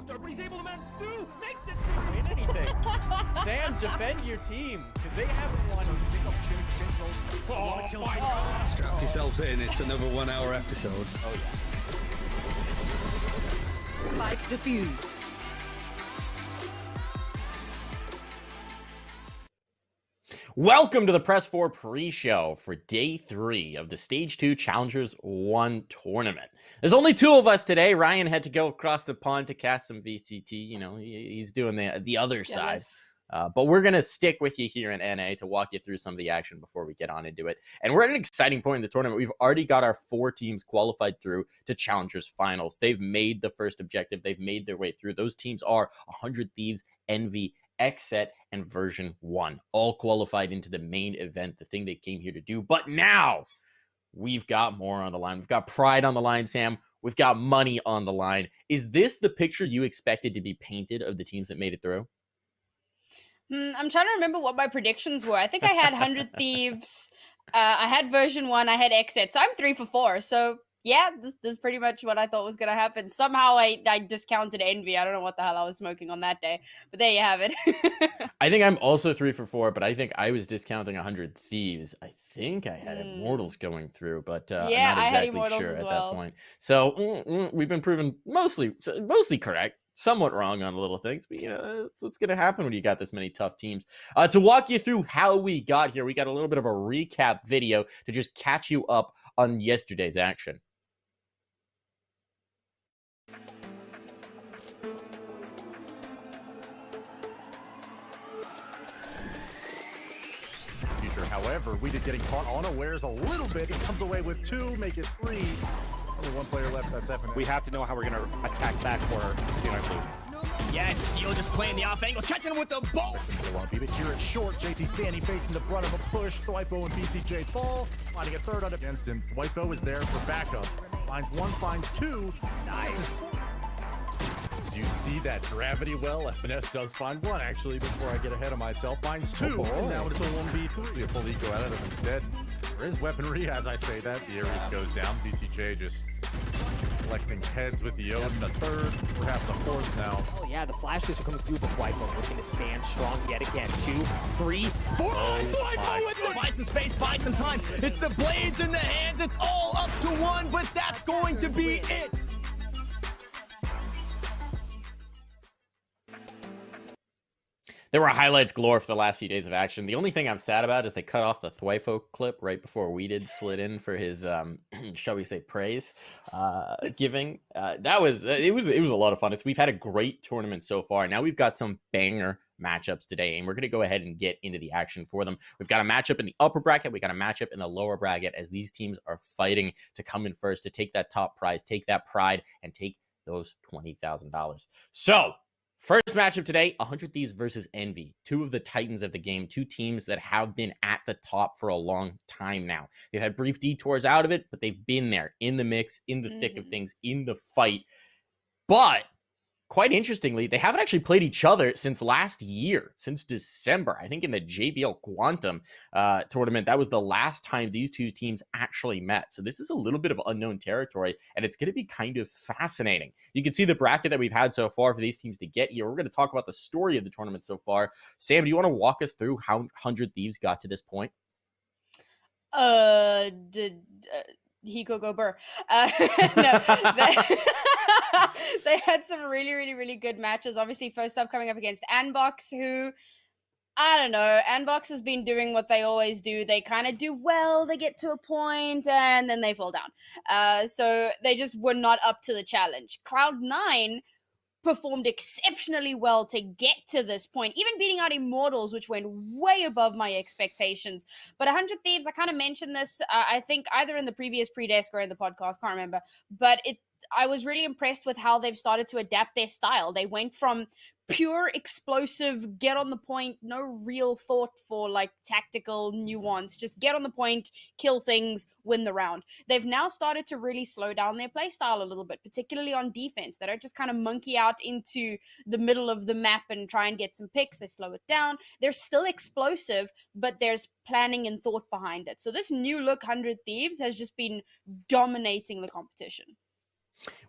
But he's able to makes it win anything. Sam, defend your team because they haven't won. Oh my God. Strap yourselves in, it's another 1 hour episode. Oh yeah. Spike defused. Welcome to the Press 4 pre-show for day 3 of the Stage 2 Challengers 1 tournament. There's only 2 of us today. Ryan had to go across the pond to cast some VCT. You know, he's doing the other side. But we're going to stick with you here in NA to walk you through some of the action before we get on into it. And we're at an exciting point in the tournament. We've already got our 4 teams qualified through to Challengers Finals. They've made the first objective. They've made their way through. Those teams are 100 Thieves, Envy, XSET, and version 1, all qualified into the main event, the thing they came here to do. But now we've got more on the line. We've got pride on the line, Sam. We've got money on the line. Is this the picture you expected to be painted of the teams that made it through? I'm trying to remember what my predictions were. I think I had 100 Thieves. I had version 1. I had XSET. So I'm 3 for 4. So yeah, this is pretty much what I thought was going to happen. Somehow I discounted Envy. I don't know what the hell I was smoking on that day. But there you have it. I think I'm also 3 for 4, but I think I was discounting 100 Thieves. I think I had Immortals going through, but yeah, I'm not I had exactly Immortals sure as at well. that point. So we've been proven mostly correct. Somewhat wrong on little things, but you know, that's what's going to happen when you got this many tough teams. To walk you through how we got here, we got a little bit of a recap video to just catch you up on yesterday's action. However, we did getting caught unawares a little bit. He comes away with 2, make it 3. Only 1 player left. That's Evan. We have to know how we're going to attack back for Steel and Blue. Yeah, it's Steel just playing the off angles, catching him with the bolt. But here it's short. JC standing facing the brunt of a push. Dwipo and BCJ fall. Finding a third on against him. Dwipo is there for backup. Finds 1, finds 2. Nice. Did you see that gravity well? FNS does find 1, actually, before I get ahead of myself. Finds 2, and now it's a 1v2. Be a full eco out of him instead. There is weaponry, as I say that. The Ares goes down. BCJ just Collecting heads with the Odin, a third, perhaps a fourth now. Oh yeah, the flashes are coming through, but Wyfo looking to stand strong yet again. 2, 3, 4. Buy some space, buy some time. It's the blades in the hands. It's all up to one, but that's going to be it. There were highlights galore for the last few days of action. The only thing I'm sad about is they cut off the Thwyfo clip right before we did slid in for his, shall we say, praise giving. It was a lot of fun. We've had a great tournament so far. Now we've got some banger matchups today, and we're going to go ahead and get into the action for them. We've got a matchup in the upper bracket. We got a matchup in the lower bracket as these teams are fighting to come in first, to take that top prize, take that pride, and take those $20,000. So, first matchup today, 100 Thieves versus Envy. Two of the titans of the game, two teams that have been at the top for a long time now. They've had brief detours out of it, but they've been there in the mix, in the thick of things, in the fight. But quite interestingly, they haven't actually played each other since last year, since December. I think in the JBL Quantum tournament, that was the last time these two teams actually met. So this is a little bit of unknown territory, and it's going to be kind of fascinating. You can see the bracket that we've had so far for these teams to get here. We're going to talk about the story of the tournament so far. Sam, do you want to walk us through how 100 Thieves got to this point? Hiko go Burr. They had some really good matches. Obviously, first up coming up against Anbox, who, I don't know, Anbox has been doing what they always do. They kind of do well, they get to a point, and then they fall down. So they just were not up to the challenge. Cloud9 performed exceptionally well to get to this point, even beating out Immortals, which went way above my expectations. But 100 Thieves, I kind of mentioned this, I think either in the previous pre-desk or in the podcast, can't remember, but I was really impressed with how they've started to adapt their style. They went from pure explosive, get on the point, no real thought for like tactical nuance, just get on the point, kill things, win the round. They've now started to really slow down their play style a little bit, particularly on defense. They don't just kind of monkey out into the middle of the map and try and get some picks. They slow it down. They're still explosive, but there's planning and thought behind it. So this new look 100 Thieves has just been dominating the competition.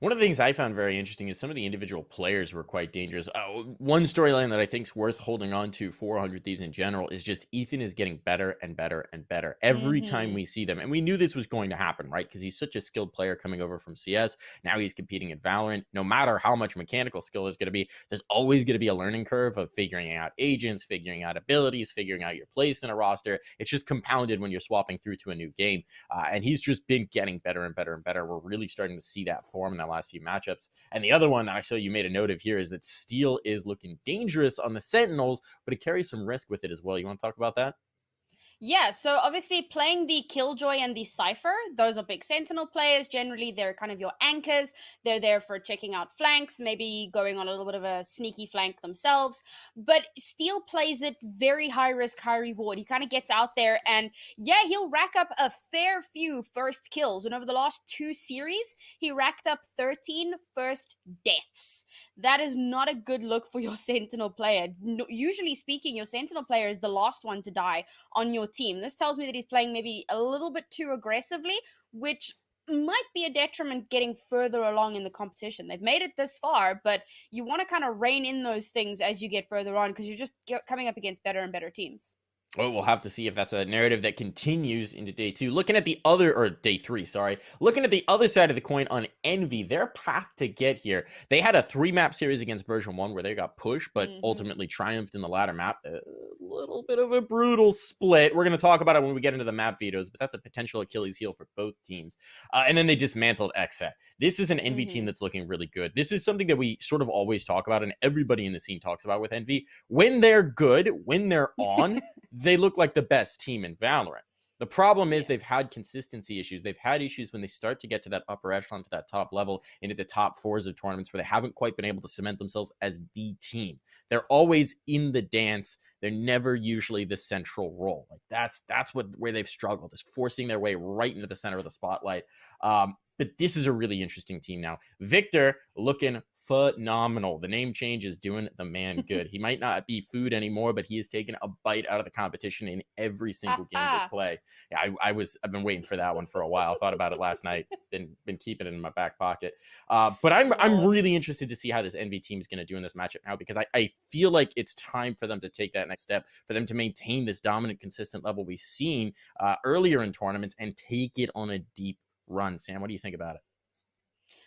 One of the things I found very interesting is some of the individual players were quite dangerous. One storyline that I think is worth holding on to for 100 Thieves in general is just Ethan is getting better and better and better every time we see them. And we knew this was going to happen, right? Because he's such a skilled player coming over from CS. Now he's competing in Valorant. No matter how much mechanical skill is going to be, there's always going to be a learning curve of figuring out agents, figuring out abilities, figuring out your place in a roster. It's just compounded when you're swapping through to a new game. And he's just been getting better and better and better. We're really starting to see that form in that last few matchups. And the other one that actually you made a note of here is that Steel is looking dangerous on the Sentinels, but it carries some risk with it as well. You want to talk about that? Yeah, so obviously playing the Killjoy and the Cypher, those are big Sentinel players. Generally, they're kind of your anchors. They're there for checking out flanks, maybe going on a little bit of a sneaky flank themselves. But Steel plays it very high risk, high reward. He kind of gets out there and, yeah, he'll rack up a fair few first kills. And over the last 2 series, he racked up 13 first deaths. That is not a good look for your Sentinel player. Usually speaking, your Sentinel player is the last one to die on your team. This tells me that he's playing maybe a little bit too aggressively, which might be a detriment getting further along in the competition. They've made it this far, but you want to kind of rein in those things as you get further on because you're just coming up against better and better teams. Well, we'll have to see if that's a narrative that continues into day 2. Looking at the other, or day 3, sorry. Looking at the other side of the coin on Envy, their path to get here. They had a 3-map series against version 1 where they got pushed, but ultimately triumphed in the latter map. A little bit of a brutal split. We're going to talk about it when we get into the map vetoes, but that's a potential Achilles heel for both teams. And then they dismantled XSET. This is an Envy team that's looking really good. This is something that we sort of always talk about, and everybody in the scene talks about with Envy. When they're good, when they're on, they look like the best team in Valorant. The problem is they've had consistency issues. They've had issues when they start to get to that upper echelon, to that top level, into the top 4s of tournaments where they haven't quite been able to cement themselves as the team. They're always in the dance. They're never usually the central role. Like that's where they've struggled, is forcing their way right into the center of the spotlight. But But this is a really interesting team now. Victor looking phenomenal. The name change is doing the man good. He might not be food anymore, but he is taking a bite out of the competition in every single game they play. Yeah, I've been waiting for that one for a while. Thought about it last night. Been keeping it in my back pocket. But I'm really interested to see how this NV team is going to do in this matchup now, because I feel like it's time for them to take that next step, for them to maintain this dominant, consistent level we've seen earlier in tournaments and take it on a deep run. Sam, what do you think about it?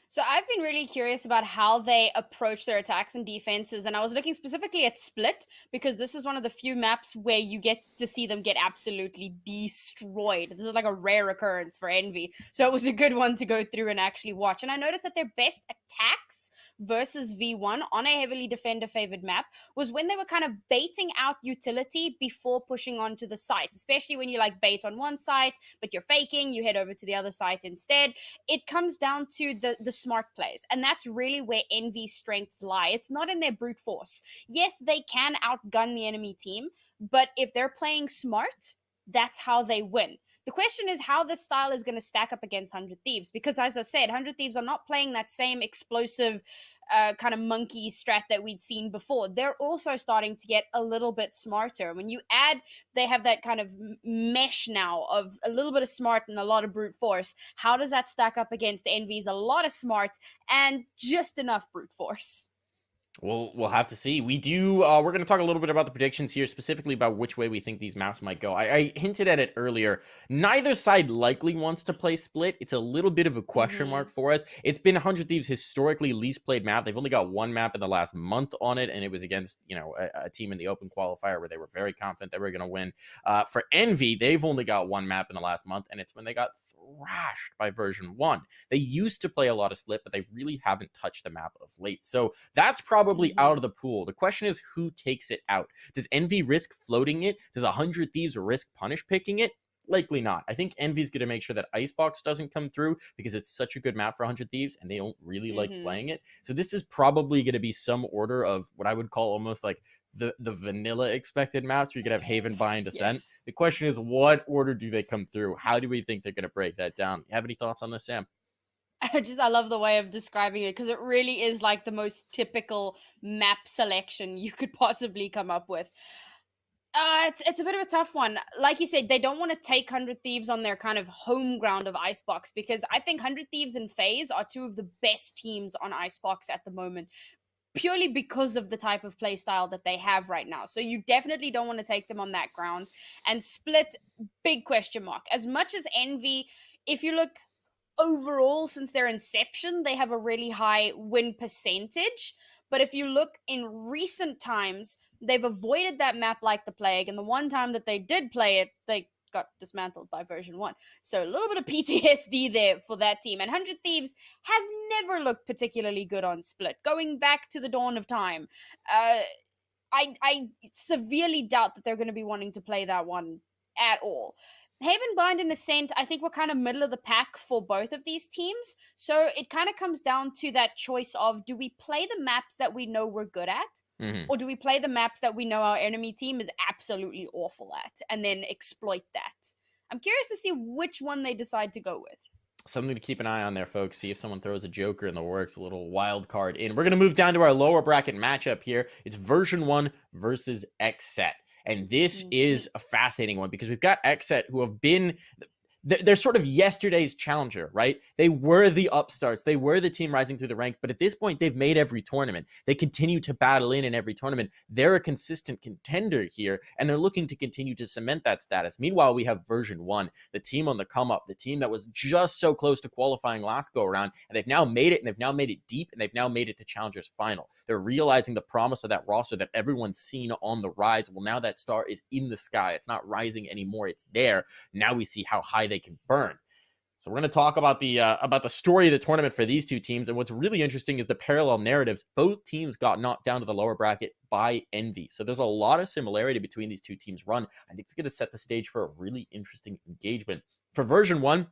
So I've been really curious about how they approach their attacks and defenses, and I was looking specifically at Split, because this is one of the few maps where you get to see them get absolutely destroyed. This is like a rare occurrence for Envy, so it was a good one to go through and actually watch. And I noticed that their best attacks versus V1 on a heavily defender-favored map was when they were kind of baiting out utility before pushing onto the site, especially when you like bait on one site, but you're faking, you head over to the other site instead. It comes down to the smart plays, and that's really where Envy's strengths lie. It's not in their brute force. Yes, they can outgun the enemy team, but if they're playing smart, that's how they win. The question is how this style is going to stack up against 100 Thieves, because as I said, 100 Thieves are not playing that same explosive kind of monkey strat that we'd seen before. They're also starting to get a little bit smarter. When you add, they have that kind of mesh now of a little bit of smart and a lot of brute force. How does that stack up against Envy's a lot of smart and just enough brute force? We'll have to see. We're going to talk a little bit about the predictions here, specifically about which way we think these maps might go. I hinted at it earlier. Neither side likely wants to play Split. It's a little bit of a question mark for us. It's been 100 Thieves' historically least played map. They've only got one map in the last month on it, and it was against, a team in the open qualifier where they were very confident they were going to win. For Envy, they've only got one map in the last month, and it's when they got thrashed by version 1. They used to play a lot of Split, but they really haven't touched the map of late. So that's probably out of the pool. The question is, who takes it out? Does Envy risk floating it? Does 100 Thieves risk punish picking it? Likely not. I think Envy's going to make sure that Icebox doesn't come through, because it's such a good map for 100 Thieves and they don't really like playing it. So this is probably going to be some order of what I would call almost like the vanilla expected maps, where you could have Haven, Buy, and Descent. The question is, what order do they come through? How do we think they're going to break that down? You have any thoughts on this, Sam? I love the way of describing it, because it really is like the most typical map selection you could possibly come up with. It's a bit of a tough one. Like you said, they don't want to take 100 Thieves on their kind of home ground of Icebox, because I think 100 Thieves and FaZe are two of the best teams on Icebox at the moment, purely because of the type of play style that they have right now. So you definitely don't want to take them on that ground. And Split, big question mark. As much as Envy, if you look overall, since their inception, they have a really high win percentage. But if you look in recent times, they've avoided that map like the plague. And the one time that they did play it, they got dismantled by version 1. So a little bit of PTSD there for that team. And 100 Thieves have never looked particularly good on Split, going back to the dawn of time. I severely doubt that they're going to be wanting to play that one at all. Haven, Bind, and Ascent, I think we're kind of middle of the pack for both of these teams. So it kind of comes down to that choice of, do we play the maps that we know we're good at? Or do we play the maps that we know our enemy team is absolutely awful at, and then exploit that? I'm curious to see which one they decide to go with. Something to keep an eye on there, folks. See if someone throws a joker in the works, a little wild card in. We're going to move down to our lower bracket matchup here. It's version 1 versus XSET. And this is a fascinating one, because we've got XSET, who have been, they're sort of yesterday's challenger, right? They were the upstarts. They were the team rising through the ranks. But at this point, they've made every tournament. They continue to battle in every tournament. They're a consistent contender here, and they're looking to continue to cement that status. Meanwhile, we have version 1, the team on the come up, the team that was just so close to qualifying last go around. And they've now made it, and they've now made it deep, and they've now made it to Challengers Final. They're realizing the promise of that roster that everyone's seen on the rise. Well, now that star is in the sky. It's not rising anymore. It's there. Now we see how high they can burn. So we're going to talk about the story of the tournament for these two teams. And what's really interesting is the parallel narratives. Both teams got knocked down to the lower bracket by Envy. So there's a lot of similarity between these two teams' run. I think it's going to set the stage for a really interesting engagement. For version 1,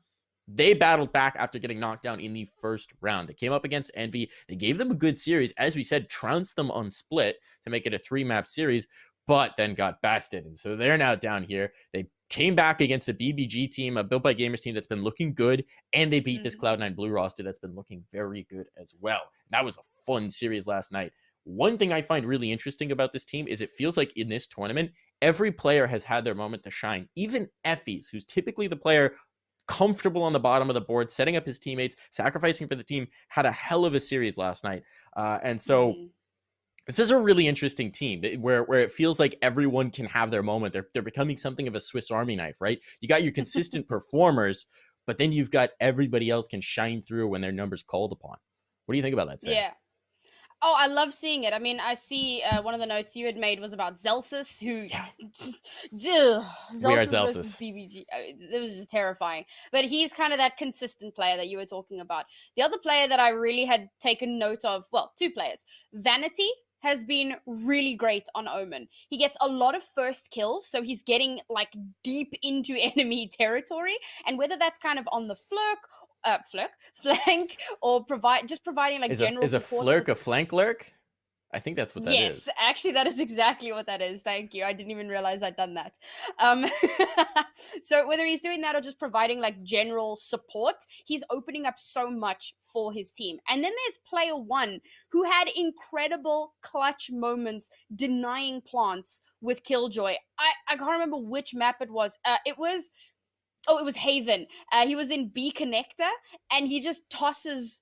they battled back after getting knocked down in the first round. They came up against Envy. They gave them a good series. As we said, trounced them on Split to make it a 3-map series, but then got bested. And so they're now down here. They came back against a BBG team, a Built by Gamers team that's been looking good, and they beat this Cloud9 Blue roster that's been looking very good as well. That was a fun series last night. One thing I find really interesting about this team is it feels like in this tournament, every player has had their moment to shine. Even Effie's, who's typically the player comfortable on the bottom of the board, setting up his teammates, sacrificing for the team, had a hell of a series last night. And so this is a really interesting team where it feels like everyone can have their moment. They're becoming something of a Swiss Army knife, right? You got your consistent performers, but then you've got everybody else can shine through when their number's called upon. What do you think about that, Sam? Yeah. Oh, I love seeing it. I mean, I see one of the notes you had made was about Zelsus, who... Zelsus versus BBG. It was just terrifying. But he's kind of that consistent player that you were talking about. The other player that I really had taken note of, well, two players. Vanity has been really great on Omen. He gets a lot of first kills, so he's getting like deep into enemy territory. And whether that's kind of on the flank, or providing like general support. Is a flank lurk? I think that's what that is. Yes, actually, that is exactly what that is. Thank you. I didn't even realize I'd done that. So whether he's doing that or just providing like general support, he's opening up so much for his team. And then there's player one, who had incredible clutch moments denying plants with Killjoy. I can't remember which map it was. It was Haven. He was in B Connector, and he just tosses...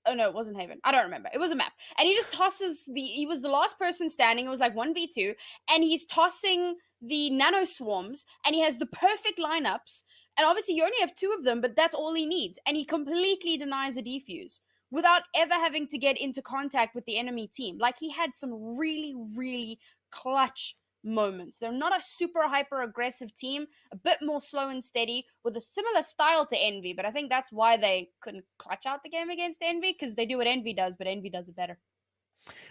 Oh, no, it wasn't Haven. I don't remember. It was a map. And he just tosses he was the last person standing. It was like 1v2. And he's tossing the nano swarms, and he has the perfect lineups. And obviously, you only have two of them, but that's all he needs. And he completely denies a defuse without ever having to get into contact with the enemy team. Like, he had some really, really clutch moments. They're not a super hyper aggressive team, a bit more slow and steady with a similar style to Envy, but I think that's why they couldn't clutch out the game against Envy, because they do what Envy does, but Envy does it better.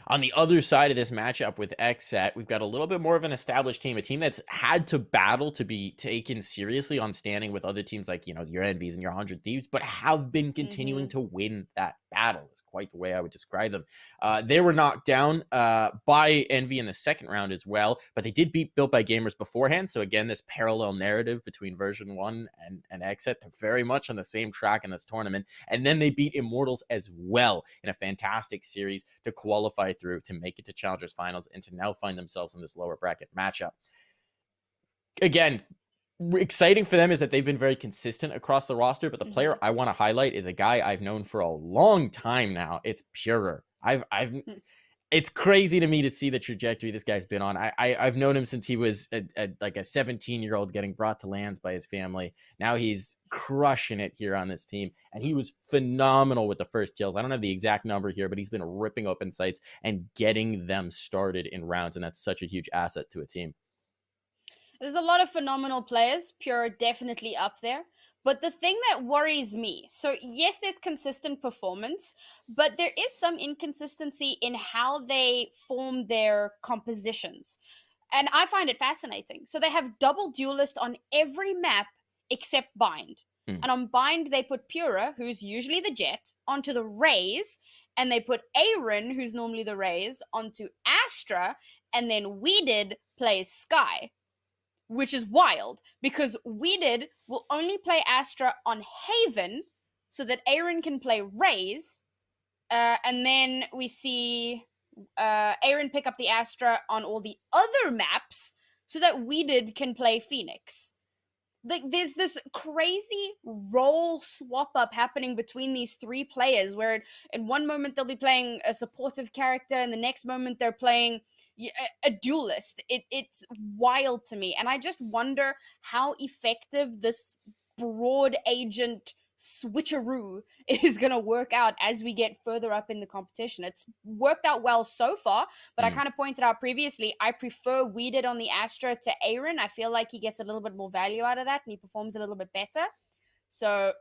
On the other side of this matchup with XSET, we've got a little bit more of an established team, a team that's had to battle to be taken seriously on standing with other teams like, you know, your Envies and your 100 Thieves, but have been continuing to win that battle. Is quite the way I would describe them. They were knocked down by Envy in the second round as well, but they did beat Built by Gamers beforehand. So again, this parallel narrative between version 1 and XSET, they're very much on the same track in this tournament. And then they beat Immortals as well in a fantastic series to qualify through to make it to Challengers Finals and to now find themselves in this lower bracket matchup. Again, exciting for them is that they've been very consistent across the roster, but the player I want to highlight is a guy I've known for a long time now. It's Purer. It's crazy to me to see the trajectory this guy's been on. I've known him since he was like a 17-year-old getting brought to lands by his family. Now he's crushing it here on this team, and he was phenomenal with the first kills. I don't have the exact number here, but he's been ripping open sites and getting them started in rounds, and that's such a huge asset to a team. There's a lot of phenomenal players. Pure definitely up there. But the thing that worries me, so yes, there's consistent performance, but there is some inconsistency in how they form their compositions. And I find it fascinating. So they have double duelist on every map except Bind. And on Bind, they put Pura, who's usually the Jet, onto the Raze, and they put Aaron, who's normally the Raze, onto Astra, and then Weeded plays Sky. Which is wild, because Weeded will only play Astra on Haven, so that Aaron can play Raze, and then we see Aaron pick up the Astra on all the other maps, so that Weeded can play Phoenix. Like, there's this crazy role swap up happening between these three players, where in one moment they'll be playing a supportive character, and the next moment they're playing a duelist. It's wild to me, and I just wonder how effective this broad agent switcheroo is going to work out as we get further up in the competition. It's worked out well so far, but I kind of pointed out previously, I prefer Weeded on the Astra to Aaron. I feel like he gets a little bit more value out of that, and he performs a little bit better. So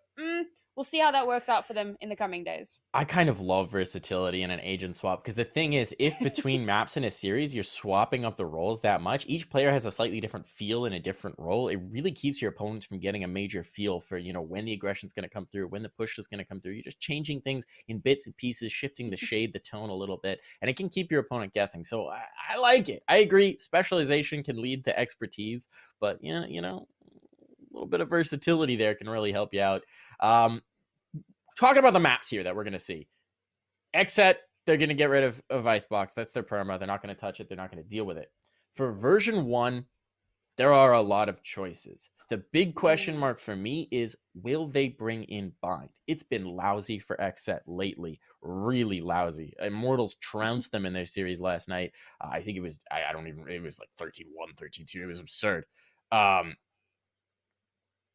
we'll see how that works out for them in the coming days. I kind of love versatility in an agent swap, because the thing is, if between maps in a series you're swapping up the roles that much, each player has a slightly different feel in a different role. It really keeps your opponents from getting a major feel for, you know, when the aggression is going to come through, when the push is going to come through. You're just changing things in bits and pieces, shifting the shade, the tone a little bit, and it can keep your opponent guessing. So I like it. I agree. Specialization can lead to expertise, but you know, little bit of versatility there can really help you out. Talking about the maps here that we're going to see. XSET, they're going to get rid of Icebox. That's their perma. They're not going to touch it. They're not going to deal with it. For version 1, there are a lot of choices. The big question mark for me is, will they bring in Bind? It's been lousy for XSET lately. Really lousy. Immortals trounced them in their series last night. I think it was, it was like 13-1, 13-2. It was absurd.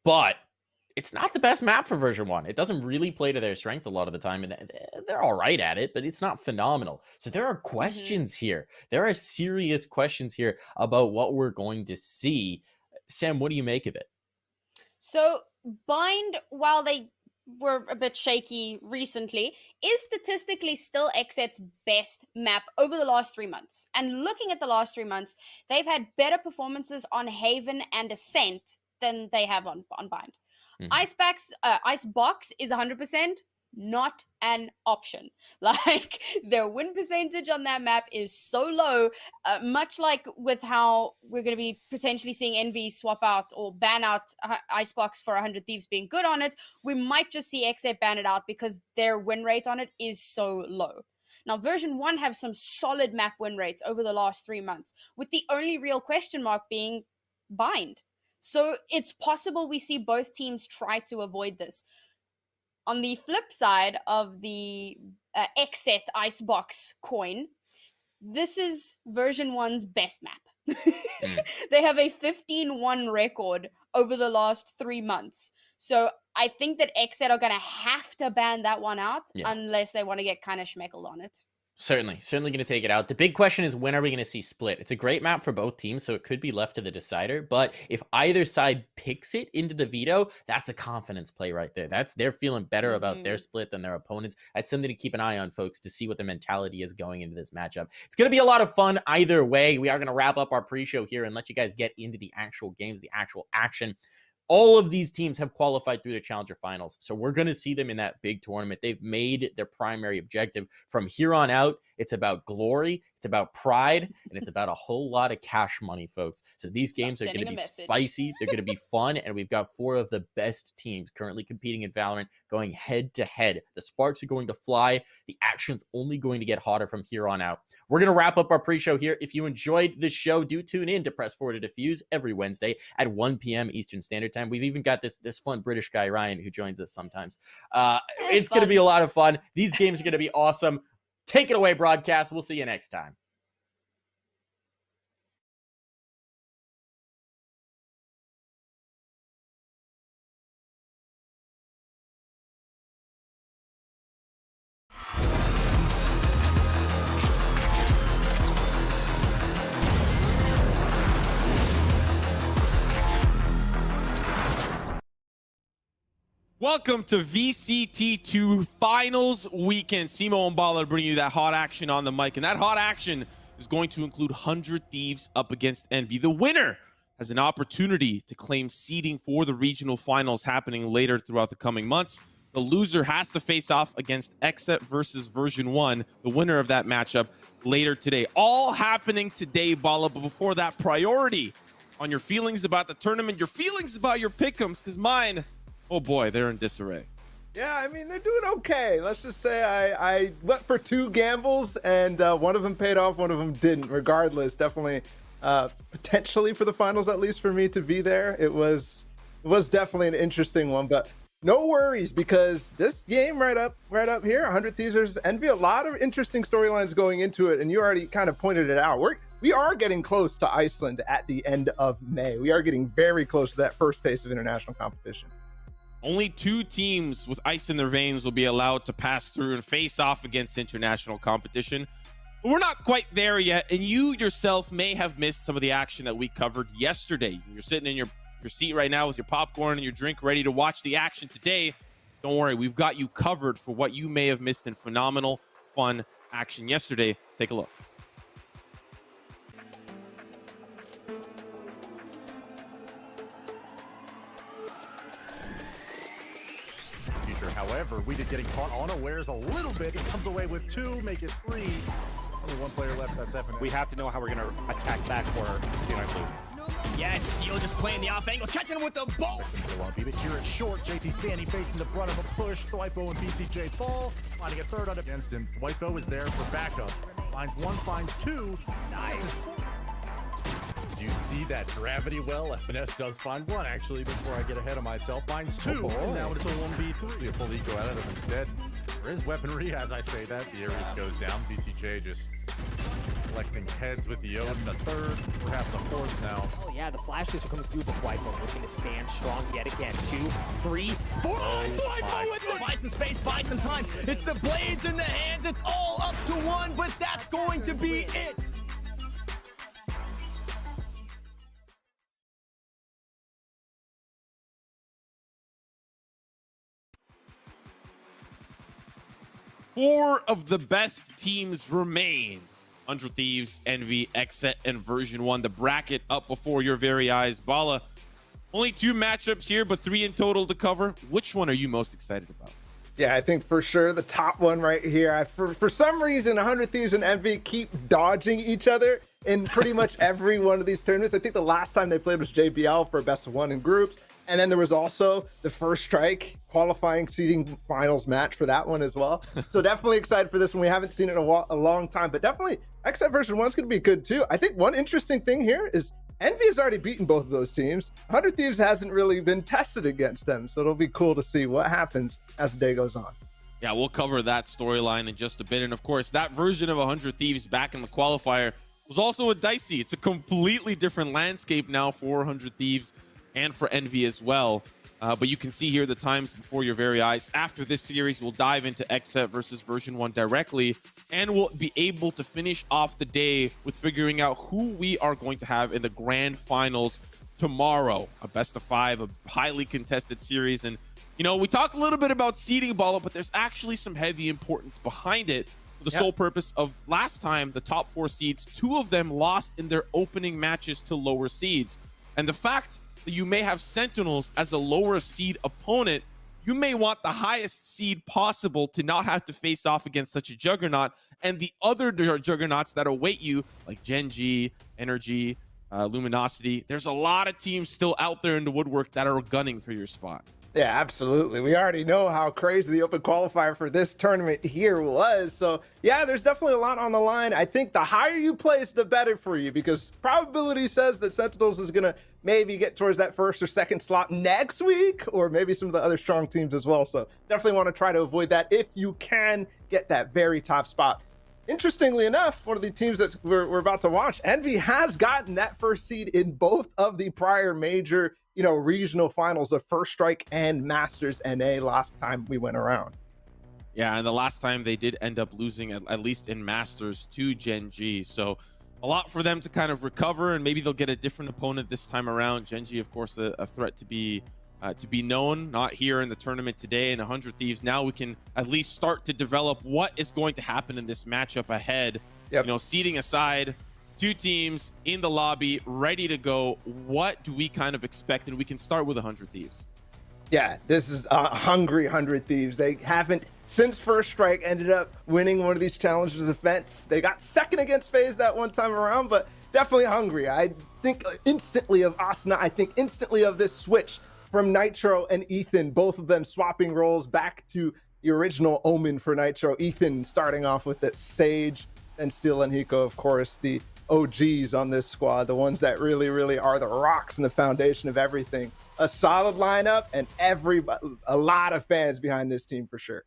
But it's not the best map for version 1. It doesn't really play to their strength a lot of the time, and they're all right at it, but it's not phenomenal. So there are questions here. There are serious questions here about what we're going to see. Sam, what do you make of it? So Bind, while they were a bit shaky recently, is statistically still XSET's best map over the last 3 months. And looking at the last 3 months, they've had better performances on Haven and Ascent than they have on Bind. Icebox is 100% not an option. Like, their win percentage on that map is so low, much like with how we're going to be potentially seeing NV swap out or ban out Icebox for 100 Thieves being good on it. We might just see XSET ban it out because their win rate on it is so low. Now, version 1 have some solid map win rates over the last 3 months, with the only real question mark being Bind. So it's possible we see both teams try to avoid this. On the flip side of the XSET Icebox coin, this is version 1's best map. They have a 15-1 record over the last 3 months. So I think that XSET are going to have to ban that one out unless they want to get kind of schmeckled on it. Certainly going to take it out. The big question is, when are we going to see Split? It's a great map for both teams, so it could be left to the decider. But if either side picks it into the veto, that's a confidence play right there. They're feeling better about their Split than their opponents. That's something to keep an eye on, folks, to see what the mentality is going into this matchup. It's going to be a lot of fun either way. We are going to wrap up our pre-show here and let you guys get into the actual games, the actual action. All of these teams have qualified through the Challenger Finals, so we're going to see them in that big tournament. They've made their primary objective. From here on out, it's about glory, it's about pride, and it's about a whole lot of cash money, folks. So these games are going to be spicy, they're going to be fun, and we've got 4 of the best teams currently competing in Valorant going head-to-head. The sparks are going to fly. The action's only going to get hotter from here on out. We're going to wrap up our pre-show here. If you enjoyed this show, do tune in to Press Forward to Diffuse every Wednesday at 1 p.m. Eastern Standard Time. We've even got this fun British guy, Ryan, who joins us sometimes. It's going to be a lot of fun. These games are going to be awesome. Take it away, broadcast. We'll see you next time. Welcome to VCT2 Finals Weekend. Simo and Bala bringing you that hot action on the mic, and that hot action is going to include 100 Thieves up against Envy. The winner has an opportunity to claim seeding for the regional finals happening later throughout the coming months. The loser has to face off against XSET versus version 1, the winner of that matchup, later today. All happening today, Bala, but before that, priority on your feelings about the tournament, your feelings about your pick'ems, because mine, oh boy, they're in disarray. Yeah, I mean, they're doing okay. Let's just say I went for 2 gambles, and one of them paid off, one of them didn't. Regardless, definitely, potentially for the finals, at least for me to be there, it was definitely an interesting one. But no worries, because this game right up here, 100 Thieves versus Envy, a lot of interesting storylines going into it, and you already kind of pointed it out. We are getting close to Iceland at the end of May. We are getting very close to that first taste of international competition. Only 2 teams with ice in their veins will be allowed to pass through and face off against international competition. But we're not quite there yet, and you yourself may have missed some of the action that we covered yesterday. You're sitting in your seat right now with your popcorn and your drink ready to watch the action today. Don't worry, we've got you covered for what you may have missed in phenomenal, fun action yesterday. Take a look. However, we did getting caught unawares a little bit. He comes away with 2, make it 3. Only 1 player left. That's Evan. We have to know how we're going to attack back corner. Yeah, it's Steel just playing the off angles, catching him with the ball. But here it's short. JC Stanley facing the brunt of a push. Dwipo and BCJ fall. Finding a third on against him. Dwipo is there for backup. Finds one, finds two. Nice. Did you see that gravity well? FNS does find one, actually, before I get ahead of myself. Finds two, and now it's a 1v3. A full eco out of him instead. There is weaponry, as I say that. The Ares goes down. BCJ just collecting heads with the Odin. A third, perhaps a fourth now. Oh yeah, the flashes are coming through with Dwipo, looking to stand strong yet again. 2, 3, 4. Dwipo with the buy some space, buy some time. It's the blades in the hands. It's all up to one, but that's going to be it. Four of the best teams remain. 100 Thieves, Envy, XSET, and Version 1. The bracket up before your very eyes. Bala, only 2 matchups here, but 3 in total to cover. Which one are you most excited about? Yeah, I think for sure the top one right here. For some reason, 100 Thieves and Envy keep dodging each other in pretty much every one of these tournaments. I think the last time they played was JBL for a best of 1 in groups. And then there was also the First Strike qualifying seeding finals match for that one as well. So definitely excited for this one. We haven't seen it in a long time, but definitely XSET version 1 is going to be good too. I think one interesting thing here is Envy has already beaten both of those teams. 100 Thieves hasn't really been tested against them. So it'll be cool to see what happens as the day goes on. Yeah, we'll cover that storyline in just a bit. And of course, that version of 100 Thieves back in the qualifier was also a dicey. It's a completely different landscape now for 100 Thieves and for Envy as well. But you can see here the times before your very eyes. After this series, we'll dive into XSET versus Version 1 directly, and we'll be able to finish off the day with figuring out who we are going to have in the grand finals tomorrow. A best of 5, a highly contested series. And, you know, we talk a little bit about seeding Bala, but there's actually some heavy importance behind it. For the sole purpose of last time, the top 4 seeds, 2 of them lost in their opening matches to lower seeds. And the fact that you may have Sentinels as a lower seed opponent, you may want the highest seed possible to not have to face off against such a juggernaut, and the other juggernauts that await you, like Gen G, Energy, Luminosity. There's a lot of teams still out there in the woodwork that are gunning for your spot. Yeah, absolutely. We already know how crazy the open qualifier for this tournament here was. So yeah, there's definitely a lot on the line. I think the higher you place, the better for you, because probability says that Sentinels is going to maybe get towards that first or second slot next week, or maybe some of the other strong teams as well. So definitely want to try to avoid that if you can get that very top spot. Interestingly enough, one of the teams that we're about to watch, Envy, has gotten that first seed in both of the prior major, you know, regional finals of First Strike and Masters NA last time we went around. Yeah, and the last time they did end up losing, at least in Masters, to Gen G. So a lot for them to kind of recover, and maybe they'll get a different opponent this time around. Gen G, of course, a threat to be known, not here in the tournament today. And 100 Thieves, now we can at least start to develop what is going to happen in this matchup ahead. You know, seeding aside, 2 teams in the lobby, ready to go. What do we kind of expect? And we can start with 100 Thieves. Yeah, this is a hungry 100 Thieves. They haven't, since First Strike, ended up winning one of these challenges events. They got second against FaZe that one time around, but definitely hungry. I think instantly of Asuna. I think instantly of this switch from Nitro and Ethan, both of them swapping roles back to the original Omen for Nitro. Ethan starting off with the Sage, and Steel and Hiko, of course, the OGs on this squad, the ones that really are the rocks and the foundation of everything. A solid lineup, and a lot of fans behind this team for sure.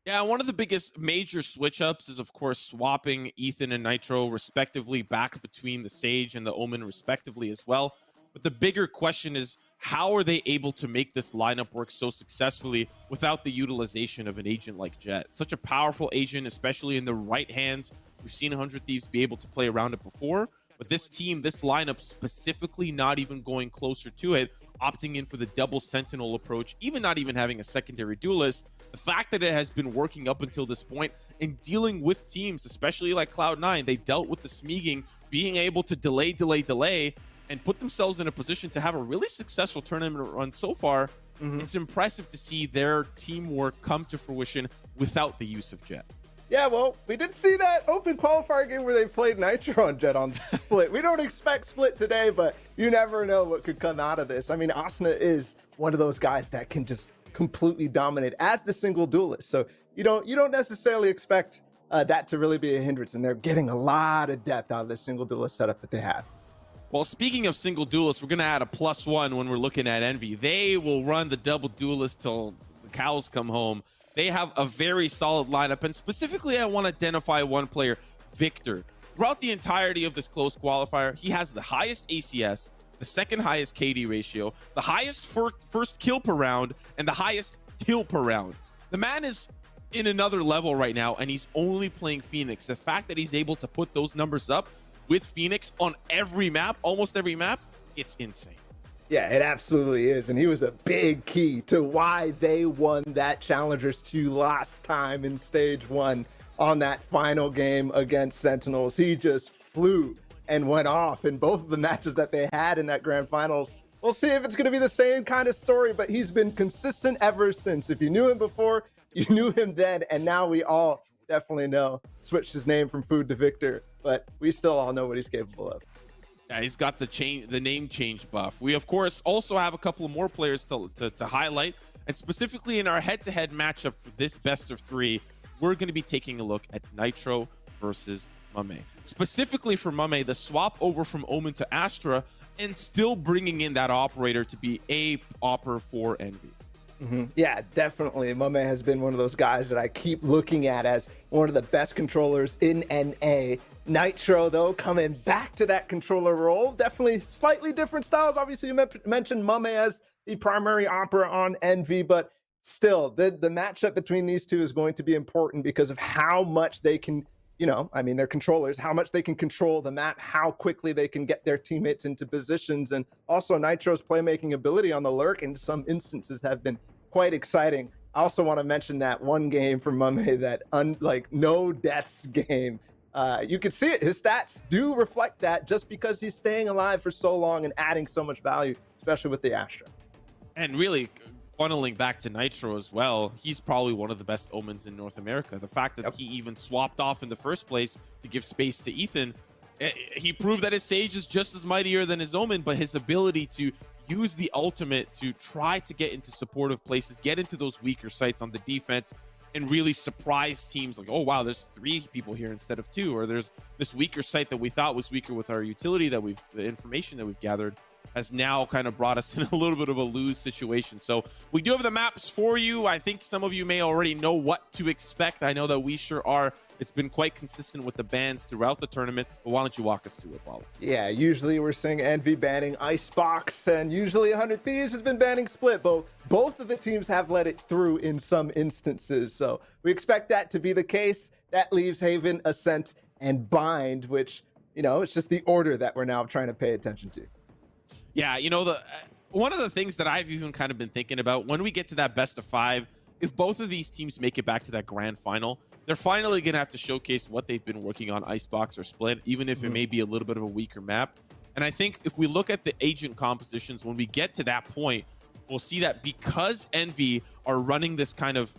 Yeah, one of the biggest major switch ups is, of course, swapping Ethan and Nitro respectively back between the Sage and the Omen respectively as well. But the bigger question is, how are they able to make this lineup work so successfully without the utilization of an agent like Jet? Such a powerful agent, especially in the right hands. We've seen 100 Thieves be able to play around it before, but this team, this lineup specifically, not even going closer to it, opting in for the double Sentinel approach, even not even having a secondary duelist. The fact that it has been working up until this point and dealing with teams, especially like Cloud9, they dealt with the Smeaging, being able to delay, and put themselves in a position to have a really successful tournament run so far. It's impressive to see their teamwork come to fruition without the use of Jet. Yeah, well, we did see that open qualifier game where they played Nitro on Jet on Split. We don't expect Split today, but you never know what could come out of this. I mean, Asuna is one of those guys that can just completely dominate as the single duelist. So you don't necessarily expect that to really be a hindrance, and they're getting a lot of depth out of the single duelist setup that they have. Well, speaking of single duelists, we're going to add a +1 when we're looking at Envy. They will run the double duelist till the cows come home. They have a very solid lineup, and specifically I want to identify one player, Victor. Throughout the entirety of this close qualifier, he has the highest ACS, the second highest KD ratio, the highest first kill per round, and the highest kill per round. The man is in another level right now, and he's only playing Phoenix. The fact that he's able to put those numbers up with Phoenix on every map, almost every map, it's insane. Yeah, it absolutely is. And he was a big key to why they won that Challengers 2 last time in stage 1 on that final game against Sentinels. He just flew and went off in both of the matches that they had in that grand finals. We'll see if it's going to be the same kind of story, but he's been consistent ever since. If you knew him before, you knew him then, and now we all definitely know. Switched his name from Food to Victor, but we still all know what he's capable of. Yeah, he's got the name change buff. We, of course, also have a couple of more players to highlight. And specifically in our head-to-head matchup for this best of 3, we're going to be taking a look at Nitro versus Mame. Specifically for Mame, the swap over from Omen to Astra, and still bringing in that operator to be a opper for Envy. Yeah, definitely. Mame has been one of those guys that I keep looking at as one of the best controllers in NA. Nitro, though, coming back to that controller role. Definitely slightly different styles. Obviously, you mentioned Mame as the primary opera on Envy, but still, the matchup between these two is going to be important because of how much they can, they're controllers, how much they can control the map, how quickly they can get their teammates into positions, and also Nitro's playmaking ability on the lurk in some instances have been quite exciting. I also want to mention that one game from Mame, that no deaths game. You can see it. His stats do reflect that just because he's staying alive for so long and adding so much value, especially with the Astra. And really funneling back to Nitro as well, he's probably one of the best Omens in North America. The fact that he even swapped off in the first place to give space to Ethan, he proved that his Sage is just as mightier than his Omen, but his ability to use the ultimate to try to get into supportive places, get into those weaker sites on the defense, and really surprise teams like, oh wow, there's 3 people here instead of 2, or there's this weaker site that we thought was weaker with our utility that the information that we've gathered has now kind of brought us in a little bit of a lose situation. So we do have the maps for you. I think some of you may already know what to expect. I know that we sure are. It's been quite consistent with the bans throughout the tournament, but why don't you walk us through it, Paulo? Yeah, usually we're seeing Envy banning Icebox, and usually 100 Thieves has been banning Split. Both of the teams have let it through in some instances, so we expect that to be the case. That leaves Haven, Ascent, and Bind, which, it's just the order that we're now trying to pay attention to. Yeah, one of the things that I've even kind of been thinking about, when we get to that best of 5, if both of these teams make it back to that grand final, they're finally going to have to showcase what they've been working on Icebox or Split, even if it may be a little bit of a weaker map. And I think if we look at the agent compositions, when we get to that point, we'll see that because Envy are running this kind of,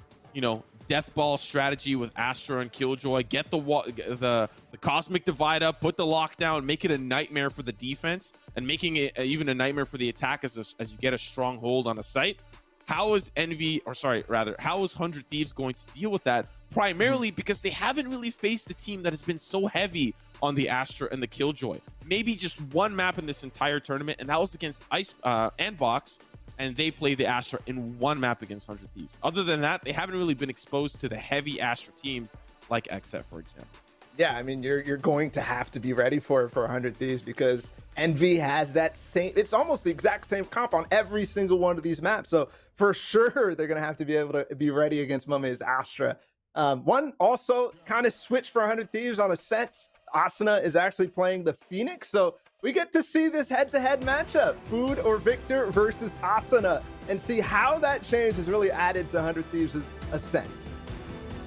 death ball strategy with Astra and Killjoy, get the Cosmic Divide up, put the lockdown, make it a nightmare for the defense, and making it even a nightmare for the attack as you get a strong hold on a site. How is 100 Thieves going to deal with that? Primarily because they haven't really faced a team that has been so heavy on the Astra and the Killjoy. Maybe just one map in this entire tournament, and that was against Andbox, and they played the Astra in one map against 100 Thieves. Other than that, they haven't really been exposed to the heavy Astra teams like XSET, for example. Yeah, I mean, you're going to have to be ready for 100 Thieves because Envy has that same, it's almost the exact same comp on every single one of these maps. So for sure, they're going to have to be able to be ready against Mame's Astra. One also kind of switch for 100 Thieves on a sense. Asuna is actually playing the Phoenix. So we get to see this head-to-head matchup, Food or Victor versus Asuna, and see how that change has really added to 100 Thieves' ascent.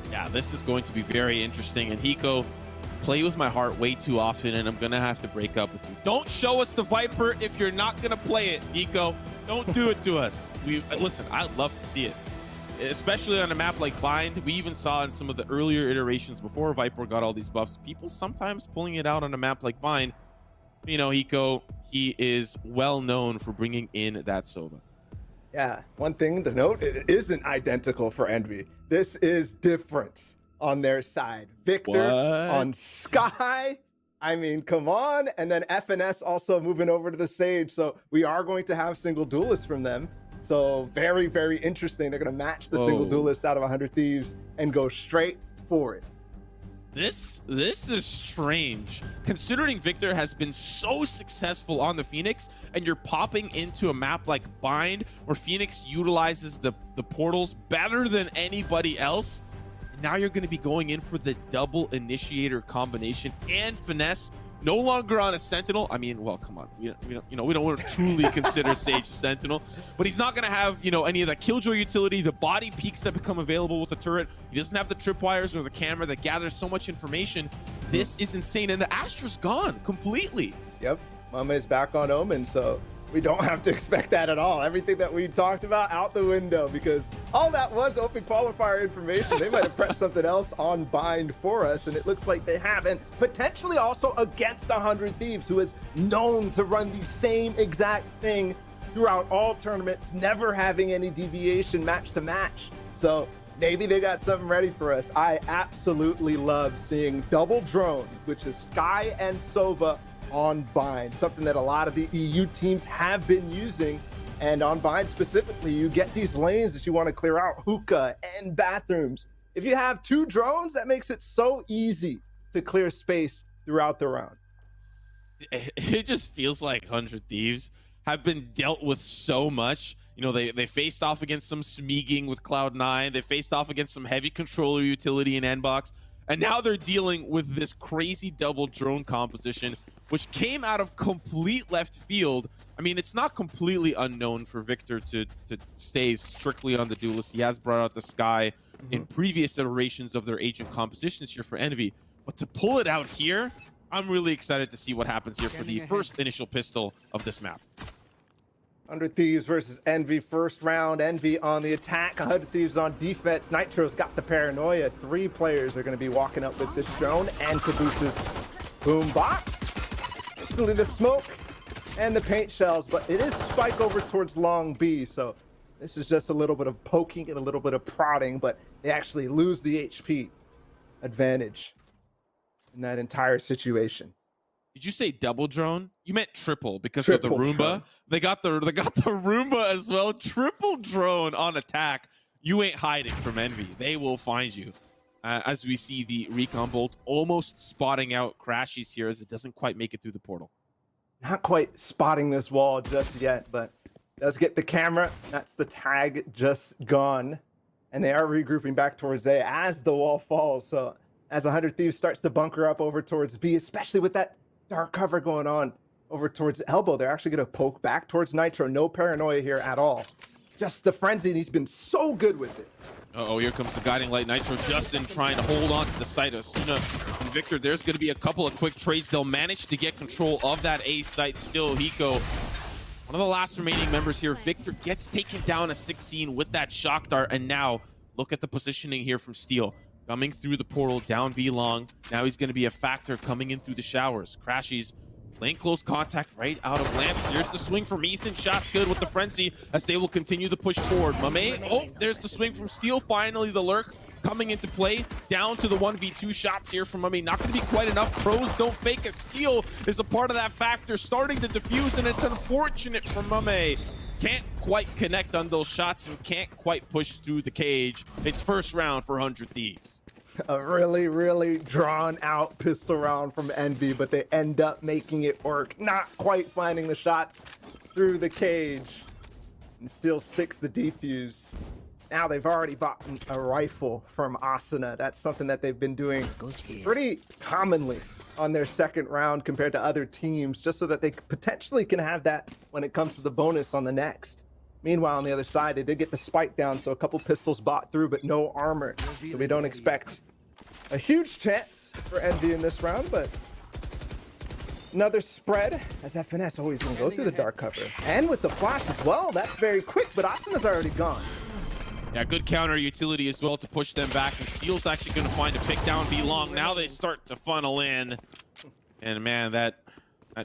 Yeah, this is going to be very interesting. And Hiko, play with my heart way too often, and I'm going to have to break up with you. Don't show us the Viper if you're not going to play it, Hiko. Don't do it to us. Listen, I'd love to see it. especially on a map like Bind. We even saw in some of the earlier iterations before Viper got all these buffs, people sometimes pulling it out on a map like Bind. You know, Hiko, he is well known for bringing in that Sova. Yeah, one thing to note, it isn't identical for Envy. This is different on their side. Victor on Sky. I mean, come on. And then FNS also moving over to the Sage. So we are going to have single duelists from them. So very, very interesting. They're going to match the single duelists out of 100 Thieves and go straight for it. This is strange, considering Victor has been so successful on the Phoenix, and you're popping into a map like Bind where Phoenix utilizes the portals better than anybody else. Now you're going to be going in for the double initiator combination and finesse. No longer on a Sentinel. I mean, well, come on. We don't want to truly consider Sage a Sentinel, but he's not going to have, any of the Killjoy utility, the body peaks that become available with the turret. He doesn't have the tripwires or the camera that gathers so much information. This is insane, and the Astra's gone completely. Yep, Mame's back on Omen, so we don't have to expect that at all. Everything that we talked about out the window, because all that was open qualifier information. They might have pressed something else on Bind for us, and it looks like they haven't. Potentially also against 100 Thieves, who is known to run the same exact thing throughout all tournaments, never having any deviation match to match. So maybe they got something ready for us. I absolutely love seeing double drone, which is Sky and Sova on Bind, something that a lot of the EU teams have been using. And on Bind specifically, you get these lanes that you want to clear out, hookah and bathrooms. If you have 2 drones, that makes it so easy to clear space throughout the round. It just feels like 100 Thieves have been dealt with so much. They faced off against some Smeaging with Cloud9. They faced off against some heavy controller utility in Nbox. And now they're dealing with this crazy double drone composition, which came out of complete left field. I mean, it's not completely unknown for Victor to stay strictly on the duelist. He has brought out the Sky in previous iterations of their agent compositions here for Envy. But to pull it out here, I'm really excited to see what happens here for the first initial pistol of this map. 100 Thieves versus Envy, first round. Envy on the attack, 100 Thieves on defense. Nitro's got the paranoia. 3 players are going to be walking up with this drone and Cabooses boombox. Instantly the smoke and the paint shells, but it is spike over towards Long B, so this is just a little bit of poking and a little bit of prodding, but they actually lose the HP advantage in that entire situation. Did you say double drone? You meant triple because of the Roomba. Drone. They got the Roomba as well. Triple drone on attack. You ain't hiding from Envy. They will find you. As we see the recon bolt almost spotting out Crashies here as it doesn't quite make it through the portal. Not quite spotting this wall just yet, but does get the camera. That's the tag just gone. And they are regrouping back towards A as the wall falls. So as 100 Thieves starts to bunker up over towards B, especially with that dark cover going on over towards Elbow, they're actually going to poke back towards Nitro. No paranoia here at all. Just the frenzy, and he's been so good with it. Uh-oh, here comes the guiding light. Nitro Justin trying to hold on to the site. Asuna and Victor, there's going to be a couple of quick trades. They'll manage to get control of that A site still. Hiko, one of the last remaining members here. Victor gets taken down a 16 with that shock dart, and now look at the positioning here from Steel. Coming through the portal, down B long. Now he's going to be a factor coming in through the showers. Crashies playing close contact right out of lamps. Here's the swing from Ethan. Shots good with the frenzy as they will continue to push forward. Mame, oh, there's the swing from Steel. Finally, the lurk coming into play. Down to the 1v2 shots here from Mame. Not going to be quite enough. Pros don't fake. A Steel is a part of that factor, starting to defuse, and it's unfortunate for Mame. Can't quite connect on those shots and can't quite push through the cage. It's first round for 100 Thieves. A really, really drawn out pistol round from Envy, but they end up making it work. Not quite finding the shots through the cage. And still sticks the defuse. Now they've already bought a rifle from Asuna. That's something that they've been doing pretty commonly on their second round compared to other teams, just so that they potentially can have that when it comes to the bonus on the next. Meanwhile, on the other side, they did get the spike down, so a couple pistols bought through, but no armor. So we don't expect a huge chance for Envy in this round, but another spread as FNS always going to go through the dark cover. And with the flash as well, that's very quick, but Asuna's already gone. Yeah, good counter utility as well to push them back. And Steel's actually going to find a pick down B long. Now they start to funnel in. And man, that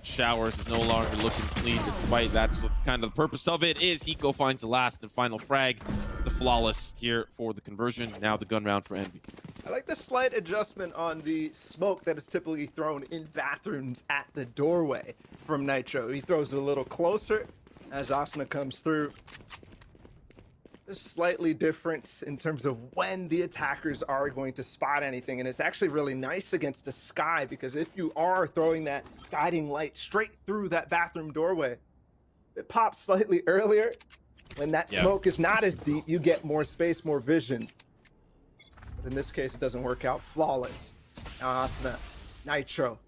Showers is no longer looking clean, despite that's what kind of the purpose of it is. Hiko finds the last and final frag. The flawless here for the conversion. Now the gun round for Envy. I like the slight adjustment on the smoke that is typically thrown in bathrooms at the doorway from Nitro. He throws it a little closer as Asuna comes through. Just slightly different in terms of when the attackers are going to spot anything, and it's actually really nice against a Sky, because if you are throwing that guiding light straight through that bathroom doorway, it pops slightly earlier. When that smoke is not as deep, you get more space, more vision. But in this case, it doesn't work out. Flawless. Now Asuna, Nitro,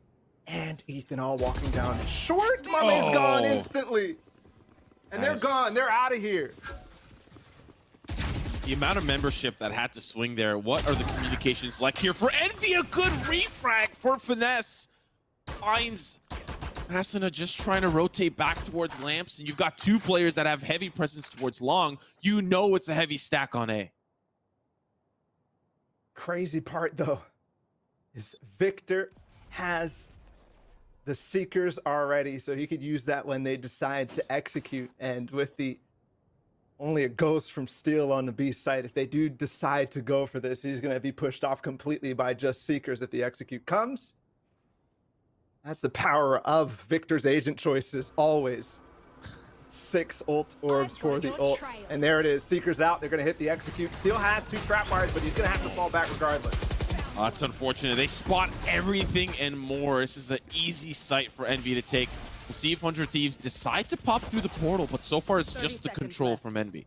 and Ethan all walking down. Short, Mummy's gone instantly. And they're gone. They're out of here. The amount of membership that had to swing there. What are the communications like here for Envy? A good refrag for Finesse. Finds Asuna just trying to rotate back towards Lamps, and you've got two players that have heavy presence towards Long. You know it's a heavy stack on A. Crazy part though is Victor has the Seekers already, so he could use that when they decide to execute. And with the only a ghost from Steel on the B site, if they do decide to go for this, he's going to be pushed off completely by just Seekers if the execute comes. That's the power of Victor's agent choices always. 6 ult orbs for the ult. And there it is. Seekers out. They're going to hit the execute. Steel has 2 trap wires, but he's going to have to fall back regardless. Oh, that's unfortunate. They spot everything and more. This is an easy site for Envy to take. We'll see if 100 Thieves decide to pop through the portal, but so far it's just the control from Envy.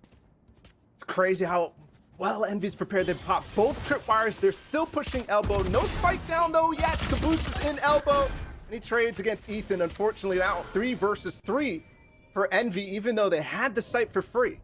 It's crazy how well Envy's prepared. They pop both tripwires. They're still pushing elbow. No spike down though yet. Caboose is in elbow. And he trades against Ethan. Unfortunately, now 3 versus 3 for Envy, even though they had the site for free.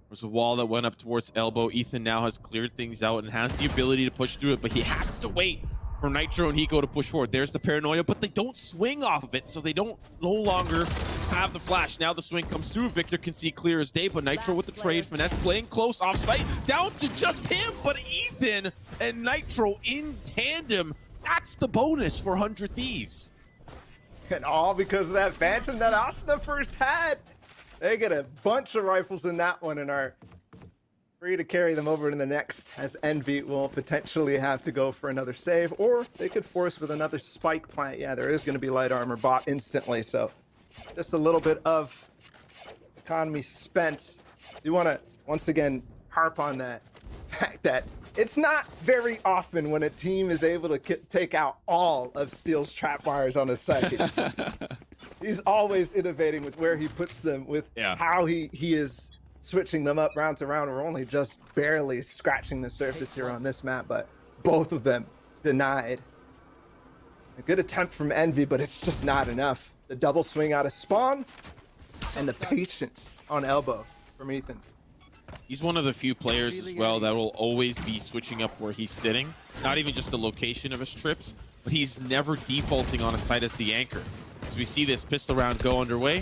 There's a wall that went up towards elbow. Ethan now has cleared things out and has the ability to push through it, but he has to wait for Nitro and Hiko to push forward. There's the paranoia, but they don't swing off of it, so they don't no longer have the flash. Now the swing comes through. Victor can see clear as day, but Nitro with the trade. Finesse playing close off site, down to just him, but Ethan and Nitro in tandem. That's the bonus for 100 Thieves. And all because of that Phantom that Asuna first had. They get a bunch of rifles in that one and are free to carry them over to the next, as Envy will potentially have to go for another save, or they could force with another spike plant. Yeah, there is going to be light armor bought instantly, so just a little bit of economy spent. You want to once again harp on that fact that it's not very often when a team is able to take out all of Steel's trap wires on a site. He's always innovating with where he puts them, with how he is switching them up round to round. We're only just barely scratching the surface here on this map, but both of them denied. A good attempt from Envy, but it's just not enough. The double swing out of spawn and the patience on elbow from Ethan. He's one of the few players as well that will always be switching up where he's sitting. Not even just the location of his trips, but he's never defaulting on a site as the anchor. As we see this pistol round go underway,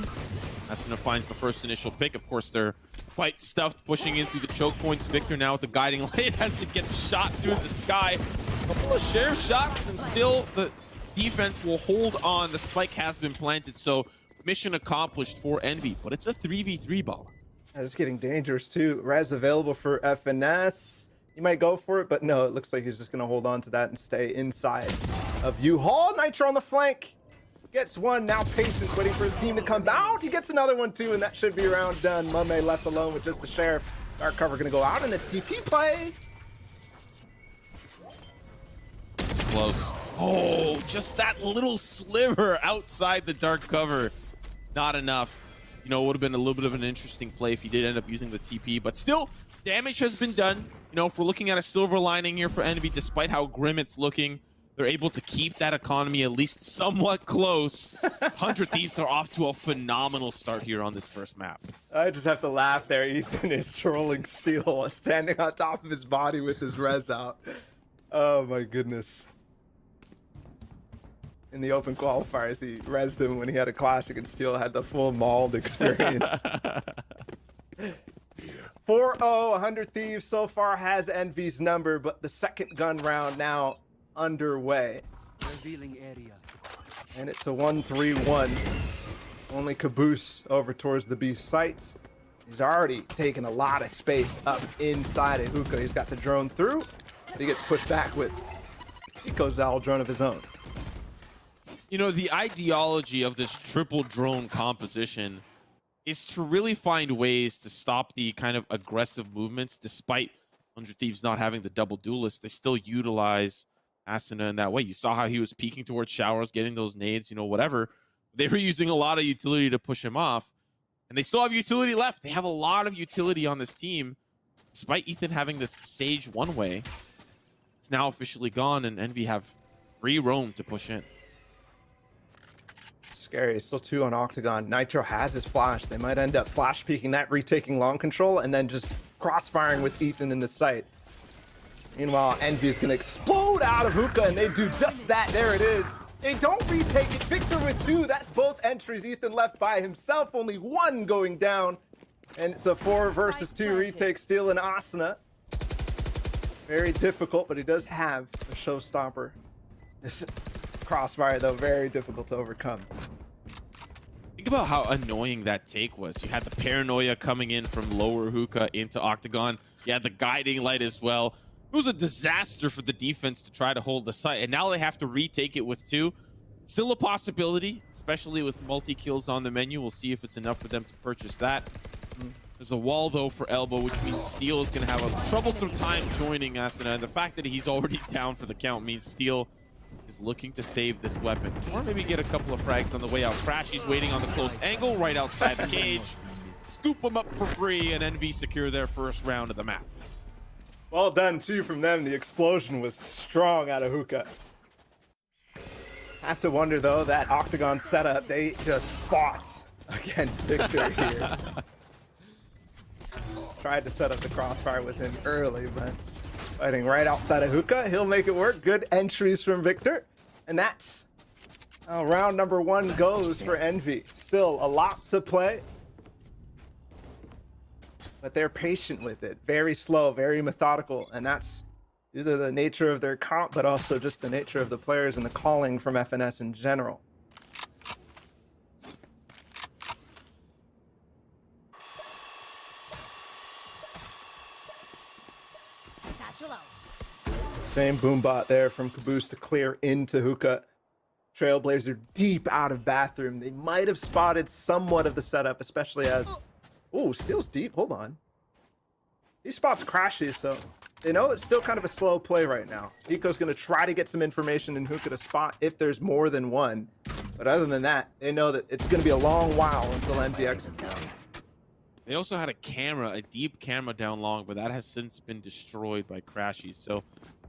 Asuna finds the first initial pick. Of course, they're quite stuffed, pushing in through the choke points. Victor now with the guiding light as it gets shot through the sky. A couple of share shots, and still the defense will hold on. The spike has been planted, so mission accomplished for Envy, but it's a 3v3 ball. It's getting dangerous too. Res available for FNS. He might go for it, but no, it looks like he's just going to hold on to that and stay inside of U-Haul. Nitro on the flank. Gets one, now patient, waiting for his team to come out. He gets another one too, and that should be round done. Mame left alone with just the Sheriff. Dark cover going to go out in the TP play. It's close. Oh, just that little sliver outside the dark cover. Not enough. You know, it would have been a little bit of an interesting play if he did end up using the TP, but still, damage has been done. You know, if we're looking at a silver lining here for Envy, despite how grim it's looking, they're able to keep that economy at least somewhat close. 100 Thieves are off to a phenomenal start here on this first map. I just have to laugh there. Ethan is trolling Steel, standing on top of his body with his res out. Oh my goodness. In the open qualifiers, he rezzed him when he had a classic, and Steel had the full mauled experience. 4-0, 100 Thieves so far has Envy's number, but the second gun round now underway. Revealing area. And it's a 1-3-1. Only Caboose over towards the B sites. He's already taken a lot of space up inside of Hookah. He's got the drone through, but he gets pushed back with Eco's owl drone of his own. You know, the ideology of this triple drone composition is to really find ways to stop the kind of aggressive movements. Despite 100 Thieves not having the double duelist, they still utilize Asuna in that way. You saw how he was peeking towards showers, getting those nades, you know, whatever. They were using a lot of utility to push him off, and they still have utility left. They have a lot of utility on this team. Despite Ethan having this Sage one way, it's now officially gone, and Envy have free roam to push in. Scary. Still 2 on Octagon. Nitro has his flash. They might end up flash peeking that, retaking long control, and then just crossfiring with Ethan in the site. Meanwhile, Envy is going to explode out of Hookah, and they do just that. There it is. They don't retake it. Victor with 2. That's both entries. Ethan left by himself. Only 1 going down. And it's a 4 versus 2 retake. Steal and Asuna. Very difficult, but he does have a showstopper. This crossfire, though, very difficult to overcome. Think about how annoying that take was. You had the paranoia coming in from lower Hookah into Octagon. You had the guiding light as well. It was a disaster for the defense to try to hold the site, and now they have to retake it with 2. Still a possibility, especially with multi-kills on the menu. We'll see if it's enough for them to purchase that. There's a wall, though, for Elbow, which means Steel is going to have a troublesome time joining Asuna, and the fact that he's already down for the count means Steel is looking to save this weapon, or maybe get a couple of frags on the way out. Crashy's waiting on the close angle right outside the cage. Scoop him up for free, and Envy secure their first round of the map. Well done, too, from them. The explosion was strong out of Hookah. Have to wonder, though, that Octagon setup, they just fought against Victor here. Tried to set up the crossfire with him early, but fighting right outside of Hookah. He'll make it work. Good entries from Victor. And that's how round number 1 goes for Envy. Still a lot to play, but they're patient with it. Very slow, very methodical, and that's either the nature of their comp, but also just the nature of the players and the calling from FNS in general. Same boombot there from Caboose to clear into Hookah. Trailblazer deep out of bathroom. They might have spotted somewhat of the setup, especially as... Oh, Steel's deep. Hold on. He spots Crashy, so they know it's still kind of a slow play right now. Eco's going to try to get some information in Hookah to spot if there's more than one. But other than that, they know that it's going to be a long while until NVX. They also had a camera, a deep camera down long, but that has since been destroyed by Crashy. So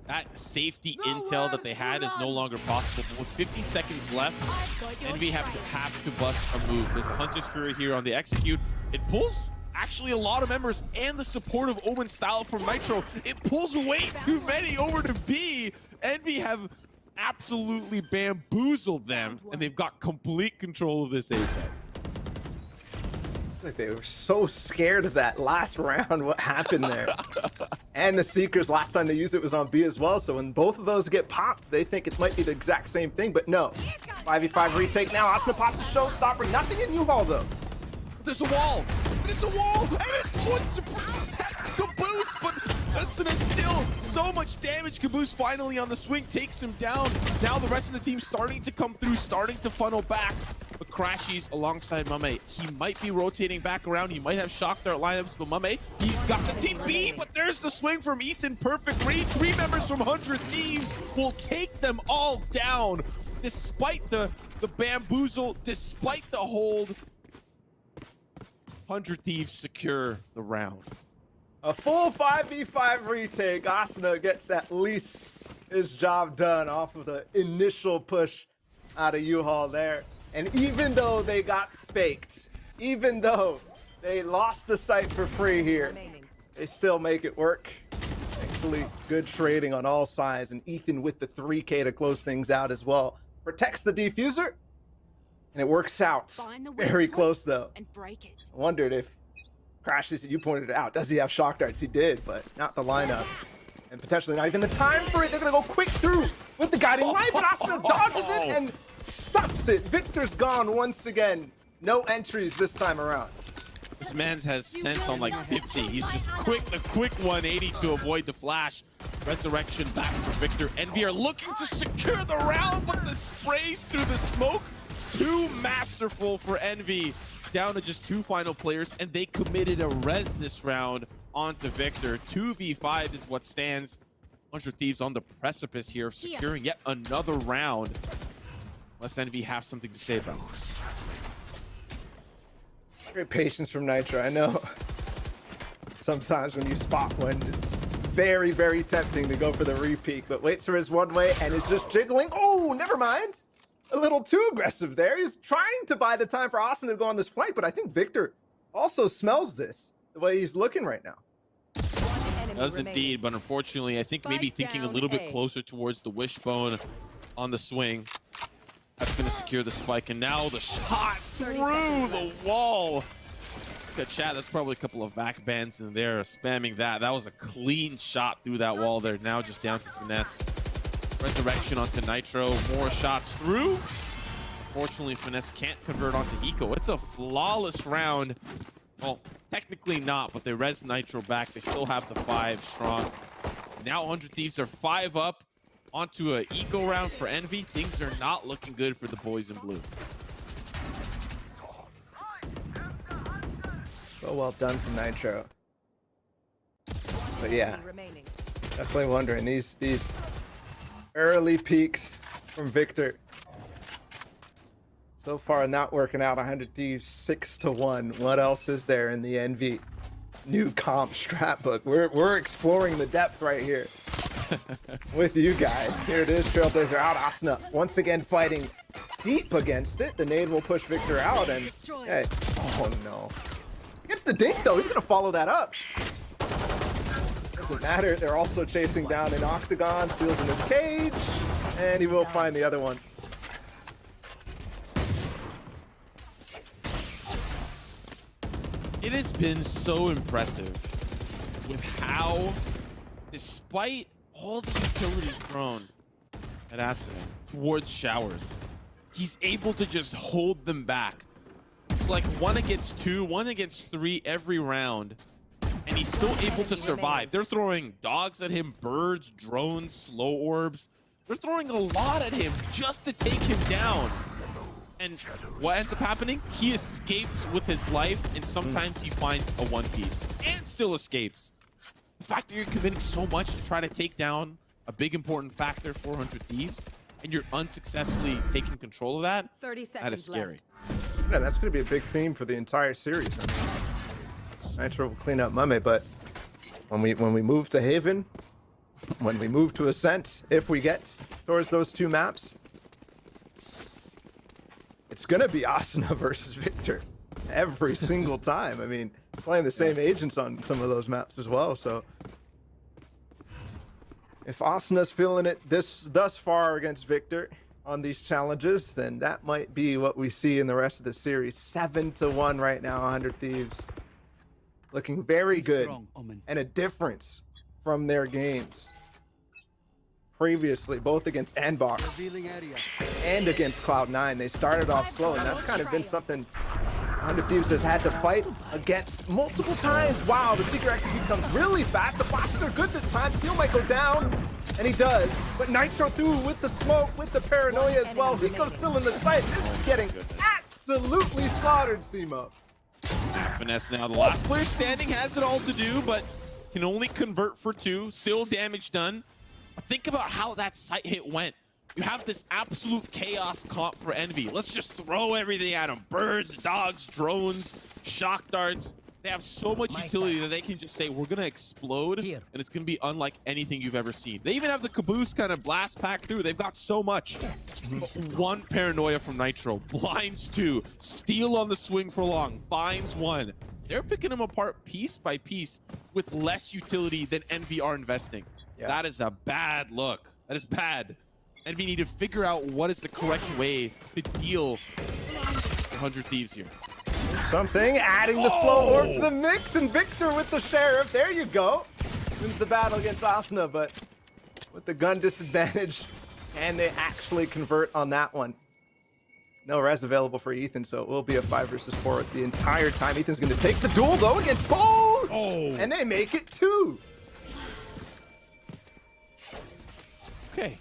that safety intel that they had is no longer possible. But with 50 seconds left, Envy have to bust a move. There's a Hunter's Fury here on the execute. It pulls actually a lot of members and the support of Omen style from Nitro. It pulls way too many over to B. Envy have absolutely bamboozled them, and they've got complete control of this A side. Like they were so scared of that last round, what happened there. And the Seekers, last time they used it was on B as well, so when both of those get popped, they think it might be the exact same thing, but no. 5v5 retake now, Asuna pops the showstopper, nothing in U-Haul though. There's a wall! There's a wall! And it's going to protect Caboose, but Asuna still so much damage. Caboose finally on the swing takes him down. Now the rest of the team starting to come through, starting to funnel back. But Crashy's alongside Mame. He might be rotating back around. He might have shock dart lineups, but Mame, he's got the team B, but there's the swing from Ethan. Perfect read. 3 members from 100 Thieves will take them all down. Despite the bamboozle, despite the hold, 100 Thieves secure the round. A full 5v5 retake. Asuna gets at least his job done off of the initial push out of U-Haul there. And even though they got faked, even though they lost the site for free here, they still make it work. Thankfully, good trading on all sides. And Ethan with the 3K to close things out as well. Protects the defuser. And it works out. Very close though. And break it. I wondered if Crashes, you pointed it out. Does he have shock darts? He did, but not the lineup. And potentially not even the time for it. They're going to go quick through with the guiding light, but Asuna dodges it and stops it. Victor's gone once again. No entries this time around. This man has sense on like 50. He's just the quick 180 to avoid the flash. Resurrection back for Victor. Envy are looking to secure the round, but the sprays through the smoke, too masterful for Envy. Down to just 2 final players, and they committed a res this round onto Victor. 2v5 is what stands. 100 Thieves on the precipice here of securing yet another round. Unless Envy have something to say about it. Great patience from Nitro. I know sometimes when you spot one, it's very, very tempting to go for the repeat, but waits for his one way and is just jiggling. Oh, never mind. A little too aggressive there. He's trying to buy the time for Austin to go on this flank, but I think Victor also smells this, the way he's looking right now. Does indeed, but unfortunately, I think maybe thinking a little bit closer towards the wishbone on the swing. That's going to secure the spike, and now the shot through the wall. Look at chat, that's probably a couple of vac bands in there spamming that. That was a clean shot through that wall there. Now just down to Finesse. Resurrection onto Nitro, more shots through. Unfortunately, Finesse can't convert onto Eco. It's a flawless round. Well, technically not, but they res Nitro back. They still have the 5 strong. Now 100 Thieves are 5 up onto a Eco round for Envy. Things are not looking good for the boys in blue. So well done from Nitro. But yeah, definitely wondering these early peaks from Victor. So far not working out. 100 Thieves 6-1. What else is there in the Envy new comp strat book? We're exploring the depth right here with you guys. Here it is, Trailblazer out. Asuna once again fighting deep against it. The nade will push Victor out, and hey, oh no. Gets the dink though. He's gonna follow that up. Doesn't matter. They're also chasing down an Octagon. Steals in his cage, and he will find the other one. It has been so impressive with how, despite all the utility thrown at Asuna towards showers, he's able to just hold them back. It's like 1 against 2, 1 against 3 every round, and he's still able to survive. They're throwing dogs at him, birds, drones, slow orbs. They're throwing a lot at him just to take him down. And what ends up happening? He escapes with his life, and sometimes he finds a one piece and still escapes. The fact that you're committing so much to try to take down a big important factor, 400 Thieves, and you're unsuccessfully taking control of that, that is scary. Yeah, that's going to be a big theme for the entire series. I mean, Nitro will clean up Mame, but when we move to Haven, when we move to Ascent, if we get towards those 2 maps, it's going to be Asuna versus Victor every single time. I mean, playing the same agents on some of those maps as well, so if Asuna's feeling it thus far against Victor on these challenges, then that might be what we see in the rest of the series. 7-1 right now, 100 Thieves. Looking very good, and a difference from their games previously, both against Nbox and against Cloud9. They started off slow, and that's kind of been something 100 Thieves has had to fight against multiple times. Wow, the Seeker actually becomes really fast. The flashes are good this time. Steel might go down, and he does. But Nitro through with the smoke, with the paranoia as well. Rico's still in the sight. This is getting absolutely slaughtered, Simo. Finesse now. The last player standing has it all to do, but can only convert for 2. Still damage done. But think about how that sight hit went. You have this absolute chaos comp for Envy. Let's just throw everything at them. Birds, dogs, drones, shock darts. They have so much utility that they can just say, we're going to explode, and it's going to be unlike anything you've ever seen. They even have the caboose kind of blast pack through. They've got so much. But 1 paranoia from Nitro. Blinds 2. Steal on the swing for long. Finds 1. They're picking them apart piece by piece with less utility than Envy are investing. Yeah. That is a bad look. That is bad. Envy need to figure out what is the correct way to deal with 100 Thieves here. something. Adding the slow orb to the mix, and Victor with the Sheriff. There you go. Wins the battle against Asuna, but with the gun disadvantage, and they actually convert on that one. No res available for Ethan, so it will be a 5 versus 4 the entire time. Ethan's going to take the duel, though, against both! And they make it 2. Okay.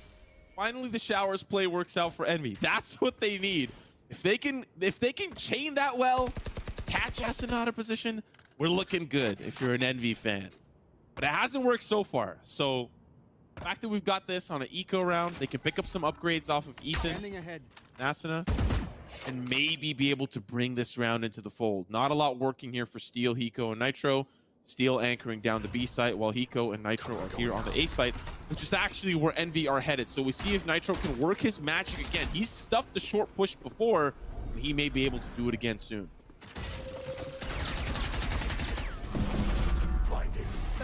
Finally, the showers play works out for Envy. That's what they need. If they can chain that well, catch Asuna out of position, we're looking good if you're an Envy fan. But it hasn't worked so far. So the fact that we've got this on an eco round, they can pick up some upgrades off of Ethan and Asuna, and maybe be able to bring this round into the fold. Not a lot working here for Steel, Hiko, and Nitro. Steel anchoring down the B site, while Hiko and Nitro are here on the A site, which is actually where Envy are headed. So we see if Nitro can work his magic again. He's stuffed the short push before, and he may be able to do it again soon.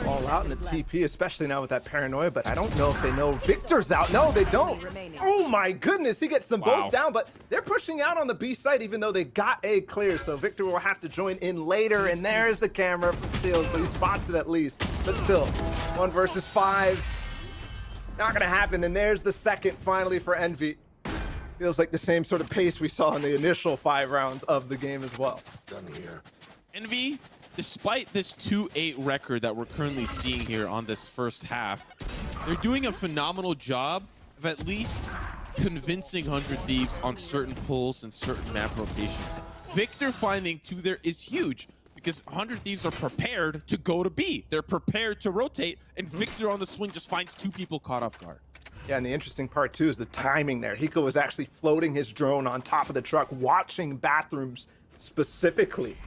All out in the TP, especially now with that paranoia, but I don't know if they know Victor's out. No, they don't. Oh my goodness, he gets them both down, but they're pushing out on the B site even though they got A clear, so Victor will have to join in later, and there's the camera from Steel, so he spots it at least. But still, 1 versus 5. Not gonna happen, and there's the second finally for Envy. Feels like the same sort of pace we saw in the initial 5 rounds of the game as well. Envy, despite this 2-8 record that we're currently seeing here on this first half, they're doing a phenomenal job of at least convincing 100 Thieves on certain pulls and certain map rotations. Victor finding 2 there is huge because 100 Thieves are prepared to go to B. They're prepared to rotate, and Victor on the swing just finds 2 people caught off guard. Yeah, and the interesting part too is the timing there. Hiko was actually floating his drone on top of the truck, watching bathrooms specifically.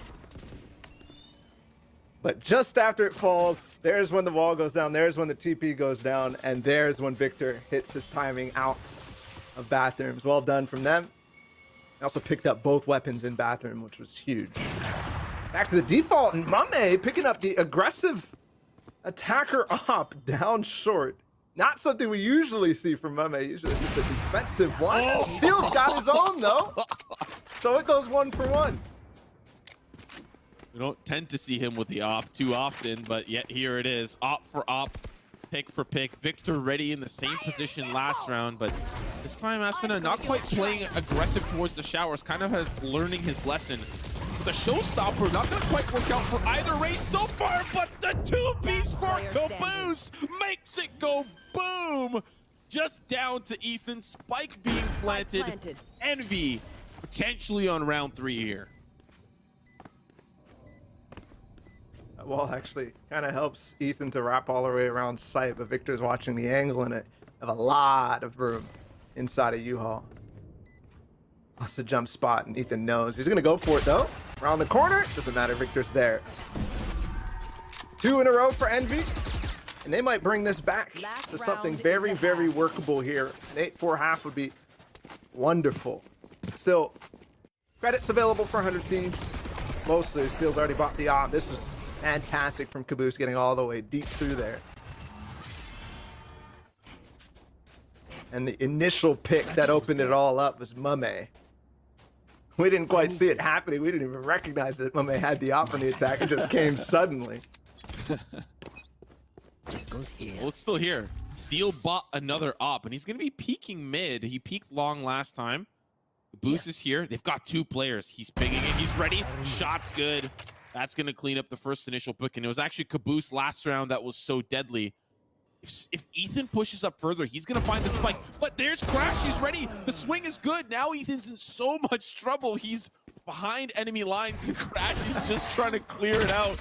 But just after it falls, there's when the wall goes down, there's when the TP goes down, and there's when Victor hits his timing out of bathrooms. Well done from them. They also picked up both weapons in bathroom, which was huge. Back to the default, and Mame picking up the aggressive attacker op down short. Not something we usually see from Mame, usually just a defensive one. Steel's got his own though. So it goes 1 for 1. We don't tend to see him with the op too often, but yet here it is. Op for op, pick for pick. Victor ready in the same position last round, but this time Asuna not quite playing aggressive towards the showers, kind of has learning his lesson. But the showstopper not going to quite work out for either race so far, but the 2-piece for Caboose makes it go boom! Just down to Ethan, Spike being planted. Envy potentially on round 3 here. Well, actually, kind of helps Ethan to wrap all the way around site, but Victor's watching the angle and it have a lot of room inside of U-Haul. Lost the jump spot, and Ethan knows. He's going to go for it, though. Around the corner. Doesn't matter. Victor's there. 2 in a row for Envy, and they might bring this back to something very, very workable here. An 8-4 half would be wonderful. Still, credits available for 100 Thieves. Mostly, Steel's already bought the op. This was fantastic from Caboose, getting all the way deep through there. And the initial pick that opened it all up was Mame. We didn't quite see it happening. We didn't even recognize that Mame had the op on the attack. It just came suddenly. Well, it's still here. Steel bought another op, and he's going to be peeking mid. He peeked long last time. Caboose is here. They've got 2 players. He's pinging it. He's ready. Shot's good. That's going to clean up the first initial pick. And it was actually Caboose last round that was so deadly. If Ethan pushes up further, he's going to find the spike. But there's Crash. He's ready. The swing is good. Now Ethan's in so much trouble. He's behind enemy lines, and Crash is just trying to clear it out.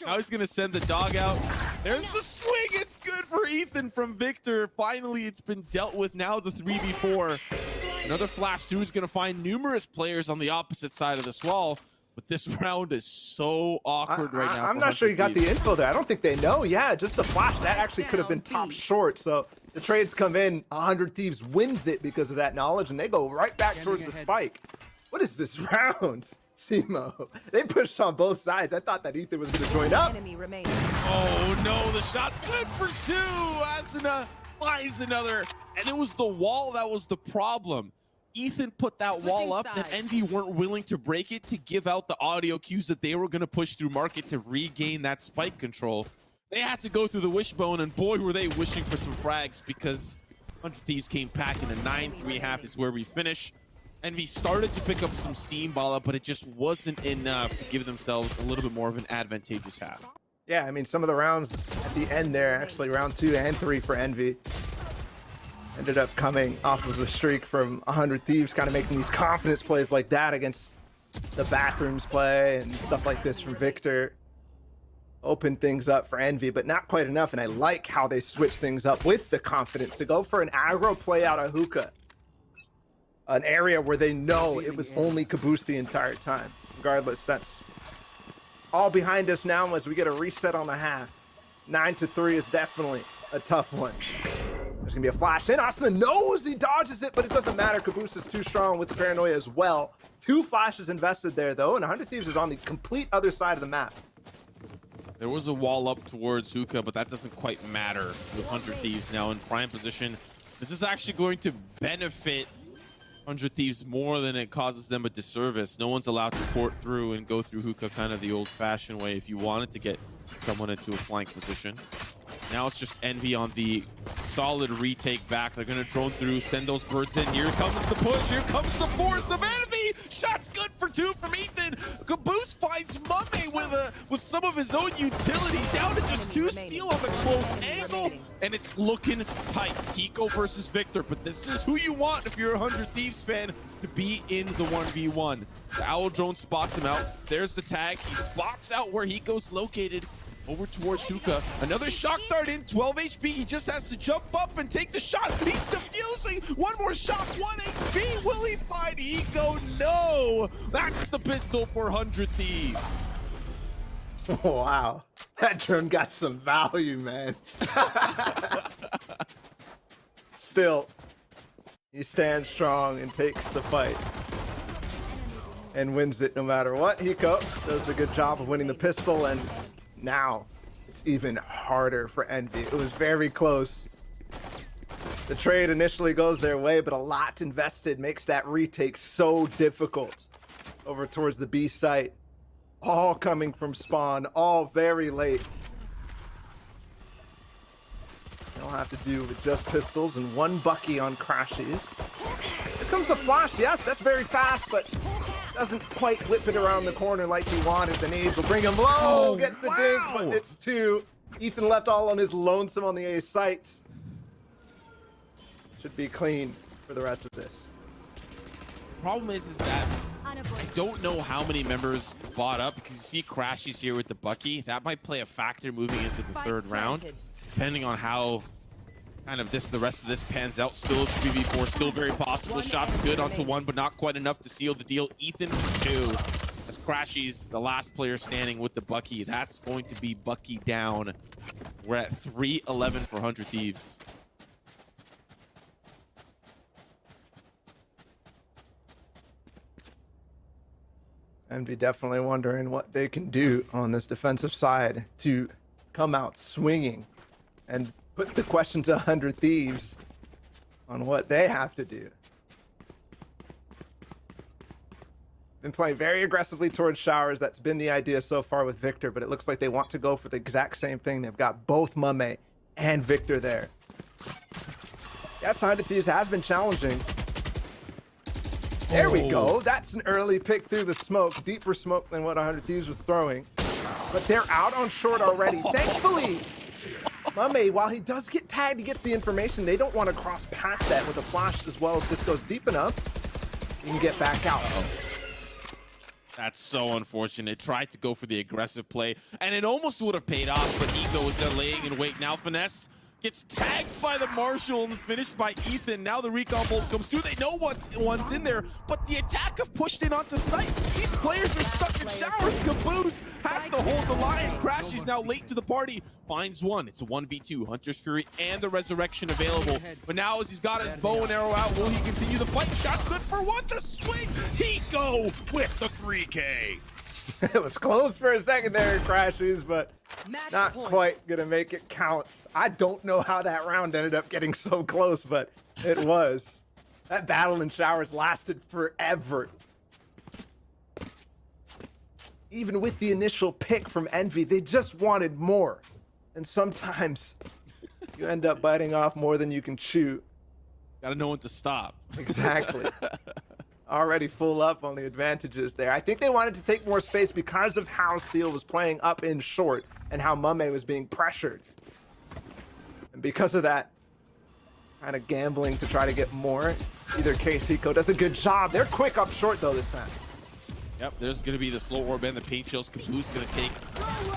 Now he's going to send the dog out. There's the swing. It's good for Ethan from Victor. Finally, it's been dealt with. Now the 3v4. Another flash 2 is going to find numerous players on the opposite side of this wall. But this round is so awkward right now. I'm not sure you got the info there. I don't think they know. Yeah, just the flash. That actually could have been top short. So the trades come in. 100 Thieves wins it because of that knowledge, and they go right back towards the spike. What is this round, Simo? They pushed on both sides. I thought that Ethan was going to join up. Oh, no. The shot's good for 2. Asuna finds another. And it was the wall that was the problem. Ethan put that wall up, and Envy weren't willing to break it to give out the audio cues that they were going to push through market to regain that spike control. They had to go through the wishbone, and boy, were they wishing for some frags, because 100 Thieves came packing. A 9-3 is where we finish. Envy started to pick up some steam, Bala, but it just wasn't enough to give themselves a little bit more of an advantageous half. Yeah, I mean, some of the rounds at the end there, actually round 2 and 3 for Envy, ended up coming off of a streak from 100 Thieves, kind of making these confidence plays like that against the Bathrooms play and stuff like this from Victor. Opened things up for Envy, but not quite enough, and I like how they switch things up with the confidence to go for an aggro play out of hookah. An area where they know it was only Caboose the entire time. Regardless, that's all behind us now as we get a reset on the half. 9-3 is definitely a tough one. There's gonna be a flash in. Austin knows he dodges it, but it doesn't matter. Caboose is too strong with the paranoia as well. 2 flashes invested there though, and 100 Thieves is on the complete other side of the map. There was a wall up towards hookah, but that doesn't quite matter with 100 Thieves now in prime position. This is actually going to benefit 100 Thieves more than it causes them a disservice. No one's allowed to port through and go through hookah kind of the old-fashioned way if you wanted to get someone into a flank position. Now it's just Envy on the solid retake back. They're going to drone through, send those birds in. Here comes the push. Here comes the force of Envy. Shot's good for 2 from Ethan. Caboose finds Mummy with some of his own utility. Down to just 2 steal on the close angle. And it's looking tight. Hiko versus Victor. But this is who you want if you're a 100 Thieves fan to be in the 1v1. The Owl Drone spots him out. There's the tag. He spots out where Hiko's located. Over towards Hookah. Another shock dart in, 12 HP. He just has to jump up and take the shot. He's defusing. One more shot, 1 HP. Will he find Hiko? No. That's the pistol for 100 Thieves. Wow. That drone got some value, man. Still, he stands strong and takes the fight. And wins it no matter what. Hiko does a good job of winning the pistol, and now it's even harder for Envy. It was very close. The trade initially goes their way, but a lot invested makes that retake so difficult. Over towards the B site. All coming from spawn, all very late. They'll have to do with just pistols and 1 Bucky on Crashies. Here comes the flash. Yes, that's very fast, but doesn't quite whip it around the corner like he wanted. The nades will bring him low. Oh, gets the dig, but it's 2. Ethan left all on his lonesome on the A site. Should be clean for the rest of this. Problem is that I don't know how many members bought up, because you see Crashies here with the Bucky. That might play a factor moving into the 3rd round, depending on how kind of the rest of this pans out. Still 3v4, still very possible. Shots good onto 1, but not quite enough to seal the deal. Ethan 2. As Crashies, the last player standing with the Bucky. That's going to be Bucky down. We're at 3-11 for 100 Thieves. Envy definitely wondering what they can do on this defensive side to come out swinging and put the question to 100 Thieves on what they have to do. Been playing very aggressively towards showers. That's been the idea so far with Victor, but it looks like they want to go for the exact same thing. They've got both Mame and Victor there. Yes, 100 Thieves has been challenging. There we go. That's an early pick through the smoke. Deeper smoke than what 100 Thieves was throwing. But they're out on short already. Thankfully, Mame, while he does get tagged, he gets the information. They don't want to cross past that with a flash as well. If this goes deep enough, you can get back out. That's so unfortunate. Tried to go for the aggressive play, and it almost would have paid off, but Hiko was there laying in wait. Now Finesse gets tagged by the Marshal and finished by Ethan. Now the recon bolt comes through. They know one's in there, but the attack have pushed in onto site. These players are stuck in showers. Caboose has to hold the line. Crashies now late to the party. Finds 1. It's a 1v2. Hunter's Fury and the Resurrection available. But now as he's got his bow and arrow out, will he continue the fight? Shot's good for 1. The swing. Hiko with the 3K. It was close for a second there, Crashies, but not quite gonna make it count. I don't know how that round ended up getting so close, but it was. That battle in showers lasted forever. Even with the initial pick from Envy, they just wanted more. And sometimes you end up biting off more than you can chew. Gotta know when to stop. Exactly. Already full up on the advantages there. I think they wanted to take more space because of how Steel was playing up in short and how Mame was being pressured. And because of that, kind of gambling to try to get more. Either case, Hiko does a good job. They're quick up short though this time. Yep, there's going to be the slow orb and the paint shells. Kaboo's going to take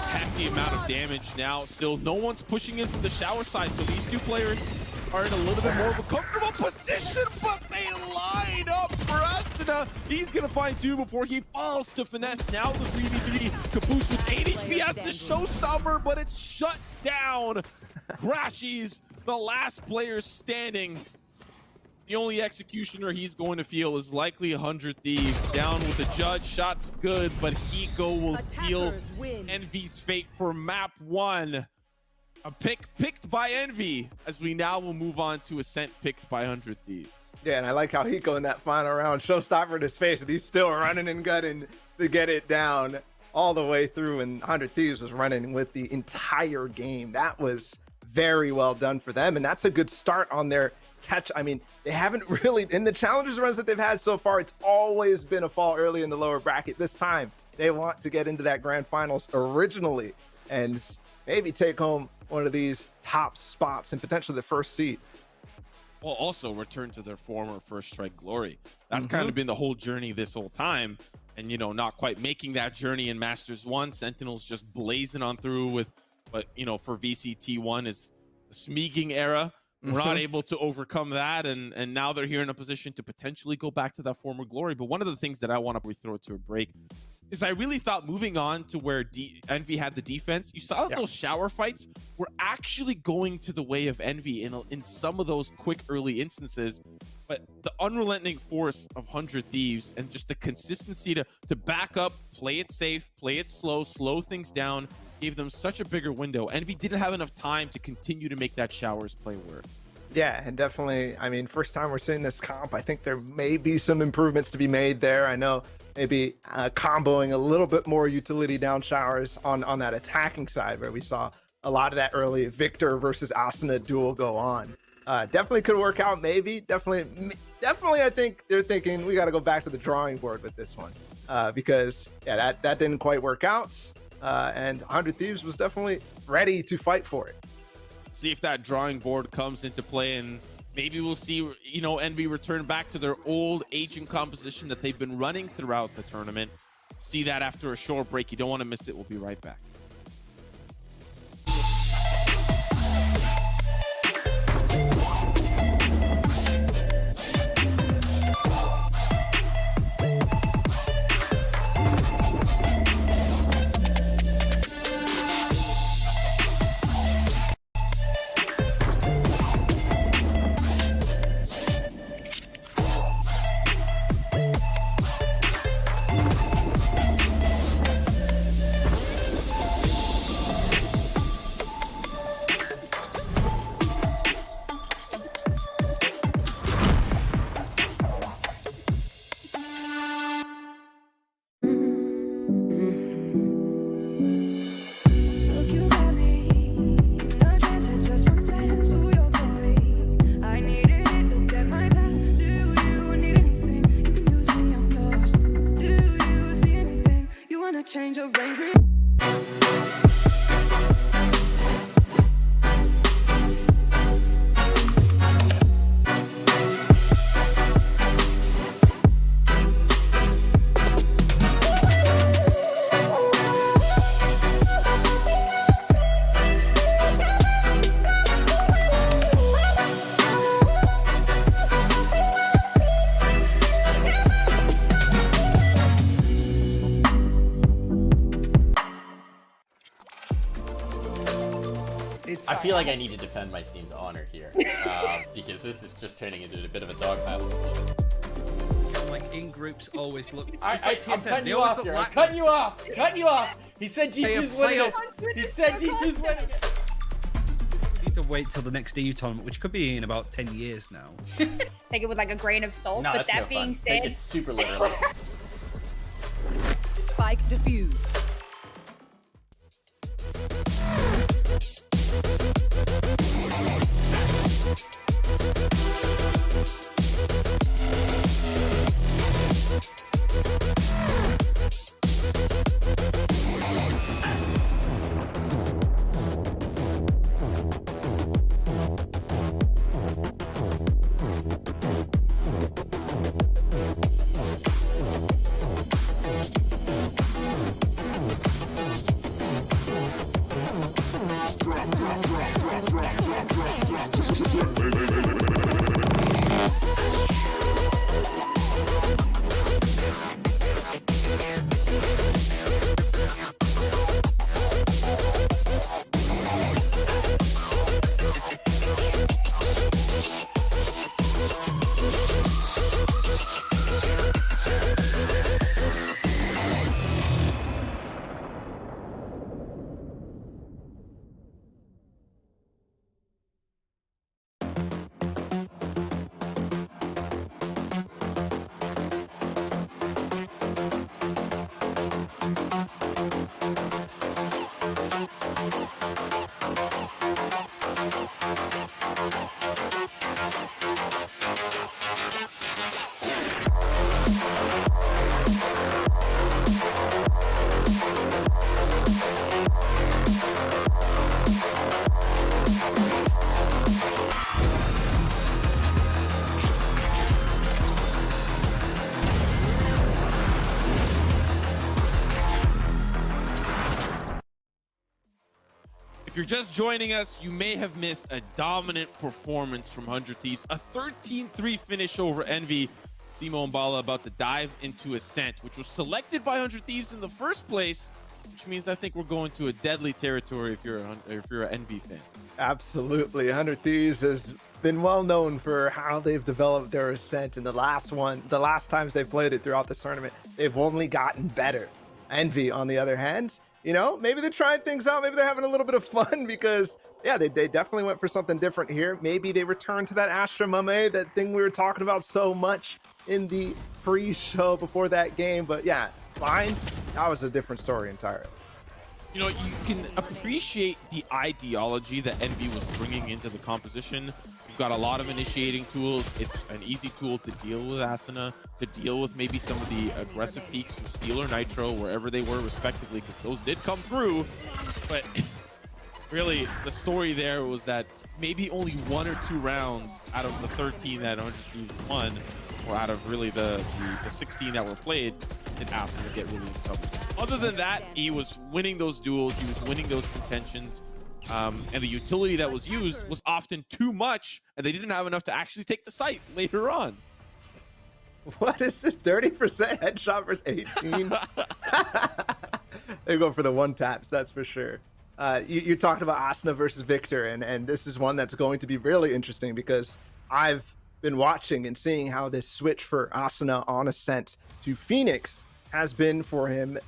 hefty amount of damage now. Still, no one's pushing in from the shower side, so these two players are in a little bit more of a comfortable position, but they line up for Asuna. He's going to find two before he falls to finesse. Now the 3v3. Caboose with 8 HP has the showstopper, but it's shut down. Crashies, the last player standing. The only executioner he's going to feel is likely 100 Thieves. Down with the judge, shots good, but Hiko will seal Envy's fate for map 1. A pick picked by Envy, as we now will move on to Ascent picked by 100 Thieves. Yeah, and I like how Hiko in that final round showstoppered his face, and he's still running and gunning to get it down all the way through, and 100 Thieves was running with the entire game. That was very well done for them, and that's a good start on their catch. I mean, they haven't really, in the challenges runs that they've had so far, it's always been a fall early in the lower bracket. This time, they want to get into that grand finals originally and maybe take home one of these top spots and potentially the first seed. Well, also return to their former first strike glory. That's kind of been the whole journey this whole time. And, you know, not quite making that journey in Masters 1. Sentinels just blazing on through with what, you know, for VCT1 is the Smeaging era. We're not able to overcome that, and now they're here in a position to potentially go back to that former glory. But one of the things that I want to throw to a break is I really thought moving on to where Envy had the defense, you saw that those shower fights were actually going to the way of Envy in some of those quick early instances. But the unrelenting force of 100 Thieves and just the consistency to back up, play it safe, play it slow things down, gave them such a bigger window. Envy didn't have enough time to continue to make that showers play work. Yeah, and definitely, I mean, first time we're seeing this comp, I think there may be some improvements to be made there. I know maybe comboing a little bit more utility down showers on that attacking side, where we saw a lot of that early Victor versus Asuna duel go on. Definitely could work out, maybe. Definitely, I think they're thinking we got to go back to the drawing board with this one, because yeah, that didn't quite work out. And 100 Thieves was definitely ready to fight for it. See if that drawing board comes into play, and maybe we'll see, you know, Envy return back to their old agent composition that they've been running throughout the tournament. See that after a short break. You don't want to miss it. We'll be right back. Change of range. I feel like I need to defend my scene's honor here, because this is just turning into a bit of a dog battle. Like in groups always look. I'm cutting you off here. I'm cutting you off. Cutting you off. He said G2's winning it. He said G2's winning it. to wait till the next EU tournament, which could be in about 10 years now. Take it with like a grain of salt. No, but that's that no being fun. said, Take it super literally. Spike defused. If you're just joining us, you may have missed a dominant performance from 100 Thieves. A 13-3 finish over Envy. Simo and Bala about to dive into Ascent, which was selected by 100 Thieves in the first place, which means I think we're going to a deadly territory if you're an Envy fan. Absolutely. 100 Thieves has been well known for how they've developed their Ascent, and the last times they've played it throughout this tournament, they've only gotten better. Envy, on the other hand, you know, maybe they're trying things out. Maybe they're having a little bit of fun because, yeah, they definitely went for something different here. Maybe they returned to that Astra Mame, that thing we were talking about so much in the pre-show before that game. But yeah, Lines, that was a different story entirely. You know, you can appreciate the ideology that Envy was bringing into the composition. You've got a lot of initiating tools. It's an easy tool to deal with Asuna, to deal with maybe some of the aggressive peaks from Steel or Nitro, wherever they were respectively, because those did come through. But really, the story there was that maybe only 1 or 2 rounds out of the 13 that 100 Thieves won, or out of really the 16 that were played, did Asuna get really in trouble. Other than that, he was winning those duels, he was winning those contentions. And the utility that was used was often too much, and they didn't have enough to actually take the site later on. What is this? 30% headshot versus 18? They go for the one taps, that's for sure. You talked about Asuna versus Victor, and this is one that's going to be really interesting because I've been watching and seeing how this switch for Asuna on Ascent to Phoenix has been for him,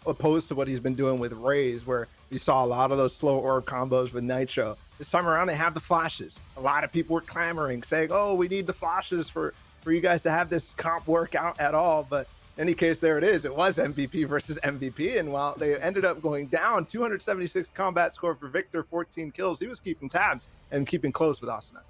opposed to what he's been doing with Raze, where we saw a lot of those slow orb combos with Nitro. This time around, they have the flashes. A lot of people were clamoring, saying, oh, we need the flashes for you guys to have this comp work out at all. But in any case, there it is. It was MVP versus MVP. And while they ended up going down, 276 combat score for Victor, 14 kills, he was keeping tabs and keeping close with Asuna.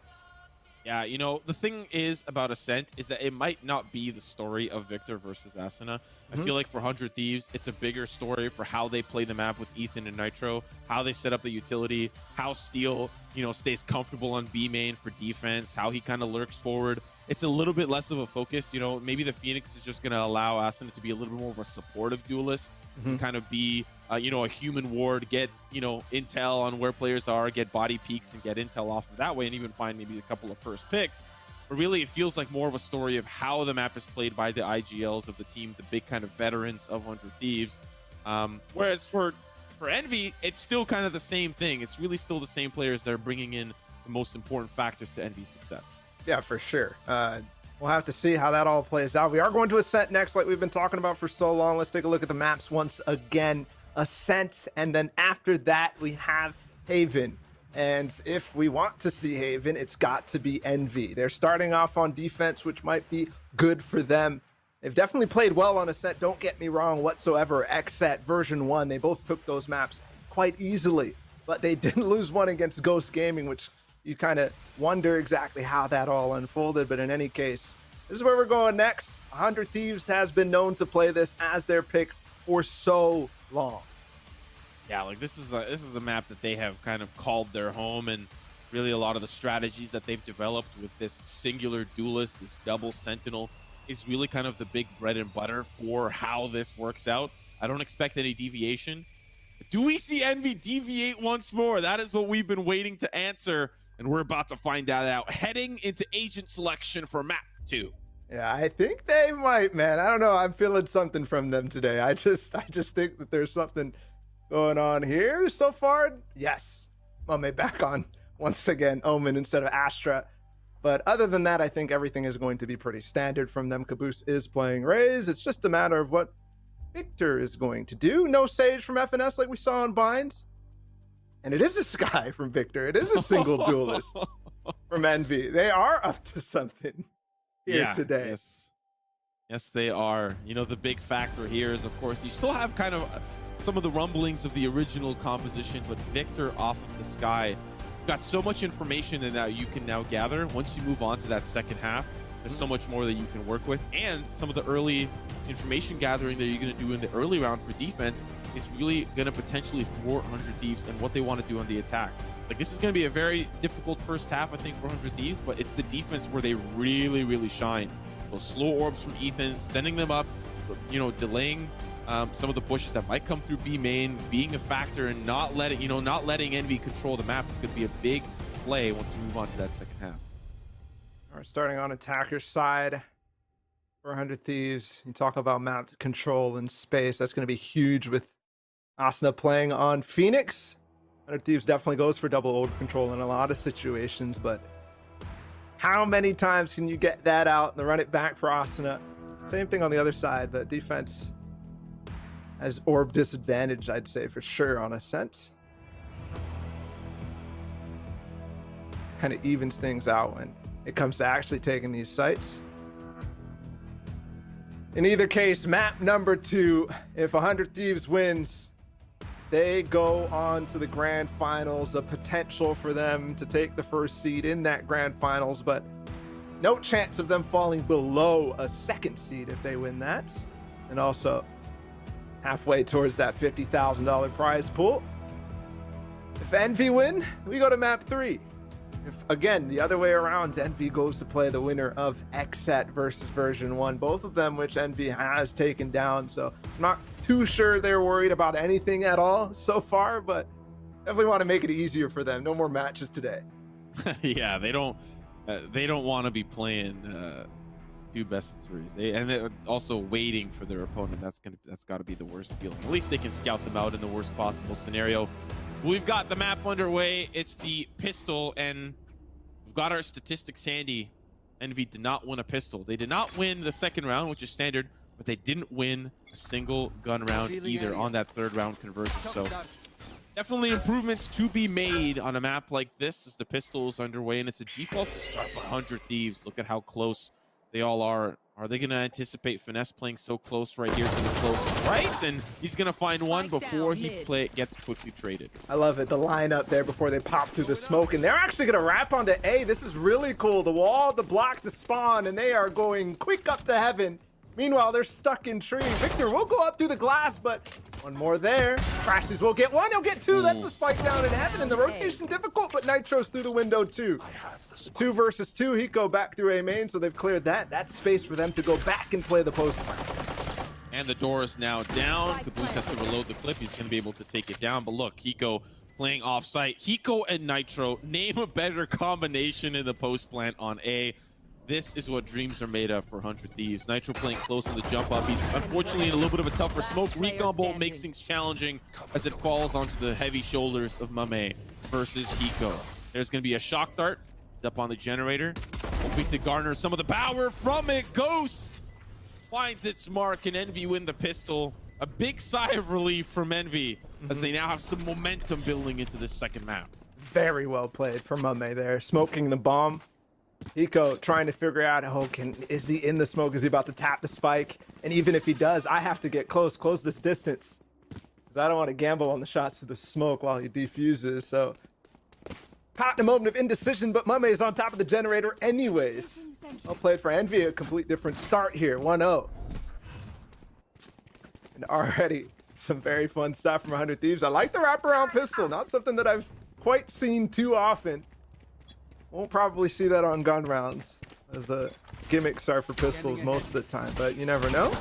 Yeah, you know, the thing is about Ascent is that it might not be the story of Victor versus Asuna. I feel like for 100 Thieves, it's a bigger story for how they play the map with Ethan and Nitro, how they set up the utility, how Steel, you know, stays comfortable on B main for defense, how he kind of lurks forward. It's a little bit less of a focus. You know, maybe the Phoenix is just going to allow Asuna to be a little bit more of a supportive duelist, and kind of be, you know, a human ward, get, you know, intel on where players are, get body peaks and get intel off of that way, and even find maybe a couple of first picks. But really, it feels like more of a story of how the map is played by the IGLs of the team, the big kind of veterans of 100 Thieves. Whereas for Envy, it's still kind of the same thing. It's really still the same players that are bringing in the most important factors to Envy's success. Yeah, for sure. We'll have to see how that all plays out. We are going to Ascent next, like we've been talking about for so long. Let's take a look at the maps once again. Ascent, and then after that, we have Haven. And if we want to see Haven, it's got to be NV. They're starting off on defense, which might be good for them. They've definitely played well on Ascent, don't get me wrong whatsoever. XSET version 1, they both took those maps quite easily, but they didn't lose one against Ghost Gaming, which you kind of wonder exactly how that all unfolded. But in any case, this is where we're going next. 100 Thieves has been known to play this as their pick for so long. Yeah, like this is a map that they have kind of called their home, and really a lot of the strategies that they've developed with this singular duelist, this double sentinel, is really kind of the big bread and butter for how this works out. I don't expect any deviation. Do we see Envy deviate once more? That is what we've been waiting to answer, and we're about to find that out. Heading into agent selection for map 2. Yeah, I think they might, man. I don't know. I'm feeling something from them today. I just think that there's something going on here so far. Yes, Mame back on once again, Omen instead of Astra. But other than that, I think everything is going to be pretty standard from them. Caboose is playing Raze. It's just a matter of what Victor is going to do. No Sage from FNS like we saw on Binds. And it is a Sky from Victor. It is a single duelist from Envy. They are up to something here today. Yes, they are. You know, the big factor here is, of course, you still have kind of some of the rumblings of the original composition, but Victor off of the Sky got so much information that you can now gather. Once you move on to that second half, there's so much more that you can work with, and some of the early information gathering that you're going to do in the early round for defense is really going to potentially thwart 100 Thieves and what they want to do on the attack. Like, this is going to be a very difficult first half, I think, for 100 Thieves, but it's the defense where they really, really shine. Those slow orbs from Ethan, sending them up, you know, delaying some of the pushes that might come through B main, being a factor, and not letting Envy control the map is going to be a big play once we move on to that second half. All right, starting on attacker side for 100 Thieves. You talk about map control and space. That's going to be huge with Asuna playing on Phoenix. 100 Thieves definitely goes for double orb control in a lot of situations, but how many times can you get that out and run it back for Asuna? Same thing on the other side, but defense has orb disadvantage, I'd say, for sure, on Ascent. Kind of evens things out when it comes to actually taking these sites. In either case, map number 2, if 100 Thieves wins, they go on to the grand finals. A potential for them to take the first seed in that grand finals, but no chance of them falling below a second seed if they win that. And also halfway towards that $50,000 prize pool. If Envy win, we go to map 3. If, again, the other way around, Envy goes to play the winner of XSET versus version 1, both of them which Envy has taken down. So I'm not too sure they're worried about anything at all so far, but definitely want to make it easier for them. No more matches today. Yeah, they don't want to be playing 2 best threes. They're also waiting for their opponent. That's got to be the worst feeling. At least they can scout them out in the worst possible scenario. We've got the map underway. It's the pistol, and we've got our statistics handy. Envy did not win a pistol. They did not win the second round, which is standard, but they didn't win a single gun round either on that third round conversion. So definitely improvements to be made on a map like this as the pistol is underway, and it's a default to start by 100 Thieves. Look at how close they all are. Are they going to anticipate Finesse playing so close right here to the close right? And he's going to find one before he gets quickly traded. I love it. The lineup there before they pop through the smoke. And they're actually going to wrap onto A. This is really cool. The wall, the block, the spawn, and they are going quick up to heaven. Meanwhile, they're stuck in tree. Victor will go up through the glass, but one more there. Crashes will get 1. He'll get 2. That's the spike down in heaven, and the rotation difficult, but Nitro's through the window too. 2 versus 2. Hiko back through A main, so they've cleared that. That's space for them to go back and play the post. And the door is now down. Caboose has to reload the clip. He's going to be able to take it down. But look, Hiko playing off-site. Hiko and Nitro, name a better combination in the post plant on A. This is what dreams are made of for 100 Thieves. Nitro playing close on the jump up. He's unfortunately in a little bit of a tougher smoke. Recon bolt makes things challenging as it falls onto the heavy shoulders of Mame versus Hiko. There's going to be a shock dart. He's up on the generator, hoping to garner some of the power from it. Ghost finds its mark, and Envy win the pistol. A big sigh of relief from Envy as they now have some momentum building into this second map. Very well played for Mame there, smoking the bomb. Eco trying to figure out, is he in the smoke? Is he about to tap the spike? And even if he does, I have to get close this distance. Because I don't want to gamble on the shots through the smoke while he defuses. So, caught in a moment of indecision, but Mame is on top of the generator anyways. Well played for Envy, a complete different start here, 1-0. And already some very fun stuff from 100 Thieves. I like the wraparound pistol, not something that I've quite seen too often. Won't probably see that on gun rounds, as the gimmicks are for pistols most of the time, but you never know.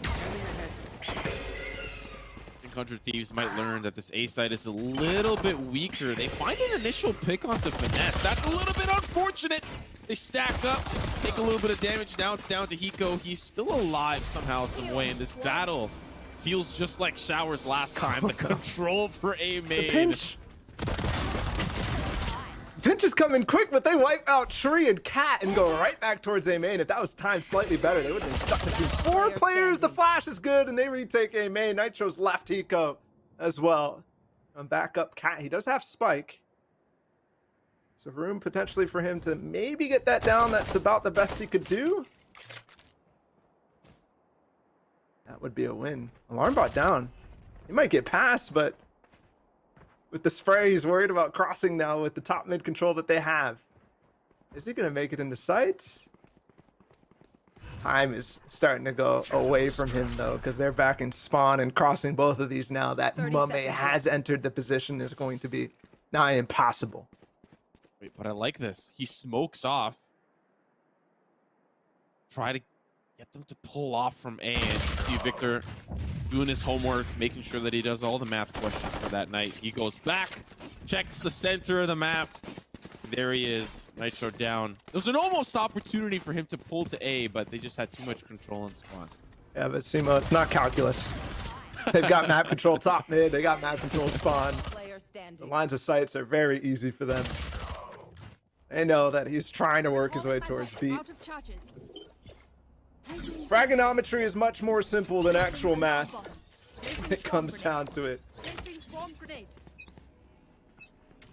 I think 100 Thieves might learn that this A side is a little bit weaker. They find an initial pick onto Finesse. That's a little bit unfortunate. They stack up, take a little bit of damage. Now it's down to Hiko. He's still alive somehow, some way, in this battle feels just like Showers last time. The control for A main. Pinch is coming quick, but they wipe out Shuri and Cat and go right back towards A main. If that was timed slightly better, they would have been stuck between 4 players. The flash is good, and they retake A main. Nitro's left Hiko as well. And back up Cat. He does have Spike. So room potentially for him to maybe get that down. That's about the best he could do. That would be a win. Alarm bot down. He might get past, but with the spray, he's worried about crossing now with the top mid control that they have. Is he going to make it into sight? Time is starting to go away from him, though, because they're back in spawn and crossing both of these now. That Mame has entered the position is going to be nigh impossible. Wait, but I like this. He smokes off. Try to get them to pull off from A, and see Victor doing his homework, making sure that he does all the math questions for that night. He goes back, checks the center of the map. There he is. Nitro down. There was an almost opportunity for him to pull to A, but they just had too much control in spawn. Yeah, but Simo, it's not calculus. They've got map control top mid. They got map control spawn. The lines of sights are very easy for them. They know that he's trying to work his way towards B. Fragonometry is much more simple than actual math. It comes down to it.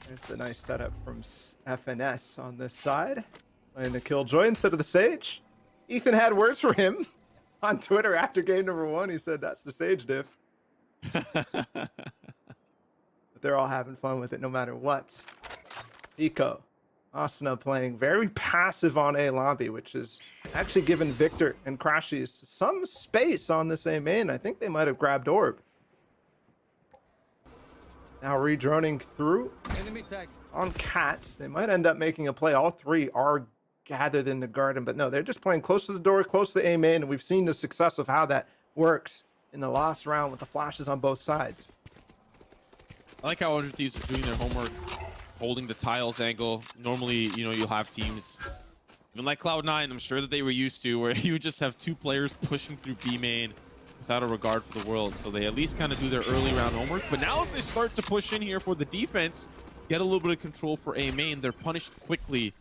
There's a nice setup from FNS on this side. Playing the Killjoy instead of the Sage. Ethan had words for him on Twitter after game number 1. He said, that's the Sage diff. But they're all having fun with it no matter what. Eco. Asuna playing very passive on A lobby, which has actually given Victor and Crashies some space on this A main. I think they might have grabbed Orb. Now redroning through on Cats. They might end up making a play. All 3 are gathered in the garden, but no, they're just playing close to the door, close to A main, and we've seen the success of how that works in the last round with the flashes on both sides. I like how 100 Thieves are doing their homework, holding the tiles angle. Normally, you know, you'll have teams, even like Cloud9, I'm sure that they were used to, where you would just have 2 players pushing through B main without a regard for the world. So they at least kind of do their early round homework. But now as they start to push in here for the defense, get a little bit of control for A main, they're punished quickly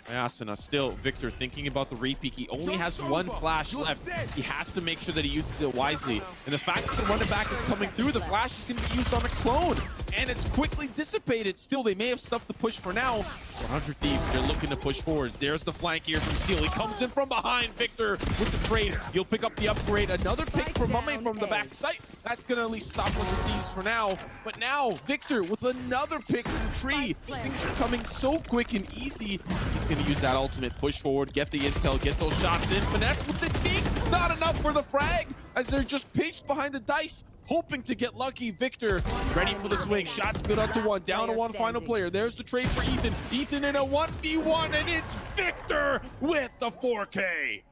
by Asuna. Still, Victor thinking about the repeat. He only has 1 flash left. He has to make sure that he uses it wisely. And the fact that the running back is coming through, the flash is going to be used on a clone. And it's quickly dissipated. Still, they may have stuffed the push for now. 100 Thieves, they're looking to push forward. There's the flank here from Steel. He comes in from behind. Victor with the trade. He'll pick up the upgrade. Another pick from Mame from the back site. That's going to at least stop 100 Thieves for now. But now, Victor with another pick from Tree. Things are coming so quick and easy. He's going to use that ultimate push forward, get the intel, get those shots in. Finesse with the dink. Not enough for the frag as they're just pinched behind the dice, hoping to get lucky. Victor ready for the swing. Shots good onto 1. Down to 1 final player. There's the trade for Ethan. Ethan in a 1v1, and it's Victor with the 4K.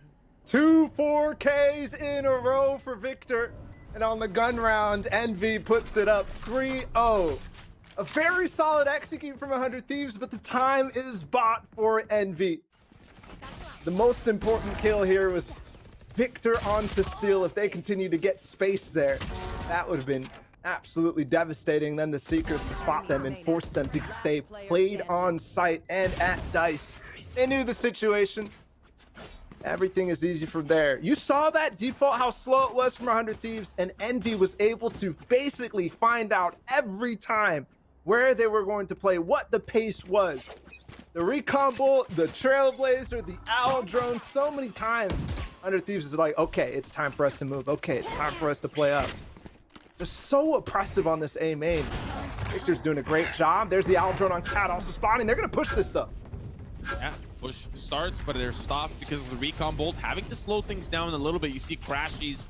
2 4Ks in a row for Victor. And on the gun round, Envy puts it up 3-0. A very solid execute from 100 Thieves, but the time is bought for Envy. The most important kill here was Victor onto Steel. If they continue to get space there, that would have been absolutely devastating. Then the Seekers to spot them and force them to stay played on site and at dice. They knew the situation. everything is easy from there. You saw that default, how slow it was from 100 Thieves, and Envy was able to basically find out every time where they were going to play, what the pace was. The recon bolt, the trailblazer, the owl drone, so many times 100 Thieves is like, okay, it's time for us to move. Okay, it's time for us to play up. They're so oppressive on this A main. Victor's doing a great job. There's the owl drone on Cat also spawning. They're gonna push this stuff. Yeah, push starts, but they're stopped because of the recon bolt, having to slow things down a little bit. You see Crashies,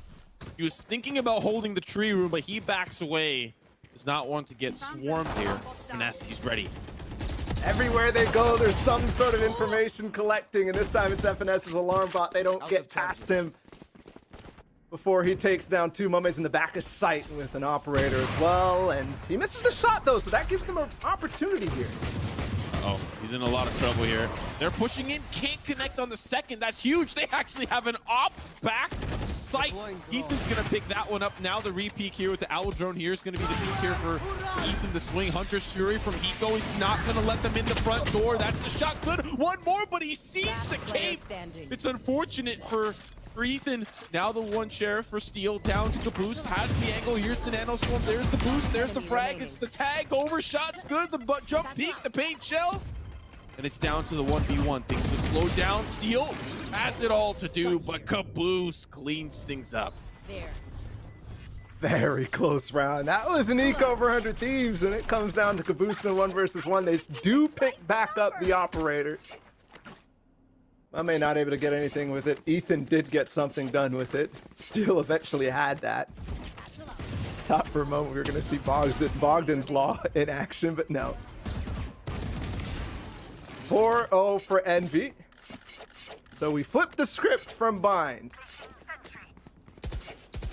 he was thinking about holding the tree room, but he backs away. Does not want to get swarmed here. Finesse, he's ready. Everywhere they go, there's some sort of information collecting, and this time it's FNS's alarm bot. They don't get past him before he takes down two mummies in the back of sight with an operator as well, and he misses the shot though, so that gives them an opportunity here. Oh, he's in a lot of trouble here. They're pushing in, can't connect on the second. That's huge. They actually have an op back sight. Ethan's gonna pick that one up. Now the re-peek here with the owl drone here is gonna be the peek here for Ethan. The swing, Hunter's Fury from Hiko. He's not gonna let them in the front door. That's the shot. Good. One more, but he sees the cape. It's unfortunate for Ethan. Now the one sheriff for Steel down to Caboose, has the angle. Here's the nano storm. There's the boost. There's the frag. It's the tag. Overshot's good. The jump peek. The paint shells. And it's down to the 1v1. Things have slowed down. Steel has it all to do, but Caboose cleans things up. Very close round. That was an eco over 100 Thieves, and it comes down to Caboose in a 1 versus 1. They do pick back up the operator. I may not able to get anything with it. Ethan did get something done with it. Steel eventually had that. Thought for a moment we were going to see Bogdan's Law in action, but no. 4-0 for Envy. So we flipped the script from Bind.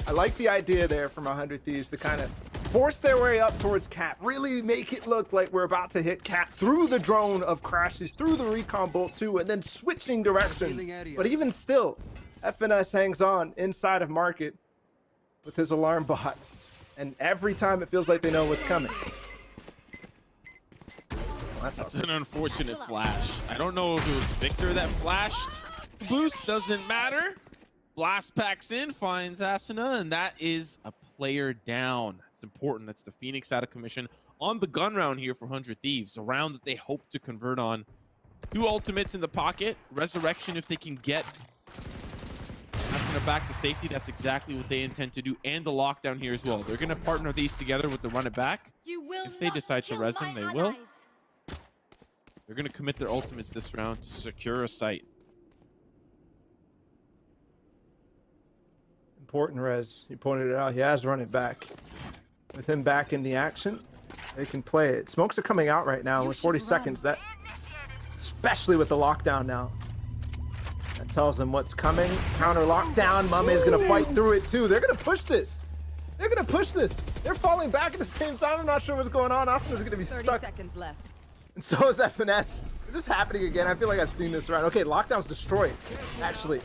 I like the idea there from 100 Thieves to kind of force their way up towards Cat. Really make it look like we're about to hit Cat through the drone of Crashes, through the recon bolt too, and then switching directions. But even still, FNS hangs on inside of Market with his alarm bot. And every time it feels like they know what's coming. That's an unfortunate flash. I don't know if it was Victor that flashed. Boost doesn't matter. Blast packs in, finds Asuna, and that is a player down. It's important. That's the Phoenix out of commission on the gun round here for 100 Thieves. A round that they hope to convert on. 2 ultimates in the pocket. Resurrection if they can get Asuna back to safety. That's exactly what they intend to do. And the lockdown here as well. They're going to partner these together with the run it back. If they decide to res him, they will. They're going to commit their ultimates this round to secure a site. Important res. He pointed it out. He has run it back. With him back in the action, they can play it. Smokes are coming out right now with 40 seconds. That, especially with the lockdown now. That tells them what's coming. Counter lockdown. Mame is going to fight through it too. They're going to push this. They're going to push this. They're falling back at the same time. I'm not sure what's going on. Austin is going to be 30 stuck. seconds left. And so is FNS. Is this happening again? I feel like I've seen this round. Okay, lockdown's destroyed, actually.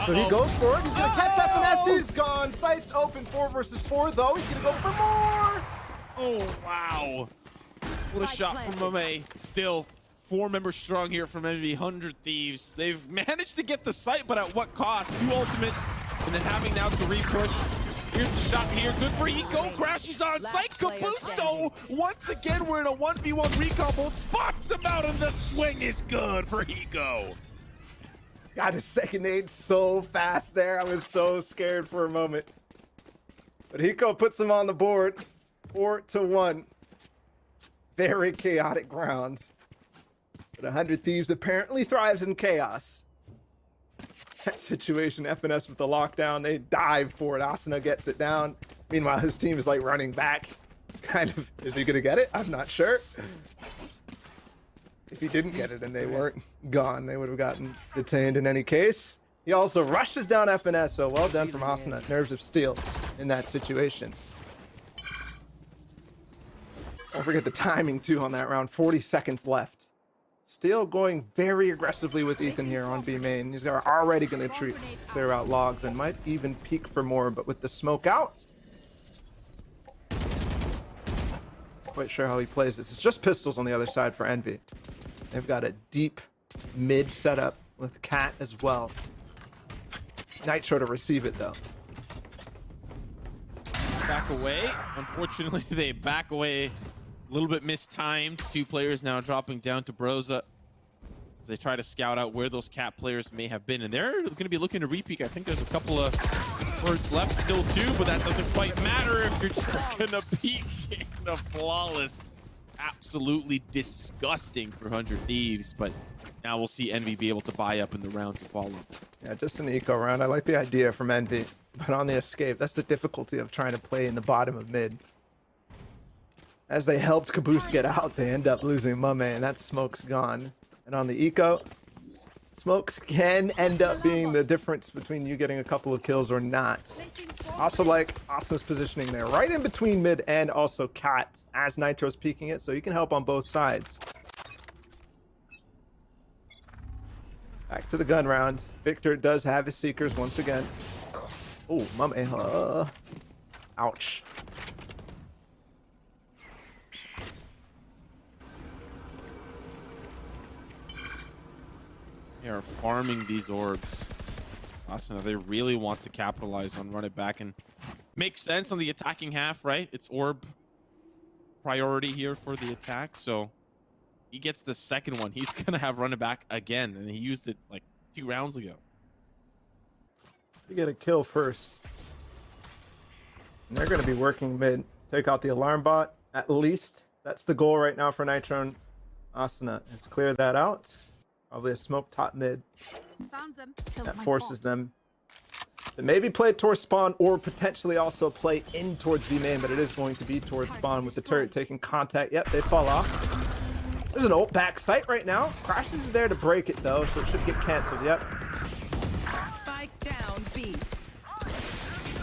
So he goes for it. He's going to catch FNS. He's gone. Sights open. 4 versus 4, though. He's going to go for more. Oh, wow. What a shot from Mame. Still 4 members strong here from Envy. 100 Thieves. They've managed to get the site, but at what cost? 2 ultimates, and then having now to re-push. Here's the shot here. Good for Eco. Crashes on site. Cabusto. Once again, we're in a 1v1 recon bolt. Spots him out, and the swing is good for Eco. Got his second nade so fast there. I was so scared for a moment. But Hiko puts him on the board. 4-1. Very chaotic rounds. But 100 Thieves apparently thrives in chaos. That situation, FNS with the lockdown, they dive for it. Asuna gets it down. Meanwhile, his team is like running back. Kind of, is he gonna get it? I'm not sure. If he didn't get it and they weren't gone, they would have gotten detained in any case. He also rushes down FNS, so well done from Asuna. Nerves of steel in that situation. Don't forget the timing too on that round. 40 seconds left. Still going very aggressively with Ethan here on B main. He's already going to clear out logs and might even peek for more, but with the smoke out, quite sure how he plays this. It's just pistols on the other side for Envy. They've got a deep mid setup with Cat as well. Nitro to receive it though. Back away. Unfortunately, they back away a little bit mistimed. 2 players now dropping down to Broza. They try to scout out where those Cat players may have been, and they're going to be looking to repeak. I think there's a couple of birds left still too, but that doesn't quite matter if you're just going to peek in a flawless, absolutely disgusting for 100 Thieves. But now we'll see Envy be able to buy up in the round to follow. Yeah, just an eco round. I like the idea from Envy, but on the escape, that's the difficulty of trying to play in the bottom of mid. As they helped Caboose get out, they end up losing Mame, and that smoke's gone. And on the eco, smokes can end up being the difference between you getting a couple of kills or not. Also like Asa's positioning there, right in between mid and also Cat, as Nitro's peeking it, so you can help on both sides. Back to the gun round. Victor does have his Seekers once again. Oh, Mame. Ouch. They are farming these orbs. Asuna, they really want to capitalize on run it back, and makes sense on the attacking half, right? It's orb priority here for the attack, so he gets the second one. He's gonna have run it back again, and he used it like 2 rounds ago. You get a kill first. And they're gonna be working mid. Take out the alarm bot, at least. That's the goal right now for Nitro and Asuna, is clear that out. Probably a smoke top mid. That forces them to maybe play towards spawn or potentially also play in towards the main, but it is going to be towards spawn with the turret taking contact. Yep, they fall off. There's an ult back site right now. Crashes is there to break it though, so it should get canceled. Yep. Spike down B.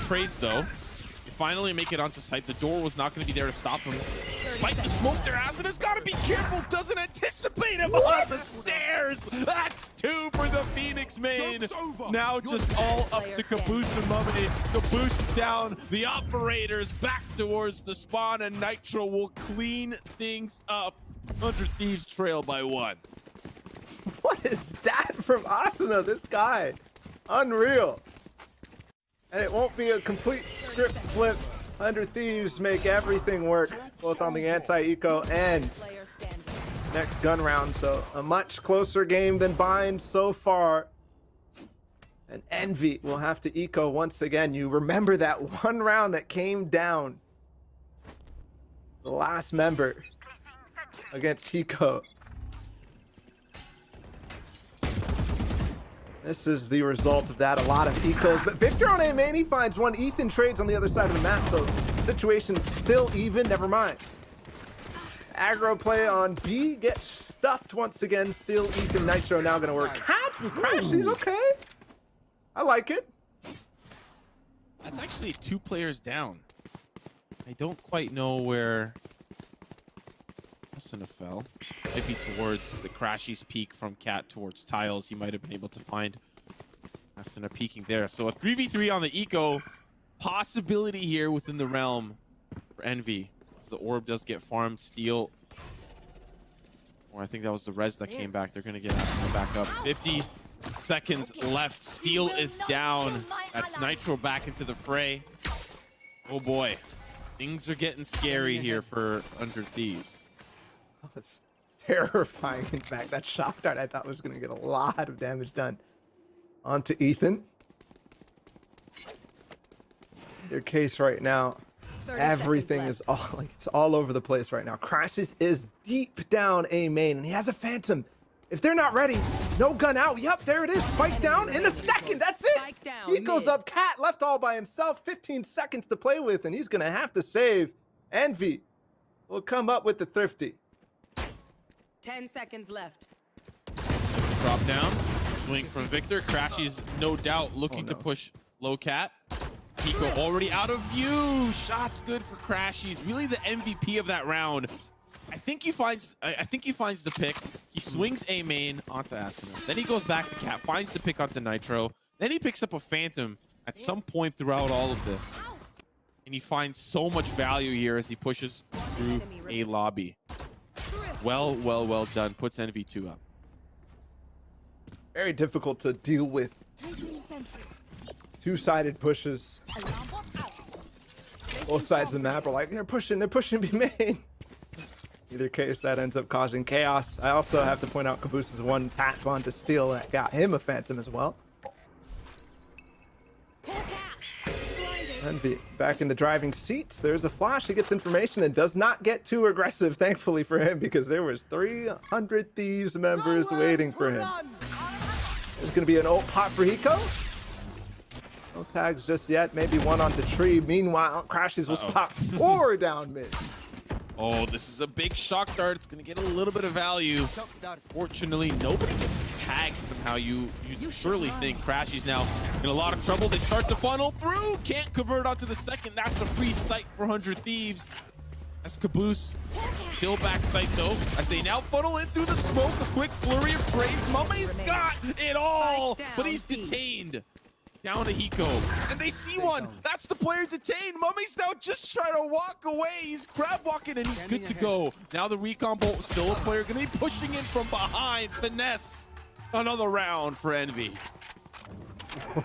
Trades though. You finally make it onto site. The door was not going to be there to stop him. Spike the smoke their ass, and has got to be careful. Doesn't anticipate him on the stairs. That's 2 for the Phoenix main. Now just all up to Caboose and Mummy. Caboose is down. The operators back towards the spawn, and Nitro will clean things up. 100 Thieves trail by 1. What is that from Asuna? This guy. Unreal. And it won't be a complete script flips. 100 Thieves make everything work, both on the anti-eco and next gun round. So a much closer game than Bind so far. And Envy will have to eco once again. You remember that one round that came down. The last member against Hiko. This is the result of that. A lot of ecos, but Victor on A main, he finds one. Ethan trades on the other side of the map, so situation's still even. Never mind. Aggro play on B gets stuffed once again. Still Ethan. Nitro now gonna work. Cat and Crash, he's okay. I like it. That's actually 2 players down. I don't quite know where Asuna fell. Maybe towards the Crashy's peak from Cat towards Tiles. He might have been able to find Asuna peeking there. So a 3v3 on the eco. Possibility here within the realm for Envy. As the orb does get farmed. Steel. Or I think that was the res that came back. They're going to get Asuna back up. 50 seconds left. Steel is down. That's Nitro back into the fray. Oh boy. Things are getting scary here for 100 Thieves. That was terrifying. In fact, that shock dart I thought was going to get a lot of damage done onto Ethan. Their case right now, everything is all like it's all over the place right now. Crashes is deep down A main, and he has a Phantom. If they're not ready, no gun out. Yep, there it is. Spike down in a second. That's it. He goes up. Cat left all by himself. 15 seconds to play with, and he's going to have to save. Envy will come up with the thrifty. 10 seconds left. Drop down. Swing from Victor. Crashy's no doubt looking to push low Cat. Pico already out of view. Shots good for Crashy's. Really the MVP of that round. I think he finds the pick. He swings A main onto Asuna. Then he goes back to Cat, finds the pick onto Nitro. Then he picks up a Phantom at some point throughout all of this. And he finds so much value here as he pushes through a lobby. Well done. Puts NV2 up. Very difficult to deal with. Two-sided pushes. Both sides of the map are like, they're pushing B main. Either case, that ends up causing chaos. I also have to point out Cabooses one tap onto Steel that got him a Phantom as well. Envy back in the driving seats. There's a flash. He gets information and does not get too aggressive, thankfully for him, because there was 300 Thieves members waiting for him. There's going to be an ult pop for Hiko. No tags just yet. Maybe one onto Tree. Meanwhile, Crashes was popped 4 down mid. Oh, this is a big shock dart. It's going to get a little bit of value. Fortunately, nobody gets tagged somehow. You surely think Crashy's now in a lot of trouble. They start to funnel through. Can't convert onto the second. That's a free sight for 100 Thieves. That's Caboose. Still back sight, though, as they now funnel in through the smoke. A quick flurry of trades. Mummy's got it all, but he's detained. Down to Hiko, and they see one. That's the player detained. Mummy's now just trying to walk away. He's crab walking, and he's good to go. Now the recon bolt, still a player gonna be pushing in from behind. Finesse, another round for Envy.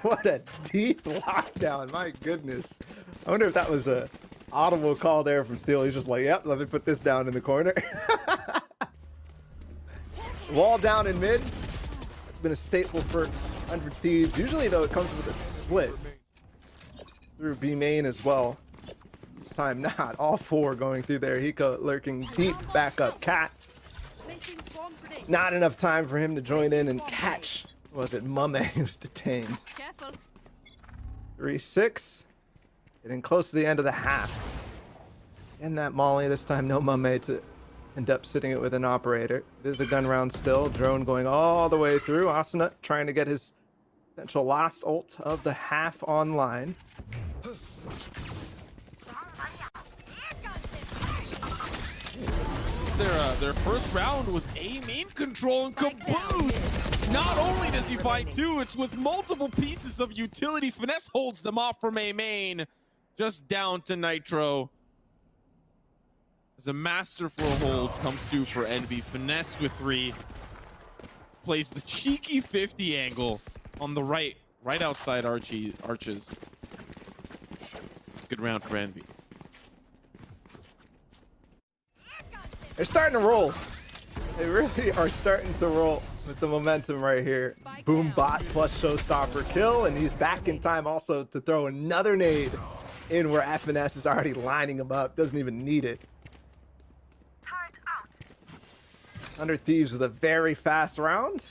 What a deep lockdown, my goodness. I wonder if that was a audible call there from Steel. He's just like, yep, let me put this down in the corner. Wall down in mid. It's been a staple for 100 Thieves. Usually, though, it comes with a split through B main as well. This time, not. All 4 going through there. Hiko lurking deep back up. Cat. Not enough time for him to join in and catch. Was it Mame who's detained? 3-6. Getting close to the end of the half. In that Molly, this time no Mame to end up sitting it with an operator. It is a gun round still. Drone going all the way through. Asuna trying to get his potential last ult of the half online. Their first round with A main control, and Caboose. Not only does he find 2, it's with multiple pieces of utility. Finesse holds them off from A main. Just down to Nitro. As a masterful hold comes through for Envy. Finesse with 3. Plays the cheeky 50 angle on the right outside arches. Good round for Envy. They're starting to roll. They really are starting to roll with the momentum right here. Boom bot plus showstopper kill, and he's back in time also to throw another nade in where FNS is already lining him up. Doesn't even need it. 100 Thieves with a very fast round.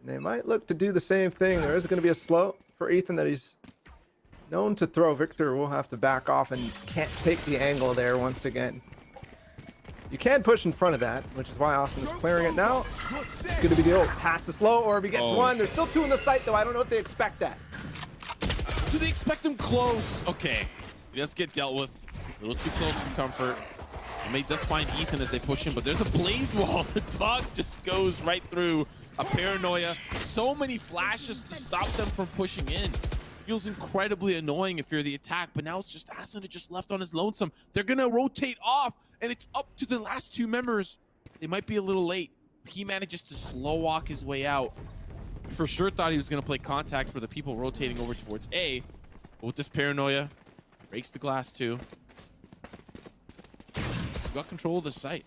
And they might look to do the same thing. There is going to be a slow for Ethan that he's known to throw. Victor will have to back off and can't take the angle there once again. You can push in front of that, which is why Austin is clearing it now. It's going to be the old pass to slow, or if he gets one. There's still 2 in the site, though. I don't know if they expect that. Do they expect him close? Okay. He does get dealt with. A little too close for comfort. He does find Ethan as they push him, but there's a blaze wall. The dog just goes right through. A paranoia. So many flashes to stop them from pushing in. Feels incredibly annoying if you're the attack, but now it's just Asuna just left on his lonesome. They're gonna rotate off, and it's up to the last 2 members. They might be a little late. He manages to slow walk his way out. For sure thought he was gonna play contact for the people rotating over towards A, but with this paranoia, breaks the glass too. Got control of the site.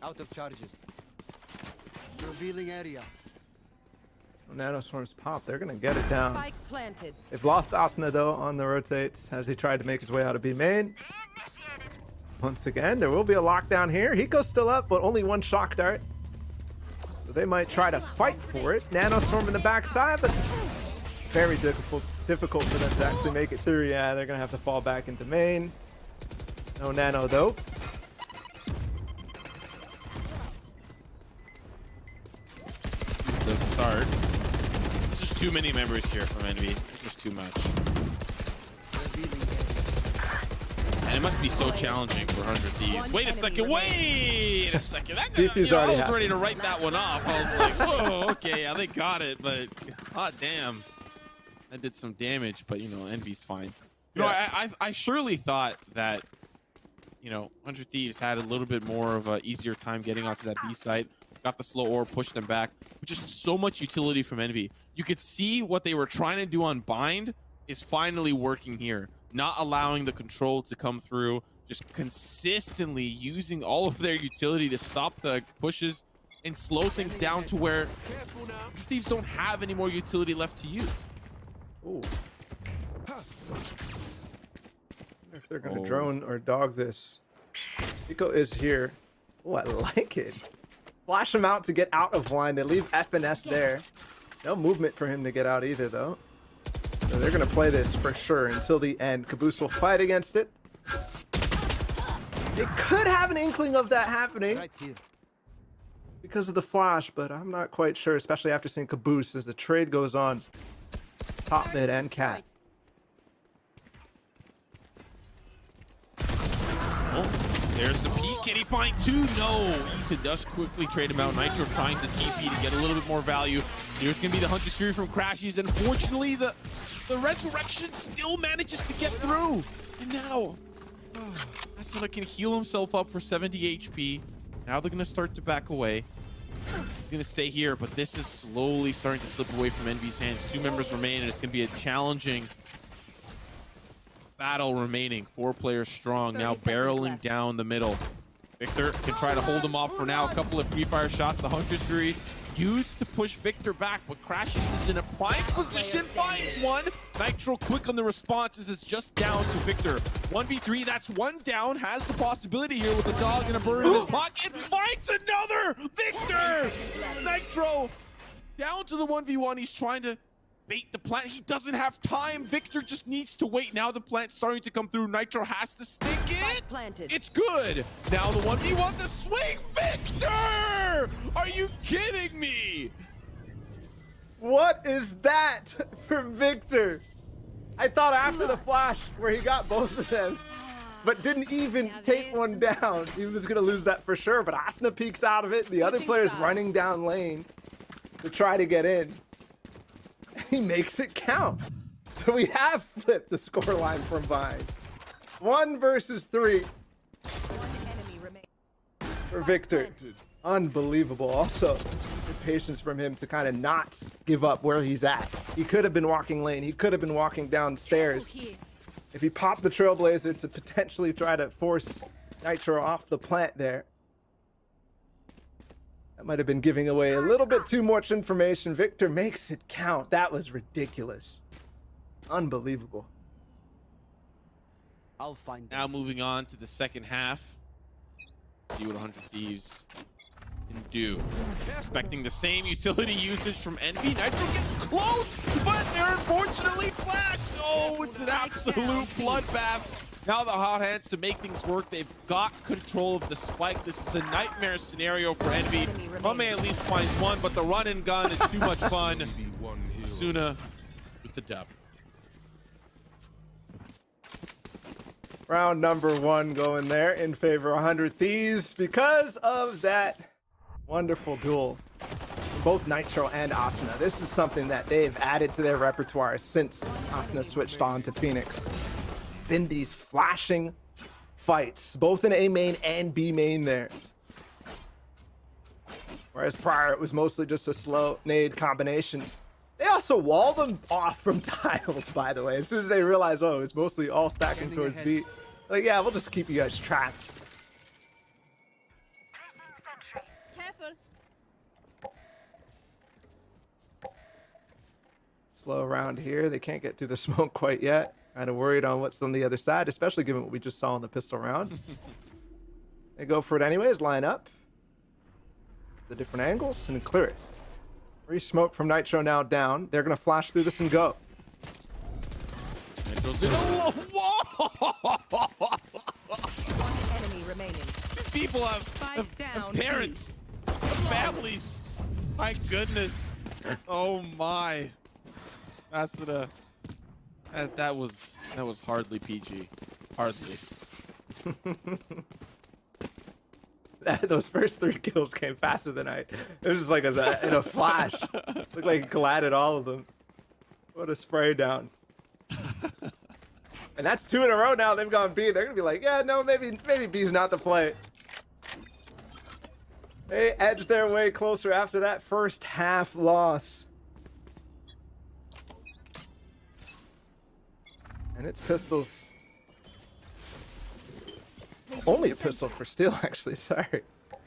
Out of charges. Revealing area. Nanoswarms pop. They're going to get it down. Spike planted. They've lost Asuna, though, on the rotates as he tried to make his way out of B main. Once again, there will be a lockdown here. Hiko's still up, but only 1 shock dart. So they might try to fight for it. Nanoswarm in the backside, but very difficult for them to actually make it through. Yeah, they're going to have to fall back into main. No Nano, though. The start. There's just too many members here from Envy. It's just too much. And it must be so challenging for 100 Thieves. Wait a second. Wait a second. That guy, I was ready to write that one off. I was like, whoa, okay, yeah, they got it, but hot damn. That did some damage, but, you know, Envy's fine. You know, I surely thought that, you know, 100 Thieves had a little bit more of an easier time getting onto that B site. got the slow orb, pushed them back. But just so much utility from Envy. You could see what they were trying to do on Bind is finally working here. Not allowing the control to come through, just consistently using all of their utility to stop the pushes and slow things down to where Thieves don't have any more utility left to use. Ooh. If they're gonna drone or dog this. Pico is here. Oh, I like it. Flash him out to get out of line. They leave F and S there. No movement for him to get out either, though. So they're gonna play this for sure until the end. Caboose will fight against it. They could have an inkling of that happening because of the flash, but I'm not quite sure, especially after seeing Caboose as the trade goes on. Top mid and cat. Oh, there's the peek. Can he find two? No. Ethan does quickly trade him out. Nitro trying to TP to get a little bit more value. Here's going to be the Hunter's Fury from Crashies. Unfortunately, the Resurrection still manages to get through. And now, Asuna can heal himself up for 70 HP. Now they're going to start to back away. He's going to stay here, but this is slowly starting to slip away from Envy's hands. 2 members remain, and it's going to be a challenging battle remaining. 4 players strong, now barreling down the middle. Victor can try to hold him off for now. A couple of pre-fire shots. The Hunter's Fury used to push Victor back, but Crashes is in a prime position, finds one. Nitro quick on the responses, is just down to Victor. 1v3, that's one down, has the possibility here with a dog and a bird in his pocket. Finds another! Victor! Nitro down to the 1v1. He's trying to bait the plant. He doesn't have time. Victor just needs to wait. Now the plant's starting to come through. Nitro has to stick it. It's good. Now the 1v1, the swing. Victor! Are you kidding me? What is that for Victor? I thought after the flash where he got both of them, but didn't even take one down, he was going to lose that for sure. But Asuna peeks out of it. The other player's running down lane to try to get in. He makes it count. So we have flipped the scoreline from Vine. 1 versus 3 for Victor. Unbelievable. Also, the patience from him to kind of not give up where he's at. He could have been walking lane. He could have been walking downstairs. If he popped the Trailblazer to potentially try to force Nitro off the plant there. That might have been giving away a little bit too much information. Victor makes it count. That was ridiculous. Unbelievable. I'll find Now moving on to the second half. See what 100 Thieves can do. Expecting the same utility usage from Envy. Nitro gets close, but they're unfortunately flashed. Oh, it's an absolute bloodbath. Now the hot hands to make things work. They've got control of the spike. This is a nightmare scenario for Envy. Mame at least finds one, but the run and gun is too much fun. Asuna with the dub. Round number 1 going there in favor of 100 Thieves because of that wonderful duel. Both Nitro and Asuna. This is something that they've added to their repertoire since Asuna switched on to Phoenix. Been these flashing fights, both in A main and B main there. Whereas prior, it was mostly just a slow nade combination. They also wall them off from tiles, by the way. As soon as they realize, oh, it's mostly all stacking towards B. Like, yeah, we'll just keep you guys trapped. Careful. Slow around here. They can't get through the smoke quite yet. Kind of worried on what's on the other side, especially given what we just saw in the pistol round. They go for it anyways, line up. The different angles and clear it. Free smoke from Nitro now down. They're going to flash through this and go. Nitro's in. Whoa! Enemy remaining. These people have parents, have families. My goodness. Oh my. Asuna. That was hardly PG. Hardly. Those first 3 kills came faster than it was just like in a flash. Looked like it collided all of them. What a spray down. And that's 2 in a row now. They've gone B. They're gonna be like, yeah, no, maybe B's not the play. They edged their way closer after that first half loss. And it's pistols. Only a pistol for Steel, actually. Sorry.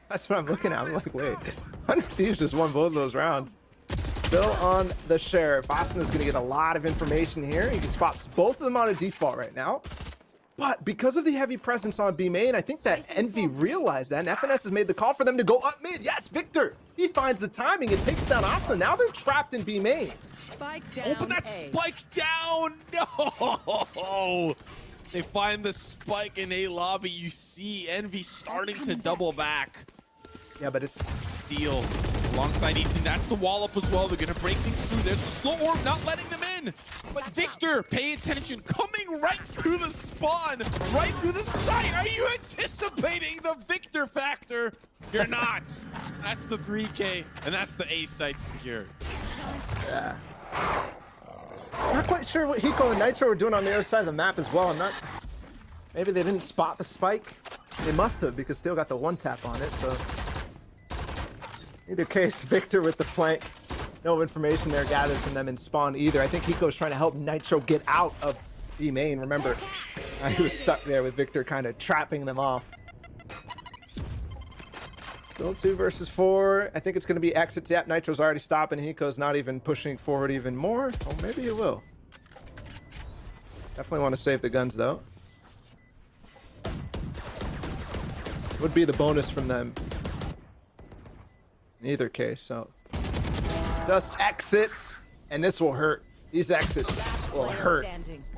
That's what I'm looking at. I'm like, wait. 100 Thieves just won both of those rounds. Still on the Sheriff. Austin is going to get a lot of information here. He can spot both of them on a default right now. But because of the heavy presence on B main, I think that Envy realized that. And FNS has made the call for them to go up mid. Yes, Victor. He finds the timing and takes down Austin. Now they're trapped in B main. Spike down. Oh, but that's spiked down. No. They find the spike in A lobby. You see Envy starting to double back. Yeah, but it's Steel alongside Ethan. That's the wall up as well. They're going to break things through. There's the slow orb, not letting them in. But Victor, pay attention, coming right through the spawn, right through the site. Are you anticipating the Victor factor? You're not. That's the 3K, and that's the A site secure. Yeah. Not quite sure what Hiko and Nitro were doing on the other side of the map as well. I'm not. Maybe they didn't spot the spike. They must have, because Steel got the one tap on it. So, either case, Victor with the flank. No information there gathered from them in spawn either. I think Hiko's trying to help Nitro get out of B main. Remember, he was stuck there with Victor kind of trapping them off. Still 2 versus 4. I think it's going to be exits. Yep, Nitro's already stopping. Hiko's not even pushing forward even more. Oh, maybe he will. Definitely want to save the guns, though. Would be the bonus from them. In either case, so. Just exits, and this will hurt. These exits will hurt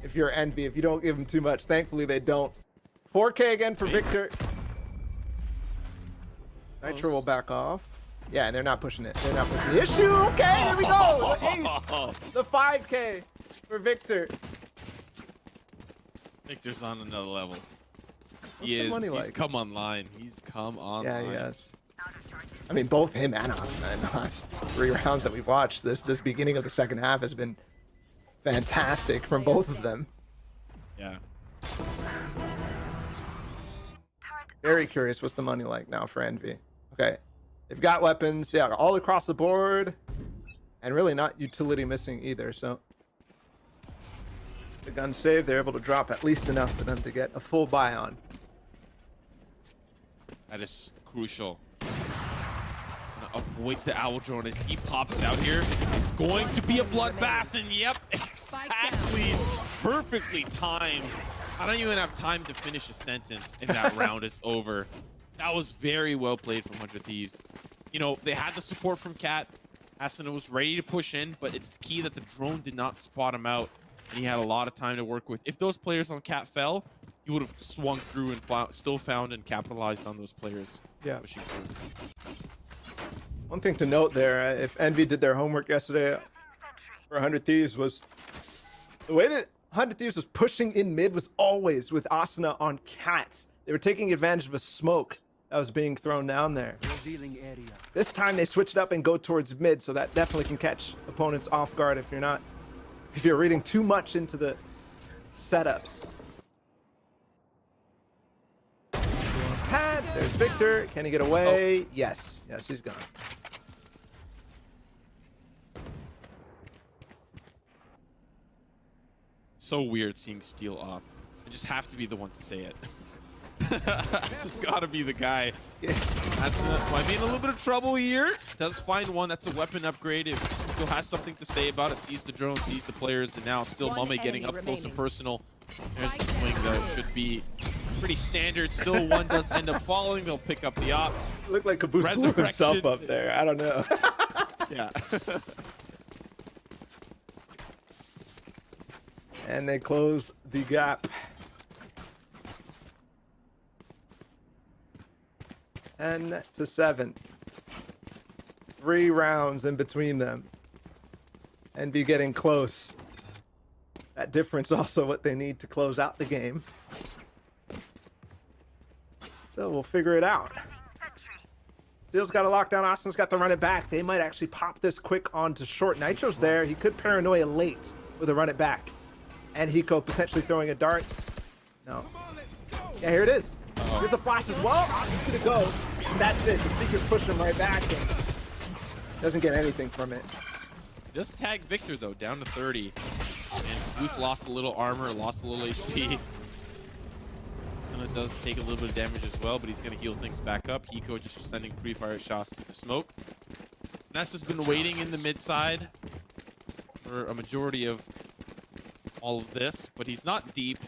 if you're Envy, if you don't give them too much. Thankfully, they don't. 4K again for Victor. Nitro will back off. Yeah, and they're not pushing it. They're not pushing the issue. Okay, there we go. The ace. The 5K for Victor. Victor's on another level. He is. He's come online. He's come online. Yeah, he has. I mean, both him and Asuna in the last 3 rounds that we've watched. This beginning of the second half has been fantastic from both of them. Yeah. Very curious what's the money like now for Envy. Okay. They've got weapons, yeah, all across the board. And really not utility missing either, so. The gun save, they're able to drop at least enough for them to get a full buy on. That is crucial. Avoids the owl drone as he pops out here. It's going to be a bloodbath, and yep, exactly, perfectly timed. I don't even have time to finish a sentence, and that round is over. That was very well played from 100 Thieves. You know, they had the support from Cat. Asuna was ready to push in, but it's key that the drone did not spot him out, and he had a lot of time to work with. If those players on Cat fell, he would have swung through and still found and capitalized on those players pushing through. One thing to note there, if Envy did their homework yesterday for 100 Thieves, was the way that 100 Thieves was pushing in mid was always with Asuna on Cat. They were taking advantage of a smoke that was being thrown down there. This time they switch it up and go towards mid, so that definitely can catch opponents off guard if you're reading too much into the setups. Pat, there's Victor. Can he get away? Yes. Yes, he's gone. So weird seeing Steel up. I just have to be the one to say it. Just gotta be the guy. Might be in a little bit of trouble here. Does find one. That's a weapon upgrade. If Steel has something to say about it, sees the drone, sees the players, and now still Mummy getting up close and personal. There's the swing though. Should be pretty standard. Still one does end up falling. They'll pick up the op. Looked like Caboose blew himself up there. I don't know. Yeah. And they close the gap. 10-7. 3 rounds in between them. And be getting close. That difference also what they need to close out the game. So we'll figure it out. Steel's got a lockdown. Austin's got to run it back. They might actually pop this quick onto short. Nitro's there. He could paranoia late with a run it back. And Hiko potentially throwing a darts. No. Yeah, here it is. Here's a flash as well. Austin's gonna go. That's it. The Seeker's pushing him right back and doesn't get anything from it. Just tag Victor though, down to 30. And Goose lost a little armor, lost a little HP. Asuna does take a little bit of damage as well, but he's going to heal things back up. Hiko just sending pre-fire shots to the smoke. Ness has been waiting in the mid side for a majority of all of this, but he's not deep.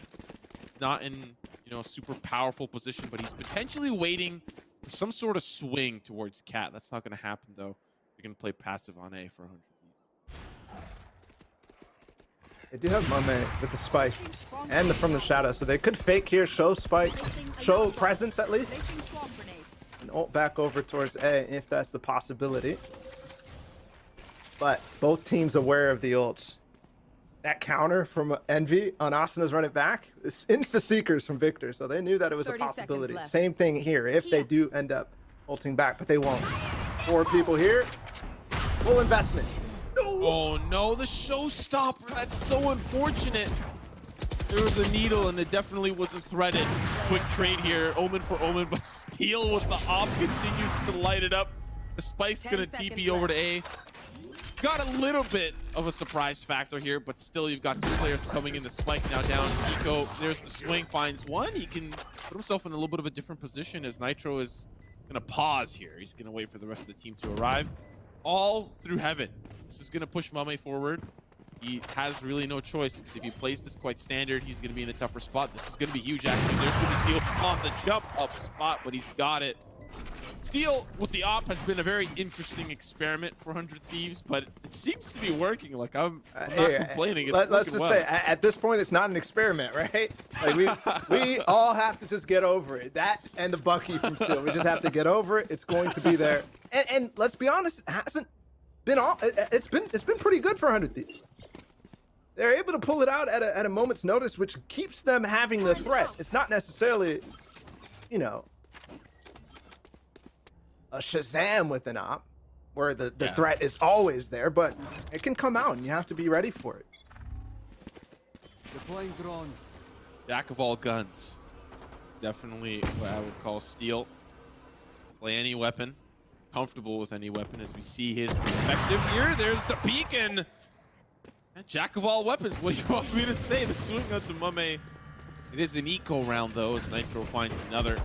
He's not in, you know, a super powerful position, but he's potentially waiting for some sort of swing towards Cat. That's not going to happen though. You're going to play passive on A for 100 Thieves. They do have Mame with the spike and the from the shadow, so they could fake here, show spike, show presence at least, and ult back over towards A if that's the possibility. But both teams aware of the ults. That counter from Envy on Asuna's run it back, it's insta seekers from Victor, so they knew that it was a possibility. Same thing here if they do end up ulting back, but they won't. 4 people here, full investment. Oh no, the showstopper. That's so unfortunate. There was a needle and it definitely wasn't threaded. Quick trade here, Omen for Omen, but Steel with the op continues to light it up. The Spike's gonna TP over to A. It's got a little bit of a surprise factor here, but still you've got 2 players coming in. The Spike now down. Eco, there's the swing, finds one. He can put himself in a little bit of a different position as Nitro is gonna pause here. He's gonna wait for the rest of the team to arrive. All through heaven. This is going to push Mame forward. He has really no choice because if he plays this quite standard, he's going to be in a tougher spot. This is going to be huge action. There's going to be Steel on the jump up spot, but he's got it. Steel with the op has been a very interesting experiment for 100 Thieves, but it seems to be working. Like I'm not complaining. It's let's just say at this point it's not an experiment, right? Like we all have to just get over it. That and the Bucky from Steel. We just have to get over it. It's going to be there. And let's be honest, it hasn't been all. It's been pretty good for 100 Thieves. They're able to pull it out at a moment's notice, which keeps them having the threat. It's not necessarily, you know, a Shazam with an op, where the threat is always there, but it can come out and you have to be ready for it. Deploying drone. Jack of all guns. It's definitely what I would call Steel. Play any weapon. Comfortable with any weapon as we see his perspective here. There's the peek and Jack of all weapons. What do you want me to say? The swing out to Mame. It is an eco round though as Nitro finds another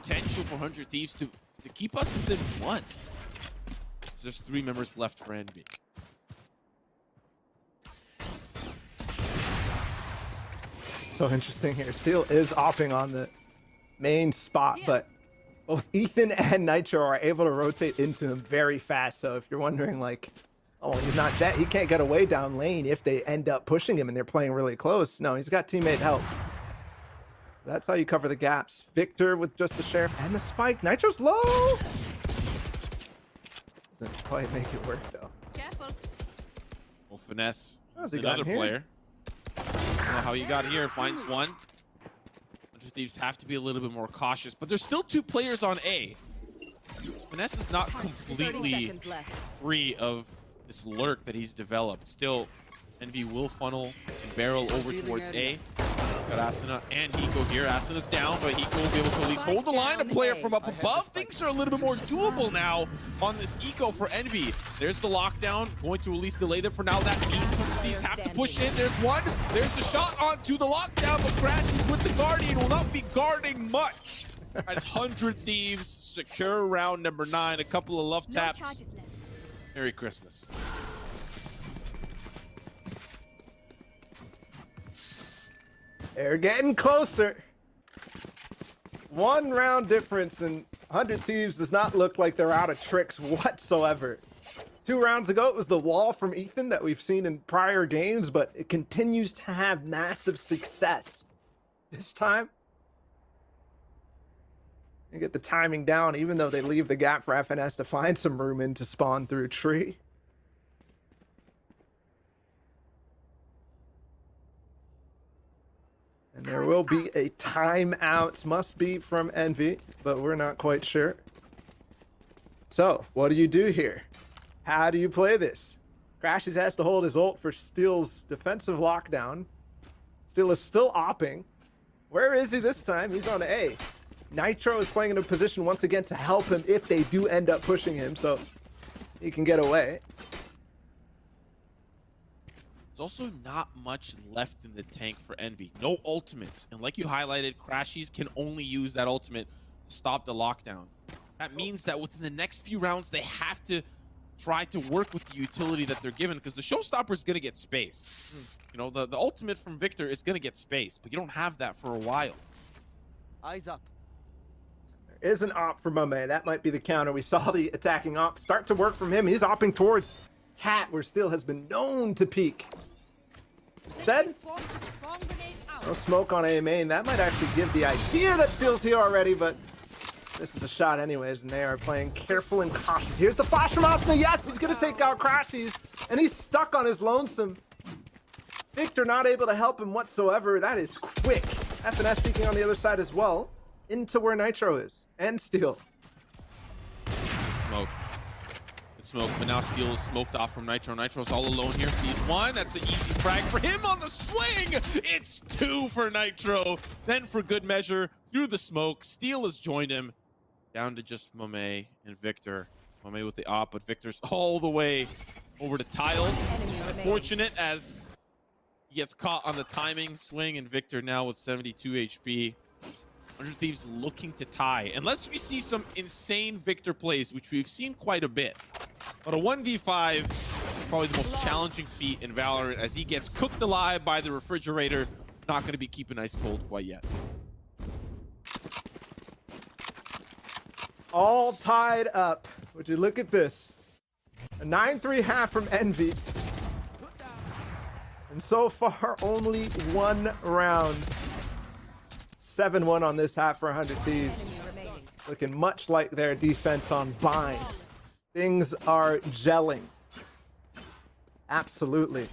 potential for 100 Thieves to keep us within 1. There's 3 members left for Envy. So interesting here. Steel is opping on the main spot, but both Ethan and Nitro are able to rotate into him very fast. So if you're wondering, like, oh, he's not Jet, he can't get away down lane if they end up pushing him and they're playing really close. No, he's got teammate help. That's how you cover the gaps. Victor with just the Sheriff and the Spike. Nitro's low. Doesn't quite make it work though. Careful. Well, Finesse How's is he got another here? player. I don't know how he got here. Finds one. 100 Thieves have to be a little bit more cautious, but there's still 2 players on A. Finesse is not completely free of this lurk that he's developed. Still, Envy will funnel and barrel over towards A. Got Asuna and Hiko here. Asuna's down, but Hiko will be able to at least hold the line. A player from up above. Things are a little bit more doable now on this Eco for Envy. There's the lockdown. Going to at least delay them for now. That means these have to push in. There's one. There's the shot onto the lockdown, but Crashes with the Guardian will not be guarding much. As 100 Thieves secure round number 9. A couple of love taps. Merry Christmas. They're getting closer. 1 round difference, and 100 Thieves does not look like they're out of tricks whatsoever. 2 rounds ago, it was the wall from Ethan that we've seen in prior games, but it continues to have massive success. This time, they get the timing down, even though they leave the gap for FNS to find some room in to spawn through tree. And there will be a timeout, must be from Envy, but we're not quite sure. So, what do you do here? How do you play this? Crashes has to hold his ult for Steel's defensive lockdown. Steel is still opping. Where is he this time? He's on A. Nitro is playing in a position once again to help him if they do end up pushing him, so he can get away. There's also not much left in the tank for Envy. No ultimates. And like you highlighted, Crashies can only use that ultimate to stop the lockdown. That means that within the next few rounds, they have to try to work with the utility that they're given, because the showstopper is going to get space. You know, the ultimate from Victor is going to get space, but you don't have that for a while. Eyes up. There is an op for Mame. That might be the counter. We saw the attacking op start to work from him. He's opping towards Cat, where Steel has been known to peek. Instead, no smoke on A main. That might actually give the idea that Steel's here already, but this is a shot anyways, and they are playing careful and cautious. Here's the flash from Asuna. Yes, he's going to take out Crashies, and he's stuck on his lonesome. Victor not able to help him whatsoever. That is quick. FNS speaking on the other side as well, into where Nitro is, and Steel. Smoke. Smoke, but now Steel is smoked off from Nitro. Nitro's all alone here. Sees one. That's an easy frag for him on the swing. It's 2 for Nitro. Then for good measure, through the smoke, Steel has joined him. Down to just Mame and Victor. Mame with the op, but Victor's all the way over to Tiles. Unfortunate as he gets caught on the timing swing, and Victor now with 72 HP. 100 Thieves looking to tie, unless we see some insane Victor plays, which we've seen quite a bit. But a 1v5 is probably the most challenging feat in Valorant, as he gets cooked alive by the refrigerator. Not going to be keeping ice cold quite yet. All tied up. Would you look at this? A 9-3 half from Envy. And so far, only one round. 7-1 on this half for 100 Thieves. Looking much like their defense on Bind. Things are gelling. Absolutely.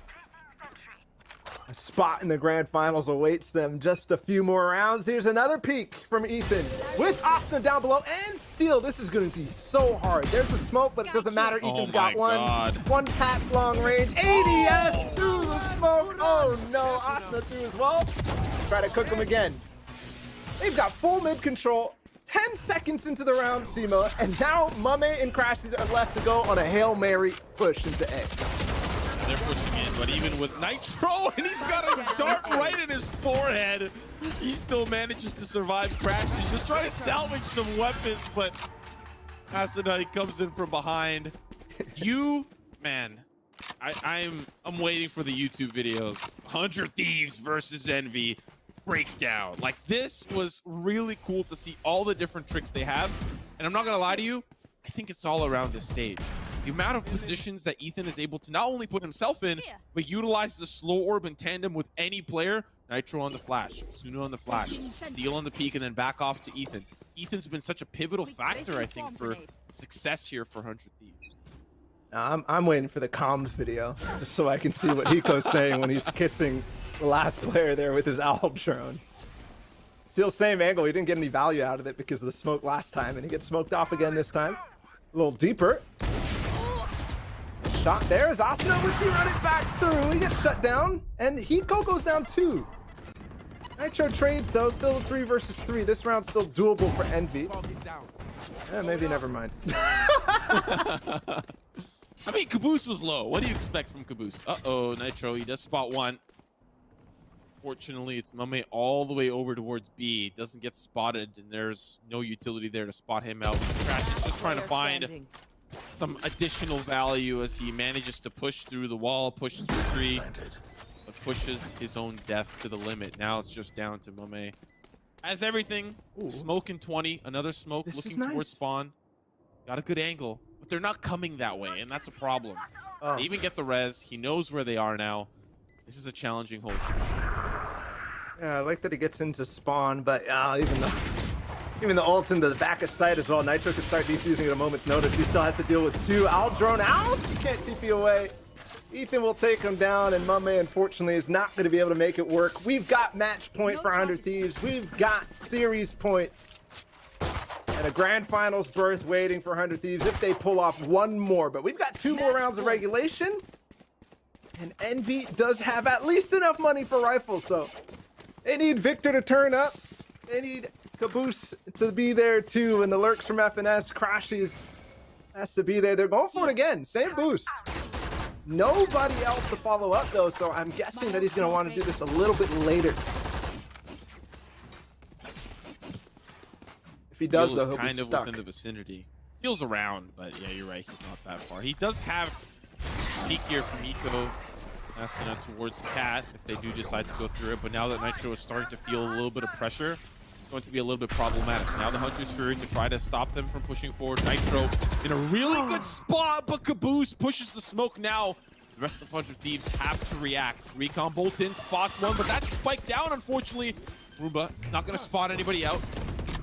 A spot in the grand finals awaits them. Just a few more rounds. Here's another peek from Ethan with Asuna down below and Steel. This is going to be so hard. There's the smoke, but it doesn't matter. Ethan's got one pat's long range. ADS through the smoke. Oh no, Asuna through as well. Try to cook him again. They've got full mid control. 10 seconds into the round, Simo, and now Mame and Crashies are left to go on a Hail Mary push into A. They're pushing in, but even with Nitro, and he's got a dart right in his forehead, he still manages to survive Crashies. Just trying to salvage some weapons, but Asuna comes in from behind. Man, I'm waiting for the YouTube videos. 100 Thieves versus Envy breakdown. Like, this was really cool to see all the different tricks they have, and I'm not gonna lie to you, I think it's all around this stage. The amount of positions that Ethan is able to not only put himself in, but utilize the slow orb in tandem with any player. Nitro on the flash, Sunu on the flash, Steel on the peak, and then back off to Ethan. Ethan's been such a pivotal factor, I think, for success here for 100 Thieves. I'm waiting for the comms video, just so I can see what Hiko's saying when he's kissing the last player there with his owl drone. Still same angle. He didn't get any value out of it because of the smoke last time, and he gets smoked off again this time. A little deeper. Shot there as Asuna would run it back through. He gets shut down, and Hiko goes down too. Nitro trades though, still 3 versus 3. This round's still doable for Envy. Maybe never mind. I mean, Caboose was low. What do you expect from Caboose? Uh-oh, Nitro, he does spot one. Fortunately, it's Mame all the way over towards B. Doesn't get spotted, and there's no utility there to spot him out. Crash is just trying to find some additional value as he manages to push through the wall, push through tree, but pushes his own death to the limit. Now it's just down to Mame. Has everything. Ooh. Smoke in 20. Another smoke looking towards spawn. Got a good angle, but they're not coming that way, and that's a problem. They even get the res. He knows where they are now. This is a challenging hold. Yeah, I like that he gets into spawn, but even the ult into the back of sight as well. Nitro could start defusing at a moment's notice. He still has to deal with 2 owl drone owls. He can't TP away. Ethan will take him down, and Mame, unfortunately, is not going to be able to make it work. We've got match point for 100 Thieves. We've got series points. And a grand finals berth waiting for 100 Thieves if they pull off one more. But we've got 2 more rounds of regulation. And Envy does have at least enough money for rifles, so they need Victor to turn up. They need Caboose to be there too, and the lurks from FNS. Crashies has to be there. They're going for it again. Same boost. Nobody else to follow up though, so I'm guessing that he's going to want to do this a little bit later. If he does, though, he'll kind be of stuck. within the vicinity. Steel's around, but yeah, you're right. He's not that far. He does have peek here from Eco. Asuna towards Cat if they do decide to go through it, but now that Nitro is starting to feel a little bit of pressure, it's going to be a little bit problematic. Now the Hunter's Fury to try to stop them from pushing forward. Nitro in a really good spot, but Caboose pushes the smoke now. The rest of the 100 Thieves have to react. Recon bolt in, spots one, but that's spiked down, unfortunately. Rumba not going to spot anybody out.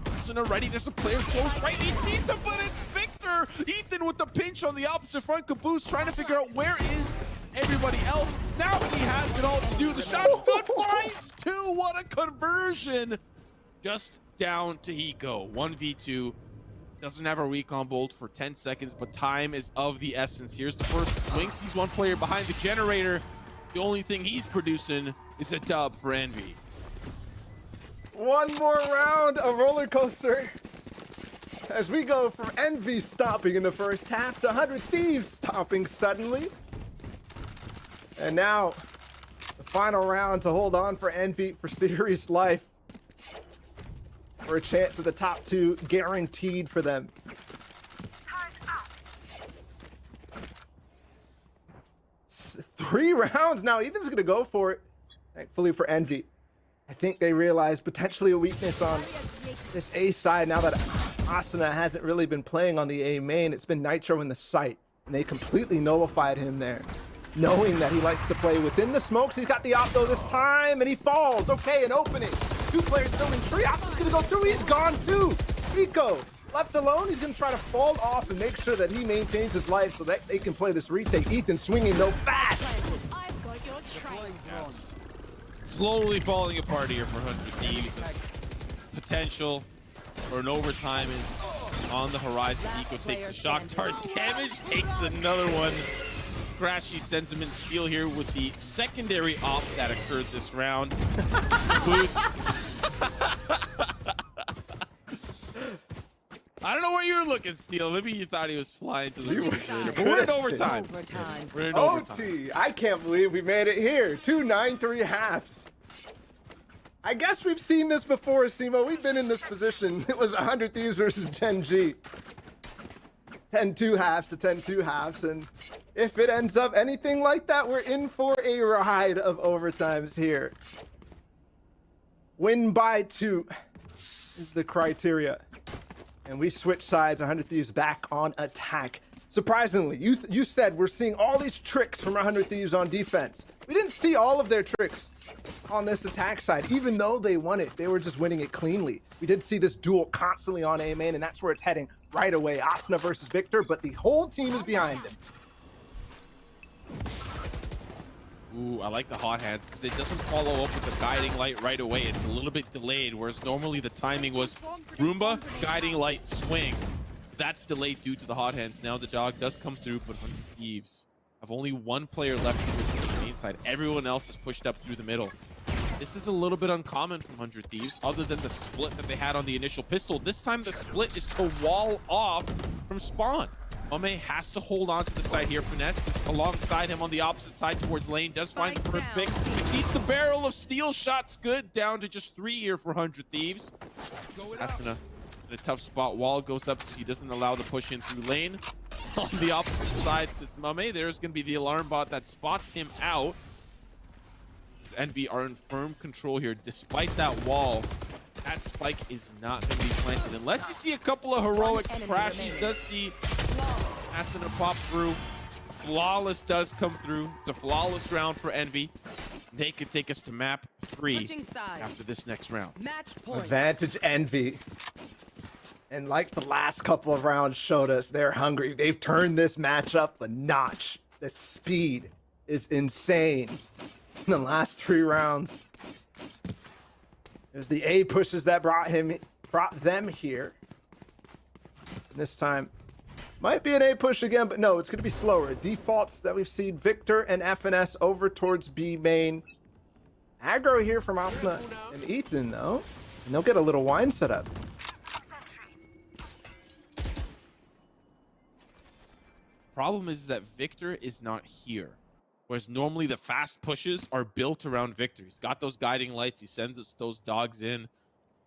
Asuna ready, there's a player close right, he sees him, but it's Victor! Ethan with the pinch on the opposite front. Caboose trying to figure out where is everybody else. Now he has it all to do. The shot's good, finds two. What a conversion. Just down to Hiko. 1v2. Doesn't have a recon bolt for 10 seconds, but time is of the essence. Here's the first swing. Sees one player behind the generator. The only thing he's producing is a dub for Envy. One more round, a roller coaster. As we go from Envy stopping in the first half to 100 Thieves stopping suddenly. And now, the final round to hold on for Envy for serious life. For a chance at the top two, guaranteed for them. 3 rounds now. Ethan's gonna go for it. Thankfully for Envy. I think they realize potentially a weakness on this A side now that Asuna hasn't really been playing on the A main. It's been Nitro in the site, and they completely nullified him there. Knowing that he likes to play within the smokes. He's got the op though this time, and he falls. Okay, an opening. 2 players still in 3. Op's gonna go through. He's gone too. Rico left alone. He's gonna try to fall off and make sure that he maintains his life so that they can play this retake. Ethan swinging though fast. I've got your train. Yes. Slowly falling apart here for 100 Thieves. This potential for an overtime is on the horizon. Eco takes a shock dart damage, takes another one. Crashy sends him in steal here with the secondary op that occurred this round. Boost. I don't know where you were looking, Steel. Maybe you thought he was flying to the refrigerator. But we're in overtime. We're in overtime. OT. I can't believe we made it here. 2 9-3 halves. I guess we've seen this before, Simo. We've been in this position. It was 100 Thieves versus Gen G. 10-2 halves to 10-2 halves, and if it ends up anything like that, we're in for a ride of overtimes here. Win by 2 is the criteria. And we switch sides, 100 Thieves back on attack. Surprisingly, you said we're seeing all these tricks from 100 Thieves on defense. We didn't see all of their tricks on this attack side, even though they won it. They were just winning it cleanly. We did see this duel constantly on A main, and that's where it's heading right away. Asuna versus Victor, but the whole team is behind him. Ooh, I like the hot hands because it doesn't follow up with the guiding light right away. It's a little bit delayed, whereas normally the timing was Roomba, guiding light, swing. That's delayed due to the hot hands. Now the dog does come through, but 100 Thieves have only 1 player left to the main side. Everyone else is pushed up through the middle. This is a little bit uncommon from 100 Thieves, other than the split that they had on the initial pistol. This time the split is to wall off from spawn. Mame has to hold on to the side here. Finesse is alongside him on the opposite side towards lane. Does find the first pick. Sees the barrel of steel shots. Good. Down to just 3 here for 100 Thieves. Asuna in a tough spot. Wall goes up so he doesn't allow the push in through lane. On the opposite side sits Mame. There's going to be the alarm bot that spots him out. Envy are in firm control here despite that wall. That spike is not going to be planted unless you see a couple of heroics. Crashies does see Asuna pop through. Flawless does come through. It's a flawless round for Envy. They could take us to map 3 after this next round. Advantage Envy. And like the last couple of rounds showed us, they're hungry. They've turned this match up a notch. The speed is insane. In the last 3 rounds, it was the A pushes that brought them here. And this time, might be an A push again, but no, it's going to be slower. Defaults that we've seen Victor and FNS over towards B main. Aggro here from Asuna and Ethan, though. And they'll get a little wine set up. Problem is that Victor is not here. Whereas normally the fast pushes are built around Victor. He's got those guiding lights. He sends those dogs in.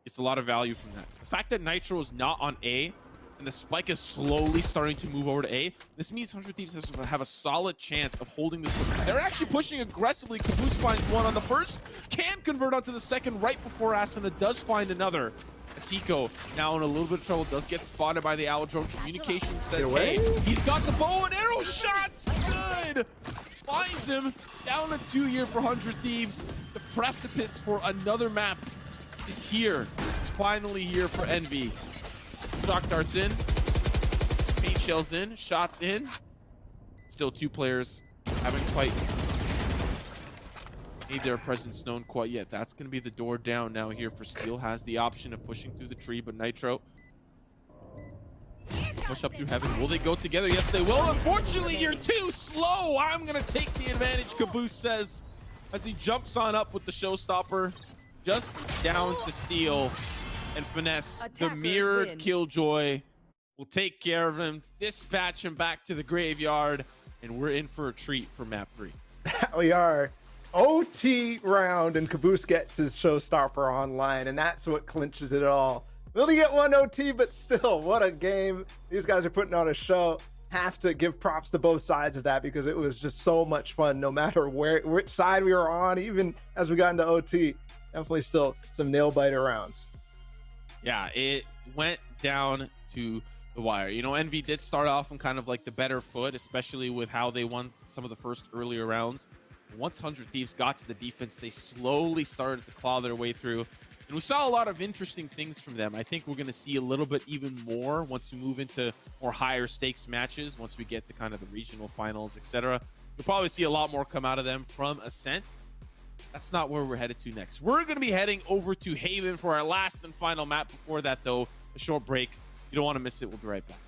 It's a lot of value from that. The fact that Nitro is not on A and the spike is slowly starting to move over to A, this means 100 Thieves have a solid chance of holding this push. They're actually pushing aggressively. Caboose finds one on the first, can convert onto the second right before Asuna does find another. Asiko now in a little bit of trouble, does get spotted by the Owl Drone. Communication says, hey, he's got the bow and arrow shots. Good. Finds him down to 2 here for 100 Thieves. The precipice for another map is here. It's finally here for Envy. Shock darts in. Paint shells in. Shots in. Still 2 players haven't quite made their presence known quite yet. That's going to be the door down now here for Steel. Has the option of pushing through the tree, but Nitro push up through heaven. Will they go together? Yes, they will. Unfortunately, you're too slow. I'm going to take the advantage, Caboose says, as he jumps on up with the showstopper. Just down to Steel and Finesse. The mirrored Killjoy will take care of him, dispatch him back to the graveyard, and we're in for a treat for map 3. We are. OT round, and Caboose gets his showstopper online, and that's what clinches it all. Will he get one OT? But still, what a game. These guys are putting on a show. Have to give props to both sides of that because it was just so much fun no matter which side we were on, even as we got into OT. Definitely still some nail-biter rounds. Yeah, it went down to the wire. You know, Envy did start off on kind of like the better foot, especially with how they won some of the first earlier rounds. Once 100 Thieves got to the defense, they slowly started to claw their way through. And we saw a lot of interesting things from them. I think we're going to see a little bit even more once we move into more higher stakes matches, once we get to kind of the regional finals, etc. You'll probably see a lot more come out of them from Ascent. That's not where we're headed to next. We're going to be heading over to Haven for our last and final map. Before that, though, a short break. You don't want to miss it. We'll be right back.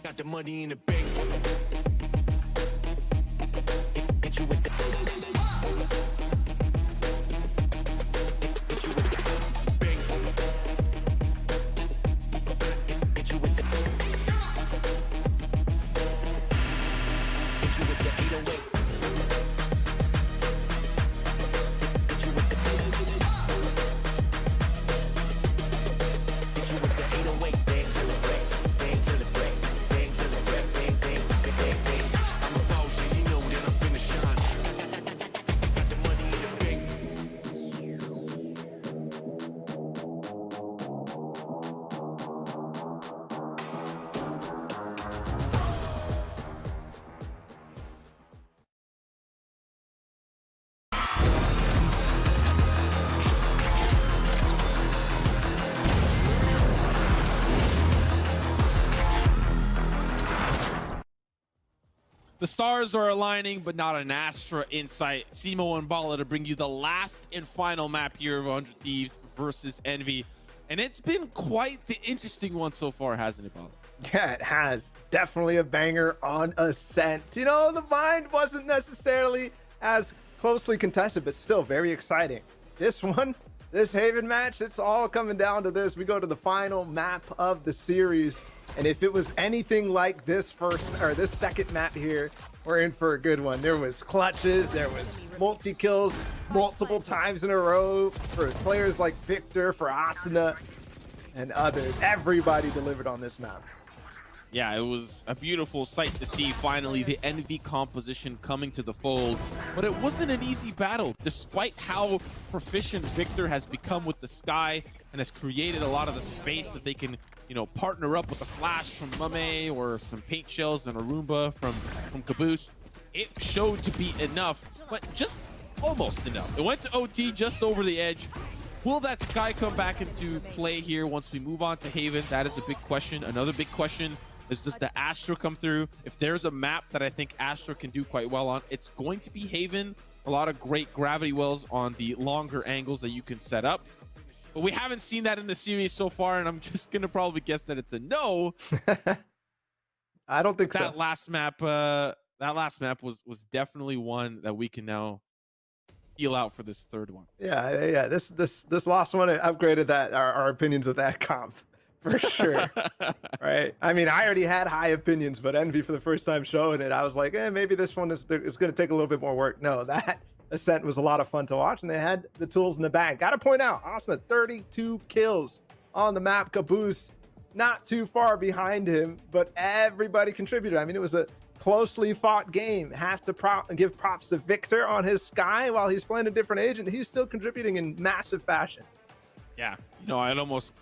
Got the money in the bank. Hit you with the bank. Hit you with the 808. Hit you with the The stars are aligning, but not an Astra in sight. Simo and Bala to bring you the last and final map here of 100 Thieves versus Envy. And it's been quite the interesting one so far, hasn't it, Bala? Yeah, it has. Definitely a banger on Ascent. You know, the Bind wasn't necessarily as closely contested, but still very exciting. This one, this Haven match, it's all coming down to this. We go to the final map of the series. And if it was anything like this second map here, we're in for a good one. There was clutches, there was multi-kills multiple times in a row for players like Victor, for Asuna, and others. Everybody delivered on this map. Yeah, it was a beautiful sight to see finally the Envy composition coming to the fold, but it wasn't an easy battle despite how proficient Victor has become with the Sky and has created a lot of the space that they can, you know, partner up with a flash from Mame or some paint shells and a Roomba from Caboose. It showed to be enough, but just almost enough. It went to OT just over the edge. Will that Sky come back into play here once we move on to Haven? That is a big question. Another big question is, does the Astra come through? If there's a map that I think Astra can do quite well on, it's going to be Haven. A lot of great gravity wells on the longer angles that you can set up. But we haven't seen that in the series so far, and I'm just going to probably guess that it's a no. I don't think that so. last map was definitely one that we can now feel out for this third one. Yeah. This last one, it upgraded our opinions of that comp for sure. Right? I mean, I already had high opinions, but Envy for the first time showing it, I was like, maybe this one is going to take a little bit more work. No, that Ascent was a lot of fun to watch, and they had the tools in the bag. Got to point out, Asuna 32 kills on the map. Caboose not too far behind him, but everybody contributed. I mean, it was a closely fought game. Have to give props to Victor on his Sky while he's playing a different agent. He's still contributing in massive fashion. Yeah, you know, I'd almost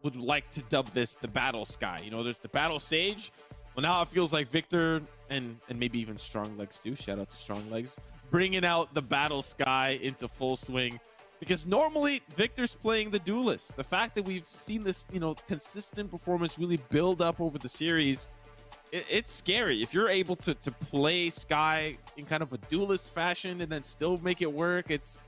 would like to dub this the Battle Sky. You know, there's the Battle Sage. Well, now it feels like Victor and maybe even Strong Legs too. Shout out to Strong Legs, bringing out the Battle Sky into full swing. Because normally Victor's playing the duelist. The fact that we've seen this, you know, consistent performance really build up over the series, it's scary. If you're able to play Sky in kind of a duelist fashion and then still make it work, it's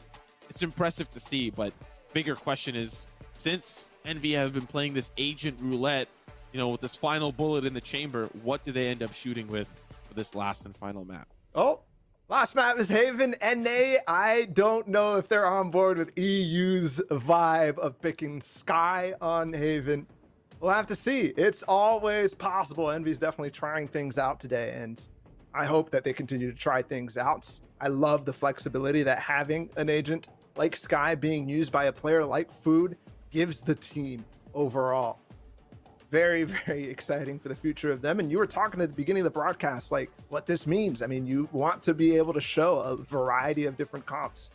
impressive to see. But bigger question is, since Envy have been playing this agent roulette, you know, with this final bullet in the chamber, what do they end up shooting with for this last and final map? Oh, last map is Haven NA. I don't know if they're on board with EU's vibe of picking Sky on Haven. We'll have to see. It's always possible. Envy's definitely trying things out today, and I hope that they continue to try things out. I love the flexibility that having an agent like Sky being used by a player like Food gives the team overall. Very, very exciting for the future of them. And you were talking at the beginning of the broadcast, like what this means. I mean, you want to be able to show a variety of different comps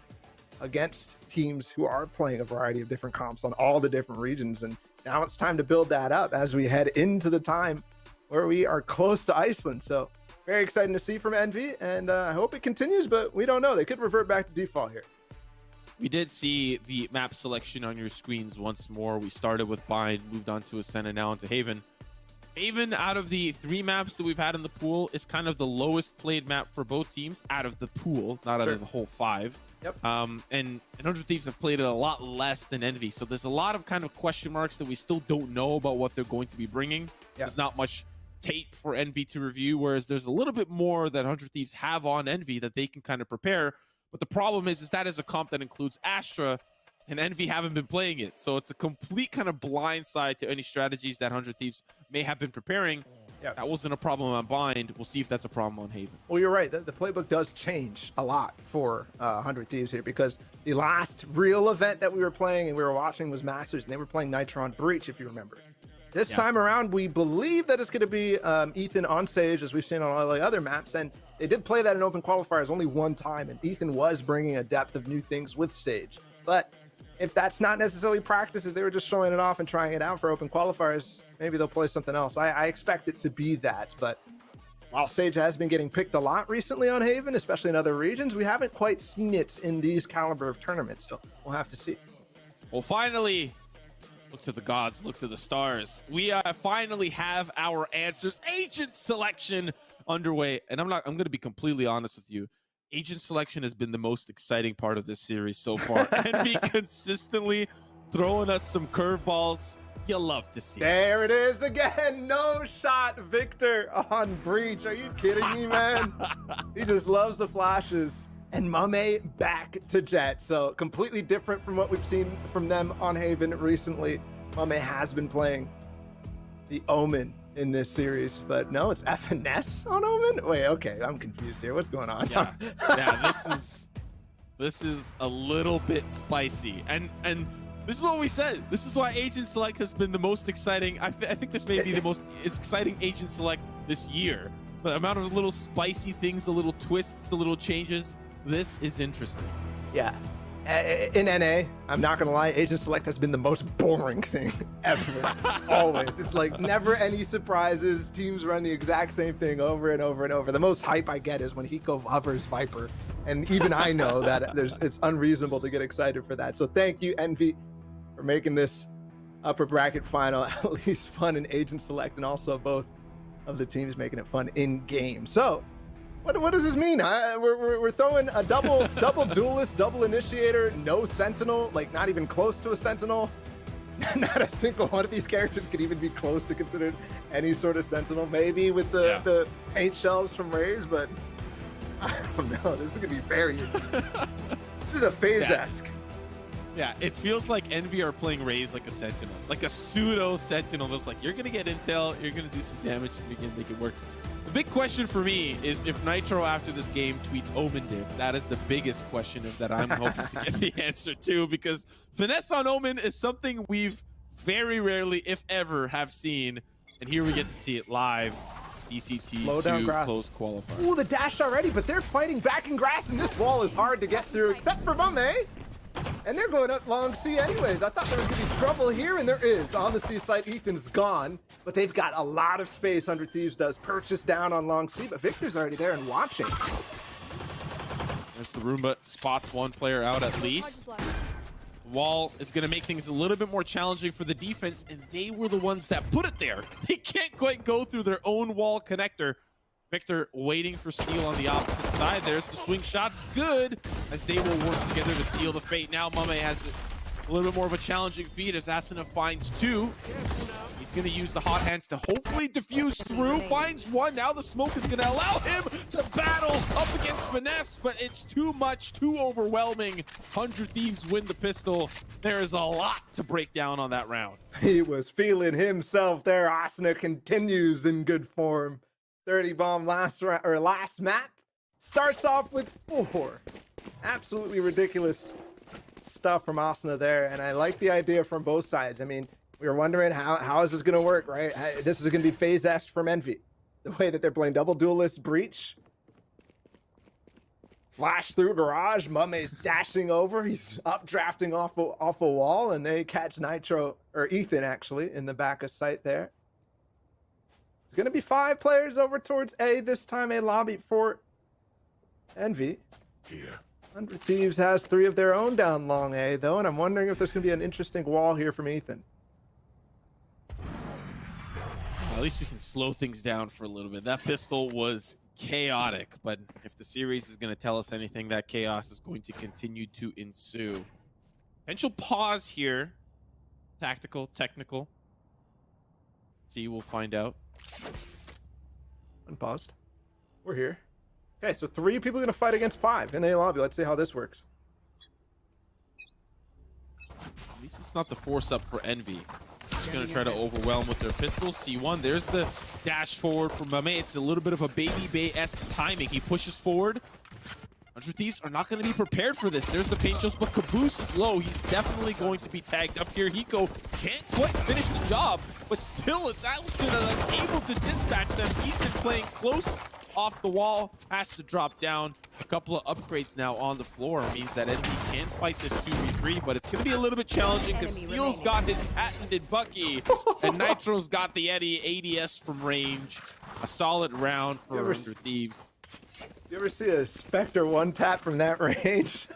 against teams who are playing a variety of different comps on all the different regions. And now it's time to build that up as we head into the time where we are close to Iceland. So very exciting to see from Envy, and I hope it continues, but we don't know. They could revert back to default here. We did see the map selection on your screens once more. We started with Bind, moved on to Ascent, and now into Haven. Haven, out of the 3 maps that we've had in the pool, is kind of the lowest played map for both teams out of the pool, not out of the whole 5. Yep. And 100 Thieves have played it a lot less than Envy. So there's a lot of kind of question marks that we still don't know about what they're going to be bringing. Yep. There's not much tape for Envy to review, whereas there's a little bit more that 100 Thieves have on Envy that they can kind of prepare. But the problem is that is a comp that includes Astra, and Envy haven't been playing it. So it's a complete kind of blind side to any strategies that 100 Thieves may have been preparing. Yeah, that wasn't a problem on Bind. We'll see if that's a problem on Haven. Well, you're right. The playbook does change a lot for 100 Thieves here, because the last real event that we were playing and we were watching was Masters, and they were playing Nitron Breach, if you remember. This time around, we believe that it's going to be Ethan on Sage, as we've seen on all the other maps, and they did play that in open qualifiers only one time, and Ethan was bringing a depth of new things with Sage. But if that's not necessarily practice, if they were just showing it off and trying it out for open qualifiers, maybe they'll play something else. I expect it to be that, but while Sage has been getting picked a lot recently on Haven, especially in other regions, we haven't quite seen it in these caliber of tournaments, so we'll have to see. Well, finally, look to the gods, look to the stars. We finally have our answers. Agent selection underway. And I'm going to be completely honest with you. Agent selection has been the most exciting part of this series so far. Envy consistently throwing us some curveballs. You love to see. There it is again. No shot, Victor on Breach. Are you kidding me, man? He just loves the flashes. And Mame back to Jet. So completely different from what we've seen from them on Haven recently. Mame has been playing the Omen in this series, but no, it's FNS on Omen? Wait, okay, I'm confused here. What's going on? Yeah, this is a little bit spicy. And this is what we said. This is why Agent Select has been the most exciting. I think this may be the most exciting Agent Select this year. The amount of little spicy things, the little twists, the little changes. This is interesting. Yeah. In NA, I'm not gonna lie, Agent Select has been the most boring thing ever. Always. It's like never any surprises. Teams run the exact same thing over and over and over. The most hype I get is when Hiko hovers Viper. And even I know that it's unreasonable to get excited for that. So thank you, Envy, for making this upper bracket final at least fun in Agent Select, and also both of the teams making it fun in game. So what does this mean? We're throwing a double duelist, double initiator, no sentinel, like not even close to a sentinel. Not a single one of these characters could even be close to considered any sort of sentinel. Maybe with the paint shells from Raze, but I don't know. This is gonna be very interesting. This is a phase-esque. Yeah, it feels like Envy are playing Raze like a sentinel, like a pseudo sentinel. That's like, you're gonna get intel, you're gonna do some damage, and we can make it work. The big question for me is if Nitro after this game tweets Omen div. That is the biggest question that I'm hoping to get the answer to, because finesse on Omen is something we've very rarely, if ever, have seen, and here we get to see it live. ECT Slow down grass. Close qualifier. Ooh, the dash already, but they're fighting back in grass, and this wall is hard to get through, except for Mame. And they're going up long C anyways. I thought there was going to be trouble here, and there is. On the C site, Ethan's gone, but they've got a lot of space. 100 Thieves does purchase down on long C, but Victor's already there and watching. There's the Roomba, spots one player out at least. Wall is going to make things a little bit more challenging for the defense, and they were the ones that put it there. They can't quite go through their own wall connector. Victor waiting for steal on the opposite side. There's the swing shots, good, as they will work together to seal the fate. Now Mame has a little bit more of a challenging feed as Asuna finds two. He's going to use the hot hands to hopefully diffuse through. Finds one. Now the smoke is going to allow him to battle up against Finesse, but it's too much, too overwhelming. 100 Thieves win the pistol. There is a lot to break down on that round. He was feeling himself there. Asuna continues in good form. 30 bomb last map. Starts off with 4. Absolutely ridiculous stuff from Asuna there, and I like the idea from both sides. I mean, we were wondering how is this going to work, right? This is going to be phase-esque from Envy. The way that they're playing double duelist breach. Flash through garage. Mame's dashing over. He's updrafting off a wall, and they catch Nitro, or Ethan actually, in the back of sight there. It's going to be 5 players over towards A this time. A lobby for Envy. Here. 100 Thieves has 3 of their own down long A, though, and I'm wondering if there's going to be an interesting wall here from Ethan. At least we can slow things down for a little bit. That pistol was chaotic, but if the series is going to tell us anything, that chaos is going to continue to ensue. Potential pause here. Tactical, technical. See, we'll find out. Unpaused. We're here. Okay, so 3 people are going to fight against 5 in a lobby. Let's see how this works. At least it's not the force up for Envy. Just going to try to overwhelm with their pistols. C1, there's the dash forward from Mame. It's a little bit of a Baby Bay-esque timing. He pushes forward. 100 Thieves are not going to be prepared for this. There's the paint shells, but Caboose is low. He's definitely going to be tagged up here. Hiko can't quite finish the job, but still it's Asuna that's able to dispatch them. He's been playing close off the wall, has to drop down. A couple of upgrades now on the floor means that Envy can fight this 2v3, but it's going to be a little bit challenging because Steel's got his patented Bucky, and Nitro's got the Eddie ADS from range. A solid round for 100 Thieves. You ever see a Spectre 1-tap from that range?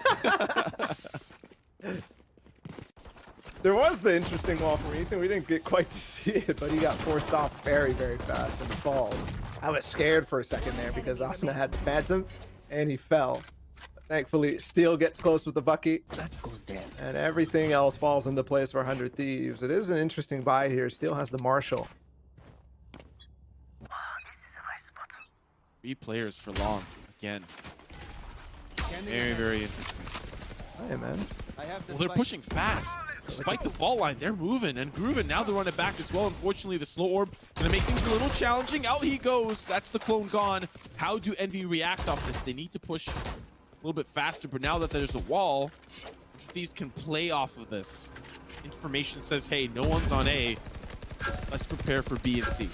There was the interesting wall from Ethan. We didn't get quite to see it, but he got forced off very, very fast and falls. I was scared for a second there because Asuna had the Phantom and he fell. But thankfully, Steel gets close with the Bucky. And everything else falls into place for 100 Thieves. It is an interesting buy here. Steel has the Marshall. 3 players for long again. Very, very interesting. Hey, man. Well, they're pushing fast. Despite the fault line, they're moving and grooving. Now they're running back as well. Unfortunately, the slow orb gonna make things a little challenging. Out he goes. That's the clone gone. How do Envy react off this? They need to push a little bit faster, but now that there's a wall, Thieves can play off of this. Information says, hey, no one's on A. Let's prepare for B and C.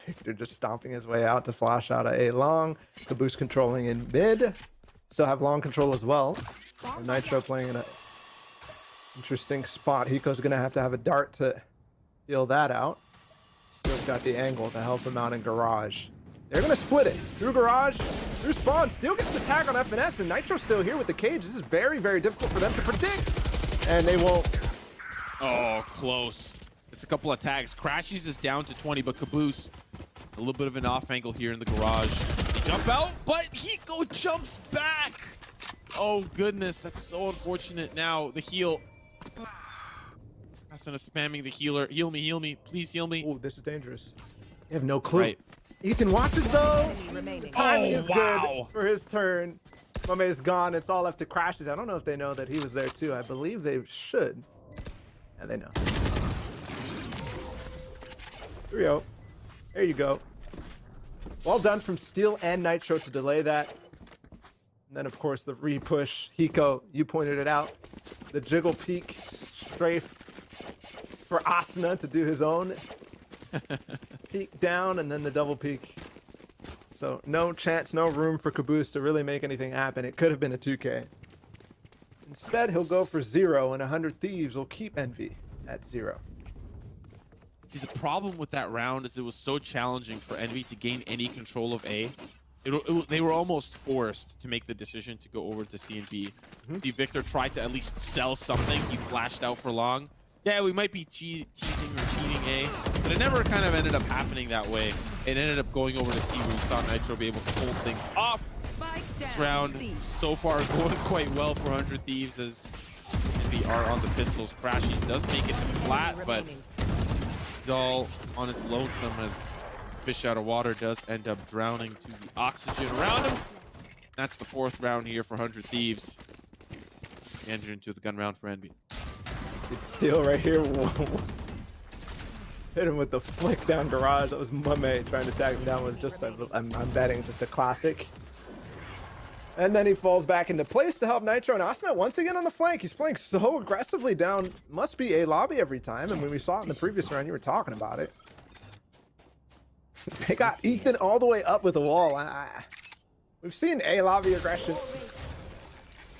Victor just stomping his way out to flash out of A long. Caboose controlling in mid. Still have long control as well. And Nitro playing in a interesting spot. Hiko's gonna have to have a dart to feel that out. Still's got the angle to help him out in garage. They're gonna split it through garage, through spawn. Still gets the tag on FNS, and Nitro's still here with the cage. This is very, very difficult for them to predict, and they won't. Oh, close. It's a couple of tags. Crashies is down to 20, but Caboose, a little bit of an off angle here in the garage. They jump out, but Hiko jumps back. Oh, goodness. That's so unfortunate. Now, the heal. Asuna spamming the healer. Heal me, please heal me. Oh, this is dangerous. You have no clue. Right. Ethan watches though. Timing is wow. good for his turn. Mame is gone. It's all left to Crashes. I don't know if they know that he was there too. I believe they should. Yeah, they know. 3-0. There you go. Well done from Steel and Nitro to delay that. And then, of course, the re-push. Hiko, you pointed it out. The jiggle peek strafe for Asuna to do his own. Peek down and then the double peek. So no chance, no room for Caboose to really make anything happen. It could have been a 2K. Instead, he'll go for 0, and 100 Thieves will keep Envy at 0. See, the problem with that round is it was so challenging for Envy to gain any control of A. They were almost forced to make the decision to go over to C and B. See, Victor tried to at least sell something. He flashed out for long. Yeah, we might be teasing or cheating A, but it never kind of ended up happening that way. It ended up going over to C, where we saw Nitro be able to hold things off. This round so far going quite well for 100 Thieves, as Envy are on the pistols. Crashies does make it to flat, but Dull on his lonesome as fish out of water does end up drowning to the oxygen around him. That's the 4th round here for 100 Thieves. We enter into the gun round for Envy. It's Steel right here. Hit him with the flick down garage. That was Mame trying to tag him down with just a, I'm betting just a classic. And then he falls back into place to help Nitro, and Asuna once again on the flank. He's playing so aggressively down. Must be a lobby every time. And when we saw it in the previous round, you were talking about it. They got Ethan all the way up with the wall. We've seen a lobby aggression.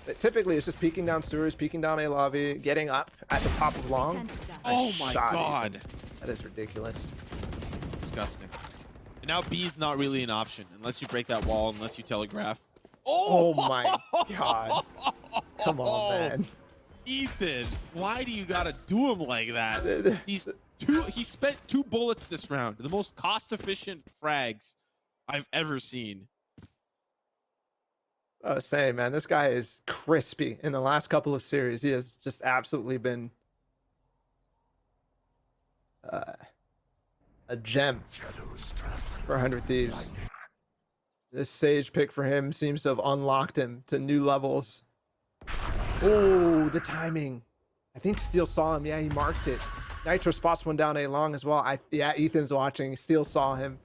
But typically, it's just peeking down sewers, peeking down a lobby, getting up at the top of long. Oh my god. That is ridiculous. Disgusting. And now B's not really an option unless you break that wall, unless you telegraph. Oh my god. Come on, man. Ethan, why do you gotta do him like that? He spent 2 bullets this round. The most cost-efficient frags I've ever seen. I was saying, man, this guy is crispy in the last couple of series. He has just absolutely been a gem for 100 Thieves. This Sage pick for him seems to have unlocked him to new levels. Oh, the timing. I think Steel saw him. Yeah, he marked it. Nitro spots one down A long as well. Yeah, Ethan's watching. Steel saw him.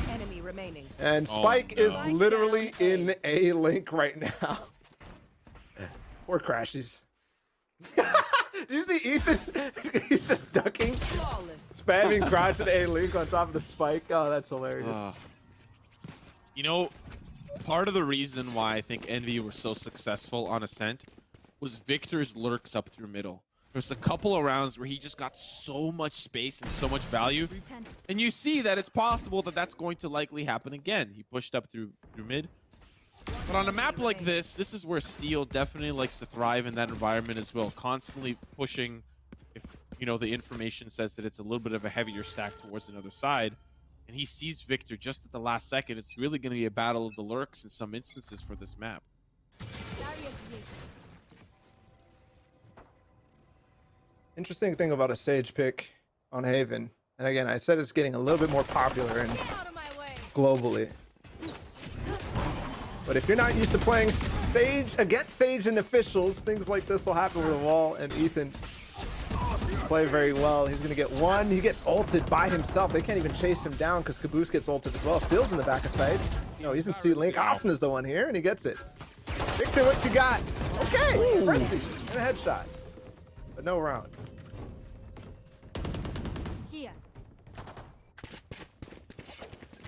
Enemy remaining. And Spike is literally in A link right now. Poor Crashies. Did you see Ethan? He's just ducking. Spamming crash at A link on top of the Spike. Oh, that's hilarious. You know, part of the reason why I think Envy were so successful on Ascent was Victor's lurks up through middle. There's a couple of rounds where he just got so much space and so much value. And you see that it's possible that that's going to likely happen again. He pushed up through mid. But on a map like this is where Steel definitely likes to thrive in that environment as well. Constantly pushing, if you know the information says that it's a little bit of a heavier stack towards another side, and he sees Victor just at the last second. It's really going to be a battle of the lurks in some instances for this map. Interesting thing about a Sage pick on Haven, and again, I said it's getting a little bit more popular and globally. But if you're not used to playing Sage against Sage and officials, things like this will happen with a wall, and Ethan play very well. He's gonna get one. He gets ulted by himself. They can't even chase him down because Caboose gets ulted as well. Steel's in the back of sight. No, he's in C-Link. Austin is the one here, and he gets it. Victor, what you got? Okay, frenzy and a headshot, but no round. Here.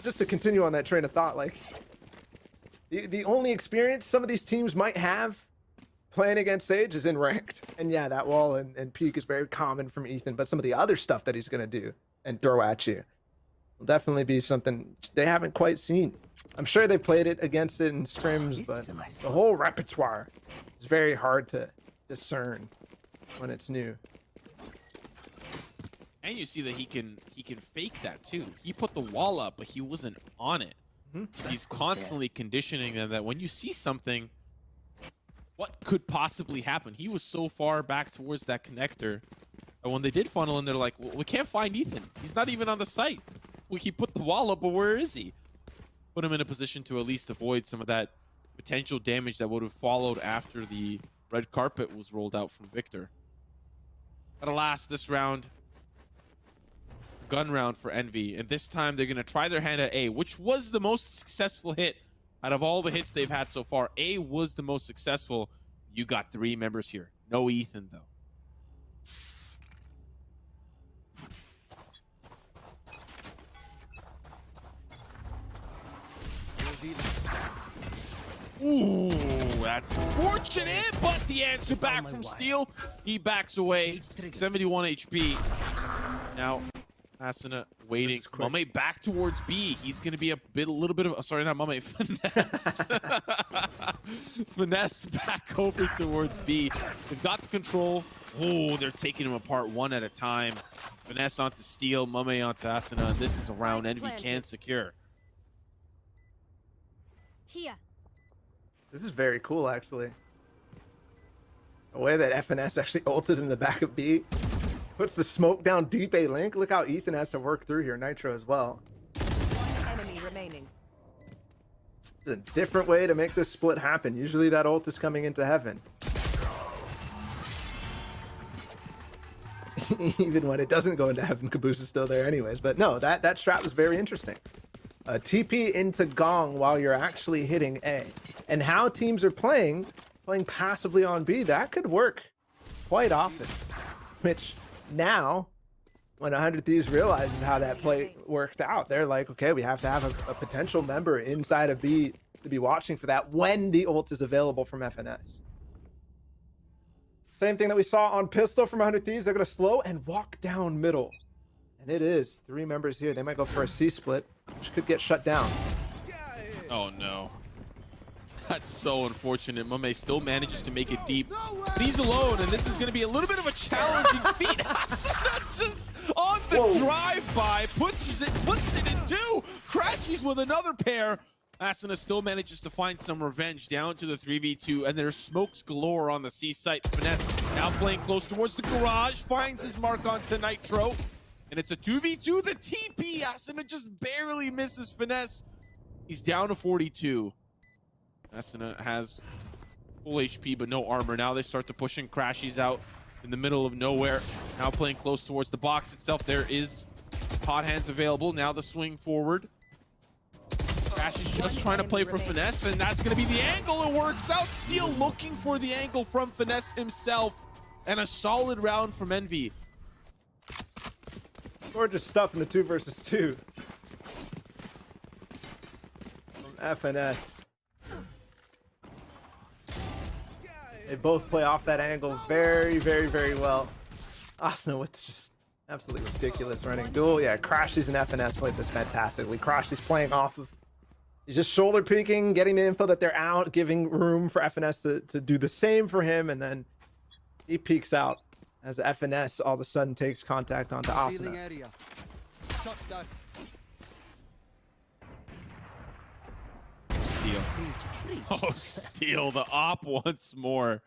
Just to continue on that train of thought, like the only experience some of these teams might have playing against Sage is in ranked. And yeah, that wall and peek is very common from Ethan, but some of the other stuff that he's going to do and throw at you will definitely be something they haven't quite seen. I'm sure they played it against it in scrims, but the whole repertoire is very hard to discern when it's new. And you see that he can fake that too. He put the wall up, but he wasn't on it. He's constantly conditioning them that when you see something, what could possibly happen? He was so far back towards that connector, and when they did funnel in, they're like, well, we can't find Ethan. He's not even on the site. He put the wall up, but where is he? Put him in a position to at least avoid some of that potential damage that would have followed after the red carpet was rolled out from Victor. But alas, this round, gun round for Envy, and this time they're going to try their hand at A, which was the most successful hit out of all the hits they've had so far. A was the most successful. You got 3 members here. No Ethan, though. Ooh, that's fortunate, but the answer back from Steel. He backs away. 71 HP. Now, Asuna waiting. Mame back towards B. He's going to be a little bit of, sorry, not Mame, Finesse. Finesse back over towards B. They've got the control. Oh, they're taking him apart one at a time. Finesse onto Steel, Mame onto Asuna. And this is a round Envy can secure. Here. This is very cool, actually. The way that FNS actually ulted in the back of B. Puts the smoke down deep A link. Look how Ethan has to work through here. Nitro as well. Enemy remaining. It's a different way to make this split happen. Usually that ult is coming into heaven. Even when it doesn't go into heaven, Caboose is still there anyways. But no, that strat was very interesting. TP into Gong while you're actually hitting A. And how teams are playing passively on B, that could work quite often. Which now, when 100 Thieves realizes how that play worked out, they're like, okay, we have to have a potential member inside of B to be watching for that when the ult is available from FNS. Same thing that we saw on Pistol from 100 Thieves. They're going to slow and walk down middle. And it is 3 members here. They might go for a C split, which could get shut down. Oh, no. That's so unfortunate. Mame still manages to make it deep. But he's alone, and this is going to be a little bit of a challenging feat. Just on the drive-by, puts it in 2, crashes with another pair. Asuna still manages to find some revenge down to the 3v2, and there's smokes galore on the C site. Finesse now playing close towards the garage, finds his mark onto Nitro, and it's a 2v2. The TP, Asuna just barely misses Finesse. He's down to 42. Asuna has full HP but no armor. Now they start to push in. Crashies out in the middle of nowhere. Now playing close towards the box itself. There is hot hands available. Now the swing forward. Crash is just trying to play for Finesse, and that's going to be the angle. It works out. Steel looking for the angle from Finesse himself, and a solid round from Envy. Gorgeous stuff in the 2 versus 2 from FNS. They both play off that angle very, very, very well. Asuna with just absolutely ridiculous running duel. Yeah, Crashies and FNS played this fantastically. Crashies playing off of He's just shoulder peeking, getting the info that they're out, giving room for FNS to do the same for him, and then he peeks out as FNS all of a sudden takes contact onto Asuna. Steal. Oh, steal the op once more.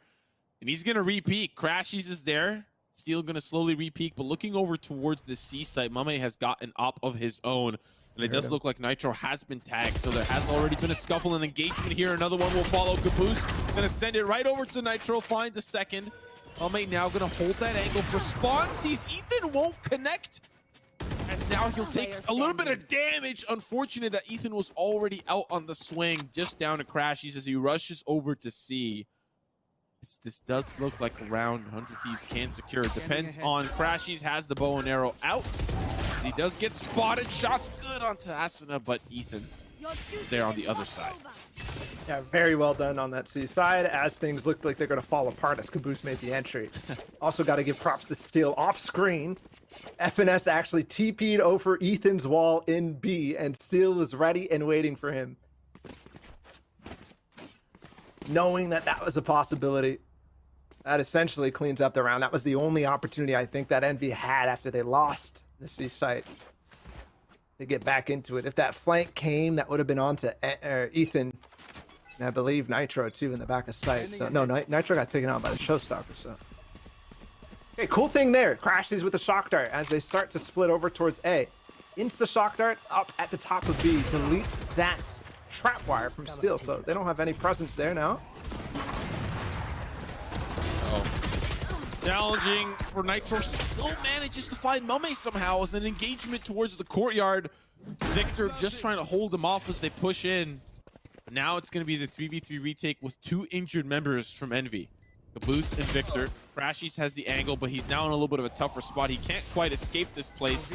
And he's going to repeat. Crashies is there. Steel going to slowly repeat, but looking over towards the C site, Mame has got an op of his own. And it does look like Nitro has been tagged, so there has already been a scuffle and engagement here. Another one will follow. Caboose going to send it right over to Nitro, find the second. Mame now going to hold that angle for spawn. Sees Ethan won't connect. As now he'll take a little bit of damage. Unfortunate that Ethan was already out on the swing, just down to Crashies as he rushes over to C. This does look like a round 100 Thieves can secure. It depends on Crashies has the bow and arrow out. He does get spotted. Shots good onto Asuna, but Ethan is there on the other side. Yeah, very well done on that C side as things looked like they're going to fall apart as Caboose made the entry. Also got to give props to Steel off screen. FNS actually TP'd over Ethan's wall in B, and Steel was ready and waiting for him, knowing that that was a possibility. That essentially cleans up the round. That was the only opportunity I think that Envy had after they lost the C site to get back into it. If that flank came, that would have been onto Ethan, and I believe Nitro too in the back of sight. So no, Nitro got taken out by the Showstopper. So okay, cool thing there. Crashes with the shock dart as they start to split over towards A. Insta shock dart up at the top of B deletes that trap wire from Steel, so they don't have any presence there now. Challenging for Nitro. Still manages to find Mame somehow as an engagement towards the courtyard. Victor just trying to hold him off as they push in. But now it's going to be the 3v3 retake with two injured members from Envy. Caboose and Victor. Crashies has the angle, but he's now in a little bit of a tougher spot. He can't quite escape this place.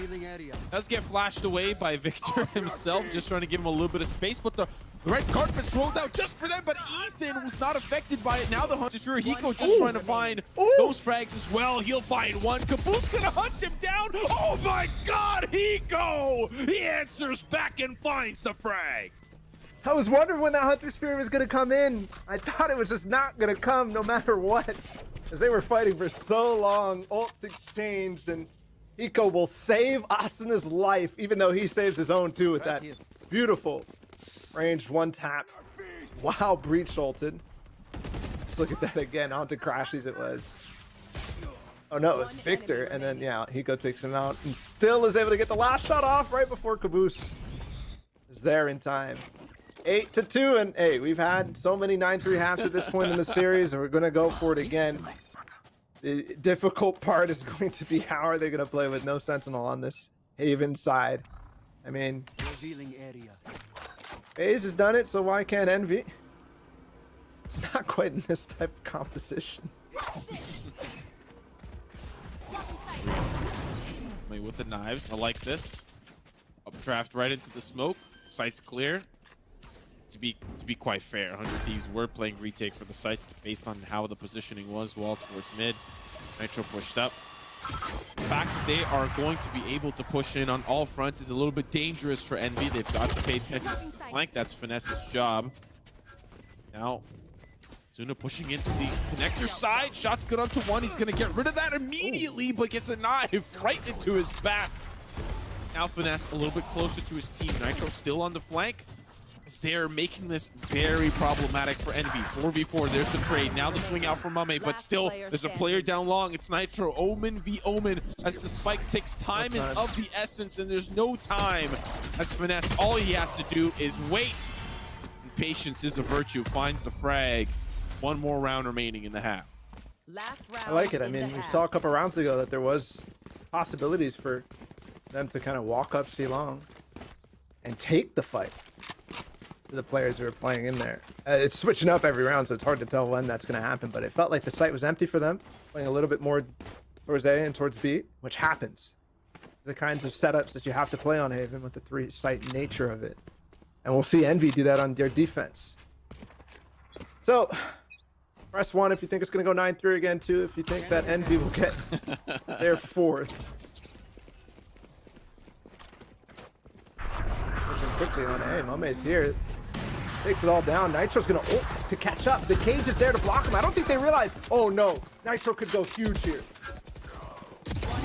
Does get flashed away by Victor himself, just trying to give him a little bit of space, but the red carpet's rolled out just for them, but Ethan was not affected by it. Now the Hunter's here. Hiko just trying to find those frags as well. He'll find one. Caboose gonna hunt him down. Oh my God, Hiko! He answers back and finds the frag. I was wondering when that Hunter Spear was going to come in. I thought it was just not going to come no matter what, as they were fighting for so long. Ults exchanged, and Hiko will save Asuna's life, even though he saves his own too with that beautiful ranged one tap. Wow, breach ulted. Let's look at that again. Onto Crashies it was. Oh no, it's Victor, and then yeah, Hiko takes him out and still is able to get the last shot off right before Caboose is there in time. 8-2, and hey, we've had so many 9-3 halves at this point in the series, and we're gonna go for it again. The difficult part is going to be how are they gonna play with no Sentinel on this Haven side. I mean, FaZe has done it, so why can't Envy? It's not quite in this type of composition. With the knives, I like this. Updraft right into the smoke. Site's clear. To be quite fair, 100 Thieves were playing retake for the site based on how the positioning was. Wall towards mid. Nitro pushed up. The fact that they are going to be able to push in on all fronts is a little bit dangerous for Envy. They've got to pay attention to the flank. That's Finesse's job. Now, Zuna pushing into the connector side. Shot's good onto one. He's going to get rid of that immediately, but gets a knife right into his back. Now Finesse a little bit closer to his team. Nitro still on the flank. They're making this very problematic for Envy. 4v4, there's the trade. Now the swing out from Mame, but still, there's a player down long. It's Nitro, Omen v Omen, as the spike ticks. Time is of the essence, and there's no time. As Finesse, all he has to do is wait. And patience is a virtue, finds the frag. One more round remaining in the half. I like it. I mean, we saw a couple rounds ago that there was possibilities for them to kind of walk up C long and take the fight. The players who are playing in there. It's switching up every round, so it's hard to tell when that's going to happen, but it felt like the site was empty for them, playing a little bit more towards A and towards B, which happens. The kinds of setups that you have to play on Haven with the 3-site nature of it. And we'll see Envy do that on their defense. So, press 1 if you think it's going to go 9-3 again, 2 if you think that Envy will get their 4th. Quickly on A. Mame's here. Takes it all down. Nitro's gonna ult to catch up. The cage is there to block him. I don't think they realize, oh no, Nitro could go huge here.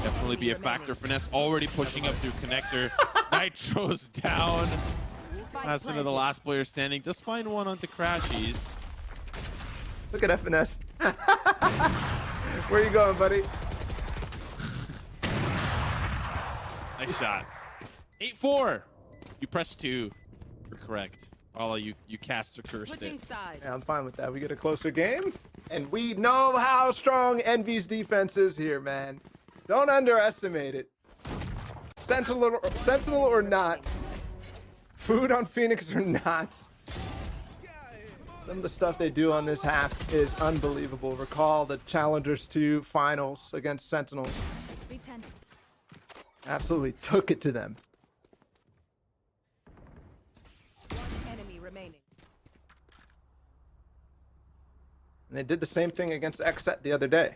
Definitely be a factor. Finesse already pushing up through connector. Nitro's down. That's into the last player standing. Just find one onto Crashies. Look at FNS. Where are you going, buddy? Nice shot. 8-4. You press 2. You're correct. All you cast or cursed it. Yeah, I'm fine with that. We get a closer game, and we know how strong Envy's defense is here, man. Don't underestimate it. Sentinel or not, food on Phoenix or not, some of the stuff they do on this half is unbelievable. Recall the Challengers 2 finals against Sentinels. Absolutely took it to them. Enemy remaining. And they did the same thing against XSET the other day.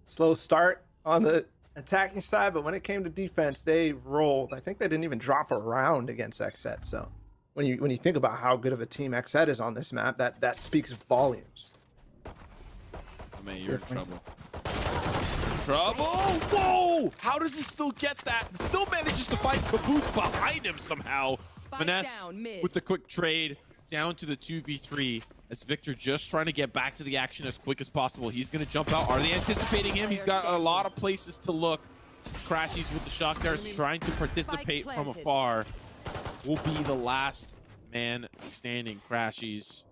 Slow start on the attacking side, but when it came to defense, they rolled. I think they didn't even drop a round against XSET. So when you think about how good of a team XSET is on this map, that speaks volumes. Oh man, you're in trouble. Trouble! Whoa! How does he still get that? Still manages to find Caboose behind him somehow. Finesse with the quick trade down to the 2v3 as Victor just trying to get back to the action as quick as possible. He's going to jump out. Are they anticipating him? He's got a lot of places to look. It's Crashies with the shock darts trying to participate from afar. Will be the last man standing. Crashies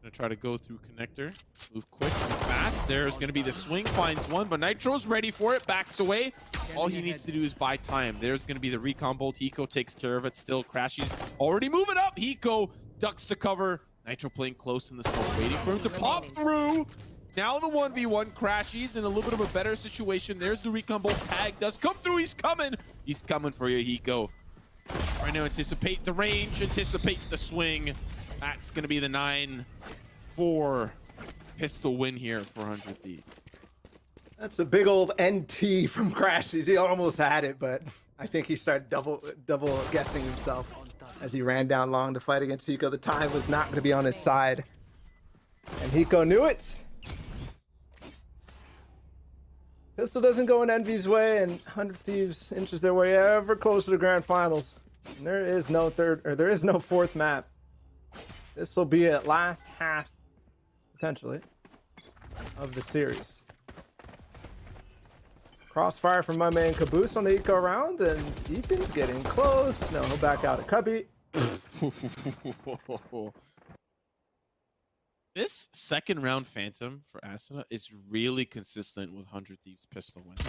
gonna try to go through connector, move quick and fast. There's gonna be the swing, finds one, but Nitro's ready for it, backs away. All he needs to do is buy time. There's gonna be the recon bolt. Hiko takes care of it. Still Crashies already moving up. Hiko ducks to cover. Nitro playing close in the smoke, waiting for him to pop through. Now the 1v1. Crashies in a little bit of a better situation. There's the recon bolt. Tag does come through. He's coming. He's coming for you, Hiko. Right now, anticipate the range, anticipate the swing. That's going to be the 9-4 pistol win here for 100 Thieves. That's a big old NT from Crashies. He almost had it, but I think he started double guessing himself as he ran down long to fight against Hiko. The time was not going to be on his side, and Hiko knew it. Pistol doesn't go in Envy's way, and 100 Thieves inches their way ever closer to grand finals. And there is no fourth map. This will be at last half, potentially, of the series. Crossfire from my man Caboose on the eco round, and Ethan's getting close. No, he'll back out of Cubby. This second round Phantom for Asuna is really consistent with 100 Thieves pistol wins.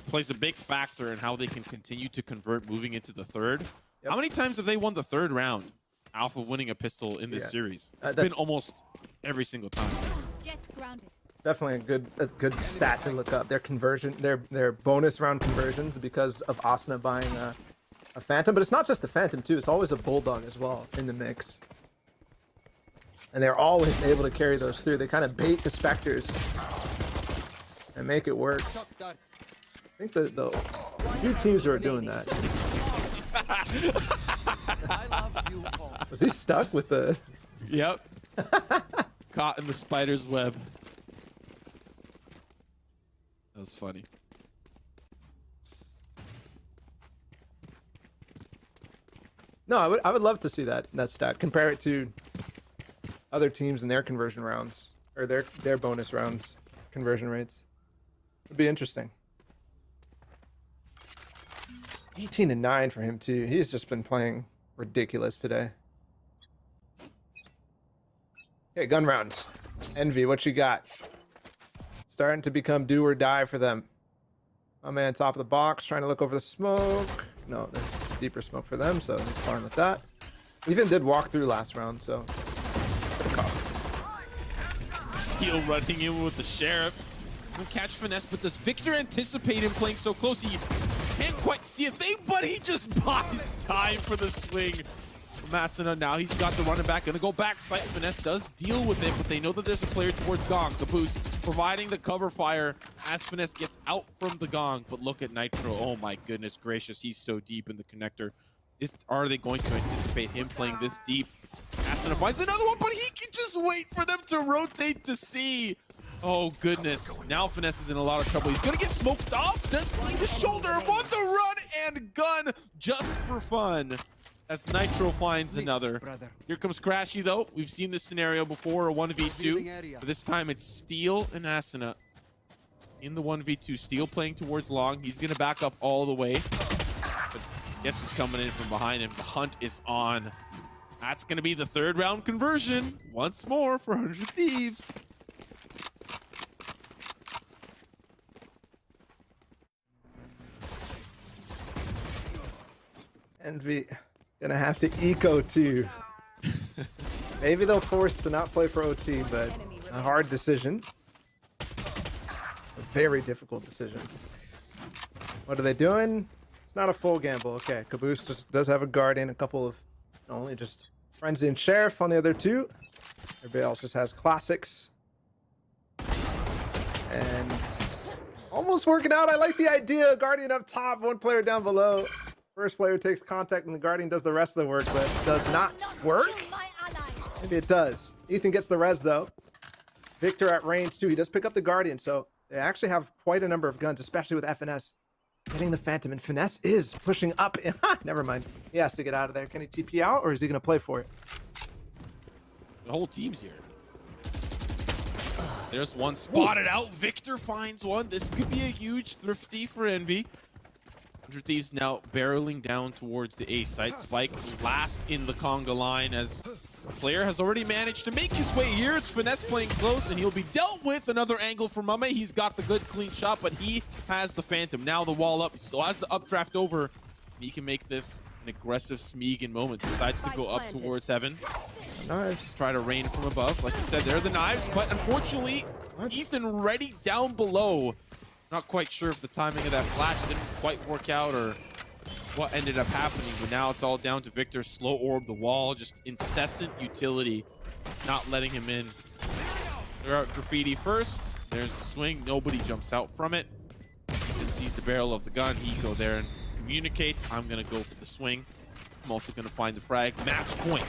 Plays a big factor in how they can continue to convert moving into the third. Yep. How many times have they won the third round off of winning a pistol in this series? It's been almost every single time. Jets grounded. Definitely a good stat to look up. Their conversion, their bonus round conversions because of Asuna buying a Phantom, but it's not just the Phantom too. It's always a Bulldog as well in the mix. And they're always able to carry those through. They kind of bait the Spectres and make it work. I think the few teams are doing that. Was he stuck with the... Yep. Caught in the spider's web. That was funny. No, I would love to see that stat. Compare it to other teams and their conversion rounds, or their bonus rounds conversion rates. It'd be interesting. 18-9 for him too. He's just been playing ridiculous today. Okay, gun rounds. Envy, what you got? Starting to become do or die for them. My man, top of the box, trying to look over the smoke. No, there's deeper smoke for them, so he's fine with that. Even did walk through last round, so. Steel running in with the Sheriff. Doesn't catch Finesse, but does Victor anticipate him playing so close? He can't quite see a thing, but he just buys time for the swing. Asuna now, he's got the running back, gonna go back. Sight Finesse does deal with it, but they know that there's a player towards Gong. Caboose providing the cover fire as Finesse gets out from the Gong. But look at Nitro, oh my goodness gracious, he's so deep in the connector. Are they going to anticipate him playing this deep? Asuna finds another one, but he can just wait for them to rotate to C. Oh, goodness. Now Finesse is in a lot of trouble. He's going to get smoked off. Does see the shoulder. Want the run and gun just for fun. As Nitro finds another. Here comes Crashy, though. We've seen this scenario before, a 1v2. But this time it's Steel and Asuna in the 1v2. Steel playing towards long. He's going to back up all the way. But guess who's coming in from behind him? The hunt is on. That's going to be the 3rd round conversion. Once more for 100 Thieves. Envy gonna have to eco too. Maybe they'll force to not play for OT, but a hard decision. A very difficult decision. What are they doing? It's not a full gamble. Okay, Caboose just does have a Guardian, a couple of only just Frenzy and Sheriff on the other 2. Everybody else just has classics. And almost working out. I like the idea. Guardian up top, 1 player down below. First player takes contact and the Guardian does the rest of the work, but it does not work. Maybe it does. Ethan gets the res though. Victor at range too. He does pick up the Guardian, so they actually have quite a number of guns, especially with FNS. Getting the Phantom, and Finesse is pushing up. Never mind. He has to get out of there. Can he TP out, or is he going to play for it? The whole team's here. There's one spotted out. Victor finds one. This could be a huge thrifty for Envy. 100 Thieves now barreling down towards the A site. Spike last in the conga line as the player has already managed to make his way here. It's Finesse playing close, and he'll be dealt with. Another angle for Mame. He's got the good clean shot, but he has the Phantom. Now the wall up. He still has the updraft over. He can make this an aggressive Smeagol moment. Decides to go up towards heaven. Nice. Try to rain from above. Like you said, there are the knives, but unfortunately, Ethan ready down below. Not quite sure if the timing of that flash didn't quite work out or what ended up happening, but now it's all down to Victor. Slow orb the wall, just incessant utility, not letting him in. They're out graffiti first. There's the swing. Nobody jumps out from it. Ethan sees the barrel of the gun. He go there and communicates. I'm going to go for the swing. I'm also going to find the frag. Match point.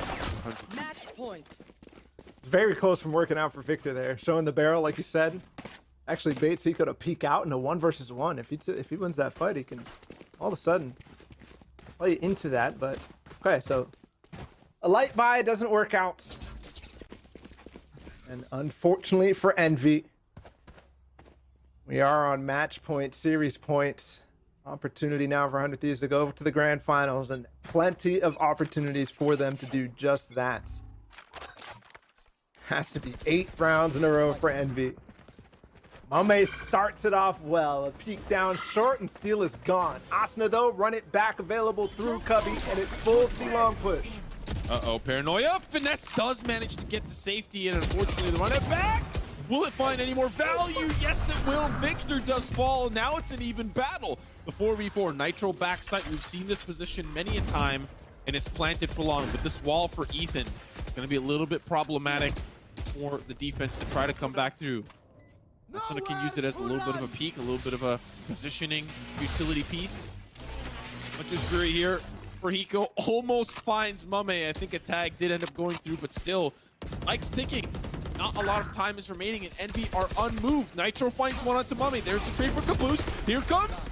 Match point. It's very close from working out for Victor there. Showing the barrel, like you said. Actually baits Eco to peek out in a 1 versus 1. If he wins that fight, he can all of a sudden play into that. But okay, so a light buy doesn't work out, and unfortunately for Envy, we are on match point, series point. Opportunity now for 100 Thieves to go to the grand finals, and plenty of opportunities for them to do just that. Has to be 8 rounds in a row for Envy. Mame starts it off well. A peek down short and Steel is gone. Asuna though, run it back, available through Cubby, and it's full C-long push. Uh-oh, paranoia. Finesse does manage to get to safety, and unfortunately the run it back. Will it find any more value? Yes, it will. Victor does fall. Now it's an even battle. The 4v4 Nitro backside. We've seen this position many a time, and it's planted for long. But this wall for Ethan is going to be a little bit problematic for the defense to try to come back through. Asuna can use it as a little bit of a peek, a little bit of a positioning utility piece. Much as fury here for Hiko. Almost finds Mame. I think a tag did end up going through, but still, Spike's ticking. Not a lot of time is remaining, and Envy are unmoved. Nitro finds one onto Mame. There's the trade for Caboose. Here comes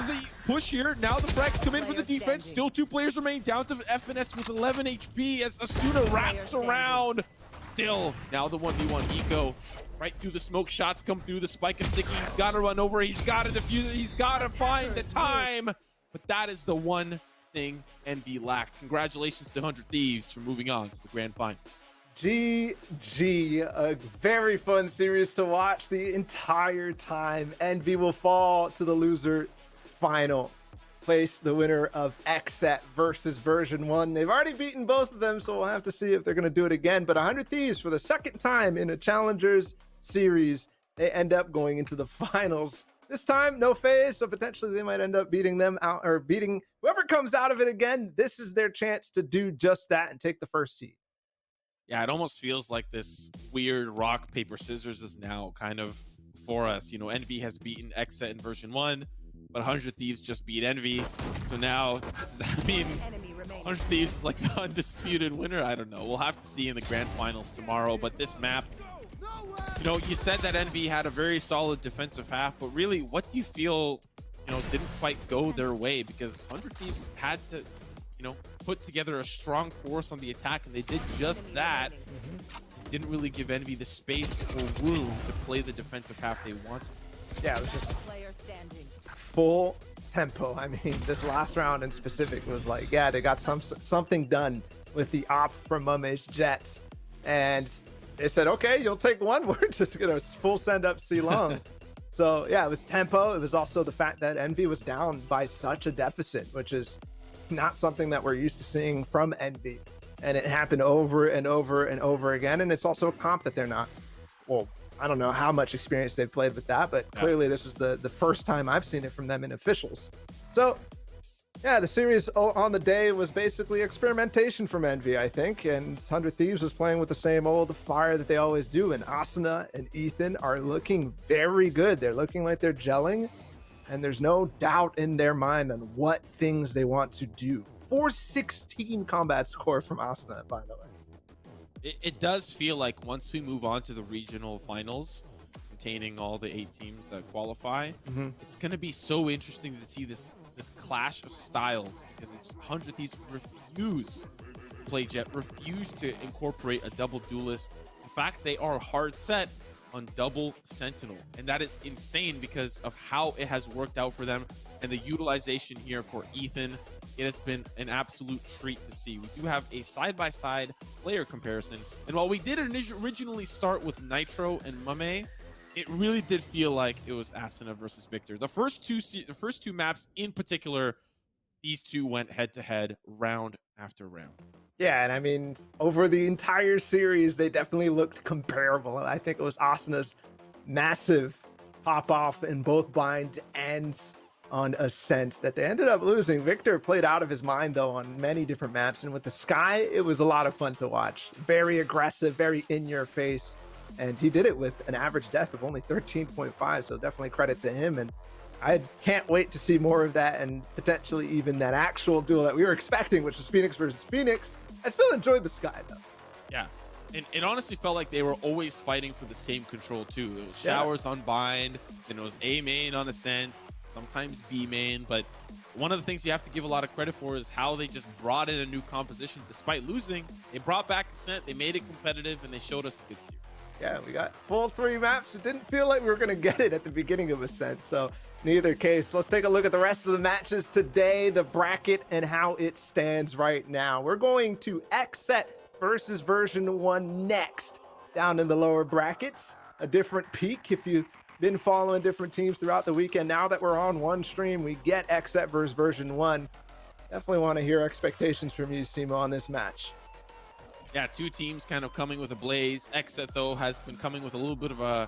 the push here. Now the frags come in for the defense. Still 2 players remain, down to FNS with 11 HP as Asuna wraps around. Still, now the 1v1 Eco. Right through the smoke, shots come through. The Spike is sticky. He's got to run over. He's got to defuse it. He's got to find the time. But that is the one thing Envy lacked. Congratulations to 100 Thieves for moving on to the grand final. GG, a very fun series to watch the entire time. Envy will fall to the loser final. Place the winner of XSET versus version 1. They've already beaten both of them, so we'll have to see if they're going to do it again. But 100 Thieves for the 2nd time in a Challengers series, they end up going into the finals. This time, no phase, so potentially they might end up beating them out, or beating whoever comes out of it again. This is their chance to do just that and take the 1st seed. Yeah, it almost feels like this weird rock, paper, scissors is now kind of for us. You know, Envy has beaten XSET in version 1, but 100 Thieves just beat Envy. So now, does that mean 100 Thieves is like the undisputed winner. I don't know. We'll have to see in the grand finals tomorrow. But this map, you know, you said that NV had a very solid defensive half, but really, what do you feel, you know, didn't quite go their way? Because 100 Thieves had to, you know, put together a strong force on the attack, and they did just that. Didn't really give NV the space or room to play the defensive half they wanted. Yeah, it was just full tempo. I mean, this last round in specific was like, yeah, they got something done with the op from Mummy's Jets, and they said, okay, you'll take one. We're just gonna full send up C long. So yeah, it was tempo. It was also the fact that Envy was down by such a deficit, which is not something that we're used to seeing from Envy. And it happened over and over and over again. And it's also a comp that they're not, well, I don't know how much experience they've played with that, but clearly this was the first time I've seen it from them in officials. So yeah, the series on the day was basically experimentation from Envy, I think. And 100 Thieves was playing with the same old fire that they always do. And Asuna and Ethan are looking very good. They're looking like they're gelling. And there's no doubt in their mind on what things they want to do. 416 combat score from Asuna, by the way. It does feel like once we move on to the regional finals, containing all the 8 teams that qualify, it's going to be so interesting to see this clash of styles, because 100 Thieves refuse to play Jet, refuse to incorporate a double duelist. In fact, they are hard set on double Sentinel, and that is insane because of how it has worked out for them and the utilization here for Ethan. It has been an absolute treat to see. We do have a side-by-side player comparison, and while we did originally start with Nitro and Mame, it really did feel like it was Asuna versus Victor. The first two maps in particular, these two went head-to-head, round after round. Yeah, and I mean, over the entire series, they definitely looked comparable. I think it was Asuna's massive pop-off in both Bind and on Ascent that they ended up losing. Victor played out of his mind, though, on many different maps, and with the Sky, it was a lot of fun to watch. Very aggressive, very in-your-face, and he did it with an average death of only 13.5, so definitely credit to him. And I can't wait to see more of that, and potentially even that actual duel that we were expecting, which was Phoenix versus Phoenix. I still enjoyed the Sky, though. Yeah, and it honestly felt like they were always fighting for the same control, too. It was Showers on Bind, then it was A main on Ascent, sometimes B main, but one of the things you have to give a lot of credit for is how they just brought in a new composition despite losing. They brought back Ascent, they made it competitive, and they showed us a good series. Yeah, we got full 3 maps. It didn't feel like we were going to get it at the beginning of Ascent, so in either case, let's take a look at the rest of the matches today, the bracket, and how it stands right now. We're going to XSET versus version 1 next, down in the lower brackets. A different peak if you've been following different teams throughout the weekend. Now that we're on one stream, we get XSET versus version 1. Definitely want to hear expectations from you, Simo, on this match. Yeah, 2 teams kind of coming with a blaze. XSET, though, has been coming with a little bit of a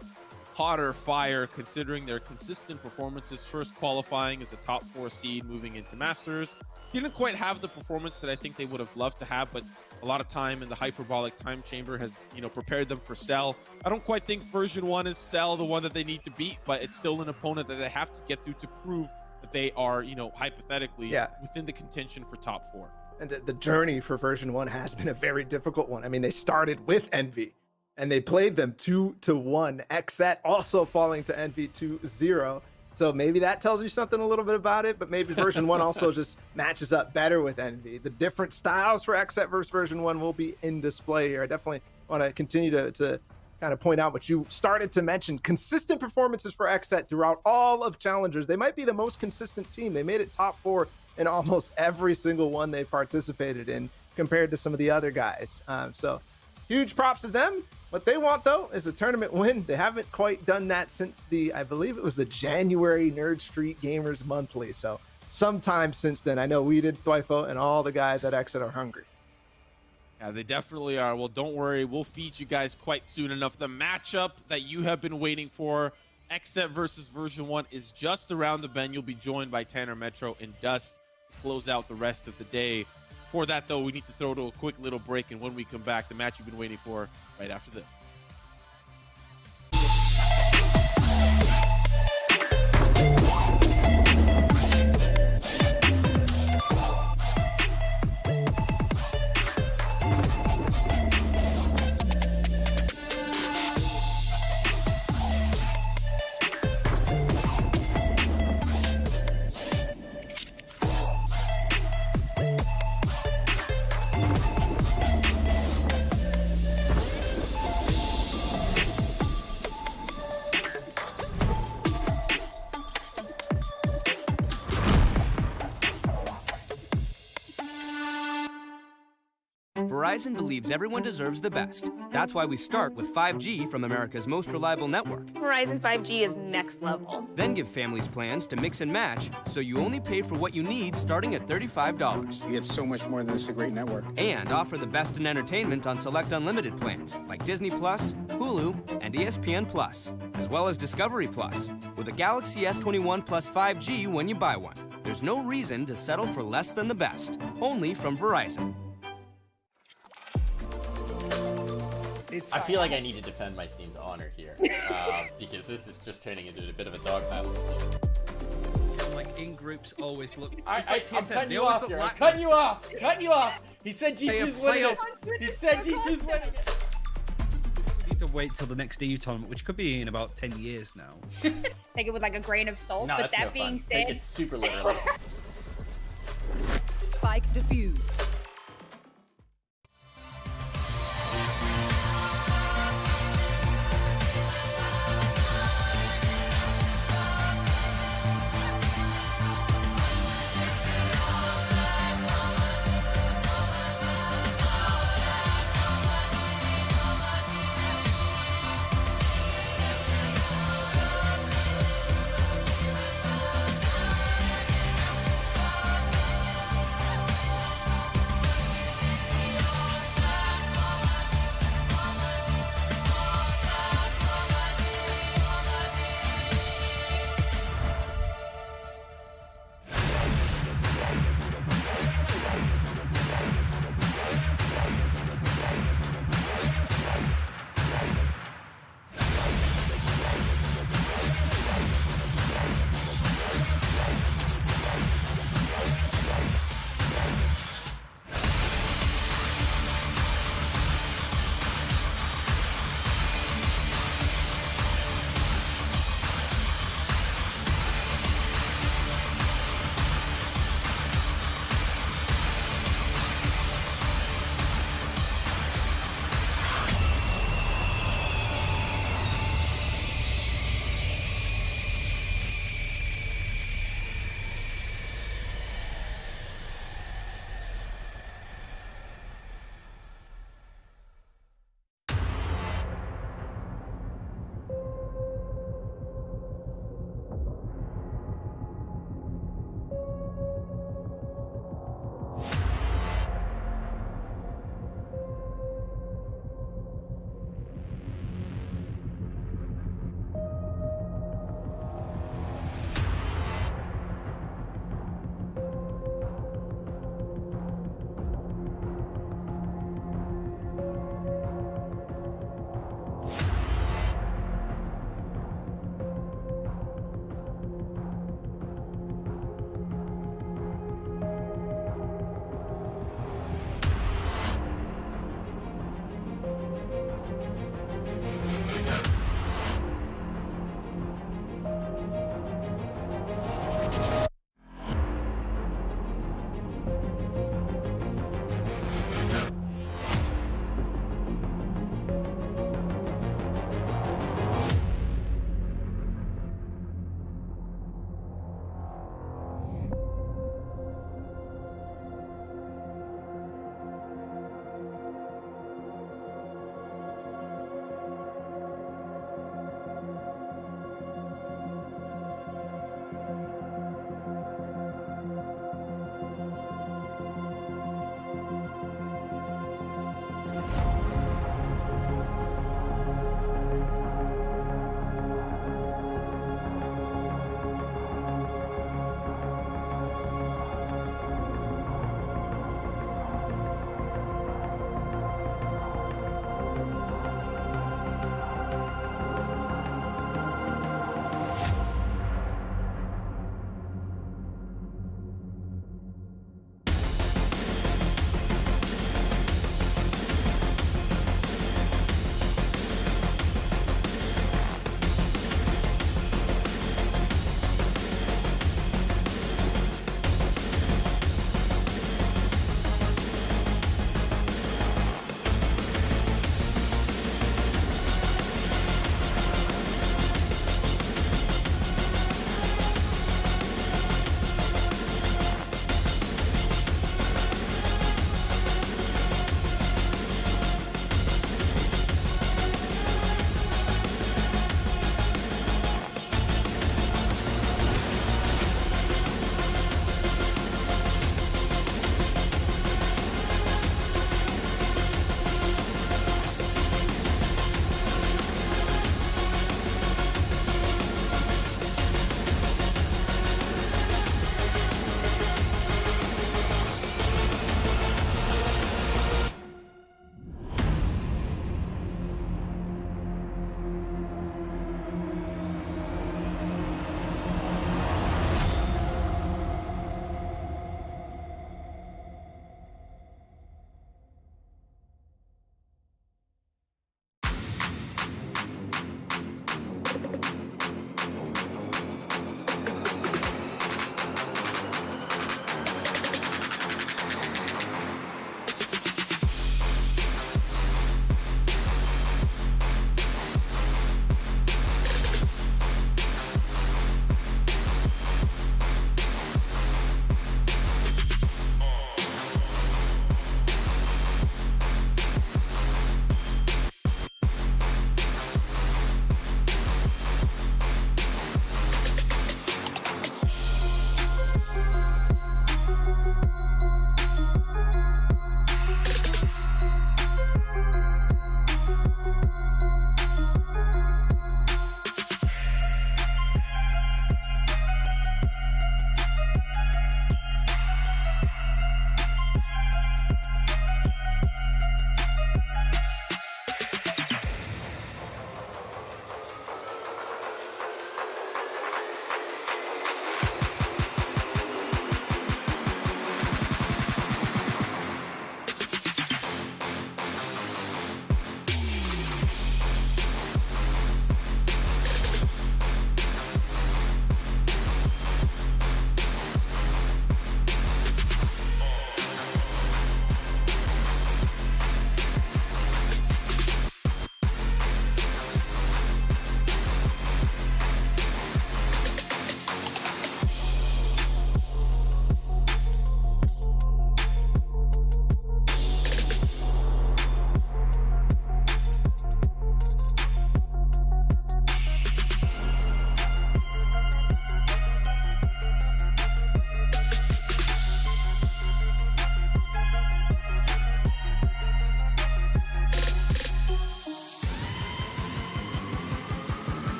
hotter fire, considering their consistent performances. First qualifying as a top 4 seed, moving into Masters. Didn't quite have the performance that I think they would have loved to have, but a lot of time in the hyperbolic time chamber has, you know, prepared them for Cell. I don't quite think version 1 is Cell, the one that they need to beat, but it's still an opponent that they have to get through to prove that they are, you know, hypothetically within the contention for top 4. And the journey for version 1 has been a very difficult one. I mean, they started with Envy, and they played them 2-1. XSET also falling to Envy 2-0. So maybe that tells you something a little bit about it, but maybe version 1 also just matches up better with Envy. The different styles for XSET versus version 1 will be in display here. I definitely want to continue to kind of point out what you started to mention. Consistent performances for XSET throughout all of Challengers. They might be the most consistent team. They made it top 4 in almost every single one they participated in compared to some of the other guys. So huge props to them. What they want, though, is a tournament win. They haven't quite done that since I believe it was the January Nerd Street Gamers Monthly. So sometime since then, I know we did, Thwifo, and all the guys at XSET are hungry. Yeah, they definitely are. Well, don't worry. We'll feed you guys quite soon enough. The matchup that you have been waiting for, XSET versus version 1, is just around the bend. You'll be joined by Tanner Metro and Dust to close out the rest of the day. For that, though, we need to throw to a quick little break, and when we come back, the match you've been waiting for right after this. Verizon believes everyone deserves the best. That's why we start with 5G from America's most reliable network. Verizon 5G is next level. Then give families plans to mix and match, so you only pay for what you need starting at $35. You get so much more than this, a great network. And offer the best in entertainment on select unlimited plans, like Disney Plus, Hulu, and ESPN Plus, as well as Discovery Plus, with a Galaxy S21 Plus 5G when you buy one. There's no reason to settle for less than the best. Only from Verizon. I feel like I need to defend my scene's honor here, because this is just turning into a bit of a dog battle. Like in groups always look. I'm cutting you off here. I'm cutting you off. Cutting you off. He said G2's winning it. He said G2's winning it. We need to wait till the next EU tournament, which could be in about 10 years now. Take it with like a grain of salt. No, but that's that no being fun. said, Take it super literally. Spike defused.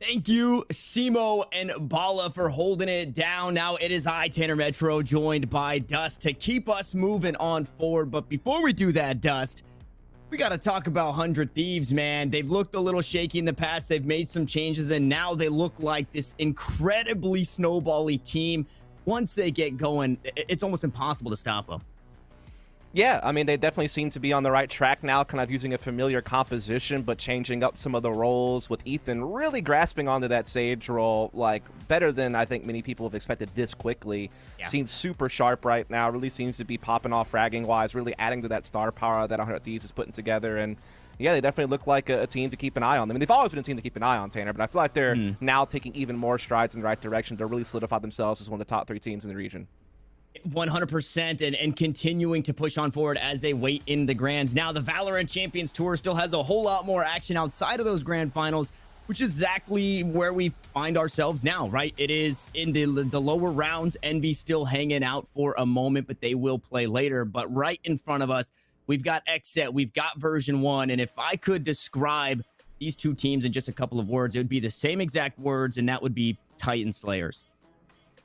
Thank you, Simo and Bala, for holding it down. Now it is I, Tanner Metro, joined by Dust to keep us moving on forward. But before we do that, Dust, we got to talk about 100 Thieves, man. They've looked a little shaky in the past. They've made some changes, and now they look like this incredibly snowbally team. Once they get going, it's almost impossible to stop them. Yeah, I mean, they definitely seem to be on the right track now, kind of using a familiar composition, but changing up some of the roles, with Ethan really grasping onto that Sage role, like, better than I think many people have expected this quickly. Yeah. Seems super sharp right now, really seems to be popping off fragging-wise, really adding to that star power that 100 Thieves is putting together, and yeah, they definitely look like a team to keep an eye on. I mean, they've always been a team to keep an eye on, Tanner, but I feel like they're now taking even more strides in the right direction to really solidify themselves as one of the top 3 teams in the region. 100% and continuing to push on forward as they wait in the grands. Now the VALORANT Champions Tour still has a whole lot more action outside of those grand finals, which is exactly where we find ourselves now, right? It is in the lower rounds. NV still hanging out for a moment, but they will play later. But right in front of us, we've got XSET, we've got version 1, and if I could describe these two teams in just a couple of words, it would be the same exact words, and that would be Titan Slayers.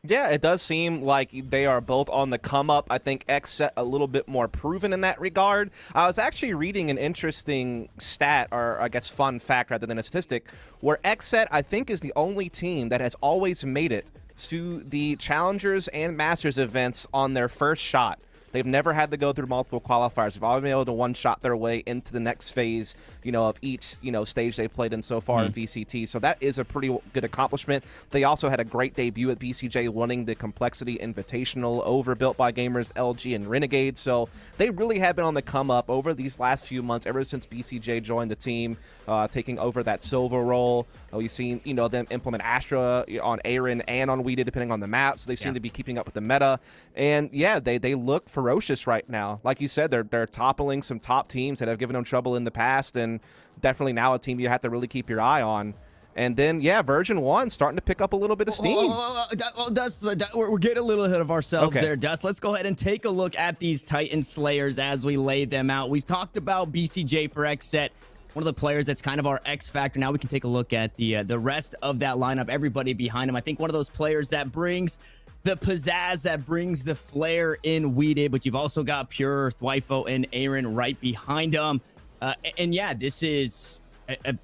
Yeah, it does seem like they are both on the come up. I think XSET a little bit more proven in that regard. I was actually reading an interesting stat, or I guess fun fact rather than a statistic, where XSET I think is the only team that has always made it to the Challengers and Masters events on their first shot. They've never had to go through multiple qualifiers. They've always been able to one-shot their way into the next phase, of each, stage they've played in so far in VCT. So that is a pretty good accomplishment. They also had a great debut at BCJ, winning the Complexity Invitational over Built by Gamers, LG, and Renegade. So they really have been on the come up over these last few months, ever since BCJ joined the team, taking over that silver role. We've seen, them implement Astra on Aaron and on Weeded, depending on the map. So they seem to be keeping up with the meta. And yeah, they look ferocious right now. Like you said, they're toppling some top teams that have given them trouble in the past, and definitely now a team you have to really keep your eye on. And then, yeah, version 1 starting to pick up a little bit of steam. We're getting a little ahead of ourselves there, Dust. Let's go ahead and take a look at these Titan Slayers as we lay them out. We talked about BCJ for XSET, one of the players that's kind of our X factor. Now we can take a look at the rest of that lineup, everybody behind him. I think one of those players that brings the pizzazz, that brings the flair in Weeded, but you've also got Pure, Thwifo, and Aaron right behind him. And yeah, this is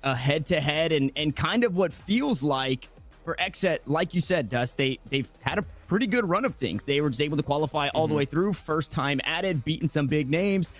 a head-to-head and kind of what feels like for XSET, like you said, Dust, they've had a pretty good run of things. They were just able to qualify all the way through, first time added, beating some big names,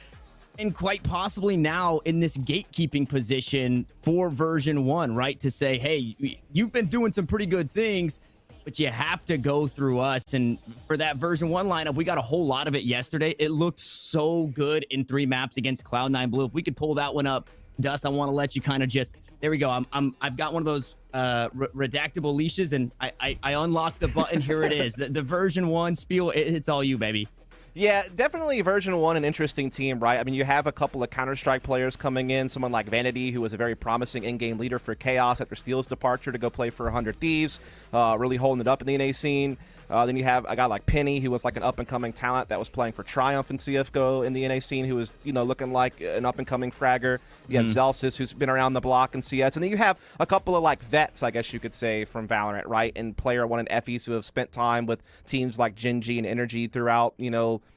and quite possibly now in this gatekeeping position for version 1, right? To say, hey, you've been doing some pretty good things, but you have to go through us. And for that version 1 lineup, we got a whole lot of it yesterday. It looked so good in 3 maps against Cloud9 Blue. If we could pull that one up, Dust, I want to let you kind of just, there we go. I've got one of those redactable leashes, and I unlocked the button. Here it is. The version 1 spiel, it's all you, baby. Yeah, definitely version 1, an interesting team, right? I mean, you have a couple of Counter-Strike players coming in, someone like Vanity, who was a very promising in-game leader for Chaos after Steel's departure to go play for 100 Thieves, really holding it up in the NA scene. Then you have a guy like Penny, who was like an up-and-coming talent that was playing for Triumph in CFGO in the NA scene, who was, looking like an up-and-coming fragger. You have Zelsis, who's been around the block in CS. And then you have a couple of, like, vets, I guess you could say, from Valorant, right? And Player 1 and Effies, who have spent time with teams like Gen.G and Energy throughout,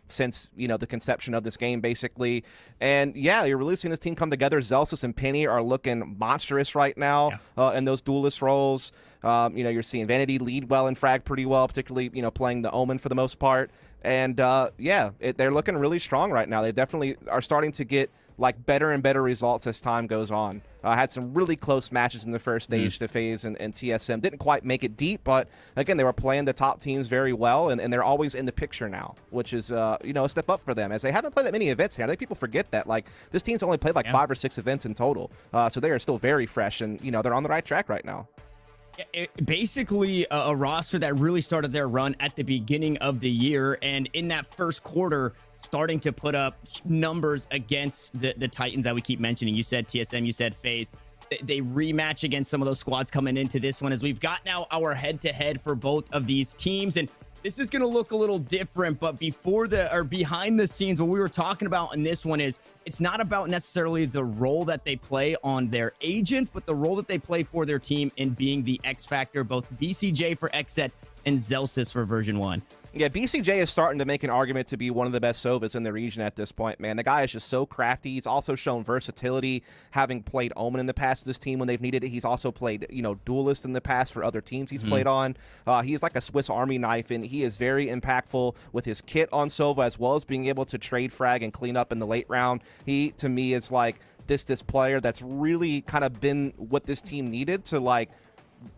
since, the conception of this game, basically. And, yeah, you're really seeing this team come together. Zelsis and Penny are looking monstrous right now in those duelist roles. You're seeing Vanity lead well and frag pretty well, particularly, playing the Omen for the most part. And, they're looking really strong right now. They definitely are starting to get, like, better and better results as time goes on. Had some really close matches in the first stage to FaZe and TSM. Didn't quite make it deep, but, again, they were playing the top teams very well, and they're always in the picture now, which is, a step up for them, as they haven't played that many events here. I think people forget that. Like, this team's only played, like, 5 or 6 events in total. So they are still very fresh, and, they're on the right track right now. Basically a roster that really started their run at the beginning of the year, and in that first quarter starting to put up numbers against the Titans that we keep mentioning. You said TSM, you said FaZe. They rematch against some of those squads coming into this one, as we've got now our head-to-head for both of these teams. And this is going to look a little different, but behind the scenes, what we were talking about in this one is it's not about necessarily the role that they play on their agent, but the role that they play for their team in being the X factor, both BCJ for XSET and Zelsis for version 1. Yeah, BCJ is starting to make an argument to be one of the best Sovas in the region at this point, man. The guy is just so crafty. He's also shown versatility, having played Omen in the past with this team when they've needed it. He's also played, Duelist in the past for other teams he's played on. He's like a Swiss Army knife, and he is very impactful with his kit on Sova, as well as being able to trade frag and clean up in the late round. He, to me, is like this player that's really kind of been what this team needed to, like,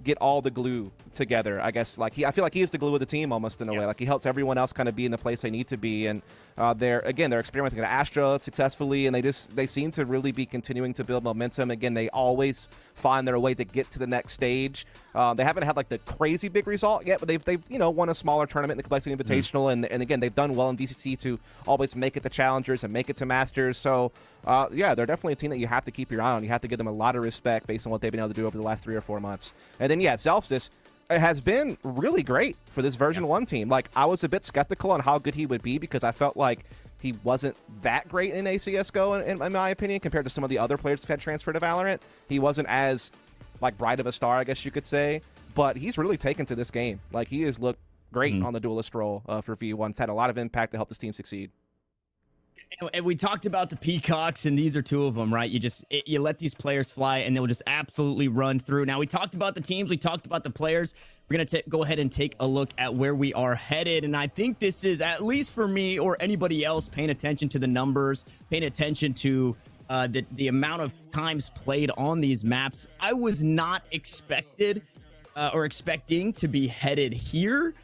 get all the glue together. I guess I feel like he is the glue of the team almost in a way. Like he helps everyone else kind of be in the place they need to be. And they're experimenting with Astra successfully, and they seem to really be continuing to build momentum. Again, they always find their way to get to the next stage. They haven't had like the crazy big result yet, but they've won a smaller tournament in the Complexity Invitational, and again they've done well in VCT to always make it to Challengers and make it to Masters. So yeah, they're definitely a team that you have to keep your eye on. You have to give them a lot of respect based on what they've been able to do over the last 3 or 4 months. And then Zelsis has been really great for this version 1 team. Like, I was a bit skeptical on how good he would be because I felt like he wasn't that great in ACSGO in my opinion compared to some of the other players who've had transferred to Valorant. He wasn't as like bright of a star, I guess you could say, but he's really taken to this game. Like, he has looked great on the Duelist role for V1. It's had a lot of impact to help this team succeed. And we talked about the Peacocks, and these are 2 of them, right? You let these players fly, and they'll just absolutely run through. Now, we talked about the teams. We talked about the players. We're going to go ahead and take a look at where we are headed. And I think this is, at least for me or anybody else, paying attention to the numbers, paying attention to the amount of times played on these maps. I was not expecting to be headed here.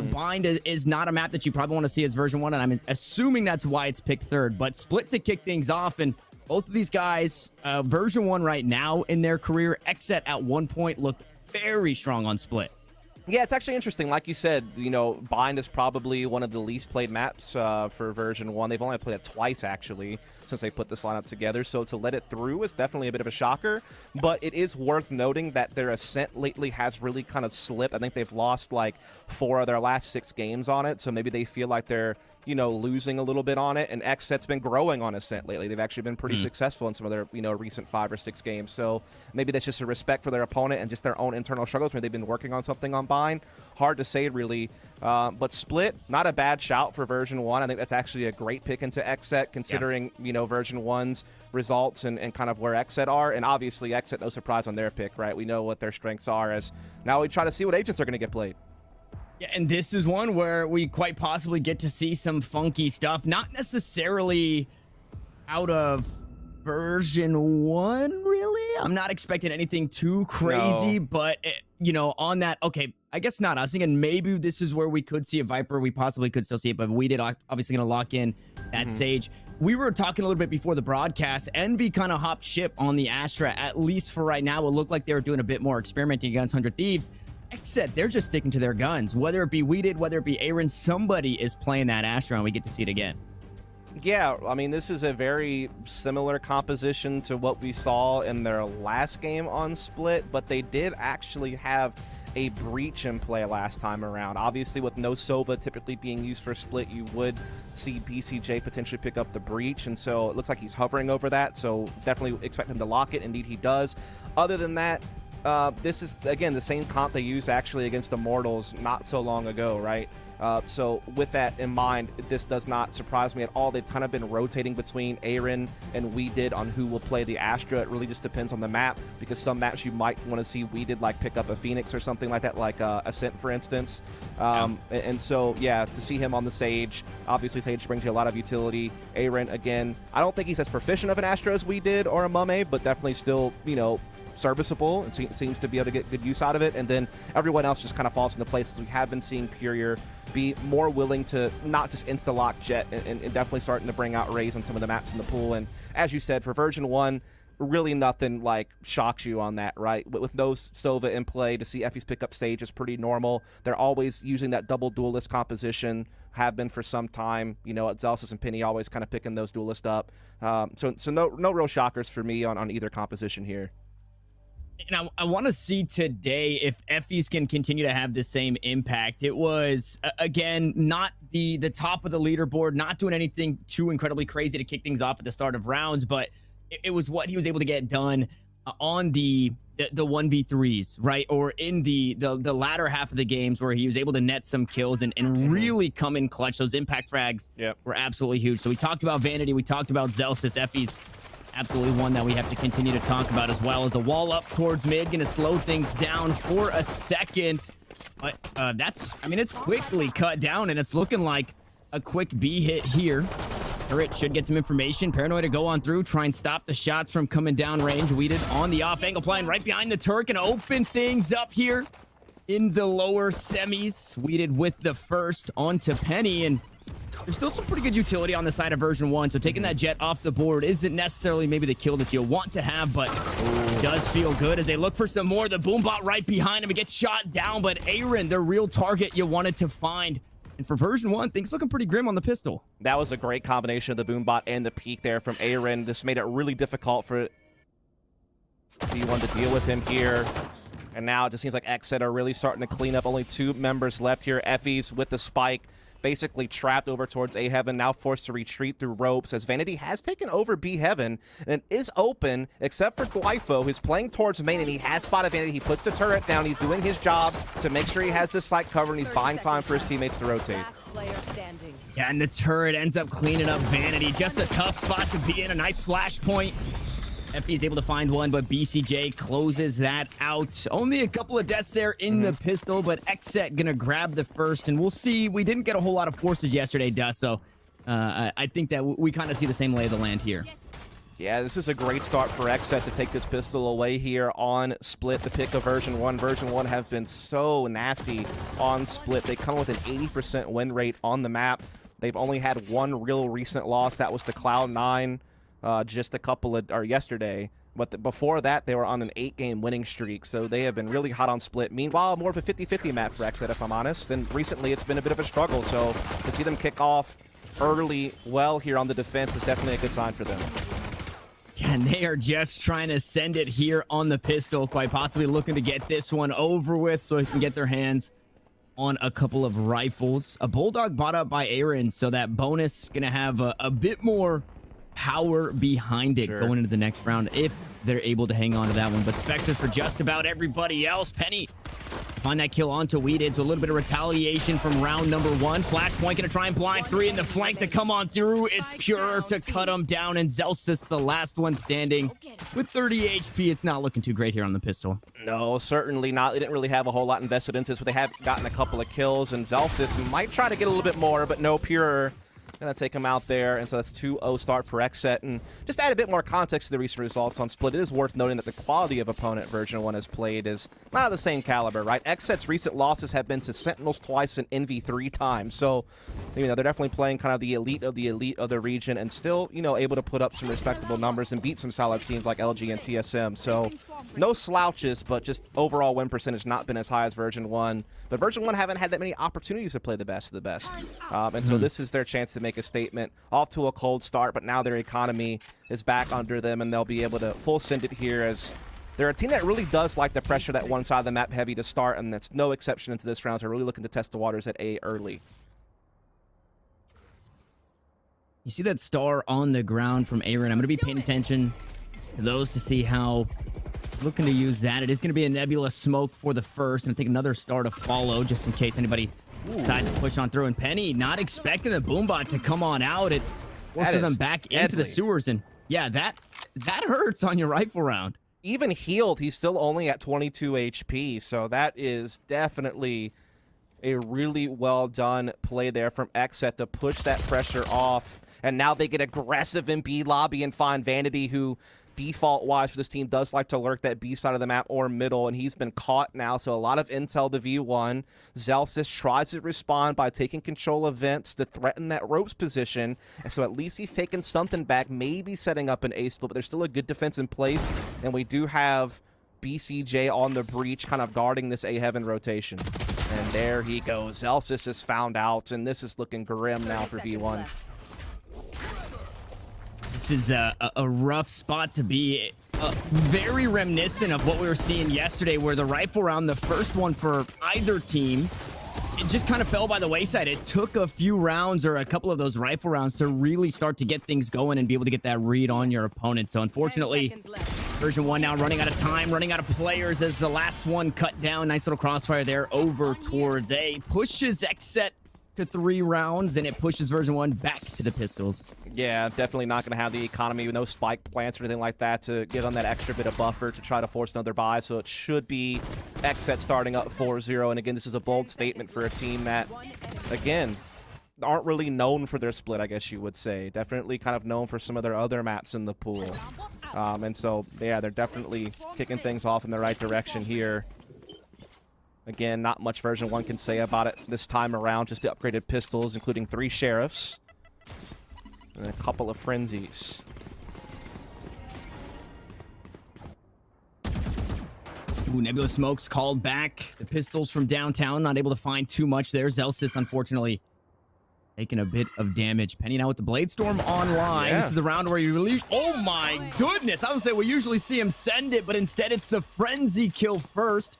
Bind is not a map that you probably want to see as version 1, and I'm assuming that's why it's picked 3rd. But Split to kick things off, and both of these guys, version 1 right now in their career, XSET at one point looked very strong on Split. Yeah, it's actually interesting. Like you said, Bind is probably one of the least played maps for version 1. They've only played it twice, actually, since they put this lineup together. So to let it through is definitely a bit of a shocker. But it is worth noting that their ascent lately has really kind of slipped. I think they've lost like 4 of their last 6 games on it. So maybe they feel like they're losing a little bit on it, and XSET's been growing on Ascent lately. They've actually been pretty successful in some of their, recent 5 or 6 games. So maybe that's just a respect for their opponent and just their own internal struggles. Maybe they've been working on something on Bind. Hard to say, really. But Split, not a bad shout for version 1. I think that's actually a great pick into XSET, considering, version 1's results and kind of where XSET are. And obviously, XSET, no surprise on their pick, right? We know what their strengths are, as now we try to see what agents are going to get played. Yeah, and this is one where we quite possibly get to see some funky stuff, not necessarily out of version 1, really. I'm not expecting anything too crazy, but, on that, okay, I guess not. I was thinking maybe this is where we could see a Viper. We possibly could still see it, but we did obviously going to lock in that Sage. We were talking a little bit before the broadcast. Envy kind of hopped ship on the Astra, at least for right now. It looked like they were doing a bit more experimenting against 100 Thieves. Except they're just sticking to their guns. Whether it be Weeded, whether it be Aaron, somebody is playing that Astra, and we get to see it again. Yeah, I mean, this is a very similar composition to what we saw in their last game on Split, but they did actually have a Breach in play last time around. Obviously, with no Sova typically being used for Split, you would see BCJ potentially pick up the Breach, and so it looks like he's hovering over that, so definitely expect him to lock it. Indeed, he does. Other than that, this is, again, the same comp they used actually against Immortals not so long ago, right? So with that in mind, this does not surprise me at all. They've kind of been rotating between Aaron and Weeded on who will play the Astra. It really just depends on the map, because some maps you might want to see Weeded like pick up a Phoenix or something like that, like Ascent, for instance. And so, yeah, to see him on the Sage, obviously Sage brings you a lot of utility. Aaron, again, I don't think he's as proficient of an Astra as we did or a Mame, but definitely still, serviceable and seems to be able to get good use out of it. And then everyone else just kind of falls into place, as we have been seeing Purier be more willing to not just insta-lock Jet and definitely starting to bring out Rays on some of the maps in the pool. And as you said, for version 1, really nothing like shocks you on that, right? With no Sova in play, to see Effie's pick up Sage is pretty normal. They're always using that double duelist composition, have been for some time. Zelsis and Penny always kind of picking those duelists up. So no real shockers for me on either composition here. And I want to see today if Effie's can continue to have the same impact. It was, again, not the top of the leaderboard, not doing anything too incredibly crazy to kick things off at the start of rounds, but it was what he was able to get done on the 1v3s, right? Or in the latter half of the games where he was able to net some kills and really come in clutch. Those impact frags were absolutely huge. So we talked about Vanity, we talked about Zelsis. Effie's absolutely one that we have to continue to talk about, as well as a wall up towards mid. Gonna slow things down for a second. But it's quickly cut down, and it's looking like a quick B hit here. Turret should get some information. Paranoid to go on through, try and stop the shots from coming down range. Weeded on the off angle, playing right behind the turret. Gonna open things up here in the lower semis. Weeded with the first onto Penny, and there's still some pretty good utility on the side of version 1, so taking that jet off the board isn't necessarily maybe the kill that you want to have, but it does feel good as they look for some more. The Boombot right behind him, it gets shot down, but Aaron, the real target you wanted to find. And for version 1, things looking pretty grim on the pistol. That was a great combination of the Boombot and the peek there from Aaron. This made it really difficult for V1 to deal with him here. And now it just seems like XSET are really starting to clean up. Only 2 members left here. Effie's with the spike, basically trapped over towards A Heaven, now forced to retreat through ropes as Vanity has taken over B Heaven and it is open except for Glypho, who's playing towards main, and he has spotted Vanity. He puts the turret down. He's doing his job to make sure he has this site covered, and he's buying time for his teammates to rotate. Yeah, and the turret ends up cleaning up Vanity. Just a tough spot to be in. A nice flashpoint. Effie is able to find one, but BCJ closes that out. Only a couple of deaths there in the pistol, but XSET gonna grab the first, and we'll see. We didn't get a whole lot of forces yesterday, Dust, so I think that we kind of see the same lay of the land here. Yeah, this is a great start for XSET to take this pistol away here on Split, the pick of version 1. Version 1 have been so nasty on Split. They come with an 80% win rate on the map. They've only had one real recent loss. That was to Cloud9. Just yesterday, but before that they were on an 8-game winning streak, so they have been really hot on Split. Meanwhile, more of a 50-50 map for XSET, if I'm honest, and recently it's been a bit of a struggle, so to see them kick off early well here on the defense is definitely a good sign for them. And they are just trying to send it here on the pistol, quite possibly looking to get this one over with so they can get their hands on a couple of rifles. A Bulldog bought up by Aaron, so that bonus is gonna have a bit more power behind it going into the next round if they're able to hang on to that one. But Spectres for just about everybody else. Penny find that kill onto Weeded, so a little bit of retaliation from round number 1. Flashpoint gonna try and blind 3 in the flank to come on through. It's Pure to cut him down, and Zelsis the last one standing with 30 HP. It's not looking too great here on the pistol. No, certainly not. They didn't really have a whole lot invested into this, but they have gotten a couple of kills, and Zelsis might try to get a little bit more, but no, Pure gonna take him out there, and so that's 2-0 start for XSET. And just to add a bit more context to the recent results on Split, it is worth noting that the quality of opponent version 1 has played is not of the same caliber, right? XSET's recent losses have been to Sentinels twice and Envy 3 times, so they're definitely playing kind of the elite of the region, and still able to put up some respectable numbers and beat some solid teams like LG and TSM. So no slouches, but just overall win percentage not been as high as version 1. But version 1 haven't had that many opportunities to play the best of the best, and so this is their chance to make a statement. Off to a cold start, but now their economy is back under them, and they'll be able to full send it here, as they're a team that really does like the pressure that one side of the map heavy to start, and that's no exception into this round. So they're really looking to test the waters at A early. You see that star on the ground from Aaron. I'm going to be paying attention to those to see how he's looking to use that. It is going to be a Nebula smoke for the first, and I think another star to follow just in case anybody decides to push on through. And Penny not expecting the Boombot to come on out. It forces them back into the sewers, and yeah, that hurts on your rifle round. Even healed, he's still only at 22 HP, so that is definitely a really well done play there from XSET to push that pressure off. And now they get aggressive in B lobby and find Vanity, who default-wise for this team does like to lurk that B side of the map or middle, and he's been caught now, so a lot of intel to V1. Zelsis tries to respond by taking control of vents to threaten that ropes position, and so at least he's taken something back, maybe setting up an A split, but there's still a good defense in place, and we do have BCJ on the breach kind of guarding this A Heaven rotation. And there he goes. Zelsis is found out, and this is looking grim now for V1. This is a rough spot to be. very reminiscent of what we were seeing yesterday, where the rifle round, the first one for either team, it just kind of fell by the wayside. It took a few rounds or a couple of those rifle rounds to really start to get things going and be able to get that read on your opponent. So unfortunately, version 1 now running out of time, running out of players as the last one cut down. Nice little crossfire there over towards A. Pushes XSET to 3 rounds, and it pushes version 1 back to the pistols. Yeah, definitely not going to have the economy with no spike plants or anything like that to give them that extra bit of buffer to try to force another buy. So it should be XSET starting up 4-0. And again, this is a bold statement for a team that, again, aren't really known for their split, I guess you would say. Definitely kind of known for some of their other maps in the pool. And so, yeah, they're definitely kicking things off in the right direction here. Again, not much version 1 can say about it this time around. Just the upgraded pistols, including 3 sheriffs. And a couple of frenzies. Ooh, Nebula Smokes called back. The pistols from downtown, not able to find too much there. Zelsis, unfortunately, taking a bit of damage. Penny now with the Blade Storm online. Yeah. This is a round where you release... Oh my goodness! I would say we usually see him send it, but instead it's the Frenzy kill first.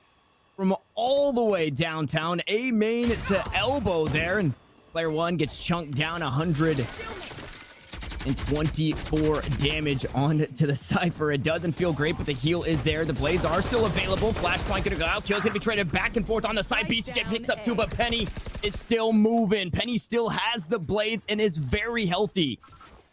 From all the way downtown, A main to elbow there, and player 1 gets chunked down 124 damage onto the Cypher. It doesn't feel great, but the heal is there. The blades are still available. Flashpoint gonna go out. Kill's gonna be traded back and forth on the side. BCJ picks up 2, but Penny is still moving. Penny still has the blades and is very healthy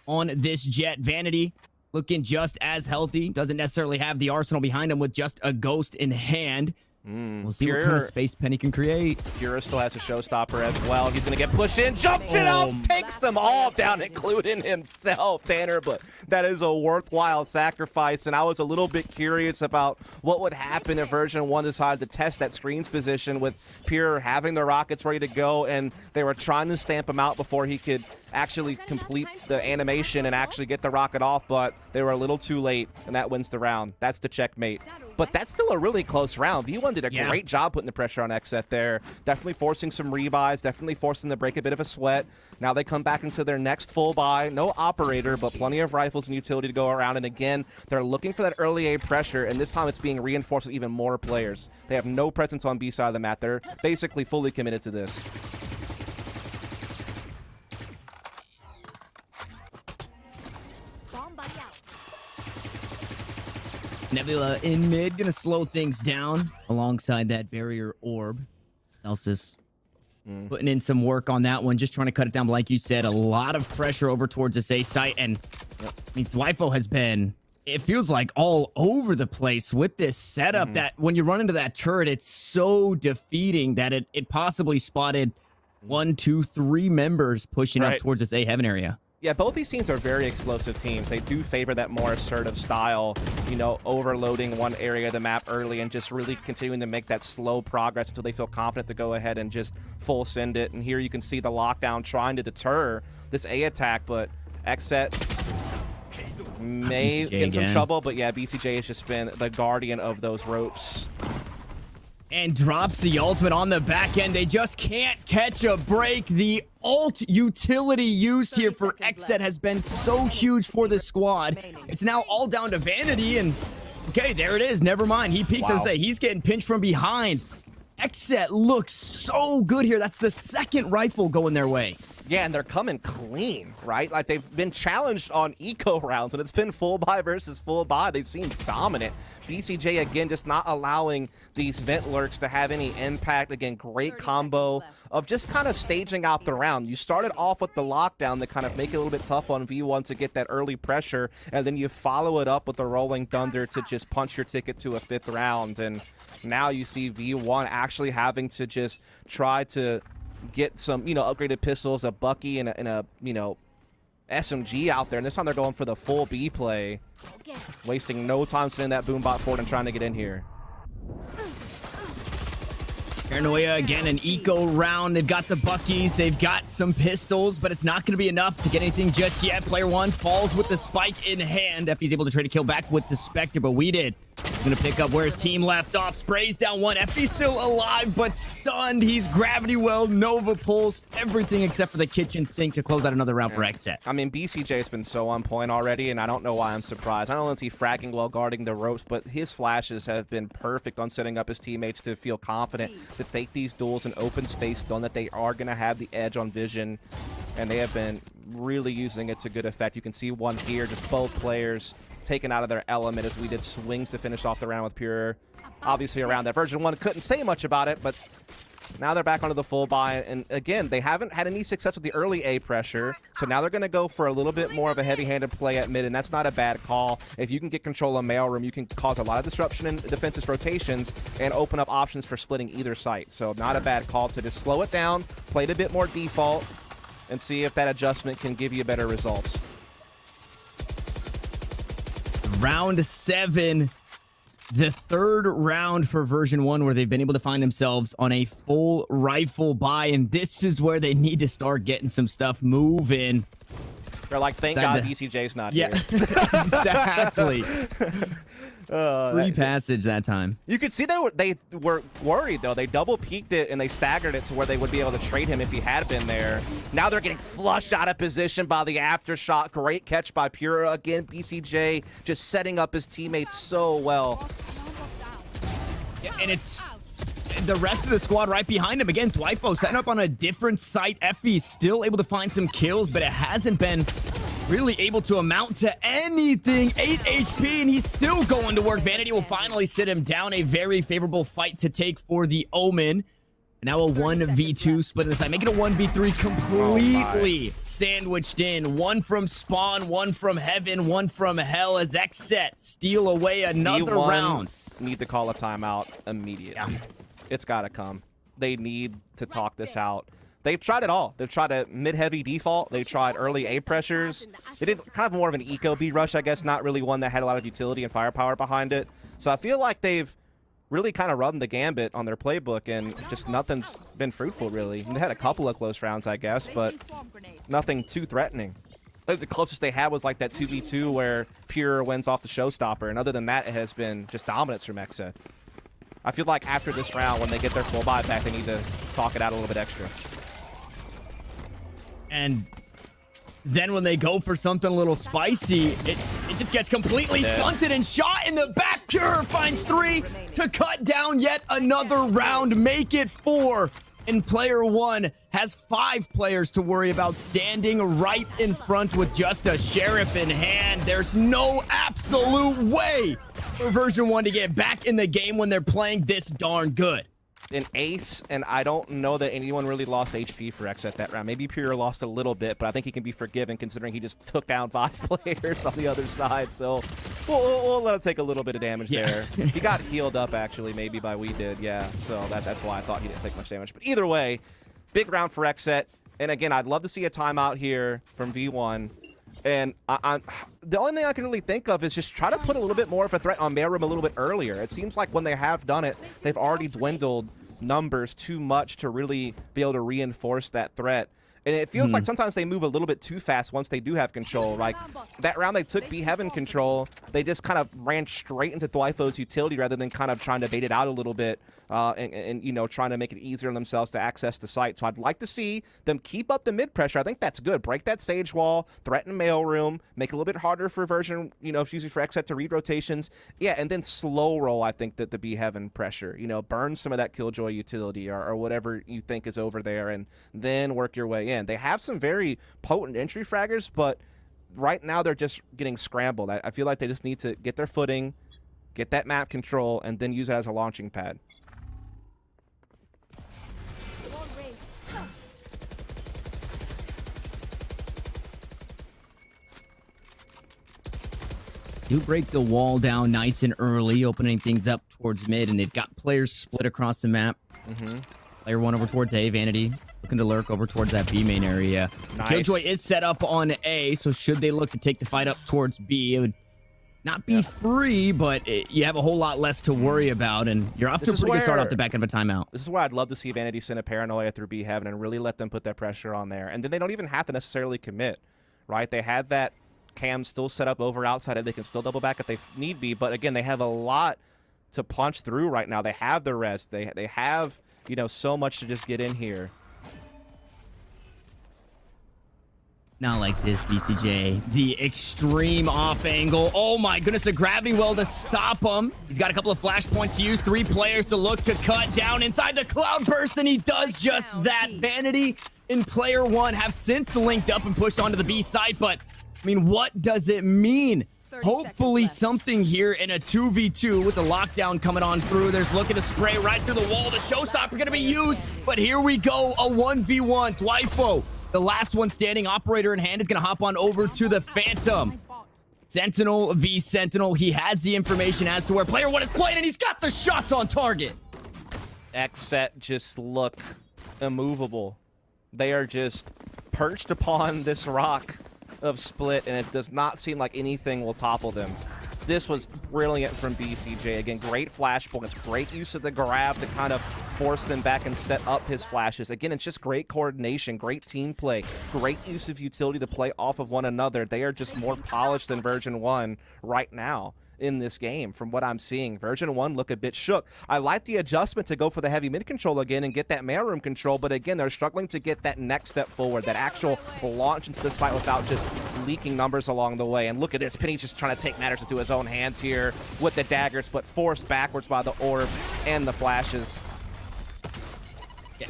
on this Jet. Vanity looking just as healthy. Doesn't necessarily have the arsenal behind him with just a ghost in hand. We'll see what kind of space Penny can create. Pura still has a showstopper as well. He's going to get pushed in, jumps it out, takes them all down, including himself, Tanner. But that is a worthwhile sacrifice, and I was a little bit curious about what would happen if version 1 decided to test that screens position with Pura having the rockets ready to go, and they were trying to stamp him out before he could actually complete the animation and actually get the rocket off, but they were a little too late, and that wins the round. That's the checkmate. But that's still a really close round. V1 did a great job putting the pressure on XSET there. Definitely forcing some rebuys, definitely forcing them to break a bit of a sweat. Now they come back into their next full buy. No operator, but plenty of rifles and utility to go around. And again, they're looking for that early A pressure, and this time it's being reinforced with even more players. They have no presence on B side of the map. They're basically fully committed to this. Nebula in mid, gonna slow things down alongside that barrier orb. Elsis putting in some work on that one, just trying to cut it down. But like you said, a lot of pressure over towards this A site, and I mean, Dwipo has been, it feels like, all over the place with this setup that when you run into that turret, it's so defeating that it possibly spotted 1, 2, 3 members pushing up towards this A heaven area. Yeah, both these teams are very explosive teams. They do favor that more assertive style, you know, overloading one area of the map early and just really continuing to make that slow progress until they feel confident to go ahead and just full send it. And here you can see the lockdown trying to deter this A attack, but XSET may get in some trouble. But yeah, BCJ has just been the guardian of those ropes. And drops the ultimate on the back end. They just can't catch a break. The ult utility used here for XSET has been so huge for this squad. It's now all down to Vanity, and okay, there it is. Never mind. He peeks and say he's getting pinched from behind. XSET looks so good here. That's the second rifle going their way. Yeah, and they're coming clean, right? Like, they've been challenged on eco rounds, and it's been full buy versus full buy. They seem dominant. BCJ, again, just not allowing these vent lurks to have any impact. Again, great combo of just kind of staging out the round. You started off with the lockdown to kind of make it a little bit tough on V1 to get that early pressure, and then you follow it up with the rolling thunder to just punch your ticket to a 5th round. And now you see V1 actually having to just try to get some, you know, upgraded pistols, a Bucky, and a you know, SMG out there. And this time they're going for the full B play, wasting no time sending that boombot forward and trying to get in here. Paranoia again, an eco round. They've got the Buckies, they've got some pistols, but it's not going to be enough to get anything just yet. Player 1 falls with the spike in hand. If he's able to trade a kill back with the Spectre, but we did. going to pick up where his team left off. Sprays down one. Effie's still alive, but stunned. He's gravity well, Nova pulsed, everything except for the kitchen sink to close out another round for XSET. I mean, BCJ has been so on point already, and I don't know why I'm surprised. I don't know if he's fragging while guarding the ropes, but his flashes have been perfect on setting up his teammates to feel confident to take these duels in open space, knowing that they are going to have the edge on vision, and they have been really using it to good effect. You can see one here, just both players taken out of their element as we did swings to finish off the round with Pure. Obviously around that version 1 couldn't say much about it, but now they're back onto the full buy, and again, they haven't had any success with the early A pressure, so now they're going to go for a little bit more of a heavy-handed play at mid, and that's not a bad call. If you can get control of mailroom, you can cause a lot of disruption in defensive rotations and open up options for splitting either site. So not a bad call to just slow it down, play it a bit more default, and see if that adjustment can give you better results. Round 7, the third round for version 1 where they've been able to find themselves on a full rifle buy, and this is where they need to start getting some stuff moving. They're like, thank God BCJ's not here. Exactly. Free passage that time. You could see they were worried, though. They double peeked it and they staggered it to where they would be able to trade him if he had been there. Now they're getting flushed out of position by the aftershock. Great catch by Pure. Again, BCJ just setting up his teammates so well. Yeah, and it's the rest of the squad right behind him. Again, Dwifo setting up on a different site. Effie still able to find some kills, but it hasn't been really able to amount to anything. 8 HP, and he's still going to work. Vanity will finally sit him down. A very favorable fight to take for the Omen. Now a 1v2 split in the side. Make it a 1v3 completely sandwiched in. One from spawn, one from heaven, one from hell as XSET steal away another round. Need to call a timeout immediately. Yeah. It's got to come. They need to talk this out. They've tried it all. They've tried a mid-heavy default. They tried early A pressures. They did kind of more of an eco B rush, I guess, not really one that had a lot of utility and firepower behind it. So I feel like they've really kind of run the gambit on their playbook, and just nothing's been fruitful, really. They had a couple of close rounds, I guess, but nothing too threatening. I think the closest they had was like that 2v2 where Pure wins off the showstopper, and other than that, it has been just dominance from XSET. I feel like after this round, when they get their full buy back, they need to talk it out a little bit extra. And then when they go for something a little spicy, it just gets completely stunted and shot in the back. Pure finds 3 to cut down yet another round, make it 4. And player 1 has 5 players to worry about, standing right in front with just a sheriff in hand. There's no absolute way for version 1 to get back in the game when they're playing this darn good. An ace, and I don't know that anyone really lost HP for XSET that round. Maybe Pure lost a little bit, but I think he can be forgiven considering he just took down 5 players on the other side. So we'll let him take a little bit of damage there. He got healed up, actually, maybe by We Did, yeah. So that's why I thought he didn't take much damage. But either way, big round for XSET. And again, I'd love to see a timeout here from V1. And the only thing I can really think of is just try to put a little bit more of a threat on mailroom a little bit earlier. It seems like when they have done it, they've already dwindled numbers too much to really be able to reinforce that threat. And it feels like sometimes they move a little bit too fast once they do have control. Like that round they took B Heaven control, they just kind of ran straight into Dwifo's utility rather than kind of trying to bait it out a little bit and you know, trying to make it easier on themselves to access the site. So I'd like to see them keep up the mid pressure. I think that's good. Break that sage wall, threaten mailroom, make it a little bit harder for version, you know, usually for XSET to read rotations. Yeah, and then slow roll, I think, that the B Heaven pressure. You know, burn some of that Killjoy utility or whatever you think is over there, and then work your way in. They have some very potent entry fraggers, but right now they're just getting scrambled. I feel like they just need to get their footing, get that map control, and then use it as a launching pad. Do break the wall down nice and early, opening things up towards mid, and they've got players split across the map. Player 1 over towards A, Vanity looking to lurk over towards that B main area. Nice. Killjoy is set up on A, so should they look to take the fight up towards B, it would not be free, but you have a whole lot less to worry about, and you're off to a pretty good start off the back of a timeout. This is where I'd love to see Vanity send a Paranoia through B Heaven and really let them put that pressure on there. And then they don't even have to necessarily commit, right? They had that cam still set up over outside, and they can still double back if they need be. But again, they have a lot to punch through right now. They have the rest. They have, you know, so much to just get in here. Not like this, BCJ. The extreme off angle. Oh my goodness, a gravity well to stop him. He's got a couple of flash points to use. 3 players to look to cut down inside the cloud burst, and he does just that. Vanity and player 1 have since linked up and pushed onto the B side, but I mean, what does it mean? Hopefully something here in a 2v2 with the lockdown coming on through. There's looking to spray right through the wall. The showstopper going to be used, but here we go, a 1v1. Dwifo, the last one standing, operator in hand, is going to hop on over to the Phantom. Sentinel v Sentinel. He has the information as to where player 1 is playing, and he's got the shots on target. XSET just look immovable. They are just perched upon this rock of split, and it does not seem like anything will topple them. This was brilliant from BCJ. Again, great flash points, great use of the grab to kind of force them back and set up his flashes. Again, it's just great coordination, great team play, great use of utility to play off of one another. They are just more polished than version 1 right now in this game from what I'm seeing. Version 1 look a bit shook. I like the adjustment to go for the heavy mid control again and get that mailroom control, but again, they're struggling to get that next step forward, that actual launch into the site without just leaking numbers along the way. And look at this, Penny just trying to take matters into his own hands here with the daggers, but forced backwards by the orb and the flashes.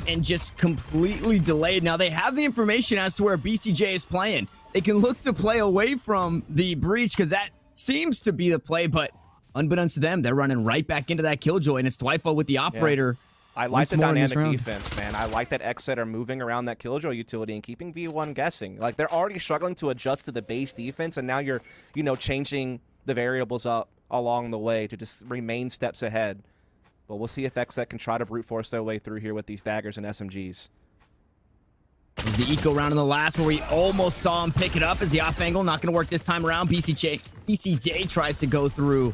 And just completely delayed. Now they have the information as to where BCJ is playing. They can look to play away from the breach because that seems to be the play, but unbeknownst to them, they're running right back into that killjoy, and it's Dwifo with the operator. Yeah. I like the dynamic defense, man. I like that XSET are moving around that killjoy utility and keeping V1 guessing. Like, they're already struggling to adjust to the base defense, and now you're, you know, changing the variables up along the way to just remain steps ahead. But we'll see if XSET can try to brute force their way through here with these daggers and SMGs. The eco round in the last where we almost saw him pick it up as the off angle. Not going to work this time around. BCJ tries to go through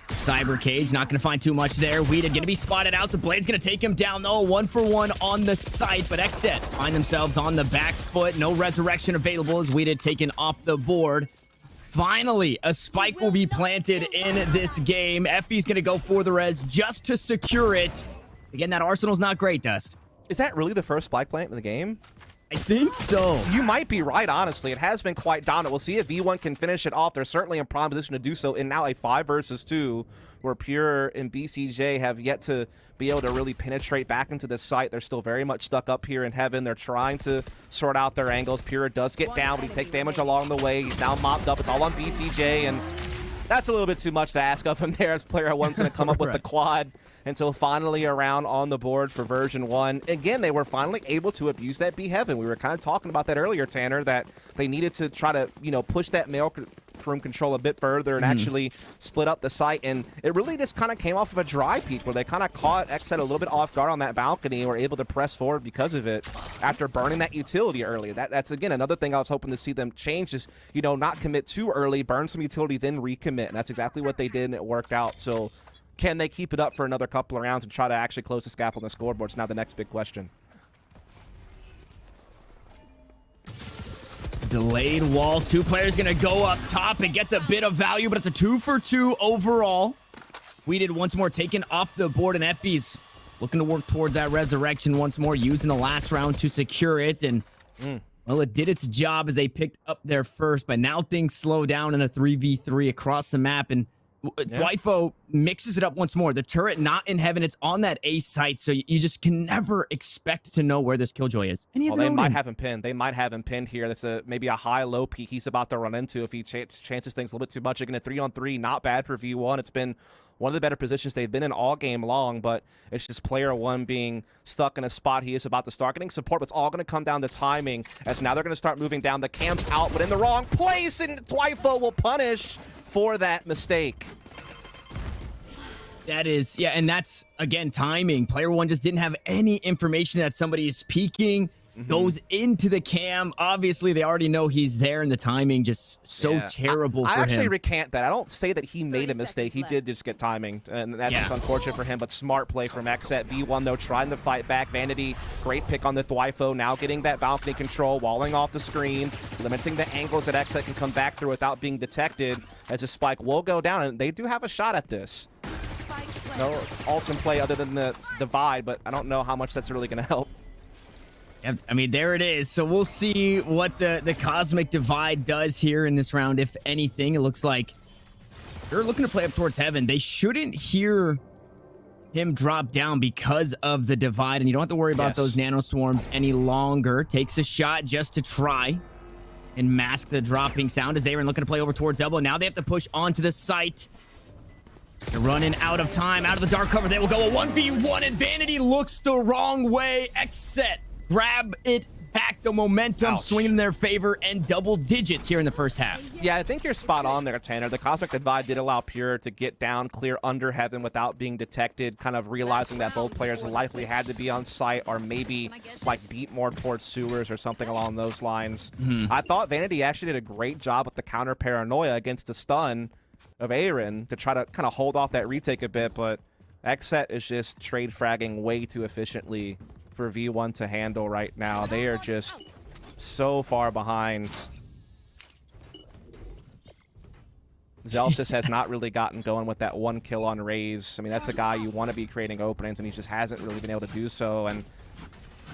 Cyber Cage. Not going to find too much there. Weeded going to be spotted out. The Blade's going to take him down, though. 1-for-1 on the site, but XSET find themselves on the back foot. No resurrection available as Weeded taken off the board. Finally, a spike will be planted in this game. Effie's going to go for the res just to secure it. Again, that arsenal's not great, Dust. Is that really the first spike plant in the game? I think so. You might be right, honestly. It has been quite dominant. We'll see if V1 can finish it off. They're certainly in prime position to do so in now a 5 versus 2, where Pure and BCJ have yet to be able to really penetrate back into the site. They're still very much stuck up here in heaven. They're trying to sort out their angles. Pure does get down, but he takes damage along the way. He's now mopped up. It's all on BCJ, and that's a little bit too much to ask of him there, as player 1's going to come up with the quad. Until finally around on the board for version 1. Again, they were finally able to abuse that B Heaven. We were kind of talking about that earlier, Tanner, that they needed to try to, you know, push that mail room control a bit further and actually split up the site. And it really just kind of came off of a dry peak where they kind of caught XSET a little bit off guard on that balcony and were able to press forward because of it after burning that utility earlier. That's, again, another thing I was hoping to see them change is, you know, not commit too early, burn some utility, then recommit. And that's exactly what they did, and it worked out. So can they keep it up for another couple of rounds and try to actually close this gap on the scoreboard? It's now the next big question. Delayed wall. 2 players going to go up top. It gets a bit of value, but it's a 2-for-2 overall. Weeded once more taken off the board, and Effie's looking to work towards that resurrection once more, using the last round to secure it. And, well, it did its job as they picked up their first, but now things slow down in a 3v3 across the map, and Dwifo mixes it up once more. The turret not in heaven. It's on that A site, so you just can never expect to know where this Killjoy is. And they might have him pinned. They might have him pinned here. That's maybe a high-low peak he's about to run into if he chances things a little bit too much. Again, a 3-on-3, not bad for V1. It's been one of the better positions they've been in all game long, but it's just player 1 being stuck in a spot he is about to start getting support, but it's all going to come down to timing, as now they're going to start moving down. The cam's out, but in the wrong place, and Dwifo will punish for that mistake. That is, yeah, and that's, again, timing. Player 1 just didn't have any information that somebody is peeking, goes into the cam. Obviously, they already know he's there, and the timing just so terrible for him. I actually recant that. I don't say that he made a mistake. He did just get timing, and that's just unfortunate for him, but smart play from XSET. V1, though, trying to fight back. Vanity, great pick on the Dwifo, now getting that balcony control, walling off the screens, limiting the angles that XSET can come back through without being detected, as a spike will go down, and they do have a shot at this. no ult in play other than the divide, but I don't know how much that's really going to help. Yeah, I mean, there it is. So we'll see what the Cosmic Divide does here in this round, if anything. It looks like they're looking to play up towards Heaven. They shouldn't hear him drop down because of the divide, and you don't have to worry about those nano swarms any longer. Takes a shot just to try and mask the dropping sound as Aaron looking to play over towards Elbow. Now they have to push onto the site. They're running out of time, out of the dark cover. They will go a 1v1, and Vanity looks the wrong way. XSET grab it back. The momentum swinging in their favor, and double digits here in the first half. Yeah, I think you're spot on there, Tanner. The Cosmic Divide did allow Pure to get down clear under Heaven without being detected, kind of realizing that both players likely had to be on site or maybe like deep more towards sewers or something along those lines. I thought Vanity actually did a great job with the counter paranoia against the stun of Aaron to try to kind of hold off that retake a bit, but XSET is just trade fragging way too efficiently for V1 to handle right now. They are just so far behind. Zelsis has not really gotten going with that 1 kill on Raze. I mean, that's a guy you want to be creating openings, and he just hasn't really been able to do so. And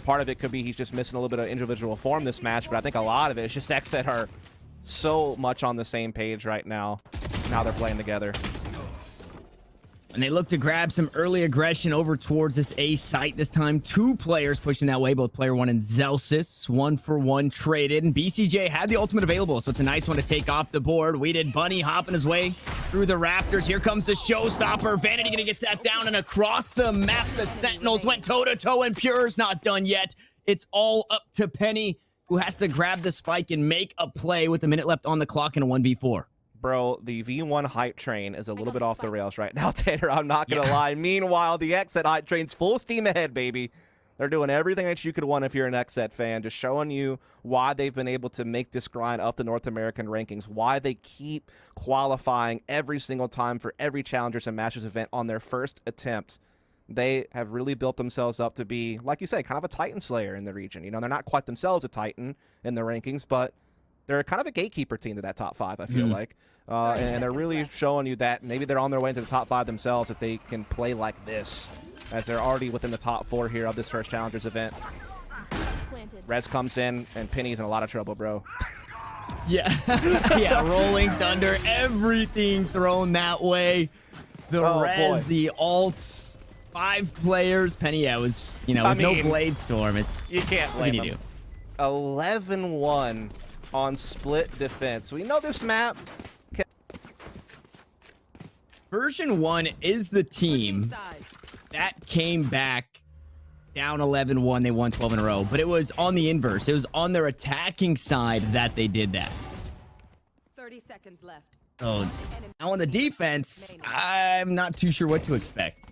part of it could be he's just missing a little bit of individual form this match, but I think a lot of it is just XSET are so much on the same page right now. Now they're playing together. And they look to grab some early aggression over towards this A site. This time, 2 players pushing that way, both player 1 and Zelsis. 1-for-1 traded, and BCJ had the ultimate available, so it's a nice one to take off the board. We did Bunny hopping his way through the rafters. Here comes the showstopper. Vanity gonna get sat down, and across the map, the Sentinels went toe-to-toe, and Pure's not done yet. It's all up to Penny, who has to grab the spike and make a play with a minute left on the clock in a 1v4. Bro, the V1 hype train is a little bit off the rails right now, Tanner. I'm not going to lie. Meanwhile, the XSET hype train's full steam ahead, baby. They're doing everything that you could want if you're an XSET fan, just showing you why they've been able to make this grind up the North American rankings, why they keep qualifying every single time for every Challengers and Masters event on their first attempt. They have really built themselves up to be, like you say, kind of a Titan Slayer in the region. You know, they're not quite themselves a Titan in the rankings, but they're kind of a gatekeeper team to that top 5, I feel like. And they're really showing you that maybe they're on their way into the top 5 themselves if they can play like this, as they're already within the top 4 here of this first Challengers event. Rez comes in, and Penny's in a lot of trouble, bro. Yeah. Yeah, Rolling Thunder, everything thrown that way. The Rez, the ults, 5 players. Penny, yeah, it was, you know, with no Blade Storm. You can't blame them. 11-1 on split defense. We know this map. Version 1 is the team that came back down 11-1. They won 12 in a row, but it was on the inverse. It was on their attacking side that they did that. 30 seconds left. Oh, now on the defense, I'm not too sure what to expect.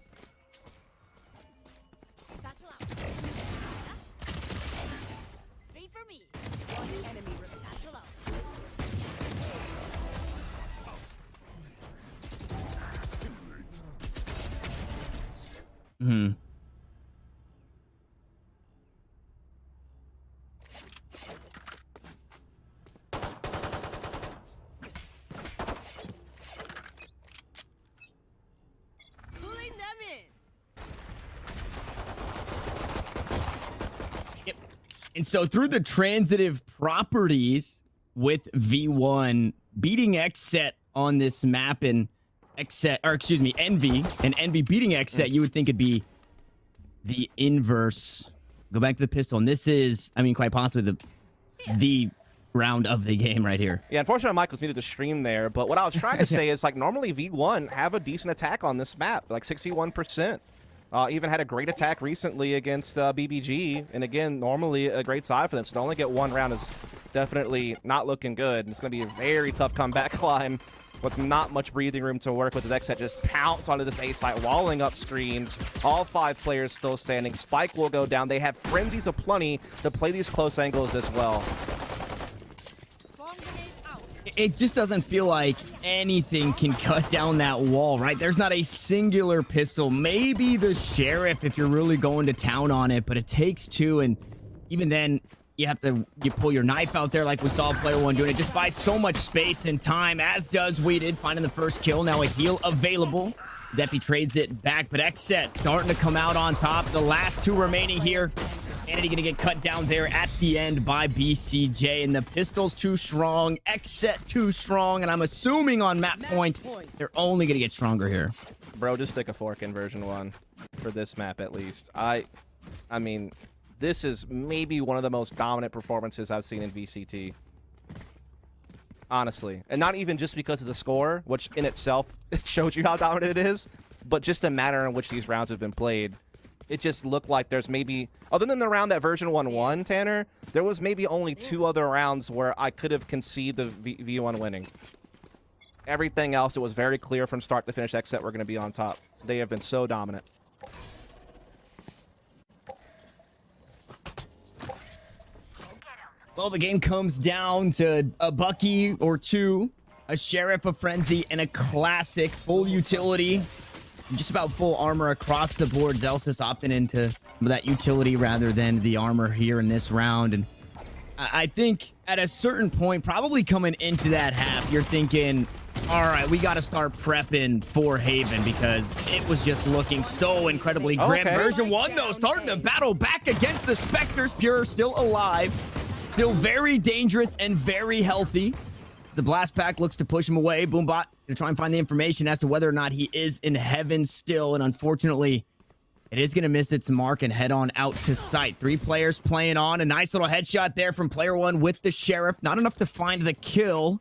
And so through the transitive properties with V1 beating XSET on this map, and XSET, or excuse me, Envy, and Envy beating XSET, you would think it'd be the inverse. Go back to the pistol, and this is, I mean, quite possibly the round of the game right here. Yeah, unfortunately, Mike was muted to stream there, but what I was trying to say is, like, normally V1 have a decent attack on this map, like 61%. Even had a great attack recently against BBG, and again, normally a great side for them. So to only get 1 round is definitely not looking good. And it's going to be a very tough comeback climb with not much breathing room to work with. As XSET just pounce onto this A site, walling up screens. All 5 players still standing. Spike will go down. They have frenzies aplenty to play these close angles as well. It just doesn't feel like anything can cut down that wall, right? There's not a singular pistol. Maybe the Sheriff if you're really going to town on it, but it takes 2, and even then you pull your knife out there like we saw player 1 doing. It just buys so much space and time, as does Weeded, finding the first kill. Now a heal available Zeffy trades it back, but XSET starting to come out on top. The last two remaining here. Vanity going to get cut down there at the end by BCJ, and the pistol's too strong. XSET too strong, and I'm assuming on map point, they're only going to get stronger here. Bro, just stick a fork in version 1 for this map at least. I mean, this is maybe one of the most dominant performances I've seen in VCT. Honestly. And not even just because of the score, which in itself it showed you how dominant it is, but just the manner in which these rounds have been played. It just looked like there's maybe, other than the round that version 1 won, Tanner, there was maybe only 2 other rounds where I could have conceded the V1 winning. Everything else, it was very clear from start to finish XSET we're going to be on top. They have been so dominant. Well, the game comes down to a Bucky or 2, a Sheriff, a Frenzy, and a Classic. Full utility, just about full armor across the board. Zelsis opting into some of that utility rather than the armor here in this round. And I think at a certain point, probably coming into that half, you're thinking, all right, we got to start prepping for Haven because it was just looking so incredibly grim. Version 1, though, starting to battle back against the Spectres. Pure still alive. Still very dangerous and very healthy. The blast pack looks to push him away. Boombot gonna try and find the information as to whether or not he is in heaven still. And unfortunately, it is gonna miss its mark and head on out to sight. 3 players playing on. A nice little headshot there from player 1 with the Sheriff. Not enough to find the kill.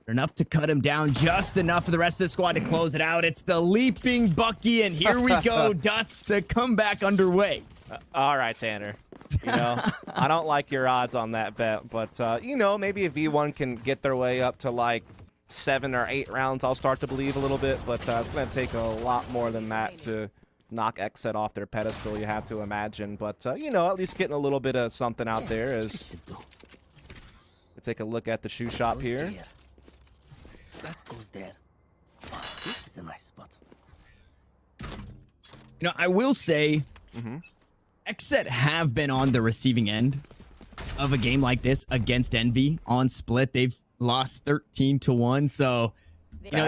Enough to cut him down. Just enough for the rest of the squad to close it out. It's the leaping Bucky, and here we go. Dust the comeback underway. All right, Tanner. You know, I don't like your odds on that bet, but, you know, maybe if V1 can get their way up to, like, 7 or 8 rounds, I'll start to believe a little bit, but it's going to take a lot more than that to knock XSET off their pedestal, you have to imagine. But, you know, at least getting a little bit of something out there as we take a look at the shoe shop here. That goes there. This is a nice spot. You know, I will say... XSET have been on the receiving end of a game like this against Envy on split. They've lost 13-1. So, you know,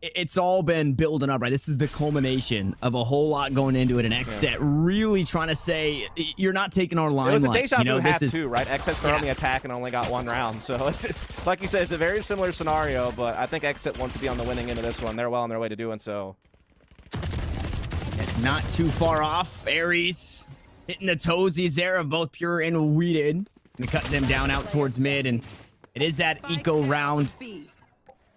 it's all been building up, right? This is the culmination of a whole lot going into it. And XSET really trying to say, you're not taking our limelight. It was a deja vu half too, right? XSET started on the attack and only got 1 round. So, it's just, like you said, it's a very similar scenario, but I think XSET wants to be on the winning end of this one. They're well on their way to doing so. Not too far off. Aries hitting the toesies there of both Pure and Weeded. Gonna cut them down out towards mid, and it is that eco round.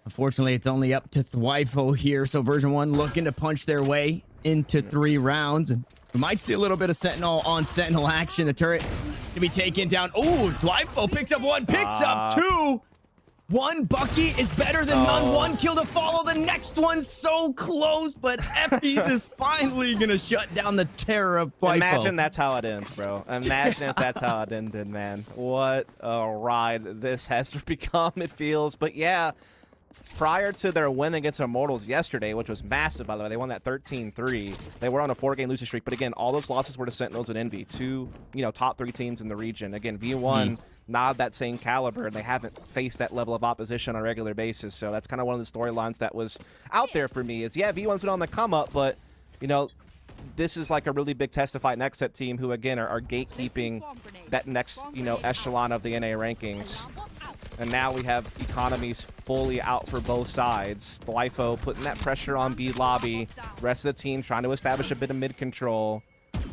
Unfortunately, it's only up to Thwifo here, so version 1 looking to punch their way into 3 rounds. And we might see a little bit of Sentinel on Sentinel action. The turret to be taken down. Oh, Thwifo picks up 1, picks up 2. 1 Bucky is better than none. 1 kill to follow. The next one's so close, but Effie's is finally gonna shut down the terror of Thwifo. Imagine that's how it ends, bro. Imagine if that's how it ended, man. What a ride this has become, it feels. But yeah, prior to their win against Immortals yesterday, which was massive, by the way, they won that 13-3. They were on a 4-game losing streak, but again, all those losses were to Sentinels and Envy, 2, you know, top 3 teams in the region. Again, V1. Not of that same caliber, and they haven't faced that level of opposition on a regular basis. So that's kind of one of the storylines that was out there for me is, yeah, V1's been on the come up, but, you know, this is like a really big test to fight an XSET team who, again, are gatekeeping that next, you know, echelon of the NA rankings. And now we have economies fully out for both sides. Thwifo putting that pressure on B lobby. The rest of the team trying to establish a bit of mid control,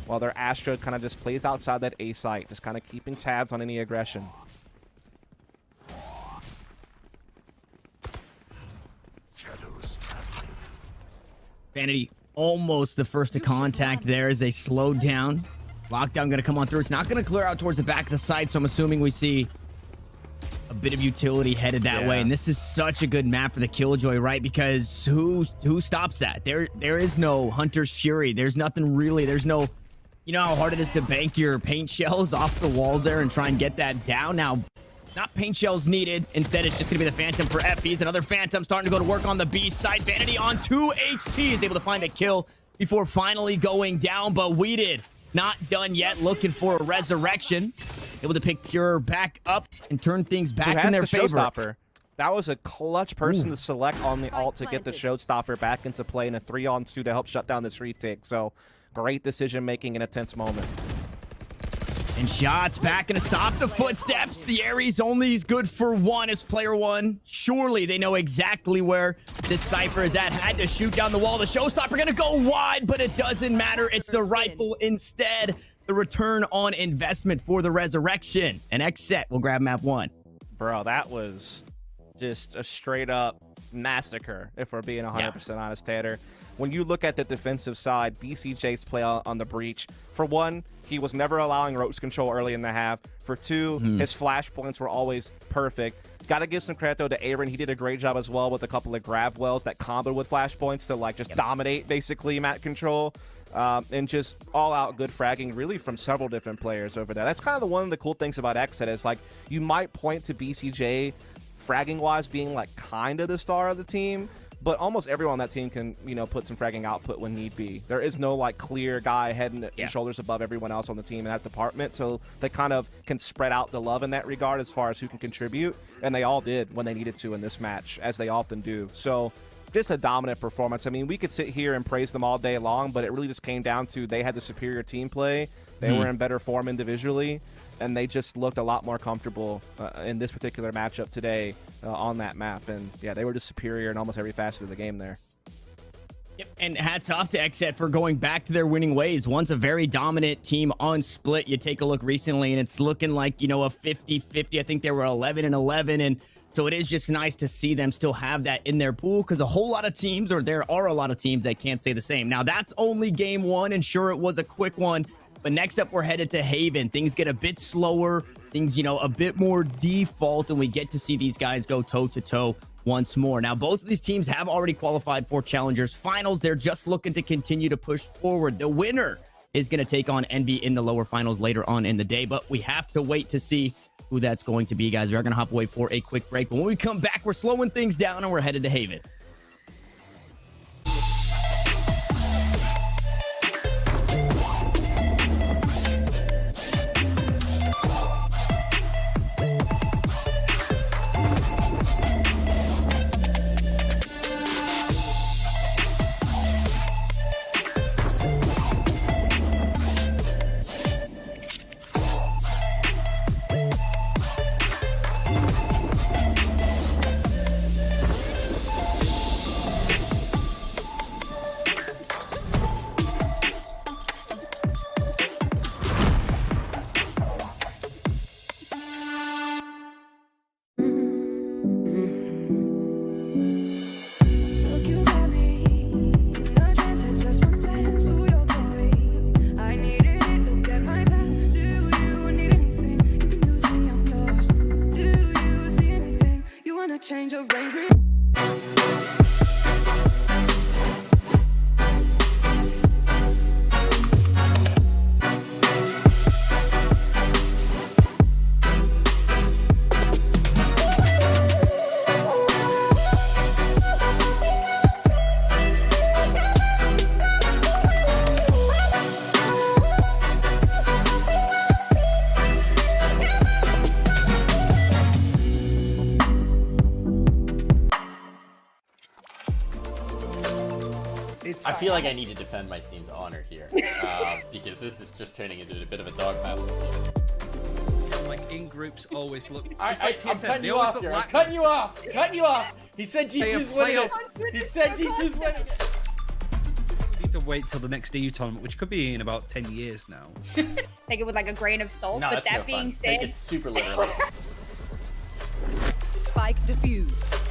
while their Astra kind of just plays outside that A site, just kind of keeping tabs on any aggression. Vanity almost the first to contact there as they slowed down. Lockdown going to come on through. It's not going to clear out towards the back of the site, so I'm assuming we see a bit of utility headed that way. And this is such a good map for the Killjoy, right? Because who stops that? There is no Hunter's Fury. There's nothing really. There's no... You know how hard it is to bank your paint shells off the walls there and try and get that down? Now, not paint shells needed. Instead, it's just going to be the Phantom for Effie's. Another Phantom starting to go to work on the B side. Vanity on 2 HP is able to find a kill before finally going down. But Weeded not done yet. Looking for a resurrection. Able to pick Pure back up and turn things back in their favor. Showstopper? That was a clutch person to select on the ult to get the showstopper back into play in a 3-on-2 to help shut down this retake. So great decision making in a tense moment. And shots back and to stop the footsteps. The Ares only is good for one as player one. Surely they know exactly where this Cypher is at. Had to shoot down the wall. The showstopper gonna go wide, but it doesn't matter. It's the rifle instead. The return on investment for the resurrection. And XSET will grab map 1. Bro, that was just a straight up massacre, if we're being 100% honest, Tanner. When you look at the defensive side, BCJ's play on the breach, for one, he was never allowing ropes control early in the half. For two, his flash points were always perfect. Got to give some credit, though, to Aaron. He did a great job as well with a couple of grab wells that comboed with flash points to, like, just dominate, basically, map control. And just all-out good fragging, really, from several different players over there. That's kind of one of the cool things about XSET is, like, you might point to BCJ fragging-wise being, like, kind of the star of the team, but almost everyone on that team can, you know, put some fragging output when need be. There is no, like, clear guy head and shoulders above everyone else on the team in that department, so they kind of can spread out the love in that regard as far as who can contribute, and they all did when they needed to in this match, as they often do. So just a dominant performance. I mean, we could sit here and praise them all day long, but it really just came down to they had the superior team play. They were in better form individually, and they just looked a lot more comfortable in this particular matchup today on that map. And yeah, they were just superior in almost every facet of the game there. Yep. And hats off to XSET for going back to their winning ways. Once a very dominant team on Split. You take a look recently, and it's looking like, you know, a 50-50. I think they were 11-11, and so it is just nice to see them still have that in their pool, because a whole lot of teams, or there are a lot of teams that can't say the same. Now, that's only game one, and sure, it was a quick one. But next up, we're headed to Haven. Things get a bit slower. Things, you know, a bit more default, and we get to see these guys go toe-to-toe once more. Now, both of these teams have already qualified for Challengers Finals. They're just looking to continue to push forward. The winner is going to take on Envy in the lower finals later on in the day, but we have to wait to see who that's going to be, guys. We are going to hop away for a quick break, but when we come back, we're slowing things down, and we're headed to Haven. Change of range. I feel like I need to defend my scene's honor here, because this is just turning into a bit of a dog battle. Like, in groups always look... I'm cutting you off here. I'm cutting you off. Cutting you off. He said G2's winning it. He said G2's winning it. We need to wait till the next EU tournament, which could be in about 10 years now. Take it with like a grain of salt. No, but that's that no being fun. said, Take it super literally. Spike defused.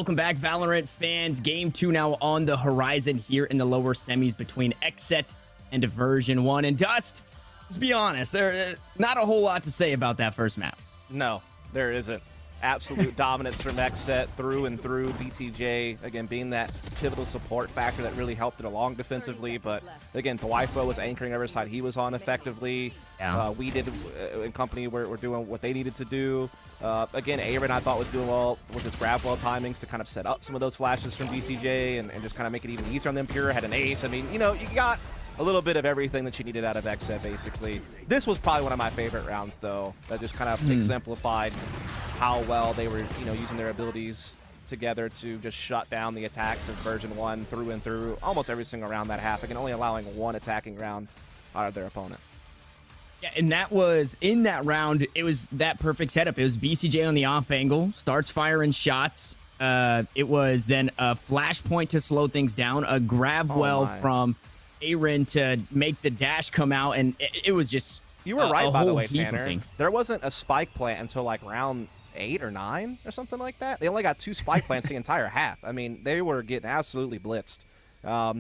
Welcome back, Valorant fans. Game 2 now on the horizon here in the lower semis between XSET and Version 1. And Dust, let's be honest, there's not a whole lot to say about that first map. No, there isn't. Absolute dominance from XSET through and through. BCJ, again, being that pivotal support factor that really helped it along defensively. But again, Twifo was anchoring every side he was on effectively. Yeah. We did in company were doing what they needed to do. Again, Aaron I thought was doing well with his grab well timings to kind of set up some of those flashes from BCJ and just kind of make it even easier on them. Pure had an ace. I mean, you know, you got a little bit of everything that you needed out of XSET, basically. This was probably one of my favorite rounds, though, that just kind of exemplified how well they were, you know, using their abilities together to just shut down the attacks of Version 1 through and through almost every single round that half. Again, only allowing one attacking round out of their opponent. Yeah, and that was, in that round, it was that perfect setup. It was BCJ on the off angle, starts firing shots. It was then a flashpoint to slow things down, a grab well from Aaron to make the dash come out, and it was just You were right, by the way, heap of Tanner. things. There wasn't a spike plant until like round 8 or 9 or something like that. They only got 2 spike plants the entire half. I mean, they were getting absolutely blitzed.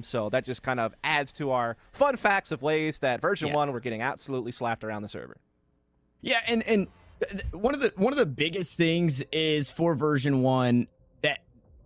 So that just kind of adds to our fun facts of ways that Version 1 were getting absolutely slapped around the server. Yeah, and one of the biggest things is for Version 1 that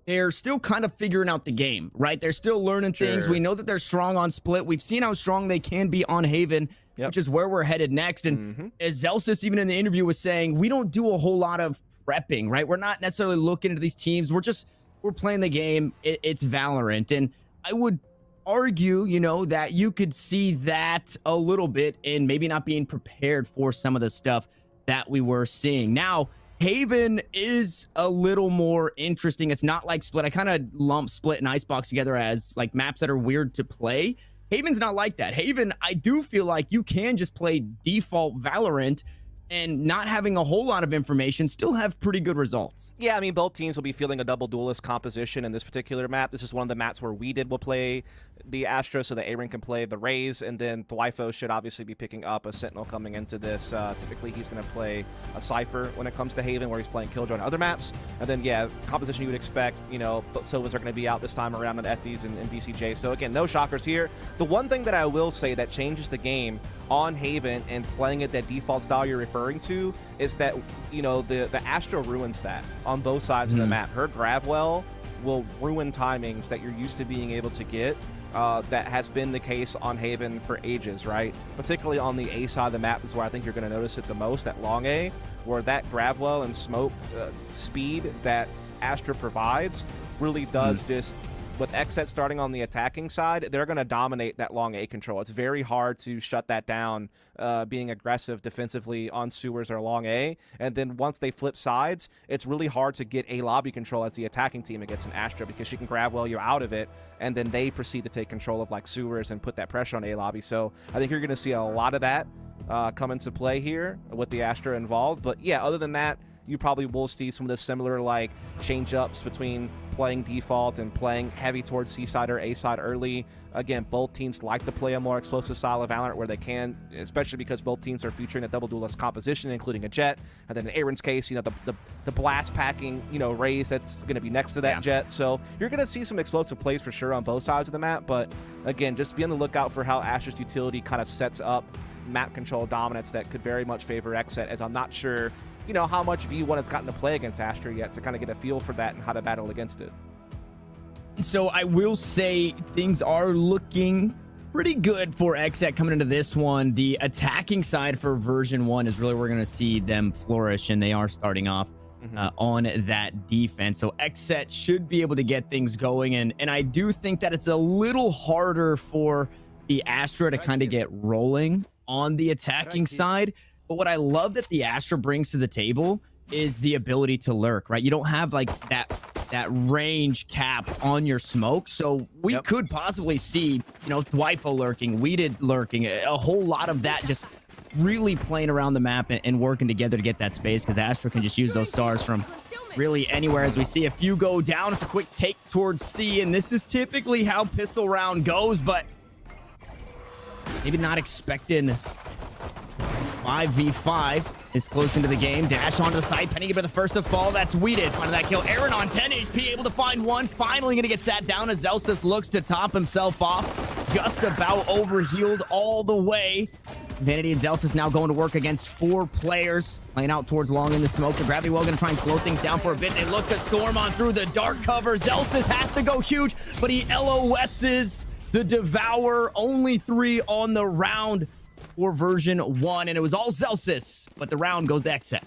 they're still kind of figuring out the game, right? They're still learning things. We know that they're strong on Split. We've seen how strong they can be on Haven, which is where we're headed next. And as Zelsis, even in the interview, was saying, we don't do a whole lot of prepping, right? We're not necessarily looking into these teams. We're playing the game. It's Valorant. And I would argue, you know, that you could see that a little bit in maybe not being prepared for some of the stuff that we were seeing. Now, Haven is a little more interesting. It's not like Split. I kind of lump Split and Icebox together as like maps that are weird to play. Haven's not like that. Haven, I do feel like you can just play default Valorant and not having a whole lot of information still have pretty good results. Yeah, I mean, both teams will be fielding a double duelist composition in this particular will one of the maps where will play the Astra so that Aaron can play the Raze, and then Twifo should obviously be picking up a Sentinel coming into this. Typically, he's going to play a Cypher when it comes to Haven, where he's playing Killjoy on other maps. And then, yeah, composition you would expect, you know, but Sovas are going to be out this time around on FEs and BCJ. So, again, no shockers here. The one thing that I will say that changes the game on Haven and playing it that default style you're referring to is that, you know, the Astra ruins that on both sides of the map. Her grab well will ruin timings that you're used to being able to get. That has been the case on Haven for ages, right? Particularly on the A side of the map is where I think you're going to notice it the most at long A, where that grab well and smoke speed that Astra provides really does just, with XSET starting on the attacking side, they're going to dominate that long A control. It's very hard to shut that down, being aggressive defensively on sewers or long A. And then once they flip sides, it's really hard to get A lobby control as the attacking team against an Astra, because she can grab well you out of it, and then they proceed to take control of like sewers and put that pressure on A lobby. So I think you're going to see a lot of that come into play here with the Astra involved. But yeah, other than that, you probably will see some of the similar like change-ups between playing default and playing heavy towards C side or A side early. Again, both teams like to play a more explosive style of Valorant where they can, especially because both teams are featuring a double duelist composition, including a Jet. And then in Aaron's case, you know, the blast packing, you know, Raze that's going to be next to that Jet. So you're going to see some explosive plays for sure on both sides of the map. But again, just be on the lookout for how Astra's utility kind of sets up map control dominance that could very much favor XSET, as I'm not sure, you know, how much V1 has gotten to play against Astra yet to kind of get a feel for that and how to battle against it. So I will say things are looking pretty good for XSET coming into this one. The attacking side for Version 1 is really where we're going to see them flourish, and they are starting off on that defense. So XSET should be able to get things going, and I do think that it's a little harder for the Astra to kind of get rolling on the attacking side. But what I love that the Astra brings to the table is the ability to lurk, right? You don't have like that range cap on your smoke. So we could possibly see, you know, Twifo lurking, Weeded lurking, a whole lot of that just really playing around the map and working together to get that space, because Astra can just use those stars from really anywhere. As we see a few go down, it's a quick take towards C, and this is typically how pistol round goes, but maybe not expecting 5v5. is close into the game. Dash onto the side. Penny for the first to fall. That's weeded. Finding that kill. Aaron on 10 HP, able to find one. Finally going to get sat down as Zelstis looks to top himself off. Just about overhealed all the way. Vanity and Zelstis now going to work against 4 players. Playing out towards long in the smoke. The Gravity Well going to try and slow things down for a bit. They look to storm on through the dark cover. Zelstis has to go huge, but he LOS's the Devour. Only 3 on the round for version 1, and it was all Zelstis, but the round goes to XSET.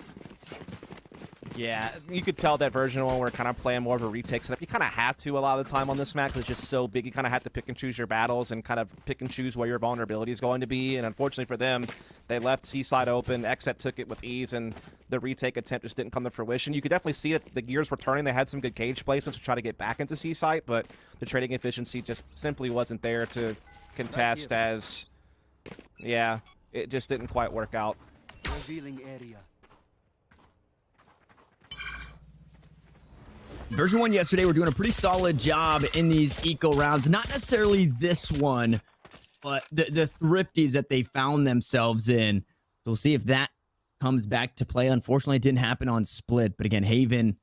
Yeah, you could tell that version 1 we're kind of playing more of a retake setup. You kind of have to a lot of the time on this map because it's just so big. You kind of have to pick and choose your battles and kind of pick and choose where your vulnerability is going to be. And unfortunately for them, they left Seaside open. XSET took it with ease, and the retake attempt just didn't come to fruition. You could definitely see that the gears were turning. They had some good cage placements to try to get back into Seaside, but the trading efficiency just simply wasn't there to contest as... Yeah, it just didn't quite work out. Revealing area. Version 1 yesterday, we're doing a pretty solid job in these eco rounds. Not necessarily this one, but the thrifties that they found themselves in. So we'll see if that comes back to play. Unfortunately, it didn't happen on Split. But again, Haven,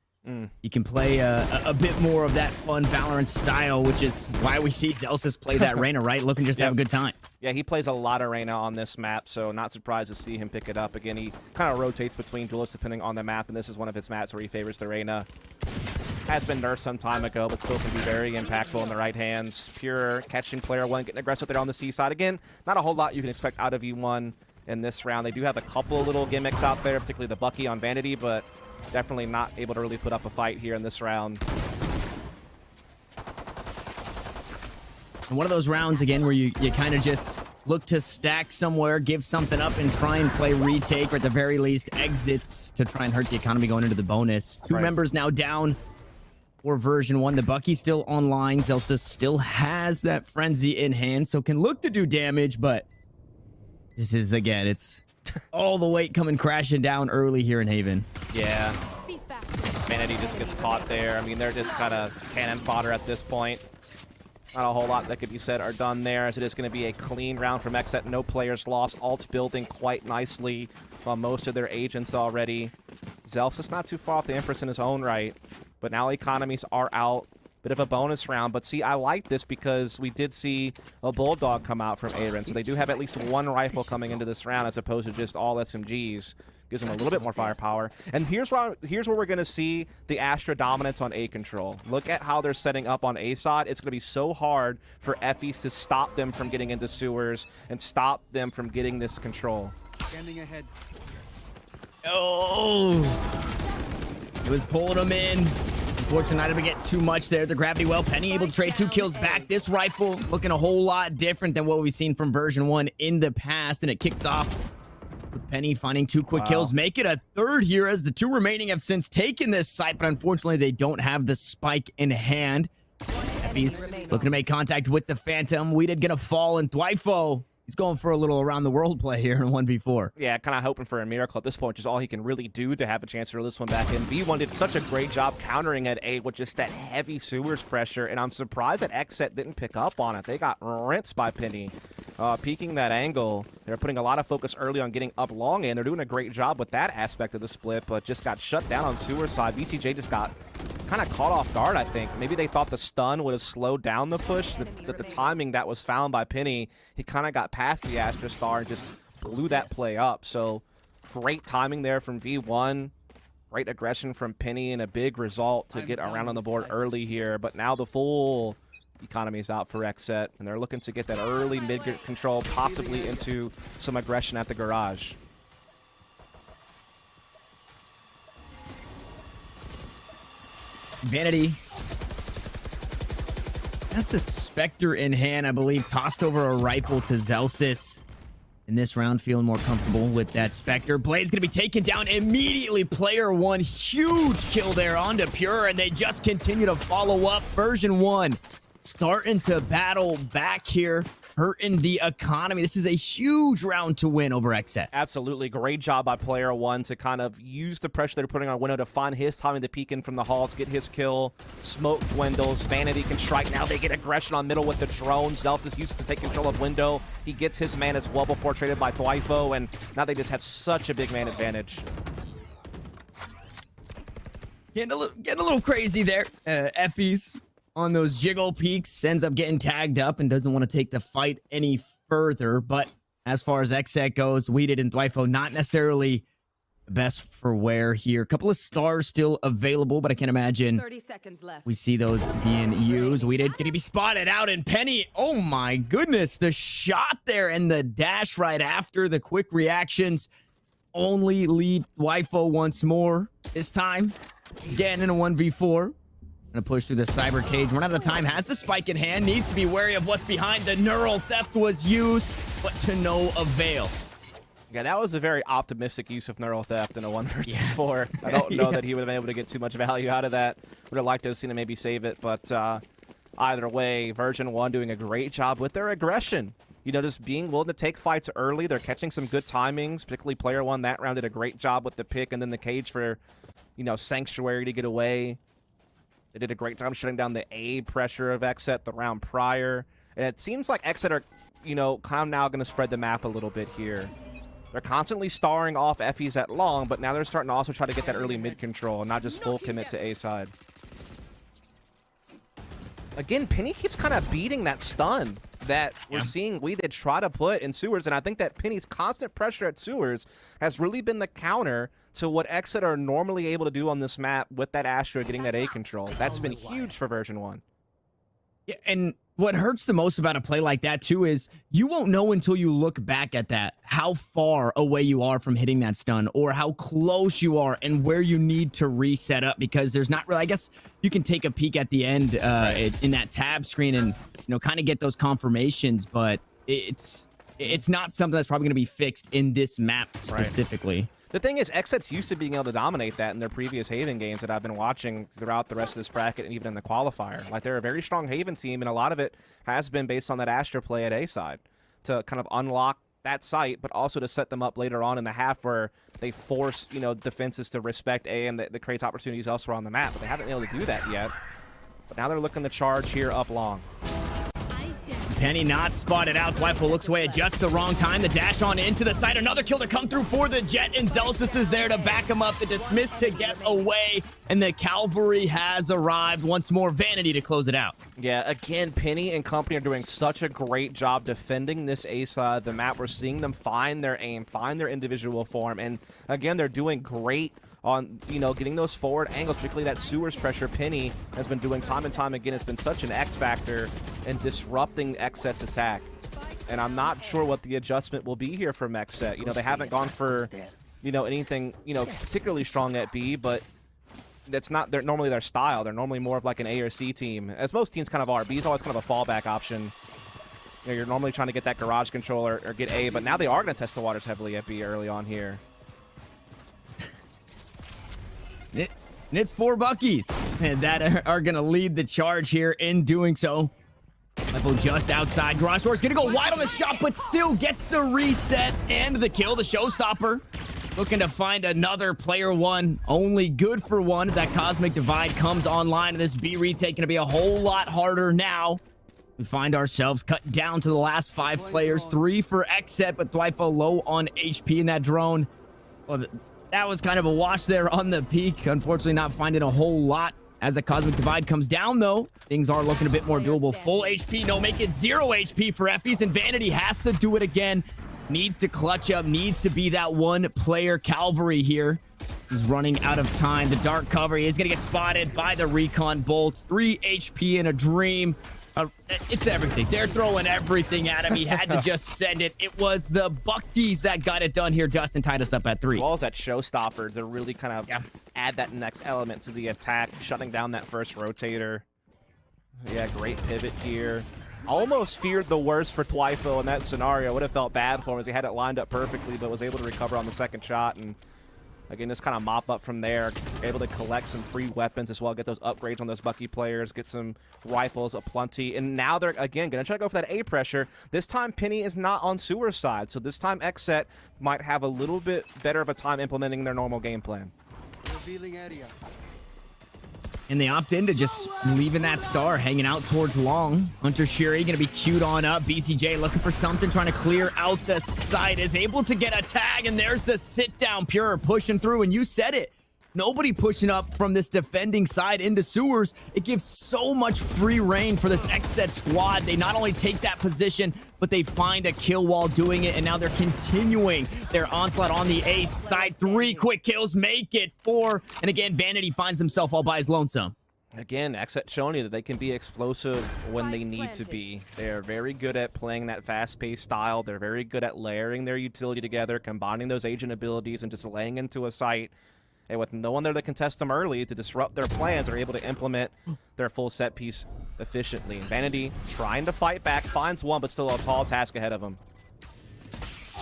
you can play a bit more of that fun Valorant style, which is why we see Zelstis play that Reyna, right? Looking just to have a good time. Yeah, he plays a lot of Reyna on this map, so not surprised to see him pick it up. Again, he kind of rotates between duelists depending on the map, and this is one of his maps where he favors the Reyna. Has been nerfed some time ago, but still can be very impactful in the right hands. Pure catching player 1, getting aggressive there on the C side. Again, not a whole lot you can expect out of E1 in this round. They do have a couple little gimmicks out there, particularly the Bucky on Vanity, but definitely not able to really put up a fight here in this round. And one of those rounds, again, where you kind of just look to stack somewhere, give something up, and try and play retake, or at the very least, exits to try and hurt the economy going into the bonus. 2 members now down for version 1. The Bucky still online. Zelstis still has that frenzy in hand, so can look to do damage, but this is, again, it's all the weight coming crashing down early here in Haven. Yeah. Vanity just gets caught there. I mean, they're just kind of cannon fodder at this point. Not a whole lot that could be said or done there, as it is going to be a clean round from XSET. No players lost. Alt's building quite nicely on most of their agents already. Zelstis not too far off the Empress in his own right, but now economies are out. Bit of a bonus round, but see, I like this because we did see a Bulldog come out from Aaron, so they do have at least 1 rifle coming into this round as opposed to just all SMGs. Gives them a little bit more firepower. And here's where we're going to see the Astra dominance on A control. Look at how they're setting up on A side. It's going to be so hard for Effies to stop them from getting into sewers and stop them from getting this control. Standing ahead. Oh! It was pulling them in. Unfortunately, not able to get too much there. The Gravity Well, Penny able to trade 2 kills back. This rifle looking a whole lot different than what we've seen from version 1 in the past, and it kicks off with Penny finding 2 quick kills. Make it a 3rd here as the 2 remaining have since taken this site, but unfortunately they don't have the spike in hand. Effies looking to make contact with the Phantom. Weeded gonna fall, and Dwifo, he's going for a little around the world play here in 1v4. Yeah, kind of hoping for a miracle at this point, which is all he can really do to have a chance to reel this one back in. V1 did such a great job countering at A with just that heavy sewers pressure, and I'm surprised that XSET didn't pick up on it. They got rinsed by Penny. Peeking that angle. They're putting a lot of focus early on getting up long, and they're doing a great job with that aspect of the split, but just got shut down on sewer side. VCJ just got kind of caught off guard, I think. Maybe they thought the stun would have slowed down the push. The timing that was found by Penny, he kind of got past the Astra Star and just blew that play up. So great timing there from V1. Great aggression from Penny, and a big result to get around on the board early here. But now the full economy is out for XSET, and they're looking to get that early mid control, possibly into some aggression at the garage. Vanity. That's the Spectre in hand, I believe. Tossed over a rifle to Zelstis. In this round, feeling more comfortable with that Spectre. Blade's going to be taken down immediately. Player 1, huge kill there onto Pure, and they just continue to follow up. Version 1 starting to battle back here. hurting the economy. This is a huge round to win over XSET. Absolutely. Great job by player one to kind of use the pressure they're putting on Window to find his timing to peek in from the halls, get his kill. Smoke dwindles. Vanity can strike. Now they get aggression on middle with the drone. Zealous is used to take control of Window. He gets his man as well before traded by Thwifo, and now they just have such a big man advantage. Getting a little crazy there. Effie's on those jiggle peaks, ends up getting tagged up and doesn't want to take the fight any further. But as far as XSET goes, Weeded and Thwifo not necessarily the best for wear here. A couple of stars still available, but I can't imagine 30 seconds left. we see those being used. Weeded, can he be spotted out? And Penny, oh my goodness, the shot there and the dash right after, the quick reactions only leave Thwifo once more. This time, again in a 1v4. Gonna push through the cyber cage. Run out of time. Has the spike in hand. Needs to be wary of what's behind. The neural theft was used, but to no avail. Yeah, that was a very optimistic use of neural theft in a 1 versus 4. I don't know that he would have been able to get too much value out of that. Would have liked to have seen him maybe save it, but either way, version 1 doing a great job with their aggression. You know, just being willing to take fights early. They're catching some good timings, particularly player 1 that round did a great job with the pick and then the cage for, you know, Sanctuary to get away. They did a great job shutting down the A pressure of XSET the round prior. And it seems like XSET are, you know, kind of now going to spread the map a little bit here. They're constantly starring off Effie's at long, but now they're starting to also try to get that early mid control and not just full commit to A side. Again, Penny keeps kind of beating that stun that we're seeing Weeded try to put in Sewers, and I think that Penny's constant pressure at Sewers has really been the counter to what XSET are normally able to do on this map with that Astra getting that A control. That's been huge for version 1. Yeah, and what hurts the most about a play like that too is you won't know until you look back at that how far away you are from hitting that stun or how close you are and where you need to reset up, because there's not really, I guess you can take a peek at the end in that tab screen and, you know, kind of get those confirmations, but it's not something that's probably going to be fixed in this map specifically. Right. The thing is, XSET's used to being able to dominate that in their previous Haven games that I've been watching throughout the rest of this bracket and even in the qualifier. Like, they're a very strong Haven team, and a lot of it has been based on that Astra play at A side to kind of unlock that site, but also to set them up later on in the half where they force, you know, defenses to respect A and that creates opportunities elsewhere on the map. But they haven't been able to do that yet. But now they're looking to charge here up long. Penny not spotted out. Thwifo looks away at just the wrong time. The dash on into the side. Another kill to come through for the Jet, and Zelsis is there to back him up. The dismiss to get away, and the cavalry has arrived. Once more, Vanity to close it out. Yeah, again, Penny and company are doing such a great job defending this A side of the map. We're seeing them find their aim, find their individual form, and again, they're doing great on, you know, getting those forward angles, particularly that Sewers pressure. Penny has been doing time and time again. It's been such an X factor in disrupting XSET's attack. And I'm not sure what the adjustment will be here from XSET. You know, they haven't gone for, you know, anything, you know, particularly strong at B, but that's not normally their style. They're normally more of like an A or C team, as most teams kind of are. B is always kind of a fallback option. You know, you're normally trying to get that garage control or get A, but now they are going to test the waters heavily at B early on here. And it's 4 Buckies that are going to lead the charge here in doing so. Level just outside. Garage door is going to go wide on the shot, but still gets the reset and the kill. The showstopper looking to find another player 1. Only good for 1 as that Cosmic Divide comes online. And this B retake going to be a whole lot harder now. We find ourselves cut down to the last 5 players. 3 for XSET, but Thwifo low on HP in that drone. Well, that was kind of a wash there on the peak. Unfortunately, not finding a whole lot as the Cosmic Divide comes down, though. Things are looking a bit more doable. Full HP, no, make it 0 HP for Effies, and Vanity has to do it again. Needs to clutch up, needs to be that 1-player cavalry here. He's running out of time. The dark cover, he is going to get spotted by the Recon Bolt. 3 HP in a dream. It's everything. They're throwing everything at him. He had to just send it. It was the Buckies that got it done here. Justin tied us up at 3. As well as that showstopper to really kind of add that next element to the attack, shutting down that first rotator. Yeah, great pivot here. Almost feared the worst for Thwifo in that scenario. Would have felt bad for him as he had it lined up perfectly, but was able to recover on the second shot. And Again, just kind of mop up from there, able to collect some free weapons as well, get those upgrades on those Bucky players, get some rifles aplenty. And now they're, again, going to try to go for that A pressure. This time, Penny is not on Sewer's side, so this time XSET might have a little bit better of a time implementing their normal game plan. Revealing area. And they opt into just leaving that star hanging out towards long. Hunter Shuri going to be queued on up. BCJ looking for something, trying to clear out the site. Is able to get a tag, and there's the sit-down. Pure pushing through, and you said it. Nobody pushing up from this defending side into Sewers. It gives so much free reign for this XSET squad. They not only take that position, but they find a kill while doing it, and now they're continuing their onslaught on the A side. 3 quick kills, make it 4. And again, Vanity finds himself all by his lonesome. Again, XSET showing you that they can be explosive when they need to be. They're very good at playing that fast-paced style. They're very good at layering their utility together, combining those agent abilities, and just laying into a site. And with no one there to contest them early to disrupt their plans, they're able to implement their full set piece efficiently. And Vanity trying to fight back, finds one, but still a tall task ahead of him.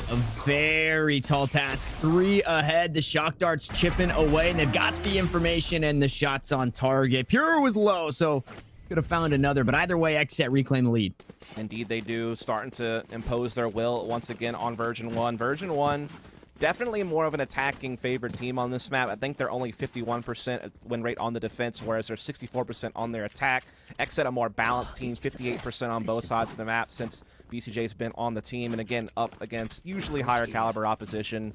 A very tall task. 3 ahead. The shock darts chipping away, and they've got the information and the shots on target. Pure was low, so could have found another, but either way, XSET reclaim the lead. Indeed they do, starting to impose their will once again on Version 1. Version 1, definitely more of an attacking favored team on this map. I think they're only 51% win rate on the defense, whereas they're 64% on their attack. XSET a more balanced team, 58% on both sides of the map since BCJ's been on the team, and again, up against usually higher caliber opposition.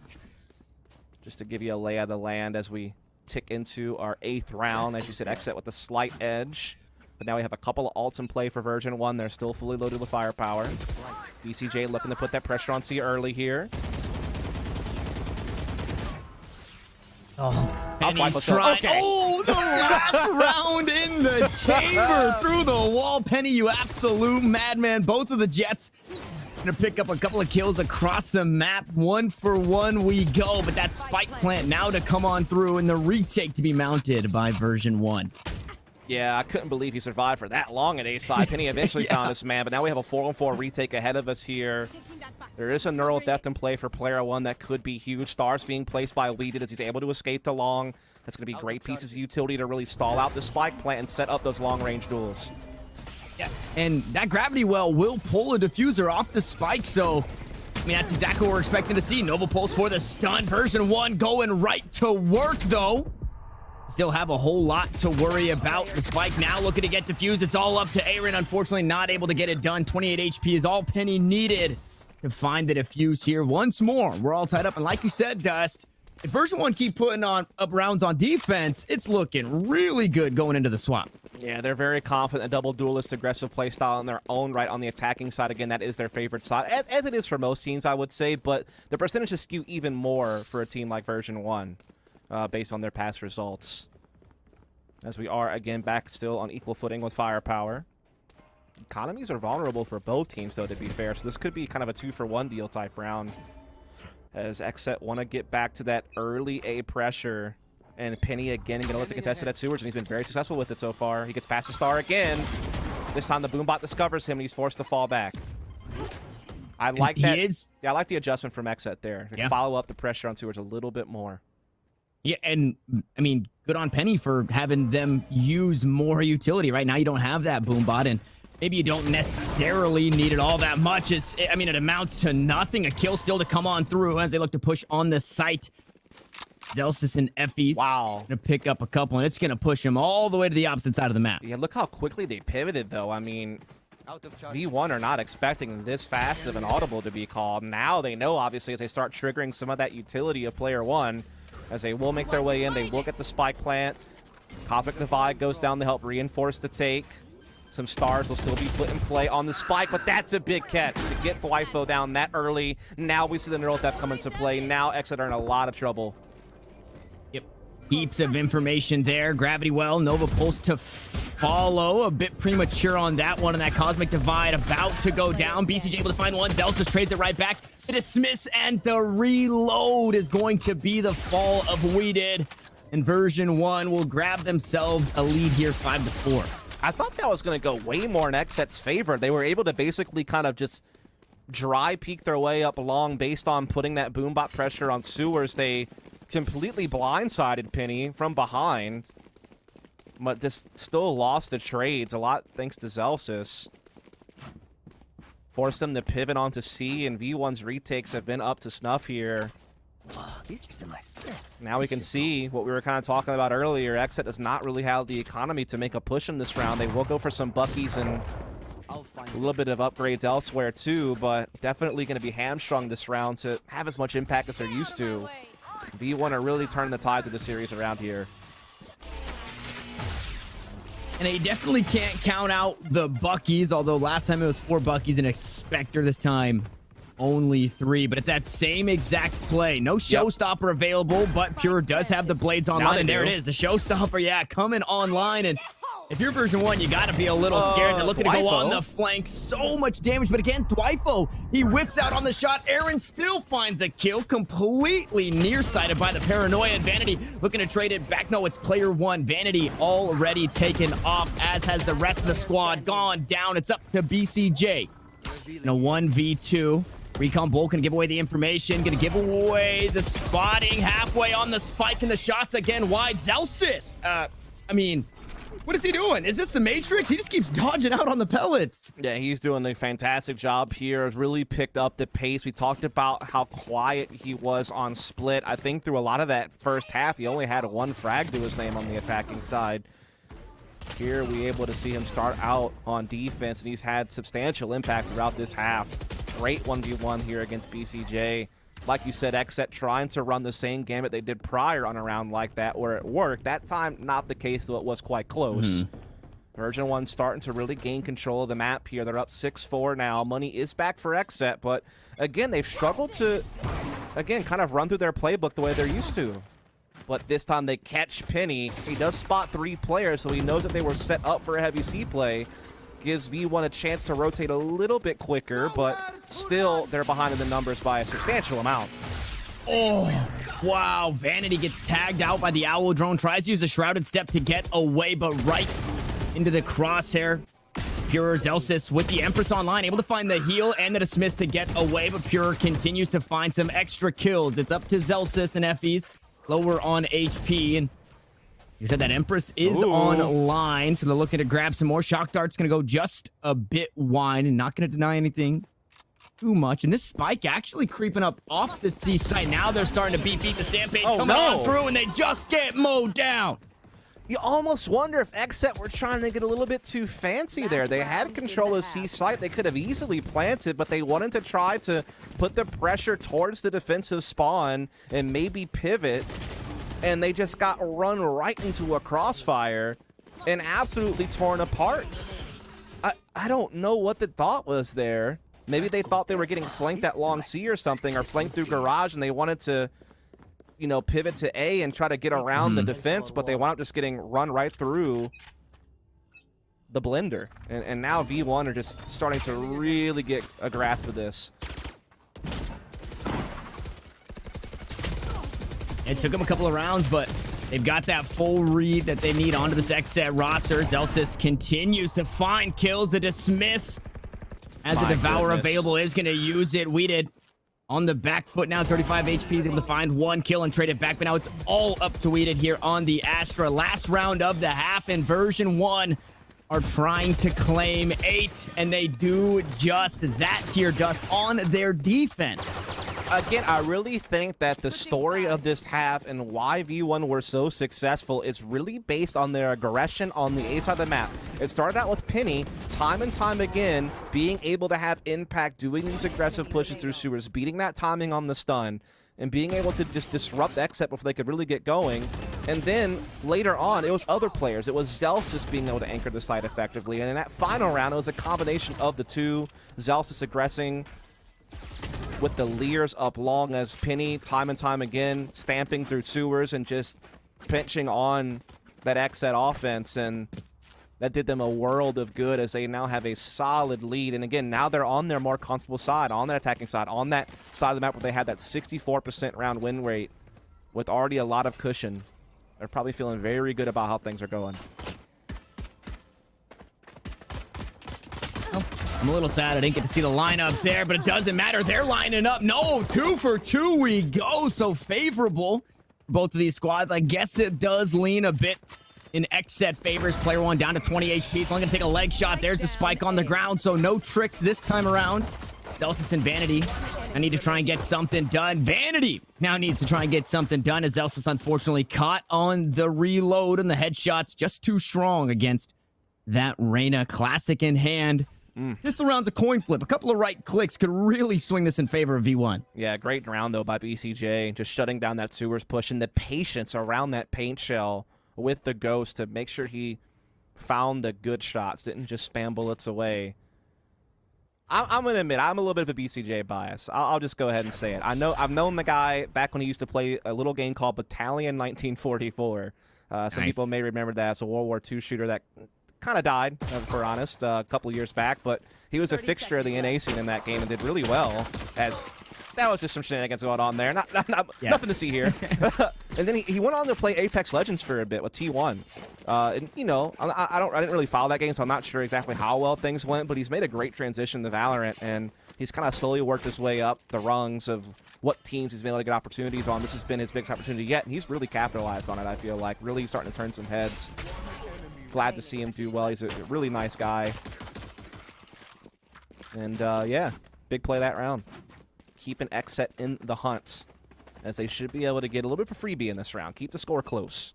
Just to give you a lay of the land as we tick into our 8th round. As you said, XSET with a slight edge. But now we have a couple of ults in play for Version 1. They're still fully loaded with firepower. BCJ looking to put that pressure on C early here. Oh, Penny's trying. Okay. Oh, the last round in the chamber through the wall. Penny, you absolute madman. Both of the Jets gonna pick up a couple of kills across the map. 1 for 1 we go, but that spike plant now to come on through, and the retake to be mounted by Version 1. Yeah, I couldn't believe he survived for that long at A side. Penny eventually found this man, but now we have a 4-on-4 retake ahead of us here. There is a neural depth in play for player 1 that could be huge. Stars being placed by Weeded as he's able to escape the long. That's going to be great pieces of utility to really stall out the spike plant and set up those long-range duels. Yeah, and that gravity well will pull a diffuser off the spike, so I mean, that's exactly what we're expecting to see. Nova Pulse for the stun. Version 1 going right to work, though. Still have a whole lot to worry about. The spike now looking to get diffused. It's all up to Aaron. Unfortunately, not able to get it done. 28 HP is all Penny needed to find the diffuse here once more. We're all tied up, and like you said, Dust, if Version 1 keep putting on up rounds on defense, it's looking really good going into the swap. Yeah, they're very confident, a double duelist aggressive play style in their own right on the attacking side. Again, that is their favorite side, as it is for most teams, I would say, but the percentages skew even more for a team like Version 1. Based on their past results. As we are, again, back still on equal footing with firepower. Economies are vulnerable for both teams, though, to be fair. So this could be kind of a 2-for-1 deal type round. As XSET want to get back to that early A pressure. And Penny, again, going to let the contested at Sewers, and he's been very successful with it so far. He gets past the star again. This time the Boombot discovers him, and he's forced to fall back. I like that. Yeah, I like the adjustment from XSET there. To follow up the pressure on Sewers a little bit more. Yeah, and I mean, good on Penny for having them use more utility. Right now, you don't have that Boombot, and maybe you don't necessarily need it all that much. I mean, it amounts to nothing. A kill still to come on through as they look to push on the site. Zelsis and Effie's going to pick up a couple, and it's going to push them all the way to the opposite side of the map. Yeah, look how quickly they pivoted, though. I mean, V1 are not expecting this fast of an audible to be called. Now they know, obviously, as they start triggering some of that utility of player 1. As they will make their way in, they will get the spike plant. Cosmic Divide goes down to help reinforce the take. Some stars will still be put in play on the spike, but that's a big catch to get Wifo down that early. Now we see the neural depth come into play. Now XSET are in a lot of trouble. Yep, heaps of information there. Gravity Well, Nova Pulse to follow. A bit premature on that one, and that Cosmic Divide about to go down. BCJ able to find one. Zelsis trades it right back. The dismiss and the reload is going to be the fall of Weeded. And Version 1 will grab themselves a lead here, 5-4. I thought that was going to go way more in XSET's favor. They were able to basically kind of just dry peek their way up long based on putting that Boombot pressure on Sewers. They completely blindsided Penny from behind, but just still lost the trades, a lot thanks to Zelsis. Forced them to pivot onto C, and V1's retakes have been up to snuff here. Now we can see what we were kind of talking about earlier. XSET does not really have the economy to make a push in this round. They will go for some Buckies and a little bit of upgrades elsewhere too, but definitely going to be hamstrung this round to have as much impact as they're used to. V1 are really turning the tides of the series around here. And they definitely can't count out the Buckies, although last time it was 4 Buckies and Spectre, this time only 3. But it's that same exact play. No showstopper available, but Pure does have the blades online. And there it is, the showstopper, yeah, coming online. And if you're version 1, you got to be a little scared. They're looking to go on the flank. So much damage. But again, Dwifo, he whips out on the shot. Aaron still finds a kill, completely nearsighted by the Paranoia. And Vanity looking to trade it back. No, it's player 1. Vanity already taken off, as has the rest of the squad gone down. It's up to BCJ in a 1v2. Recon Bolt gonna give away the information, gonna give away the spotting halfway on the spike, and the shots again wide. Zelsis, I mean, what is he doing? Is this the Matrix? He just keeps dodging out on the pellets. Yeah, he's doing a fantastic job here. Really picked up the pace. We talked about how quiet he was on split. I think through a lot of that first half, he only had 1 frag to his name on the attacking side. Here we able to see him start out on defense, and he's had substantial impact throughout this half. Great 1v1 here against BCJ. Like you said, XSET trying to run the same gamut they did prior on a round like that where it worked. That time, not the case, though it was quite close. Version 1 starting to really gain control of the map here. They're up 6-4 now. Money is back for XSET, but again, they've struggled to, again, kind of run through their playbook the way they're used to. But this time they catch Penny. He does spot 3 players, so he knows that they were set up for a heavy C play. Gives V1 a chance to rotate a little bit quicker, but still they're behind in the numbers by a substantial amount. Oh, wow. Vanity gets tagged out by the Owl drone. Tries to use a shrouded step to get away, but right into the crosshair. Pure Zelsis with the Empress online, able to find the heal and the dismiss to get away, but Pure continues to find some extra kills. It's up to Zelsis and FE's lower on HP, and you said that Empress is online, so they're looking to grab some more. Shock Dart's going to go just a bit wide and not going to deny anything too much. And this spike actually creeping up off the C site. Now they're starting to beat the Stampede coming on through, and they just get mowed down. You almost wonder if XSET were trying to get a little bit too fancy there. They had control of C site. They could have easily planted, but they wanted to try to put the pressure towards the defensive spawn and maybe pivot. And they just got run right into a crossfire and absolutely torn apart. I don't know what the thought was there. Maybe they thought they were getting flanked at long C or something, or flanked through garage, and they wanted to, you know, pivot to A and try to get around the defense, but they wound up just getting run right through the blender. And now V1 are just starting to really get a grasp of this. It took them a couple of rounds, but they've got that full read that they need onto this XSET roster. Zelsis continues to find kills. The dismiss, as the Devourer available, is going to use it. Weeded on the back foot now. 35 HP, is able to find 1 kill and trade it back. But now it's all up to Weeded here on the Astra. Last round of the half, and version 1 are trying to claim 8, and they do just that. Tear dust on their defense. Again, I really think that the story of this half and why V1 were so successful is really based on their aggression on the A side of the map. It started out with Penny, time and time again, being able to have impact, doing these aggressive pushes through sewers, beating that timing on the stun, and being able to just disrupt XSET before they could really get going. And then later on, it was other players. It was Zelsis being able to anchor the site effectively. And in that final round, it was a combination of the two. Zelsis aggressing with the Leers up long as Penny, time and time again, stamping through sewers and just pinching on that XSET offense. And that did them a world of good as they now have a solid lead. And again, now they're on their more comfortable side, on their attacking side, on that side of the map where they had that 64% round win rate with already a lot of cushion. They're probably feeling very good about how things are going. I'm a little sad I didn't get to see the lineup there, but it doesn't matter. They're lining up. No, 2 for 2 we go. So favorable both of these squads. I guess it does lean a bit in XSET favors. Player 1 down to 20 HP. It's only going to take a leg shot. There's the spike on the ground, so no tricks this time around. Zelsis and Vanity, I need to try and get something done. Vanity now needs to try and get something done as Zelsis unfortunately caught on the reload, and the headshots just too strong against that Reyna classic in hand. Pistol round's a coin flip. A couple of right clicks could really swing this in favor of V1. Yeah, great round, though, by BCJ. Just shutting down that sewers push and the patience around that paint shell with the Ghost to make sure he found the good shots, didn't just spam bullets away. I'm going to admit, I'm a little bit of a BCJ bias. I'll just go ahead and say it. I've known the guy back when he used to play a little game called Battalion 1944. Some people may remember that as a World War II shooter that kind of died, if we're honest, a couple of years back, but he was a fixture of the NA scene in that game and did really well. As that was just some shenanigans going on there. Nothing to see here. And then he went on to play Apex Legends for a bit with T1. And you know, I didn't really follow that game, so I'm not sure exactly how well things went. But he's made a great transition to Valorant, and he's kind of slowly worked his way up the rungs of what teams he's been able to get opportunities on. This has been his biggest opportunity yet, and he's really capitalized on it. I feel like really starting to turn some heads. Glad to see him do well. He's a really nice guy. And yeah, big play that round. Keeping XSET in the hunt, as they should be able to get a little bit of a freebie in this round. Keep the score close.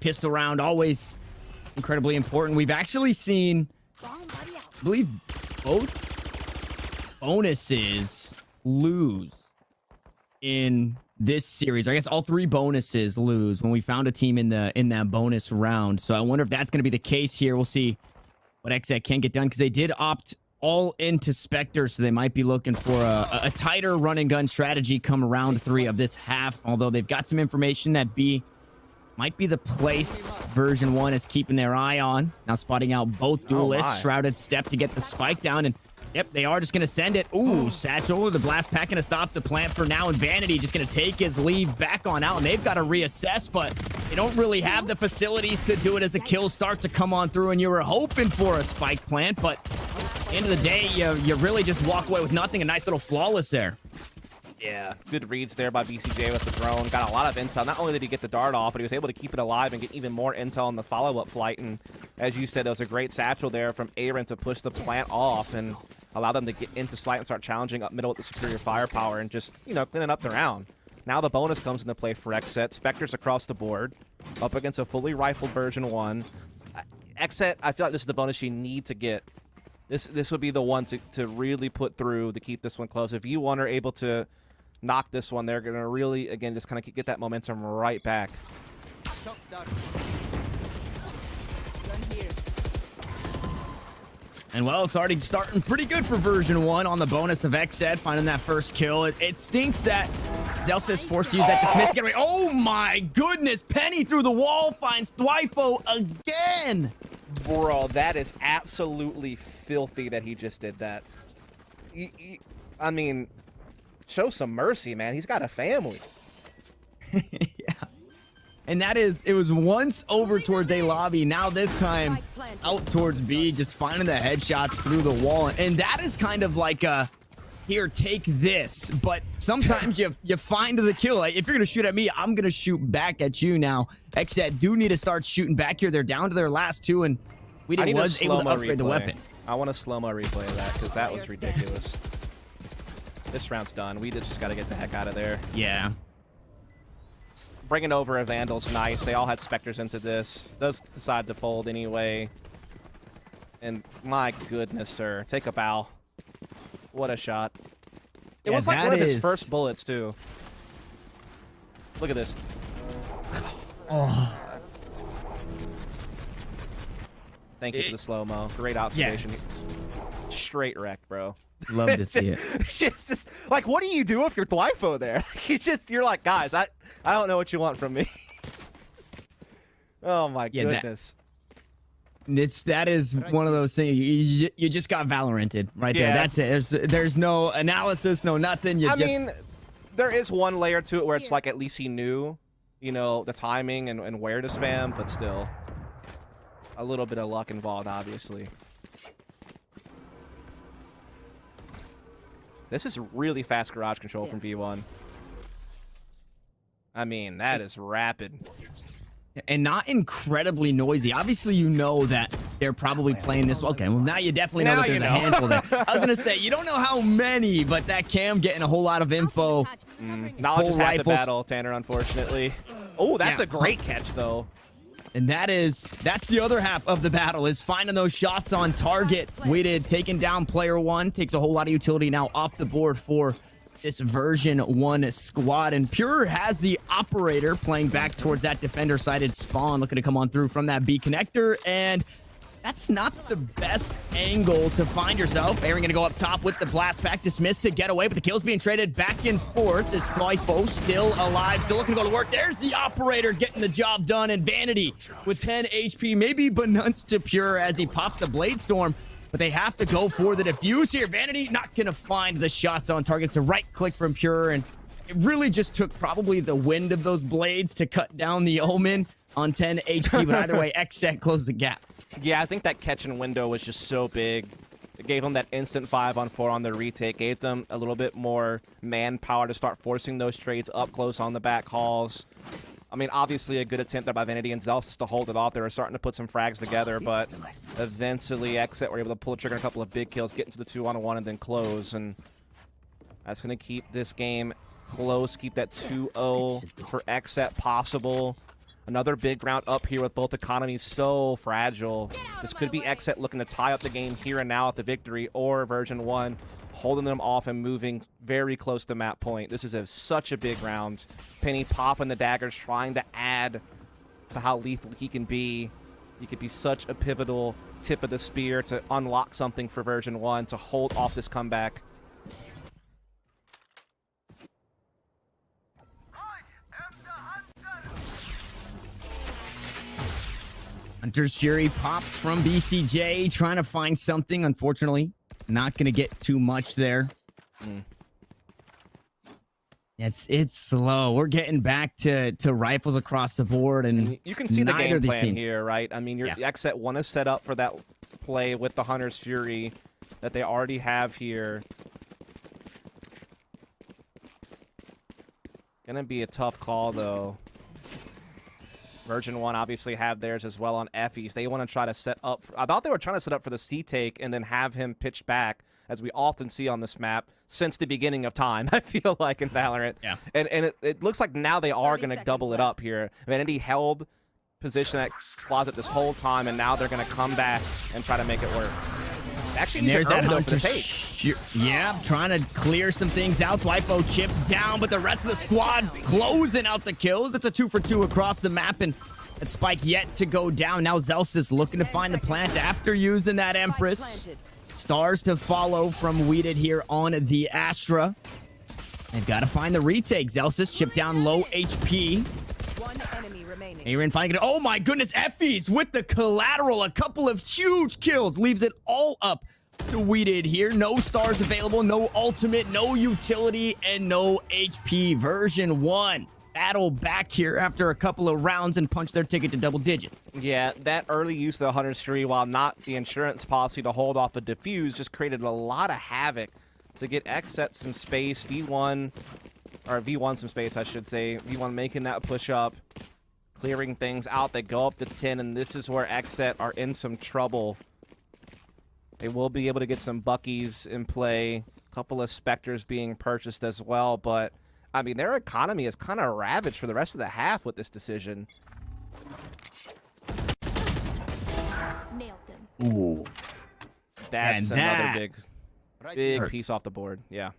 Pistol round, always incredibly important. We've actually seen, I believe, both bonuses lose in this series. I guess all three bonuses lose when we found a team in that bonus round. So I wonder if that's going to be the case here. We'll see what XSET can get done, because they did opt all into Spectre, so they might be looking for a tighter run and gun strategy come round 3 of this half, although they've got some information that B might be the place version 1 is keeping their eye on. Now spotting out both duelists. Shrouded step to get the spike down, and yep, they are just going to send it. Ooh, Satchel, the blast pack going to stop the plant for now, and Vanity just going to take his leave back on out, and they've got to reassess, but they don't really have the facilities to do it as the kills start to come on through, and you were hoping for a spike plant, but at the end of the day, you really just walk away with nothing. A nice little flawless there. Yeah, good reads there by BCJ with the drone. Got a lot of intel. Not only did he get the dart off, but he was able to keep it alive and get even more intel on the follow-up flight. And as you said, there was a great satchel there from Aaron to push the plant off and allow them to get into sight and start challenging up middle with the superior firepower and just, you know, cleaning up the round. Now the bonus comes into play for XSET. Spectres across the board, up against a fully rifled version 1. XSET, I feel like this is the bonus you need to get. This would be the one to really put through to keep this one close. If you are able to knock this one, they're going to really, again, just kind of get that momentum right back. And well, it's already starting pretty good for version 1 on the bonus of XSET, finding that first kill. It stinks that Zelsis forced to use that dismiss to get away. Oh my goodness, Penny through the wall finds Thwifo again. Bro, that is absolutely filthy that he just did that. I mean, show some mercy, man. He's got a family. Yeah. And it was once over towards A lobby. Now this time out towards B, just finding the headshots through the wall. And that is kind of like a, here, take this. But sometimes you find the kill. Like, if you're going to shoot at me, I'm going to shoot back at you now. XSET do need to start shooting back here. They're down to their last 2, and we was able to upgrade the weapon. I want a slow-mo replay of that, because that was ridiculous. This round's done. We just got to get the heck out of there. Yeah. Bringing over a Vandal's nice. They all had Spectres into this. Those decide to fold anyway. And my goodness, sir. Take a bow. What a shot. It was like one of his first bullets, too. Look at this. Oh. Thank you for the slow-mo. Great observation. Yeah. Straight wreck, bro. Love to see it. just like, what do you do if you're Thwifo there? You're like, guys, I don't know what you want from me. Oh my goodness. That is one of those things. You just got Valoranted right there. That's it. There's no analysis, no nothing. I mean, there is one layer to it where it's like at least he knew, you know, the timing and where to spam, but still a little bit of luck involved, obviously. This is really fast garage control from V1. I mean, that is rapid. And not incredibly noisy. Obviously, you know that they're probably playing this. Okay, well, now you definitely know that there's a handful there. I was going to say, you don't know how many, but that Cam getting a whole lot of info. Knowledge is half the battle, Tanner, unfortunately. Oh, that's a great catch, though. And that's the other half of the battle, is finding those shots on target. Weighted, taking down player one, takes a whole lot of utility now off the board for this version 1 squad. And Pure has the operator playing back towards that defender-sided spawn, looking to come on through from that B connector. And that's not the best angle to find yourself. Aaron gonna go up top with the blast pack, dismissed to get away, but the kills being traded back and forth. This Flyfo still alive, still looking to go to work. There's the operator getting the job done, and Vanity with 10 HP, maybe Benunce to Pure as he popped the Blade Storm. But they have to go for the defuse here. Vanity not going to find the shots on target. It's a right click from Pure, and it really just took probably the wind of those blades to cut down the Omen on 10 HP. But either way, XSET closed the gap. Yeah, I think that catching window was just so big. It gave them that instant 5-on-4 on the retake. Gave them a little bit more manpower to start forcing those trades up close on the back hauls. I mean, obviously a good attempt there by Vanity and Zelsis to hold it off. They were starting to put some frags together, but eventually XSET were able to pull the trigger on a couple of big kills, get into the 2-on-1 and then close. And that's going to keep this game close, keep that 2-0 for XSET possible. Another big round up here with both economies so fragile. This could be XSET looking to tie up the game here and now at the victory, or version 1 holding them off and moving very close to map point. This is such a big round. Penny popping the daggers, trying to add to how lethal he can be. He could be such a pivotal tip of the spear to unlock something for version 1 to hold off this comeback. Hunter's Fury popped from BCJ, trying to find something. Unfortunately, not going to get too much there. It's slow. We're getting back to rifles across the board, and you can see the game plan teams here, right? I mean, your XSET 1 is set up for that play with the Hunter's Fury that they already have here. Gonna be a tough call, though. Version 1 obviously have theirs as well on Effie's. They want to try to set up. I thought they were trying to set up for the C-take and then have him pitch back, as we often see on this map since the beginning of time, I feel like, in Valorant. Yeah. And it looks like now they are going to double it up here. Vanity held position at closet this whole time, and now they're going to come back and try to make it work. Actually, there's that Hunter. Yeah, trying to clear some things out. Flyfo chips down, but the rest of the squad closing out the kills. It's a 2-for-2 across the map, and that Spike yet to go down. Now Zelsis looking to find the plant after using that Empress. Stars to follow from Weeded here on the Astra. They've got to find the retake. Zelsis chip down low HP. One enemy remaining. Aaron finding it. Oh my goodness, Effie's with the collateral. A couple of huge kills. Leaves it all up to Weeded here. No stars available, no ultimate, no utility, and no HP. Version 1 battle back here after a couple of rounds and punch their ticket to double digits. Yeah, that early use of the Hunter's Fury, while not the insurance policy to hold off a defuse, just created a lot of havoc to get XSET some space. V1 some space, I should say. V1 making that push up, clearing things out. They go up to 10, and this is where XSET are in some trouble. They will be able to get some Buckies in play, a couple of Spectres being purchased as well, but I mean, their economy is kind of ravaged for the rest of the half with this decision. Nailed them. Ooh. That's another big piece off the board. Yeah.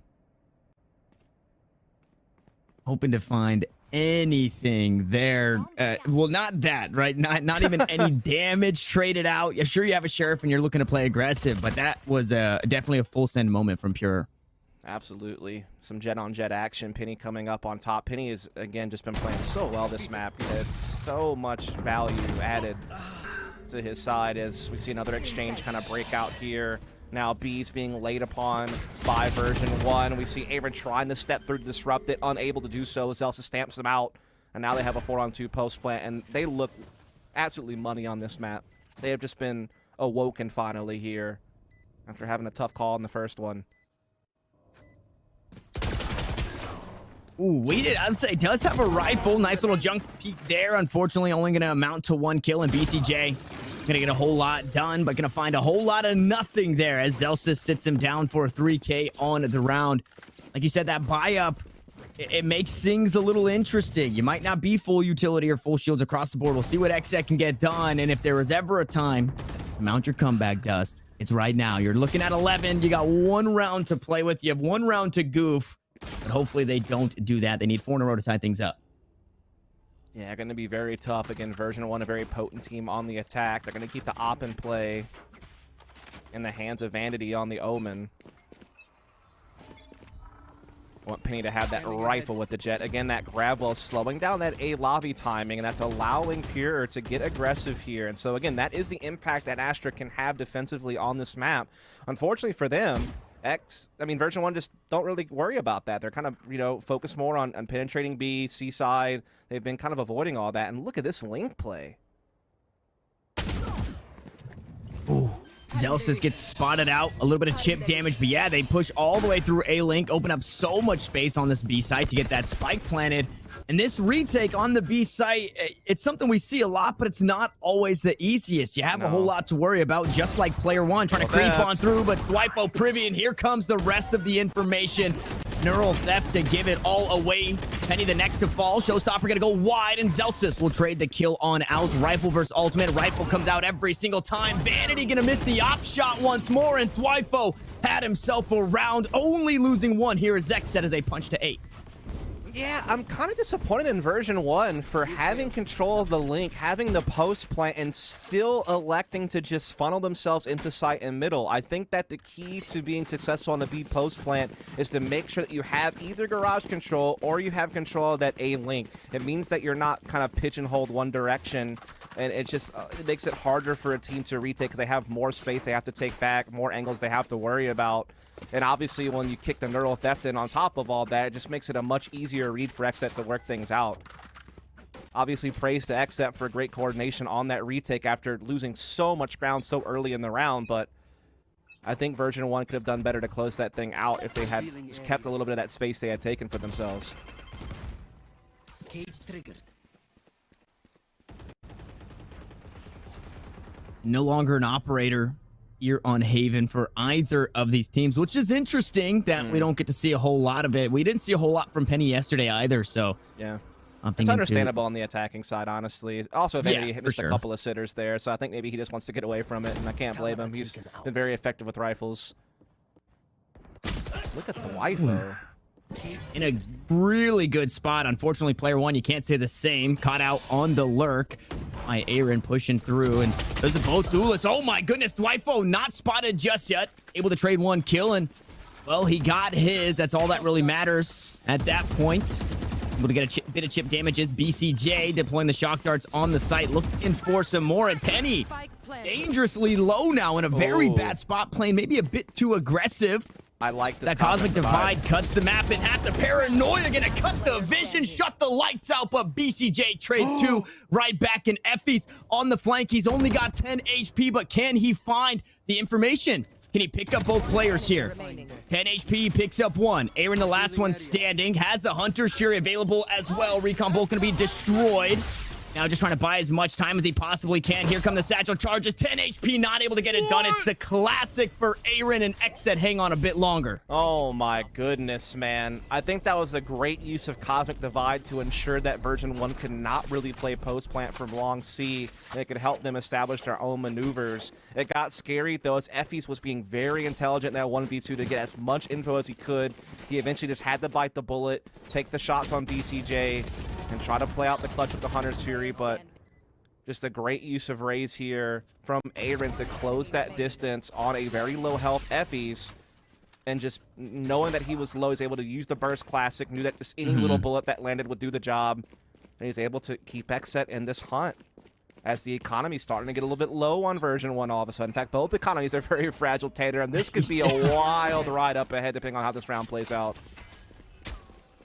Hoping to find anything there. Well, not that, right? Not even any damage traded out. Yeah, sure, you have a Sheriff and you're looking to play aggressive, but that was definitely a full send moment from Pure. Absolutely. Some jet-on-jet action. Penny coming up on top. Penny has, again, just been playing so well this map. He had so much value added to his side as we see another exchange kind of break out here. Now B's being laid upon by version 1. We see Aaron trying to step through to disrupt it, unable to do so as Zelsa stamps them out. And now they have a 4-on-2 post plant, and they look absolutely money on this map. They have just been awoken finally here after having a tough call in the first one. Ooh, waited. I'd say does have a rifle. Nice little junk peek there. Unfortunately, only going to amount to 1 kill. And BCJ going to get a whole lot done, but going to find a whole lot of nothing there as Zelsis sits him down for a 3K on the round. Like you said, that buy-up, it makes things a little interesting. You might not be full utility or full shields across the board. We'll see what XSET can get done. And if there was ever a time to mount your comeback, Dust, it's right now. You're looking at 11. You got 1 round to play with. You have 1 round to goof. But hopefully they don't do that. They need 4 in a row to tie things up. Yeah, going to be very tough. Again, version 1, a very potent team on the attack. They're going to keep the op in play in the hands of Vanity on the Omen. Want Penny to have that rifle with the jet. Again, that grab while slowing down that A lobby timing, and that's allowing Pure to get aggressive here. And so, again, that is the impact that Astra can have defensively on this map. Unfortunately for them, version 1 just don't really worry about that. They're kind of, focused more on penetrating B, C side. They've been kind of avoiding all that. And look at this link play. Ooh. Zelsis gets spotted out, a little bit of chip damage, but yeah, they push all the way through A-Link, open up so much space on this B site to get that spike planted. And this retake on the B site, it's something we see a lot, but it's not always the easiest. You have a whole lot to worry about, just like player 1, trying to creep on through, but Dwipo privy, and here comes the rest of the information. Neural theft to give it all away. Penny the next to fall. Showstopper gonna go wide, and Zelsis will trade the kill on out. Rifle versus ultimate. Rifle comes out every single time. Vanity gonna miss the op shot once more, and Dwipo had himself a round, only losing 1 here as XSET as a punch to 8. Yeah, I'm kind of disappointed in version 1 for having control of the link, having the post plant, and still electing to just funnel themselves into site and middle. I think that the key to being successful on the B post plant is to make sure that you have either garage control or you have control of that A link. It means that you're not kind of pigeonholed one direction, and it just it makes it harder for a team to retake because they have more space they have to take back, more angles they have to worry about. And obviously, when you kick the neural theft in on top of all that, it just makes it a much easier read for XSET to work things out. Obviously, praise to XSET for great coordination on that retake after losing so much ground so early in the round, but I think version 1 could have done better to close that thing out if they had just kept a little bit of that space they had taken for themselves. Cage triggered. No longer an operator here on Haven for either of these teams, which is interesting that we don't get to see a whole lot of it. We didn't see a whole lot from Penny yesterday either, so yeah. It's understandable on the attacking side, honestly. Also, Vanity missed a couple of sitters there, so I think maybe he just wants to get away from it, and I can't blame him. He's been very effective with rifles. Look at the Dwipo. In a really good spot. Unfortunately, player 1, you can't say the same. Caught out on the lurk by Aaron pushing through, and those are both duelists. Oh my goodness, Dwipo not spotted just yet. Able to trade 1 kill, and well, he got his. That's all that really matters at that point. Able to get a bit of chip damages. BCJ deploying the shock darts on the site, looking for some more, and Penny dangerously low now in a very bad spot, playing maybe a bit too aggressive. I like this. That Cosmic Divide cuts the map in half. The Paranoia gonna cut the vision, shut the lights out, but BCJ trades 2 right back, and Effie's on the flank. He's only got 10 HP, but can he find the information? Can he pick up both players here? 10 HP, picks up 1. Aaron, the last one standing, has a Hunter Shuri available as well. Recon Bolt gonna be destroyed. Now just trying to buy as much time as he possibly can. Here come the satchel charges. 10 HP, not able to get it done. It's the classic for Aaron, and XSET hang on a bit longer. Oh my goodness, man. I think that was a great use of Cosmic Divide to ensure that version 1 could not really play post plant from long C, and it could help them establish their own maneuvers. It got scary though, as Effie's was being very intelligent in that 1v2 to get as much info as he could. He eventually just had to bite the bullet, take the shots on BCJ, and try to play out the clutch with the Hunter's Fury, but just a great use of Raze here from Aaron to close that distance on a very low health Effie's, and just knowing that he was low, he's able to use the Burst Classic, knew that just any little bullet that landed would do the job, and he's able to keep XSET in this hunt as the economy's starting to get a little bit low on version 1 all of a sudden. In fact, both economies are very fragile, Tater, and this could be a wild ride up ahead depending on how this round plays out.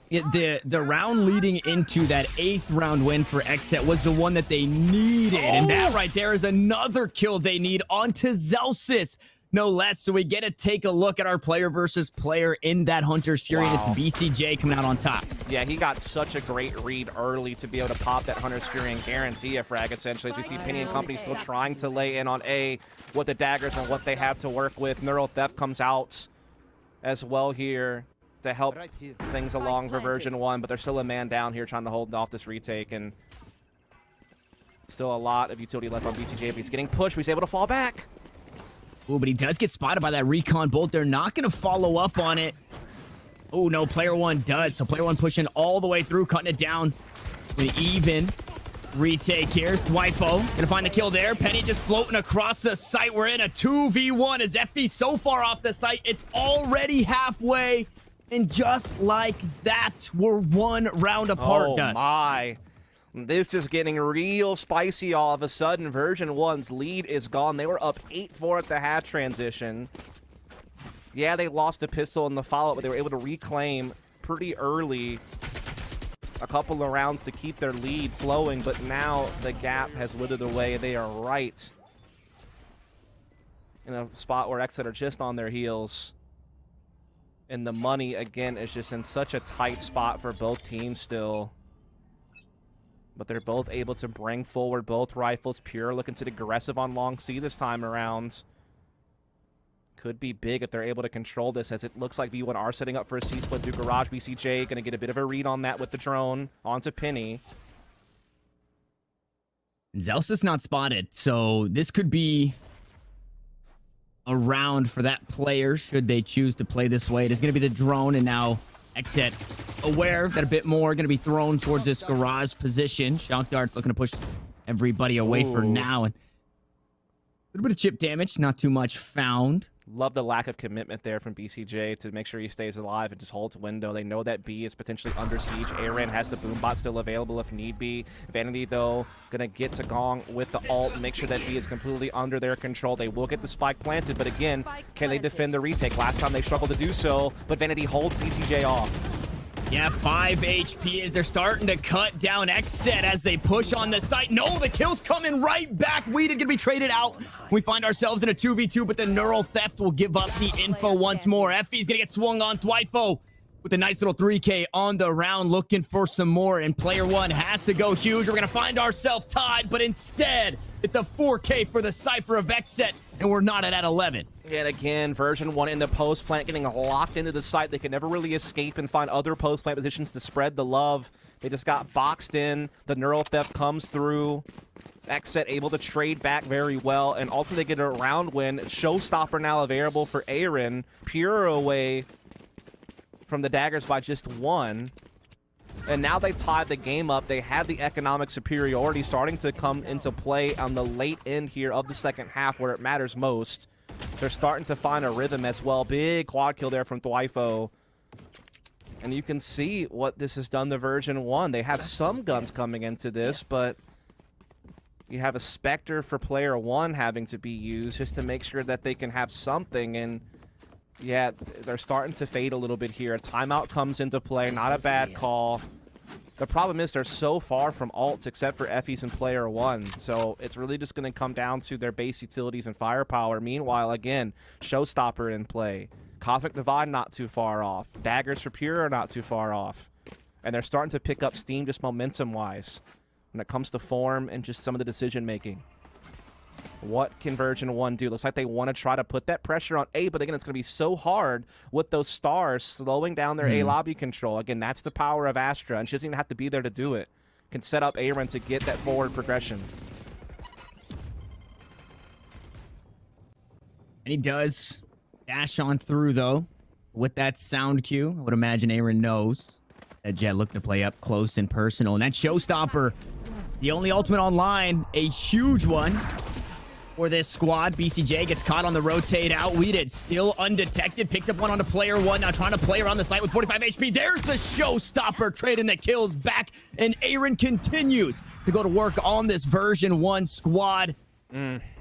The round leading into that 8th round win for XSET was the one that they needed. And that right there is another kill they need onto Zelsis. no less. So we get to take a look at our player versus player in that Hunter's Fury. Wow. And it's BCJ coming out on top. Yeah, he got such a great read early to be able to pop that Hunter's Fury and guarantee a frag, essentially. As we see Penny and company still trying to lay in on A with the daggers and what they have to work with. Neural Theft comes out as well here to help things along for version 1, but there's still a man down here trying to hold off this retake, and still a lot of utility left on BCJ, but he's getting pushed, but he's able to fall back. Ooh, but he does get spotted by that recon bolt. They're not going to follow up on it. Oh, no, player 1 does. So player 1 pushing all the way through, cutting it down. An even retake here. Dwifo gonna find the kill there. Penny just floating across the site. We're in a 2v1 as Effie's so far off the site. It's already halfway. And just like that, we're 1 round apart, Oh, my. This is getting real spicy all of a sudden. Version 1's lead is gone. They were up 8-4 at the half transition. Yeah, they lost the pistol in the follow-up, but they were able to reclaim pretty early a couple of rounds to keep their lead flowing, but now the gap has withered away. They are right in a spot where XSET are just on their heels. And the money, again, is just in such a tight spot for both teams still. But they're both able to bring forward both rifles. Pure looking to the aggressive on long C this time around. Could be big if they're able to control this, as it looks like V1 are setting up for a C-split through Garage. BCJ going to get a bit of a read on that with the drone onto Penny. Zelsta's not spotted, so this could be a round for that player should they choose to play this way. It is going to be the drone, and now XSET aware that a bit more going to be thrown towards this Garage position. Shock Dart's looking to push everybody away for now, and a little bit of chip damage, not too much found. Love the lack of commitment there from BCJ to make sure he stays alive and just holds window. They know that B is potentially under siege. Aaron has the boombot still available if need be. Vanity, though, going to get to Gong with the ult and make sure that B is completely under their control. They will get the spike planted, but again, can they defend the retake? Last time they struggled to do so, but Vanity holds BCJ off. Yeah, 5 HP as they're starting to cut down XSET as they push on the site. No, the kill's coming right back. Weeded gonna be traded out. We find ourselves in a 2v2, but the Neural Theft will give up the info once more. Effie's gonna get swung on. Dwifo with a nice little 3K on the round, looking for some more, and player 1 has to go huge. We're gonna find ourselves tied, but instead, it's a 4K for the Cypher of XSET, and we're not at 11. And again, version 1 in the post plant getting locked into the site. They can never really escape and find other post plant positions to spread the love. They just got boxed in. The Neural Theft comes through. XSET able to trade back very well, and ultimately they get a round win. Showstopper now available for Aaron. Pure away from the daggers by just 1. And now they've tied the game up. They have the economic superiority starting to come into play on the late end here of the second half where it matters most. They're starting to find a rhythm as well. Big quad kill there from Dwifo. And you can see what this has done to version 1. They have some guns coming into this, but you have a Spectre for player 1 having to be used just to make sure that they can have something. And yeah, they're starting to fade a little bit here. A timeout comes into play. Not a bad call. The problem is they're so far from ults except for Effie's and player 1. So it's really just going to come down to their base utilities and firepower. Meanwhile, again, Showstopper in play. Cosmic Divide not too far off. Daggers for Pure are not too far off. And they're starting to pick up steam just momentum-wise when it comes to form and just some of the decision-making. What can version 1 do? Looks like they want to try to put that pressure on A, but again, it's going to be so hard with those stars slowing down their A lobby control. Again, that's the power of Astra, and she doesn't even have to be there to do it. Can set up Aaron to get that forward progression. And he does dash on through, though, with that sound cue. I would imagine Aaron knows that Jet looking to play up close and personal. And that Showstopper, the only ultimate online, a huge one for this squad. BCJ gets caught on the rotate out. Weeded still undetected. Picks up one onto player 1. Now trying to play around the site with 45 HP. There's the Showstopper trading the kills back. And Aaron continues to go to work on this version 1 squad.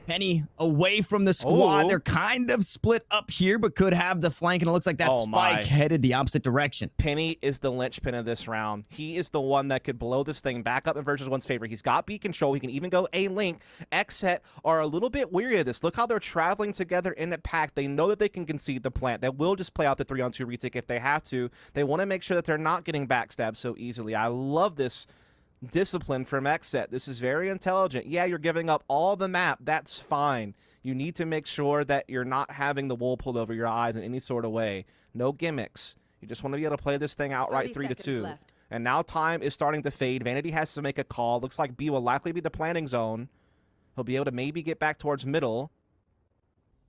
Penny away from the squad. Ooh. They're kind of split up here, but could have the flank, and it looks like that spike headed the opposite direction. Penny is the linchpin of this round. He is the one that could blow this thing back up in versus 1's favor. He's got B control. He can even go A-Link. XSET are a little bit weary of this. Look how they're traveling together in a pack. They know that they can concede the plant. They will just play out the 3-on-2 retake if they have to. They want to make sure that they're not getting backstabbed so easily. I love this discipline from XSET. This is very intelligent. Yeah, you're giving up all the map. That's fine. You need to make sure that you're not having the wool pulled over your eyes in any sort of way. No gimmicks. You just want to be able to play this thing outright 3-2. And now time is starting to fade. Vanity has to make a call. Looks like B will likely be the planning zone. He'll be able to maybe get back towards middle.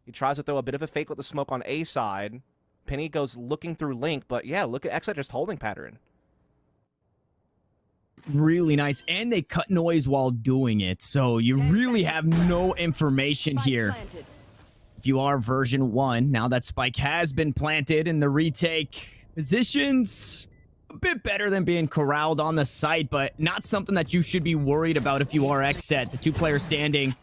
He tries to throw a bit of a fake with the smoke on A side. Penny goes looking through Link, but yeah, look at XSET just holding pattern. Really nice, and they cut noise while doing it, so you really have no information here. If you are version 1, now that spike has been planted in the retake, positions a bit better than being corralled on the site, but not something that you should be worried about if you are XSET. The 2 players standing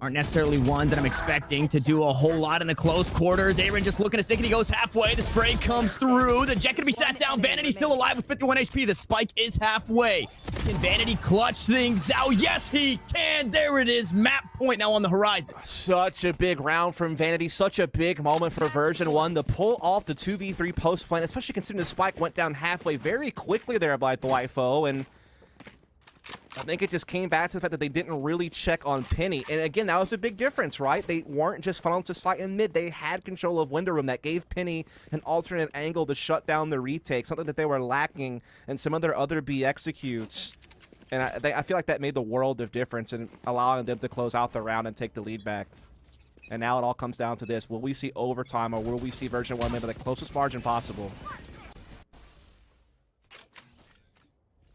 aren't necessarily ones that I'm expecting to do a whole lot in the close quarters. Aaron just looking to stick it. He goes halfway. The spray comes through. The Jet gonna be sat down. Vanity still alive with 51 HP. The spike is halfway. Can Vanity clutch things out? Yes, he can. There it is. Map point now on the horizon. Such a big round from Vanity. Such a big moment for version 1 to pull off the 2v3 post plan, especially considering the spike went down halfway very quickly there by the Wifo, and I think it just came back to the fact that they didn't really check on Penny. And again, that was a big difference, right? They weren't just funneling to site in mid. They had control of window room. That gave Penny an alternate angle to shut down the retake, something that they were lacking in some of their other B executes. And I feel like that made the world of difference in allowing them to close out the round and take the lead back. And now it all comes down to this. Will we see overtime, or will we see version 1 maybe the closest margin possible?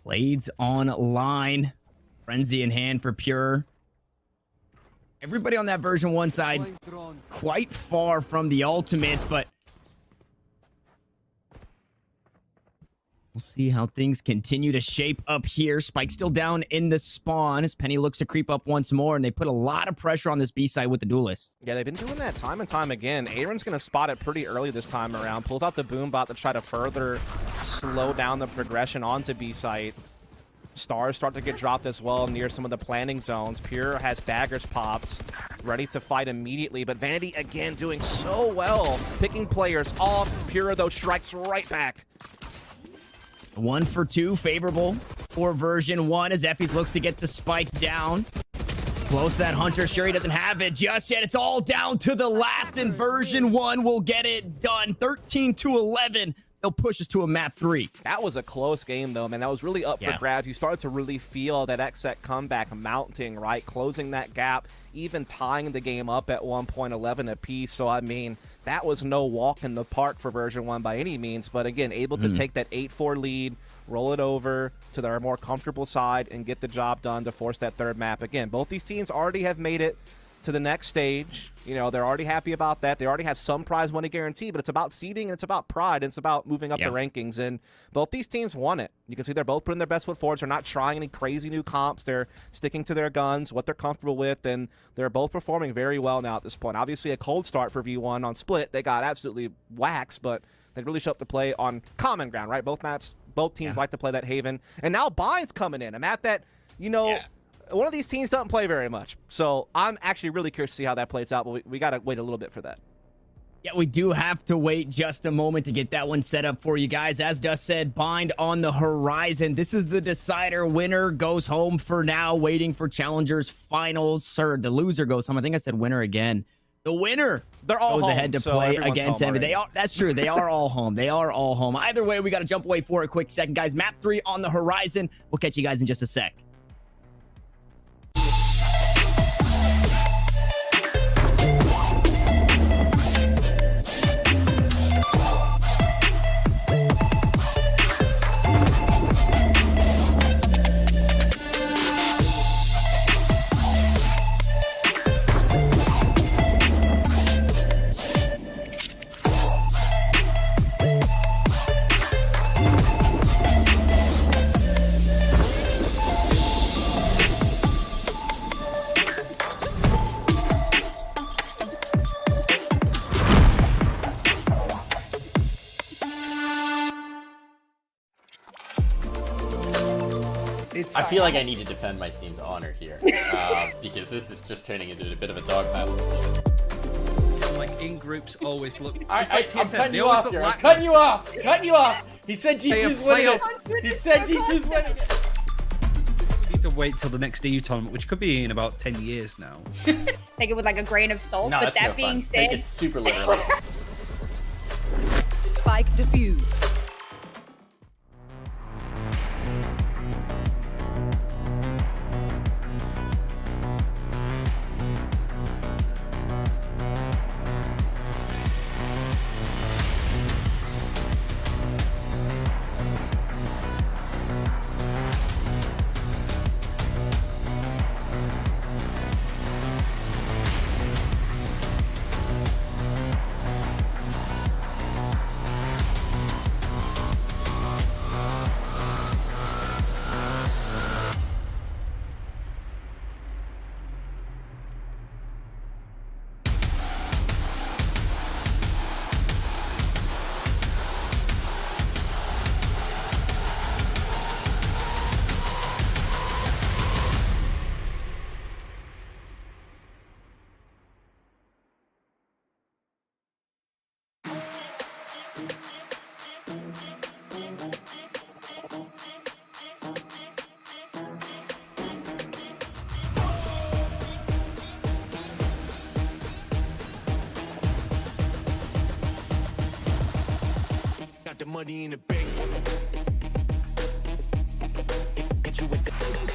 Blades online. Frenzy in hand for Pure. Everybody on that version 1 side quite far from the ultimates, but we'll see how things continue to shape up here. Spike still down in the spawn as Penny looks to creep up once more, and they put a lot of pressure on this B side with the duelists. Yeah, they've been doing that time and time again. Aaron's going to spot it pretty early this time around. Pulls out the boom bot to try to further slow down the progression onto B site. Stars start to get dropped as well near some of the planning zones. Pure has daggers popped, ready to fight immediately, but Vanity again doing so well, picking players off. Pure, though, strikes right back. 1 for 2, favorable for version 1 as Effys looks to get the spike down. Close to that Hunter. Sure, he doesn't have it just yet. It's all down to the last, and version 1 will get it done. 13-11. They'll push us to a map 3. That was a close game, though, man. That was really up for grabs. You started to really feel that XSET comeback mounting, right? Closing that gap, even tying the game up at 1 point, 11 apiece. So, I mean, that was no walk in the park for version 1 by any means. But, again, able to take that 8-4 lead, roll it over to their more comfortable side, and get the job done to force that third map. Again, both these teams already have made it to the next stage. You know, they're already happy about that. They already have some prize money guarantee, but it's about seeding, and it's about pride, and it's about moving up the rankings. And both these teams won it. You can see they're both putting their best foot forward. They're not trying any crazy new comps. They're sticking to their guns, what they're comfortable with, and they're both performing very well now at this point. Obviously, a cold start for V1 on Split. They got absolutely waxed, but they really show up to play on common ground, right? Both maps, both teams like to play that Haven. And now Bind's coming in, a map that, you know, one of these teams doesn't play very much. So I'm actually really curious to see how that plays out, but we got to wait a little bit for that. Yeah, we do have to wait just a moment to get that one set up for you guys. As Dust said, Bind on the horizon. This is the decider. Winner goes home for now, waiting for Challengers Finals. Sir, the loser goes home. I think I said winner again. The winner They're all goes home, ahead to so play everyone's against home Envy. They are, that's true. They are all home. They are all home. Either way, we got to jump away for a quick second, guys. Map 3 on the horizon. We'll catch you guys in just a sec. I feel like I need to defend my scene's honor here because this is just turning into a bit of a dog battle. Like in groups, always look. I'm cutting you off here. I'm cutting you off. Cutting you off. He said G2's winning it. He said G2's winning it. We need to wait till the next EU tournament, which could be in about 10 years now. Take it with like a grain of salt. No, but that's that no being fun. said, Take it super literally. Spike defused. Got the money in the bank. Hit you with the bank.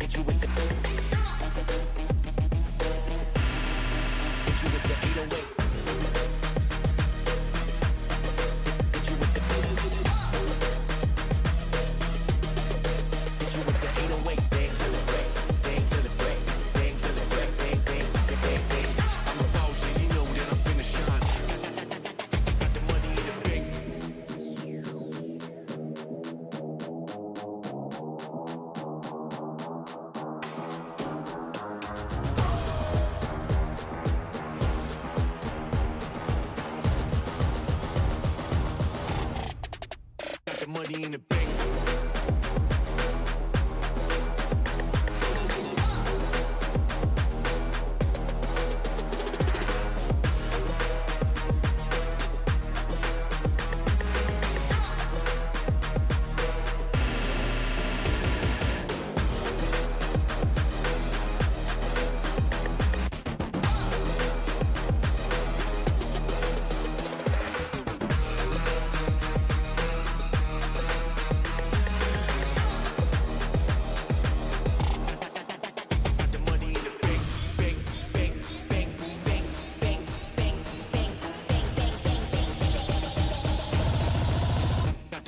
Hit you with the 808. Money in the bank.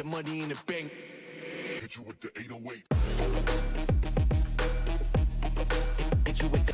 Money in the bank. Hit you with the 808. Hit you with the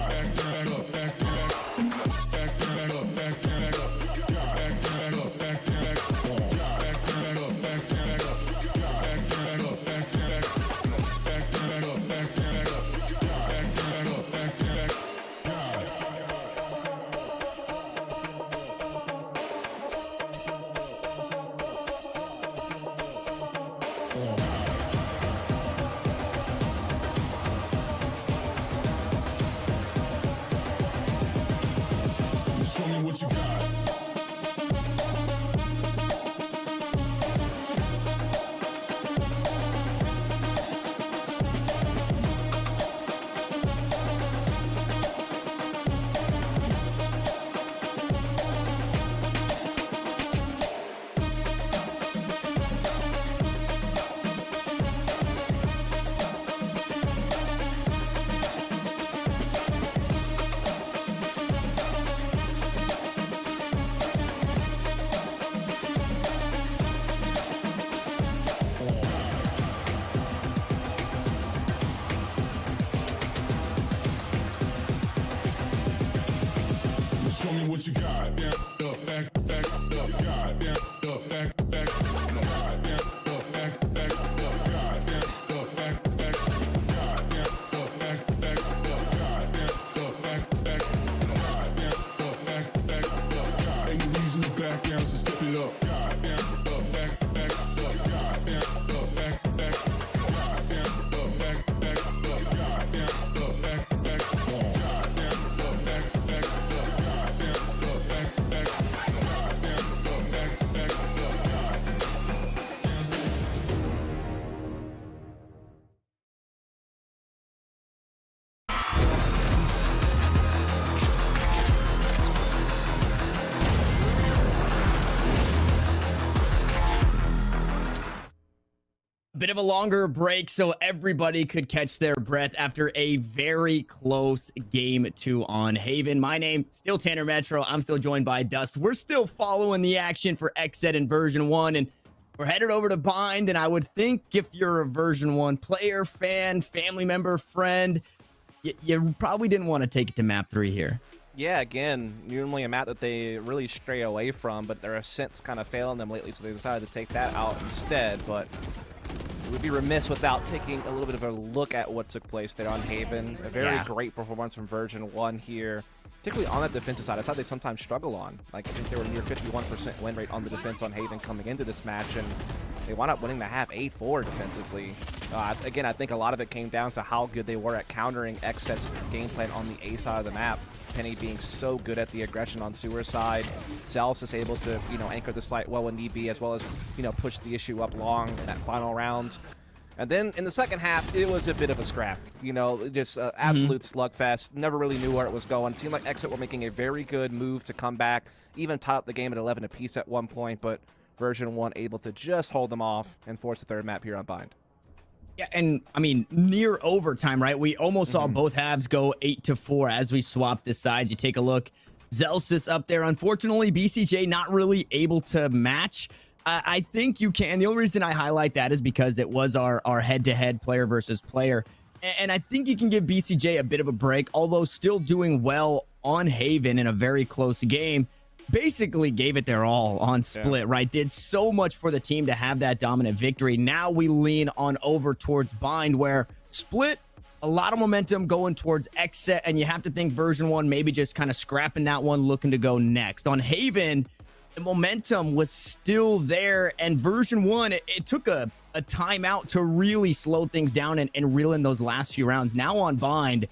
Show me what you got. Show me what you got. Down, up, back, up, God, down, up, back, God, down, up, back, up, God, down, up, back, God, down, up, back, up, God, down, up, back, God, down, up, back, God. Ain't no reason to back down, so step it up. God, down, up, back, up, God, down, up, back, God, down, up, back, God, down, up, back, God, down, up, back, Bit of a longer break so everybody could catch their breath after a very close game 2 on Haven. My name, still Tanner Metro. I'm still joined by Dust. We're still following the action for XSET in version 1, and we're headed over to Bind. And I would think if you're a version 1 player, fan, family member, friend, you probably didn't want to take it to map 3 here. Yeah, again, normally a map that they really stray away from, but their ascent's kind of failing them lately, so they decided to take that out instead. But we would be remiss without taking a little bit of a look at what took place there on Haven. A very great performance from version 1 here, particularly on that defensive side. That's how they sometimes struggle on. Like, I think they were near 51% win rate on the defense on Haven coming into this match, and they wound up winning the half 8-4 defensively. Again, I think a lot of it came down to how good they were at countering XSET's game plan on the A side of the map. Penny being so good at the aggression on sewer side. Zealous is able to, anchor the site well when need be, as well as, push the issue up long in that final round. And then in the second half, it was a bit of a scrap. Just absolute slugfest. Never really knew where it was going. Seemed like XSET were making a very good move to come back, even tied up the game at 11 apiece at one point, but version 1 able to just hold them off and force the third map here on Bind. Yeah, and I mean, near overtime, right? We almost saw both halves go 8-4 as we swapped the sides. You take a look, Zelsis up there. Unfortunately, BCJ not really able to match. I think you can. The only reason I highlight that is because it was our head-to-head player versus player. And I think you can give BCJ a bit of a break, although still doing well on Haven in a very close game. Basically gave it their all on Split, right? Did so much for the team to have that dominant victory. Now we lean on over towards Bind, where Split, a lot of momentum going towards XSET, and you have to think version 1 maybe just kind of scrapping that one, looking to go next. On Haven, the momentum was still there, and version 1, it took a timeout to really slow things down and reel in those last few rounds. Now on Bind,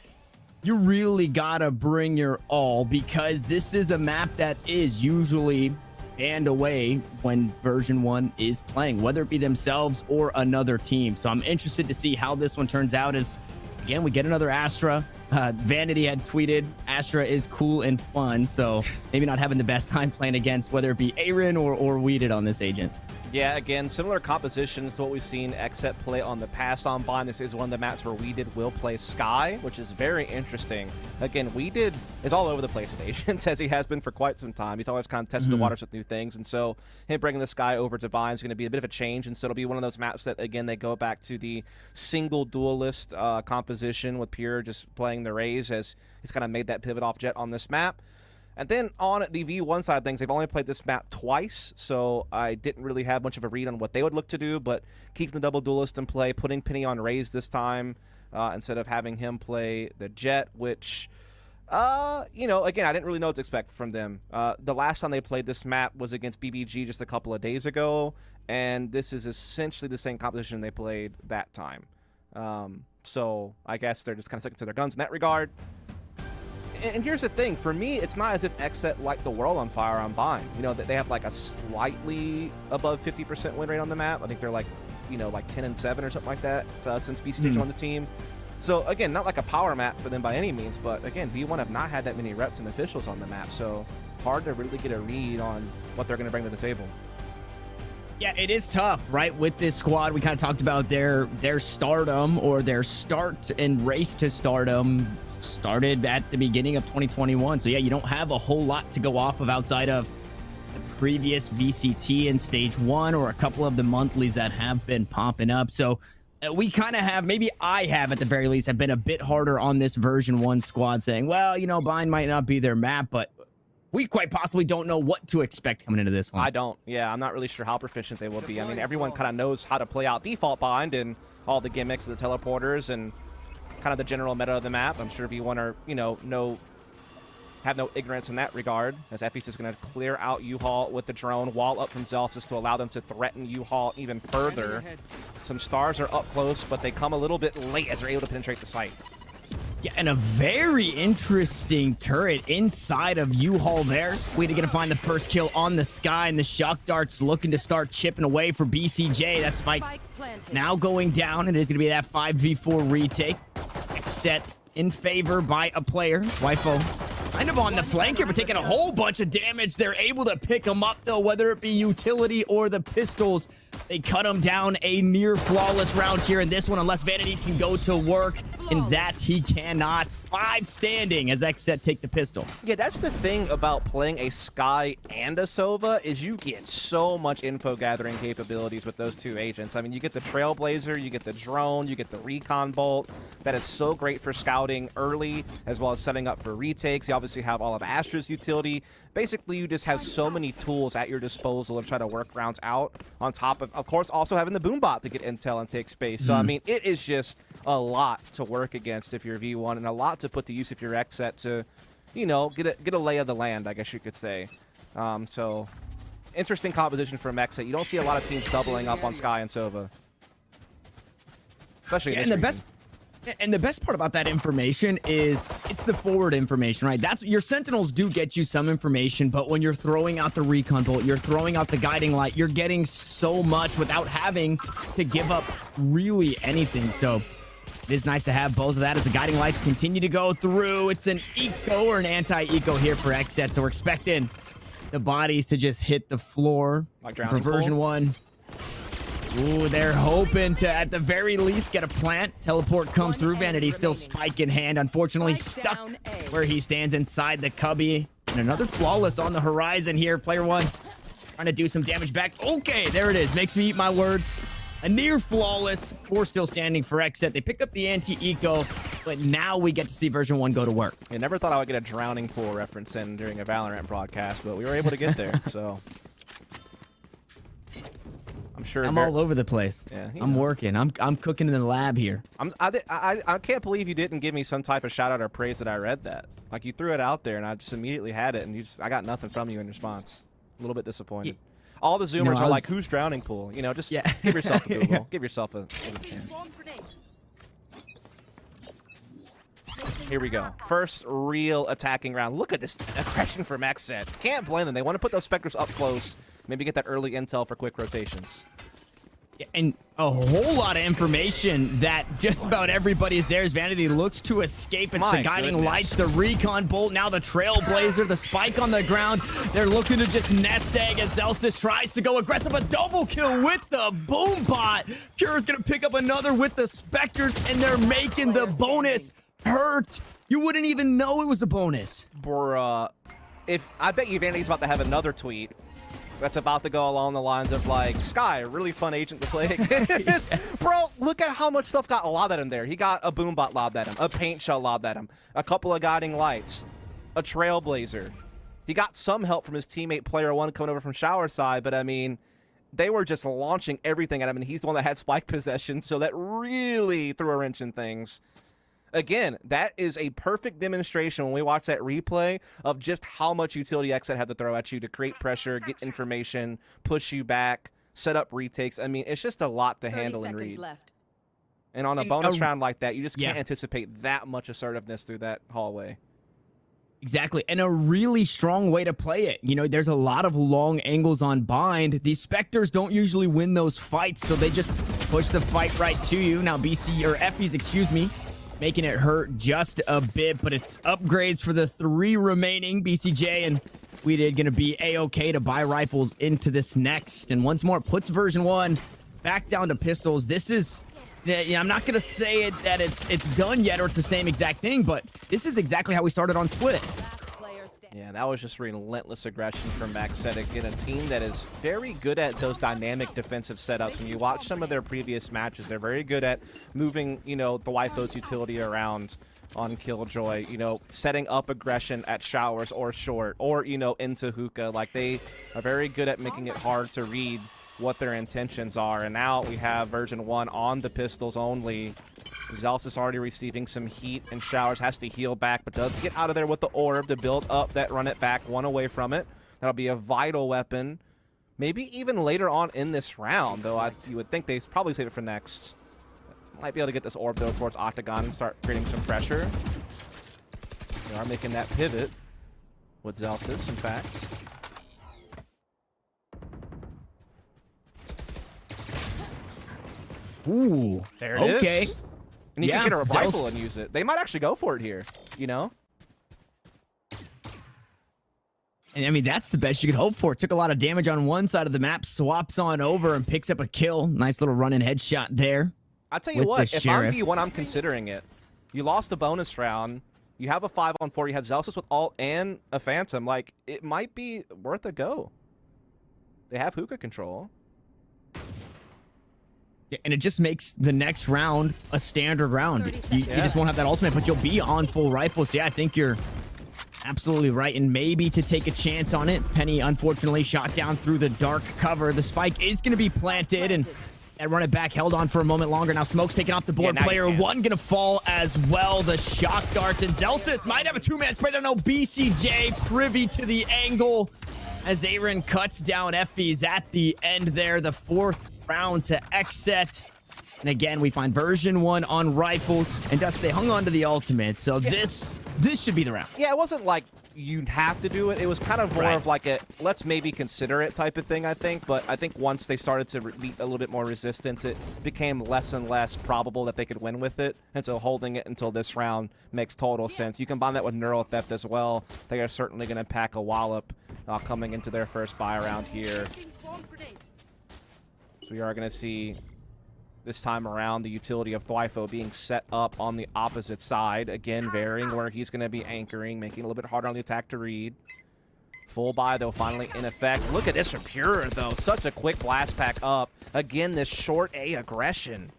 you really gotta bring your all, because this is a map that is usually banned away when version 1 is playing, whether it be themselves or another team. So I'm interested to see how this one turns out. As again, we get another Astra, Vanity had tweeted, Astra is cool and fun, so maybe not having the best time playing against whether it be Aaron or Weeded on this agent. Yeah, again, similar compositions to what we've seen XSET play on the past on Bond. This is one of the maps where Weeded will play Sky, which is very interesting. Again, Weeded is all over the place with agents, as he has been for quite some time. He's always kind of tested the waters with new things, and so him bringing the Sky over to Vine is going to be a bit of a change, and so it'll be one of those maps that, again, they go back to the single duelist composition with Pure just playing the Raze, as he's kind of made that pivot off Jet on this map. And then on the V1 side of things, they've only played this map twice, so I didn't really have much of a read on what they would look to do, but keeping the double duelist in play, putting Penny on Raze this time instead of having him play the Jet, which, you know, again, I didn't really know what to expect from them. The last time they played this map was against BBG just a couple of days ago, and this is essentially the same composition they played that time. So I guess they're just kind of sticking to their guns in that regard. And here's the thing, for me, it's not as if XSET light the world on fire on Bind. You know, that they have like a slightly above 50% win rate on the map. I think they're like, you know, like 10-7 or something like that since BCJ joined the team. So again, not like a power map for them by any means, but again, V1 have not had that many reps and officials on the map, so hard to really get a read on what they're going to bring to the table. Yeah, it is tough, right? With this squad, we kind of talked about their stardom, or their start and race to stardom started at the beginning of 2021. So yeah, you don't have a whole lot to go off of outside of the previous VCT in stage 1 or a couple of the monthlies that have been popping up. So we kind of have, maybe I have at the very least, have been a bit harder on this version 1 squad, saying, well, you know, Bind might not be their map, but we quite possibly don't know what to expect coming into this one. I don't. Yeah, I'm not really sure how proficient they will be. I mean, everyone kind of knows how to play out default Bind and all the gimmicks of the teleporters and kind of the general meta of the map. I'm sure V1 are, you know, have no ignorance in that regard, as Effie's is going to clear out U-Haul with the drone, wall up from Zelf just to allow them to threaten U-Haul even further. Some stars are up close, but they come a little bit late as they're able to penetrate the site. Yeah, and a very interesting turret inside of U-Haul there. We're going to find the first kill on the Sky, and the shock darts looking to start chipping away for BCJ. That spike now going down, and it is going to be that 5v4 retake. Set in favor by a player. Wifo kind of on the flank here, but taking a whole bunch of damage. They're able to pick him up, though, whether it be utility or the pistols. They cut him down. A near flawless round here in this one, unless Vanity can go to work, and that he cannot. 5 standing as XSET take the pistol. Yeah, that's the thing about playing a Sky and a Sova, is you get so much info gathering capabilities with those two agents. I mean, you get the Trailblazer, you get the drone, you get the Recon Bolt. That is so great for scouting early, as well as setting up for retakes. You obviously have all of Astra's utility. Basically, you just have so many tools at your disposal to try to work rounds out, on top of course, also having the Boombot to get intel and take space. So, I mean, it is just a lot to work against if you're V1, and a lot to put to use if you're XSET to, you know, get a lay of the land, I guess you could say. So, interesting composition from XSET. You don't see a lot of teams doubling up on Sky and Sova. Especially in this region. And the best part about that information is it's the forward information, right? That's your Sentinels do get you some information, but when you're throwing out the Recon Bolt, you're throwing out the Guiding Light, you're getting so much without having to give up really anything. So it is nice to have both of that as the Guiding Lights continue to go through. It's an eco or an anti-eco here for XSET, so we're expecting the bodies to just hit the floor like for version 1. Ooh, they're hoping to, at the very least, get a plant. Teleport comes through. Vanity still spike in hand. Unfortunately, stuck where he stands inside the cubby. And another flawless on the horizon here. Player 1 trying to do some damage back. Okay, there it is. Makes me eat my words. A near flawless. 4 still standing for XSET. They pick up the anti-eco, but now we get to see version 1 go to work. I never thought I would get a drowning pool reference in during a Valorant broadcast, but we were able to get there, so... I'm sure I'm all over the place. Yeah, I'm working. I'm cooking in the lab here. I can't believe you didn't give me some type of shout out or praise that I read that. Like, you threw it out there and I just immediately had it, and I got nothing from you in response. A little bit disappointed. All the Zoomers are like, "Who's drowning pool?" You know, just give yourself a Google. Give yourself a chance. Here we go. First real attacking round. Look at this aggression from XSET. Can't blame them. They want to put those Spectres up close. Maybe get that early intel for quick rotations. And a whole lot of information that just about everybody is there as Vanity looks to escape. It's the guiding lights, the recon bolt, now the trailblazer, the spike on the ground. They're looking to just nest egg as Zelsis tries to go aggressive. A double kill with the boom bot. Pure's gonna pick up another with the Spectres, and they're making the bonus hurt. You wouldn't even know it was a bonus. Bruh, I bet you Vanity's about to have another tweet that's about to go along the lines of like, Sky, really fun agent to play against. Bro, look at how much stuff got lobbed at him there. He got a boombot lobbed at him, a paint shell lobbed at him, a couple of guiding lights, a trailblazer. He got some help from his teammate Player One coming over from shower side, but I mean, they were just launching everything at him, and he's the one that had spike possession, so that really threw a wrench in things. Again, that is a perfect demonstration when we watch that replay of just how much utility XSET had to throw at you to create pressure, get information, push you back, set up retakes. I mean, it's just a lot to handle and read. And on a bonus round like that, you just can't anticipate that much assertiveness through that hallway. Exactly, and a really strong way to play it. You know, there's a lot of long angles on bind. These Spectres don't usually win those fights, so they just push the fight right to you. Now Effie's, excuse me, making it hurt just a bit, but it's upgrades for the 3 remaining. BCJ and We Did gonna be A-okay to buy rifles into this next. And once more, it puts version 1 back down to pistols. This is, I'm not gonna say that it's done yet or it's the same exact thing, but this is exactly how we started on Split. Yeah, that was just relentless aggression from XSET. Again, a team that is very good at those dynamic defensive setups. When you watch some of their previous matches, they're very good at moving, the Waifo's utility around on Killjoy, setting up aggression at showers or short or, into hookah. Like, they are very good at making it hard to read what their intentions are. And now we have version 1 on the pistols only. Zelsis already receiving some heat and showers, has to heal back, but does get out of there with the orb to build up that run it back, 1 away from it. That'll be a vital weapon. Maybe even later on in this round, though you would think they probably save it for next. Might be able to get this orb, though, towards Octagon and start creating some pressure. They are making that pivot with Zelsis, in fact. Ooh, there it is. And you can get a rifle Zelsis and use it. They might actually go for it here, And I mean, that's the best you could hope for. Took a lot of damage on one side of the map, swaps on over and picks up a kill. Nice little run-in headshot there. I'll tell you what, if I'm V1, I'm considering it. You lost a bonus round. You have a 5-on-4. You have Zelsis with ult and a Phantom. Like, it might be worth a go. They have hookah control. Yeah, and it just makes the next round a standard round. You just won't have that ultimate, but you'll be on full rifles. So yeah, I think you're absolutely right. And maybe to take a chance on it. Penny, unfortunately, shot down through the dark cover. The spike is going to be planted, and that run it back held on for a moment longer. Now Smoke's taking off the board. Player 1 going to fall as well. The shock darts, and Zelsis might have a 2-man spread. I don't know. BCJ privy to the angle as Aaron cuts down Effie's at the end there. The 4th round to XSET. And again, we find version 1 on rifles. And Dust, they hung on to the ultimate. So this should be the round. Yeah, it wasn't like you'd have to do it. It was kind of more of like a let's maybe consider it type of thing, I think. But I think once they started to meet a little bit more resistance, it became less and less probable that they could win with it. And so holding it until this round makes total sense. You combine that with Neural Theft as well. They are certainly going to pack a wallop coming into their first buy round here. So we are going to see this time around the utility of Thwifo being set up on the opposite side. Again, varying where he's going to be anchoring, making it a little bit harder on the attack to read. Full buy, though, finally in effect. Look at this from Pure, though. Such a quick blast pack up. Again, this short A aggression.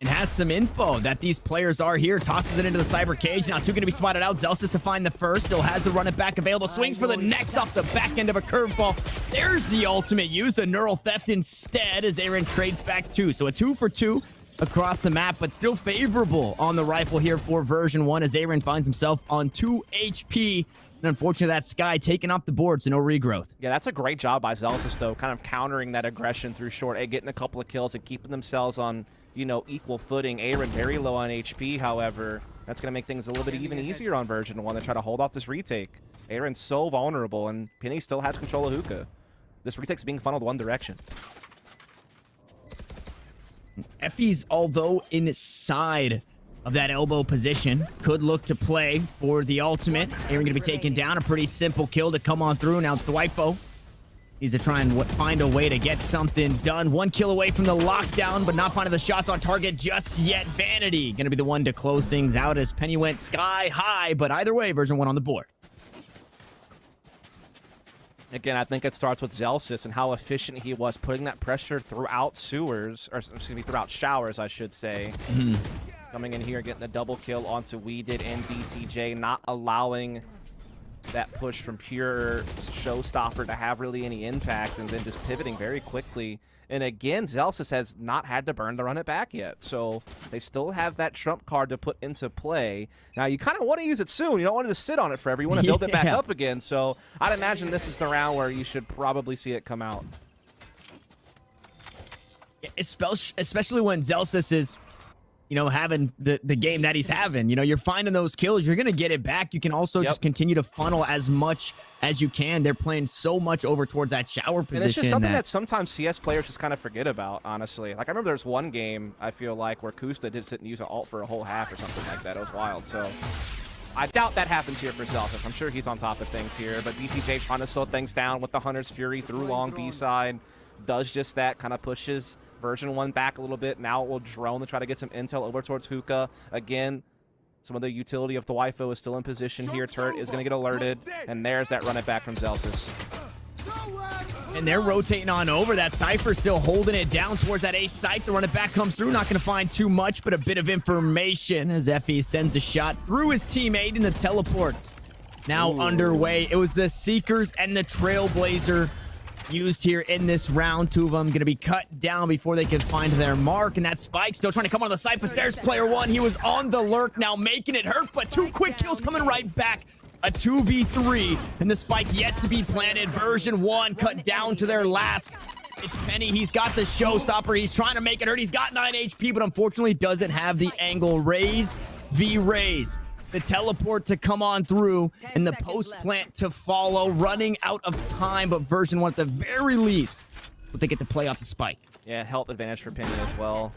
And has some info that these players are here. Tosses it into the cyber cage. Now 2 going to be spotted out. Zelsis to find the first. Still has the run it back available. Swings for the next off the back end of a curveball. There's the ultimate. Use the Neural Theft instead as Aaron trades back 2. So a 2 for 2 across the map, but still favorable on the rifle here for version 1 as Aaron finds himself on 2 HP. And unfortunately, that Sky taking off the board, so no regrowth. Yeah, that's a great job by Zelsis, though, kind of countering that aggression through short A, getting a couple of kills and keeping themselves on, equal footing. Aaron very low on HP, however. That's going to make things a little bit even easier on version 1 to try to hold off this retake. Aaron's so vulnerable, and Penny still has control of hookah. This retake's being funneled one direction. Effie's, although inside of that elbow position, could look to play for the ultimate. Aaron going to be taken down. A pretty simple kill to come on through. Now Thwifo needs to try and find a way to get something done. 1 kill away from the lockdown, but not finding the shots on target just yet. Vanity going to be the one to close things out as Penny went sky high, but either way, version 1 on the board. Again, I think it starts with Zelsis and how efficient he was putting that pressure throughout sewers, or excuse me, throughout showers, I should say. Coming in here, getting the double kill onto Weeded and VCJ, not allowing that push from pure showstopper to have really any impact, and then just pivoting very quickly. And again, Zelsis has not had to burn to run it back yet, so they still have that trump card to put into play. Now, you kind of want to use it soon. You don't want it to sit on it forever. You want to build it back up again, so I'd imagine this is the round where you should probably see it come out. Especially when Zelsis is, you know, having the game that he's having. You know, you're finding those kills. You're going to get it back. You can also just continue to funnel as much as you can. They're playing so much over towards that shower position. And it's just something that sometimes CS players just kind of forget about, honestly. Like, I remember there's one game, I feel like, where Kusta did sit and use an ult for a whole half or something like that. It was wild. So I doubt that happens here for Zelsis. I'm sure he's on top of things here. But BCJ trying to slow things down with the Hunter's Fury through long B side. Does just that, kind of pushes version 1 back a little bit. Now it will drone to try to get some intel over towards Hookah. Again, some of the utility of the Thwifo is still in position here. Turret is going to get alerted, and there's that run it back from Zelsis. And they're rotating on over. That Cypher still holding it down towards that A site. The run it back comes through. Not going to find too much, but a bit of information as Effie sends a shot through his teammate, and the teleports now underway. It was the Seekers and the Trailblazer used here in this round. 2 of them going to be cut down before they can find their mark, and that Spike still trying to come on the site, but there's player 1. He was on the lurk, now making it hurt, but 2 quick kills coming right back. A 2v3, and the Spike yet to be planted. Version 1 cut down to their last. It's Penny. He's got the showstopper. He's trying to make it hurt. He's got 9 HP, but unfortunately doesn't have the angle. Raze v Raze. The teleport to come on through, and the post plant to follow. Running out of time, but version 1 at the very least, but they get to play off the Spike. Yeah, health advantage for Penny as well.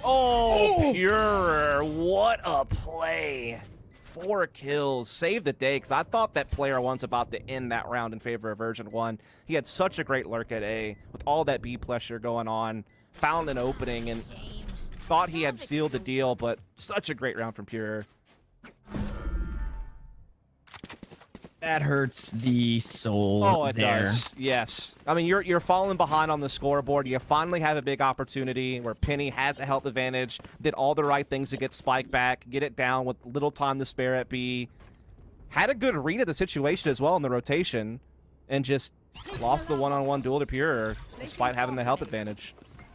Oh, Pure, what a play. 4 kills, saved the day, because I thought that player 1's about to end that round in favor of version 1. He had such a great lurk at A, with all that B pressure going on, found an opening, and thought he had sealed the deal, but such a great round from Pure. That hurts the soul. Oh, it there. does. Yes. I mean, you're falling behind on the scoreboard. You finally have a big opportunity where Penny has a health advantage, did all the right things to get Spike back, get it down with little time to spare at B. Had a good read of the situation as well in the rotation, and just lost the one-on-one duel to Pure despite having the health advantage.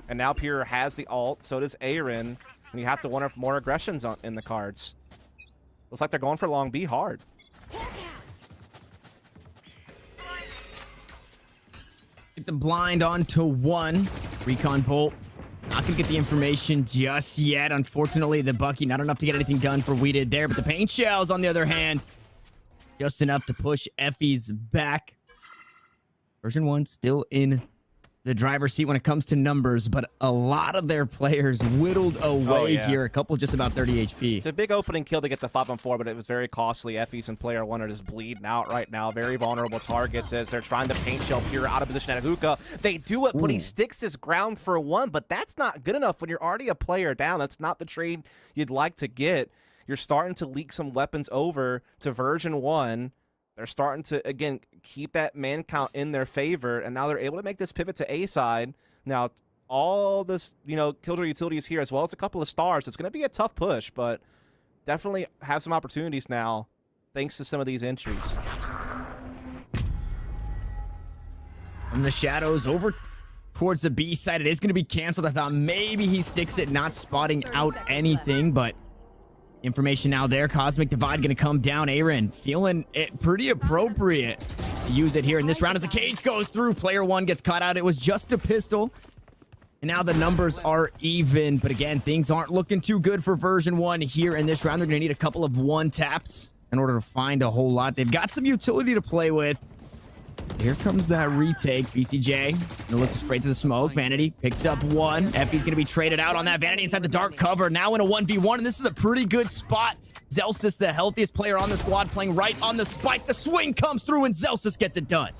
And now Pure has the ult, so does Aaron, and you have to wonder if more aggression's in the cards. Looks like they're going for long B hard. Get the blind onto 1. Recon Bolt not going to get the information just yet. Unfortunately, the Bucky not enough to get anything done for Weeded there, but the Paint Shells, on the other hand, just enough to push Effie's back. Version 1 still in the driver's seat when it comes to numbers, but a lot of their players whittled away here. A couple just about 30 HP. It's a big opening kill to get the 5-on-4, but it was very costly. Effie's and player 1 are just bleeding out right now. Very vulnerable targets as they're trying to paint shell Pure out of position at Hookah. They do it, but he sticks his ground for 1, but that's not good enough when you're already a player down. That's not the trade you'd like to get. You're starting to leak some weapons over to version 1. They're starting to, again, keep that man count in their favor, and now they're able to make this pivot to A side. Now, all this, you know, Killjoy utility is here, as well as a couple of stars. It's going to be a tough push, but definitely have some opportunities now, thanks to some of these entries. From the shadows over towards the B side, it is going to be canceled. I thought maybe he sticks it, not spotting out anything, but information now there. Cosmic Divide going to come down. Aaron feeling it pretty appropriate to use it here in this round as the cage goes through. Player 1 gets caught out. It was just a pistol. And now the numbers are even. But again, things aren't looking too good for version 1 here in this round. They're going to need a couple of 1-taps in order to find a whole lot. They've got some utility to play with. Here comes that retake. BCJ gonna look straight to the smoke. Vanity picks up one. Effie's gonna be traded out on that. Vanity inside the dark cover. Now in a 1v1, and this is a pretty good spot. Zelsis, the healthiest player on the squad, playing right on the spike. The swing comes through, and Zelsis gets it done.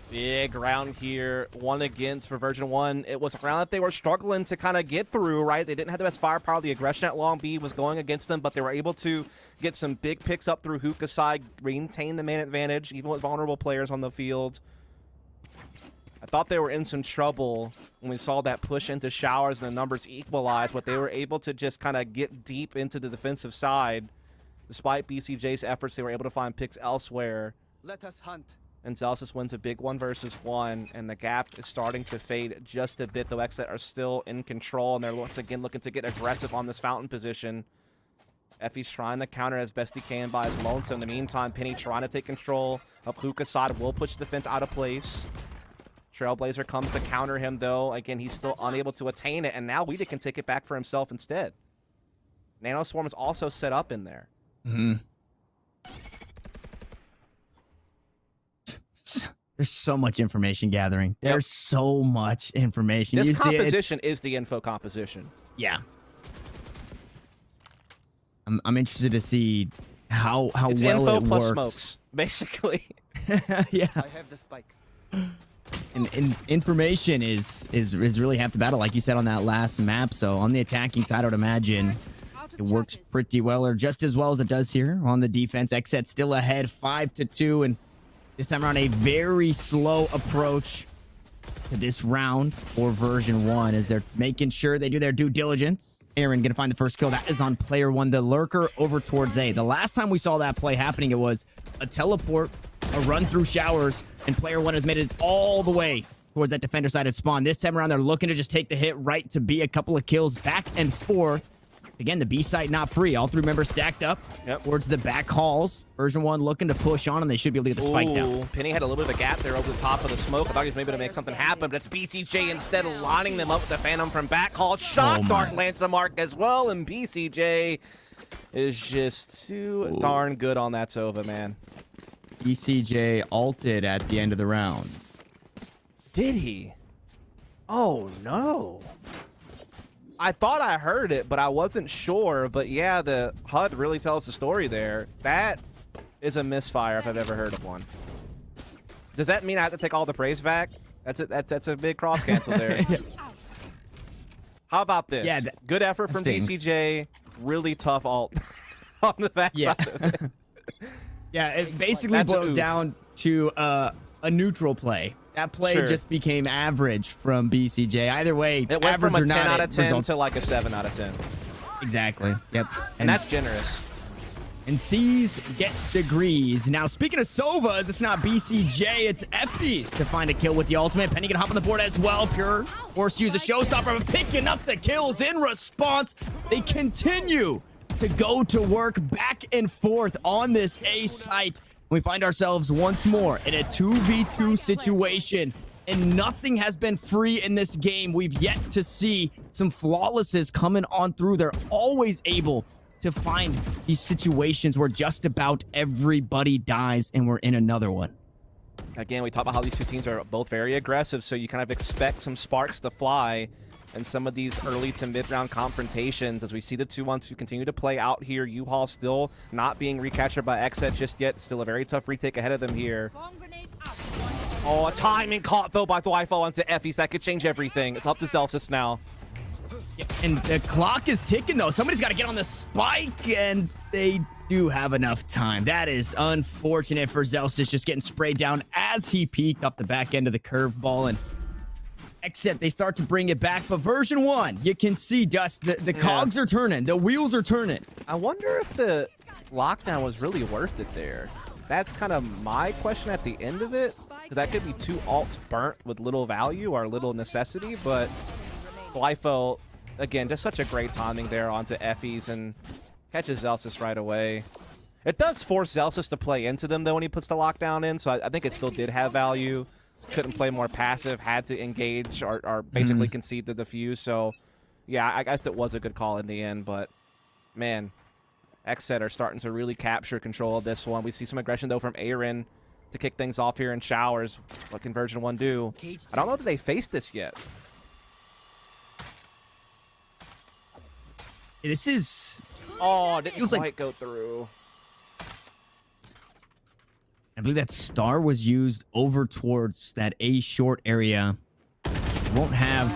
Big round here, one against for version 1. It was a round that they were struggling to kind of get through, right? They didn't have the best firepower. The aggression at long B was going against them, but they were able to get some big picks up through Hookah's side, maintain the man advantage, even with vulnerable players on the field. I thought they were in some trouble when we saw that push into showers and the numbers equalized, but they were able to just kind of get deep into the defensive side. Despite BCJ's efforts, they were able to find picks elsewhere. Let us hunt. And Zelsis wins a big 1v1, and the gap is starting to fade just a bit. The XSET are still in control, and they're once again looking to get aggressive on this fountain position. Effie's trying to counter as best he can by his lonesome. In the meantime, Penny trying to take control of Hookah's side, will push the defense out of place. Trailblazer comes to counter him, though. Again, he's still unable to attain it, and now Weeda can take it back for himself instead. Nanoswarm is also set up in there. There's so much information gathering. There's so much information. This composition is the info composition. Yeah. I'm interested to see how it's well info it plus works. smokes, basically. Yeah. I have the spike. And information is really half the battle, like you said on that last map. So on the attacking side, I would imagine it works pretty well, or just as well as it does here on the defense. XSET still ahead 5-2, and this time around a very slow approach to this round for version 1 as they're making sure they do their due diligence. Aaron gonna find the first kill. That is on player 1, the lurker over towards A. The last time we saw that play happening, it was a teleport, a run through showers, and player 1 has made it all the way towards that defender side of spawn. This time around, they're looking to just take the hit right to B. A couple of kills back and forth. Again, the B site not free. All 3 members stacked up towards the back halls. Version 1 looking to push on, and they should be able to get the spike down. Penny had a little bit of a gap there over the top of the smoke. I thought he was maybe going to make something happen, but it's BCJ instead lining them up with the Phantom from back hall. Shock Dart lands a mark as well, and BCJ is just too darn good on that Sova, man. BCJ ulted at the end of the round. Did he? Oh, no. I thought I heard it, but I wasn't sure. But yeah, the HUD really tells the story there. That is a misfire if I've ever heard of one. Does that mean I have to take all the praise back? That's a big cross cancel there. How about this? Yeah, good effort from BCJ. Really tough ult on the back side of it. Yeah, it basically boils down to a neutral play. That play just became average from BCJ. Either way, it went from a 10 out of 10 results. to like a 7 out of 10. Exactly. Yep. And that's generous. And C's get degrees. Now, speaking of Sovas, it's not BCJ, it's Effie's to find a kill with the ultimate. Penny gonna hop on the board as well. Pure forced to use a showstopper, but picking up the kills in response. They continue to go to work back and forth on this A site. We find ourselves once more in a 2v2 situation, and nothing has been free in this game. We've yet to see some flawlesses coming on through. They're always able to find these situations where just about everybody dies, and we're in another one. Again, we talk about how these two teams are both very aggressive, so you kind of expect some sparks to fly in some of these early to mid-round confrontations as we see the 2-1-2 continue to play out here. U-Haul still not being recaptured by XSET just yet. Still a very tough retake ahead of them here. Oh, a timing caught, though, by Dwifo onto Effie's. That could change everything. It's up to Zelsis now. And the clock is ticking, though. Somebody's got to get on the spike, and they do have enough time. That is unfortunate for Zelsis, just getting sprayed down as he peeked up the back end of the curveball. And XSET, they start to bring it back. But version 1, you can see, Dust, the cogs are turning. The wheels are turning. I wonder if the lockdown was really worth it there. That's kind of my question at the end of it, because that could be 2 ults burnt with little value or little necessity. But Glypho, again, just such a great timing there onto Effie's and catches Zelsis right away. It does force Zelsis to play into them, though, when he puts the lockdown in, so I think it still did have value. Couldn't play more passive, had to engage or basically concede the defuse. So, yeah, I guess it was a good call in the end, but, man, XSET are starting to really capture control of this one. We see some aggression, though, from Aaron. to kick things off here in Showers. What can Version 1 do? I don't know that they faced this yet. This is... Oh, didn't quite go through. I believe that star was used over towards that A short area. Won't have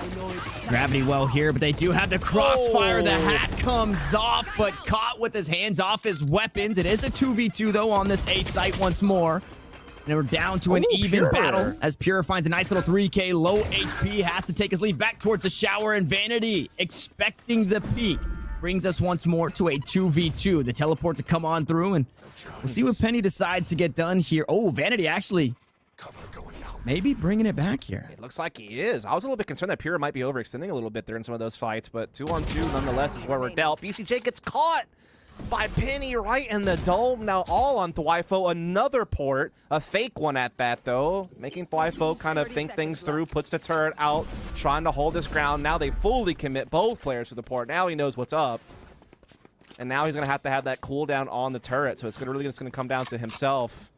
gravity well here, but they do have the crossfire. The hat comes off, but caught with his hands off his weapons. It is a 2v2, though, on this A site once more. And we're down to an even Pure. battle as Pure finds a nice little 3K. Low HP, has to take his leave back towards the shower, and Vanity expecting the peak. Brings us once more to a 2v2. The teleport to come on through, and we'll see what Penny decides to get done here. Oh, Vanity actually maybe bringing it back here. It looks like he is. I was a little bit concerned that Pure might be overextending a little bit there in some of those fights, but 2-on-2 nonetheless is where we're dealt. BCJ gets caught by Penny right in the dome. Now all on Thwifo. Another port. A fake one at that, though. Making Thwifo kind of think things through. Puts the turret out. Trying to hold his ground. Now they fully commit both players to the port. Now he knows what's up. And now he's going to have that cooldown on the turret. So it's really just going to come down to himself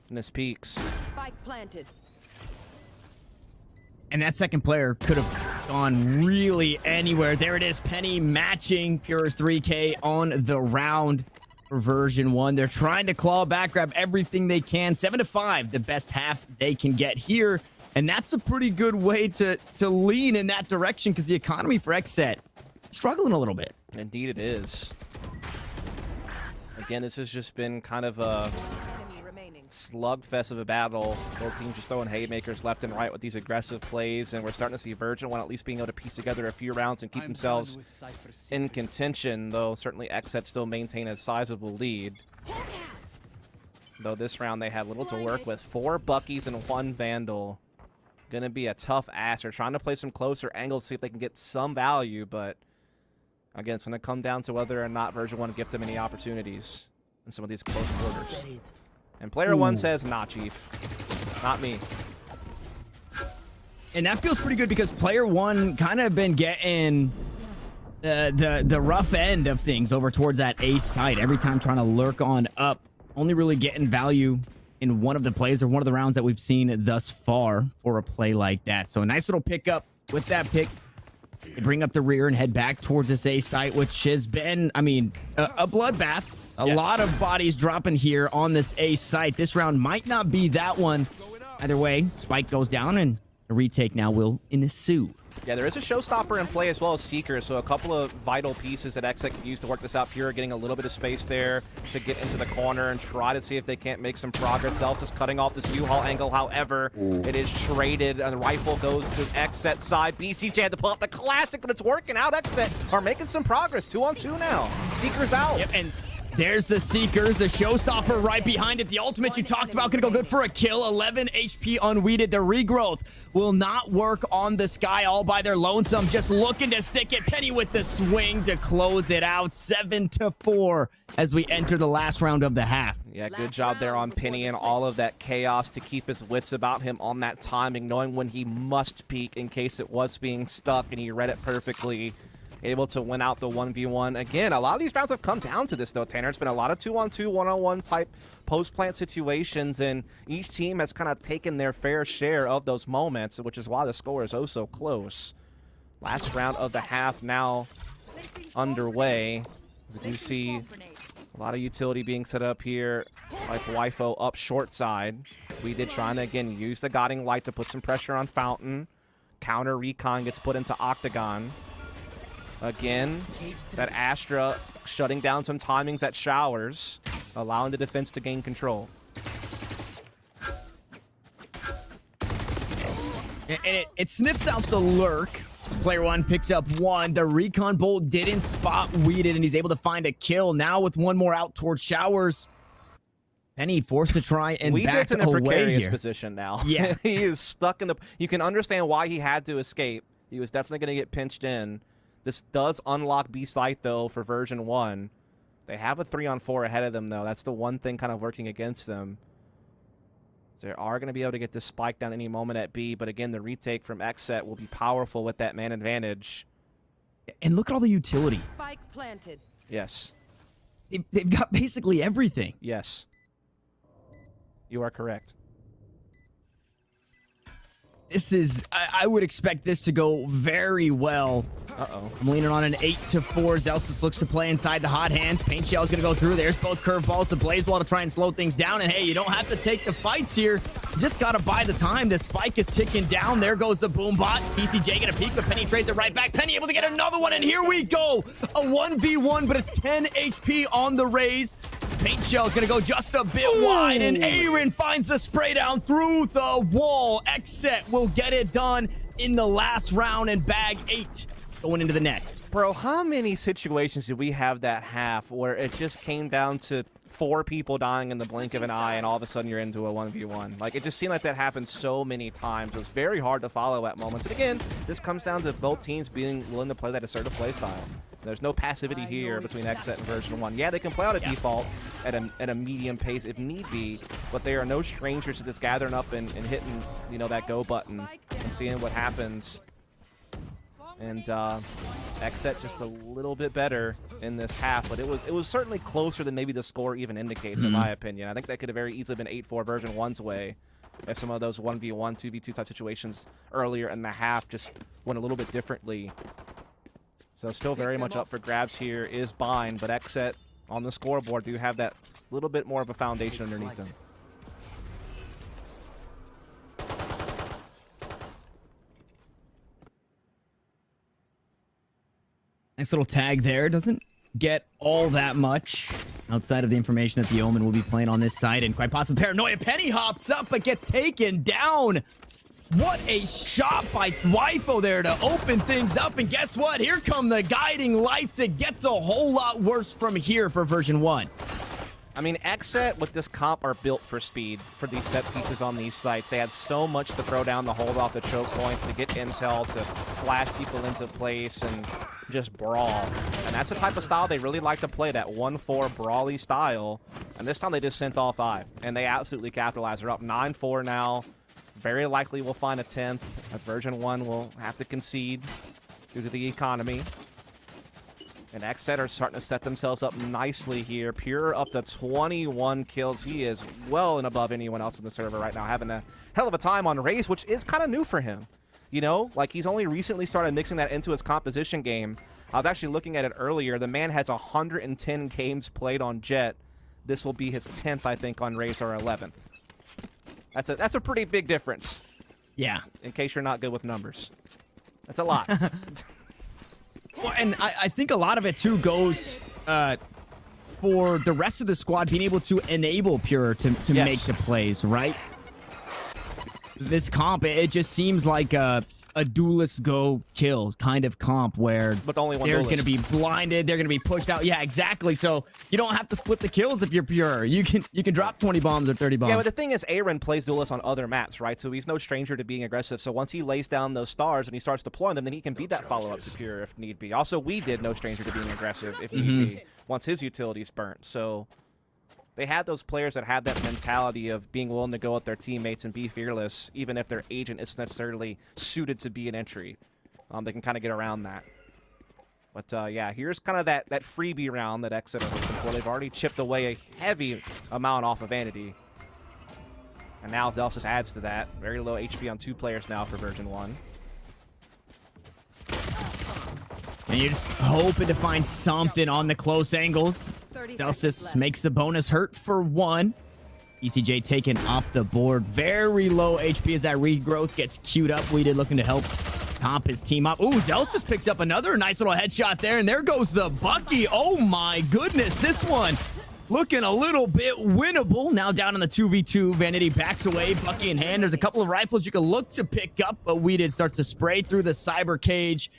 and his peaks. Spike planted. And that second player could have gone really anywhere. There it is. Penny matching Pure's 3K on the round for Version 1. They're trying to claw back, grab everything they can. 7-5, the best half they can get here. And that's a pretty good way to lean in that direction, because the economy for XSET struggling a little bit. Indeed it is. Again, this has just been kind of a slugfest of a battle. Both teams just throwing haymakers left and right with these aggressive plays, and we're starting to see Version 1 at least being able to piece together a few rounds and keep themselves in contention, though certainly XSET still maintain a sizable lead. Though this round they have little to work with. 4 Buckies and 1 Vandal. Gonna be a tough ask. They're trying to play some closer angles, see if they can get some value, but again, it's gonna come down to whether or not Version 1 gift them any opportunities in some of these close quarters. And player 1 says, nah, Chief. Not me. And that feels pretty good, because player 1 kind of been getting the rough end of things over towards that A site. Every time trying to lurk on up. Only really getting value in one of the plays or one of the rounds that we've seen thus far for a play like that. So a nice little pickup with that pick. They bring up the rear and head back towards this A site, which has been, I mean, a bloodbath. A lot of bodies dropping here on this A site. This round might not be that one. Either way, Spike goes down, and a retake now will ensue. Yeah, there is a showstopper in play as well as Seeker, so a couple of vital pieces that XSET can use to work this out. Pure getting a little bit of space there to get into the corner and try to see if they can't make some progress. Zelfs is cutting off this U-Haul angle, however, it is traded, and the rifle goes to XSET side. BCJ had to pull up the classic, but it's working out. XSET are making some progress. 2-on-2 now. Seeker's out. Yep, and there's the Seekers, the showstopper right behind it. The ultimate you talked about gonna go good for a kill. 11 HP unweeded. The regrowth will not work on the Sky all by their lonesome. Just looking to stick it. Penny with the swing to close it out. 7-4 as we enter the last round of the half. Yeah, good job there on Penny and all of that chaos to keep his wits about him on that timing, knowing when he must peek in case it was being stuck, and he read it perfectly. Able to win out the 1v1. Again, a lot of these rounds have come down to this, though, Tanner. It's been a lot of 2-on-2, 1-on-1 type post-plant situations, and each team has kind of taken their fair share of those moments, which is why the score is oh so close. Last round of the half now underway. We do see a lot of utility being set up here, like Wifo up short side. We did trying to, again, use the Guiding Light to put some pressure on Fountain. Counter Recon gets put into Octagon. Again, that Astra shutting down some timings at Showers, allowing the defense to gain control. And it sniffs out the lurk. Player 1 picks up 1. The Recon Bolt didn't spot Weeded, and he's able to find a kill. Now with 1 more out towards Showers. Penny forced to try and back in a away precarious here. position now. Yeah. He is stuck in the... You can understand why he had to escape. He was definitely going to get pinched in. This does unlock B-Site, though, for Version 1. They have a 3-on-4 ahead of them, though. That's the one thing kind of working against them. So they are going to be able to get this spike down any moment at B, but again, the retake from XSET will be powerful with that man advantage. And look at all the utility. Spike planted. Yes. They've got basically everything. Yes. You are correct. This is, I would expect this to go very well. Uh-oh. I'm leaning on an 8-4. Zelsis looks to play inside the hot hands. Paint Shell's going to go through. There's both curveballs to Blazewall to try and slow things down. And hey, you don't have to take the fights here. You just got to buy the time. The spike is ticking down. There goes the boom bot. PCJ going to peek, but Penny trades it right back. Penny able to get another one, and here we go. A 1v1, but it's 10 HP on the raise. Paint Shell's going to go just a bit wide, and Aaron finds the spray down through the wall. XSET will get it done in the last round and bag 8 going into the next. Bro, how many situations did we have that half where it just came down to 4 people dying in the blink of an eye and all of a sudden you're into a 1v1? Like, it just seemed like that happened so many times. It was very hard to follow at moments. And again, this comes down to both teams being willing to play that assertive play style. There's no passivity here between XSET and version 1. Yeah, they can play out a default at a medium pace if need be, but they are no strangers to this gathering up and hitting, you know, that go button and seeing what happens. And XSET just a little bit better in this half, but it was certainly closer than maybe the score even indicates, in my opinion. I think that could have very easily been 8-4 version 1's way if some of those 1v1, 2v2 type situations earlier in the half just went a little bit differently. So still very much up for grabs here is Bind, but XSET on the scoreboard do have that little bit more of a foundation underneath them. Nice little tag there. Doesn't get all that much outside of the information that the Omen will be playing on this side, and quite possibly Paranoia. Penny hops up but gets taken down. What a shot by Thwifo there to open things up, and guess what? Here come the guiding lights. It gets a whole lot worse from here for version 1. I mean, XSET with this comp are built for speed for these set pieces on these sites. They have so much to throw down, to hold off the choke points, to get intel, to flash people into place, and just brawl. And that's the type of style they really like to play, that 1-4 brawly style. And this time they just sent all 5, and they absolutely capitalized. They're up 9-4 now. Very likely we'll find a 10th, as version 1 will have to concede due to the economy. And XSET are starting to set themselves up nicely here. Pure up to 21 kills. He is well and above anyone else in the server right now, having a hell of a time on Raze, which is kind of new for him. You know, like, he's only recently started mixing that into his composition game. I was actually looking at it earlier. The man has 110 games played on Jet. This will be his 10th, I think, on Raze, or 11th. That's a pretty big difference. Yeah. In case you're not good with numbers. That's a lot. Well, and I think a lot of it, too, goes for the rest of the squad being able to enable Pure to make the plays, right? This comp, it just seems like a duelist go kill kind of comp where but only one they're duelist. going to be blinded, they're going to be pushed out. Yeah, exactly. So you don't have to split the kills if you're Pure. You can drop 20 bombs or 30 bombs. Yeah, but the thing is, Aaron plays duelist on other maps, right? So he's no stranger to being aggressive. So once he lays down those stars and he starts deploying them, then he can beat that follow-up to Pure if need be. Also, we did no stranger to being aggressive if need be once his utility's burnt. So they had those players that have that mentality of being willing to go with their teammates and be fearless, even if their agent isn't necessarily suited to be an entry. They can kind of get around that. But yeah, here's kind of that freebie round that XSET are looking for. They've already chipped away a heavy amount off of Vanity. And now Zelsis adds to that. Very low HP on 2 players now for version 1. And you're just hoping to find something on the close angles. Zelsis makes the bonus hurt for 1. ECJ taken off the board. Very low HP as that regrowth gets queued up. We did looking to help comp his team up. Ooh, Zelsis picks up another nice little headshot there, and there goes the Bucky. Oh my goodness, this one looking a little bit winnable. Now down in the 2v2, Vanity backs away, Bucky in hand. There's a couple of rifles you can look to pick up, but we did start to spray through the cyber cage.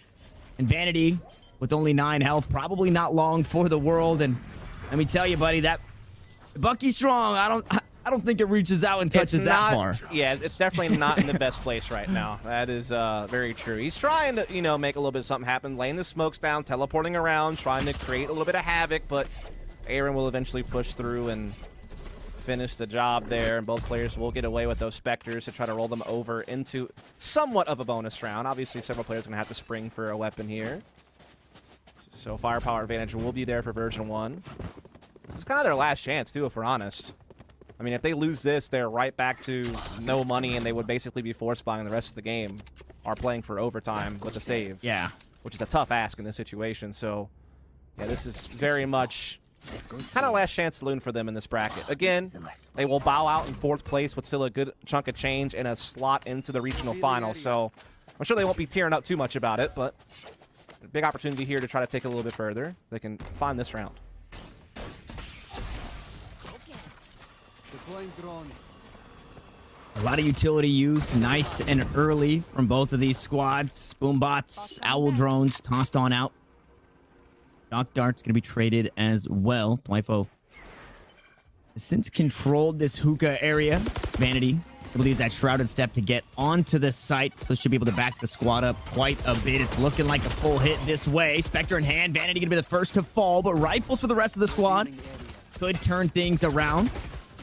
And Vanity, with only 9 health, probably not long for the world. And let me tell you, buddy, that Bucky's strong. I don't think it reaches out and touches that far. Yeah, it's definitely not in the best place right now. That is very true. He's trying to, you know, make a little bit of something happen, laying the smokes down, teleporting around, trying to create a little bit of havoc, but Aaron will eventually push through and finish the job there, and both players will get away with those Spectres to try to roll them over into somewhat of a bonus round. Obviously, several players are going to have to spring for a weapon here. So firepower advantage will be there for version 1. This is kind of their last chance, too, if we're honest. I mean, if they lose this, they're right back to no money, and they would basically be force buying the rest of the game, or playing for overtime with a save. Yeah. Which is a tough ask in this situation. So, yeah, this is very much kind of last chance saloon for them in this bracket. Again, they will bow out in 4th place with still a good chunk of change and a slot into the regional final. So, I'm sure they won't be tearing up too much about it, but a big opportunity here to try to take it a little bit further. They can find this round. A lot of utility used, nice and early from both of these squads. Boombots, owl drones tossed on out. Shock dart's going to be traded as well. Twyfo has since controlled this hookah area. Vanity believes that shrouded step to get onto the site, so should be able to back the squad up quite a bit. It's looking like a full hit this way. Spectre in hand, Vanity going to be the first to fall, but rifles for the rest of the squad could turn things around.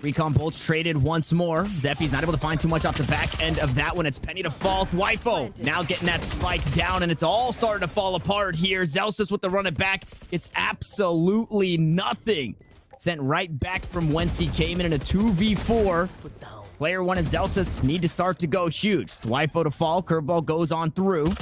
Recon bolts traded once more. Zephy's not able to find too much off the back end of that one. It's Penny to fall. Twyfo now getting that spike down, and it's all starting to fall apart here. Zelsis with the run it back. It's absolutely nothing. Sent right back from whence he came in a 2v4. Player 1 and Zelsis need to start to go huge. Twyfo to fall. Curveball goes on through.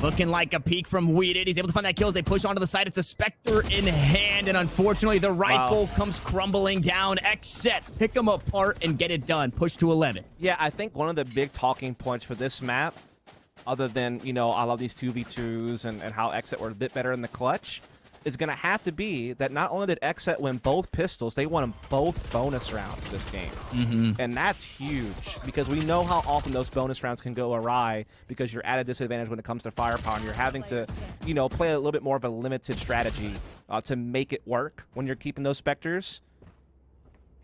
Looking like a peek from Weeded. He's able to find that kill as they push onto the side. It's a Spectre in hand, and unfortunately, the rifle comes crumbling down. XSET, pick them apart and get it done. Push to 11. Yeah, I think one of the big talking points for this map, other than, you know, I love these 2v2s and how XSET were a bit better in the clutch, is going to have to be that not only did XSET win both pistols, they won both bonus rounds this game. And that's huge, because we know how often those bonus rounds can go awry because you're at a disadvantage when it comes to firepower, and you're having to, you know, play a little bit more of a limited strategy to make it work when you're keeping those Spectres.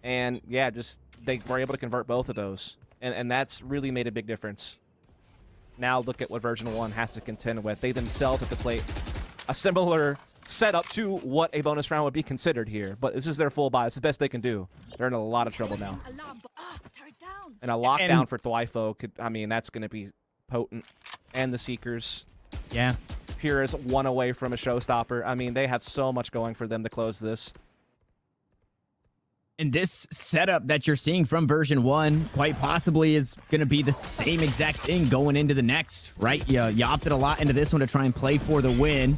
And yeah, just they were able to convert both of those, and that's really made a big difference. Now look at what version 1 has to contend with. They themselves have to play a similar setup to what a bonus round would be considered here, but this is their full buy. It's the best they can do. They're in a lot of trouble now. And a lockdown for Twyfo could, I mean, that's going to be potent. And the Seekers. Yeah. Pure is 1 away from a showstopper. I mean, they have so much going for them to close this. And this setup that you're seeing from version 1 quite possibly is going to be the same exact thing going into the next, right? You opted a lot into this one to try and play for the win.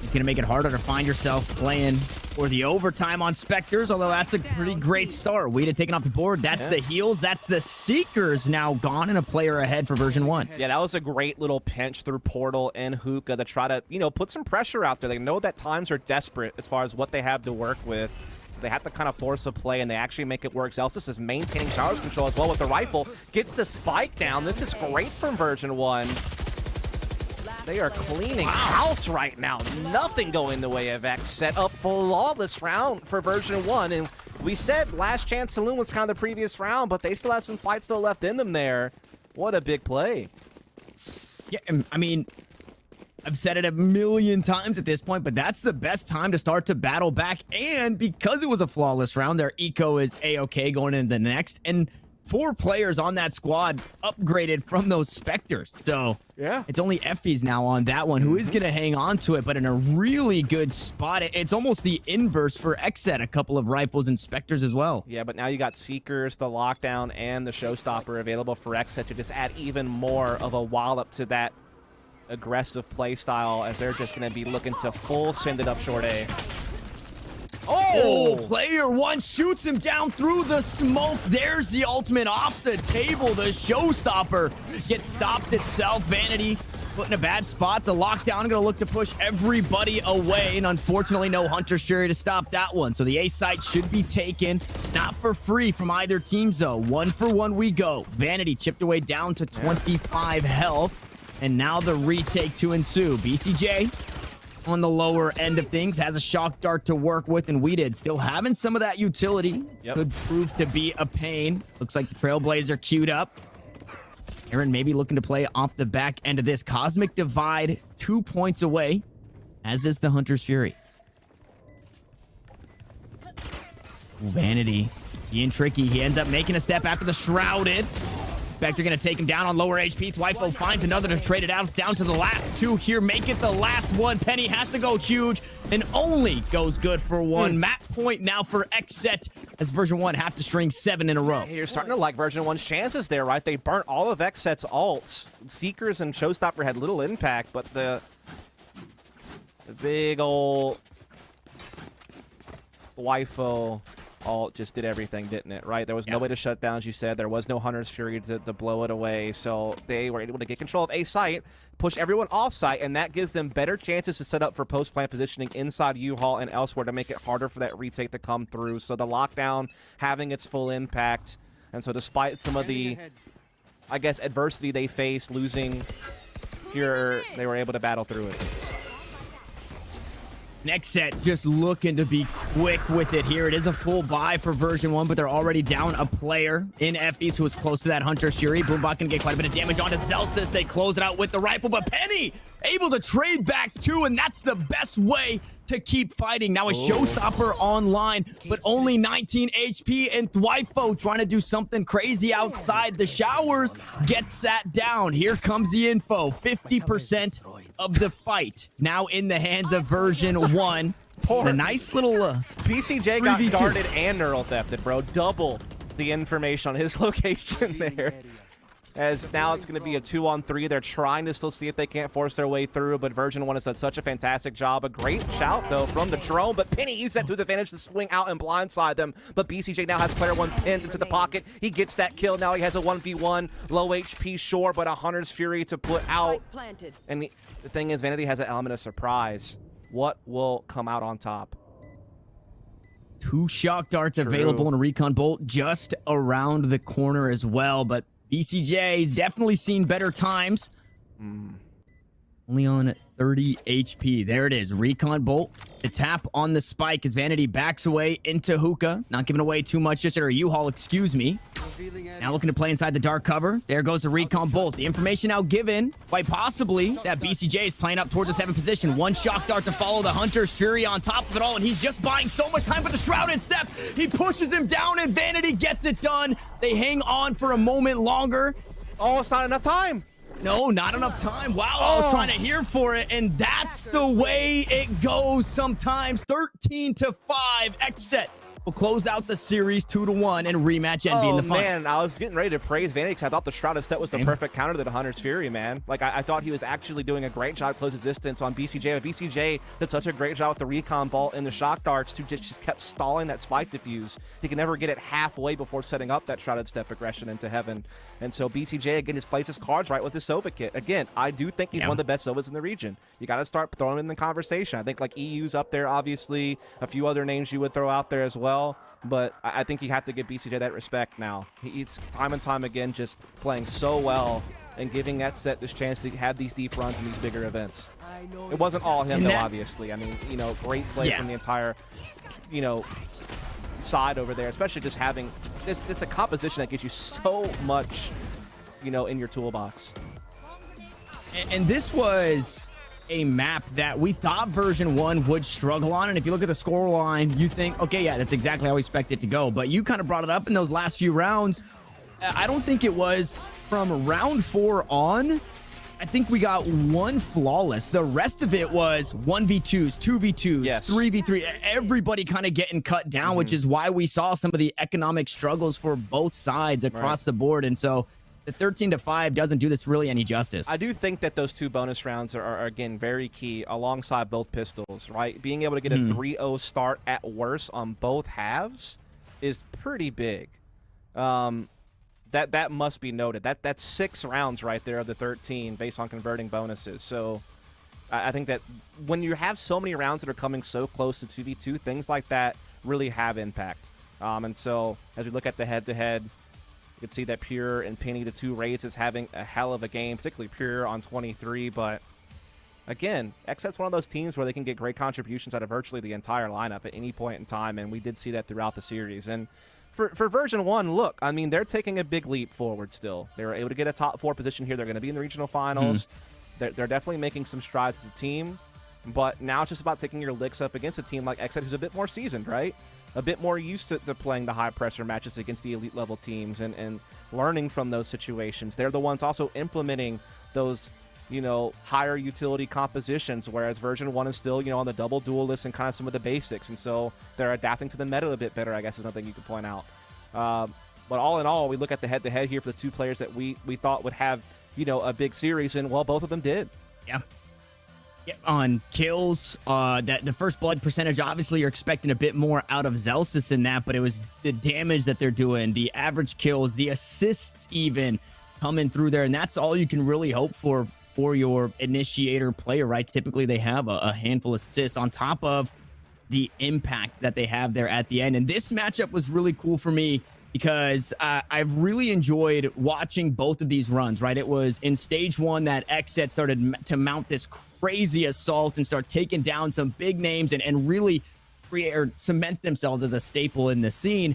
It's going to make it harder to find yourself playing for the overtime on Spectres, although that's a pretty great start. Weeded taken off the board. That's the heals. That's the Seekers now gone, and a player ahead for version 1. Yeah, that was a great little pinch through Portal and Hookah to try to, you know, put some pressure out there. They know that times are desperate as far as what they have to work with. So they have to kind of force a play, and they actually make it work. Zelsis is maintaining shower control as well with the rifle. Gets the spike down. This is great from version 1. They are cleaning house right now. Nothing going the way of X. Set up flawless round for version 1. And we said last chance saloon was kind of the previous round, but they still have some fight still left in them there. What a big play. Yeah, I mean, I've said it a million times at this point, but that's the best time to start to battle back. And because it was a flawless round, their eco is A-okay going into the next. And 4 players on that squad upgraded from those Spectres. So yeah, it's only Effie's now on that one, who is going to hang on to it, but in a really good spot. It's almost the inverse for XSET, a couple of rifles and Spectres as well. Yeah, but now you got Seekers, the Lockdown, and the Showstopper available for XSET to just add even more of a wallop to that aggressive play style, as they're just going to be looking to full send it up short A. Oh, player 1 shoots him down through the smoke. There's the ultimate off the table. The Showstopper gets stopped itself. Vanity put in a bad spot. The Lockdown going to look to push everybody away, and unfortunately no Hunter's Fury to stop that one. So the A site should be taken, not for free from either team, though. 1 for 1 we go. Vanity chipped away down to 25 health, and now the retake to ensue. BCJ on the lower end of things has a shock dart to work with, and Weeded still having some of that utility. Could prove to be a pain. Looks like the Trailblazer queued up. Aaron maybe looking to play off the back end of this. Cosmic Divide 2 points away, as is the Hunter's Fury. Vanity being tricky. He ends up making a step after the Shrouded. Spectre going to take him down on lower HP. Thwifo finds another to trade it out. It's down to the last two here. Make it the last one. Penny has to go huge and only goes good for one. Map point now for XSET as version 1 have to string 7 in a row. Hey, you're starting to like version 1's chances there, right? They burnt all of XSET's alts. Seekers and Showstopper had little impact, but the big ol' Thwifo ult just did everything, didn't it, right? There was no way to shut down, as you said. There was no Hunter's Fury to blow it away, so they were able to get control of A site, push everyone off site, and that gives them better chances to set up for post-plant positioning inside U-Haul and elsewhere to make it harder for that retake to come through. So the lockdown having its full impact, and so despite some of the, I guess, adversity they faced, losing here, they were able to battle through it. Next set, just looking to be quick with it here. It is a full buy for version 1, but they're already down a player in Effie's who was close to that Hunter's Fury. Boombot can get quite a bit of damage onto Celsius. They close it out with the rifle, but Penny able to trade back too, and that's the best way to keep fighting. Now a Showstopper online, but only 19 HP, and Thwifo trying to do something crazy outside the showers gets sat down. Here comes the info. 50% of the fight now in the hands of version 1. A nice little BCJ got darted and neural thefted, bro. Double the information on his location there. As now it's going to be a 2-on-3. They're trying to still see if they can't force their way through, but version 1 has done such a fantastic job. A great shout, though, from the drone, but Penny used that to his advantage to swing out and blindside them. But BCJ now has player 1 pinned into the pocket. He gets that kill. Now he has a 1v1. Low HP, sure, but a Hunter's Fury to put out. And the thing is, Vanity has an element of surprise. What will come out on top? 2 shock darts available in a recon bolt just around the corner as well, but BCJ's definitely seen better times. Only on 30 HP. There it is. Recon bolt. The tap on the spike as Vanity backs away into Hookah. Not giving away too much just there. U-Haul, excuse me. Now looking to play inside the dark cover. There goes the recon bolt. The information now given, quite possibly, that BCJ is playing up towards the 7th position. 1 shock dart to follow the Hunter's Fury on top of it all, and he's just buying so much time with the Shrouded Step. He pushes him down, and Vanity gets it done. They hang on for a moment longer. Oh, it's not enough time. No, not enough time. Wow, I was trying to hear for it, and that's the way it goes sometimes. 13-5, XSET will close out the series 2-1 and rematch Envy in the final. Man, I was getting ready to praise Vanity because I thought the Shrouded Step was the perfect counter to the Hunter's Fury, man. Like, I thought he was actually doing a great job close distance on BCJ. But BCJ did such a great job with the recon bolt and the shock darts to just kept stalling that spike diffuse. He could never get it halfway before setting up that Shrouded Step aggression into heaven. And so BCJ, again, just plays his cards right with his Sova kit. Again, I do think he's one of the best Sovas in the region. You got to start throwing him in the conversation. I think, like, EU's up there, obviously. A few other names you would throw out there as well. But I think you have to give BCJ that respect now. He's time and time again just playing so well and giving XSET this chance to have these deep runs in these bigger events. It wasn't all him, though, obviously. I mean, you know, great play from the entire, you know, side over there, especially just having it's a composition that gives you so much, you know, in your toolbox. And this was a map that we thought version 1 would struggle on, and if you look at the score line, you think, okay, yeah, that's exactly how we expect it to go. But you kind of brought it up in those last few rounds. I don't think it was from round 4 on. I think we got 1 flawless. The rest of it was 1v2s, 2v2s, 3v3. Everybody kind of getting cut down, which is why we saw some of the economic struggles for both sides across the board. And so the 13-5 doesn't do this really any justice. I do think that those 2 bonus rounds are again, very key alongside both pistols, right? Being able to get a 3-0 start at worst on both halves is pretty big. That must be noted. That's 6 rounds right there of the 13 based on converting bonuses. So I think that when you have so many rounds that are coming so close to 2v2, things like that really have impact. And so as we look at the head-to-head, you can see that Pure and Penny, the 2 raids, is having a hell of a game, particularly Pure on 23. But again, XSET's one of those teams where they can get great contributions out of virtually the entire lineup at any point in time, and we did see that throughout the series. And for version 1, look, I mean, they're taking a big leap forward still. They were able to get a top 4 position here. They're going to be in the regional finals. They're definitely making some strides as a team. But now it's just about taking your licks up against a team like XSET who's a bit more seasoned, right? a bit more used to playing the high pressure matches against the elite level teams and learning from those situations. They're the ones also implementing those, you know, higher utility compositions, whereas version 1 is still, you know, on the double duelist and kind of some of the basics, and so they're adapting to the meta a bit better, I guess, is something you could point out. But all in all, we look at the head-to-head here for the two players that we thought would have, you know, a big series, and well, both of them did. Yeah. On kills, that the first blood percentage, obviously you're expecting a bit more out of Zelsis in that, but it was the damage that they're doing, the average kills, the assists even coming through there, and that's all you can really hope for your initiator player, right? Typically they have a handful of assists on top of the impact that they have there at the end. And this matchup was really cool for me because I've really enjoyed watching both of these runs, right? It was in stage 1 that XSET started to mount this crazy assault and start taking down some big names and really create or cement themselves as a staple in the scene.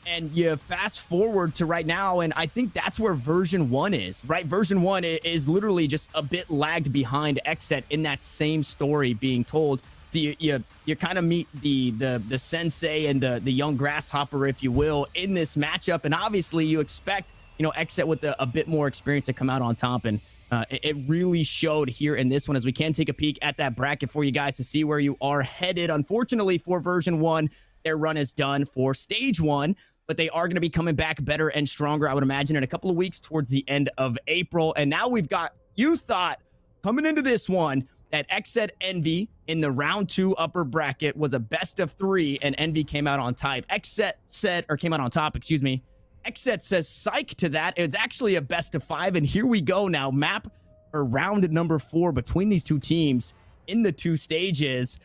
And you fast forward to right now, and I think that's where version 1 is, right? Version 1 is literally just a bit lagged behind XSET in that same story being told. So you kind of meet the sensei and the young grasshopper, if you will, in this matchup. And obviously you expect, you know, XSET with a bit more experience to come out on top. And it really showed here in this one, as we can take a peek at that bracket for you guys to see where you are headed. Unfortunately for version 1, their run is done for stage 1, but they are going to be coming back better and stronger, I would imagine, in a couple of weeks towards the end of April. And now we've got, you thought coming into this one that XSET Envy in the round 2 upper bracket was a best of 3, and Envy came out on top. Came out on top, excuse me. XSET says psych to that. It's actually a best of 5, and here we go now. Map or round number 4 between these two teams in the 2 stages.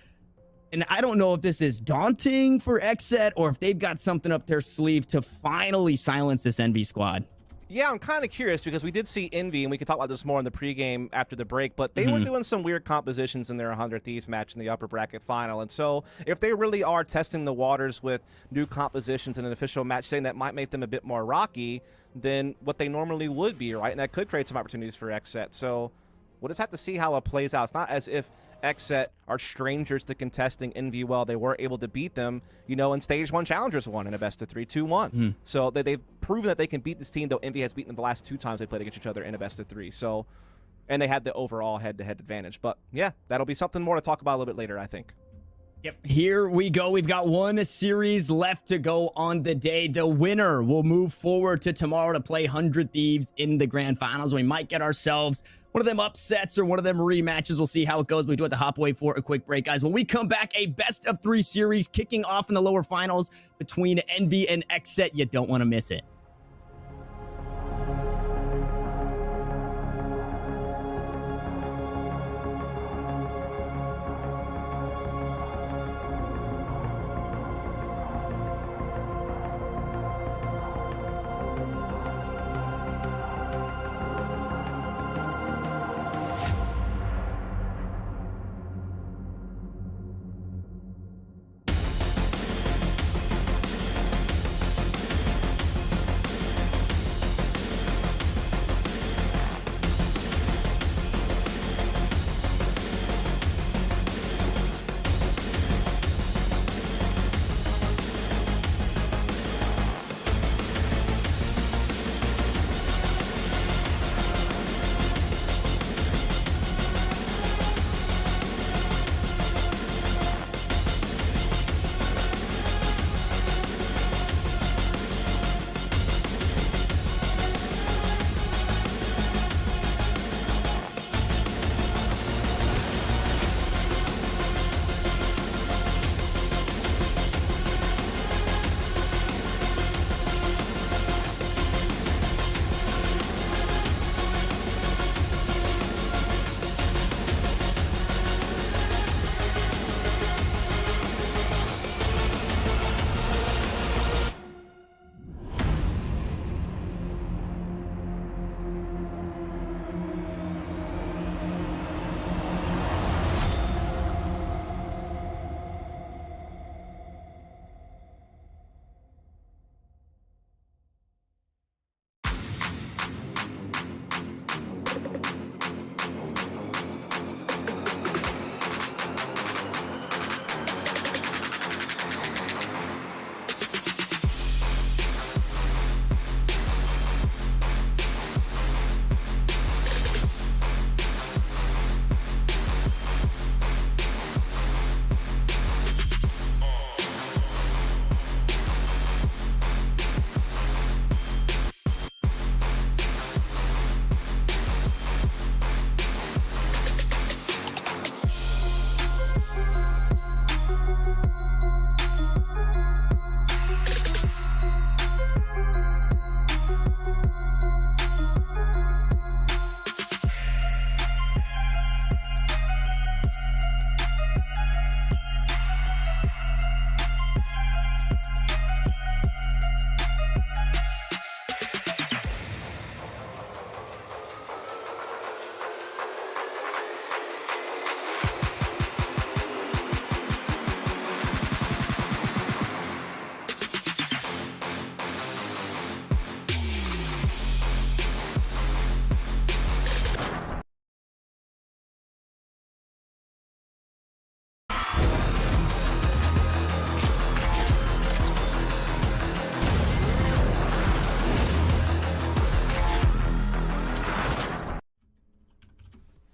And I don't know if this is daunting for XSET or if they've got something up their sleeve to finally silence this Envy squad. Yeah, I'm kind of curious because we did see Envy, and we can talk about this more in the pregame after the break, but they were doing some weird compositions in their 100 Thieves match in the upper bracket final. And so if they really are testing the waters with new compositions in an official match, saying that might make them a bit more rocky than what they normally would be, right? And that could create some opportunities for XSET. So we'll just have to see how it plays out. It's not as if XSET are strangers to contesting Envy. Well, they were able to beat them, you know, in stage 1 challengers 1 in a best of 3, 2-1. So they've proven that they can beat this team, though Envy has beaten them the last 2 times they played against each other in a best of 3. So, and they had the overall head-to-head advantage. But yeah, that'll be something more to talk about a little bit later, I think. Yep, here we go. We've got one series left to go on the day. The winner will move forward to tomorrow to play 100 Thieves in the grand finals. We might get ourselves one of them upsets or one of them rematches. We'll see how it goes. We do have to hop away for a quick break, guys. When we come back, a best of 3 series kicking off in the lower finals between Envy and XSET. You don't want to miss it.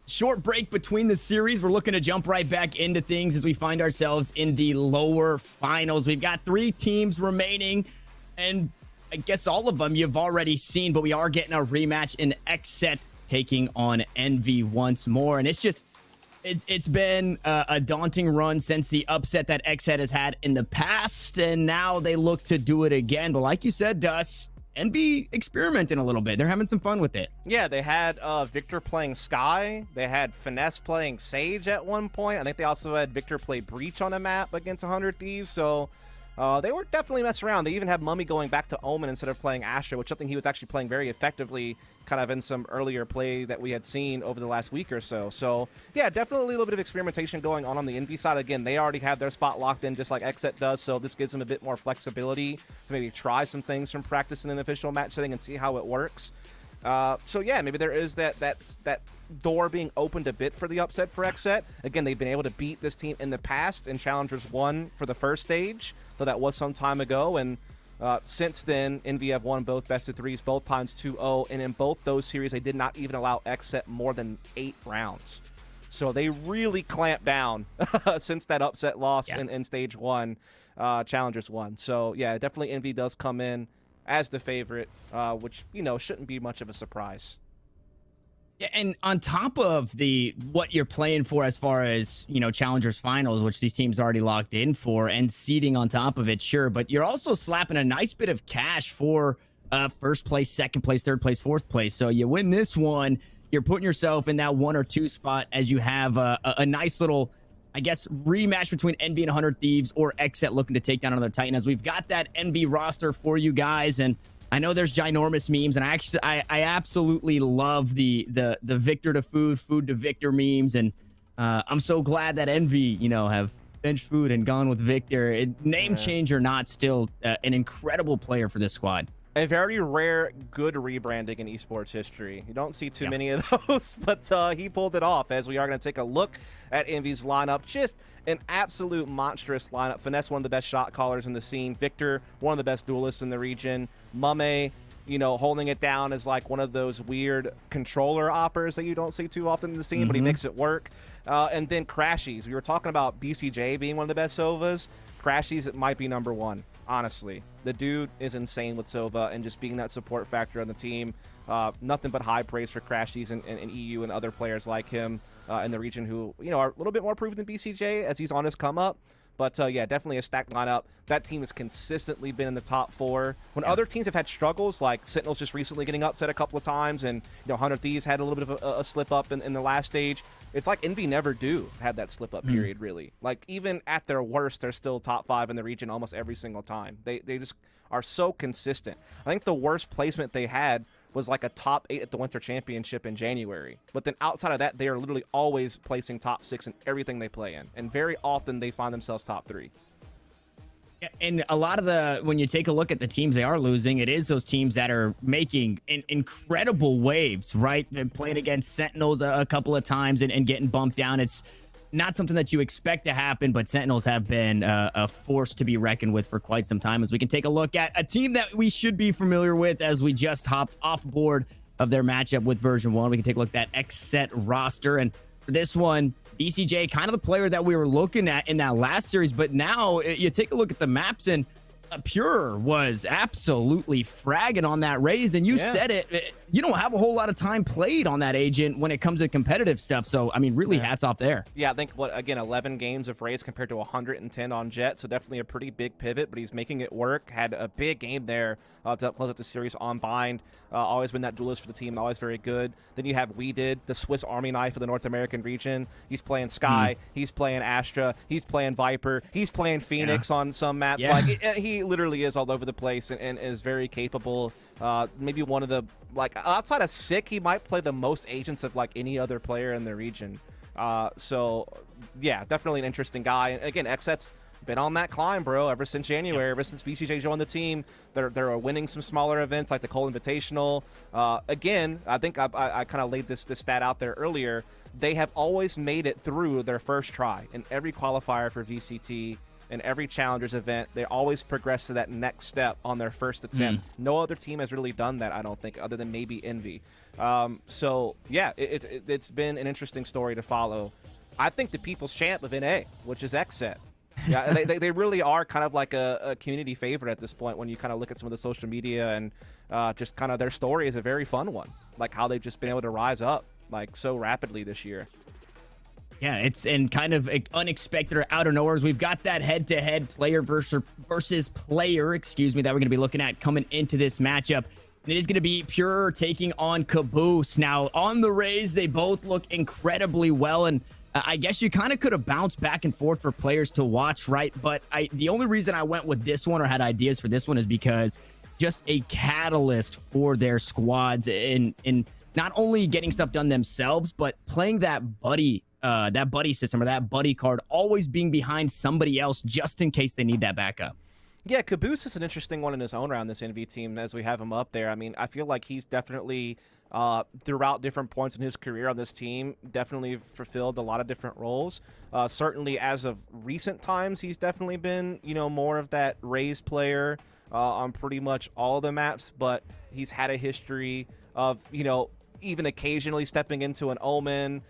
short break between the series. We're looking to jump right back into things as we find ourselves in the lower finals. We've got 3 teams remaining, and I guess all of them you've already seen, but we are getting a rematch in XSET taking on Envy once more. And it's been a daunting run since the upset that XSET has had in the past, and now they look to do it again. But like you said, Dust, Envy experimenting a little bit. They're having some fun with it. Yeah, they had Victor playing Sky. They had Finesse playing Sage at one point. I think they also had Victor play Breach on a map against 100 Thieves. So they were definitely messing around. They even had Mummy going back to Omen instead of playing Astra, which is something he was actually playing very effectively kind of in some earlier play that we had seen over the last week or so. So, yeah, definitely a little bit of experimentation going on the Envy side. Again, they already have their spot locked in just like XSET does, so this gives them a bit more flexibility to maybe try some things from practice in an official match setting and see how it works. So, yeah, maybe there is that door being opened a bit for the upset for XSET. Again, they've been able to beat this team in the past in Challengers 1 for the first stage, so that was some time ago, and since then, Envy have won both best of 3s, both times 2-0, and in both those series, they did not even allow XSET more than 8 rounds. So they really clamped down since that upset loss in stage 1, Challengers 1. So yeah, definitely Envy does come in as the favorite, which, you know, shouldn't be much of a surprise. Yeah, and on top of what you're playing for as far as, you know, Challengers Finals, which these teams already locked in for, and seeding on top of it, sure, but you're also slapping a nice bit of cash for first place, second place, third place, fourth place. So you win this one, you're putting yourself in that 1 or 2 spot as you have a nice little, I guess, rematch between Envy and 100 Thieves or XSET looking to take down another Titan. As we've got that Envy roster for you guys, and I know there's ginormous memes, and I absolutely love the Victor to food to Victor memes, and I'm so glad that Envy, you know, have benched food and gone with Victor. Name change or not, still an incredible player for this squad. A very rare good rebranding in esports history. You don't see too many of those, but he pulled it off, as we are going to take a look at Envy's lineup. Just an absolute monstrous lineup. Finesse, one of the best shot callers in the scene. Victor, one of the best duelists in the region. Mame, you know, holding it down as like one of those weird controller oppers that you don't see too often in the scene, but he makes it work. And then Crashies. We were talking about BCJ being one of the best Sovas. Crashies, it might be number 1, honestly. The dude is insane with Sova and just being that support factor on the team. Nothing but high praise for Crashies and EU and other players like him in the region who, you know, are a little bit more proven than BCJ as he's on his come up. But, yeah, definitely a stacked lineup. That team has consistently been in the top 4. When other teams have had struggles, like Sentinels just recently getting upset a couple of times, and, you know, 100 Thieves had a little bit of a slip-up in the last stage, it's like Envy never had that slip-up period, really. Like, even at their worst, they're still top 5 in the region almost every single time. They just are so consistent. I think the worst placement they had was like a top 8 at the Winter Championship in January. But then outside of that, they are literally always placing top 6 in everything they play in. And very often they find themselves top 3. Yeah, and a lot of when you take a look at the teams they are losing, it is those teams that are making incredible waves, right? They're playing against Sentinels a couple of times and getting bumped down. It's not something that you expect to happen, but Sentinels have been a force to be reckoned with for quite some time. As we can take a look at a team that we should be familiar with, as we just hopped off board of their matchup with version 1. We can take a look at that XSET roster, and for this one, BCJ, kind of the player that we were looking at in that last series, but now you take a look at the maps, and Pure was absolutely fragging on that Raze, and you said it. You don't have a whole lot of time played on that agent when it comes to competitive stuff. So, I mean, really hats off there. Yeah, I think, again, 11 games of Raze compared to 110 on Jet, so definitely a pretty big pivot, but he's making it work. Had a big game there to close out the series on Bind. Always been that duelist for the team, always very good. Then you have the Swiss Army knife of the North American region. He's playing Sky, he's playing Astra, he's playing Viper, he's playing Phoenix on some maps. Like, he literally is all over the place and is very capable. Maybe one of the, like, outside of Sick, he might play the most agents of like any other player in the region. So yeah, definitely an interesting guy. And again, XSET's been on that climb, bro, ever since January, ever since BCJ joined the team. They're winning some smaller events like the Cole Invitational. Again, I think I kind of laid this stat out there earlier. They have always made it through their first try in every qualifier for VCT. In every Challengers event, they always progress to that next step on their first attempt. No other team has really done that, I don't think, other than maybe Envy. So yeah, it's been an interesting story to follow. I think the people's champ of NA, which is XSET. Yeah, they really are kind of like a community favorite at this point when you kind of look at some of the social media, and just kind of their story is a very fun one, like how they've just been able to rise up like so rapidly this year. Yeah, it's in kind of unexpected or out of nowhere. We've got that head-to-head player versus player, excuse me, that we're going to be looking at coming into this matchup. And it is going to be Pure taking on Caboose. Now, on the Rays, they both look incredibly well, and I guess you kind of could have bounced back and forth for players to watch, right? But the only reason I went with this one or had ideas for this one is because just a catalyst for their squads in not only getting stuff done themselves, but playing that buddy system or that buddy card, always being behind somebody else just in case they need that backup. Yeah, Caboose is an interesting one in his own round, this NV team, as we have him up there. I mean, I feel like he's definitely, throughout different points in his career on this team, definitely fulfilled a lot of different roles. Certainly, as of recent times, he's definitely been, more of that Rays player on pretty much all the maps, but he's had a history of, even occasionally stepping into an Omen,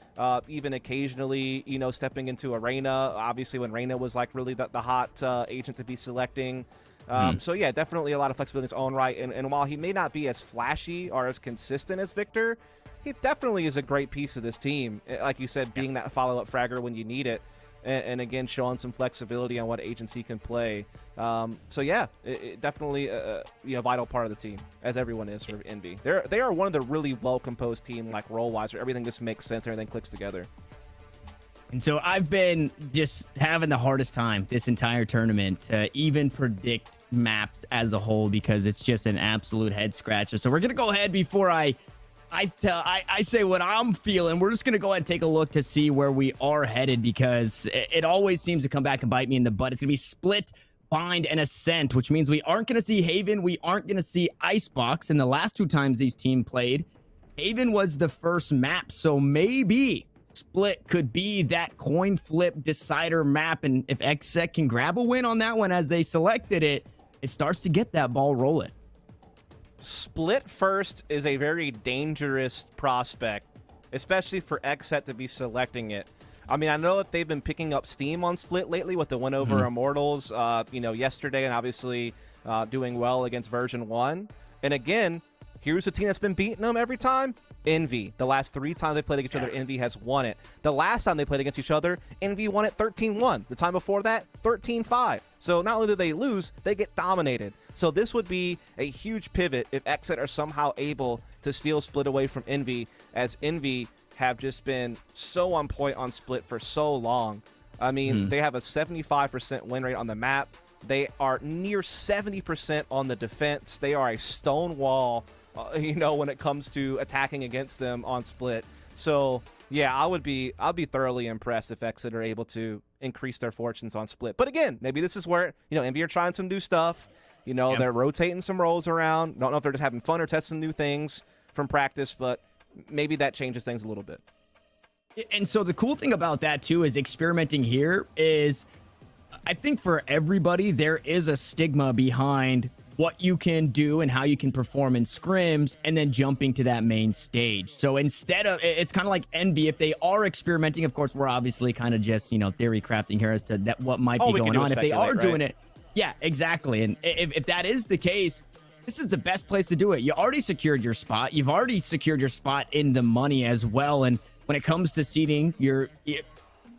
even occasionally, stepping into a Reyna, obviously when Reyna was like really the hot agent to be selecting. So yeah, definitely a lot of flexibility in his own right. And while he may not be as flashy or as consistent as Victor, he definitely is a great piece of this team. Like you said, being that follow-up fragger when you need it. And again, showing some flexibility on what agents he can play. So yeah, it definitely a vital part of the team, as everyone is for Envy. They are one of the really well-composed team, like role-wise, where everything just makes sense, everything clicks together. And so I've been just having the hardest time this entire tournament to even predict maps as a whole, because it's just an absolute head scratcher. So we're going to go ahead before I say what I'm feeling. We're just going to go ahead and take a look to see where we are headed, because it always seems to come back and bite me in the butt. It's going to be Split, Bind, and Ascent, which means we aren't going to see Haven. We aren't going to see Icebox. And the last two times these teams played, Haven was the first map. So maybe Split could be that coin flip decider map. And if XSET can grab a win on that one as they selected it, it starts to get that ball rolling. Split first is a very dangerous prospect, especially for XSET to be selecting it. I mean, I know that they've been picking up steam on Split lately with the win over Immortals, yesterday, and obviously doing well against version 1. And again, here's a team that's been beating them every time. Envy. The last 3 times they played against each other, Envy has won it. The last time they played against each other, Envy won it 13-1. The time before that, 13-5. So not only do they lose, they get dominated. So this would be a huge pivot if XSET are somehow able to steal Split away from Envy, as Envy have just been so on point on Split for so long. I mean, they have a 75% win rate on the map. They are near 70% on the defense. They are a stone wall, when it comes to attacking against them on Split. So yeah, I'll be thoroughly impressed if XSET are able to increase their fortunes on Split. But again, maybe this is where, Envy are trying some new stuff. They're rotating some roles around. Don't know if they're just having fun or testing new things from practice, but maybe that changes things a little bit. And so the cool thing about that too is experimenting here is, I think for everybody, there is a stigma behind what you can do and how you can perform in scrims and then jumping to that main stage. So instead of, it's kind of like Envy, if they are experimenting, of course, we're obviously kind of just, theory crafting here as to that what might be going on. If they are doing it, yeah, exactly. And if that is the case, this is the best place to do it. You already secured your spot. You've already secured your spot in the money as well. And when it comes to seeding,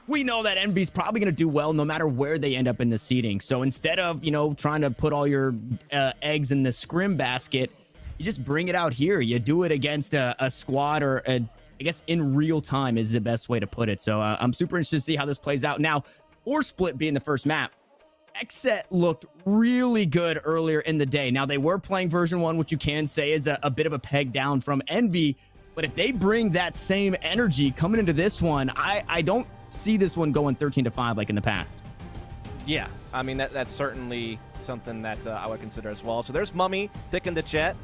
we know that Envy's probably going to do well no matter where they end up in the seeding. So instead of, trying to put all your eggs in the scrim basket, you just bring it out here. You do it against a squad, or I guess in real time is the best way to put it. So I'm super interested to see how this plays out. Now, for Split being the first map, XSET looked really good earlier in the day. Now, they were playing version 1, which you can say is a bit of a peg down from Envy. But if they bring that same energy coming into this one, I don't see this one going 13-5 like in the past. Yeah, I mean, that's certainly something that I would consider as well. So there's Mummy picking the Jet.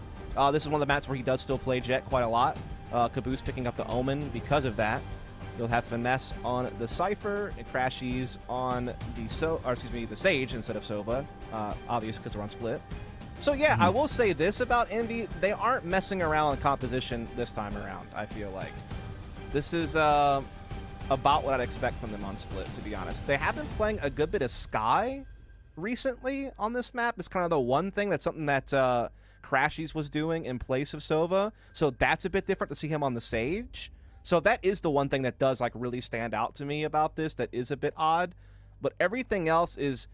This is one of the maps where he does still play Jet quite a lot. Caboose picking up the Omen because of that. You'll have Finesse on the Cypher and Crashies on the Sage instead of Sova. Obvious because we're on Split. So yeah, I will say this about Envy. They aren't messing around on composition this time around, I feel like. This is about what I'd expect from them on Split, to be honest. They have been playing a good bit of Sky recently on this map. It's kind of the one thing that's something that Crashies was doing in place of Sova. So that's a bit different to see him on the Sage. So that is the one thing that does like really stand out to me about this that is a bit odd. But everything else is,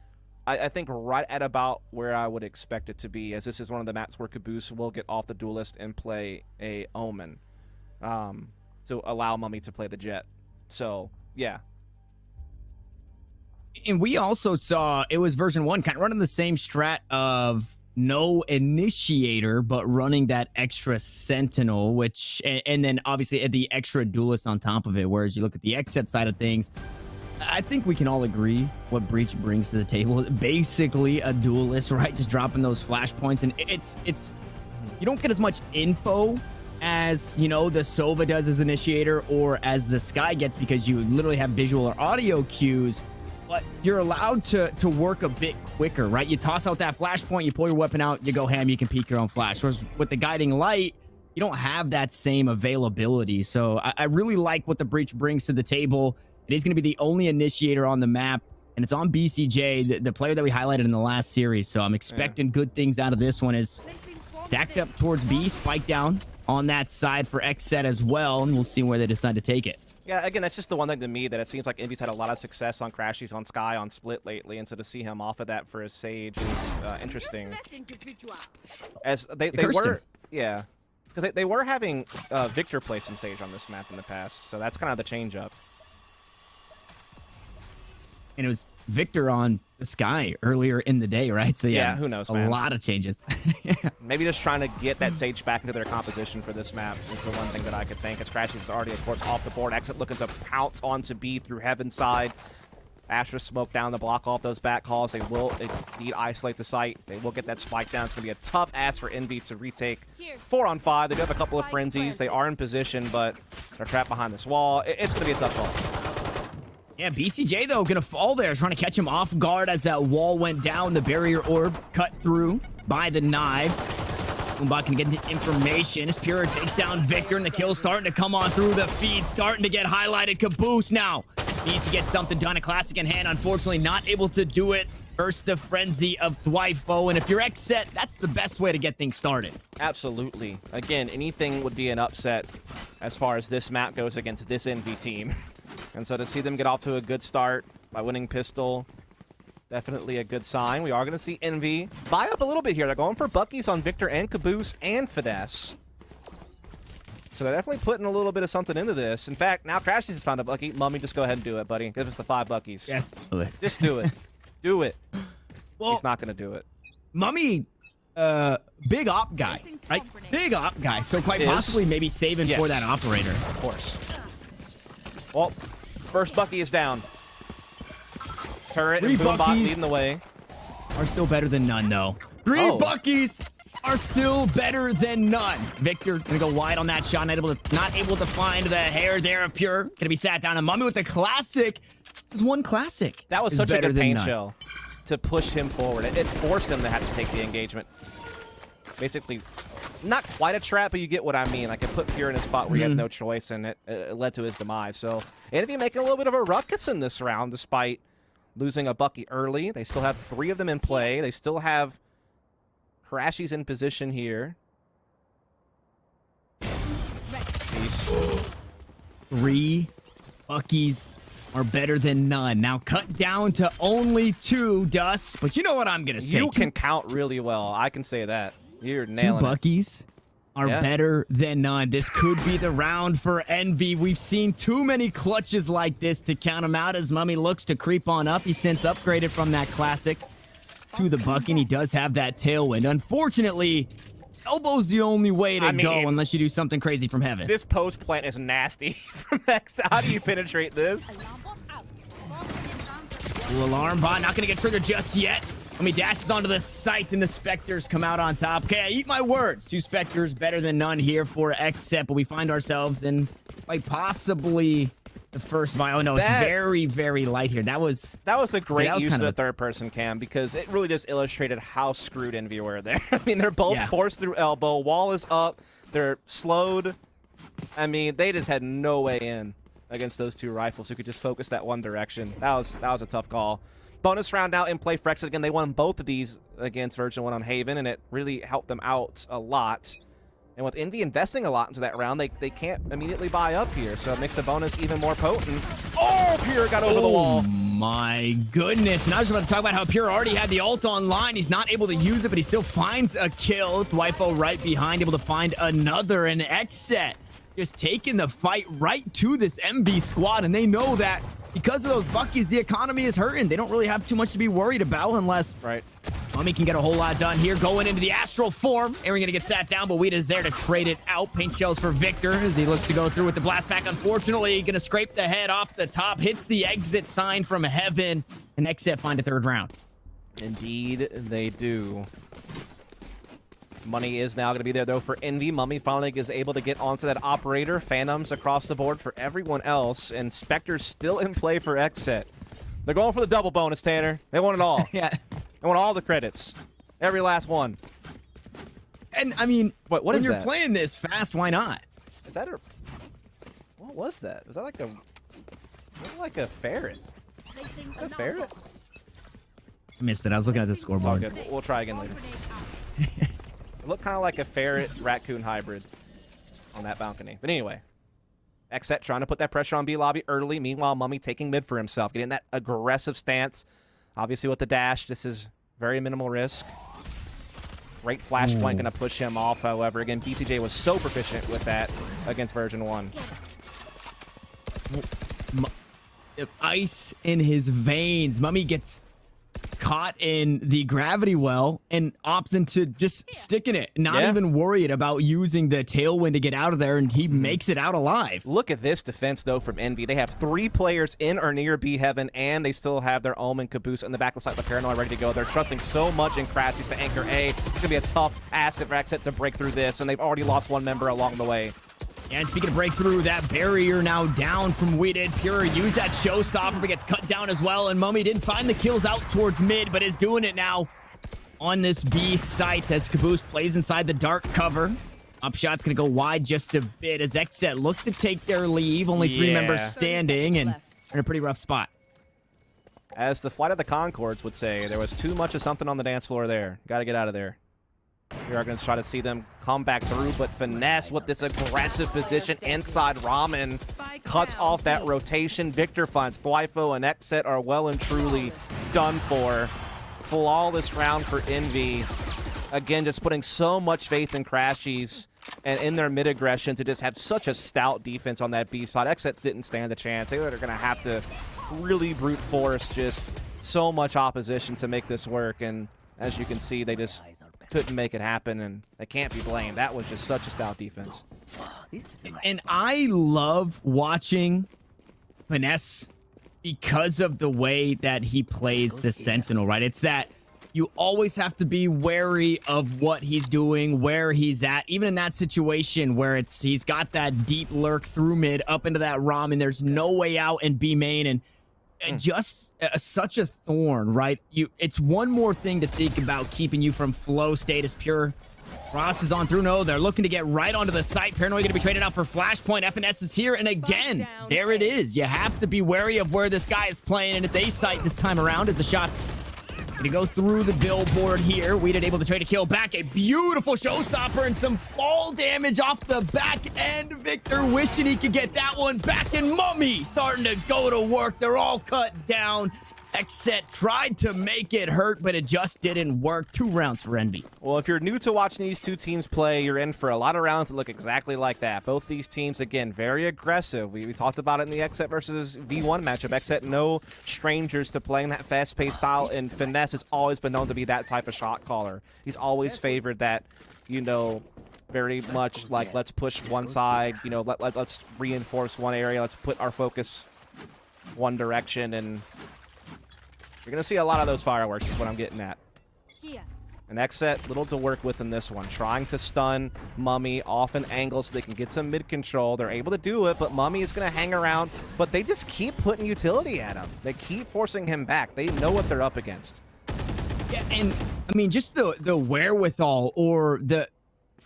I think, right at about where I would expect it to be, as this is one of the maps where Caboose will get off the Duelist and play a Omen to allow Mummy to play the Jet. So, yeah. And we also saw, it was version 1, kind of running the same strat of no initiator, but running that extra sentinel, which, and then obviously the extra duelist on top of it. Whereas you look at the XSET side of things, I think we can all agree what Breach brings to the table. Basically a duelist, right? Just dropping those flashpoints, and it's you don't get as much info as, you know, the Sova does as initiator or as the Sky gets, because you literally have visual or audio cues. But you're allowed to work a bit quicker, right? You toss out that flashpoint, you pull your weapon out, you go ham, you can peek your own flash. Whereas with the guiding light, you don't have that same availability. So I really like what the Breach brings to the table. It is going to be the only initiator on the map, and it's on BCJ, the player that we highlighted in the last series. So I'm expecting good things out of this one. Is stacked up towards B, spike down on that side for XSET as well, and we'll see where they decide to take it. Yeah, again, that's just the one thing to me that it seems like Envy's had a lot of success on Crashies, on Sky, on Split lately, and so to see him off of that for his Sage is interesting. As they were, yeah, because they were having Victor play some Sage on this map in the past, so that's kind of the change up. And it was Victor on the Sky earlier in the day, right? So yeah, who knows, a man. lot of changes. Maybe just trying to get that Sage back into their composition for this map is the one thing that I could think. As Crashies is already, of course, off the board. XSET looking to pounce onto B through Heaven's side. Astra smoke down to block off those back calls. They need isolate the site. They will get that spike down. It's going to be a tough ass for Envy to retake 4 on 5. They do have a couple of frenzies. They are in position, but they're trapped behind this wall. It's going to be a tough call. Yeah, BCJ, though, going to fall there, trying to catch him off guard as that wall went down. The barrier orb cut through by the knives. Umbot can get the information as Pura takes down Victor, and the kill starting to come on through. The feed starting to get highlighted. Caboose now needs to get something done. A classic in hand, unfortunately not able to do it. First the frenzy of Thwifo, and if you're XSET, that's the best way to get things started. Absolutely. Again, anything would be an upset as far as this map goes against this Envy team. And so to see them get off to a good start by winning Pistol, definitely a good sign. We are going to see Envy buy up a little bit here. They're going for Buckies on Victor and Caboose and Finesse. So they're definitely putting a little bit of something into this. In fact, now Crashies has found a Bucky. Mummy, just go ahead and do it, buddy. Give us the 5 Buckies. Yes. Just do it. Do it. Well, he's not going to do it. Mummy, big op guy, right? Big op guy. So quite possibly maybe saving for that operator. Of course. Well, first Bucky is down. Turret and Boombot leading the way. Are still better than none, though. 3 Buckies are still better than none. Victor gonna go wide on that shot, not able to find the hair there of Pure. Gonna be sat down, and Mummy with the classic. There's one classic. That was such a good pain shell to push him forward. It forced him to have to take the engagement. Basically, not quite a trap, but you get what I mean. Like, it put Pure in a spot where he had no choice, and it led to his demise. So, Envy making a little bit of a ruckus in this round, despite losing a Bucky early. They still have 3 of them in play. They still have Crashies in position here. Peace. 3 Buckies are better than none. Now cut down to only 2, Dust. But you know what I'm going to say. You can count really well. I can say that. You're nailing 2 Buckies are better than none. This could be the round for Envy. We've seen too many clutches like this to count him out as Mummy looks to creep on up. He's since upgraded from that classic to the Bucky, and he does have that tailwind. Unfortunately, elbow's the only way to go unless you do something crazy from heaven. This post plant is nasty from X. How do you penetrate this? Ooh, alarm bot not going to get triggered just yet. Mummy dashes onto the site, and the Spectres come out on top. Okay, I eat my words. 2 Spectres better than none here for XSET, but we find ourselves in quite possibly the first buy. Oh no, it's very, very light here. That was a great use kind of of the third-person cam because it really just illustrated how screwed Envy were there. I mean, they're both forced through elbow. Wall is up. They're slowed. I mean, they just had no way in against those two rifles who could just focus that one direction. That was a tough call. Bonus round now in play for XSET. Again, they won both of these against Virgin 1 on Haven, and it really helped them out a lot. And with Envy investing a lot into that round, they can't immediately buy up here, so it makes the bonus even more potent. Oh, Pure got over the wall. Oh my goodness. And I was about to talk about how Pure already had the ult online. He's not able to use it, but he still finds a kill. Dwipo right behind, able to find another. And XSET just taking the fight right to this MB squad, and they know that because of those Buckies, the economy is hurting. They don't really have too much to be worried about unless Mummy can get a whole lot done here. Going into the astral form. Aaron gonna get sat down, but Weeda's there to trade it out. Paint shells for Victor as he looks to go through with the blast pack. Unfortunately, gonna scrape the head off the top. Hits the exit sign from heaven. And XSET find a third round. Indeed, they do. Money is now going to be there, though, for Envy. Mummy finally is able to get onto that operator. Phantoms across the board for everyone else. And Spectre's still in play for XSET. They're going for the double bonus, Tanner. They want it all. Yeah. They want all the credits. Every last one. And, I mean, what when is you're that? playing this fast, why not? Is that a... What was that? Was that like a... Looked like a ferret. Is that a ferret? I missed it. I was looking at the It's all scoreboard. good. We'll try again later. It looked kind of like a ferret-raccoon hybrid on that balcony. But anyway, XSET trying to put that pressure on B lobby early. Meanwhile, Mummy taking mid for himself, getting that aggressive stance. Obviously, with the dash, this is very minimal risk. Great flash point, going to push him off, however. Again, BCJ was so proficient with that against Virgin 1. Ice in his veins. Mummy gets caught in the gravity well and opts into just sticking it, not even worried about using the tailwind to get out of there, and he makes it out alive. Look at this defense, though, from Envy. They have 3 players in or near B Heaven, and they still have their Omen, Caboose, and the back side of the Paranoid ready to go. They're trusting so much in Crashies to anchor A. It's going to be a tough ask for XSET to break through this, and they've already lost 1 member along the way. And speaking of breakthrough, that barrier now down from Weeded. Pure used that showstopper, but gets cut down as well. And Mummy didn't find the kills out towards mid, but is doing it now on this B site as Caboose plays inside the dark cover. Upshot's going to go wide just a bit as XSET look to take their leave. Only 3 members standing and in a pretty rough spot. As the Flight of the Concords would say, there was too much of something on the dance floor there. Got to get out of there. We are going to try to see them come back through, but Finesse with this aggressive position inside Ramen cuts off that rotation. Victor finds Dwipo and XSET are well and truly done for. Flawless round for Envy. Again, just putting so much faith in Crashies and in their mid-aggression to just have such a stout defense on that B side. XSET didn't stand a chance. They were going to have to really brute force just so much opposition to make this work, and as you can see, they just couldn't make it happen, and they can't be blamed. That was just such a stout defense. And I love watching Finesse because of the way that he plays the Sentinel, right? It's that you always have to be wary of what he's doing, where he's at, even in that situation where he's got that deep lurk through mid up into that ROM, and there's no way out in B main, and just such a thorn, right? It's one more thing to think about keeping you from flow state as Pure. Ross is on through. No, they're looking to get right onto the site. Paranoid going to be traded out for Flashpoint. FNS is here, and again, there it is. You have to be wary of where this guy is playing, and it's A site this time around as the shots going to go through the billboard here. Weeded able to trade a kill back. A beautiful showstopper and some fall damage off the back end. Victor wishing he could get that one back, and Mummy starting to go to work. They're all cut down. XSET tried to make it hurt, but it just didn't work. 2 rounds for Envy. Well, if you're new to watching these two teams play, you're in for a lot of rounds that look exactly like that. Both these teams, again, very aggressive. We talked about it in the XSET versus V1 matchup. XSET, no strangers to playing that fast-paced style, and Finesse has always been known to be that type of shot caller. He's always favored that, you know, very much like, let's push one side, you know, let's reinforce one area, let's put our focus one direction, and you're going to see a lot of those fireworks is what I'm getting at. And XSET, little to work with in this one. Trying to stun Mummy off an angle so they can get some mid control. They're able to do it, but Mummy is going to hang around. But they just keep putting utility at him. They keep forcing him back. They know what they're up against. Yeah, and I mean, just the wherewithal or the...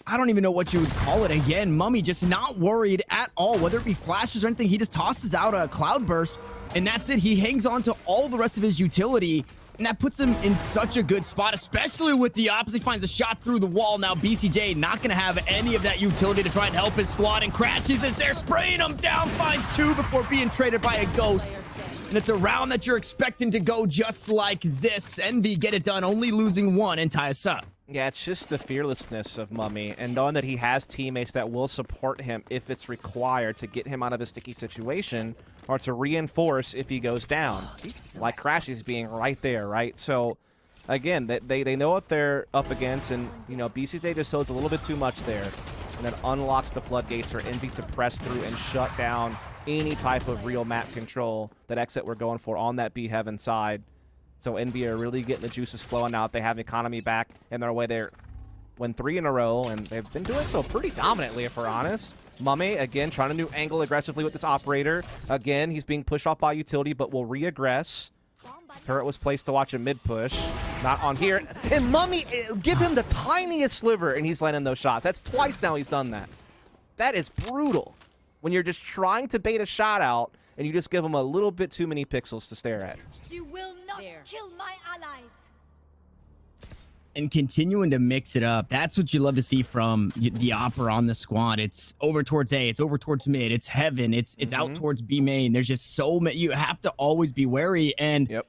I don't even know what you would call it. Again, Mummy just not worried at all, whether it be flashes or anything. He just tosses out a cloud burst, and that's it. He hangs on to all the rest of his utility, and that puts him in such a good spot, especially with the opposite. Finds a shot through the wall. Now BCJ not going to have any of that utility to try and help his squad, and crashes as they're spraying him down. Finds 2 before being traded by a ghost. And it's a round that you're expecting to go just like this. Envy get it done, only losing 1 and tie us up. Yeah, it's just the fearlessness of Mummy and knowing that he has teammates that will support him if it's required to get him out of a sticky situation or to reinforce if he goes down. Like Crashy's being right there, right? So, again, they know what they're up against, and, you know, BCJ just shows a little bit too much there. And then unlocks the floodgates for Envy to press through and shut down any type of real map control that XSET were going for on that B Heaven side. So Envy are really getting the juices flowing out. They have economy back in their way. They win 3 in a row, and they've been doing so pretty dominantly, if we're honest. Mummy, again, trying a new angle aggressively with this operator. Again, he's being pushed off by utility, but will re-aggress. Turret was placed to watch a mid-push. Not on here. And Mummy, give him the tiniest sliver, and he's landing those shots. That's twice now he's done that. That is brutal. When you're just trying to bait a shot out, and you just give him a little bit too many pixels to stare at. You will not kill my allies. And continuing to mix it up. That's what you love to see from the Opera on the squad. It's over towards A, it's over towards mid, it's Heaven, it's out towards B main. There's just so many. You have to always be wary, and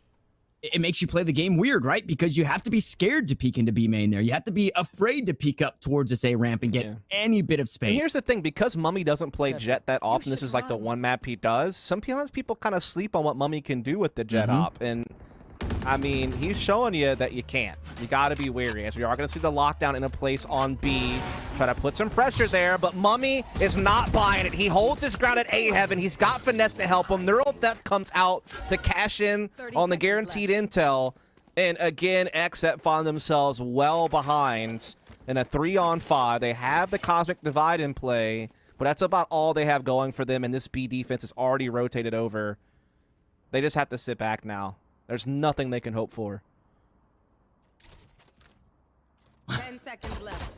it makes you play the game weird, right? Because you have to be scared to peek into B main there. You have to be afraid to peek up towards this A ramp and get any bit of space. And here's the thing, because Mummy doesn't play Jet that often, this is like the one map he does, sometimes people kind of sleep on what Mummy can do with the Jet op, and I mean, he's showing you that you can't. You got to be wary, as we are going to see the lockdown in a place on B. Try to put some pressure there, but Mummy is not buying it. He holds his ground at A Heaven. He's got Finesse to help him. Neural Theft comes out to cash in on the guaranteed intel. And again, XSET find themselves well behind in a 3-on-5. They have the Cosmic Divide in play, but that's about all they have going for them, and this B defense is already rotated over. They just have to sit back now. There's nothing they can hope for. 10 seconds left.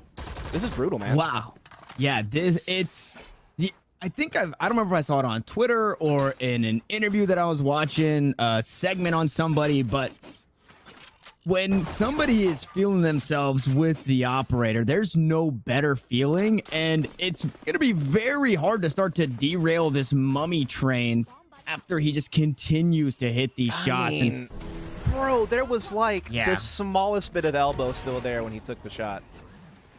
This is brutal, man. Wow. Yeah, I think I don't remember if I saw it on Twitter or in an interview that I was watching, a segment on somebody, but when somebody is feeling themselves with the operator, there's no better feeling, and it's going to be very hard to start to derail this Mummy train after he just continues to hit these shots. I mean, bro, there was like the smallest bit of elbow still there when he took the shot.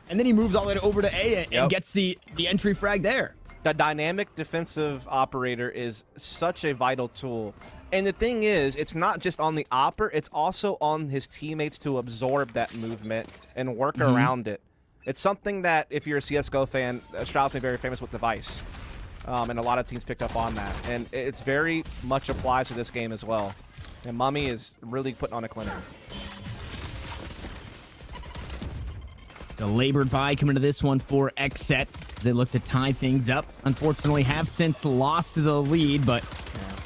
And then he moves all the way over to A and gets the entry frag there. The dynamic defensive operator is such a vital tool. And the thing is, it's not just on the opper, it's also on his teammates to absorb that movement and work around it. It's something that, if you're a CSGO fan, Stroud's been very famous with Device. And a lot of teams picked up on that. And it's very much applies to this game as well. And Mummy is really putting on a clinic. The labored buy coming to this one for XSET as they look to tie things up. Unfortunately, have since lost the lead, but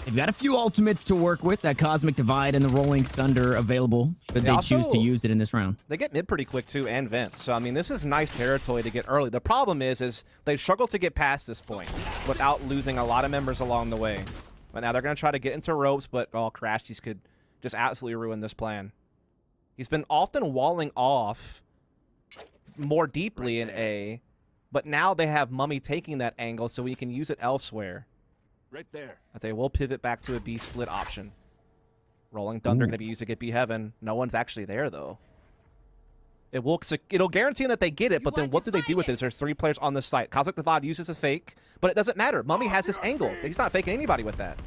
they've got a few ultimates to work with. That Cosmic Divide and the Rolling Thunder available should they choose to use it in this round. They get mid pretty quick too, and vent. So I mean, this is nice territory to get early. The problem is they struggle to get past this point without losing a lot of members along the way. But now they're going to try to get into ropes, but Crashies could just absolutely ruin this plan. He's been often walling off more deeply in A, but now they have Mummy taking that angle so he can use it elsewhere. Right there. As they will pivot back to a B split option. Rolling Thunder going to be used to get B Heaven. No one's actually there, though. It'll guarantee that they get it, but then what do they do with it? There's 3 players on the site. Cosmic Divide uses a fake, but it doesn't matter. Mummy has this angle. He's not faking anybody with that.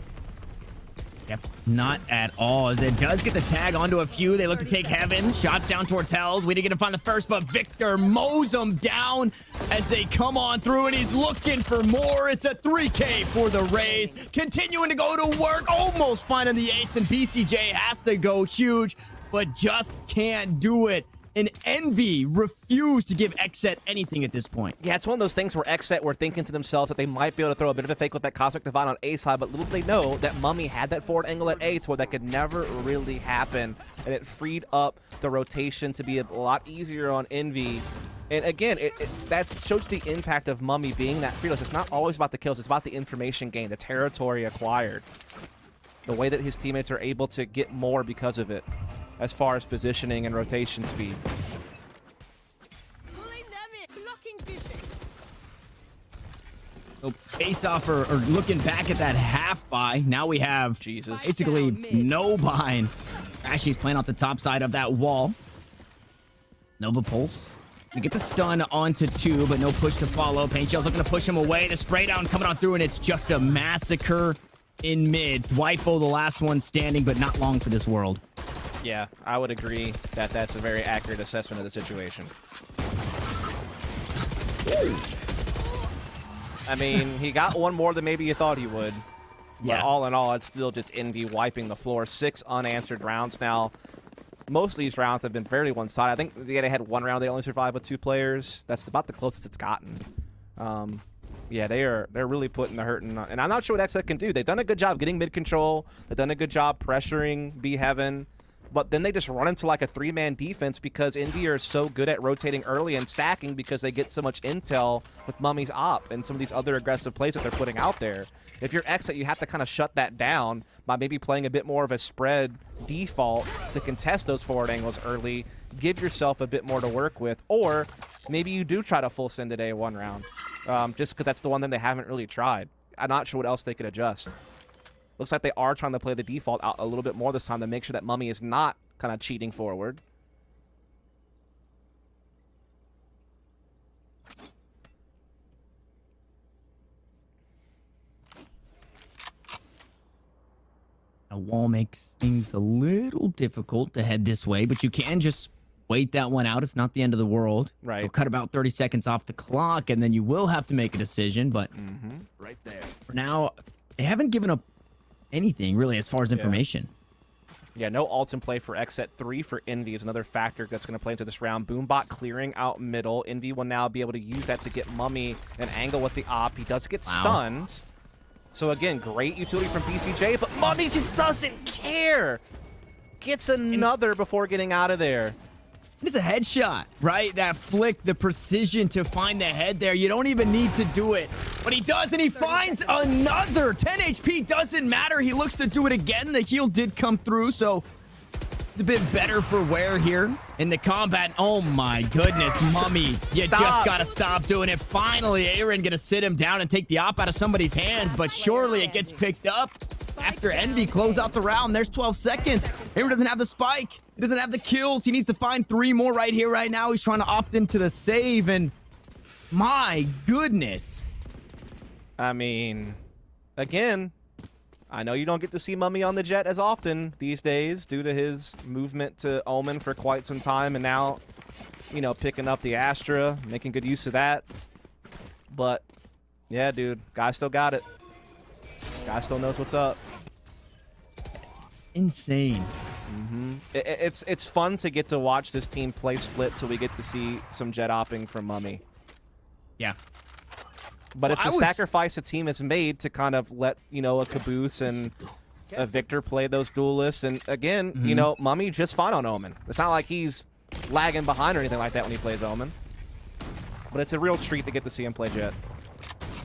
Yep, not at all. As it does get the tag onto a few. They look to take Heaven. Shots down towards Hells. We didn't get to find the first, but Victor mows them down as they come on through, and he's looking for more. It's a 3K for the Rays. Continuing to go to work. Almost finding the ace, and BCJ has to go huge, but just can't do it. And Envy refused to give XSET anything at this point. Yeah, it's one of those things where XSET were thinking to themselves that they might be able to throw a bit of a fake with that Cosmic Divine on A side, but little did they know that Mummy had that forward angle at A to where that could never really happen, and it freed up the rotation to be a lot easier on Envy. And again, that shows the impact of Mummy being that fearless. It's not always about the kills, it's about the information gained, the territory acquired. The way that his teammates are able to get more because of it, as far as positioning and rotation speed. So face off or looking back at that half buy, now we have basically no bind. Ashley's playing off the top side of that wall. Nova Pulse. We get the stun onto 2, but no push to follow. Paint Shell's looking to push him away. The spray down coming on through, and it's just a massacre in mid. Dwipo, the last one standing, but not long for this world. Yeah, I would agree that that's a very accurate assessment of the situation. I mean, he got one more than maybe you thought he would. Yeah. But all in all, it's still just Envy wiping the floor. 6 unanswered rounds now. Most of these rounds have been fairly one-sided. I think they had one round they only survived with 2 players. That's about the closest it's gotten. Yeah, they're really putting the hurt in. And I'm not sure what XSET can do. They've done a good job getting mid control. They've done a good job pressuring B Heaven. But then they just run into like a 3-man defense because Envy are so good at rotating early and stacking because they get so much intel with Mummy's op and some of these other aggressive plays that they're putting out there. If you're XSET, you have to kind of shut that down by maybe playing a bit more of a spread default to contest those forward angles early, give yourself a bit more to work with, or maybe you do try to full send it A1 round, just because that's the one thing they haven't really tried. I'm not sure what else they could adjust. Looks like they are trying to play the default out a little bit more this time to make sure that Mummy is not kind of cheating forward. A wall makes things a little difficult to head this way, but you can just wait that one out. It's not the end of the world. Right. You'll cut about 30 seconds off the clock, and then you will have to make a decision. But right there. For now, they haven't given up anything really as far as information. Yeah, no ults in play for XSET. 3 for Envy is another factor that's going to play into this round. Boombot clearing out middle. Envy will now be able to use that to get Mummy an angle with the op. He does get stunned. So again, great utility from BCJ, but Mummy just doesn't care. Gets another before getting out of there. It's a headshot, right? That flick, the precision to find the head there. You don't even need to do it. But he does, and he finds another. 10 HP doesn't matter. He looks to do it again. The heal did come through, so it's a bit better for wear here in the combat. Oh my goodness, Mummy. You just got to stop doing it. Finally, Aaron going to sit him down and take the op out of somebody's hands, but surely it gets picked up. After Envy close out the round, there's 12 seconds. Aaron doesn't have the spike. He doesn't have the kills. He needs to find 3 more right here, right now. He's trying to opt into the save, and my goodness. I mean, again, I know you don't get to see Mummy on the jet as often these days due to his movement to Omen for quite some time, and now, you know, picking up the Astra, making good use of that. But, yeah, dude, guy still got it. Guy still knows what's up. Insane. It's fun to get to watch this team play split, so we get to see some jet opping from Mummy. Yeah. But it's a sacrifice a team has made to kind of let, you know, a Caboose and a Victor play those duelists. And again, you know, Mummy just fine on Omen. It's not like he's lagging behind or anything like that when he plays Omen. But it's a real treat to get to see him play jet.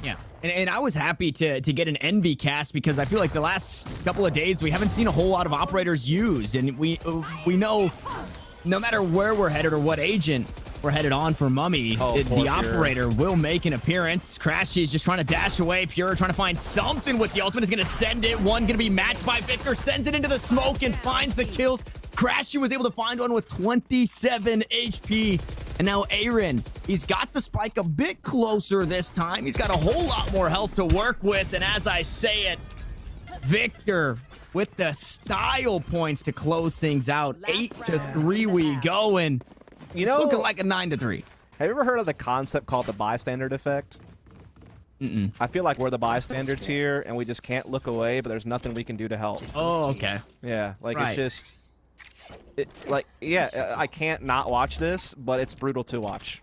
Yeah, and I was happy to get an Envy cast because I feel like the last couple of days we haven't seen a whole lot of operators used, and we know no matter where we're headed or what agent we're headed on for Mummy, the operator will make an appearance. Crashy is just trying to dash away. Pure trying to find something with the ultimate, is going to send it. One going to be matched by Victor, sends it into the smoke and finds the kills. Crashy was able to find one with 27 HP. And now Aaron, he's got the spike a bit closer this time. He's got a whole lot more health to work with. And as I say it, Victor with the style points to close things out. 8-3 we go, and you know, it's looking like a 9-3. Have you ever heard of the concept called the bystander effect? I feel like we're the bystanders here, and we just can't look away, but there's nothing we can do to help. Oh, okay. Yeah, like Right. it's just... Yeah, I can't not watch this, but it's brutal to watch.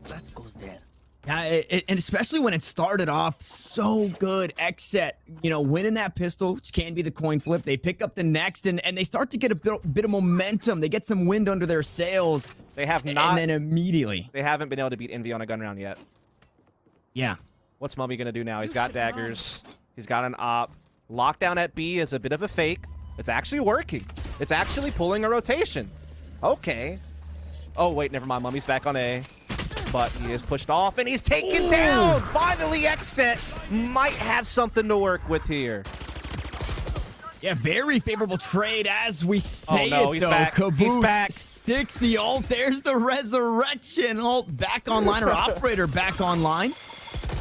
That goes there. Yeah, and especially when it started off so good. XSET, winning that pistol, which can be the coin flip. They pick up the next, and they start to get a bit of momentum. They get some wind under their sails. They have not. And then immediately. They haven't been able to beat Envy on a gun round yet. Yeah. What's Mummy going to do now? He's got daggers. He's got an op. Lockdown at B is a bit of a fake. It's actually working. It's actually pulling a rotation. Okay. Oh, wait, never mind. Mummy's back on A. But he is pushed off, and he's taken down! Finally, XSET might have something to work with here. Yeah, very favorable trade as we say he's back. Caboose He's back. Sticks the ult. There's the resurrection. Ult back online, or operator back online.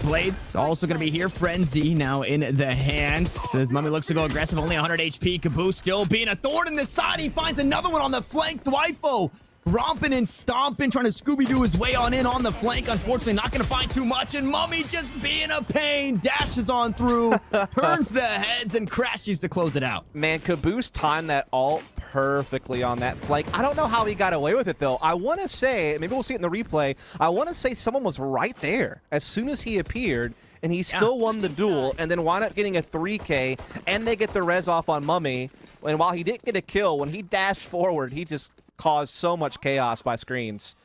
Blades also going to be here. Frenzy now in the hands. As Mummy looks to go aggressive, only 100 HP. Caboose still being a thorn in the side. He finds another one on the flank. Dwifo romping and stomping, trying to Scooby-Doo his way on in on the flank. Unfortunately, not going to find too much. And Mummy just being a pain. Dashes on through, turns the heads, and crashes to close it out. Man, Caboose timed that ult perfectly on that flank. I don't know how he got away with it, though. I want to say, maybe we'll see it in the replay, I want to say someone was right there as soon as he appeared, and he still won the duel, and then wound up getting a 3K, and they get the res off on Mummy. And while he didn't get a kill, when he dashed forward, he just caused so much chaos by screens.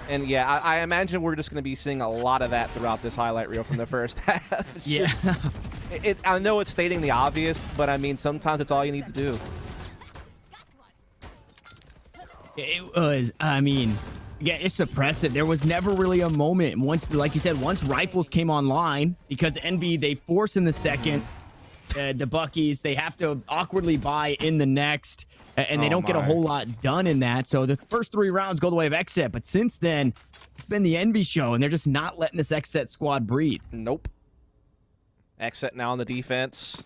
And yeah, I imagine we're just going to be seeing a lot of that throughout this highlight reel from the first half. I know it's stating the obvious, but I mean, sometimes it's all you need to do. It was, yeah, it's suppressive. There was never really a moment. Once, like you said, once rifles came online, because Envy, they force in the second, the Buckies, they have to awkwardly buy in the next. And they don't get a whole lot done in that. So the first 3 rounds go the way of XSET. But since then, it's been the Envy show, and they're just not letting this XSET squad breathe. Nope. XSET now on the defense.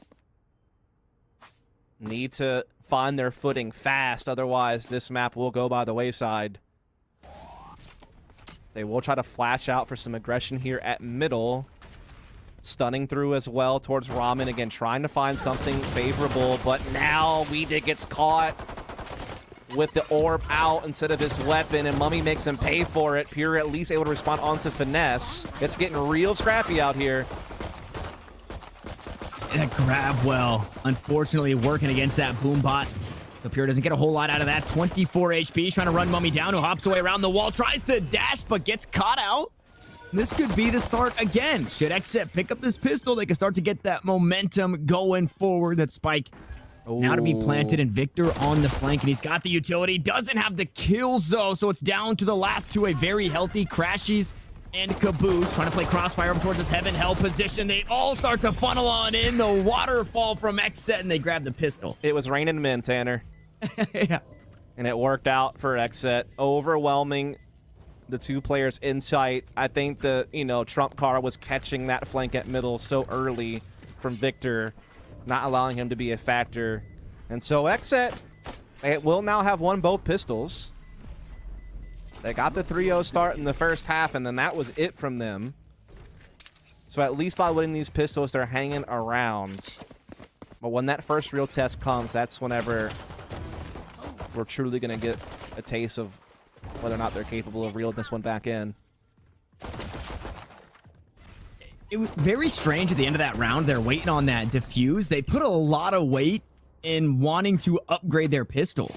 Need to find their footing fast. Otherwise, this map will go by the wayside. They will try to flash out for some aggression here at middle. Stunning through as well towards Ramen. Again, trying to find something favorable, but now Weedick gets caught with the orb out instead of his weapon, and Mummy makes him pay for it. Pure at least able to respond onto Finesse. It's getting real scrappy out here. That grab well, unfortunately working against that boom bot. So Pure doesn't get a whole lot out of that. 24 HP, trying to run Mummy down, who hops away around the wall, tries to dash, but gets caught out. This could be the start again. Should XSET pick up this pistol, they can start to get that momentum going forward. That spike now to be planted, and Victor on the flank, and he's got the utility. Doesn't have the kills, though, so it's down to the last two. A very healthy Crashies and Caboose trying to play crossfire up towards this heaven hell position. They all start to funnel on in. The waterfall from XSET, and they grab the pistol. It was raining men, Tanner. Yeah. And it worked out for XSET. Overwhelming the 2 players in sight. I think the, trump card was catching that flank at middle so early from Victor, not allowing him to be a factor. And so XSET, it will now have won both pistols. They got the 3-0 start in the first half, and then that was it from them. So at least by winning these pistols, they're hanging around. But when that first real test comes, that's whenever we're truly going to get a taste of whether or not they're capable of reeling this one back in. It was very strange at the end of that round. They're waiting on that defuse. They put a lot of weight in wanting to upgrade their pistol.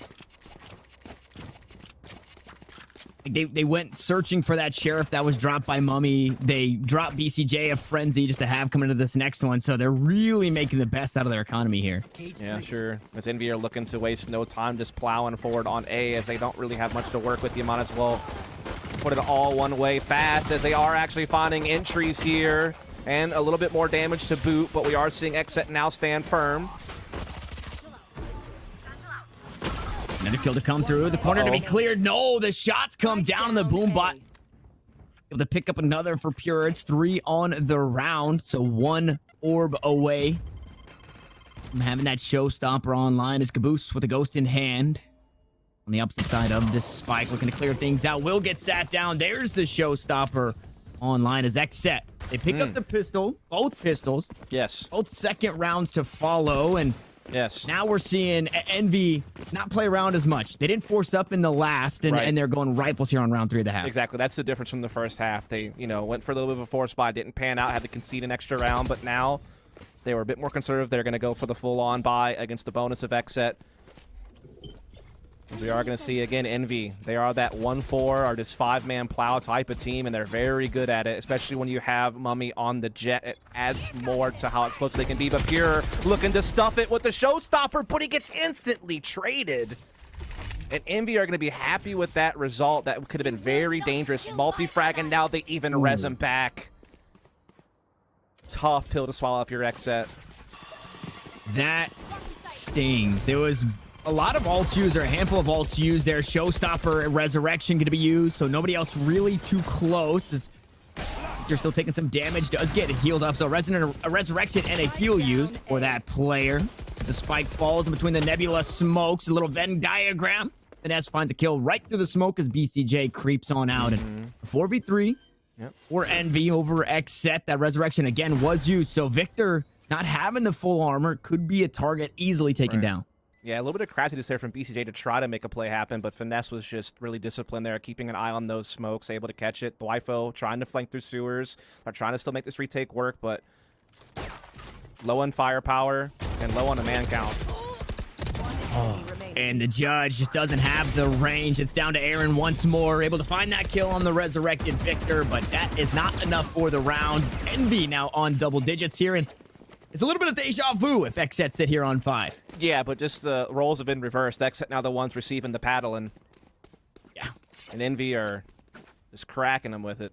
They went searching for that sheriff that was dropped by Mummy. They dropped BCJ a frenzy just to have come into this next one. So they're really making the best out of their economy here. Yeah, sure. As Envy are looking to waste no time just plowing forward on A, as they don't really have much to work with. You might as well put it all one way fast, as they are actually finding entries here and a little bit more damage to boot. But we are seeing XSET now stand firm. Another kill to come through. The corner to be cleared. No, the shots come down on the boom bot. Able to pick up another for Pure. It's 3 on the round, so 1 orb away from having that showstopper online. Is Caboose with a ghost in hand on the opposite side of this spike, looking to clear things out. Will get sat down. There's the showstopper online as XSET. They pick up the pistol, both pistols. Yes. Both second rounds to follow, and Yes. Now we're seeing Envy not play around as much. They didn't force up in the last, and they're going rifles here on round 3 of the half. Exactly. That's the difference from the first half. They, went for a little bit of a force buy, didn't pan out, had to concede an extra round, but now they were a bit more conservative. They're going to go for the full-on buy against the bonus of XSET. We are going to see, again, Envy. They are that 1-4 or this 5-man plow type of team, and they're very good at it, especially when you have Mummy on the jet. It adds more to how explosive they can be. But Pure looking to stuff it with the showstopper, but he gets instantly traded. And Envy are going to be happy with that result. That could have been very dangerous. Multi-frag, and now they even res him back. Tough pill to swallow if you're XSET. That stings. There was a lot of ults used, or a handful of ults used there. Showstopper and Resurrection going to be used, so nobody else really too close. As you're still taking some damage, does get healed up. So a Resurrection and a heal used for that player. The spike falls in between the Nebula smokes, a little Venn diagram. Finesse finds a kill right through the smoke as BCJ creeps on out. And 4v3 for Envy over XSET. That Resurrection again was used, so Victor, not having the full armor, could be a target easily taken down. Yeah, a little bit of craftiness there from BCJ to try to make a play happen, but Finesse was just really disciplined there, keeping an eye on those smokes, able to catch it. Dwifo trying to flank through sewers. They're trying to still make this retake work, but low on firepower and low on the man count. And the judge just doesn't have the range. It's down to Aaron once more, able to find that kill on the resurrected Victor, but that is not enough for the round. Envy now on double digits here, and it's a little bit of deja vu if XSET sit here on 5. Yeah, but just the roles have been reversed. XSET now the ones receiving the paddle, and and Envy are just cracking them with it.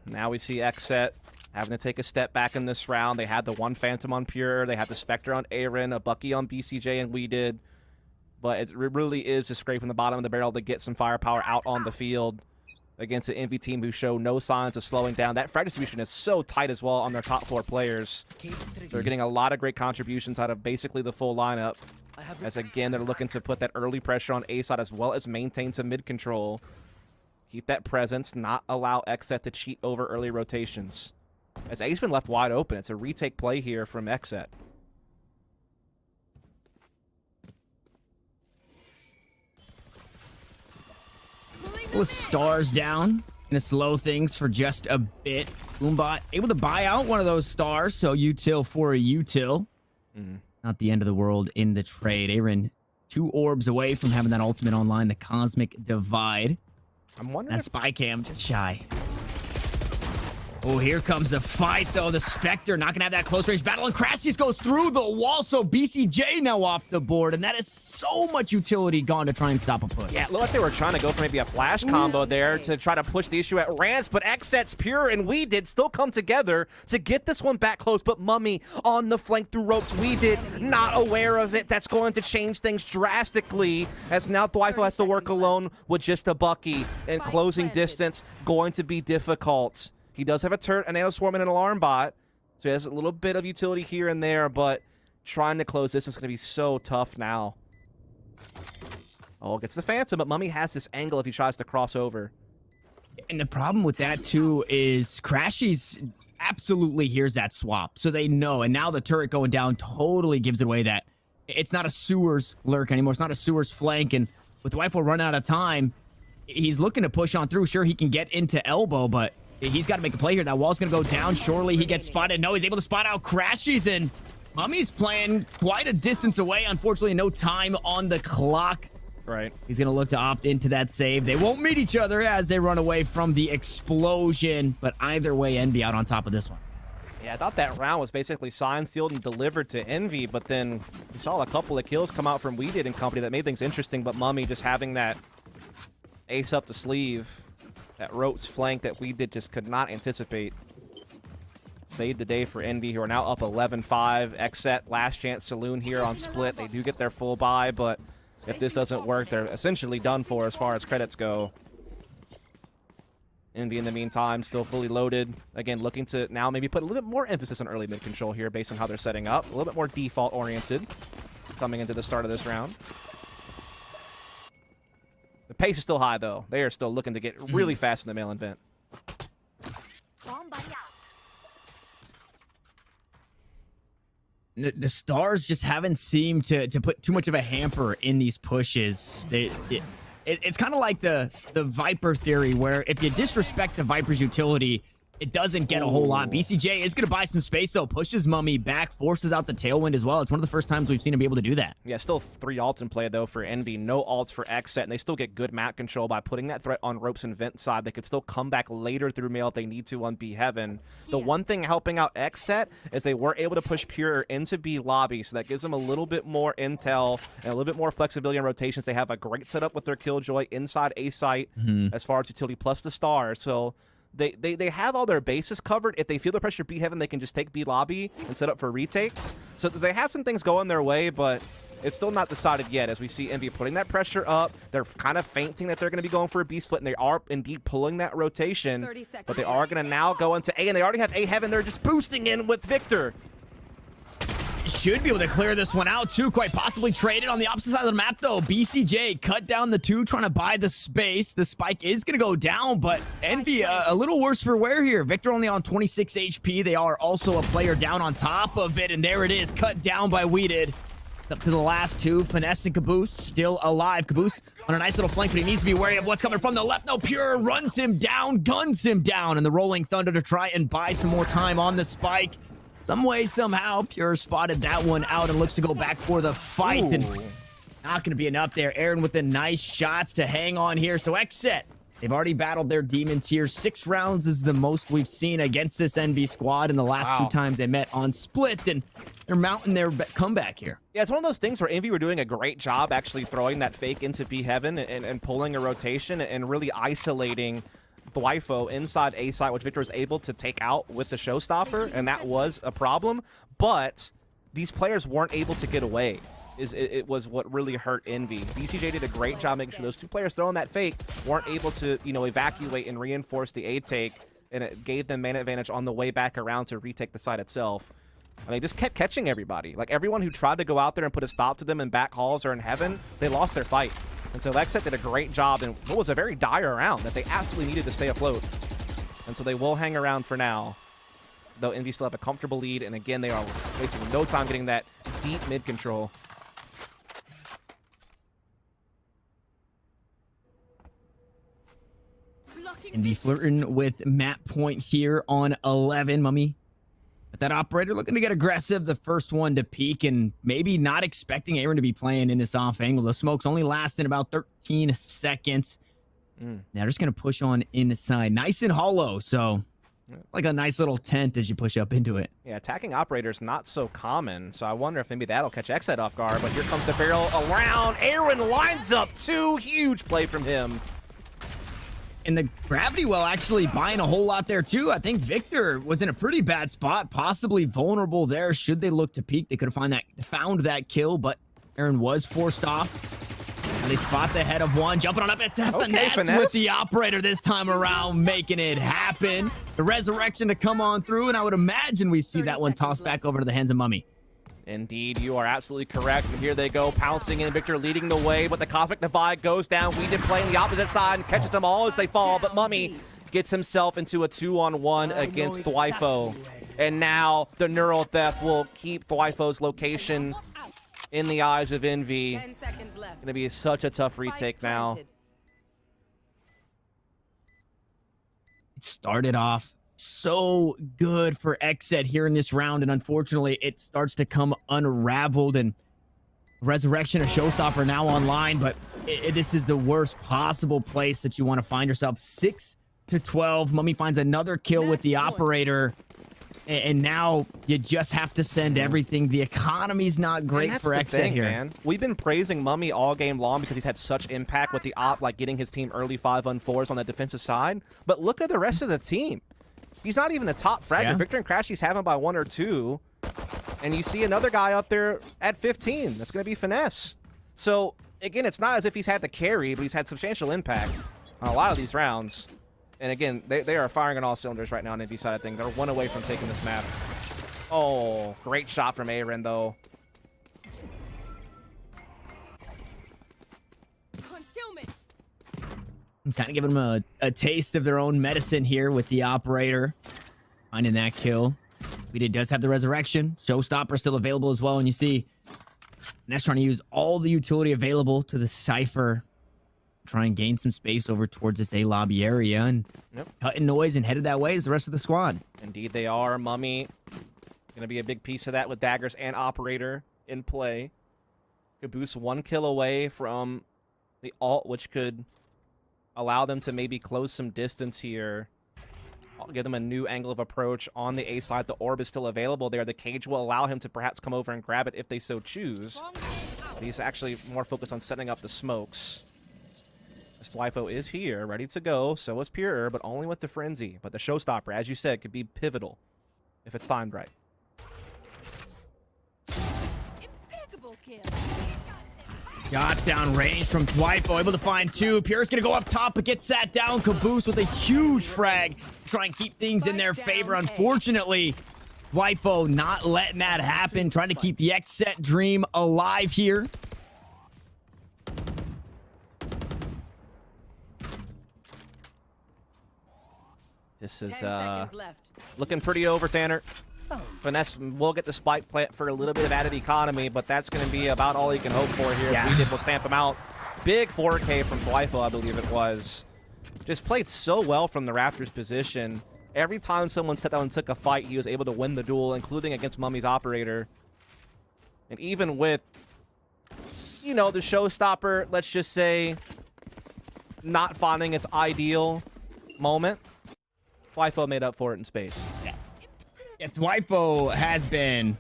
Now we see XSET having to take a step back in this round. They had the one Phantom on Pure, they had the Spectre on Aaron, a Bucky on BCJ, and we did. But it really is just scraping the bottom of the barrel to get some firepower out on the field against an Envy team who show no signs of slowing down. That frag distribution is so tight as well on their top 4 players. They're getting a lot of great contributions out of basically the full lineup. As again, they're looking to put that early pressure on A side as well as maintain some mid control. Keep that presence, not allow XSET to cheat over early rotations. As A's been left wide open, it's a retake play here from XSET. With stars down, gonna slow things for just a bit. Boombot able to buy out one of those stars, so util for a util. Not the end of the world in the trade. Aaron 2 orbs away from having that ultimate online, the Cosmic Divide. I'm wondering that spy cam just shy. Oh, here comes the fight, though. The Spectre not going to have that close range battle, and Crashies goes through the wall, so BCJ now off the board, and that is so much utility gone to try and stop a push. Yeah, it looked like they were trying to go for maybe a flash combo there to try to push the issue at Rance, but XSET's Pure and We Did still come together to get this one back close, but Mummy on the flank through ropes. We Did not aware of it. That's going to change things drastically, as now Dwifo has to work alone with just a Bucky, and closing distance going to be difficult. He does have a turret, a nanoswarm, and an alarm bot, so he has a little bit of utility here and there, but trying to close this is going to be so tough now. Oh, gets the Phantom, but Mummy has this angle if he tries to cross over. And the problem with that, too, is Crashies absolutely hears that swap, so they know, and now the turret going down totally gives it away that it's not a sewers lurk anymore, it's not a sewers flank, and with Dwifo running out of time, he's looking to push on through. Sure, he can get into elbow, but he's got to make a play here. That wall's going to go down. Surely he gets spotted. No, he's able to spot out Crashies, and Mummy's playing quite a distance away. Unfortunately, no time on the clock. Right. He's going to look to opt into that save. They won't meet each other as they run away from the explosion, but either way, Envy out on top of this one. Yeah, I thought that round was basically signed, sealed, and delivered to Envy, but then we saw a couple of kills come out from We Did and company that made things interesting, but Mummy just having that ace up the sleeve, that ropes flank that We Did just could not anticipate. Saved the day for Envy, who are now up 11-5. XSET, last chance saloon here on split. They do get their full buy, but if this doesn't work, they're essentially done for as far as credits go. Envy, in the meantime, still fully loaded. Again, looking to now maybe put a little bit more emphasis on early mid control here based on how they're setting up. A little bit more default-oriented coming into the start of this round. The pace is still high, though. They are still looking to get really fast in the mail event. The Stars just haven't seemed to put too much of a hamper in these pushes. It's kind of like the Viper theory, where if you disrespect the Viper's utility, it doesn't get a whole lot. BCJ is going to buy some space, so pushes Mummy back, forces out the Tailwind as well. It's one of the first times we've seen him be able to do that. Yeah, still 3 ults in play, though, for Envy. No ults for XSET, and they still get good map control by putting that threat on Ropes and Vent side. They could still come back later through Mail if they need to on B Heaven. The one thing helping out XSET is they were able to push Pure into B Lobby, so that gives them a little bit more intel and a little bit more flexibility in rotations. They have a great setup with their Killjoy inside A site as far as utility, plus the Star, so... They have all their bases covered. If they feel the pressure B Heaven, they can just take B Lobby and set up for a retake. So they have some things going their way, but it's still not decided yet as we see Envy putting that pressure up. They're kind of feinting that they're going to be going for a B split, and they are indeed pulling that rotation. But they are going to now go into A, and they already have A Heaven. They're just boosting in with Victor. Should be able to clear this one out too, quite possibly trade it on the opposite side of the map though. BCJ cut down the 2, trying to buy the space. The spike is going to go down, but Envy a little worse for wear here. Victor only on 26 HP. They are also a player down on top of it, and there it is, cut down by Weeded. Up to the last 2, Finesse and Caboose still alive. Caboose on a nice little flank, but he needs to be wary of what's coming from the left. No, Pure runs him down, guns him down, and the Rolling Thunder to try and buy some more time on the spike. Some way, somehow, Pure spotted that one out and looks to go back for the fight. Ooh. And not going to be enough there. Aaron with the nice shots to hang on here. So XSET, they've already battled their demons here. 6 rounds is the most we've seen against this NV squad in the last 2 times they met on Split. And they're mounting their comeback here. Yeah, it's one of those things where Envy were doing a great job actually throwing that fake into B Heaven and pulling a rotation and really isolating Thwifo inside A site, which Victor was able to take out with the showstopper, and that was a problem. But these players weren't able to get away. It was what really hurt Envy. BCJ did a great job making sure those 2 players throwing that fake weren't able to, evacuate and reinforce the A take, and it gave them man advantage on the way back around to retake the site itself. I mean, just kept catching everybody. Like, everyone who tried to go out there and put a stop to them in back halls or in Heaven, they lost their fight. And so XSET did a great job in what was a very dire round that they absolutely needed to stay afloat. And so they will hang around for now, though Envy still have a comfortable lead. And again, they are wasting no time getting that deep mid control. Envy flirting with map point here on 11. Mummy, that operator looking to get aggressive, the first one to peek, and maybe not expecting Aaron to be playing in this off angle. The smoke's only lasting about 13 seconds. Now they're just going to push on inside. Nice and hollow, so like a nice little tent as you push up into it. Yeah, attacking operators not so common, so I wonder if maybe that'll catch XSET off guard. But here comes the barrel around. Aaron lines up 2. Huge play from him. And the gravity well actually buying a whole lot there too. I think Victor was in a pretty bad spot, possibly vulnerable there. Should they look to peek, they could have found that kill, but Aaron was forced off. And they spot the head of one, jumping on up. It's Finesse with the operator this time around, making it happen. The resurrection to come on through, and I would imagine we see that one tossed back over to the hands of Mummy. Indeed, you are absolutely correct. And here they go, pouncing in. Victor leading the way, but the Cosmic Divide goes down. Weeded playing the opposite side and catches them all as they fall, but Mummy gets himself into a 2-on-1 against Thwifo. And now the Neural Theft will keep Thwifo's location in the eyes of Envy. 10 seconds left. Going to be such a tough retake now. It started off so good for XSET here in this round, and unfortunately it starts to come unraveled, and Resurrection, a showstopper, now online, but this is the worst possible place that you want to find yourself. 6-12. Mummy finds another kill with the operator, and now you just have to send everything. The economy's not great for XSET here. Man. We've been praising Mummy all game long because he's had such impact with the op, like getting his team early 5-on-4s on the defensive side, but look at the rest of the team. He's not even the top fragger. Yeah. Victor and Crashy's have him by 1 or 2. And you see another guy up there at 15. That's going to be Finesse. So, again, it's not as if he's had the carry, but he's had substantial impact on a lot of these rounds. And again, they are firing on all cylinders right now on the NV side of things. They're 1 away from taking this map. Oh, great shot from Aaron, though. Kind of giving them a taste of their own medicine here with the operator. Finding that kill. It does have the resurrection. Showstopper still available as well. And you see Ness trying to use all the utility available to the Cypher. Try and gain some space over towards this A lobby area. And cutting noise and headed that way is the rest of the squad. Indeed they are. Mummy going to be a big piece of that with daggers and operator in play. Caboose 1 kill away from the ult, which could allow them to maybe close some distance here. I'll give them a new angle of approach on the A side. The orb is still available there. The cage will allow him to perhaps come over and grab it if they so choose. But he's actually more focused on setting up the smokes. This Wifo is here, ready to go. So is Pure, but only with the Frenzy. But the Showstopper, as you said, could be pivotal if it's timed right. Impeccable kill. Shots down range from Wifo, able to find 2. Pure's gonna go up top, but gets sat down. Caboose with a huge frag. Try and keep things in their favor. Unfortunately, Wifo not letting that happen. Trying to keep the XSET dream alive here. This is looking pretty over, Tanner. Finesse will get the spike plant for a little bit of added economy, but that's going to be about all he can hope for here. As we will stamp him out. Big 4K from Wifo, I believe it was. Just played so well from the Raptors position. Every time someone sat down and took a fight, he was able to win the duel, including against Mummy's operator. And even with, you know, the Showstopper, let's just say, not finding its ideal moment, Wifo made up for it in space. Wifo has been,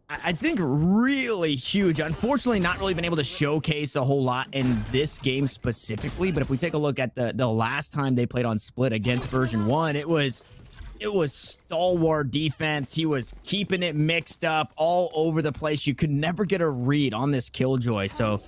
I think, really huge. Unfortunately, not really been able to showcase a whole lot in this game specifically. But if we take a look at the last time they played on Split against version 1, it was stalwart defense. He was keeping it mixed up all over the place. You could never get a read on this Killjoy. So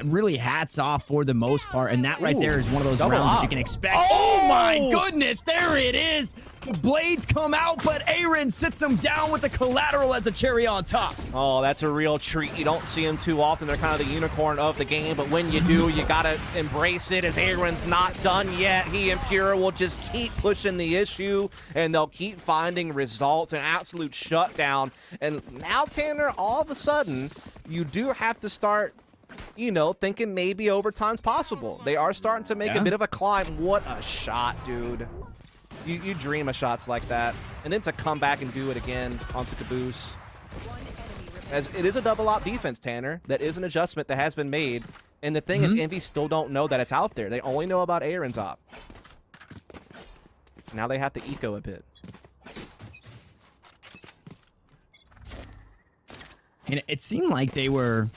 really hats off for the most part. And that right there is one of those rounds that you can expect. Oh my goodness, there it is. The blades come out, but Aaron sits him down with the collateral as a cherry on top. Oh, that's a real treat. You don't see them too often. They're kind of the unicorn of the game, but when you do, you got to embrace it, as Aaron's not done yet. He and Pure will just keep pushing the issue, and they'll keep finding results. An absolute shutdown. And now, Tanner, all of a sudden, you do have to start, you know, thinking maybe overtime's possible. They are starting to make a bit of a climb. What a shot, dude. You dream of shots like that. And then to come back and do it again onto Caboose. As it is a double op defense, Tanner. That is an adjustment that has been made. And the thing is, Envy still don't know that it's out there. They only know about Aaron's op. Now they have to eco a bit. And it seemed like they were...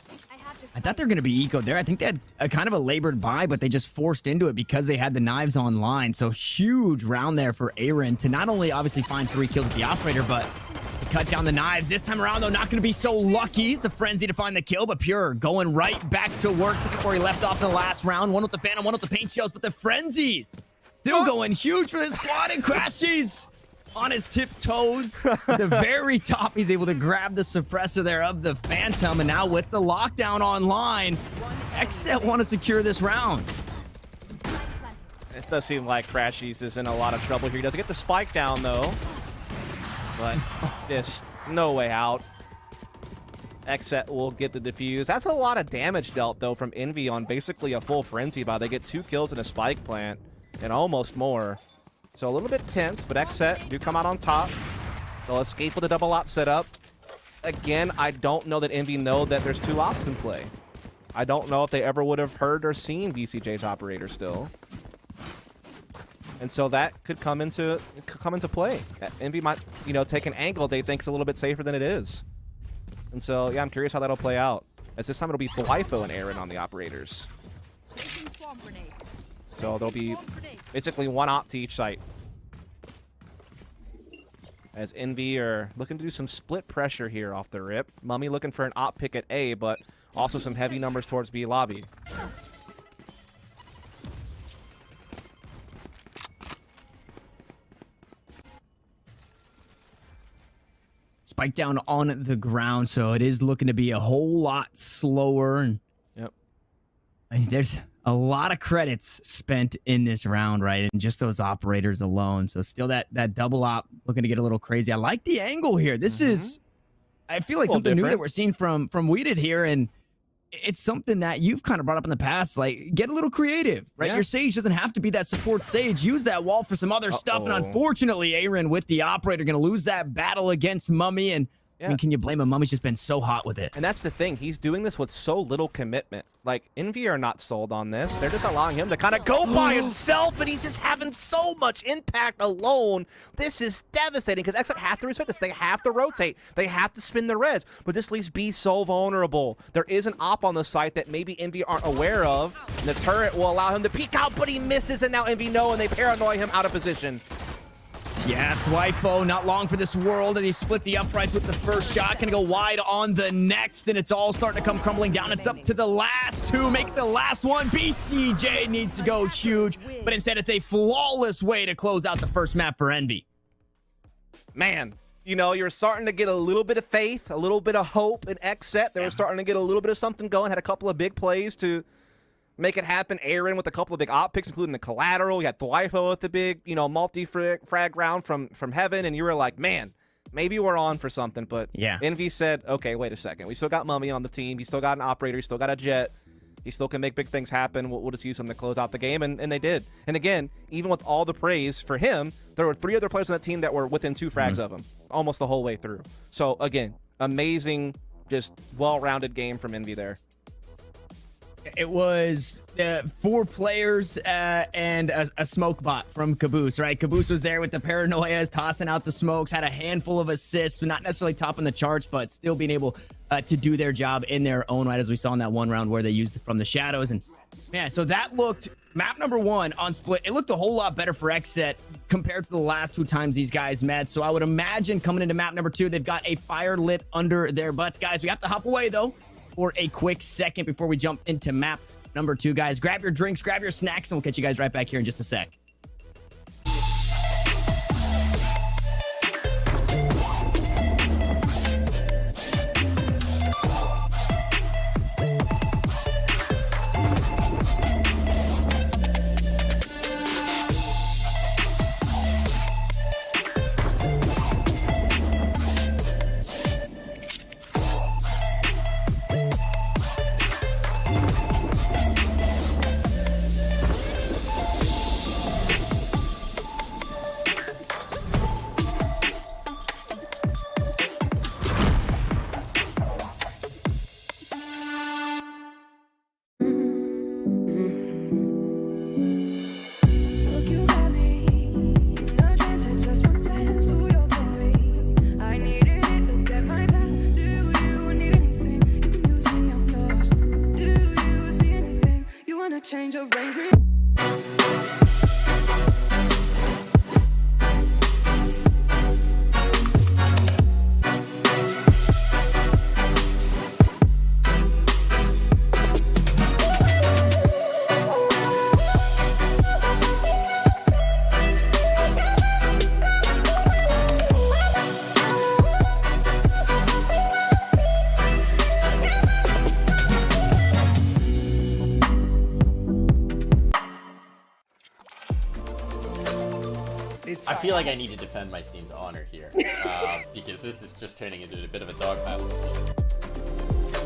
I thought they were going to be eco there. I think they had a kind of a labored buy, but they just forced into it because they had the knives online. So huge round there for Aaron to not only obviously find 3 kills with the operator, but cut down the knives. This time around, though, not going to be so lucky. It's a frenzy to find the kill, but Pure going right back to work before he left off in the last round. One with the Phantom, one with the paint shells, but the frenzies still going huge for this squad. And Crashies on his tiptoes at the very top. He's able to grab the suppressor there of the Phantom, and now with the lockdown online, XSET want to secure this round. It does seem like Crashies is in a lot of trouble here. He doesn't get the spike down, though. But just no way out. XSET will get the defuse. That's a lot of damage dealt, though, from Envy on basically a full frenzy buy. They get 2 kills and a spike plant, and almost more. So a little bit tense, but XSET do come out on top. They'll escape with a double op setup. Again, I don't know that Envy know that there's 2 ops in play. I don't know if they ever would have heard or seen BCJ's operator still. And so that could come into play. Envy might, you know, take an angle they think's a little bit safer than it is. And so, yeah, I'm curious how that'll play out. As this time it'll be Wifo and Aaron on the operators. So there'll be basically 1 op to each site. As Envy are looking to do some split pressure here off the rip. Mummy looking for an op pick at A, but also some heavy numbers towards B lobby. Spike down on the ground, so it is looking to be a whole lot slower. And yep. I mean, there's A lot of credits spent in this round, right? And just those operators alone. So still that double op looking to get a little crazy. I like the angle here. This is, I feel like something new that we're seeing from Weeded here. And it's something that you've kind of brought up in the past. Like, get a little creative, right? Yeah. Your Sage doesn't have to be that support Sage. Use that wall for some other stuff. And unfortunately, Aaron with the operator going to lose that battle against Mummy. And I mean, can you blame him? Mummy's just been so hot with it. And that's the thing. He's doing this with so little commitment. Like, Envy are not sold on this. They're just allowing him to kind of go by himself, and he's just having so much impact alone. This is devastating because XSET have to respect this. They have to rotate. They have to spin the res. But this leaves B so vulnerable. There is an op on the site that maybe Envy aren't aware of. And the turret will allow him to peek out, but he misses, and now Envy know, and they paranoid him out of position. Yeah, Dwifo, not long for this world, and he split the uprights with the first shot. Gonna go wide on the next, and it's all starting to come crumbling down. It's up to the last two. Make the last one. BCJ needs to go huge, but instead it's a flawless way to close out the first map for Envy. Man, you know, you're starting to get a little bit of faith, a little bit of hope in XSET. They were starting to get a little bit of something going, had a couple of big plays to make it happen. Aaron with a couple of big op picks, including the collateral. You had Dwifo with the big, you know, multi-frag round from heaven, and you were like, man, maybe we're on for something. But Envy said, okay, wait a second. We still got Mummy on the team. He still got an operator. He still got a jet. He still can make big things happen. We'll just use him to close out the game, and they did. And again, even with all the praise for him, there were 3 other players on that team that were within 2 frags of him almost the whole way through. So again, amazing, just well-rounded game from Envy there. It was 4 players and a smoke bot from Caboose, right? Caboose was there with the paranoias, tossing out the smokes, had a handful of assists, not necessarily topping the charts, but still being able to do their job in their own right, as we saw in that one round where they used it from the shadows. And man, so that looked, map number 1 on split, it looked a whole lot better for XSET compared to the last 2 times these guys met. So I would imagine coming into map number 2, they've got a fire lit under their butts. Guys, we have to hop away though for a quick second before we jump into map number 2, guys. Grab your drinks, grab your snacks, and we'll catch you guys right back here in just a sec. Change of arrangement. I feel like I need to defend my scene's honor here because this is just turning into a bit of a dog battle.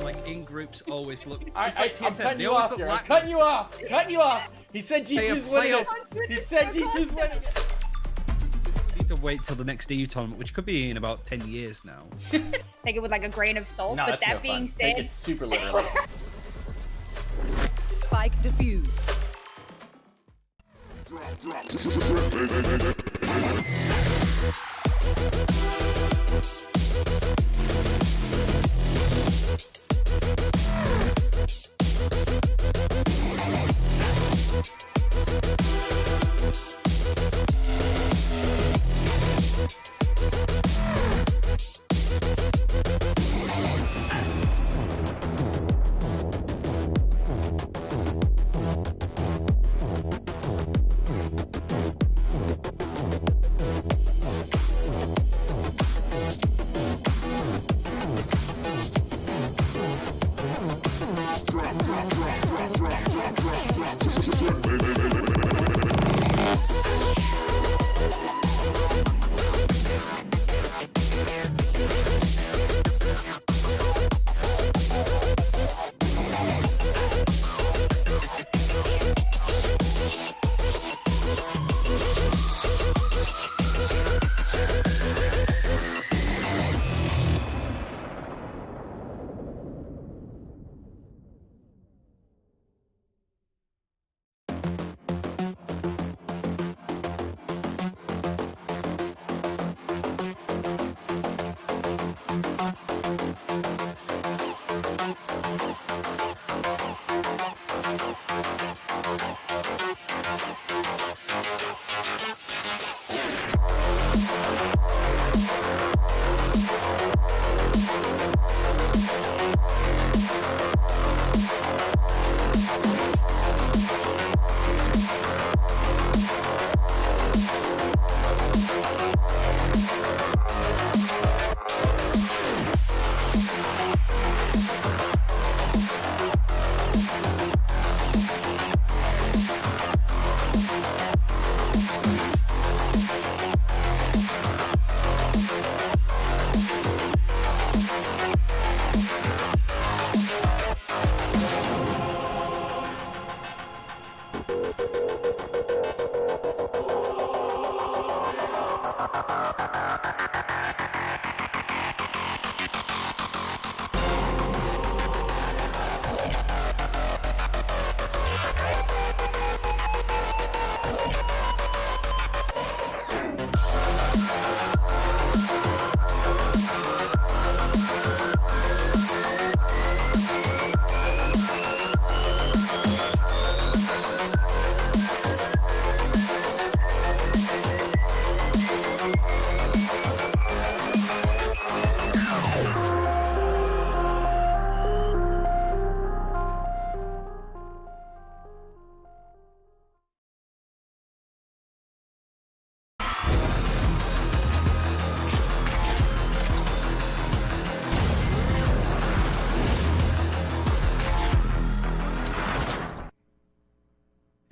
Like in groups always look. I'm cutting you off here. I'm cutting you off. Cutting you off. He said G2's winning it. He said G2's winning it. Need to wait till the next EU tournament, which could be in about 10 years now. Take it with like a grain of salt. No, but that's that no being fun. said, Take it super literally. Spike defused.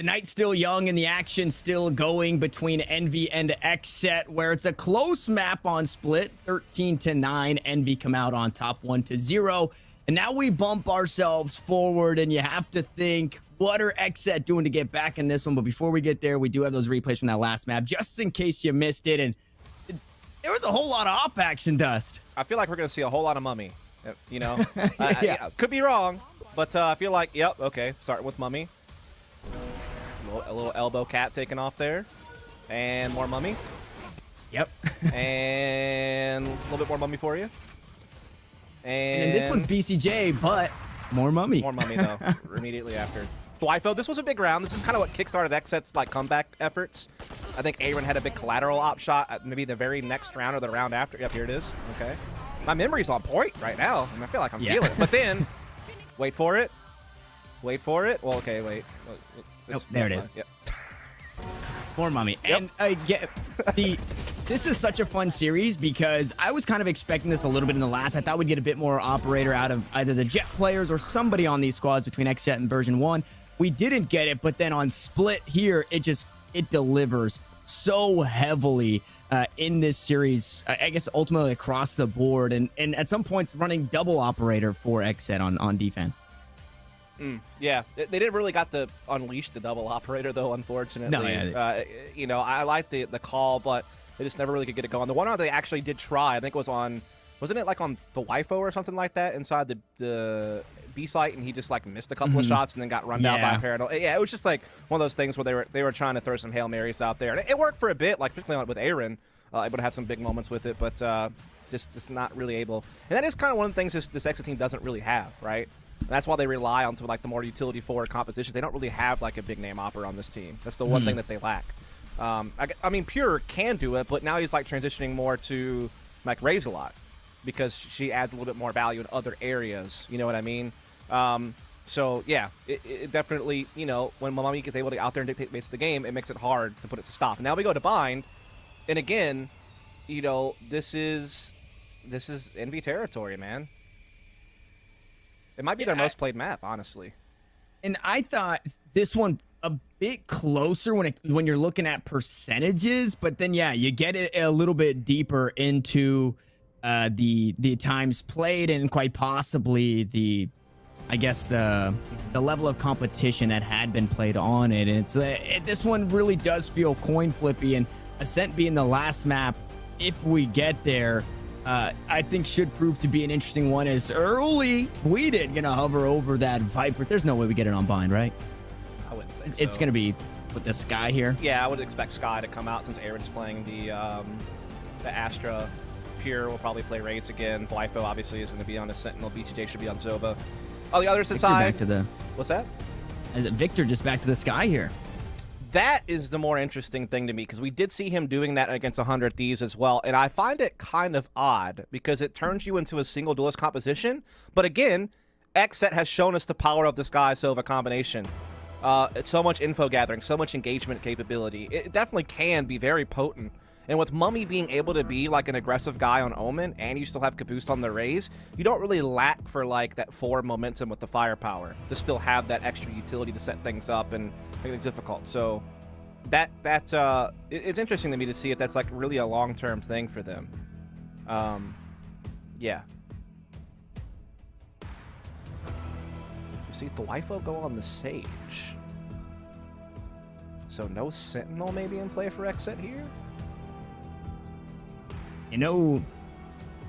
The night's still young and the action's still going between Envy and XSET, where it's a close map on split, 13-9. Envy come out on top 1-0. And now we bump ourselves forward, and you have to think, what are XSET doing to get back in this one? But before we get there, we do have those replays from that last map, just in case you missed it. And there was a whole lot of op action, Dust. I feel like we're going to see a whole lot of Mummy, you know? Yeah. Could be wrong, but I feel like, yep, okay, starting with Mummy. A little elbow cat taken off there. And more Mummy. Yep. And a little bit more Mummy for you. And then this one's BCJ, but more Mummy. More Mummy, though, immediately after. Dwifo, this was a big round. This is kind of what kickstarted XSET's like comeback efforts. I think Aaron had a big collateral op shot at maybe the very next round or the round after. Yep, here it is. Okay. My memory's on point right now. I feel like I'm feeling it. But then, wait for it. Wait for it. Well, okay, wait. Nope, there it is. Yep. More Mummy. Yep. And this is such a fun series because I was kind of expecting this a little bit in the last. I thought we'd get a bit more operator out of either the Jet players or somebody on these squads between XSET and version 1. We didn't get it, but then on split here, it delivers so heavily in this series, I guess ultimately across the board, and at some points running double operator for XSET on defense. Yeah, they didn't really got to unleash the double operator, though, unfortunately. No, yeah. You know, I like the call, but they just never really could get it going. The one round they actually did try, I think, was on, wasn't it like on the Wifo or something like that inside the B site, and he just like missed a couple of shots and then got run down by a Paranoid. Yeah, it was just like one of those things where they were trying to throw some Hail Marys out there, and it worked for a bit, like particularly with Aaron, able to have some big moments with it, but just not really able. And that is kind of one of the things this XSET team doesn't really have, right? And that's why they rely on some like the more utility forward competitions. They don't really have like a big name opera on this team. That's the one thing that they lack. I mean, Pure can do it, but now he's like transitioning more to like Raze a lot because she adds a little bit more value in other areas. You know what I mean? So yeah, it definitely, you know, when Mummy is able to out there and dictate base of the game, it makes it hard to put it to stop. Now we go to Bind, and again, you know, this is Envy territory, man. It might be their most played map, honestly. And I thought this one a bit closer when you're looking at percentages, but then yeah, you get it a little bit deeper into the times played and quite possibly the level of competition that had been played on it. And it's this one really does feel coin flippy, and Ascent being the last map, if we get there, I think should prove to be an interesting one. As early we did gonna hover over that Viper. There's no way we get it on Bind, right? I wouldn't think so. It's gonna be with the Sky here. Yeah, I would expect Sky to come out since Aaron's playing the Astra. Pure will probably play Raze again. Blyfo obviously is going to be on a Sentinel. BTJ should be on Zova. On the other side, what's that? Is it Victor just back to the Sky here? That is the more interesting thing to me, because we did see him doing that against 100 Thieves as well, and I find it kind of odd because it turns you into a single duelist composition. But again, XSET has shown us the power of the Sky-Sova combination. It's so much info gathering, so much engagement capability. It definitely can be very potent. And with Mummy being able to be like an aggressive guy on Omen, and you still have Caboose on the Raze, you don't really lack for like that forward momentum with the firepower to still have that extra utility to set things up and make things difficult. So it's interesting to me to see if that's like really a long-term thing for them. Yeah. You see Thwifo go on the Sage. So no Sentinel maybe in play for XSET here? You know,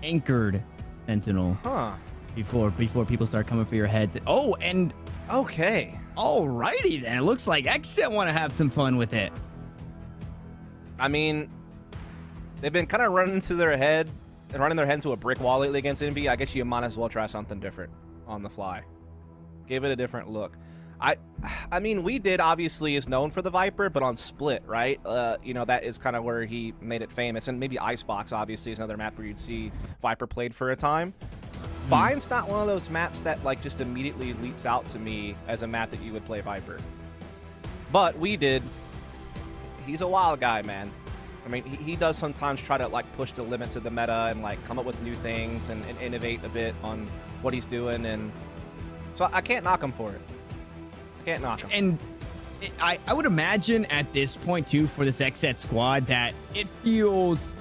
anchored Sentinel. Huh. Before people start coming for your heads. Oh, and okay. Alrighty then. It looks like XSET want to have some fun with it. I mean, they've been kind of running their head into a brick wall lately against Envy. I guess you might as well try something different on the fly. Give it a different look. I mean, We Did obviously is known for the Viper, but on Split, right? You know, that is kind of where he made it famous. And maybe Icebox, obviously, is another map where you'd see Viper played for a time. Bind's not one of those maps that, like, just immediately leaps out to me as a map that you would play Viper. But We Did, he's a wild guy, man. I mean, he does sometimes try to, like, push the limits of the meta and, like, come up with new things and innovate a bit on what he's doing. And so I can't knock him for it. Can't knock him. And I would imagine at this point, too, for this XSET squad, that it feels...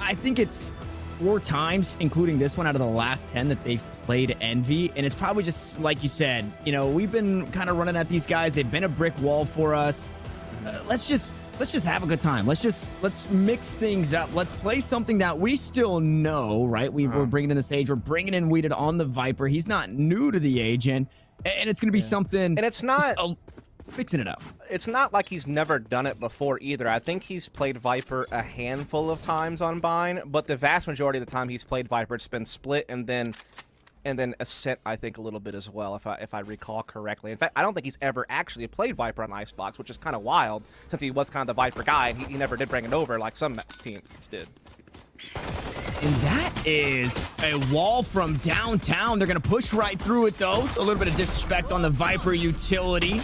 I think it's 4 times, including this one, out of the last 10 that they've played Envy. And it's probably just, like you said, you know, we've been kind of running at these guys. They've been a brick wall for us. Let's just have a good time. Let's mix things up. Let's play something that we still know, right? We're bringing in the Sage. We're bringing in Weeded on the Viper. He's not new to the agent. And it's going to be something... And it's not... fixing it up. It's not like he's never done it before either. I think he's played Viper a handful of times on Bind, but the vast majority of the time he's played Viper, it's been split and then Ascent, I think, a little bit as well, if I recall correctly. In fact, I don't think he's ever actually played Viper on Icebox, which is kind of wild, since he was kind of the Viper guy. He never did bring it over like some teams did. And that is a wall from downtown. They're going to push right through it, though. A little bit of disrespect on the Viper utility.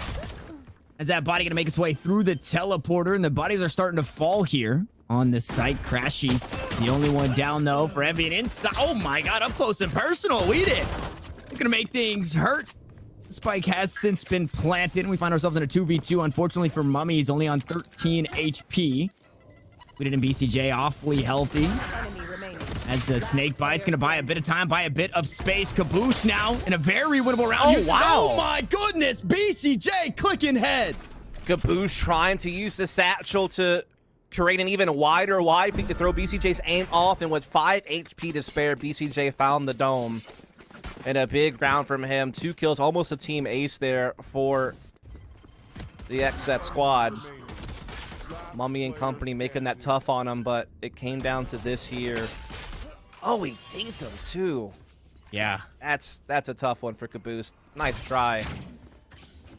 As that body going to make its way through the teleporter, and the bodies are starting to fall here on the site. Crashy's the only one down, though, for Envy. And inside, oh my god, up close and personal. We did. They're going to make things hurt. The spike has since been planted, and we find ourselves in a 2v2. Unfortunately for Mummy, he's only on 13 HP. We did in BCJ, awfully healthy. As the snake bite's going to buy a bit of time, buy a bit of space. Caboose now in a very winnable round. Oh, wow. Oh, my goodness. BCJ clicking head. Caboose trying to use the satchel to create an even wider wide peek to throw BCJ's aim off. And with 5 HP to spare, BCJ found the dome. And a big round from him. 2 kills, almost a team ace there for the XSET squad. Mummy and company making that tough on him, but it came down to this here. Oh, he dinked him too. Yeah. That's a tough one for Caboose. Nice try.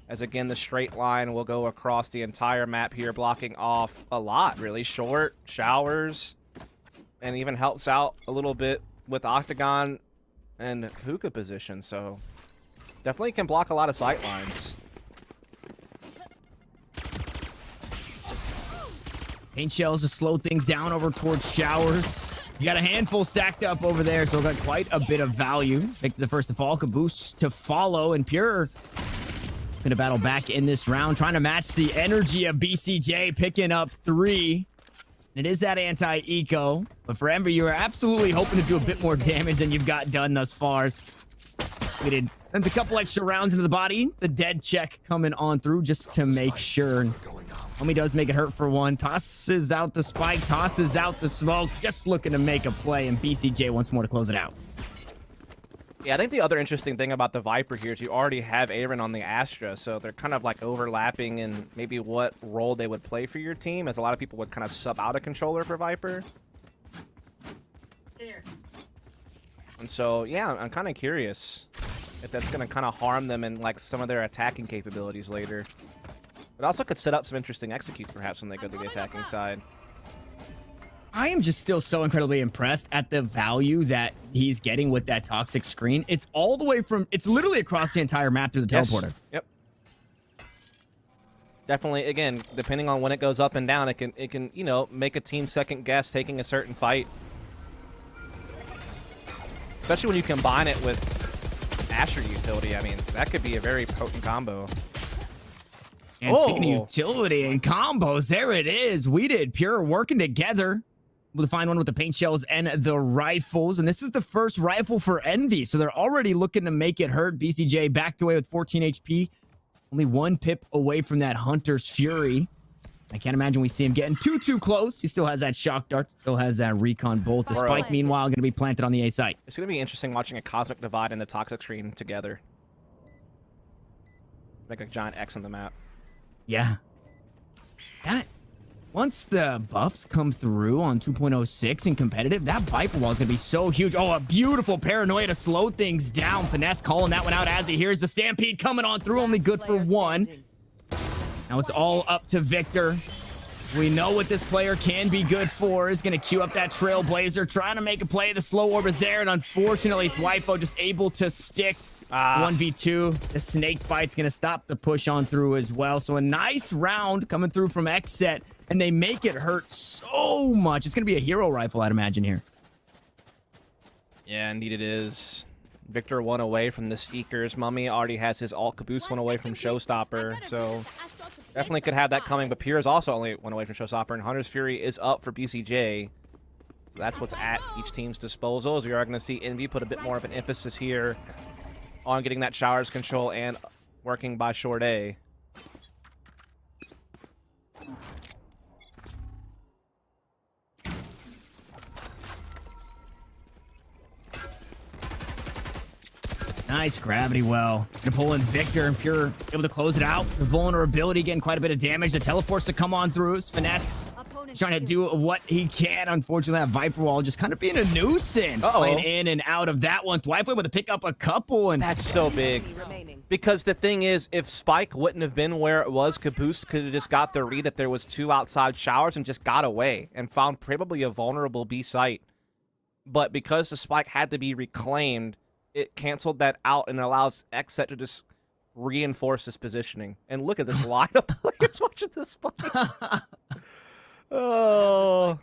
As again, the straight line will go across the entire map here, blocking off a lot, really. Short, showers, and even helps out a little bit with Octagon and hookah position, so definitely can block a lot of sight lines. Paint shells to slow things down over towards showers. You got a handful stacked up over there, so got quite a bit of value. Pick the first to fall, Caboose to follow, and Pure gonna battle back in this round, trying to match the energy of BCJ, picking up 3. It is that anti-eco, but for Ember, you are absolutely hoping to do a bit more damage than you've got done thus far. We did sends a couple extra rounds into the body. The dead check coming on through just to make sure. Homie does make it hurt for 1. Tosses out the spike, tosses out the smoke, just looking to make a play, and BCJ once more to close it out. Yeah, I think the other interesting thing about the Viper here is you already have Aaron on the Astra, so they're kind of like overlapping in maybe what role they would play for your team, as a lot of people would kind of sub out a controller for Viper. There. And so, yeah, I'm kind of curious if that's going to kind of harm them in like some of their attacking capabilities later. It also could set up some interesting executes, perhaps, when they go to the attacking side. I am just still so incredibly impressed at the value that he's getting with that toxic screen. It's all the way from... It's literally across the entire map to the teleporter. Yep. Definitely, again, depending on when it goes up and down, it can you know, make a team second guess taking a certain fight. Especially when you combine it with Asher utility. I mean, that could be a very potent combo. And speaking of utility and combos, there it is. We did Pure working together. We'll find one with the paint shells and the rifles. And this is the first rifle for Envy. So they're already looking to make it hurt. BCJ backed away with 14 HP. Only 1 pip away from that Hunter's Fury. I can't imagine we see him getting too close. He still has that shock dart. Still has that recon bolt. The spike, meanwhile, going to be planted on the A site. It's going to be interesting watching a Cosmic Divide and the Toxic Screen together. Make a giant X on the map. Yeah. That, once the buffs come through on 2.06 in competitive, that Viper wall is going to be so huge. Oh, a beautiful paranoia to slow things down. Finesse calling that one out as he hears the Stampede coming on through. Only good for 1. Now it's all up to Victor. We know what this player can be good for. Is going to queue up that Trailblazer, trying to make a play. The slow orb is there, and unfortunately, Twyfo just able to stick 1v2. The snake bite's going to stop the push on through as well. So a nice round coming through from XSET, and they make it hurt so much. It's going to be a hero rifle, I'd imagine, here. Yeah, indeed it is. Victor 1 away from the Seekers. Mummy already has his alt. Caboose 1 away from Showstopper. So Definitely could have that coming, but Piers also only went away from Showstopper, and Hunter's Fury is up for BCJ. That's what's at each team's disposal, as we are going to see Envy put a bit more of an emphasis here on getting that showers control and working by Short A. Nice gravity well. Gonna pull in Victor and Pure able to close it out. The vulnerability getting quite a bit of damage. The teleports to come on through. Finesse trying to do what he can. Unfortunately, that Viper wall just kind of being a nuisance. Playing in and out of that one. Dwight able to pick up a couple, and that's so big. Because the thing is, if Spike wouldn't have been where it was, Caboose could have just got the read that there was 2 outside showers and just got away and found probably a vulnerable B site. But because the Spike had to be reclaimed, it canceled that out and allows XSET to just reinforce this positioning. And look at this line of players watching this fight. Oh,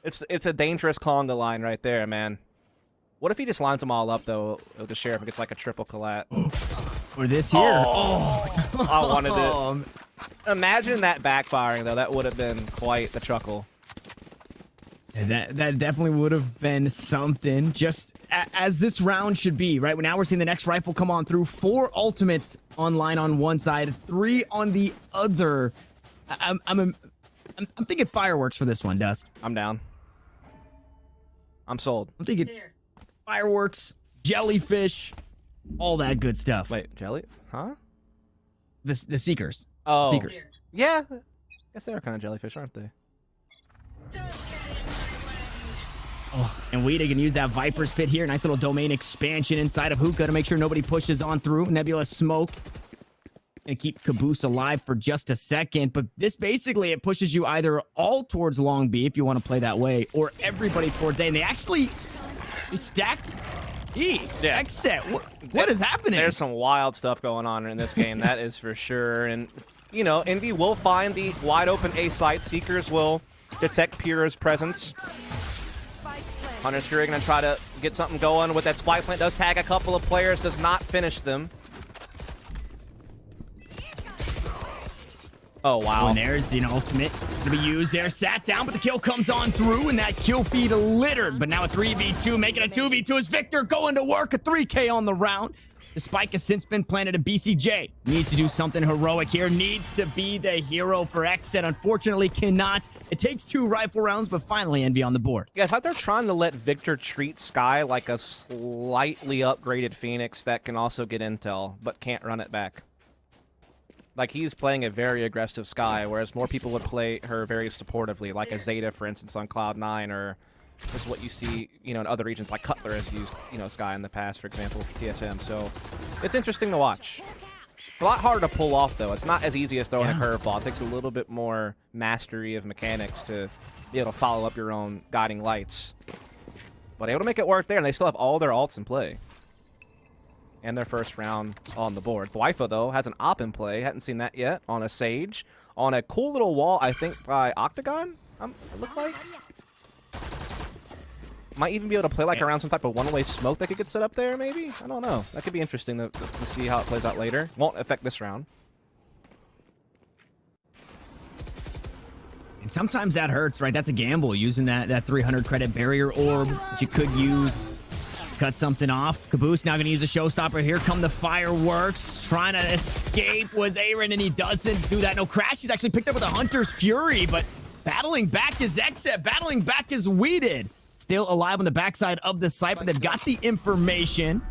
it's a dangerous Conga line right there, man. What if he just lines them all up, though, with the Sheriff and gets like a triple collat? Or this here. I wanted it. Imagine that backfiring, though. That would have been quite the chuckle. That definitely would have been something, just as this round should be, right? Now we're seeing the next rifle come on through. 4 ultimates online on one side, 3 on the other. I'm thinking fireworks for this one, Dusk. I'm down. I'm sold. I'm thinking fireworks, jellyfish, all that good stuff. Wait, jelly? Huh? The Seekers. Oh. Seekers. Yeah. I guess they are kind of jellyfish, aren't they? And Weeda can use that Viper's Pit here. Nice little domain expansion inside of Hookah to make sure nobody pushes on through. Nebula smoke. And keep Caboose alive for just a second. But this basically, it pushes you either all towards Long B if you want to play that way, or everybody towards A. And they stacked E. Yeah. XSET. What is happening? There's some wild stuff going on in this game, that is for sure. And, you know, Envy will find the wide open A site. Seekers will detect Pura's presence. Hunter's Fury going to try to get something going with that spike plant. Does tag a couple of players, does not finish them. Oh, wow. And there's an ultimate to be used there. Sat down, but the kill comes on through, and that kill feed littered. But now a 3v2, making a 2v2 is Victor going to work. A 3K on the round. The spike has since been planted, and BCJ needs to do something heroic here. Needs to be the hero for XSET. Unfortunately, cannot. It takes 2 rifle rounds, but finally Envy on the board. Yeah, I thought they're trying to let Victor treat Sky like a slightly upgraded Phoenix that can also get intel, but can't run it back. Like, he's playing a very aggressive Sky, whereas more people would play her very supportively, like a Zeta, for instance, on Cloud9, or is what you see, you know, in other regions, like Cutler has used, you know, Sky in the past, for example, for TSM. So it's interesting to watch. It's a lot harder to pull off, though. It's not as easy as throwing a curveball. It takes a little bit more mastery of mechanics to be able to follow up your own guiding lights. But able to make it work there, and they still have all their ults in play. And their first round on the board. Thwyfo, though, has an op in play. Hadn't seen that yet. On a Sage. On a cool little wall, I think, by Octagon, it looked like. Might even be able to play like around some type of one-way smoke that could get set up there, maybe? I don't know. That could be interesting to see how it plays out later. Won't affect this round. And sometimes that hurts, right? That's a gamble, using that 300 credit barrier orb that you could use. Cut something off. Caboose now going to use a showstopper. Here come the fireworks. Trying to escape was Aaron, and he doesn't do that. No, Crash, he's actually picked up with a Hunter's Fury, but battling back is XSET. Battling back is Weeded. Still alive on the backside of the site, but they've got the information.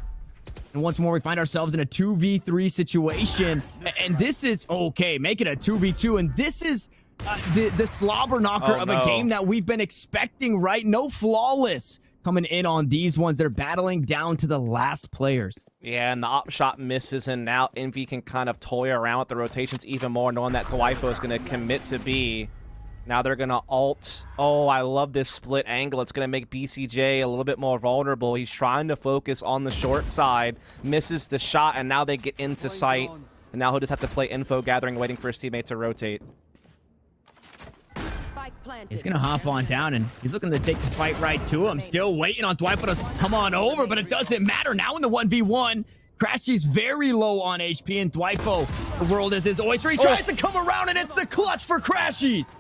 And once more, we find ourselves in a 2v3 situation. And this is, okay, make it a 2v2. And this is the slobber knocker of a game that we've been expecting, right? No flawless coming in on these ones. They're battling down to the last players. Yeah, and the op shot misses, and now Envy can kind of toy around with the rotations even more, knowing that Thwyfo is going to commit to B. Now they're going to ult. Oh, I love this split angle. It's going to make BCJ a little bit more vulnerable. He's trying to focus on the short side, misses the shot, and now they get into sight. And now he'll just have to play info gathering, waiting for his teammate to rotate. He's going to hop on down, and he's looking to take the fight right to him. Still waiting on Thwyfo to come on over, but it doesn't matter. Now in the 1v1, Crashy's very low on HP, and Dwipo, the world is his oyster. He tries to come around, and it's the clutch for Crashies.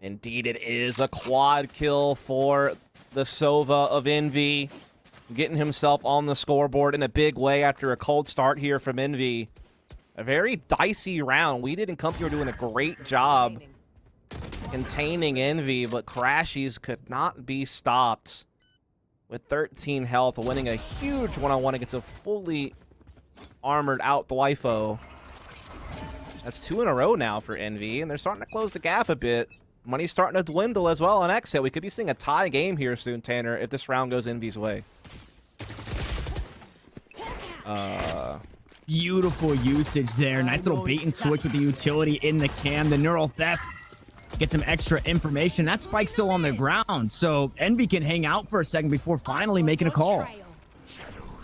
Indeed, it is a quad kill for the Sova of Envy, getting himself on the scoreboard in a big way after a cold start here from Envy. A very dicey round. We didn't come here doing a great job containing Envy, but Crashies could not be stopped with 13 health, winning a huge one-on-one against a fully armored out Dwipo. That's 2 in a row now for Envy, and they're starting to close the gap a bit. Money's starting to dwindle as well on XSET. We could be seeing a tie game here soon, Tanner, if this round goes Envy's way. Beautiful usage there. Nice little bait and switch with the utility in the cam. The neural theft. Get some extra information. That spike's still on the ground, so Envy can hang out for a second before finally making a call.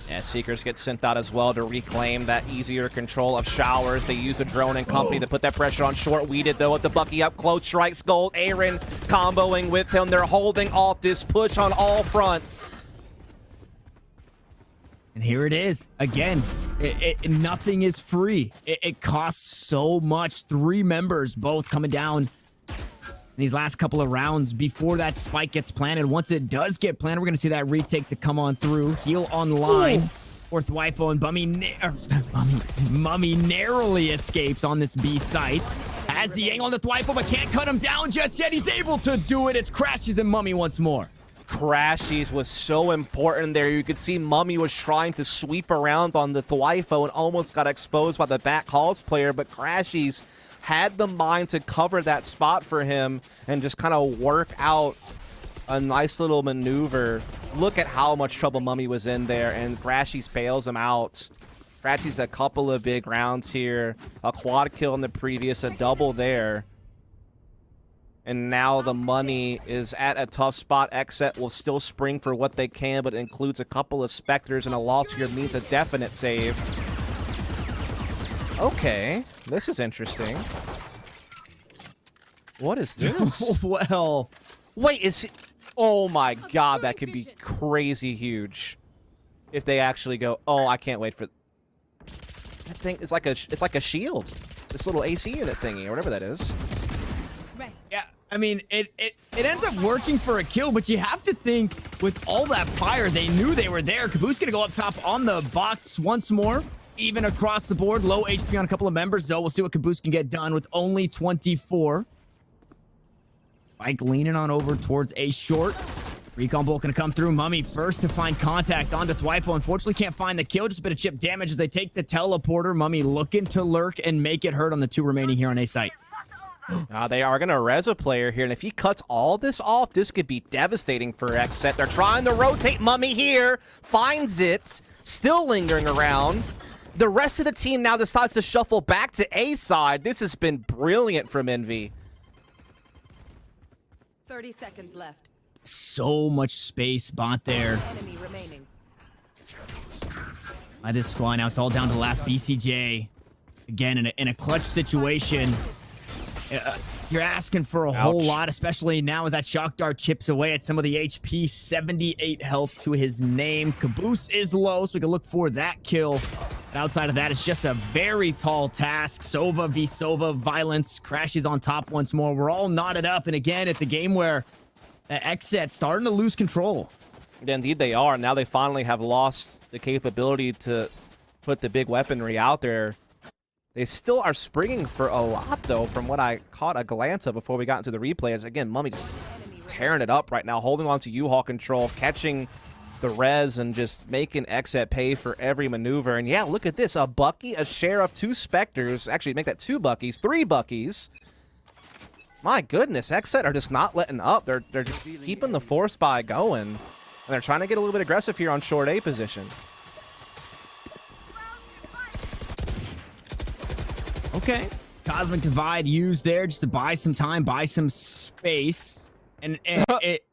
Yeah, Seekers get sent out as well to reclaim that easier control of Showers. They use a drone and company to put that pressure on short. Weeded, though, with the Bucky up close. Strikes gold. Aaron comboing with him. They're holding off this push on all fronts. And here it is. Again, nothing is free. It costs so much. 3 members both coming down in these last couple of rounds before that spike gets planted. Once it does get planted, we're going to see that retake to come on through. Heal online for Dwipo, and Mummy narrowly escapes on this B site. Has the angle on the Dwipo, but can't cut him down just yet. He's able to do it. It's Crashies and Mummy once more. Crashies was so important there. You could see Mummy was trying to sweep around on the Dwipo and almost got exposed by the back halls player, but Crashies had the mind to cover that spot for him and just kind of work out a nice little maneuver. Look at how much trouble Mummy was in there, and Crashies bails him out. Crashies a couple of big rounds here. A quad kill in the previous, a double there. And now the money is at a tough spot. XSET will still spring for what they can, but it includes a couple of Spectres, and a loss here means a definite save. Okay, this is interesting. What is this? Well, wait, is it? Oh my god, that could be crazy huge if they actually go. Oh, I can't wait for that thing. It's like a shield. This little AC unit thingy or whatever that is. Yeah, I mean, it ends up working for a kill, but you have to think with all that fire, they knew they were there. Caboose gonna go up top on the box once more. Even across the board, low HP on a couple of members, though. We'll see what Caboose can get done with only 24. Mike leaning on over towards a short. Recon bolt gonna come through. Mummy first to find contact onto Dwipo. Unfortunately, can't find the kill. Just a bit of chip damage as they take the teleporter. Mummy looking to lurk and make it hurt on the 2 remaining here on A site. They are going to res a player here, and if he cuts all this off, this could be devastating for XSET. They're trying to rotate. Mummy here, finds it, still lingering around. The rest of the team now decides to shuffle back to A side. This has been brilliant from Envy. 30 seconds left. So much space bot there. Enemy remaining. By this squad now, it's all down to the last BCJ. Again, in a clutch situation. You're asking for a whole lot, especially now as that shock dart chips away at some of the HP. 78 health to his name. Caboose is low, so we can look for that kill. But outside of that, it's just a very tall task. Sova v Sova, Violence crashes on top once more. We're all knotted up, and again, it's a game where XSET starting to lose control. Indeed they are. Now they finally have lost the capability to put the big weaponry out there. They still are springing for a lot, though, from what I caught a glance of before we got into the replays. Again, Mummy just tearing it up right now, holding on to U-Haul control, catching the res, and just making XSET pay for every maneuver. And yeah, look at this. A Bucky, a Sheriff, 2 Spectres. Actually, make that 2 Buckies, 3 Buckies. My goodness, XSET are just not letting up. They're just keeping the force buy going. And they're trying to get a little bit aggressive here on short A position. Okay. Cosmic Divide used there just to buy some time, buy some space. And it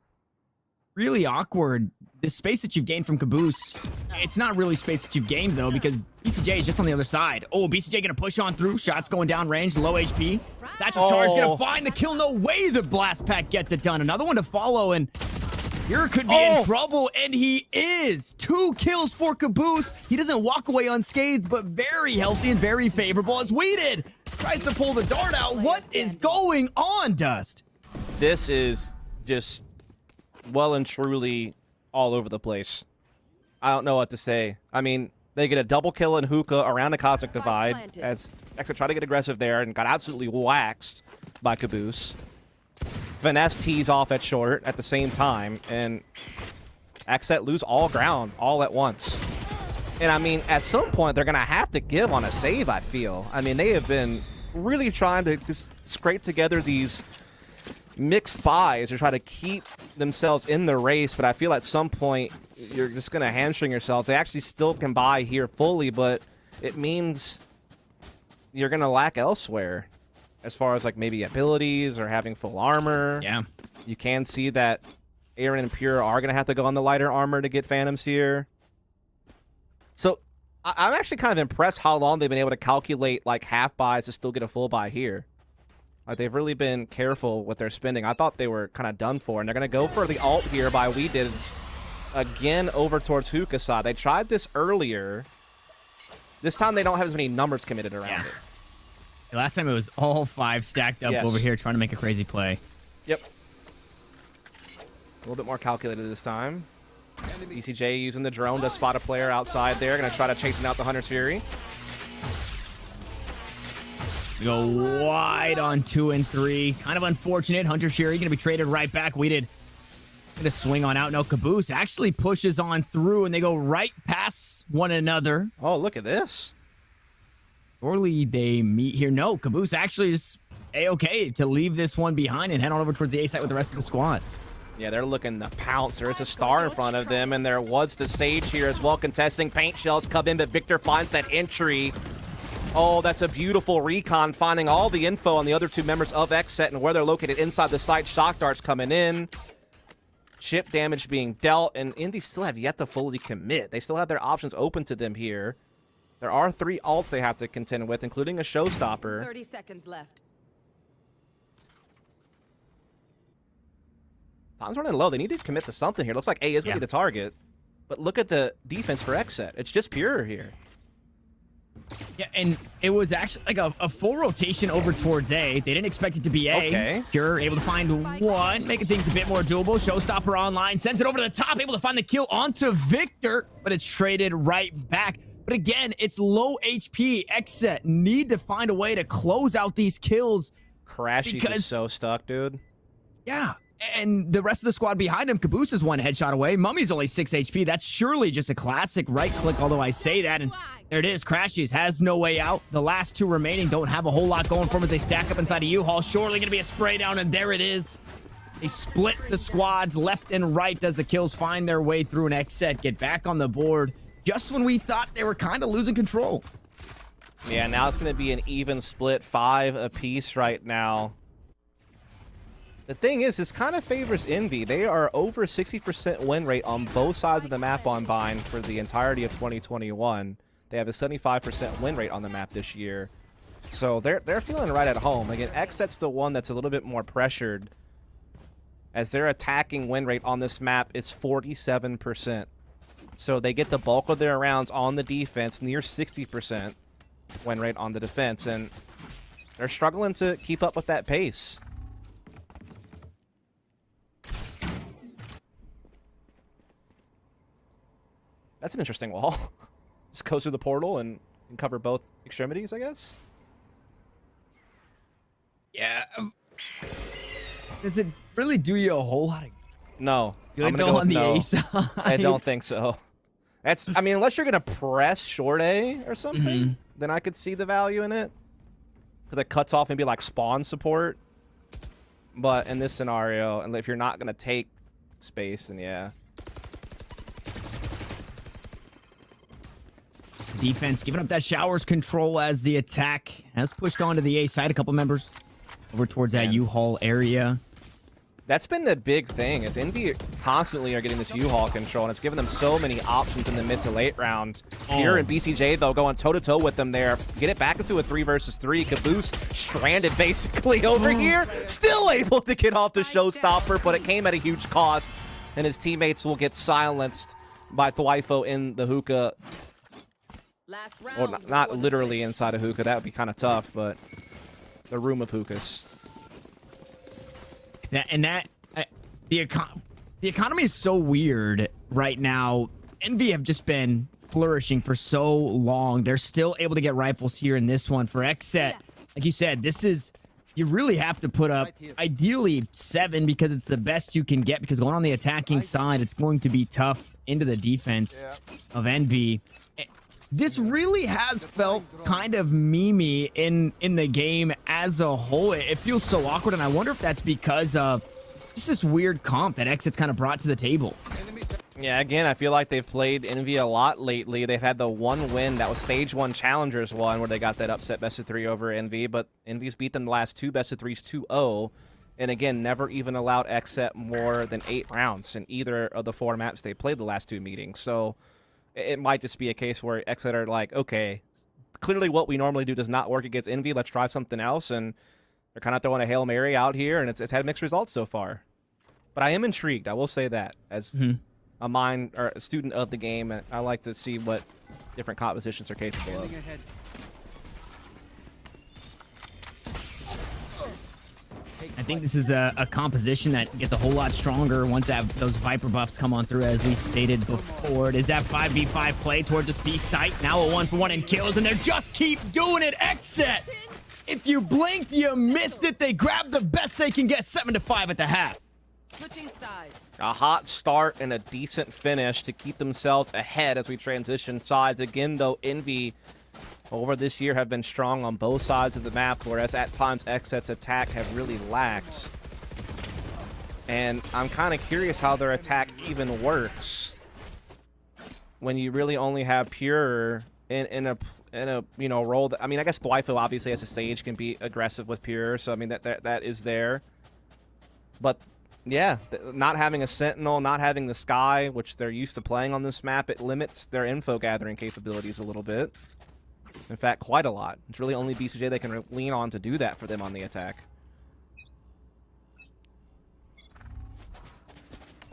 really awkward. The space that you've gained from Caboose, it's not really space that you've gained, though, because BCJ is just on the other side. Oh, BCJ gonna push on through. Shots going down range, low HP. That's what Char's gonna find the kill. No way the blast pack gets it done. Another one to follow, and Pure could be in trouble, and he is. 2 kills for Caboose. He doesn't walk away unscathed, but very healthy and very favorable as Weeded tries to pull the dart out. What is going on, Dust? This is just well and truly all over the place. I don't know what to say. I mean, they get a double kill in Hookah around the Cosmic Divide as XSET tried to get aggressive there and got absolutely waxed by Caboose. Finesse tees off at short at the same time, and XSET lose all ground all at once. And I mean, at some point, they're going to have to give on a save, I feel. I mean, they have been really trying to just scrape together these mixed buys to try to keep themselves in the race, but I feel at some point, you're just going to hamstring yourselves. They actually still can buy here fully, but it means you're going to lack elsewhere. As far as like maybe abilities or having full armor. Yeah. You can see that Aaron and Pure are going to have to go on the lighter armor to get Phantoms here. So I'm actually kind of impressed how long they've been able to calculate like half buys to still get a full buy here. Like they've really been careful with their spending. I thought they were kind of done for, and they're going to go for the ult here by We Did again over towards Hookah side. They tried this earlier. This time they don't have as many numbers committed around it. Last time it was all 5 stacked up over here trying to make a crazy play. Yep. A little bit more calculated this time. BCJ using the drone to spot a player outside there. Going to try to chase out the Hunter's Fury. We go wide on 2 and 3. Kind of unfortunate. Hunter's Fury going to be traded right back. We did going to swing on out. No, Caboose actually pushes on through, and they go right past one another. Oh, look at this. Surely they meet here. No, Caboose actually is A-okay to leave this one behind and head on over towards the A site with the rest of the squad. Yeah, they're looking to pounce. There's a star in front of them, and there was the stage here as well. Contesting paint shells come in, but Victor finds that entry. Oh, that's a beautiful recon, finding all the info on the other 2 members of XSET and where they're located inside the site. Shock darts coming in. Chip damage being dealt, and Indy still have yet to fully commit. They still have their options open to them here. There are 3 ults they have to contend with, including a showstopper. 30 seconds left. Time's running low. They need to commit to something here. Looks like A is going to be the target. But look at the defense for XSET. It's just Pure here. Yeah, and it was actually like a full rotation over towards A. They didn't expect it to be A. Okay. Pure able to find one, making things a bit more doable. Showstopper online, sends it over to the top, able to find the kill onto Victor, but it's traded right back. But again, it's low HP. XSET need to find a way to close out these kills. Crashy is so stuck, dude. Yeah, and the rest of the squad behind him, Caboose is 1 headshot away. Mummy's only 6 HP. That's surely just a classic right click, although I say that. And there it is. Crashies has no way out. The last 2 remaining don't have a whole lot going for them as they stack up inside a U-Haul. Surely going to be a spray down, and there it is. They split the squads left and right as the kills find their way through, an XSET get back on the board just when we thought they were kind of losing control. Yeah, now it's going to be an even split, 5 apiece right now. The thing is, this kind of favors Envy. They are over 60% win rate on both sides of the map on Bind for the entirety of 2021. They have a 75% win rate on the map this year. So they're feeling right at home. Again, XSET's the one that's a little bit more pressured, as their attacking win rate on this map is 47%. So they get the bulk of their rounds on the defense, near 60% win rate on the defense, and they're struggling to keep up with that pace. That's an interesting wall. Just goes through the portal and cover both extremities, I guess. Yeah. Does it really do you a whole lot of... No. I'm gonna go on the A side. I don't think so. That's, I mean, unless you're gonna press short A or something, then I could see the value in it, because it cuts off maybe like spawn support. But in this scenario, and if you're not gonna take space, then yeah. Defense giving up that showers control as the attack has pushed onto the A side. A couple members over towards that U-Haul area. That's been the big thing, is Envy constantly are getting this U-Haul control, and it's given them so many options in the mid to late round. Here in BCJ, though, going toe-to-toe with them there. Get it back into a 3 versus 3. Caboose stranded basically over here. Still able to get off the showstopper, but it came at a huge cost. and his teammates will get silenced by Thwifo in the hookah. Well, not literally inside a hookah. That would be kind of tough, but the room of hookahs. The economy is so weird right now. Envy have just been flourishing for so long. They're still able to get rifles here in this one. For XSET, like you said, this is, you really have to put up ideally 7 because it's the best you can get, because going on the attacking side, it's going to be tough into the defense of Envy. This really has felt kind of memey in the game as a whole. It feels so awkward, and I wonder if that's because of just this weird comp that XSET's kind of brought to the table. Yeah, again, I feel like they've played Envy a lot lately. They've had the one win that was Stage 1 Challengers one, where they got that upset best of 3 over Envy, but Envy's beat them the last 2 best of 3s 2-0, and again, never even allowed XSET more than 8 rounds in either of the 4 maps they played the last 2 meetings. So it might just be a case where XSET are like, okay, clearly what we normally do does not work against Envy. Let's try something else, and they're kind of throwing a Hail Mary out here, and it's had mixed results so far. But I am intrigued, I will say that, as a student of the game, and I like to see what different compositions are capable of. I think this is a composition that gets a whole lot stronger once those Viper buffs come on through, as we stated before. It is that 5v5 play towards this B site. Now a 1-for-1 in kills, and they just keep doing it. XSET, if you blinked, you missed it. They grabbed the best they can get, 7-5 at the half. Switching sides. A hot start and a decent finish to keep themselves ahead as we transition sides. Again, though, Envy over this year have been strong on both sides of the map, whereas at times XSET's attack have really lacked. And I'm kind of curious how their attack even works when you really only have Pure in a role that, I mean, I guess Thwifo obviously as a Sage can be aggressive with Pure, so I mean that is there. But yeah, not having a Sentinel, not having the Sky, which they're used to playing on this map, it limits their info gathering capabilities a little bit. In fact, quite a lot. It's really only BCJ they can lean on to do that for them on the attack.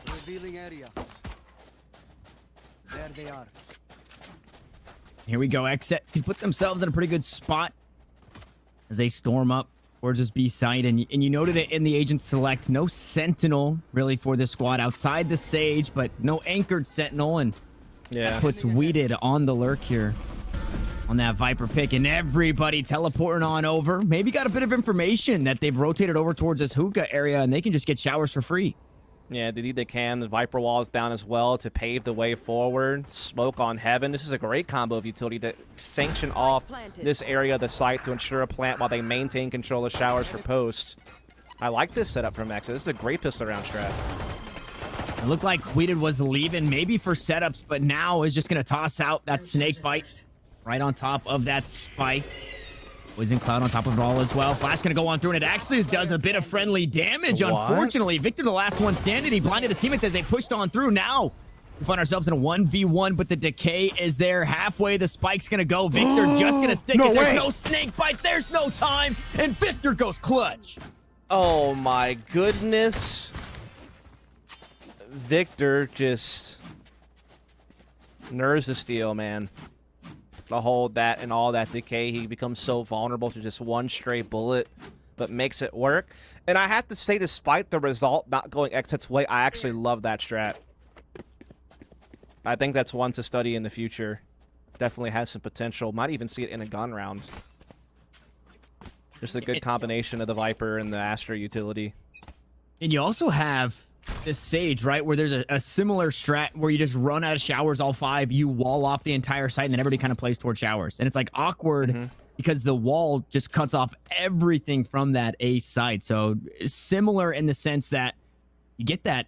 Revealing area. There they are. Here we go. XSET can put themselves in a pretty good spot as they storm up towards this B site, and you noted it in the agent select. No Sentinel really for this squad outside the Sage, but no anchored Sentinel, and that puts Weeded on the lurk here on that Viper pick, and everybody teleporting on over. Maybe got a bit of information that they've rotated over towards this hookah area, and they can just get showers for free. Yeah, indeed they can. The Viper wall is down as well to pave the way forward. Smoke on Heaven. This is a great combo of utility to sanction off this area of the site to ensure a plant while they maintain control of showers for post. I like this setup from XSET. This is a great pistol round strat. It looked like Weeded was leaving maybe for setups, but now is just going to toss out that snake bite right on top of that spike. Poison Cloud on top of it all as well. Flash going to go on through, and it actually does a bit of friendly damage. What? Unfortunately, Victor, the last one standing, he blinded his teammates as they pushed on through. Now we find ourselves in a 1v1, but the decay is there. Halfway, the spike's going to go. Victor just going to stick it. There's no snake bites. There's no time. And Victor goes clutch. Oh, my goodness. Victor just nerves the steel, man. To hold that and all that decay, he becomes so vulnerable to just one stray bullet, but makes it work. And I have to say, despite the result not going XSET's way, I actually love that strat. I think that's one to study in the future. Definitely has some potential. Might even see it in a gun round. Just a good combination of the Viper and the Astra utility. And you also have this Sage, right, where there's a similar strat where you just run out of showers, all 5, you wall off the entire site, and then everybody kind of plays towards showers. And it's like awkward because the wall just cuts off everything from that A site. So similar in the sense that you get that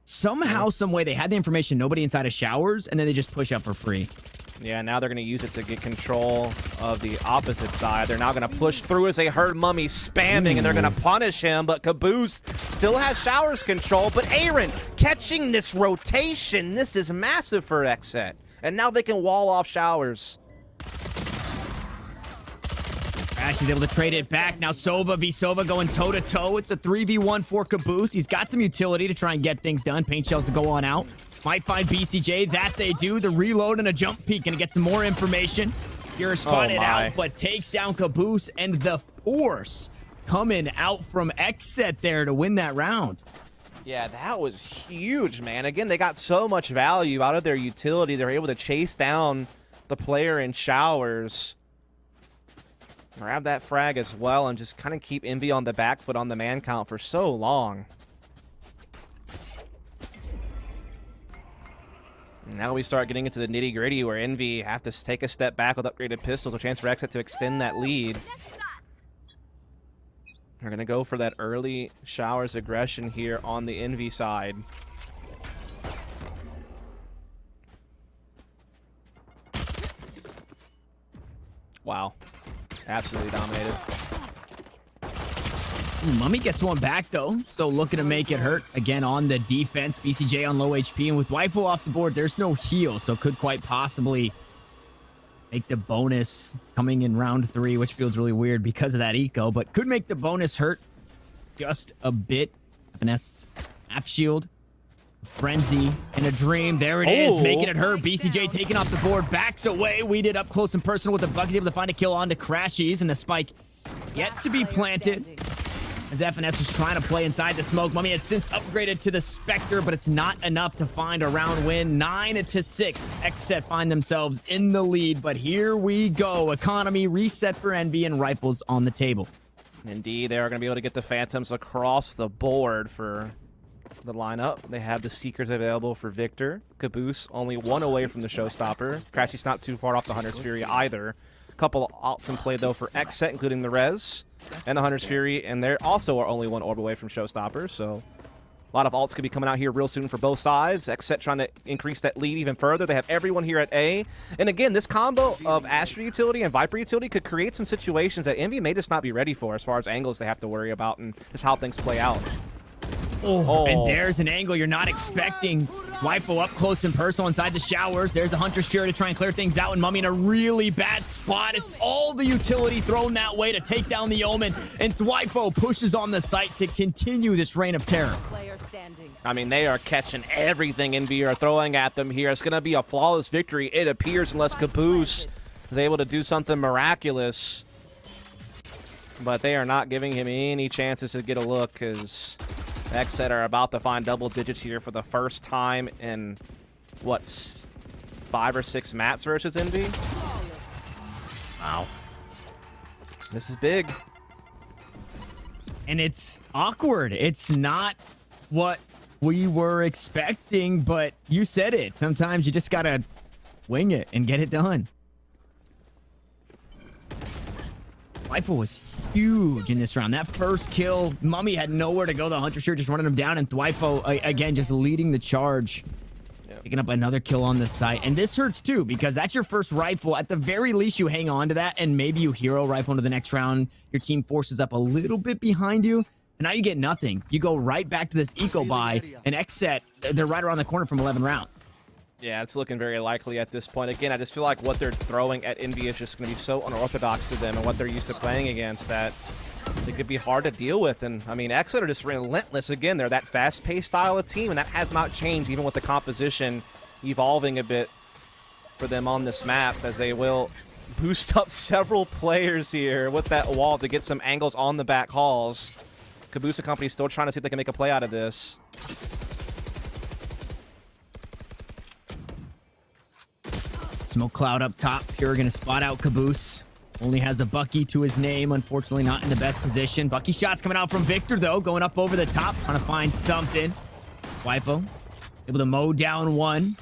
somehow, some way they had the information, nobody inside of showers, and then they just push up for free. Yeah, now they're going to use it to get control of the opposite side. They're now going to push through as they heard Mummy spamming, and they're going to punish him, but Caboose still has showers control. But Aaron catching this rotation. This is massive for XSET. And now they can wall off showers. Crash is able to trade it back. Now Sova v Sova going toe-to-toe. It's a 3v1 for Caboose. He's got some utility to try and get things done. Paint shells to go on out. Might find BCJ. That they do. The reload and a jump peek. Gonna get some more information. You're spotted out, but takes down Caboose, and the force coming out from XSET there to win that round. Yeah, that was huge, man. Again, they got so much value out of their utility. They're able to chase down the player in showers. Grab that frag as well and just kind of keep Envy on the back foot on the man count for so long. Now we start getting into the nitty-gritty where Envy have to take a step back with upgraded pistols, a chance for XSET to extend that lead. They're going to go for that early showers aggression here on the Envy side. Wow. Absolutely dominated. Mummy gets one back, though. So looking to make it hurt. Again, on the defense. BCJ on low HP. And with Waifu off the board, there's no heal. So could quite possibly make the bonus coming in round 3, which feels really weird because of that eco. But could make the bonus hurt just a bit. FNS half shield. Frenzy and a dream. There it is, making it hurt. BCJ taking off the board, backs away. Weeded up close and personal with the bug. He's able to find a kill onto Crashies, and the spike yet to be planted. As FNS was trying to play inside the smoke. Mummy has since upgraded to the Spectre, but it's not enough to find a round win. 9-6. XSET find themselves in the lead, but here we go. Economy reset for Envy and rifles on the table. Indeed, they are going to be able to get the Phantoms across the board for the lineup. They have the Seekers available for Victor. Caboose only one away from the Showstopper. Crashy's not too far off the Hunter's Fury either. A couple of alts in play, though, for XSET, including the Rez and the Hunter's Fury, and they also are only one orb away from Showstopper, so a lot of alts could be coming out here real soon for both sides. XSET trying to increase that lead even further. They have everyone here at A. And again, this combo of Astra utility and Viper utility could create some situations that Envy may just not be ready for as far as angles they have to worry about and just how things play out. And there's an angle you're not expecting. Waifu up close and personal inside the showers. There's a Hunter's Fury to try and clear things out, and Mummy in a really bad spot. It's all the utility thrown that way to take down the Omen, and Waifu pushes on the site to continue this reign of terror. I mean, they are catching everything Envy are throwing at them here. It's going to be a flawless victory, it appears, unless Caboose is able to do something miraculous. But they are not giving him any chances to get a look, because XSET are about to find double digits here for the first time in, what, 5 or 6 maps versus Envy? Wow. This is big. And it's awkward. It's not what we were expecting, but you said it. Sometimes you just gotta wing it and get it done. Waifu was huge in this round. That first kill, Mummy had nowhere to go. The Hunter's Fury just running him down, and Waifu, again, just leading the charge. Picking up another kill on the site. And this hurts, too, because that's your first rifle. At the very least, you hang on to that, and maybe you hero rifle into the next round. Your team forces up a little bit behind you, and now you get nothing. You go right back to this eco buy, and XSET, they're right around the corner from 11 rounds. Yeah, it's looking very likely at this point. Again, I just feel like what they're throwing at Envy is just going to be so unorthodox to them and what they're used to playing against that it could be hard to deal with. And, I mean, XSET are just relentless. Again, they're that fast-paced style of team, and that has not changed even with the composition evolving a bit for them on this map, as they will boost up several players here with that wall to get some angles on the back halls. Caboose Company still trying to see if they can make a play out of this. Smoke cloud up top. Pure gonna spot out Caboose. Only has a Bucky to his name. Unfortunately, not in the best position. Bucky shots coming out from Victor, though. Going up over the top. Trying to find something. Waifu able to mow down one.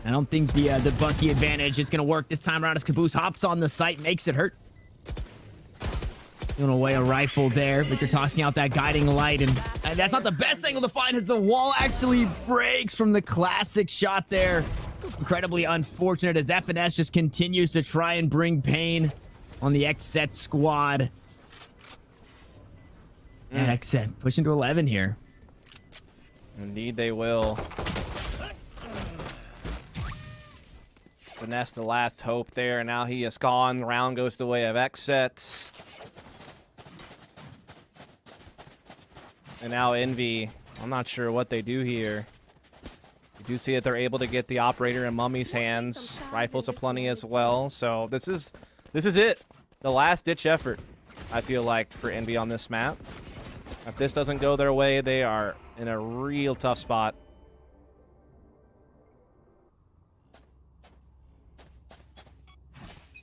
I don't think the Bucky advantage is going to work this time around as Caboose hops on the site. Makes it hurt. Giving away a rifle there. Victor tossing out that guiding light. And that's not the best angle to find as the wall actually breaks from the classic shot there. Incredibly unfortunate as FNS just continues to try and bring pain on the XSET squad. And XSET pushing to 11 here. Indeed they will. Finesse the last hope there, and now he is gone. Round goes the way of XSET. And now Envy. I'm not sure what they do here. You do see that they're able to get the operator in Mummy's hands. Rifles aplenty as well. So this is it. The last ditch effort, I feel like, for Envy on this map. If this doesn't go their way, they are in a real tough spot.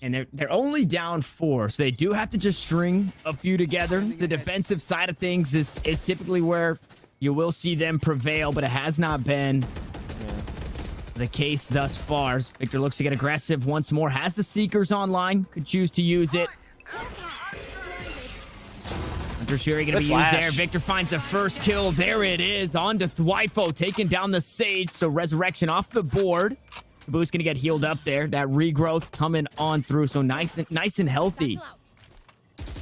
And they're only down 4, so they do have to just string a few together. The defensive side of things is typically where you will see them prevail, but it has not been the case thus far. Victor looks to get aggressive once more. Has the Seekers online. Could choose to use it. Hunter Fury going to be used there. Victor finds the first kill. There it is. On to Thwifo, taking down the Sage. So Resurrection off the board. Caboose going to get healed up there. That regrowth coming on through. So nice and healthy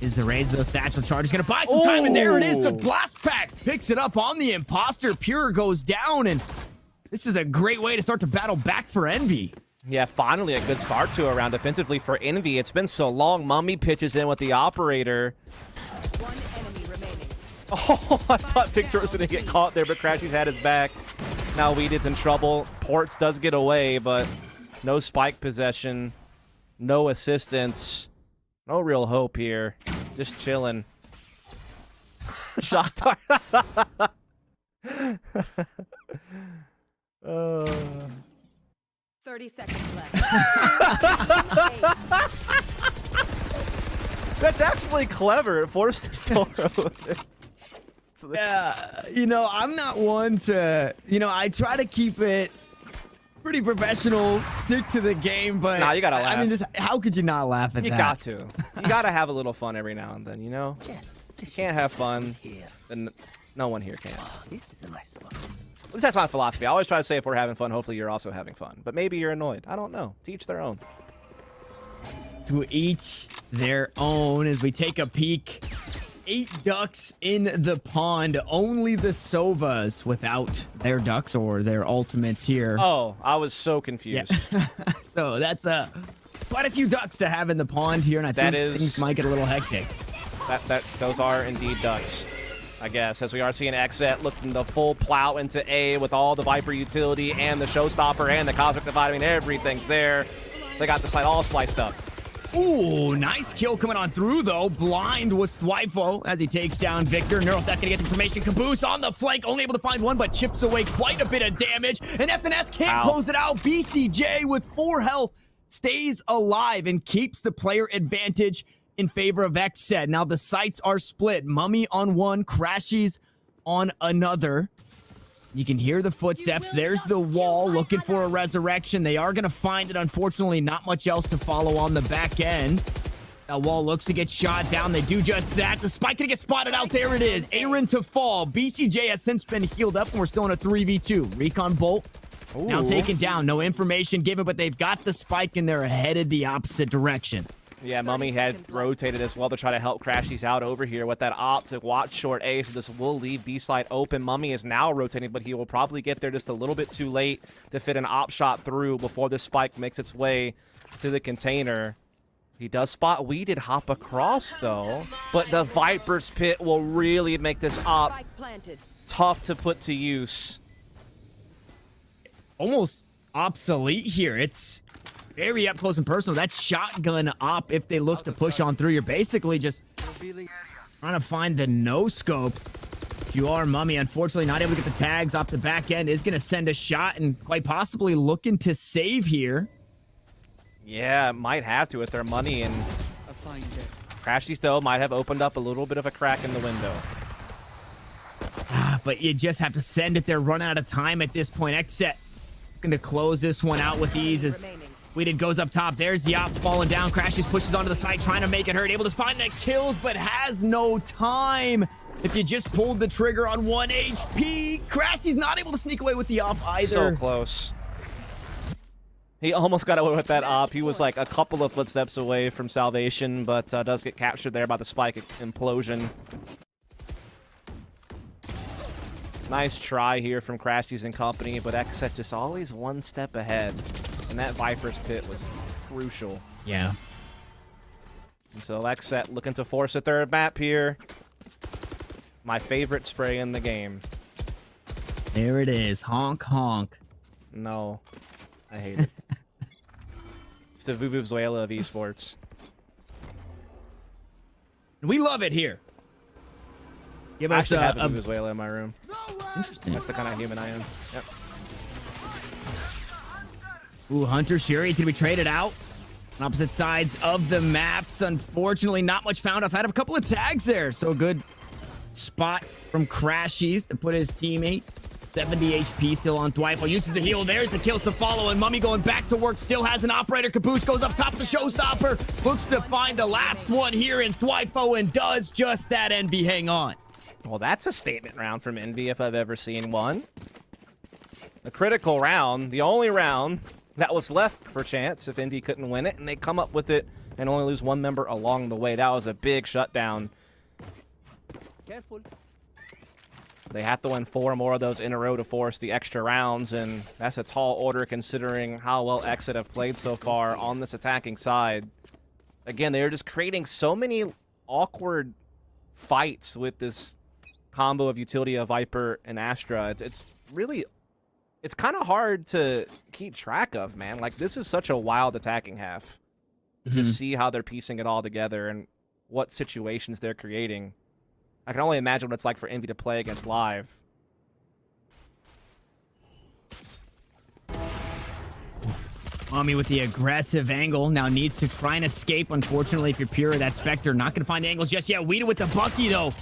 is the raise. Those satchel charges going to buy some time. And there it is. The blast pack picks it up on the imposter. Pure goes down. And this is a great way to start to battle back for Envy. Yeah, finally a good start to a round defensively for Envy. It's been so long. Mummy pitches in with the operator. One enemy remaining. Oh, I thought Victor was going to get caught there, but Crashy's had his back. Now Weeded's in trouble. Ports does get away, but no spike possession, no assistance, no real hope here. Just chilling. Shock dart. 30 seconds left. That's actually clever. It forced the door open. Yeah, you know, I'm not one to, I try to keep it pretty professional, stick to the game, but nah, you gotta laugh. I mean, just how could you not laugh at that? You got to. You gotta have a little fun every now and then, you know? Yes. You can't have fun, then no one here can. Oh, this is a nice spot. At least that's my philosophy. I always try to say if we're having fun, hopefully you're also having fun. But maybe you're annoyed. I don't know. To each their own. To each their own as we take a peek. 8 ducks in the pond. Only the Sovas without their ducks or their ultimates here. Oh, I was so confused. Yeah. So that's quite a few ducks to have in the pond here, and I think things might get a little hectic. Those are indeed ducks, I guess, as we are seeing XSET looking to full plow into A with all the Viper utility and the Showstopper and the Cosmic Divide. I mean, everything's there. They got the site all sliced up. Ooh, nice kill coming on through, though. Blind was Thwifo as he takes down Victor. Neurotheft gonna get information. Caboose on the flank, only able to find one, but chips away quite a bit of damage. And FNS can't close it out. BCJ with 4 health stays alive and keeps the player advantage in favor of XSET. Now the sites are split. Mummy on one, Crashies on another. You can hear the footsteps. There's the wall looking for a resurrection. They are going to find it. Unfortunately, not much else to follow on the back end. That wall looks to get shot down. They do just that. The spike going to get spotted out. There it is. Aaron to fall. BCJ has since been healed up, and we're still in a 3v2. Recon Bolt now taken down. No information given, but they've got the spike, and they're headed the opposite direction. Yeah, Mummy had rotated as well to try to help Crashies out over here with that op to watch short A, so this will leave B side open. Mummy is now rotating, but he will probably get there just a little bit too late to fit an op shot through before this spike makes its way to the container. He does spot Weeded hop across, though, but the Viper's Pit will really make this op tough to put to use. Almost obsolete here. It's very up close and personal. That shotgun op, if they look to push on through, you're basically just trying to find the no scopes. If you are Mummy, unfortunately not able to get the tags off the back end, is going to send a shot and quite possibly looking to save here. Yeah, might have to with their money, and Crashies, though, might have opened up a little bit of a crack in the window. But you just have to send it. They're running out of time at this point. XSET looking to close this one out with ease as Weeded goes up top. There's the op falling down. Crashies pushes onto the side, trying to make it hurt. Able to find the kills, but has no time. If you just pulled the trigger on 1 HP, Crashies not able to sneak away with the op either. So close. He almost got away with that op. He was like a couple of footsteps away from salvation, but does get captured there by the spike implosion. Nice try here from Crashies and company, but XSET just always one step ahead. And that Viper's pit was crucial. Yeah. And so XSET looking to force a third map here. My favorite spray in the game. There it is. Honk, honk. No. I hate it. It's the Vuvuzuela of esports. We love it here. Give I us actually have a Vuvuzuela in my room. Interesting. That's the kind of human I am. Yep. Ooh, Hunter Shuri's going to be traded out on opposite sides of the maps. Unfortunately, not much found outside of a couple of tags there. So a good spot from Crashies to put his teammate. 70 HP still on Dwipo. Uses the heal. There's the kills to follow. And Mummy going back to work. Still has an operator. Caboose goes up top of the showstopper. Looks to find the last one here in Dwipo and does just that. Envy hang on. Well, that's a statement round from Envy if I've ever seen one. A critical round. The only round that was left for chance if Envy couldn't win it. And they come up with it and only lose one member along the way. That was a big shutdown. Careful. They have to win 4 more of those in a row to force the extra rounds, and that's a tall order considering how well XSET have played so far on this attacking side. Again, they're just creating so many awkward fights with this combo of utility of Viper and Astra. It's really, it's kind of hard to keep track of, man. Like, this is such a wild attacking half. Just see how they're piecing it all together and what situations they're creating. I can only imagine what it's like for Envy to play against live. Mummy with the aggressive angle now needs to try and escape. Unfortunately, if you're pure, that Spectre not going to find the angles just yet. Weeda with the Bucky, though.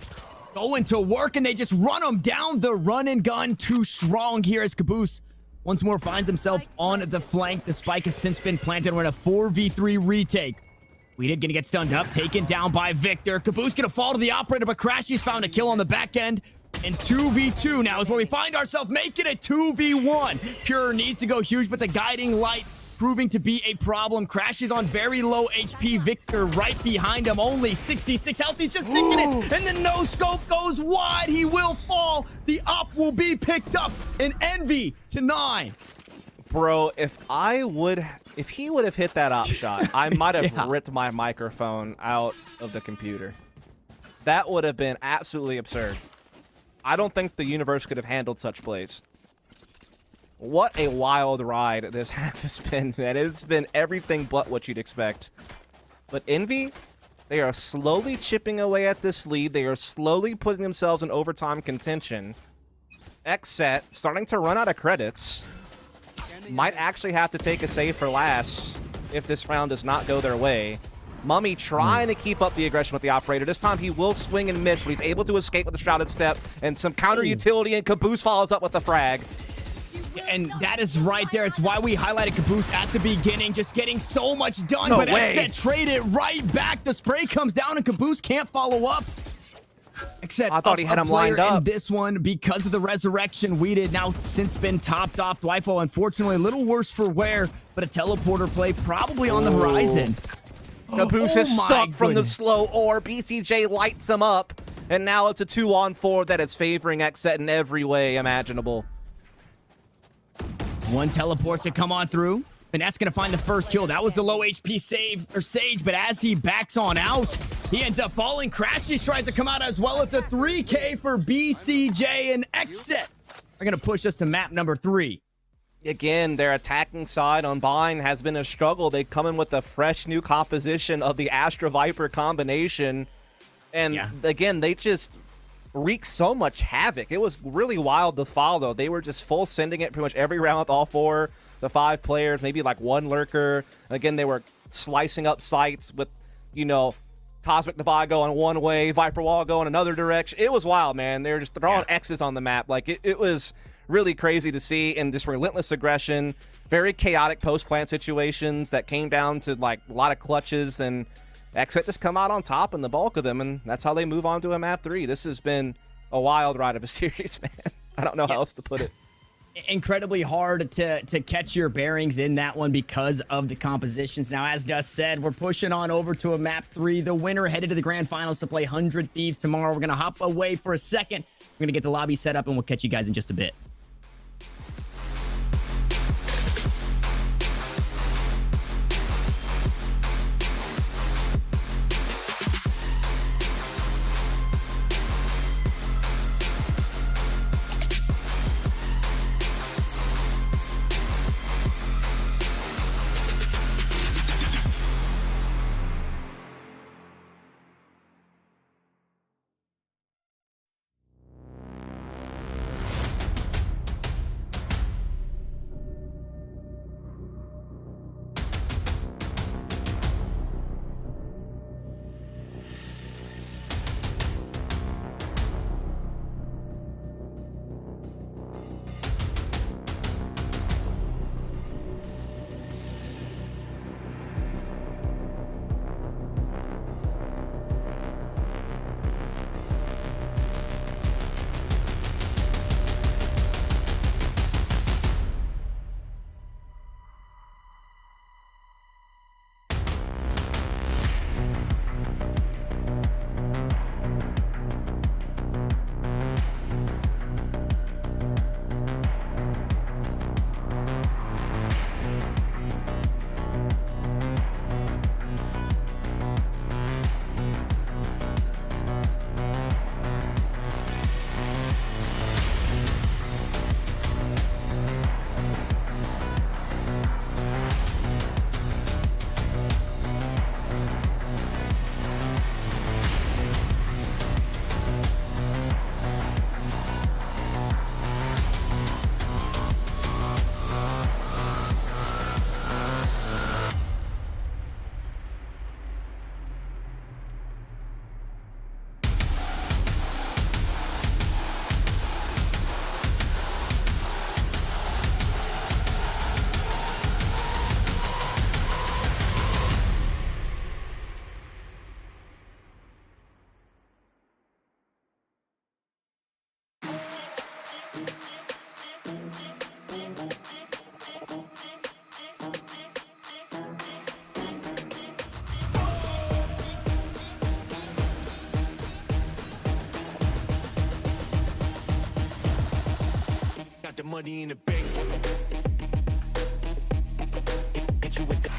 Going to work, and they just run him down. The run and gun too strong here as Caboose once more finds himself on the flank. The spike has since been planted. We're in a 4v3 retake. Weeda gonna get stunned up, taken down by Victor. Caboose gonna fall to the operator, but Crashy's found a kill on the back end. And 2v2 now is where we find ourselves, making it 2v1. Pure needs to go huge, but the guiding light proving to be a problem. Crashes on very low HP. Victor right behind him, only 66 health. He's just sticking it, and the no scope goes wide. He will fall. The op will be picked up, and Envy to 9. Bro, if he would have hit that op shot, I might have ripped my microphone out of the computer. That would have been absolutely absurd. I don't think the universe could have handled such plays. What a wild ride this half has been, man. It's been everything but what you'd expect. But Envy, they are slowly chipping away at this lead. They are slowly putting themselves in overtime contention. XSET starting to run out of credits. Might actually have to take a save for last if this round does not go their way. Mummy trying to keep up the aggression with the operator. This time he will swing and miss, but he's able to escape with a shrouded step and some counter utility, and Caboose follows up with the frag. And that is right there. It's why we highlighted Caboose at the beginning, just getting so much done. No but way. XSET traded right back. The spray comes down and Caboose can't follow up. Except I thought he had him lined up. In this one, because of the resurrection, we did now since been topped off. Dwipo, unfortunately, a little worse for wear, but a teleporter play probably on the horizon. Caboose is stuck from the slow ore. BCJ lights him up, and now it's a 2-on-4 that is favoring XSET in every way imaginable. One teleport to come on through. Finesse gonna find the first kill. That was the low HP save or Sage, but as he backs on out, he ends up falling. Crashies tries to come out as well. It's a 3K for BCJ, and XSET are gonna push us to map number 3. Again, their attacking side on Bind has been a struggle. They come in with a fresh new composition of the Astra Viper combination. And again, they just wreak so much havoc. It was really wild to follow. They were just full sending it pretty much every round with all 4 the 5 players, maybe like 1 lurker. Again, they were slicing up sites with, you know, Cosmic Divide going one way, Viper Wall going another direction. It was wild, man. They were just throwing X's on the map. Like, it was really crazy to see, and just relentless aggression. Very chaotic post-plant situations that came down to, like, a lot of clutches, and XSET just come out on top in the bulk of them, and that's how they move on to a map 3. This has been a wild ride of a series, man. I don't know how else to put it. Incredibly hard to catch your bearings in that one because of the compositions. Now, as Dust said, we're pushing on over to a map 3. The winner headed to the grand finals to play 100 Thieves tomorrow. We're going to hop away for a second. We're going to get the lobby set up, and we'll catch you guys in just a bit. the money in the bank. Hit you with the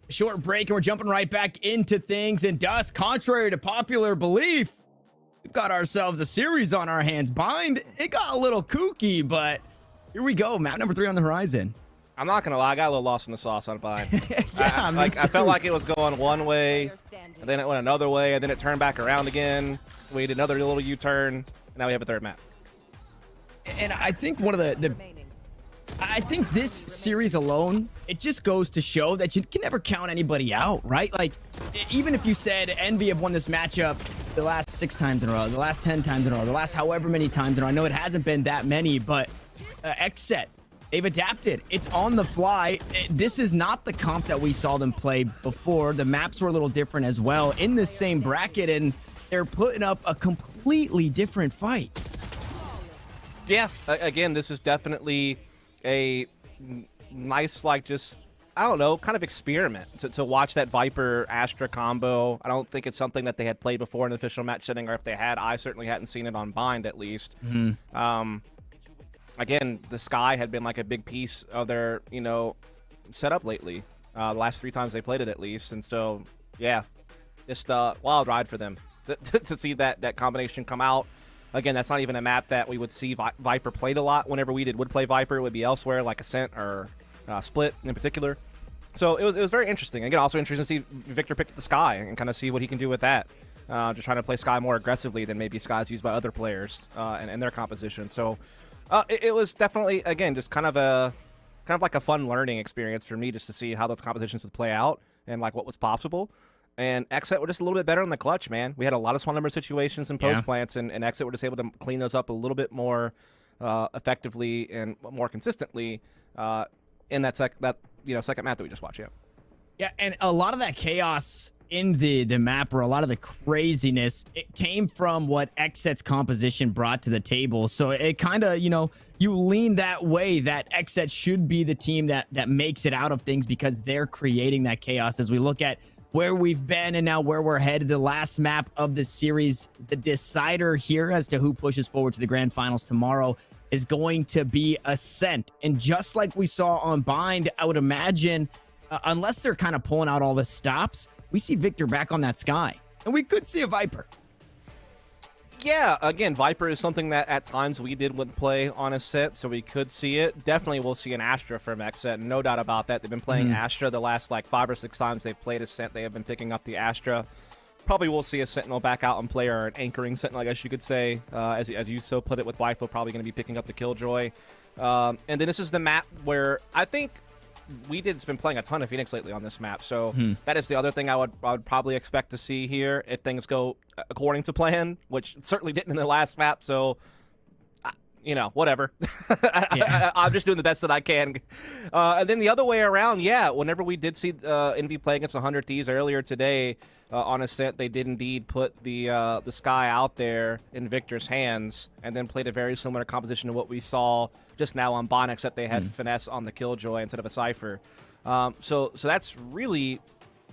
Short break, and we're jumping right back into things. And Dust, contrary to popular belief, we've got ourselves a series on our hands. Bind, it got a little kooky, but here we go. Map number 3 on the horizon. I'm not gonna lie, I got a little lost in the sauce on Bind. Yeah, I felt like it was going one way, and then it went another way, and then it turned back around again. We did another little U-turn, and now we have a third map. And I think one of I think this series alone, it just goes to show that you can never count anybody out, right? Like, even if you said Envy have won this matchup the last 6 times in a row, the last 10 times in a row, the last however many times in a row, I know it hasn't been that many, but XSET, they've adapted. It's on the fly. This is not the comp that we saw them play before. The maps were a little different as well in the same bracket, and they're putting up a completely different fight. Yeah, again, this is definitely a nice, like, just, I don't know, kind of experiment to watch that Viper Astra combo. I don't think it's something that they had played before in an official match setting, or if they had, I certainly hadn't seen it on Bind at least. Again, the Sky had been like a big piece of their, you know, setup lately. The last 3 times they played it at least, and so yeah, just a wild ride for them to see that combination come out. Again, that's not even a map that we would see Viper played a lot. Whenever we would play Viper, it would be elsewhere, like Ascent or Split in particular. So it was very interesting. Again, also interesting to see Victor pick up the Sky and kind of see what he can do with that. Just trying to play Sky more aggressively than maybe Sky's used by other players and their composition. So it was definitely, again, just kind of like a fun learning experience for me, just to see how those compositions would play out and like what was possible. And XSET were just a little bit better in the clutch, man. We had a lot of small number situations and post plants, and XSET were just able to clean those up a little bit more effectively and more consistently in that second map that we just watched. Yeah, and a lot of that chaos in the map, or a lot of the craziness, it came from what XSET's composition brought to the table. So it kind of, you lean that way, that XSET should be the team that makes it out of things, because they're creating that chaos. As we look at where we've been and now where we're headed, the last map of the series, the decider here as to who pushes forward to the grand finals tomorrow is going to be Ascent. And just like we saw on Bind, I would imagine, unless they're kind of pulling out all the stops, we see Victor back on that Sky. And we could see a Viper. Yeah, again, Viper is something that at times we did play on Ascent, so we could see it. Definitely we'll see an Astra from XSET, no doubt about that. They've been playing Astra the last like 5 or 6 times they've played Ascent. They have been picking up the Astra. Probably we'll see a Sentinel back out and play, or an anchoring Sentinel, I guess you could say, as you so put it with Waifu, probably going to be picking up the Killjoy. And then this is the map where I think we did's been playing a ton of Phoenix lately on this map, so that is the other thing I would probably expect to see here if things go according to plan, which certainly didn't in the last map. So whatever. I'm just doing the best that I can. And then the other way around, whenever we did see Envy play against 100 Thieves earlier today on Ascent, they did indeed put the Sky out there in Victor's hands, and then played a very similar composition to what we saw just now on Bon, except they had Finesse on the Killjoy instead of a Cypher. So that's really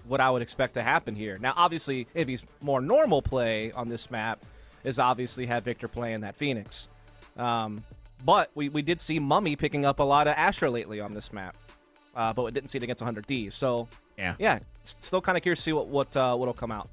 what I would expect to happen here. Now, obviously, Envy's more normal play on this map is obviously have Victor playing that Phoenix. But we did see Mummy picking up a lot of Astra lately on this map, but we didn't see it against 100 Thieves. So yeah, still kind of curious to see what'll come out.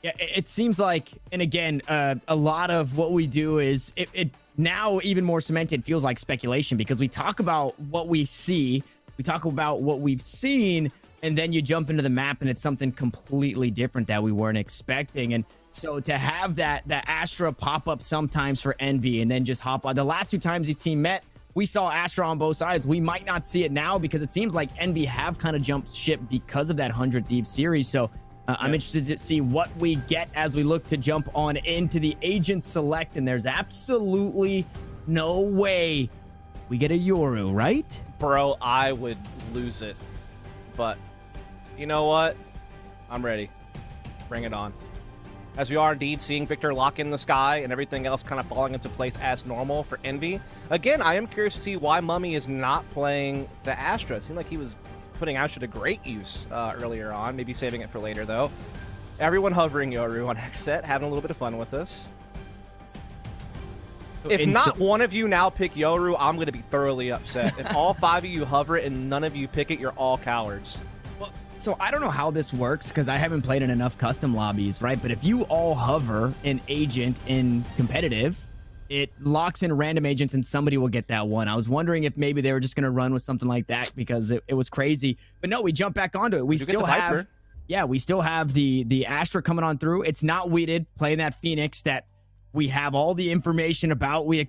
Yeah, it seems like, and again, a lot of what we do is it now even more cemented feels like speculation, because we talk about what we see, we talk about what we've seen, and then you jump into the map and it's something completely different that we weren't expecting. And so to have that Astra pop up sometimes for Envy and then just hop on. The last 2 times these team met, we saw Astra on both sides. We might not see it now because it seems like Envy have kind of jumped ship because of that 100 Thieves series. So I'm interested to see what we get as we look to jump on into the Agent Select. And there's absolutely no way we get a Yoru, right? Bro, I would lose it. But you know what? I'm ready. Bring it on. As we are indeed seeing Victor lock in the sky and everything else kind of falling into place as normal for Envy. Again, I am curious to see why Mummy is not playing the Astra. It seemed like he was putting Astra to great use earlier on, maybe saving it for later, though. Everyone hovering Yoru on XSET, having a little bit of fun with this. If not one of you now pick Yoru, I'm going to be thoroughly upset. If all 5 of you hover it and none of you pick it, you're all cowards. So I don't know how this works because I haven't played in enough custom lobbies, right? But if you all hover an agent in competitive, it locks in random agents and somebody will get that one. I was wondering if maybe they were just going to run with something like that because it was crazy. But no, we jump back onto it. We still have, we still have the Astra coming on through. It's not weeded, playing that Phoenix that we have all the information about. We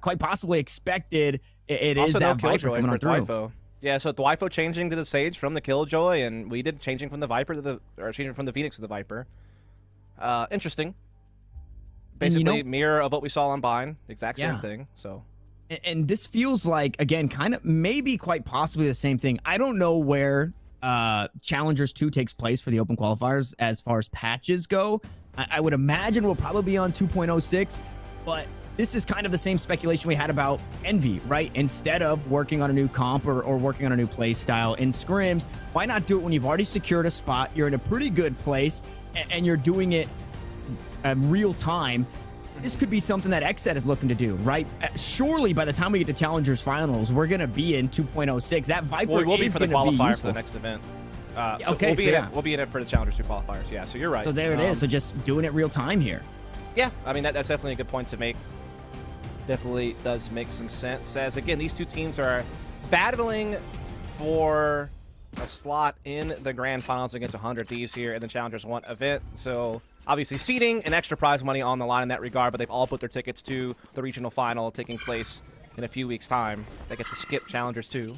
quite possibly expected. It is that Viper coming on through. Yeah, so Dwifo changing to the Sage from the Killjoy, and we did changing from the Viper to the, or changing from the Phoenix to the Viper. Interesting. Basically, mirror of what we saw on Bind. Exact same thing. So, and this feels like, again, kind of maybe quite possibly the same thing. I don't know where Challengers 2 takes place for the open qualifiers as far as patches go. I would imagine we'll probably be on 2.06, but this is kind of the same speculation we had about Envy, right? Instead of working on a new comp or working on a new play style in scrims, why not do it when you've already secured a spot, you're in a pretty good place, and you're doing it real time? This could be something that XSET is looking to do, right? Surely by the time we get to Challengers Finals, we're going to be in 2.06. That Viper we'll be is for the going to be qualifier useful. for the next event. Okay, we'll be in it for the Challengers 2 qualifiers. Yeah, so you're right. So there it is. So just doing it real time here. Yeah, I mean, that's definitely a good point to make. Definitely does make some sense. As again, these two teams are battling for a slot in the grand finals against 100 Thieves here in the Challengers 1 event. So obviously seeding and extra prize money on the line in that regard, but they've all put their tickets to the regional final taking place in a few weeks' time. They get to skip Challengers 2.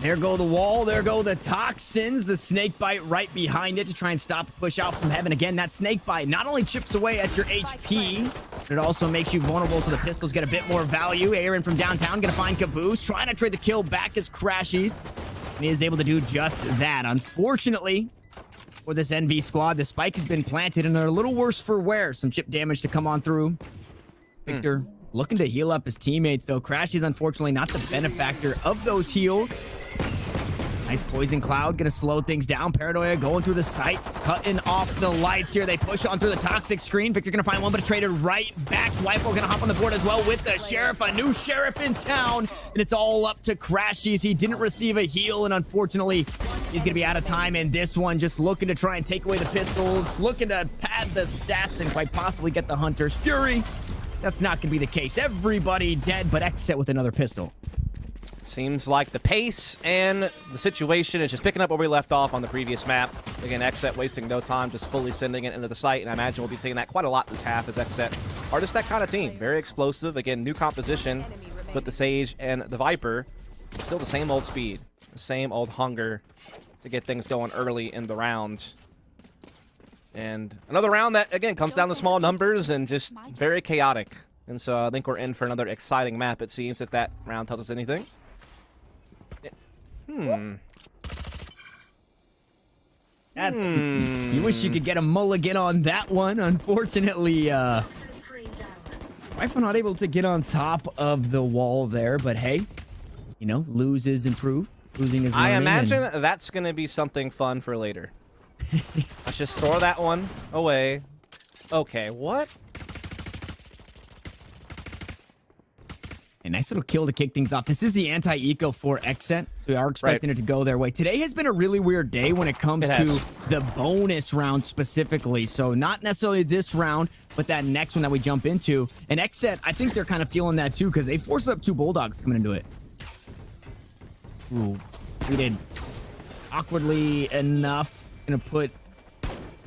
There go the wall. There go the toxins. The snake bite right behind it to try and stop the push out from heaven. Again, that snake bite not only chips away at your HP, but it also makes you vulnerable to the pistols. Get a bit more value. Aaron from downtown gonna find Caboose, trying to trade the kill back as Crashies, and he is able to do just that. Unfortunately for this NV squad, the spike has been planted and they're a little worse for wear. Some chip damage to come on through. Victor looking to heal up his teammates, though. Crashy's unfortunately not the benefactor of those heals. Nice poison cloud, gonna slow things down. Paranoia going through the site, cutting off the lights here. They push on through the toxic screen. Victor gonna find one, but it's traded right back. Dwifo gonna hop on the board as well with the sheriff, a new sheriff in town, and it's all up to Crashies. He didn't receive a heal, and unfortunately, he's gonna be out of time in this one. Just looking to try and take away the pistols, looking to pad the stats, and quite possibly get the Hunter's Fury. That's not going to be the case. Everybody dead, but XSET with another pistol. Seems like the pace and the situation is just picking up where we left off on the previous map. Again, XSET wasting no time, just fully sending it into the site, and I imagine we'll be seeing that quite a lot this half as XSET are just that kind of team. Very explosive. Again, new composition with the Sage and the Viper. Still the same old speed, the same old hunger to get things going early in the round. And another round that, again, comes down to small numbers and just very chaotic. And so I think we're in for another exciting map, it seems, if that round tells us anything. You wish you could get a mulligan on that one. Unfortunately, Rifle not able to get on top of the wall there. But hey, you know, lose is improve. Losing is learning. I imagine that's going to be something fun for later. Let's just store that one away. Okay, what? A nice little kill to kick things off. This is the anti-eco for XSET, so we are expecting it to go their way. Today has been a really weird day when it comes to the bonus round specifically. So not necessarily this round, but that next one that we jump into. And XSET, I think they're kind of feeling that too, because they forced up 2 Bulldogs coming into it. Ooh, we did awkwardly enough. Gonna put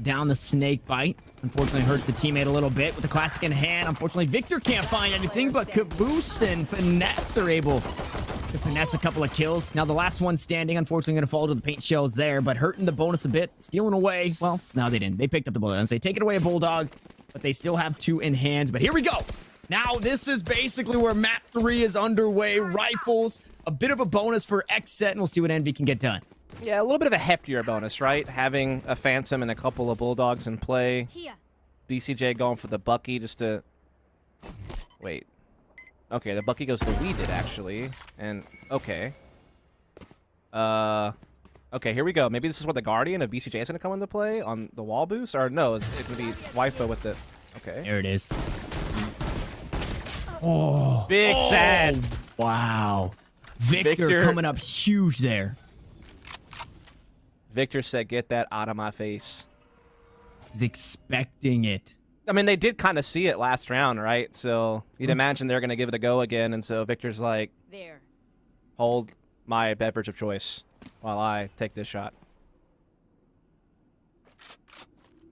down the snake bite. Unfortunately, hurts the teammate a little bit with the classic in hand. Unfortunately, Victor can't find anything, but Caboose and Finesse are able to finesse a couple of kills. Now, the last one standing, unfortunately, going to fall to the paint shells there, but hurting the bonus a bit, stealing away. Well, no, they didn't. They picked up the Bulldog. They take it away, Bulldog, but they still have 2 in hands. But here we go. Now, this is basically where map 3 is underway. Rifles, a bit of a bonus for XSET, and we'll see what Envy can get done. Yeah, a little bit of a heftier bonus, right? Having a Phantom and a couple of Bulldogs in play. BCJ going for the Bucky just to... Wait. Okay, the Bucky goes to Weeded, actually. And, okay. Okay, here we go. Maybe this is where the Guardian of BCJ is going to come into play on the wall boost? Or no, it's going to be Waifu with the... Okay. There it is. Oh. Big sad. Wow. Victor coming up huge there. Victor said, get that out of my face. He's expecting it. I mean, they did kind of see it last round, right? So you'd imagine they're going to give it a go again. And so Victor's like, hold my beverage of choice while I take this shot.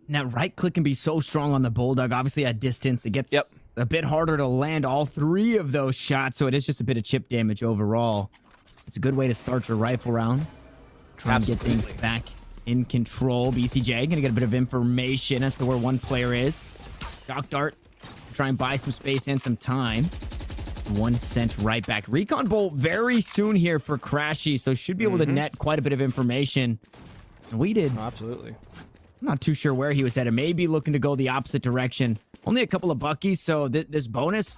And that right click can be so strong on the Bulldog. Obviously, at distance, it gets a bit harder to land all 3 of those shots. So it is just a bit of chip damage overall. It's a good way to start your rifle round. Try and get things back in control. BCJ going to get a bit of information as to where one player is. Doc Dart, try and buy some space and some time. 1 sent right back. Recon Bolt very soon here for Crashy, so should be able to net quite a bit of information. And we did. Oh, absolutely. I'm not too sure where he was headed. Maybe looking to go the opposite direction. Only a couple of Buckies, so this bonus,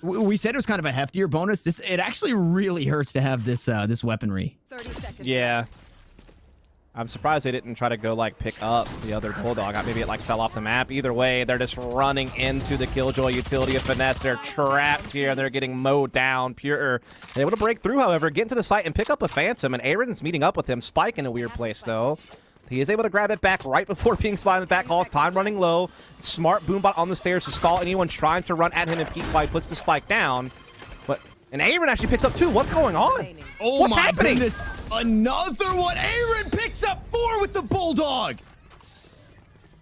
we said it was kind of a heftier bonus. It actually really hurts to have this this weaponry. 30 seconds. Yeah. I'm surprised they didn't try to go, like, pick up the other Bulldog. Maybe it, like, fell off the map. Either way, they're just running into the Killjoy utility of Finesse. They're trapped here. They're getting mowed down. Pure. They're able to break through, however, get into the site and pick up a Phantom. And Aaron's meeting up with him. Spike in a weird place, though. He is able to grab it back right before being spotted in the back halls. Time running low. Smart Boombot on the stairs to stall anyone trying to run at him and peek while he puts the Spike down. And Aaron actually picks up 2. What's going on? Oh, What's my happening? goodness. Another one. Aaron picks up 4 with the Bulldog.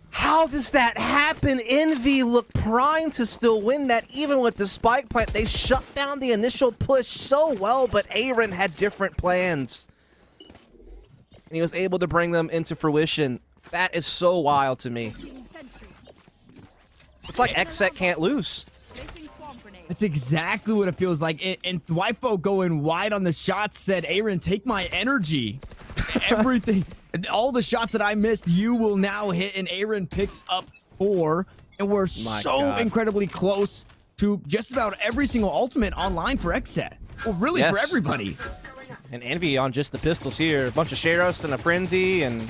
How does that happen? Envy look primed to still win that even with the spike plant. They shut down the initial push so well, but Aaron had different plans. And he was able to bring them into fruition. That is so wild to me. It's like XSET can't lose. That's exactly what it feels like. And Waifu going wide on the shots said, Aaron, take my energy. Everything, all the shots that I missed, you will now hit. And Aaron picks up 4. And we're incredibly close to just about every single ultimate online for XSET. Well, really for everybody. And Envy on just the pistols here. A bunch of Sheriffs and a Frenzy and...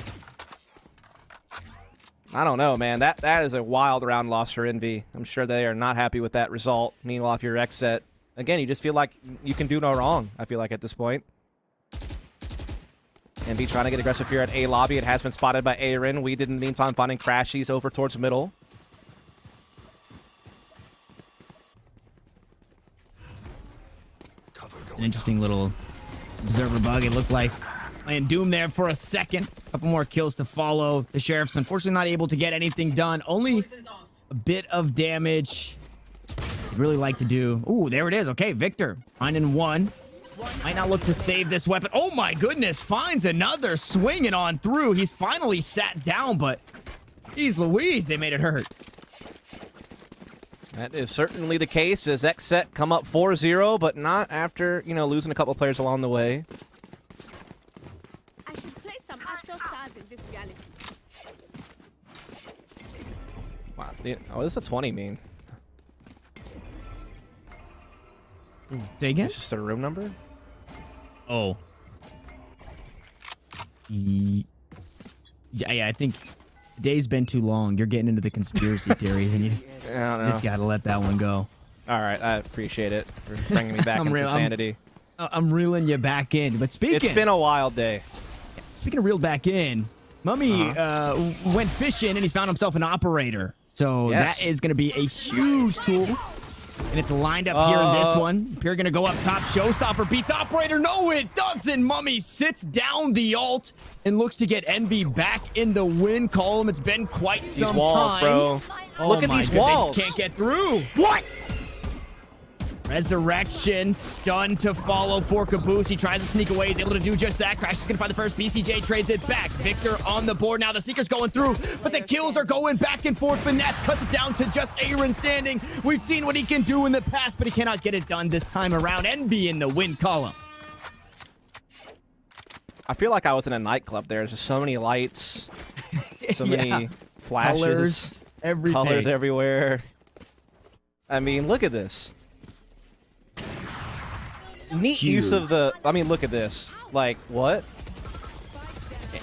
I don't know, man. That is a wild round loss for Envy. I'm sure they are not happy with that result. Meanwhile, if you're XSET, again, you just feel like you can do no wrong, I feel like, at this point. Envy trying to get aggressive here at A lobby. It has been spotted by Aaron. We did, in the meantime, finding Crashies over towards middle. An interesting little observer bug, it looked like. Playing Doom there for a second. A couple more kills to follow. The Sheriff's unfortunately not able to get anything done. Only a bit of damage. I'd really like to do... Ooh, there it is. Okay, Victor. Finding 1. Might not look to save this weapon. Oh my goodness. Finds another. Swinging on through. He's finally sat down, but... Geez Louise, they made it hurt. That is certainly the case as XSET come up 4-0, but not after, you know, losing a couple players along the way. I should play some Astral Stars in this reality. Wow. Oh, this is a 20 mean. Say again? It's just a room number? Oh. Yeah, I think the day's been too long. You're getting into the conspiracy theories, and you just gotta let that one go. All right, I appreciate it for bringing me back into sanity. I'm reeling you back in. But speaking... It's been a wild day. Speaking of reeled back in, Mummy went fishing, and he's found himself an operator. So that is going to be a huge tool And it's lined up here in this one. Pure gonna go up top. Showstopper beats Operator. No, it doesn't. Mummy sits down the ult and looks to get Envy back in the win column. It's been quite some These walls, time. bro. Look at these walls. They can't get through. What? Resurrection, stun to follow for Caboose. He tries to sneak away. He's able to do just that. Crash is going to find the first. BCJ trades it back. Victor on the board. Now the Seeker's going through, but the kills are going back and forth. Finesse cuts it down to just Aaron standing. We've seen what he can do in the past, but he cannot get it done this time around. Envy in the win column. I feel like I was in a nightclub there. There's just so many lights, so many flashes, colors, everything. Colors everywhere. I mean, look at this. Neat use of the... I mean, look at this. Like, what?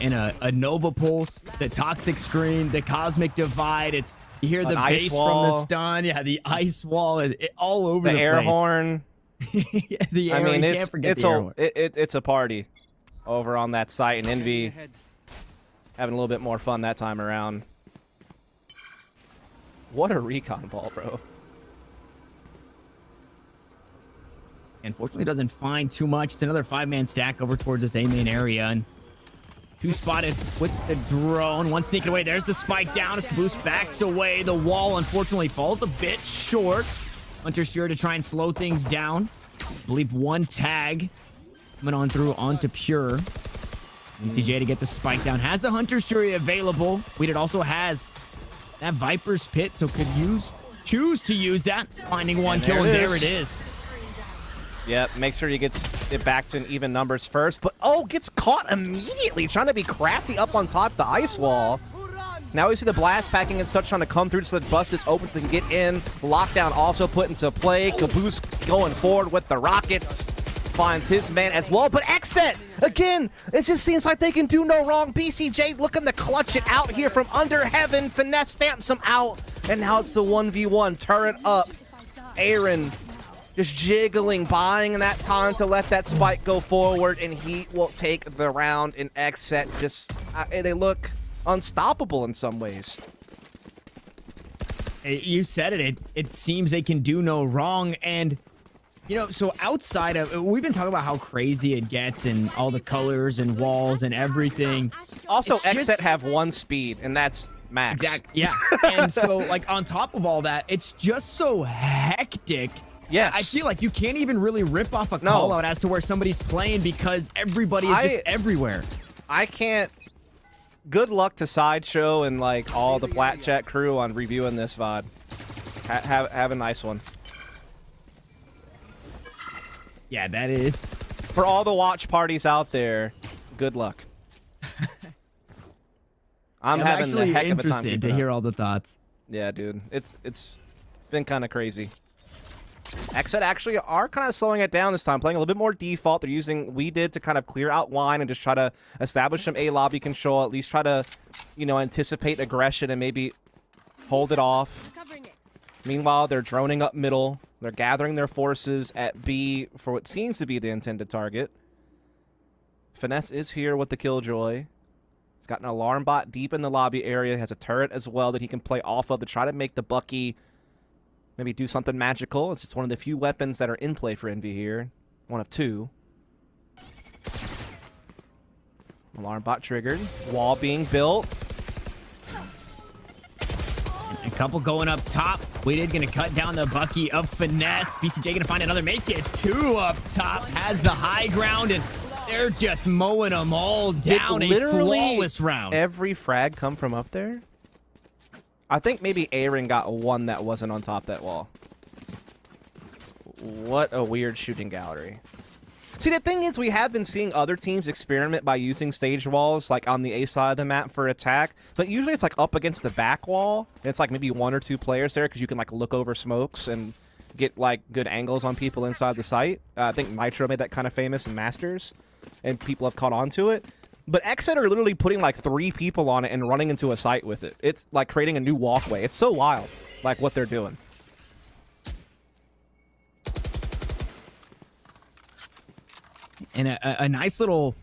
And a Nova Pulse, the Toxic Screen, the Cosmic Divide. It's you hear the bass from the stun. Yeah, the ice wall. All over the place. The air horn. Yeah, the air horn. You can't forget the air horn. It's a party over on that site. And Envy having a little bit more fun that time around. What a recon ball, bro. Unfortunately, doesn't find too much. It's another 5-man stack over towards this A-main area. And 2 spotted with the drone. 1 sneaking away. There's the spike down as Caboose backs away. The wall, unfortunately, falls a bit short. Hunter's sure to try and slow things down. I believe 1 tag coming on through onto Pure. ECJ to get the spike down. Has a Hunter's Fury available. Weeded also has that Viper's Pit, so could choose to use that. Finding 1 kill, and there it is. Yep, make sure he gets it back to an even numbers first. But, gets caught immediately, trying to be crafty up on top of the ice wall. Now we see the blast packing and such trying to come through so the bust is open so they can get in. Lockdown also put into play. Caboose going forward with the rockets. Finds his man as well. But XSET, again, it just seems like they can do no wrong. BCJ looking to clutch it out here from under heaven. Finesse stamps him out. And now it's the 1v1. Turret up. Aaron just jiggling, buying that time to let that spike go forward, and he will take the round in XSET. Just, they look unstoppable in some ways. You said it. It seems they can do no wrong, and, you know, so outside of... We've been talking about how crazy it gets and all the colors and walls and everything. Also, XSET have 1 speed, and that's max. Exactly, yeah. And so, like, on top of all that, it's just so hectic. Yes. I feel like you can't even really rip off a call out as to where somebody's playing because everybody is just everywhere. I can't. Good luck to Sideshow and like all the Plat Chat crew on reviewing this VOD. Have a nice one. Yeah, that is. For all the watch parties out there, good luck. I'm having a heck of a time. Interested to hear all the thoughts. Yeah, dude. It's been kind of crazy. XSET actually are kind of slowing it down this time, playing a little bit more default. They're using We Did to kind of clear out line and just try to establish some A lobby control, at least try to, you know, anticipate aggression and maybe hold it off. Meanwhile, they're droning up middle. They're gathering their forces at B for what seems to be the intended target. Finesse is here with the Killjoy. He's got an alarm bot deep in the lobby area. Has a turret as well that he can play off of to try to make the Bucky maybe do something magical. It's one of the few weapons that are in play for Envy here. One of 2. Alarm bot triggered. Wall being built. A couple going up top. Weighted gonna cut down the Bucky of Finesse. BCJ gonna find another. Make it 2 up top. Has the high ground, and they're just mowing them all down. Did a flawless round. Every frag come from up there? I think maybe Aaron got 1 that wasn't on top of that wall. What a weird shooting gallery. See, the thing is, we have been seeing other teams experiment by using stage walls, like on the A side of the map for attack, but usually it's like up against the back wall, and it's like maybe 1 or 2 players there, because you can like look over smokes and get like good angles on people inside the site. I think Nitro made that kind of famous in Masters, and people have caught on to it. But XSET are literally putting like 3 people on it and running into a site with it. It's like creating a new walkway. It's so wild, like what they're doing. And a nice little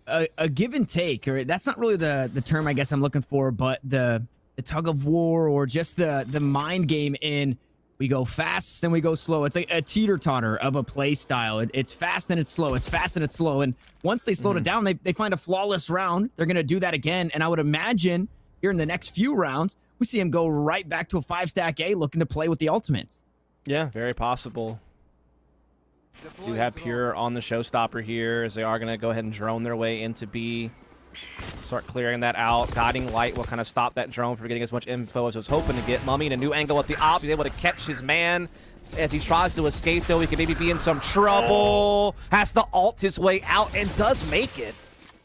a give and take, or that's not really the term I guess I'm looking for, but the tug of war, or just the mind game in We go fast, then we go slow. It's like a teeter-totter of a play style. It's fast, then it's slow. It's fast, and it's slow. And once they slowed it down, they find a flawless round. They're going to do that again. And I would imagine here in the next few rounds, we see him go right back to a 5-stack A looking to play with the ultimates. Yeah, very possible. Do have Pure on the showstopper here as they are going to go ahead and drone their way into B. Start clearing that out. Guiding Light will kind of stop that drone from getting as much info as I was hoping to get. Mummy in a new angle at the op. He's able to catch his man. As he tries to escape, though, he could maybe be in some trouble. Has to ult his way out and does make it.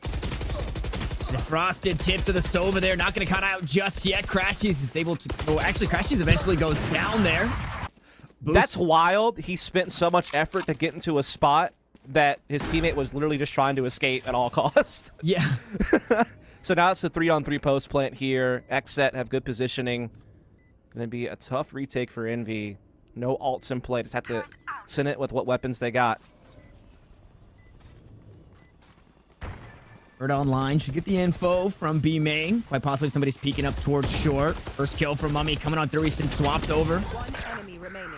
The frosted tip to the Sova there. Not going to cut out just yet. Crashies is able to... Oh, actually, Crashies eventually goes down there. Boost. That's wild. He spent so much effort to get into a spot that his teammate was literally just trying to escape at all costs. Yeah. So now it's the 3-on-3 post plant here. XSET have good positioning. Going to be a tough retake for Envy. No ults in play. Just have to send it with what weapons they got. Bird online should get the info from B main. Quite possibly somebody's peeking up towards short. First kill from Mummy coming on through. He's been swapped over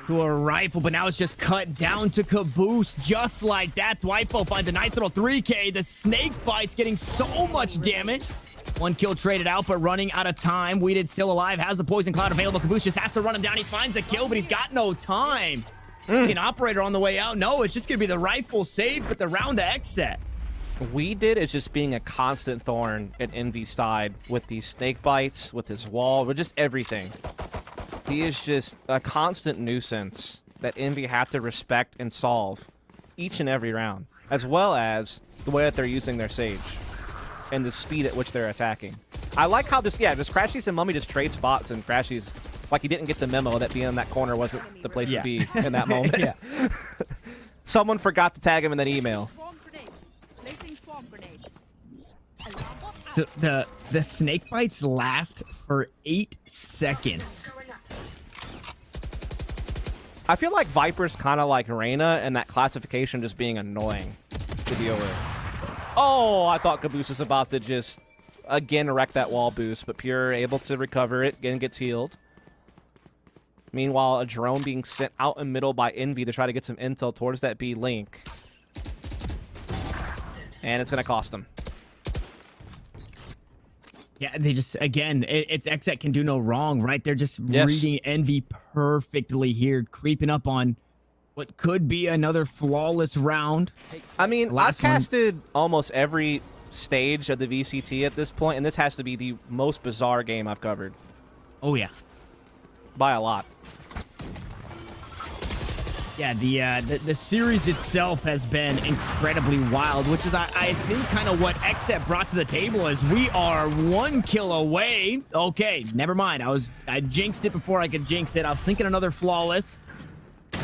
to a rifle, but now it's just cut down to Caboose just like that. Dwipo finds a nice little 3K. The snake bite's getting so much damage. One kill traded out, but running out of time. Weeded still alive, has the poison cloud available. Caboose just has to run him down. He finds a kill, but he's got no time. An operator on the way out. No, it's just going to be the rifle save, but the round to XSET. Weeded is just being a constant thorn at Envy's side with these snake bites, with his wall, with just everything. He is just a constant nuisance that Envy have to respect and solve each and every round, as well as the way that they're using their Sage and the speed at which they're attacking. I like how this Crashies and Mummy just trade spots, and Crashies, it's like he didn't get the memo that being in that corner wasn't the place to be in that moment. Someone forgot to tag him in that email. So the snake bites last for 8 seconds. I feel like Viper's kind of like Reyna, and that classification just being annoying to deal with. Oh, I thought Caboose was about to just, again, wreck that wall boost, but Pure able to recover it, again gets healed. Meanwhile, a drone being sent out in middle by Envy to try to get some intel towards that B link. And it's going to cost them. Yeah, they just, again, it's XSET can do no wrong, right? They're just reading Envy perfectly here, creeping up on what could be another flawless round. I mean, I've casted almost every stage of the VCT at this point, and this has to be the most bizarre game I've covered. Oh, yeah. By a lot. Yeah, the series itself has been incredibly wild, which is, I think, kind of what XSET brought to the table is we are 1 kill away. Okay, never mind. I jinxed it before I could jinx it. I was thinking another flawless.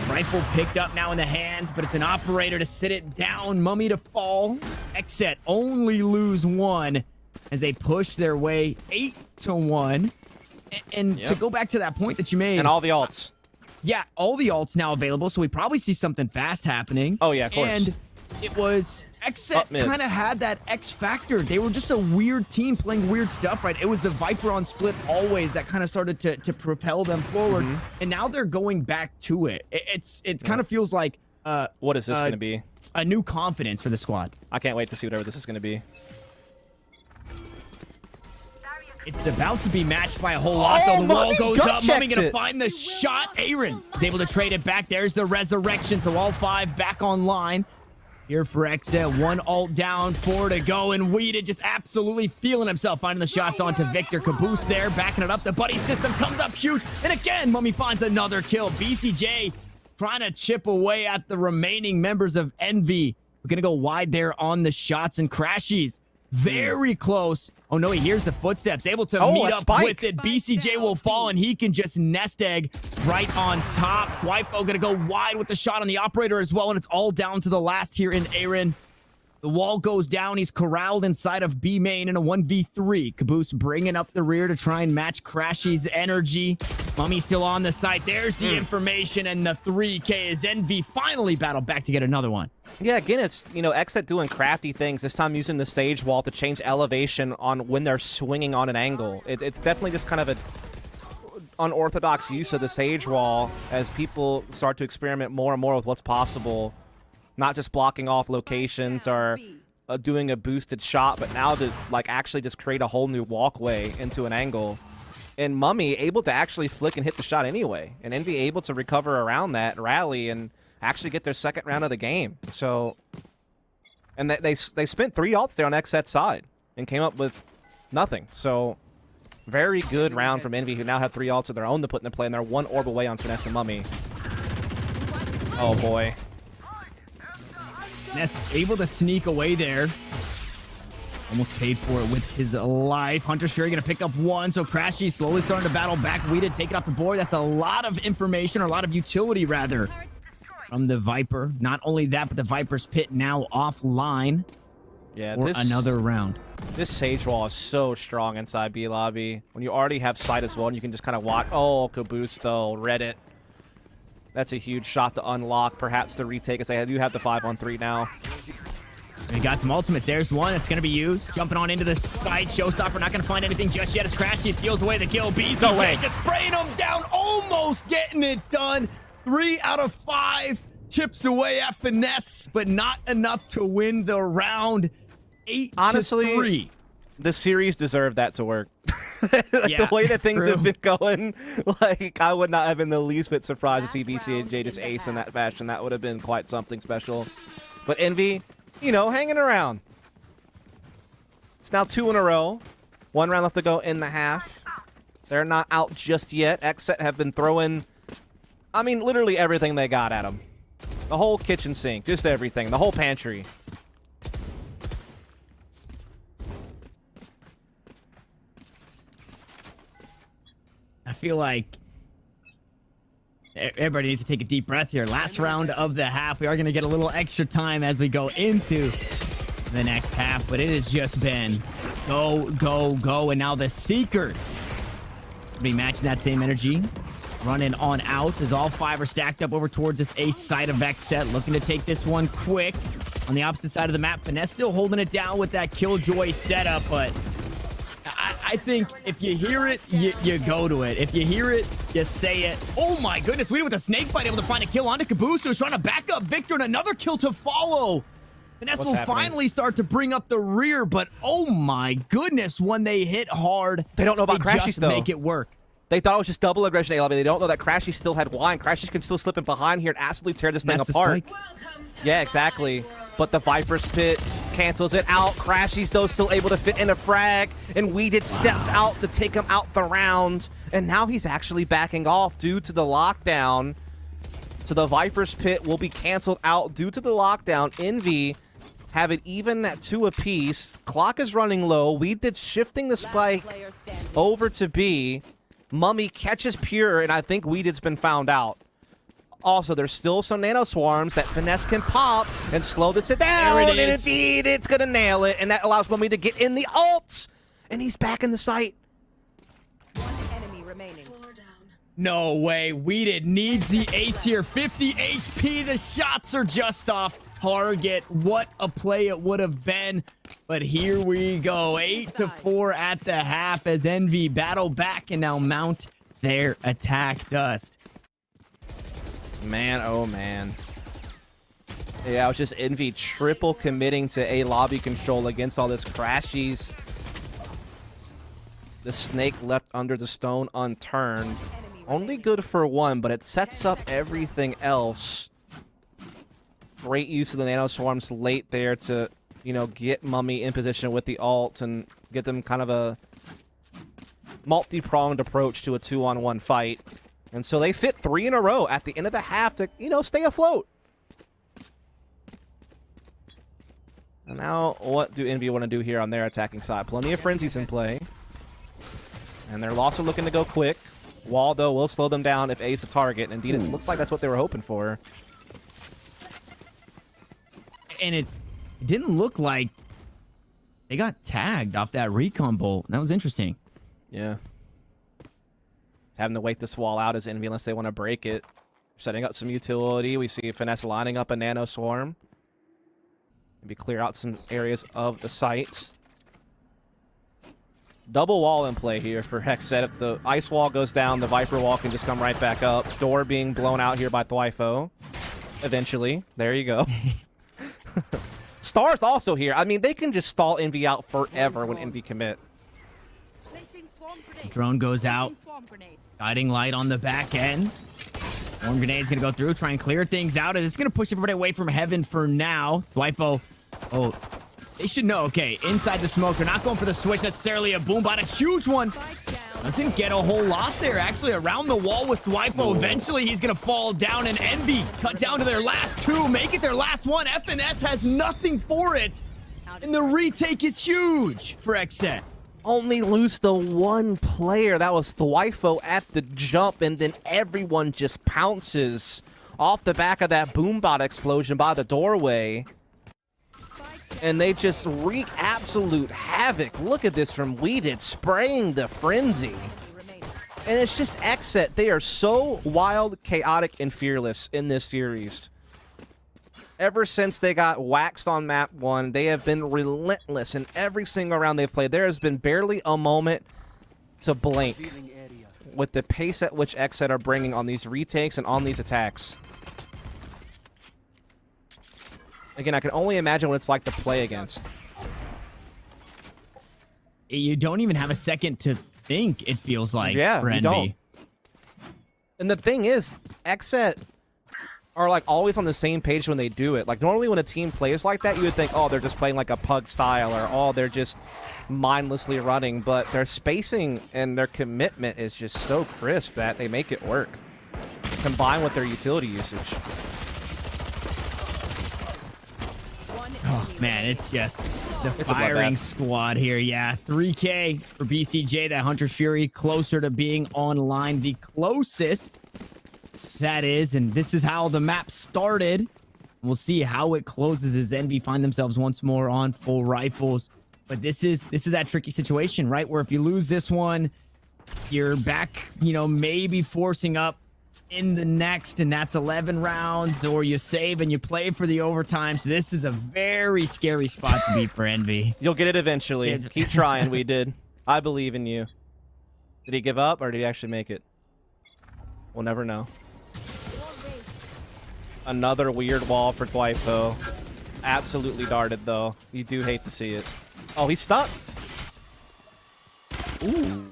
Rifle picked up now in the hands, but it's an operator to sit it down. Mummy to fall. XSET only lose 1 as they push their way 8-1. And to go back to that point that you made. And all the ults. Yeah, all the ults now available, so we probably see something fast happening. Oh, yeah, of course. And it was XSET kind of had that X factor. They were just a weird team playing weird stuff, right? It was the Viper on split always that kind of started to propel them forward. And now they're going back to it. It kind of feels like... what is this going to be? A new confidence for the squad. I can't wait to see whatever this is going to be. It's about to be matched by a whole lot, though. The wall goes up. Mummy gonna find the shot. Aaron is able to trade it back. There's the resurrection, so all 5 back online. Here for XSET, 1 ult down, 4 to go, and Weeded just absolutely feeling himself, finding the shots onto Victor. Caboose there, backing it up. The buddy system comes up huge, and again, Mummy finds another kill. BCJ trying to chip away at the remaining members of Envy. We're gonna go wide there on the shots, and Crashies very close. Oh no, he hears the footsteps, able to meet up with it. BCJ will fall, and he can just nest egg right on top. Wipo gonna go wide with the shot on the operator as well, and it's all down to the last here in Aaron. The wall goes down. He's corralled inside of B main in a 1v3. Caboose bringing up the rear to try and match Crashy's energy. Mummy still on the site. There's the information, and the 3K as Envy finally battled back to get another one. Yeah, again, it's, XSET doing crafty things, this time using the Sage Wall to change elevation on when they're swinging on an angle. It's definitely just kind of unorthodox use of the Sage Wall as people start to experiment more and more with what's possible. Not just blocking off locations or doing a boosted shot, but now to like actually just create a whole new walkway into an angle. And Mummy able to actually flick and hit the shot anyway. And Envy able to recover around that, rally, and actually get their second round of the game. So, and they spent 3 ults there on XSET's side and came up with nothing. So, very good round from Envy, who now have 3 ults of their own to put into play, and they're 1 orb away on Finesse and Mummy. Oh boy. Ness able to sneak away there. Almost paid for it with his life. Hunter Fury going to pick up 1, so Crashy slowly starting to battle back. We did take it off the board. That's a lot of information, or a lot of utility, rather, from the Viper. Not only that, but the Viper's Pit now offline. Yeah, for another round. This Sage Wall is so strong inside B lobby. When you already have sight as well, and you can just kind of watch. Oh, Caboose, though. Reddit. That's a huge shot to unlock, perhaps the retake, as they do have the 5-on-3 now. We got some ultimates. There's one that's going to be used. Jumping on into the side. Showstopper not going to find anything just yet as Crashy steals away the kill. Beast away. Just spraying them down. Almost getting it done. 3 out of 5 chips away at Finesse, but not enough to win the round. 8-3. Honestly, the series deserved that to work. Yeah, the way that things have been going, like, I would not have been the least bit surprised to see BCJ just ace in that fashion. That would have been quite something special. But Envy, you know, hanging around. It's now 2 in a row. 1 round left to go in the half. They're not out just yet. XSET have been throwing, I mean, literally everything they got at them. The whole kitchen sink, just everything. The whole pantry. I feel like everybody needs to take a deep breath here. Last round of the half. We are going to get a little extra time as we go into the next half, but it has just been go, go, go. And now the Seekers will be matching that same energy. Running on out as all 5 are stacked up over towards this ace side of XSET. Looking to take this one quick. On the opposite side of the map, Finesse still holding it down with that Killjoy setup, but I think if you hear it, you go to it. If you hear it, you say it. Oh my goodness, we did with a snake bite, able to find a kill onto Caboose, who's trying to back up Victor, and another kill to follow. Finesse will finally start to bring up the rear, but oh my goodness, when they hit hard, they don't know about Crashy, though. Make it work. They thought it was just double aggression A lobby. They don't know that Crashy still had wine. Crashy can still slip in behind here and absolutely tear this thing apart. Yeah, exactly. But the Viper's Pit cancels it out. Crashy's, though, still able to fit in a frag. And Weeded steps out to take him out the round. And now he's actually backing off due to the lockdown. So the Viper's Pit will be canceled out due to the lockdown. Envy have it even at 2 apiece. Clock is running low. Weeded shifting the spike over to B. Mummy catches Pure, and I think Weeded's been found out. Also, there's still some nano swarms that Finesse can pop and slow this down. There it is. And indeed, it's going to nail it. And that allows Mummy to get in the ults. And he's back in the site. One enemy remaining. No way. Weeded needs the ace here. 50 HP. The shots are just off target. What a play it would have been. But here we go. 8-4 at the half as Envy battle back and now mount their attack dust. Man, oh man. Yeah, it was just Envy triple committing to A lobby control against all this Crashies. The snake left under the stone unturned. Only good for 1, but it sets up everything else. Great use of the nano swarms late there to, you know, get Mummy in position with the ult and get them kind of a multi-pronged approach to a 2-on-1 fight. And so they fit 3 in a row at the end of the half to, you know, stay afloat. And now, what do Envy want to do here on their attacking side? Plenty of frenzies in play. And they're also looking to go quick. Wall, though, will slow them down if A's a target. And indeed, it looks like that's what they were hoping for. And it didn't look like they got tagged off that recon bolt. That was interesting. Yeah. Having to wait this wall out as Envy unless they want to break it. Setting up some utility. We see Finesse lining up a nano swarm. Maybe clear out some areas of the site. Double wall in play here for XSET. If the ice wall goes down, the Viper wall can just come right back up. Door being blown out here by Thwifo. Eventually. There you go. Star's also here. I mean, they can just stall Envy out forever when Envy commit. Drone goes out. Guiding light on the back end. Swarm grenade's going to go through, try and clear things out. And it's going to push everybody away from heaven for now. Thwifo. Oh, they should know. Okay, inside the smoke. They're not going for the switch necessarily. A boom bot, a huge one. Doesn't get a whole lot there. Actually, around the wall with Thwifo. Eventually, he's going to fall down. And Envy cut down to their last two. Make it their last one. FNS has nothing for it. And the retake is huge for XSET. Only lose the one player. That was Thwifo at the jump. And then everyone just pounces off the back of that boombot explosion by the doorway. And they just wreak absolute havoc. Look at this from Weeded, spraying the frenzy. And it's just XSET. They are so wild, chaotic, and fearless in this series. Ever since they got waxed on map 1, they have been relentless in every single round they've played. There has been barely a moment to blink with the pace at which XSET are bringing on these retakes and on these attacks. Again, I can only imagine what it's like to play against. You don't even have a second to think, it feels like, yeah, for you Envy. don't. And the thing is, XSET are like always on the same page when they do it. Like normally when a team plays like that, you would think, oh, they're just playing like a pug style, or oh, they're just mindlessly running. But their spacing and their commitment is just so crisp that they make it work, combined with their utility usage. Oh, man, it's just the firing squad here. Yeah, 3K for BCJ. That Hunter's Fury closer to being online. The closest, that is. And this is how the map started. We'll see how it closes as Envy find themselves once more on full rifles. But this is that tricky situation, right? Where if you lose this one, you're back, you know, maybe forcing up in the next, and that's 11 rounds, or you save and you play for the overtime. So this is a very scary spot to be for Envy. You'll get it eventually. Keep trying. We did. I believe in you. Did he give up, or did he actually make it? We'll never know. Another weird wall for Thwifo. Absolutely darted, though. You do hate to see it. Oh, he's stuck. Ooh.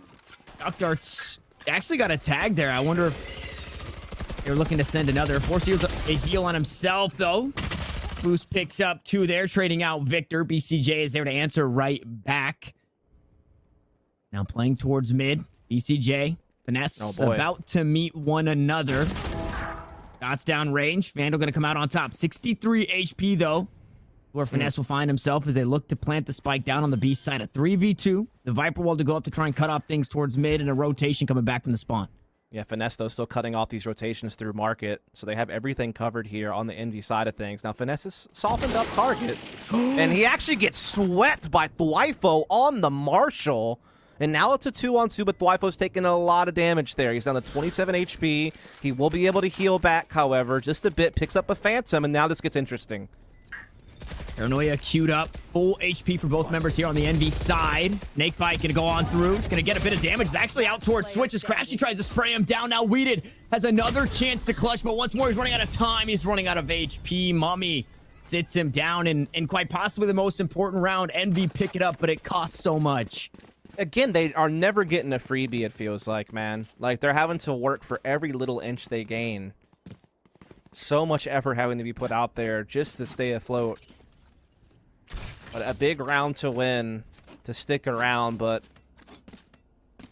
Duck darts actually got a tag there. I wonder if they're looking to send another. Forces a heal on himself, though. Boost picks up 2 there, trading out Victor. BCJ is there to answer right back. Now playing towards mid. BCJ, Finesse about to meet one another. Shots down range. Vandal going to come out on top. 63 HP, though. Where Finesse will find himself as they look to plant the spike down on the B side. A 3v2. The Viper wall to go up to try and cut off things towards mid, and a rotation coming back from the spawn. Yeah, Finesse, though, still cutting off these rotations through market. So they have everything covered here on the Envy side of things. Now, Finesse is softened up target. And he actually gets swept by Thwifo on the Marshall. And now it's a 2-on-2, but Thwifo's taking a lot of damage there. He's down to 27 HP. He will be able to heal back, however, just a bit. Picks up a Phantom, and now this gets interesting. Paranoia queued up. Full HP for both members here on the Envy side. Snakebite going to go on through. He's going to get a bit of damage. He's actually out towards Switch as Crashy tries to spray him down. Now Weeded has another chance to clutch, but once more he's running out of time. He's running out of HP. Mummy sits him down, and quite possibly the most important round. Envy pick it up, but it costs so much. Again, they are never getting a freebie, it feels like, man. Like, they're having to work for every little inch they gain. So much effort having to be put out there just to stay afloat. But a big round to win, to stick around, but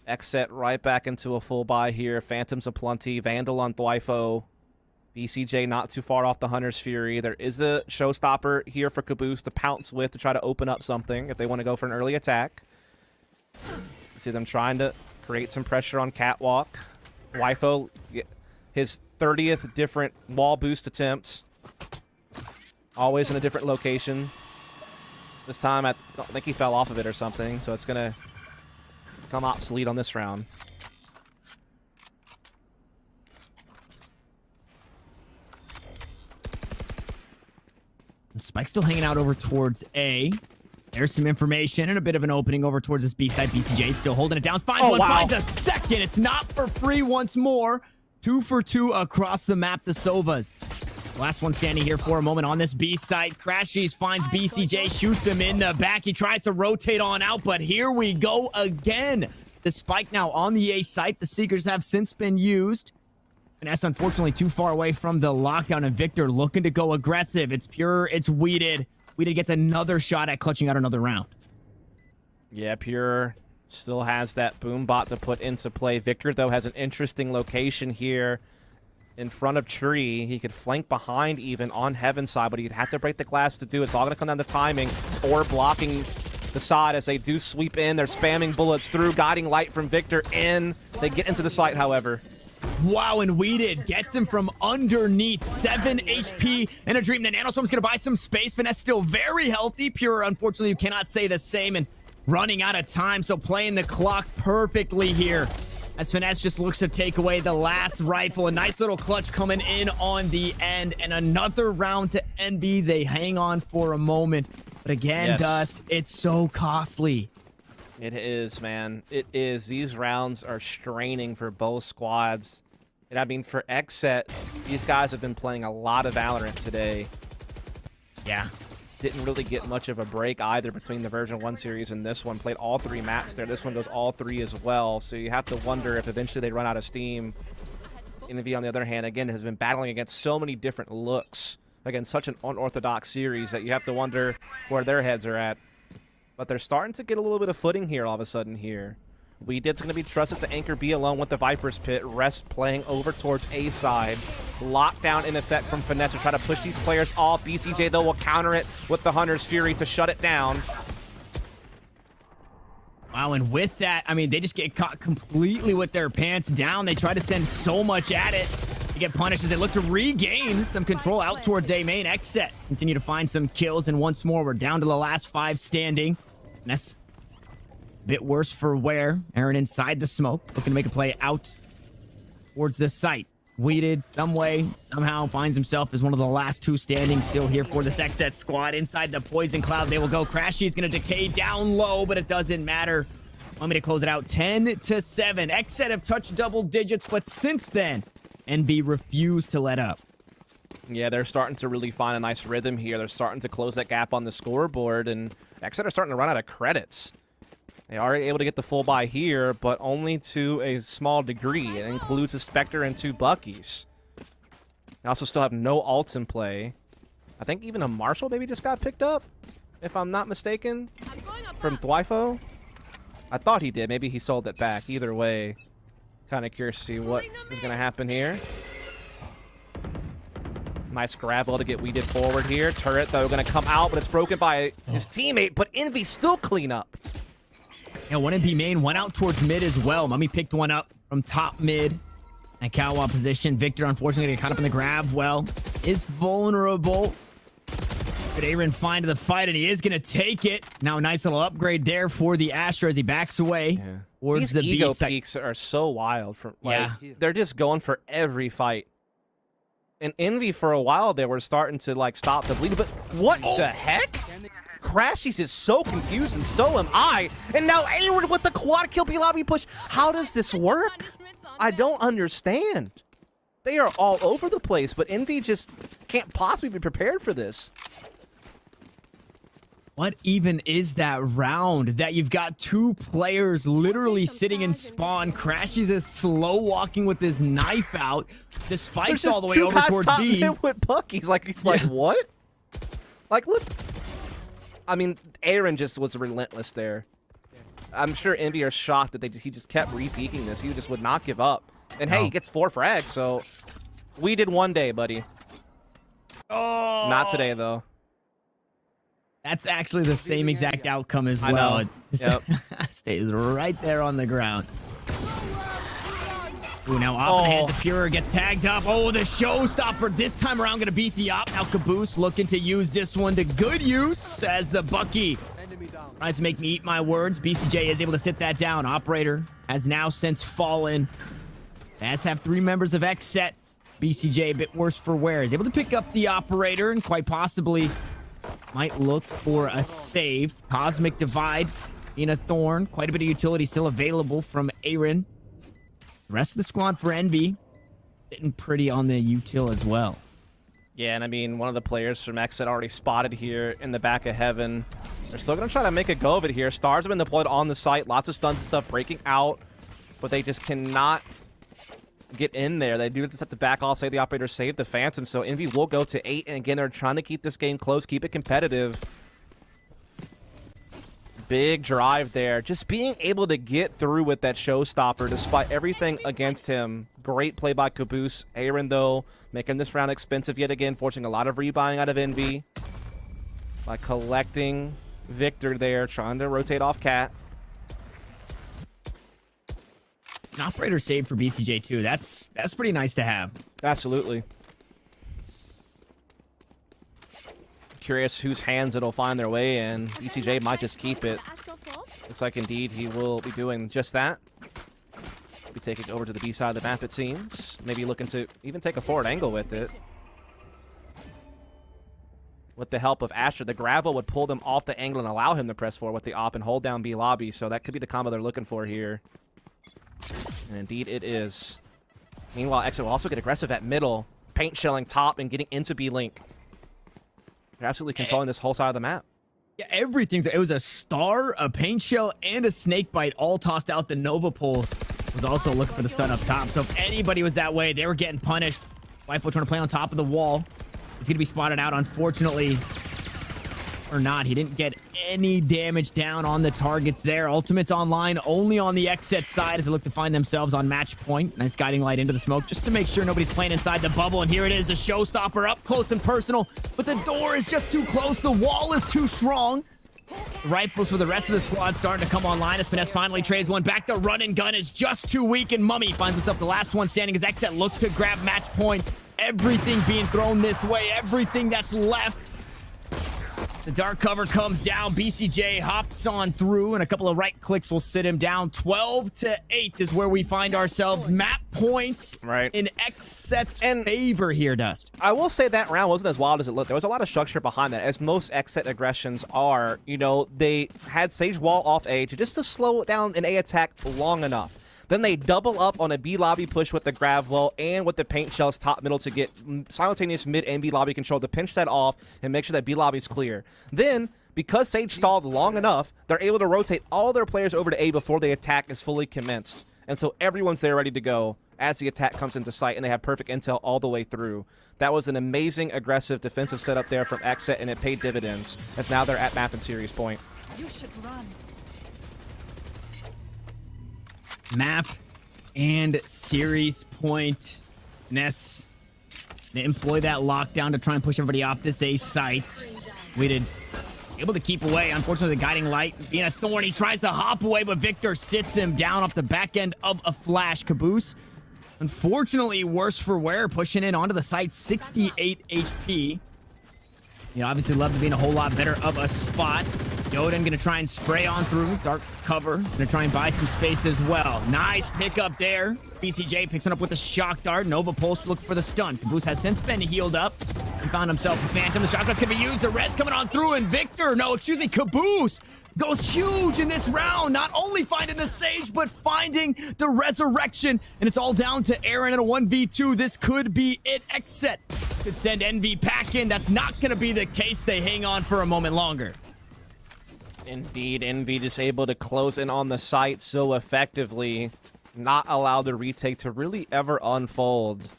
XSET right back into a full buy here. Phantoms aplenty, Vandal on Thwifo. BCJ not too far off the Hunter's Fury. There is a showstopper here for Caboose to pounce with to try to open up something if they want to go for an early attack. See them trying to create some pressure on Catwalk. Thwifo, his 30th different wall boost attempts. Always in a different location. This time, I don't think he fell off of it or something, so it's going to become obsolete on this round. Spike's still hanging out over towards A. There's some information and a bit of an opening over towards this B side. BCJ still holding it down. Finds one, finds a second. It's not for free once more. 2 for 2 across the map, the Sovas. Last one standing here for a moment on this B site. Crashies finds BCJ, shoots him in the back. He tries to rotate on out, but here we go again. The spike now on the A site. The Seekers have since been used. And that's unfortunately too far away from the lockdown. And Victor looking to go aggressive. It's Pure, it's Weeded. Weeded gets another shot at clutching out another round. Yeah, Pure still has that boom bot to put into play. Victor, though, has an interesting location here in front of Tree. He could flank behind even on Heaven's side, but he'd have to break the glass to do it. It's all going to come down to timing or blocking the side as they do sweep in. They're spamming bullets through. Guiding light from Victor in. They get into the site, however. Wow, and Weeded gets him from underneath. 7 HP and a dream. The Nanostorm's going to buy some space. Finesse still very healthy. Pure, unfortunately, you cannot say the same. And running out of time, so playing the clock perfectly here. As Finesse just looks to take away the last rifle. A nice little clutch coming in on the end. And another round to NB. They hang on for a moment. But again, yes. Dust, it's so costly. It is, man. It is. These rounds are straining for both squads. And I mean, for XSET, these guys have been playing a lot of Valorant today. Yeah. Didn't really get much of a break either between the version 1 series and this one. Played all 3 maps there. This one goes all 3 as well. So you have to wonder if eventually they run out of steam. NV, on the other hand, again, has been battling against so many different looks. Against such an unorthodox series that you have to wonder where their heads are at. But they're starting to get a little bit of footing here all of a sudden here. Weeded's going to be trusted to anchor B alone with the Viper's Pit. Rest playing over towards A side. Lockdown in effect from Finesse to try to push these players off. BCJ, though, will counter it with the Hunter's Fury to shut it down. Wow, and with that, I mean, they just get caught completely with their pants down. They try to send so much at it. They get punished as they look to regain some control out towards A main. XSET continue to find some kills, and once more, we're down to the last 5 standing. And that's a bit worse for Ware. Aaron inside the smoke, looking to make a play out towards the site. Weeded, some way, somehow finds himself as one of the last 2 standing still here for this XSET squad. Inside the poison cloud, they will go. Crashy's going to decay down low, but it doesn't matter. Want me to close it out 10-7. XSET have touched double digits, but since then, NB refused to let up. Yeah, they're starting to really find a nice rhythm here. They're starting to close that gap on the scoreboard, and XSET are starting to run out of credits. They are able to get the full buy here, but only to a small degree. It includes a Spectre and 2 Buckies. They also still have no ults in play. I think even a Marshall maybe just got picked up, if I'm not mistaken, from Thwifo. I thought he did. Maybe he sold it back. Either way, kind of curious to see what is going to happen here. Nice gravel to get Weeded forward here. Turret, though, going to come out, but it's broken by his teammate. But Envy still clean up. Yeah, one NB main, one out towards mid as well. Mummy picked one up from top mid. And Kawa position. Victor, unfortunately, getting caught up in the grab. Well, is vulnerable. But Aaron find the fight, and he is going to take it. Now, a nice little upgrade there for the Astra as he backs away. Yeah. These ego peaks are so wild. They're just going for every fight. And Envy, for a while, they were starting to, like, stop the bleed. But what the heck? Crashies is so confused, and so am I. And now Aaron with the quad kill B-lobby push. How does this work? I don't understand. They are all over the place, but Envy just can't possibly be prepared for this. What even is that round that you've got 2 players literally sitting in spawn? Crashies is slow walking with his knife out. The spike's all the way over towards B. With Bucky's like, he's like, what? Like, look. I mean, Aaron just was relentless there. I'm sure Envy are shocked that he just kept repeaking this. He just would not give up. And hey, he gets 4 frags, so we did one day, buddy. Oh, not today though. That's actually the same exact outcome as well. It just stays right there on the ground. Ooh, now off in the hands of Pure, gets tagged up. Oh, the showstopper this time around going to beat the op. Now Caboose looking to use this one to good use as the Bucky tries to make me eat my words. BCJ is able to sit that down. Operator has now since fallen. As have 3 members of XSET. BCJ a bit worse for wear. Is able to pick up the Operator and quite possibly might look for a save. Cosmic Divide in a Thorn. Quite a bit of utility still available from Aaron. The rest of the squad for Envy sitting pretty on the util as well. Yeah, and I mean, one of the players from XSET already spotted here in the back of Heaven. They're still going to try to make a go of it here. Stars have been deployed on the site. Lots of stun stuff breaking out, but they just cannot get in there. They do just have to back off, say the operator saved the Phantom, so Envy will go to 8, and again, they're trying to keep this game close, keep it competitive. Big drive there. Just being able to get through with that showstopper despite everything against him. Great play by Caboose. Aaron, though, making this round expensive yet again, forcing a lot of rebuying out of Envy by collecting Victor there, trying to rotate off Cat. An operator save for BCJ too. That's pretty nice to have. Absolutely. Curious whose hands it'll find their way in. BCJ might just keep it. Looks like indeed he will be doing just that. Be taking it over to the B side of the map, it seems. Maybe looking to even take a forward angle with it. With the help of Astra, the gravel would pull them off the angle and allow him to press forward with the op and hold down B lobby. So that could be the combo they're looking for here. And indeed it is. Meanwhile, XSET will also get aggressive at middle, paint shelling top and getting into B link. They're absolutely controlling this whole side of the map. Yeah, everything. It was a star, a paint shell, and a snake bite all tossed out. The Nova Pulse was also looking for the stun up top. So if anybody was that way, they were getting punished. Wifo trying to play on top of the wall. He's going to be spotted out, unfortunately. Or not. He didn't get any damage down on the targets there. Ultimate's online only on the XSET side as they look to find themselves on match point. Nice guiding light into the smoke just to make sure nobody's playing inside the bubble. And here it is, the showstopper up close and personal. But the door is just too close. The wall is too strong. Rifles for the rest of the squad starting to come online as Finesse finally trades one back. The run and gun is just too weak, and Mummy finds himself the last one standing as XSET look to grab match point. Everything being thrown this way, everything that's left. The dark cover comes down. BCJ hops on through, and a couple of right clicks will sit him down. 12-8 is where we find ourselves. Map points in XSET's favor here, Dust. I will say that round wasn't as wild as it looked. There was a lot of structure behind that, as most XSET aggressions are. You know, they had Sage Wall off A just to slow down an A attack long enough. Then they double up on a B lobby push with the grav well and with the paint shells top middle to get simultaneous mid and B lobby control to pinch that off and make sure that B lobby's clear. Then, because Sage stalled long enough, they're able to rotate all their players over to A before the attack is fully commenced. And so everyone's there ready to go as the attack comes into sight, and they have perfect intel all the way through. That was an amazing, aggressive defensive setup there from XSET, and it paid dividends, as now they're at map and series point. You should run. Map and series point. Ness, they employ that lockdown to try and push everybody off this A site. Waited, able to keep away. Unfortunately, the guiding light being a thorn. He tries to hop away, but Victor sits him down off the back end of a flash. Caboose, unfortunately, worse for wear, pushing in onto the site, 68 HP. You know, obviously love to be in a whole lot better of a spot. Yoden gonna try and spray on through. Dark cover. Gonna try and buy some space as well. Nice pickup there. BCJ picks it up with a shock dart. Nova Pulse looking for the stun. Caboose has since been healed up and found himself a Phantom. The shotgun's gonna be used. The res coming on through, and Victor, Caboose goes huge in this round. Not only finding the Sage, but finding the resurrection. And it's all down to Aaron in a 1v2. This could be it. XSET could send Envy back in. That's not gonna be the case. They hang on for a moment longer. Indeed, Envy just able to close in on the site so effectively, not allow the retake to really ever unfold.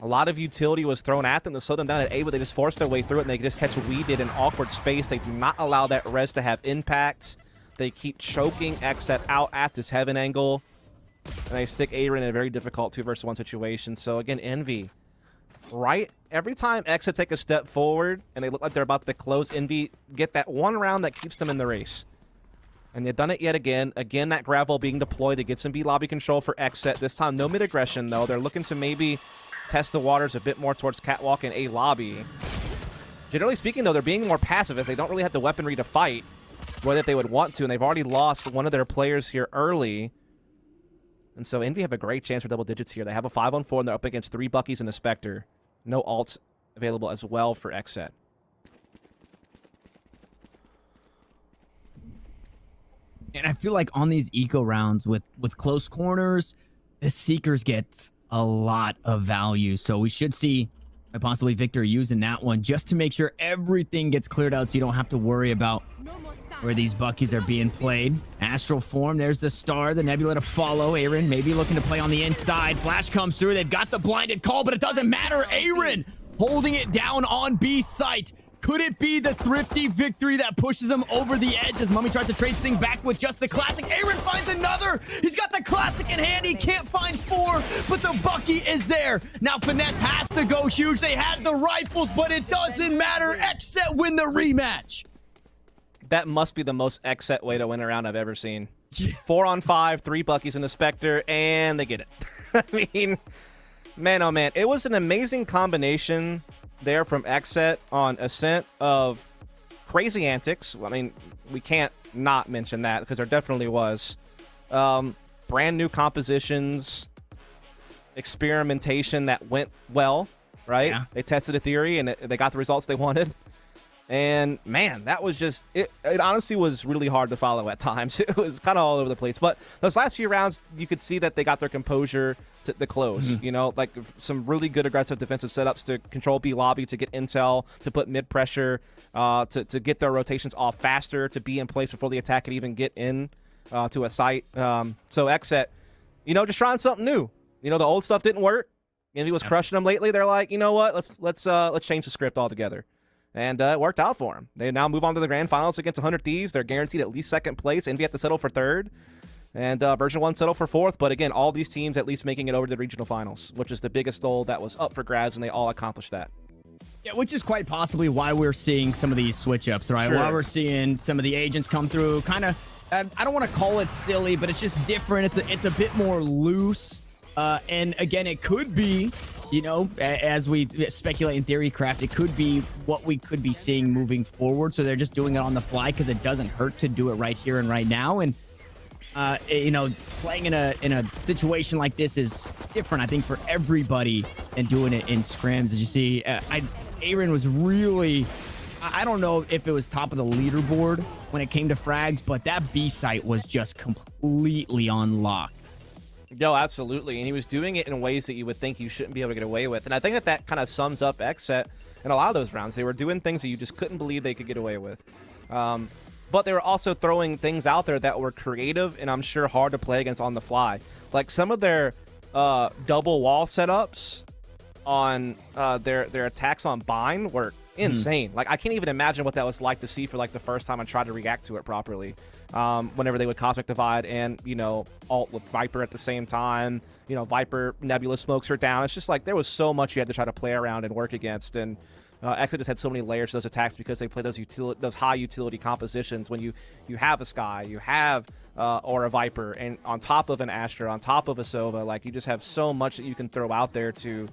A lot of utility was thrown at them to slow them down at A, but they just forced their way through it, and they just catch weeded in awkward space. They do not allow that res to have impact. They keep choking XSET out at this heaven angle, and they stick Aaron in a very difficult 2-versus-1 situation. So again, Envy, right? Every time XSET take a step forward and they look like they're about to close, Envy get that one round that keeps them in the race. And they've done it yet again. Again, that gravel being deployed to get some B lobby control for XSET. This time, no mid aggression, though. They're looking to maybe test the waters a bit more towards Catwalk and A lobby. Generally speaking, though, they're being more passive as they don't really have the weaponry to fight the way that they would want to. And they've already lost one of their players here early. And so Envy have a great chance for double digits here. They have a 5-on-4, and they're up against 3 Buckies and a Spectre. No alts available as well for XSET. And I feel like on these eco rounds with close corners, the Seekers gets a lot of value. So we should see possibly Victor using that one just to make sure everything gets cleared out so you don't have to worry about where these buckies are being played. Astral form, there's the star, the nebula to follow. Aaron maybe looking to play on the inside. Flash comes through. They've got the blinded call, but it doesn't matter. Aaron holding it down on B site. Could it be the thrifty victory that pushes him over the edge as Mummy tries to trade things back with just the classic? Aaron finds another. He's got the classic in hand. He can't find 4, but the Bucky is there. Now Finesse has to go huge. They had the rifles, but it doesn't matter. XSET win the rematch. That must be the most XSET way to win a round I've ever seen. 4 on 5, 3 Buckies and a Spectre, and they get it. I mean, man, oh man. It was an amazing combination there from XSET on Ascent of crazy antics. I mean, we can't not mention that because there definitely was. Brand new compositions, experimentation that went well, right? Yeah. They tested a theory and they got the results they wanted. And man, that was just, it honestly was really hard to follow at times. It was kind of all over the place. But those last few rounds, you could see that they got their composure to the close. You know, like some really good aggressive defensive setups to control B lobby, to get intel, to put mid pressure, to get their rotations off faster, to be in place before the attack could even get in to a site. So XSET, you know, just trying something new. You know, the old stuff didn't work. Envy was crushing them lately. They're like, you know what? Let's change the script altogether. And it worked out for them. They now move on to the grand finals against 100 Thieves. They're guaranteed at least 2nd place. Envy have to settle for 3rd. And version 1 settle for 4th. But again, all these teams at least making it over to the regional finals, which is the biggest goal that was up for grabs, and they all accomplished that. Yeah, which is quite possibly why we're seeing some of these switch-ups, right? Sure. Why we're seeing some of the agents come through. Kind of, I don't want to call it silly, but it's just different. It's a bit more loose. And again, it could be, you know, as we speculate in theory craft, it could be what we could be seeing moving forward. So they're just doing it on the fly because it doesn't hurt to do it right here and right now. And you know, playing in a situation like this is different, I think, for everybody, and doing it in scrims. As you see, Aaron was really, I don't know if it was top of the leaderboard when it came to frags, but that B site was just completely on lock. No, absolutely. And he was doing it in ways that you would think you shouldn't be able to get away with. And I think that kind of sums up XSET in a lot of those rounds. They were doing things that you just couldn't believe they could get away with. But they were also throwing things out there that were creative and I'm sure hard to play against on the fly. Like some of their double wall setups on their attacks on Bind were insane. Like I can't even imagine what that was like to see for like the first time and try to react to it properly. Whenever they would Cosmic Divide and, you know, ult with Viper at the same time, you know, Viper Nebula smokes her down. It's just like there was so much you had to try to play around and work against. And XSET just had so many layers to those attacks because they play those high utility compositions when you have a Sky, you have or a Viper, and on top of an Astra, on top of a Sova, like you just have so much that you can throw out there to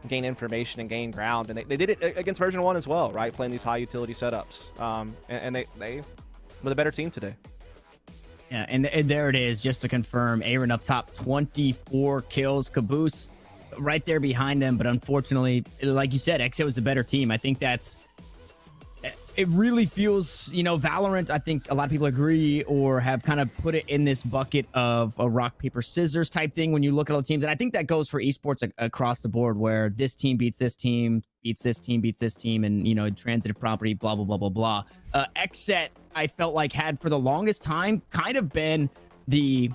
gain information and gain ground. And they did it against version 1 as well, right? Playing these high utility setups. And they were the better team today. Yeah, and there it is, just to confirm. Aaron up top, 24 kills. Caboose right there behind them, but unfortunately, like you said, XSET was the better team. I think it really feels, you know, Valorant, I think a lot of people agree or have kind of put it in this bucket of a rock, paper, scissors type thing when you look at all the teams. And I think that goes for esports across the board, where this team beats this team, beats this team, beats this team, and, you know, transitive property, blah, blah, blah, blah, blah. XSET, I felt like, had for the longest time kind of been the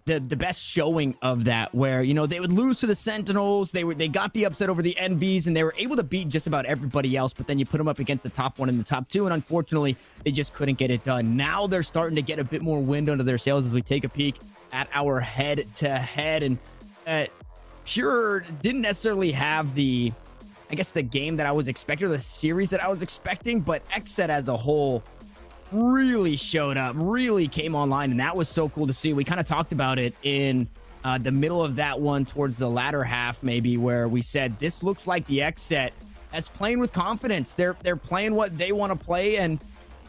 best showing of that, where, you know, they would lose to the Sentinels, they got the upset over the NBs, and they were able to beat just about everybody else, but then you put them up against the top 1 and the top 2, and unfortunately they just couldn't get it done. Now they're starting to get a bit more wind under their sails as we take a peek at our head-to-head. And Pure didn't necessarily have the, I guess, the game that I was expecting, or the series that I was expecting, but XSET as a whole really showed up, really came online, and that was so cool to see. We kind of talked about it in the middle of that one, towards the latter half maybe, where we said this looks like the XSET that's playing with confidence. They're playing what they want to play, and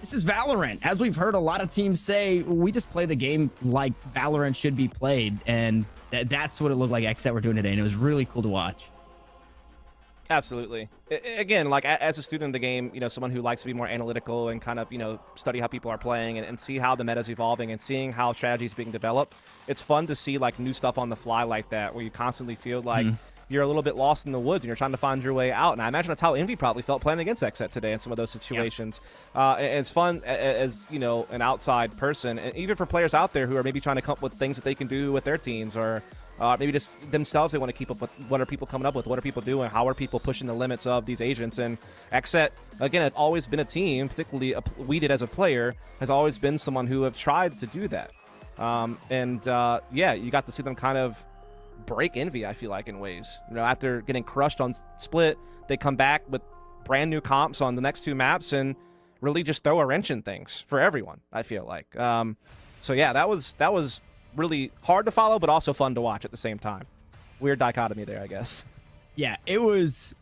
this is Valorant. As we've heard a lot of teams say, we just play the game like Valorant should be played, and that's what it looked like XSET were doing today, and it was really cool to watch. Absolutely. Again, like as a student of the game, someone who likes to be more analytical and kind of, study how people are playing and see how the meta's evolving and seeing how strategy is being developed. It's fun to see like new stuff on the fly like that, where you constantly feel like you're a little bit lost in the woods and you're trying to find your way out. And I imagine that's how Envy probably felt playing against XSET today in some of those situations. And it's fun as, an outside person, and even for players out there who are maybe trying to come up with things that they can do with their teams, or maybe just themselves, they want to keep up with what are people coming up with, what are people doing, how are people pushing the limits of these agents. And XSET, again, it's always been a team, particularly we did as a player, has always been someone who have tried to do that. Yeah, you got to see them kind of break Envy, I feel like, in ways. After getting crushed on Split, they come back with brand new comps on the next 2 maps and really just throw a wrench in things for everyone, I feel like. So yeah, that was really hard to follow, but also fun to watch at the same time. Weird dichotomy there, I guess. Yeah, it was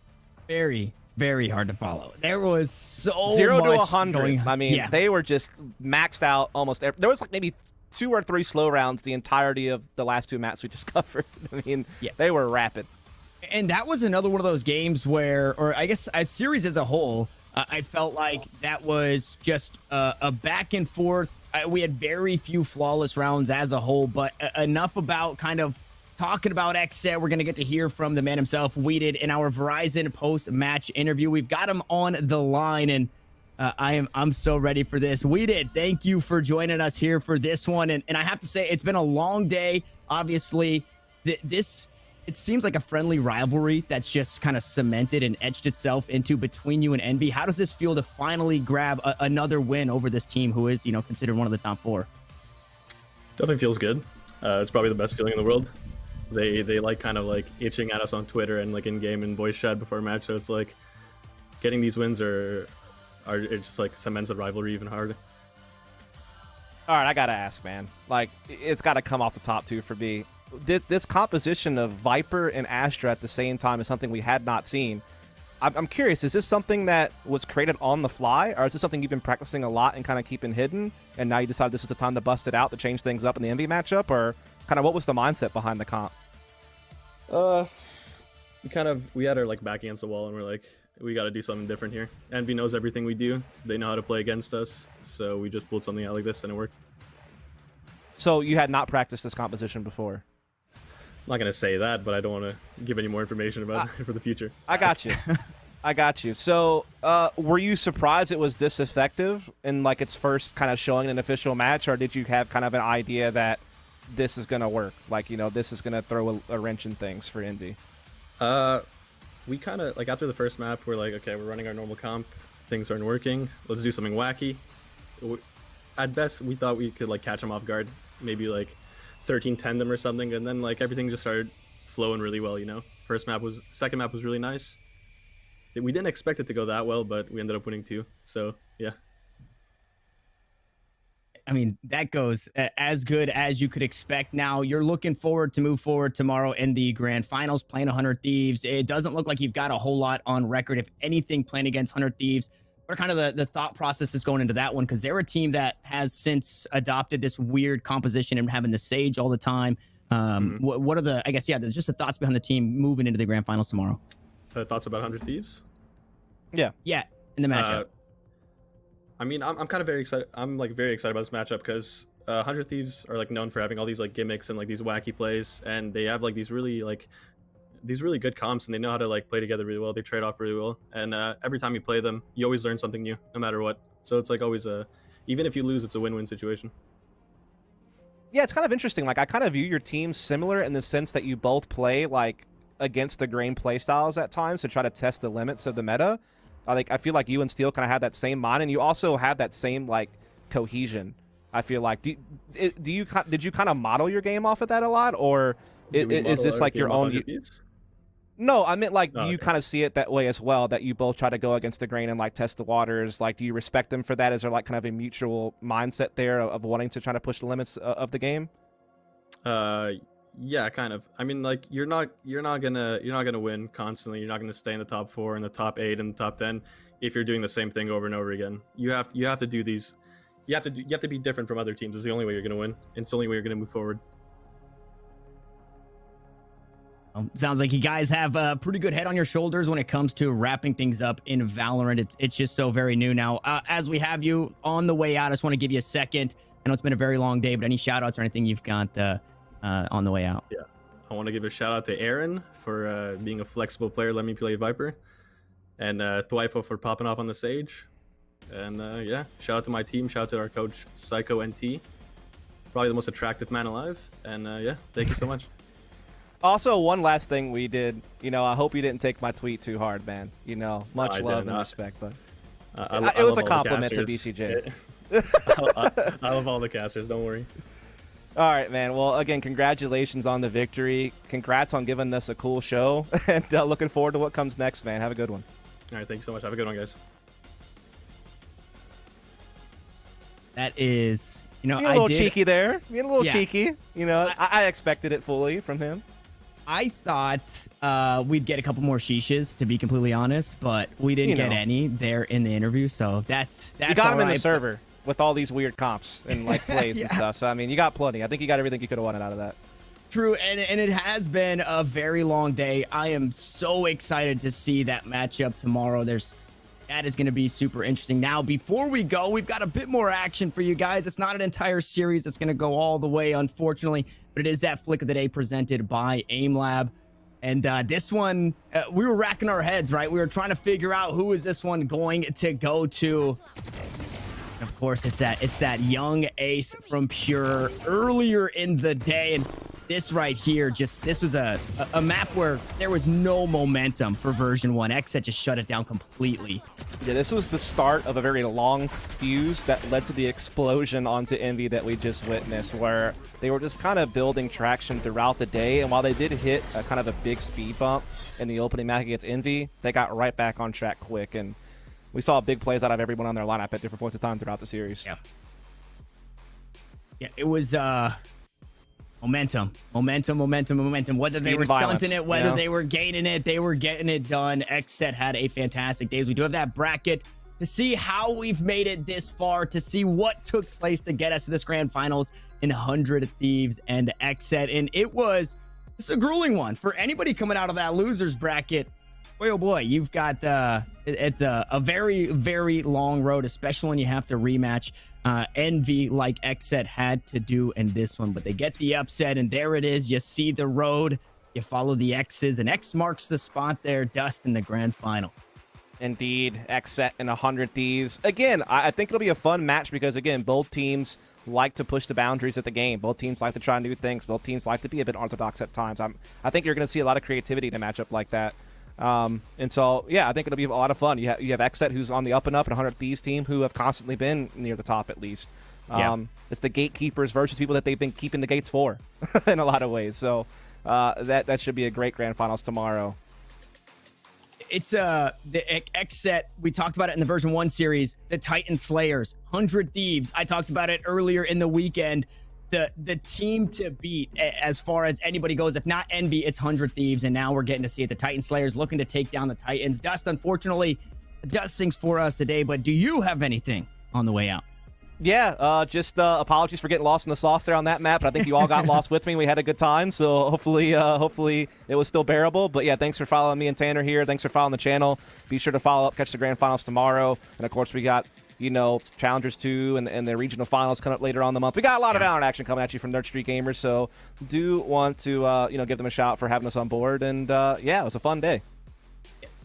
very, very hard to follow. There was so 0 to much 100. going on. I mean, they were just maxed out almost. There was like maybe 2 or 3 slow rounds the entirety of the last 2 maps we just covered. I mean, they were rapid. And that was another one of those games where, or I guess a series as a whole, I felt like that was just a back and forth. We had very few flawless rounds as a whole, but enough about kind of talking about XSET. We're going to get to hear from the man himself, Weeded, in our Verizon post-match interview. We've got him on the line, and I'm so ready for this. Weeded, thank you for joining us here for this one. And I have to say, it's been a long day. Obviously, it seems like a friendly rivalry that's just kind of cemented and etched itself into between you and NB. How does this feel to finally grab another win over this team who is, considered one of the top 4? Definitely feels good. It's probably the best feeling in the world. They like kind of like itching at us on Twitter and like in game and voice chat before a match. So it's like getting these wins it just like cements the rivalry even harder. All right, I gotta ask, man. Like, it's got to come off the top 2 for me. This composition of Viper and Astra at the same time is something we had not seen. I'm curious, is this something that was created on the fly, or is this something you've been practicing a lot and kind of keeping hidden, and now you decided this is the time to bust it out to change things up in the MV matchup, or kind of what was the mindset behind the comp? We had our like back against the wall, and we're like, we got to do something different here. Envy knows everything we do. They know how to play against us, so we just pulled something out like this, and it worked. So you had not practiced this composition before? I'm not going to say that, but I don't want to give any more information about it for the future. I got you. I got you. So were you surprised it was this effective in like its first kind of showing in an official match, or did you have kind of an idea that this is going to work? Like, this is going to throw a wrench in things for Envy? We kind of, like after the first map, we're like, okay, we're running our normal comp. Things aren't working. Let's do something wacky. At best, we thought we could like catch them off guard. Maybe like 13-10 them or something, and then like everything just started flowing really well. Second map was really nice. We didn't expect it to go that well, but we ended up winning 2. So yeah. I mean, that goes as good as you could expect. Now you're looking forward to move forward tomorrow in the grand finals, playing 100 Thieves. It doesn't look like you've got a whole lot on record, if anything, playing against 100 Thieves. What are kind of the thought processes going into that one? Because they're a team that has since adopted this weird composition and having the Sage all the time. What are the, I guess, there's just the thoughts behind the team moving into the grand finals tomorrow. Thoughts about 100 Thieves? Yeah, in the matchup. I mean, I'm kind of very excited. I'm like very excited about this matchup because 100 Thieves are like known for having all these like gimmicks and like these wacky plays, and they have like these really good comps, and they know how to like play together really well. They trade off really well, and every time you play them, you always learn something new, no matter what. So it's like always even if you lose, it's a win-win situation. Yeah, it's kind of interesting. Like, I kind of view your teams similar in the sense that you both play like against the grain play styles at times to try to test the limits of the meta. I feel like you and Steel kind of have that same mind, and you also have that same like cohesion. I feel like did you kind of model your game off of that a lot, or is this like your own? No, I meant like, do you kind of see it that way as well? That you both try to go against the grain and like test the waters. Like, do you respect them for that? Is there like kind of a mutual mindset there of wanting to try to push the limits of the game? Yeah, kind of. I mean, like you're not gonna win constantly. You're not gonna stay in the top 4, in the top 8, in the top 10 if you're doing the same thing over and over again. You have to do these. You have to be different from other teams. It's the only way you're gonna win. It's the only way you're gonna move forward. Sounds like you guys have a pretty good head on your shoulders when it comes to wrapping things up in Valorant. It's just so very new now. As we have you on the way out, I just want to give you a second. I know it's been a very long day, but any shout outs or anything you've got on the way out? Yeah. I want to give a shout out to Aaron for being a flexible player. Let me play Viper. And Thwifo for popping off on the stage. And yeah, shout out to my team. Shout out to our coach, Psycho NT. Probably the most attractive man alive. And yeah, thank you so much. Also, one last thing we did. I hope you didn't take my tweet too hard, man. Much love and respect, but it was a compliment to BCJ. I love all the casters. Don't worry. All right, man. Well, again, congratulations on the victory. Congrats on giving us a cool show, and looking forward to what comes next, man. Have a good one. All right, thanks so much. Have a good one, guys. That is, Being a little cheeky there. Being a little cheeky. I expected it fully from him. I thought we'd get a couple more shishes, to be completely honest, but we didn't get any there in the interview, so that's you got him in the server with all these weird comps and plays and stuff. So I mean, you got plenty. I think you got everything you could have wanted out of that. True, and it has been a very long day. I am so excited to see that matchup tomorrow. That is going to be super interesting. Now, before we go, we've got a bit more action for you guys. It's not an entire series that's going to go all the way, unfortunately, but it is that Flick of the Day presented by AimLab. And this one, we were racking our heads, right? We were trying to figure out who is this one going to go to. And of course, it's that young ace from Pure earlier in the day. And this right here, this was a map where there was no momentum for version 1. XSET just shut it down completely. Yeah, this was the start of a very long fuse that led to the explosion onto Envy that we just witnessed, where they were just kind of building traction throughout the day. And while they did hit a kind of a big speed bump in the opening match against Envy, they got right back on track quick. And we saw big plays out of everyone on their lineup at different points of time throughout the series. Yeah, it was momentum. Whether they were stunting it, whether they were gaining it, they were getting it done. XSET had a fantastic day. We do have that bracket to see how we've made it this far, to see what took place to get us to this grand finals in 100 Thieves and XSET. And it's a grueling one for anybody coming out of that losers bracket. Boy, oh boy, you've got it's a very, very long road, especially when you have to rematch Envy like XSET had to do in this one. But they get the upset, and there it is. You see the road, you follow the X's, and X marks the spot there, Dust, in the grand final. Indeed, XSET in 100 Thieves. Again, I think it'll be a fun match because, again, both teams like to push the boundaries at the game. Both teams like to try new things. Both teams like to be a bit orthodox at times. I think you're going to see a lot of creativity in a matchup like that. And so, yeah, I think it'll be a lot of fun. You have XSET, who's on the up and up, and 100 Thieves team, who have constantly been near the top at least. It's the gatekeepers versus people that they've been keeping the gates for in a lot of ways. So that should be a great grand finals tomorrow. It's the XSET. We talked about it in the version 1 series. The Titan Slayers, 100 Thieves. I talked about it earlier in the weekend. The team to beat as far as anybody goes, if not Envy, it's 100 Thieves, and now we're getting to see it. The Titan Slayers looking to take down the Titans. Dust, unfortunately, Dust sings for us today, but do you have anything on the way out? Yeah, just apologies for getting lost in the sauce there on that map, but I think you all got lost with me. We had a good time, so hopefully it was still bearable. But yeah, thanks for following me and Tanner here. Thanks for following the channel. Be sure to follow up, catch the grand finals tomorrow. And of course, we got Challengers 2 and the regional finals coming up later on in the month. We got a lot of Valorant action coming at you from Nerd Street Gamers, so do want to give them a shout for having us on board. And yeah, it was a fun day.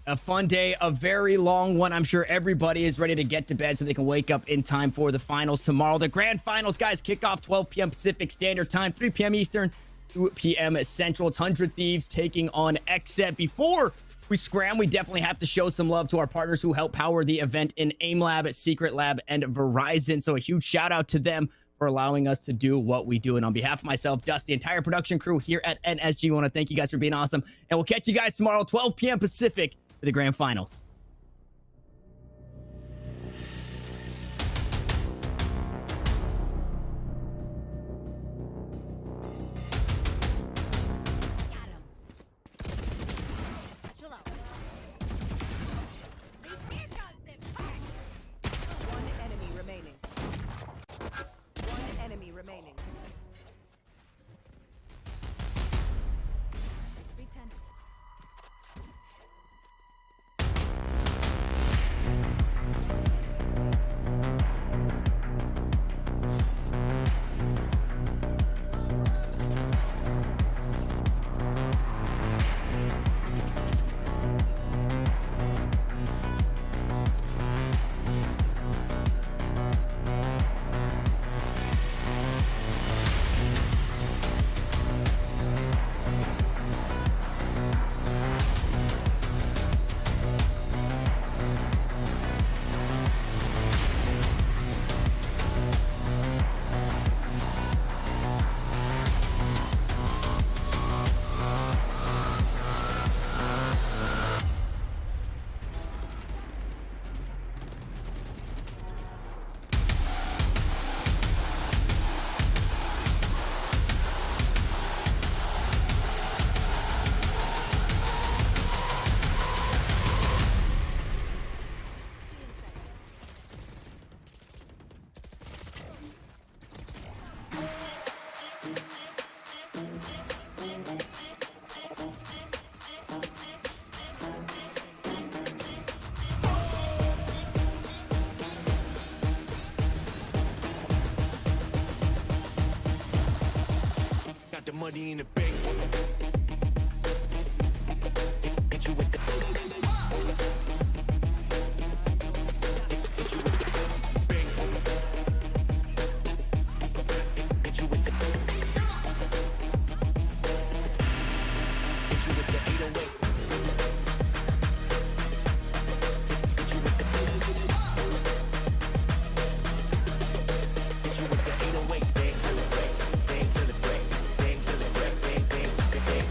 A fun day, a very long one. I'm sure everybody is ready to get to bed so they can wake up in time for the finals tomorrow. The grand finals, guys, kick off 12 p.m. Pacific Standard Time, 3 p.m. Eastern, 2 p.m. Central. It's 100 Thieves taking on XSET. Before we scram, we definitely have to show some love to our partners who help power the event in AimLab, Secret Lab, and Verizon. So a huge shout out to them for allowing us to do what we do. And on behalf of myself, Dust, the entire production crew here at NSG, I want to thank you guys for being awesome. And we'll catch you guys tomorrow, 12 p.m. Pacific, for the grand finals. Pretend got the money in the bank.